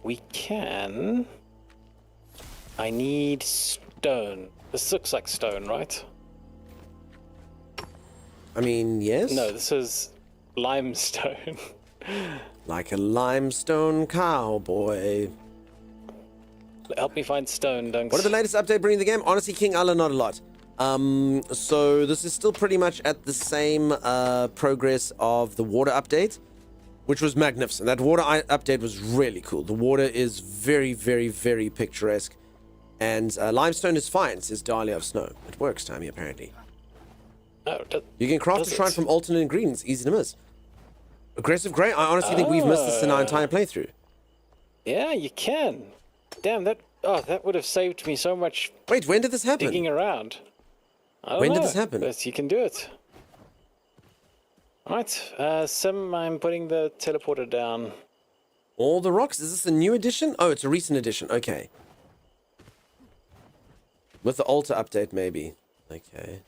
We can. I need stone. This looks like stone, right? I mean, yes. No, this is limestone. Like a limestone cowboy. Help me find stone, Dunks. What are the latest update bringing the game? Honestly, King Allah, not a lot. So this is still pretty much at the same progress of the water update, which was magnificent. That water update was really cool. The water is very, very, very picturesque. And limestone is fine, says Dahlia of Snow. It works, Timey, apparently. Oh, you can craft a shrine from alternate ingredients. Easy to miss. Aggressive Grey? I honestly think we've missed this in our entire playthrough. Yeah, you can. Damn, that would have saved me so much. Wait, when did this happen? Digging around. When did this happen? But you can do it. Alright, Sim, I'm putting the teleporter down. All the rocks? Is this a new edition? Oh, it's a recent edition. Okay. With the altar update, maybe. Okay.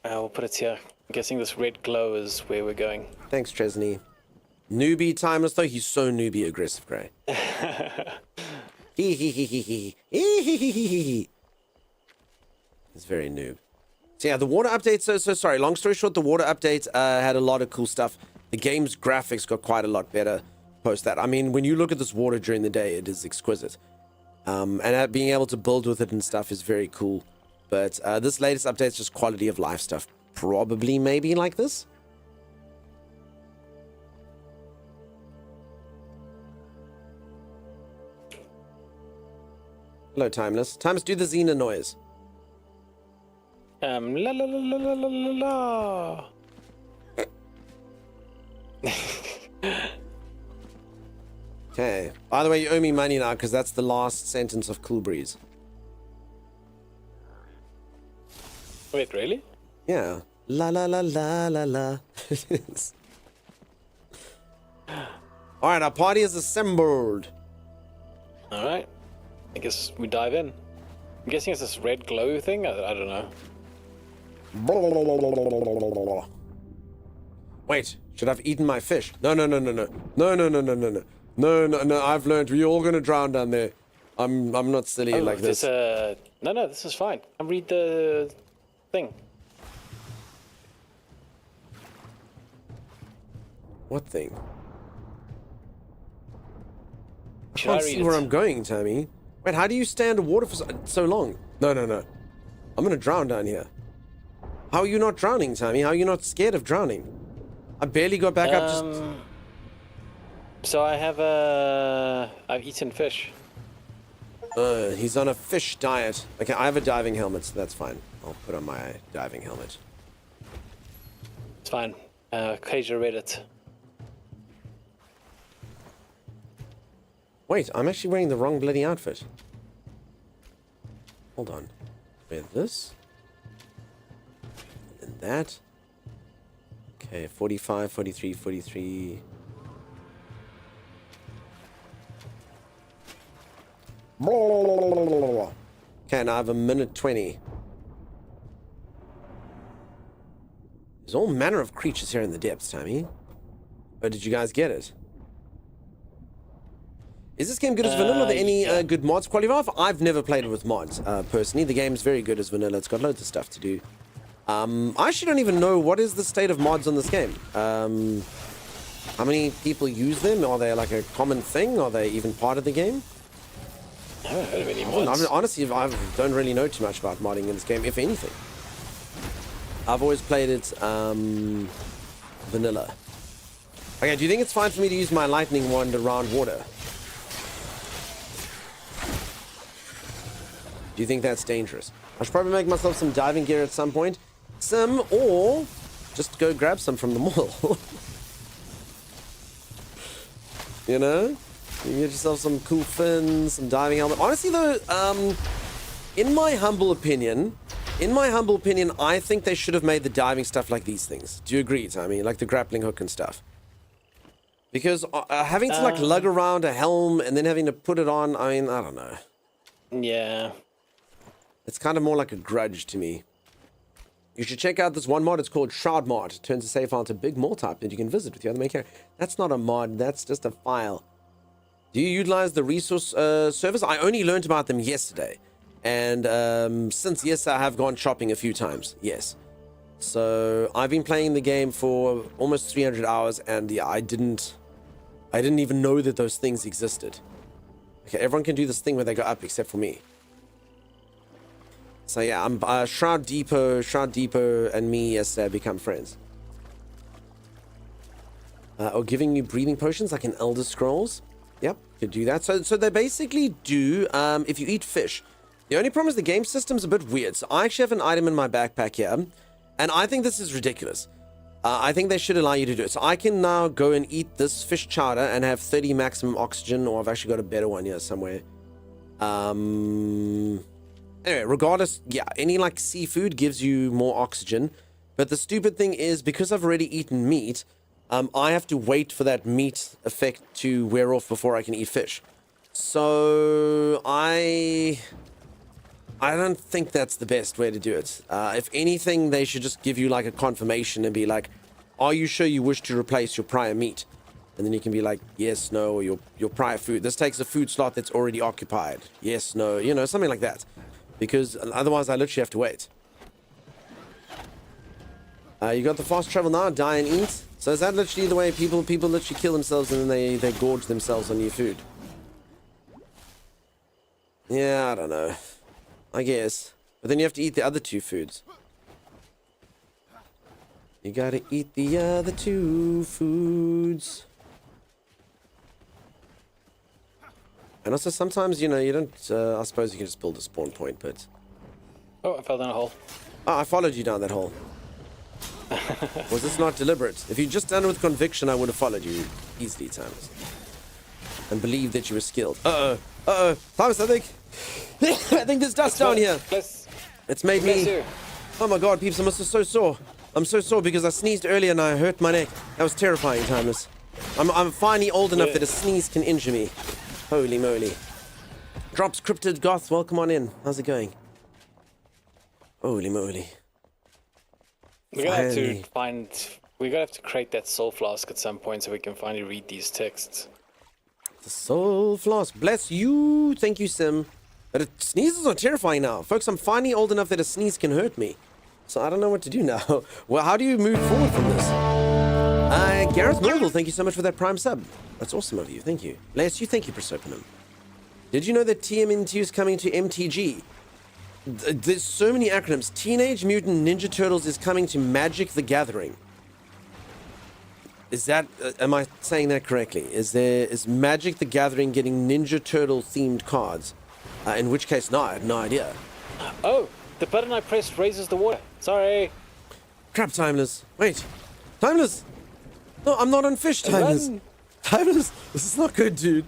We'll put it here. I'm guessing this red glow is where we're going. Thanks, Tresney. Newbie timeless, though. He's so newbie aggressive, Grey. He's very noob. So yeah, the water update, so sorry, long story short, the water update had a lot of cool stuff. The game's graphics got quite a lot better post that. I mean, when you look at this water during the day, it is exquisite. And being able to build with it and stuff is very cool. But this latest update is just quality of life stuff. Probably maybe like this. Hello, Timeless. Timeless, do the Xena noise. La la la la la la la la. Okay. By the way, you owe me money now because that's the last sentence of Cool Breeze. Wait, really? Yeah. La la la la la la. Alright, our party is assembled. Alright. I guess we dive in. I'm guessing it's this red glow thing? I don't know. Wait, should I have eaten my fish? No. No, I've learned we're all gonna drown down there. I'm not silly like this. No, this is fine. I'll read the thing. What thing? I Should can't I read see where I'm going, Tammy. Wait, how do you stay underwater for so long? No. I'm gonna drown down here. How are you not drowning, Tammy? How are you not scared of drowning? I barely got back up just... So I've eaten fish. He's on a fish diet. Okay, I have a diving helmet, so that's fine. I'll put on my diving helmet. It's fine. Kaja read it. Wait, I'm actually wearing the wrong bloody outfit. Hold on. Wear this. And that. Okay, 45, 43, 43. Okay, now I have a minute 20. There's all manner of creatures here in the depths, Tammy. Oh, did you guys get it? Is this game good as vanilla? Are there any good mods quality of life? I've never played it with mods, personally. The game's very good as vanilla. It's got loads of stuff to do. I actually don't even know what is the state of mods on this game. How many people use them? Are they like a common thing? Are they even part of the game? I haven't heard of any mods. Honestly, I don't really know too much about modding in this game, if anything. I've always played it vanilla. Okay, do you think it's fine for me to use my lightning wand around water? Do you think that's dangerous? I should probably make myself some diving gear at some point. Some, or just go grab some from the mall. You know? You get yourself some cool fins, some diving helmet. Honestly though, in my humble opinion, I think they should have made the diving stuff like these things. Do you agree, Tommy? Like the grappling hook and stuff. Because having to like lug around a helm and then having to put it on, I mean, I don't know. Yeah. It's kind of more like a grudge to me. You should check out this one mod. It's called Shroud Mod. It turns a save file into a big mall type that you can visit with your other main character. That's not a mod. That's just a file. Do you utilize the resource servers? I only learned about them yesterday. And since, yes, I have gone shopping a few times. Yes. So I've been playing the game for almost 300 hours. And yeah, I didn't even know that those things existed. Okay, everyone can do this thing where they go up except for me. So yeah, I'm Shroud Depot and me yesterday become friends. Or giving you breathing potions like in Elder Scrolls. Yep, could do that. So they basically do, if you eat fish. The only problem is the game system's a bit weird. So I actually have an item in my backpack here. And I think this is ridiculous. I think they should allow you to do it. So I can now go and eat this fish chowder and have 30 maximum oxygen. Or I've actually got a better one here somewhere. Anyway, regardless, yeah, any like seafood gives you more oxygen. But the stupid thing is, because I've already eaten meat, I have to wait for that meat effect to wear off before I can eat fish. So I don't think that's the best way to do it. If anything, they should just give you like a confirmation and be like, are you sure you wish to replace your prior meat? And then you can be like, yes, no, or your prior food. This takes a food slot that's already occupied. Yes, no, you know, something like that. Because otherwise I literally have to wait. You got the fast travel now, die and eat. So is that literally the way people literally kill themselves and then they gorge themselves on your food? Yeah, I don't know. I guess. But then you have to eat the other two foods. You gotta eat the other two foods. And also sometimes, you know, you don't, I suppose you can just build a spawn point, but... Oh, I fell down a hole. Oh, I followed you down that hole. Was this not deliberate? If you'd just done it with conviction, I would have followed you easily, Thomas. And believed that you were skilled. Uh-oh. Thomas, I think there's dust down here. It's made me... Oh my god, peeps, I'm so sore. I'm so sore because I sneezed earlier and I hurt my neck. That was terrifying, Timeless. I'm finally old enough that a sneeze can injure me. Holy moly. Drops Cryptid Goth, welcome on in. How's it going? Holy moly. We're gonna have to create that soul flask at some point so we can finally read these texts. The soul flask. Bless you. Thank you, Sim. But sneezes are terrifying now. Folks, I'm finally old enough that a sneeze can hurt me. So I don't know what to do now. Well, how do you move forward from this? Gareth Noble, thank you so much for that prime sub. That's awesome of you. Thank you. Bless you. Thank you, Prosopanum. Did you know that TMNT is coming to MTG? There's so many acronyms. Teenage Mutant Ninja Turtles is coming to Magic the Gathering. Is that, am I saying that correctly? Is Magic the Gathering getting Ninja Turtle themed cards? In which case, no, I had no idea. Oh, the button I pressed raises the water. Sorry. Crap, Timeless. Wait. Timeless! No, I'm not on fish, Timeless. Timeless, this is not good, dude.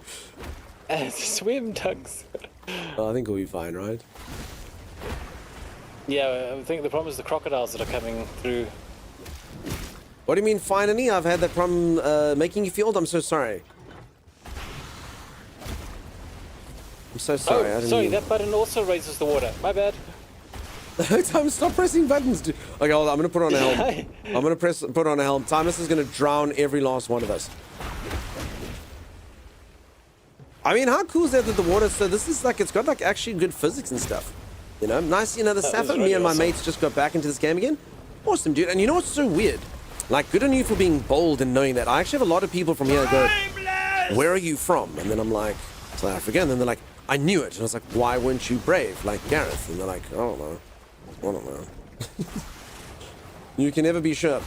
Swim, Tugs. Oh, I think we'll be fine, right? Yeah, I think the problem is the crocodiles that are coming through. What do you mean, finally? I've had that problem making you feel old. I'm so sorry. I'm so sorry. Oh, sorry, that button also raises the water. My bad. Time, stop pressing buttons, dude. Okay, hold on. I'm gonna put on a helm. I'm gonna put on a helm. Timeless is gonna drown every last one of us. I mean, how cool is that the water? So this is like, it's got like actually good physics and stuff. You know, nice. You know, the Sapphire. Me and my mates just got back into this game again. Awesome, dude. And you know what's so weird? Like, good on you for being bold and knowing that. I actually have a lot of people from here go, where are you from? And then I'm like, South Africa. And then they're like, I knew it. And I was like, why weren't you brave like Gareth? And they're like, I don't know. You can never be sure.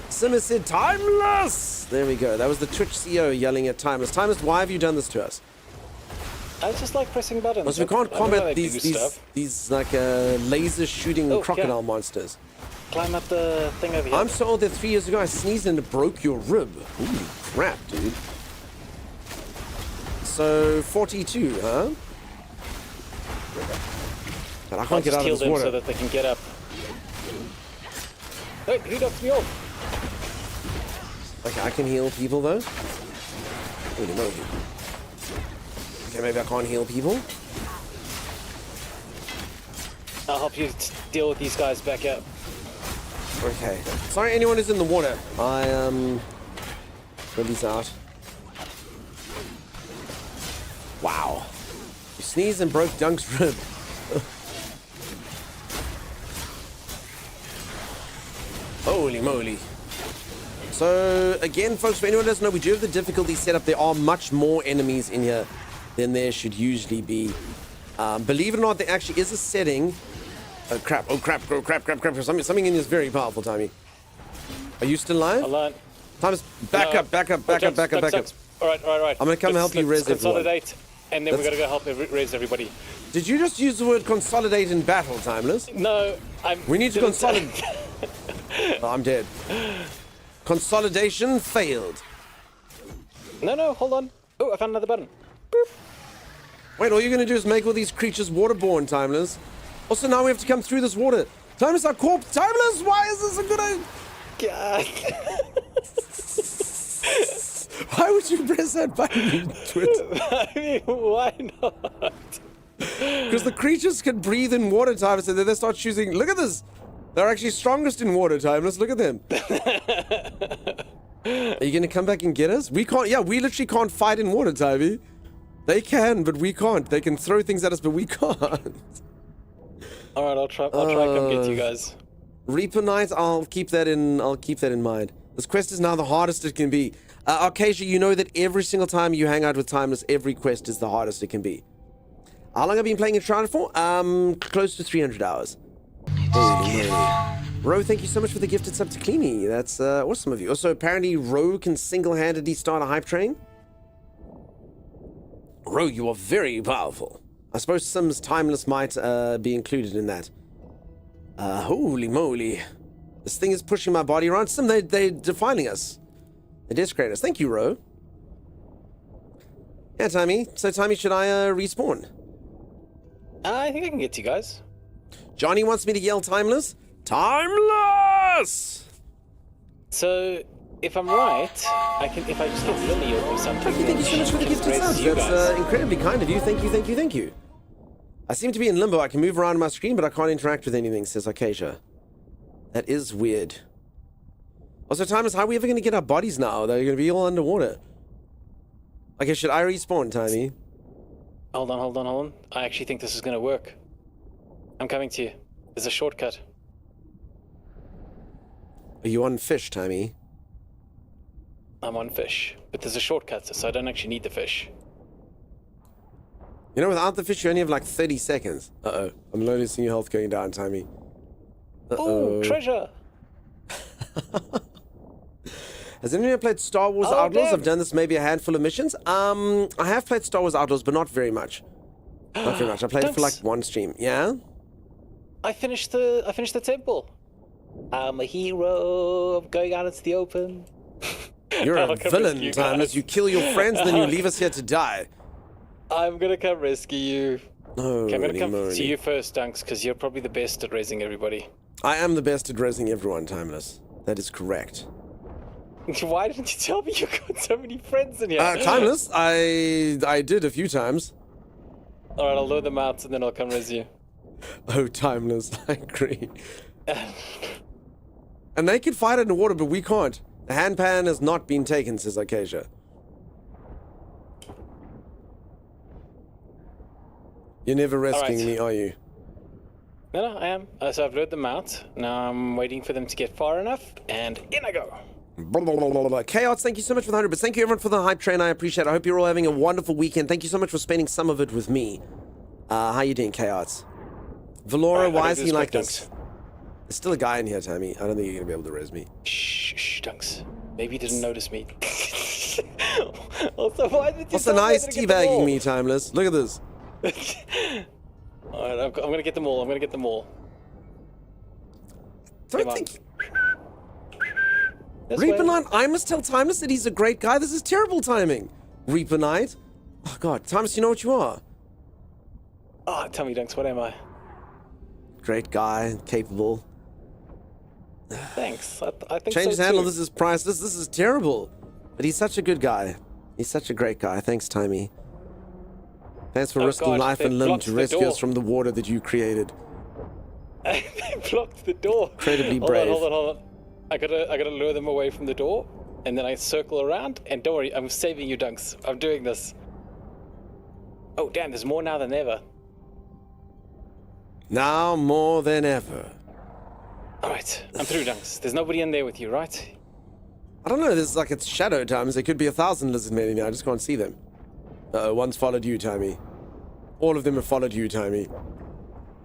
Simmer said, Timeless! There we go. That was the Twitch CEO yelling at Timeless. Timeless, why have you done this to us? I just like pressing buttons. Because we can't combat these like laser shooting crocodile monsters. Climb up the thing over here. I'm so old that 3 years ago I sneezed and it broke your rib. Holy crap, dude. So 42, huh? But I can't get out of this water. So that they can get up. Wait, who knocks me off? Okay, I can heal people though. Holy moly. Okay, maybe I can't heal people. I'll help you deal with these guys back up. Okay. Sorry, anyone who's in the water. Ribby's out. Wow. You sneezed and broke Dunk's rib. Holy moly. So, again, folks, for anyone who doesn't know, we do have the difficulty set up. There are much more enemies in here than there should usually be. Believe it or not, there actually is a setting. Oh crap, oh crap, oh crap, crap, crap. Something in here is very powerful, Timey. Are you still alive? Alive. Time's back up. Alright. I'm gonna come help you res everyone. Consolidate, and then we're gonna go help res everybody. Did you just use the word consolidate in battle, Timeless? No, we need to consolidate. Oh, I'm dead. Consolidation failed. No, hold on. Oh, I found another button. Boop. Wait, all you're gonna do is make all these creatures waterborne, Timeless. Also, now we have to come through this water. Timeless, our corpse. Timeless, why is this a good idea? God. Why would you press that button, you twit? I mean, why not? Because the creatures can breathe in water, Timeless, and then they start choosing. Look at this. They're actually strongest in water, Timeless. Look at them. Are you going to come back and get us? We can't. Yeah, we literally can't fight in water, Timey. They can, but we can't. They can throw things at us, but we can't. All right, I'll try come get you guys. Reaper Knight, I'll keep that in mind. This quest is now the hardest it can be. Arcasia, you know that every single time you hang out with Timeless, every quest is the hardest it can be. How long have you been playing Enshrouded for? Close to 300 hours. Ro, thank you so much for the gifted sub to Cleany. That's awesome of you. Also, apparently Ro can single-handedly start a hype train. Ro, you are very powerful. I suppose Sim's Timeless might be included in that. Holy moly. This thing is pushing my body around. Sim, they're defiling us. They desecrate us. Thank you, Ro. Yeah, Timey. So, Timey, should I respawn? I think I can get to you guys. Johnny wants me to yell Timeless. Timeless! So, if I'm right, I can. If I just get Lily or something. Thank you so much for the gifted subs. That's incredibly kind of you. Thank you. I seem to be in limbo. I can move around on my screen, but I can't interact with anything, says Acacia. That is weird. Also, Timeless, how are we ever going to get our bodies now? They're going to be all underwater. Okay, should I respawn, Timey? Hold on. I actually think this is going to work. I'm coming to you. There's a shortcut. Are you on fish, Timey? I'm on fish, but there's a shortcut, so I don't actually need the fish. You know, without the fish, you only have like 30 seconds. Uh-oh. I'm noticing your health going down, Timey. Uh-oh. Ooh, treasure! Has anyone ever played Star Wars Outlaws? Damn. I've done this maybe a handful of missions. I have played Star Wars Outlaws, but not very much. Not very much. I played it for like one stream. Yeah? I finished the temple. I'm a hero of going out into the open. You're a villain, Timeless. You kill your friends, then you leave us here to die. I'm gonna come rescue you. Okay, I'm gonna come to you first, Dunks, because you're probably the best at raising everybody. I am the best at raising everyone, Timeless. That is correct. Why didn't you tell me you got so many friends in here? Timeless, I did a few times. Alright, I'll load them out and then I'll come raise you. Oh, Timeless, I agree. And they can fight in the water, but we can't. The handpan has not been taken, says Acacia. You're never rescuing me, are you? No, I am. So I've loaded them out. Now I'm waiting for them to get far enough, and in I go. Chaos, thank you so much for the 100 bits. Thank you everyone for the hype train. I appreciate it. I hope you're all having a wonderful weekend. Thank you so much for spending some of it with me. How you doing, Chaos? Valora, why is he like this? There's still a guy in here, Tammy. I don't think you're going to be able to res me. Shh, Dunks. Maybe he didn't notice me. Also, why did you What's the nice teabagging me, Timeless? Look at this. Alright, I'm gonna get them all. I'm gonna get them all. Don't think... Reaper Knight, I must tell Timeless that he's a great guy. This is terrible timing. Reaper Knight. Oh, God. Timeless, you know what you are? Oh, tell me, Dunks, what am I? Great guy, capable. Thanks. I think Change so his handle. too. This is priceless. This is terrible. But he's such a good guy. He's such a great guy. Thanks, Timey. Thanks for risking life and limb to rescue us from the water that you created. They blocked the door. Incredibly brave. Hold on. I gotta lure them away from the door, and then I circle around. And don't worry, I'm saving you, Dunks. I'm doing this. Oh damn! There's more now than ever. Now more than ever. All right, I'm through, Dunks. There's nobody in there with you, right? I don't know. This is like it's shadow times. There could be 1,000 lizard men in here. I just can't see them. One's followed you, Timey. All of them have followed you, Timey.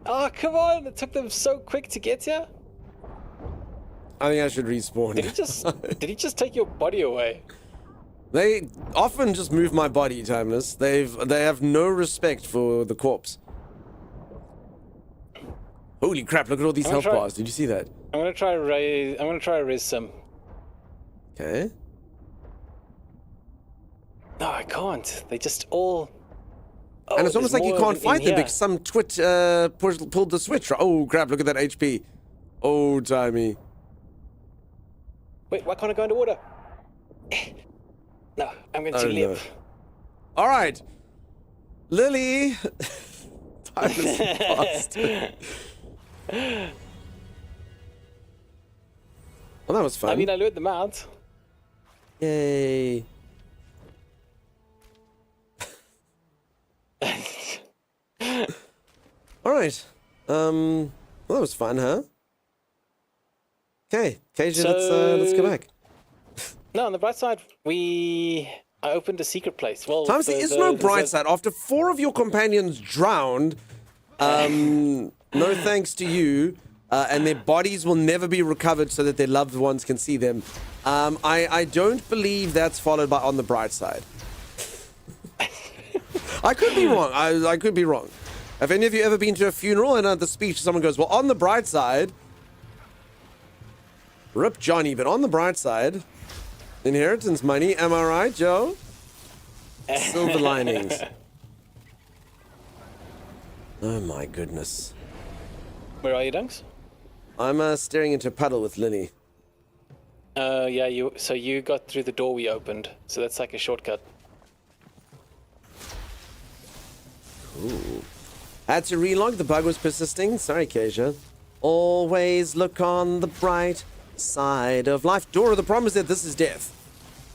Oh, come on! It took them so quick to get here. I think I should respawn. Did he just take your body away? They often just move my body, Timeless. They have no respect for the corpse. Holy crap, look at all these health bars. Did you see that? I'm gonna try raise some. Okay. No, I can't. They just all... Oh, and it's almost like you can't fight them because some twit pulled the switch. Oh crap, look at that HP. Oh, Timey. Wait, why can't I go underwater? No, I'm going to live. No. All right. Lily. Time is fast. Well, that was fun. I mean, I lured them out. Yay. All right. Well, that was fun, huh? Okay, KJ, so, let's go back. No, on the bright side, I opened a secret place. Well, Times there is no bright side. After 4 of your companions drowned, no thanks to you, and their bodies will never be recovered so that their loved ones can see them. I don't believe that's followed by on the bright side. I could be wrong. I could be wrong. Have any of you ever been to a funeral and at the speech someone goes, well, on the bright side, rip Johnny, but on the bright side, inheritance money, am I right, Joe? Silver linings. Oh my goodness. Where are you, Dunks? I'm staring into a puddle with Linny. Yeah, so you got through the door we opened, so that's like a shortcut. Ooh. Had to relog, the bug was persisting. Sorry, Keisha. Always look on the bright side of life. Dora, the problem is that this is death.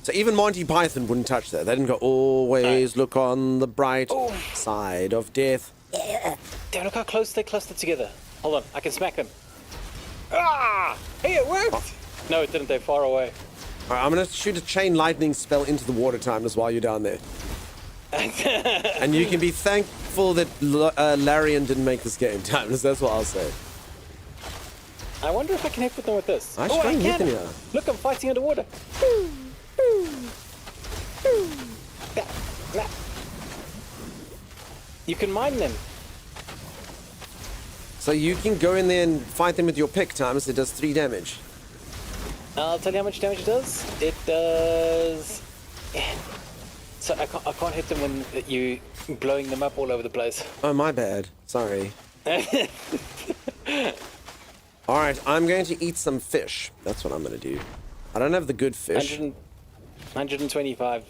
So even Monty Python wouldn't touch that. They didn't go, always look on the bright side of death. Yeah. Damn, look how close they're clustered together. Hold on, I can smack them. Ah! Hey, it worked! Oh. No, it didn't. They're far away. All right, I'm going to shoot a chain lightning spell into the water, Timeless, while you're down there. And you can be thankful that Larian didn't make this game, Timeless. That's what I'll say. I wonder if I can hit with them with this. I can. Look, I'm fighting underwater. You can mine them. So you can go in there and fight them with your pick, Timeless. It does 3 damage. I'll tell you how much damage it does. It does... So I can't hit them when you blowing them up all over the place. Oh, my bad. Sorry. All right, I'm going to eat some fish. That's what I'm going to do. I don't have the good fish. 125.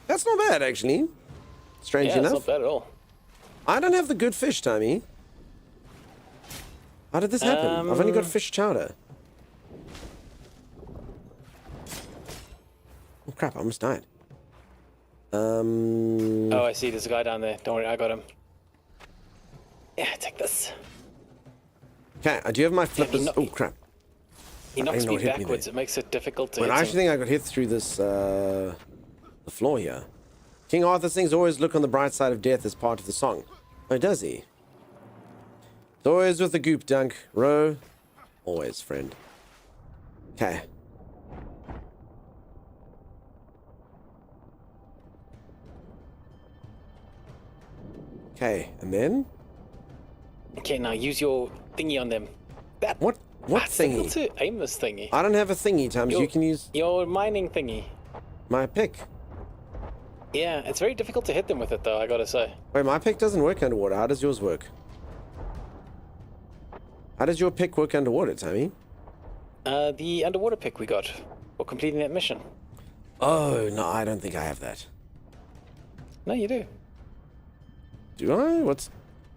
That's not bad, actually. Strange enough. It's not bad at all. I don't have the good fish, Tommy. How did this happen? I've only got fish chowder. Oh, crap, I almost died. Oh, I see. There's a guy down there. Don't worry, I got him. Yeah, take this. Okay, I do have my flippers. Oh, crap. He knocks me backwards. It makes it difficult to hit him. I actually think I got hit through this, the floor here. King Arthur sings, always look on the bright side of death as part of the song. Oh, does he? It's always with the goop, Dunk. Row. Always, friend. Okay. Okay, and then? Okay, now use your thingy on them. What thingy? To aim this thingy. I don't have a thingy, Tums. You can use... Your mining thingy. My pick. Yeah, it's very difficult to hit them with it, though, I gotta say. Wait, my pick doesn't work underwater. How does yours work? How does your pick work underwater, Tammy? The underwater pick we got for completing that mission. Oh, no, I don't think I have that. No, you do. Do I?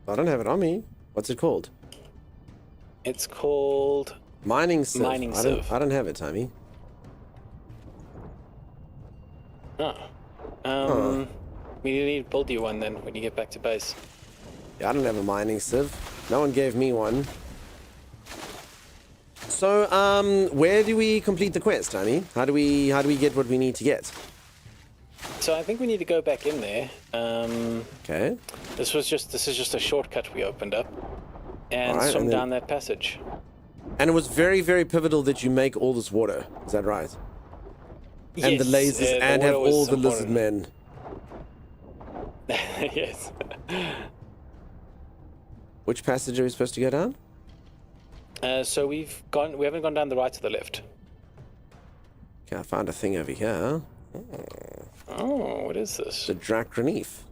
I don't have it on me. What's it called? It's called... Mining Sieve. Mining Sieve. I don't have it, Tammy. We need to build you one then when you get back to base. Yeah, I don't have a mining sieve. No one gave me one. So, where do we complete the quest, Tammy? How do we get what we need to get? So I think we need to go back in there. Okay. This is just a shortcut we opened up, and right, swim down that passage. And it was very, very pivotal that you make all this water. Is that right? And yes, the lasers, and have all the lizard men. Yes. Which passage are we supposed to go down? So we haven't gone down the right or the left. Okay, I found a thing over here. Oh, what is this? The Dracronif.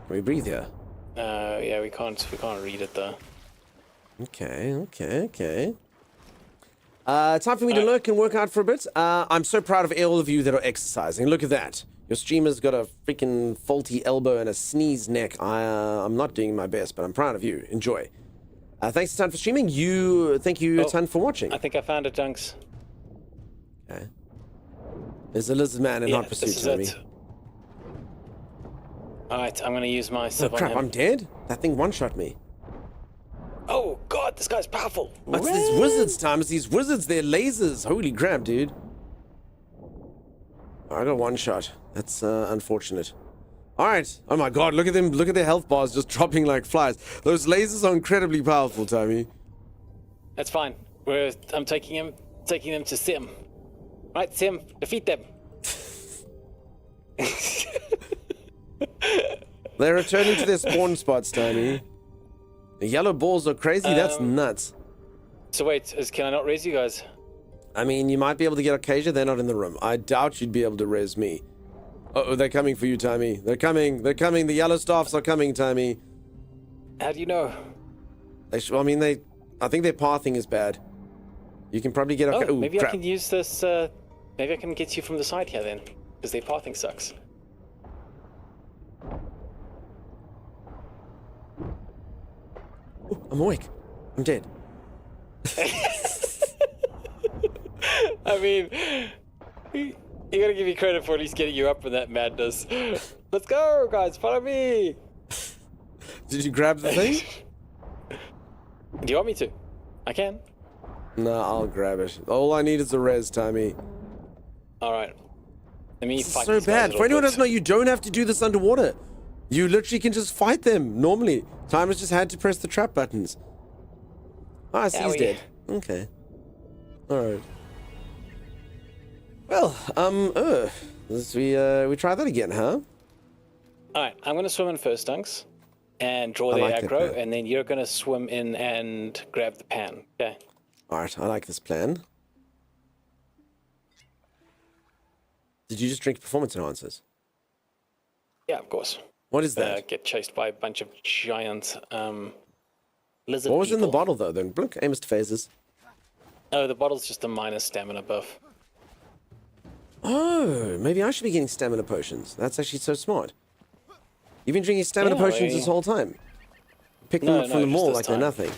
Can we breathe here? Yeah, we can't read it though. Okay. Time for me to lurk and work out for a bit. I'm so proud of all of you that are exercising. Look at that. Your streamer's got a freaking faulty elbow and a sneeze neck. I'm not doing my best, but I'm proud of you. Enjoy. Thanks a ton for streaming. Thank you a ton for watching. I think I found it, Junks. Okay. There's a lizard man in hot pursuit, Tommy. Alright, I'm going to use my sieve on crap, him. I'm dead? That thing one-shot me. Oh, God, this guy's powerful. That's these wizards, Thomas. These wizards, they're lasers. Holy crap, dude. I got one shot. That's unfortunate. Alright. Oh my god, look at them. Look at their health bars just dropping like flies. Those lasers are incredibly powerful, Tommy. That's fine. I'm taking them to Sim. Right, Sim, defeat them. They're returning to their spawn spots, Tommy. The yellow balls are crazy. That's nuts. So wait, can I not raise you guys? I mean, you might be able to get Acacia. They're not in the room. I doubt you'd be able to raise me. Uh-oh, they're coming for you, Tommy. They're coming. They're coming. The yellow staffs are coming, Tommy. How do you know? I think their pathing is bad. You can probably get... Oh, maybe crap. I can use this... maybe I can get you from the side here then. Because their pathing sucks. Oh, I'm awake. I'm dead. I mean... You gotta give me credit for at least getting you up from that madness. Let's go, guys. Follow me. Did you grab the thing? Do you want me to? I can. No, I'll grab it. All I need is a res, Tommy. Alright. Let me fight so bad. For anyone who doesn't know, you don't have to do this underwater. You literally can just fight them normally. Timer's just had to press the trap buttons. Ah, I see he's dead. Okay. Alright. Well, we try that again, huh? Alright, I'm gonna swim in first, Dunks. And draw the aggro, and then you're gonna swim in and grab the pan. Okay. Alright, I like this plan. Did you just drink performance enhancers? Yeah, of course. What is that? Get chased by a bunch of giant lizard What was people. in the bottle, though? Then blink, aim to phases. Oh, the bottle's just a minus stamina buff. Oh, maybe I should be getting stamina potions. That's actually so smart. You've been drinking stamina potions this whole time. Pick them up from the mall like they're nothing.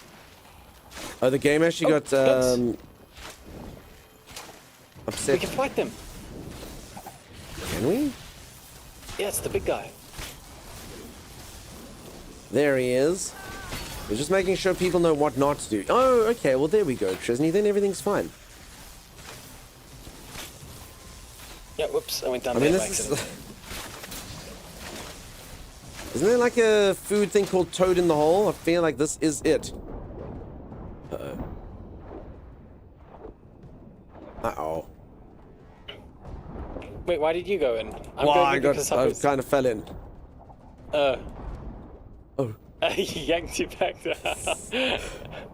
Oh, the game actually got upset. We can fight them. Can we? Yeah, it's the big guy. There he is. We're just making sure people know what not to do. Oh, okay. Well, there we go, Trisney. Then everything's fine. Yeah, whoops. I went down there by accident. Isn't there like a food thing called Toad in the Hole? I feel like this is it. Uh-oh. Uh-oh. Wait, why did you go in? I kind of fell in. He yanked you back down.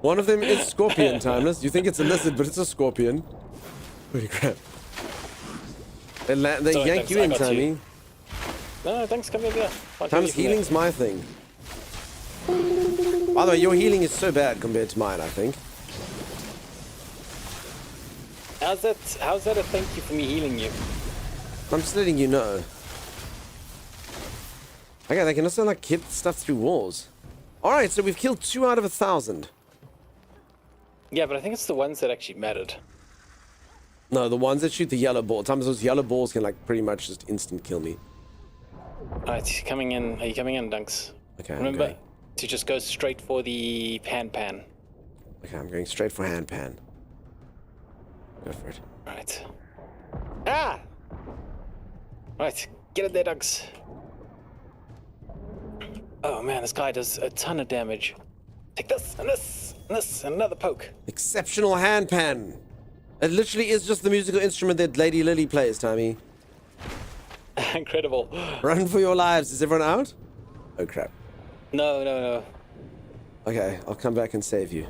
One of them is scorpion, Timeless. You think it's a lizard, but it's a scorpion. Holy crap. They Sorry, yank you in, Timey. No, thanks, come here. Timeless, healing's my thing. By the way, your healing is so bad compared to mine, I think. How's that a thank you for me healing you? I'm just letting you know. Okay, they can also like hit stuff through walls. Alright, so we've killed 2 out of 1,000. Yeah, but I think it's the ones that actually mattered. No, the ones that shoot the yellow ball. Sometimes those yellow balls can like pretty much just instant kill me. Alright, he's coming in. Are you coming in, Dunks? Okay, remember to just go straight for the pan. Okay, I'm going straight for hand pan. Go for it. Right. Ah! Right, get it there, Dunks. Oh man, this guy does a ton of damage. Take this, and this, and this, and another poke. Exceptional hand pan. It literally is just the musical instrument that Lady Lily plays, Tommy. Incredible. Run for your lives. Is everyone out? Oh crap. No. Okay, I'll come back and save you.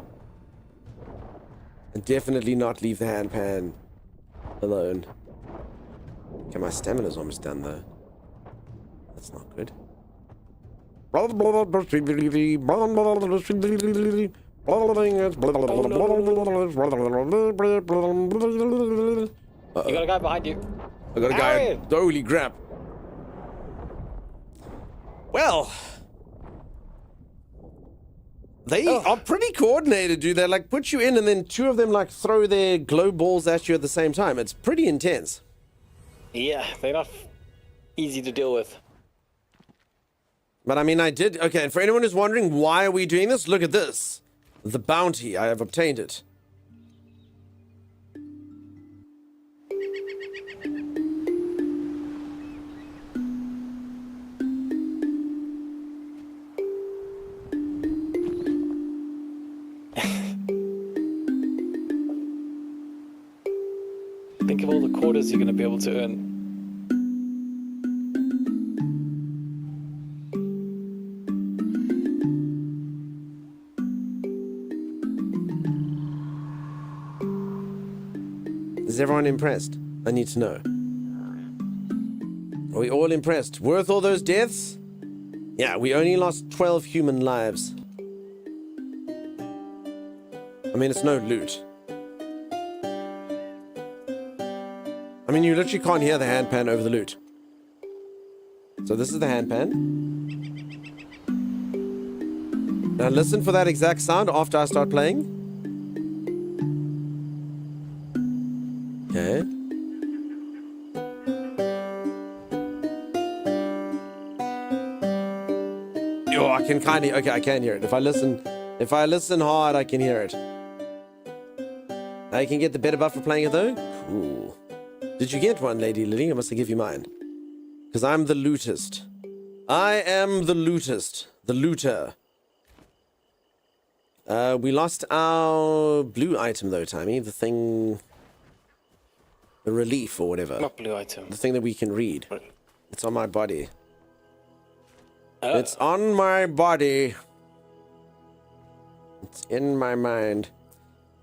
And definitely not leave the hand pan alone. Okay, my stamina's almost done though. That's not good. You got a guy behind you. I got a guy. Holy crap. Well, they are pretty coordinated, dude. They like put you in and then 2 of them like throw their glow balls at you at the same time. It's pretty intense. Yeah, they're not easy to deal with. But I mean, I did. Okay, and for anyone who's wondering why are we doing this, look at this. The bounty. I have obtained it. Think of all the quarters you're going to be able to earn. Is everyone impressed? I need to know. Are we all impressed? Worth all those deaths? Yeah, we only lost 12 human lives. I mean, it's no loot. I mean, you literally can't hear the handpan over the loot. So this is the handpan. Now listen for that exact sound after I start playing. Okay. Oh, I can kind of... Okay, I can hear it. If I listen hard, I can hear it. Now you can get the better buff for playing it, though? Cool. Did you get one, Lady Lily? I must give you mine. Because I'm the lootist. I am the lootist. The looter. We lost our blue item, though, Timmy. The thing... The relief or whatever. Not blue item. The thing that we can read. What? It's on my body. It's on my body. It's in my mind.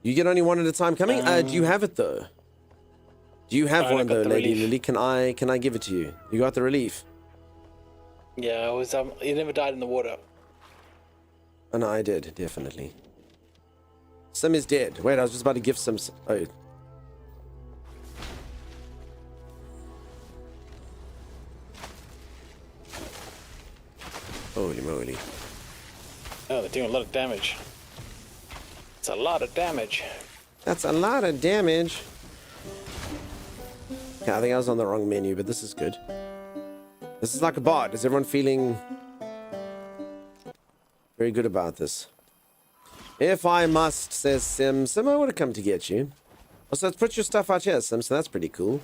You get only one at a time coming? Do you have it, though? Do you have one, though, Lady Lily? Can I give it to you? You got the relief? Yeah, it was, you never died in the water. Oh, no, I did, definitely. Sim is dead. Wait, I was just about to give some... Oh. Holy moly. Oh, they're doing a lot of damage. It's a lot of damage. That's a lot of damage. Okay, I think I was on the wrong menu, but this is good. This is like a bot. Is everyone feeling very good about this? If I must, says Sim. Sim, I would have come to get you. Also, let's put your stuff out here, Sim, so that's pretty cool.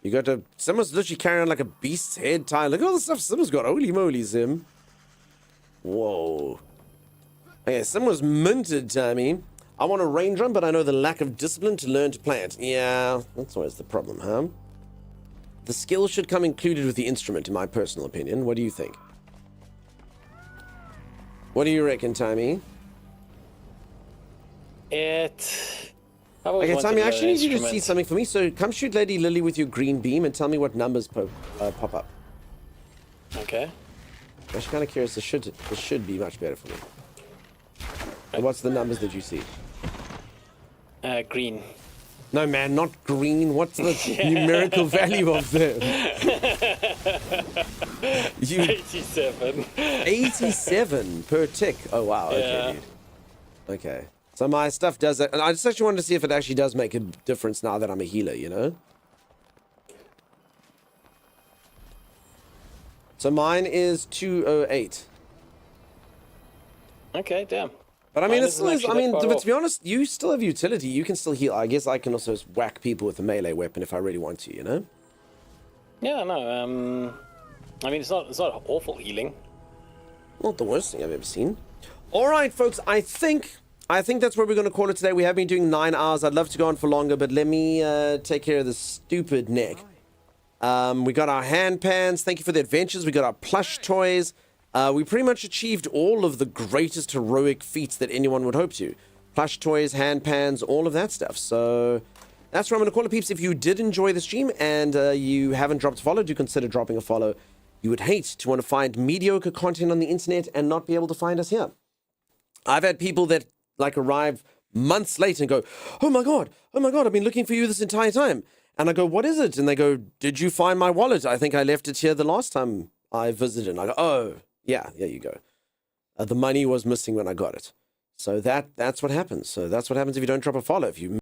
You got to... Someone's literally carrying like a beast's head tie. Look at all the stuff Sim's got. Holy moly, Sim. Whoa. Okay, Sim was minted, Timmy. I want a range run, but I know the lack of discipline to learn to play it. Yeah, that's always the problem, huh? The skill should come included with the instrument, in my personal opinion. What do you think? What do you reckon, Timmy? Okay, Timmy, I actually need you to see something for me. So come shoot Lady Lily with your green beam and tell me what numbers pop up. Okay. I'm actually kind of curious. This should be much better for me. And what's the numbers that you see? Green. No, man, not green. What's the numerical value of them? 87. 87 per tick. Oh, wow. Okay, dude. Okay. So my stuff does that. And I just actually wanted to see if it actually does make a difference now that I'm a healer, you know? So mine is 208. Okay, damn. But I mean, it still is. I mean, but to be honest, you still have utility. You can still heal. I guess I can also whack people with a melee weapon if I really want to, you know? Yeah, no. I mean, it's not awful healing. Not the worst thing I've ever seen. All right, folks. I think that's where we're going to call it today. We have been doing 9 hours. I'd love to go on for longer, but let me take care of this stupid neck. We got our hand pans. Thank you for the adventures. We got our plush toys. We pretty much achieved all of the greatest heroic feats that anyone would hope to. Plush toys, hand pans, all of that stuff. So that's where I'm going to call it, peeps. If you did enjoy the stream and you haven't dropped a follow, do consider dropping a follow. You would hate to want to find mediocre content on the internet and not be able to find us here. I've had people that like arrive months later and go, oh my God, I've been looking for you this entire time. And I go, what is it? And they go, did you find my wallet? I think I left it here the last time I visited. And I go, oh, yeah, there you go. The money was missing when I got it. So that's what happens. So that's what happens if you don't drop a follow. If you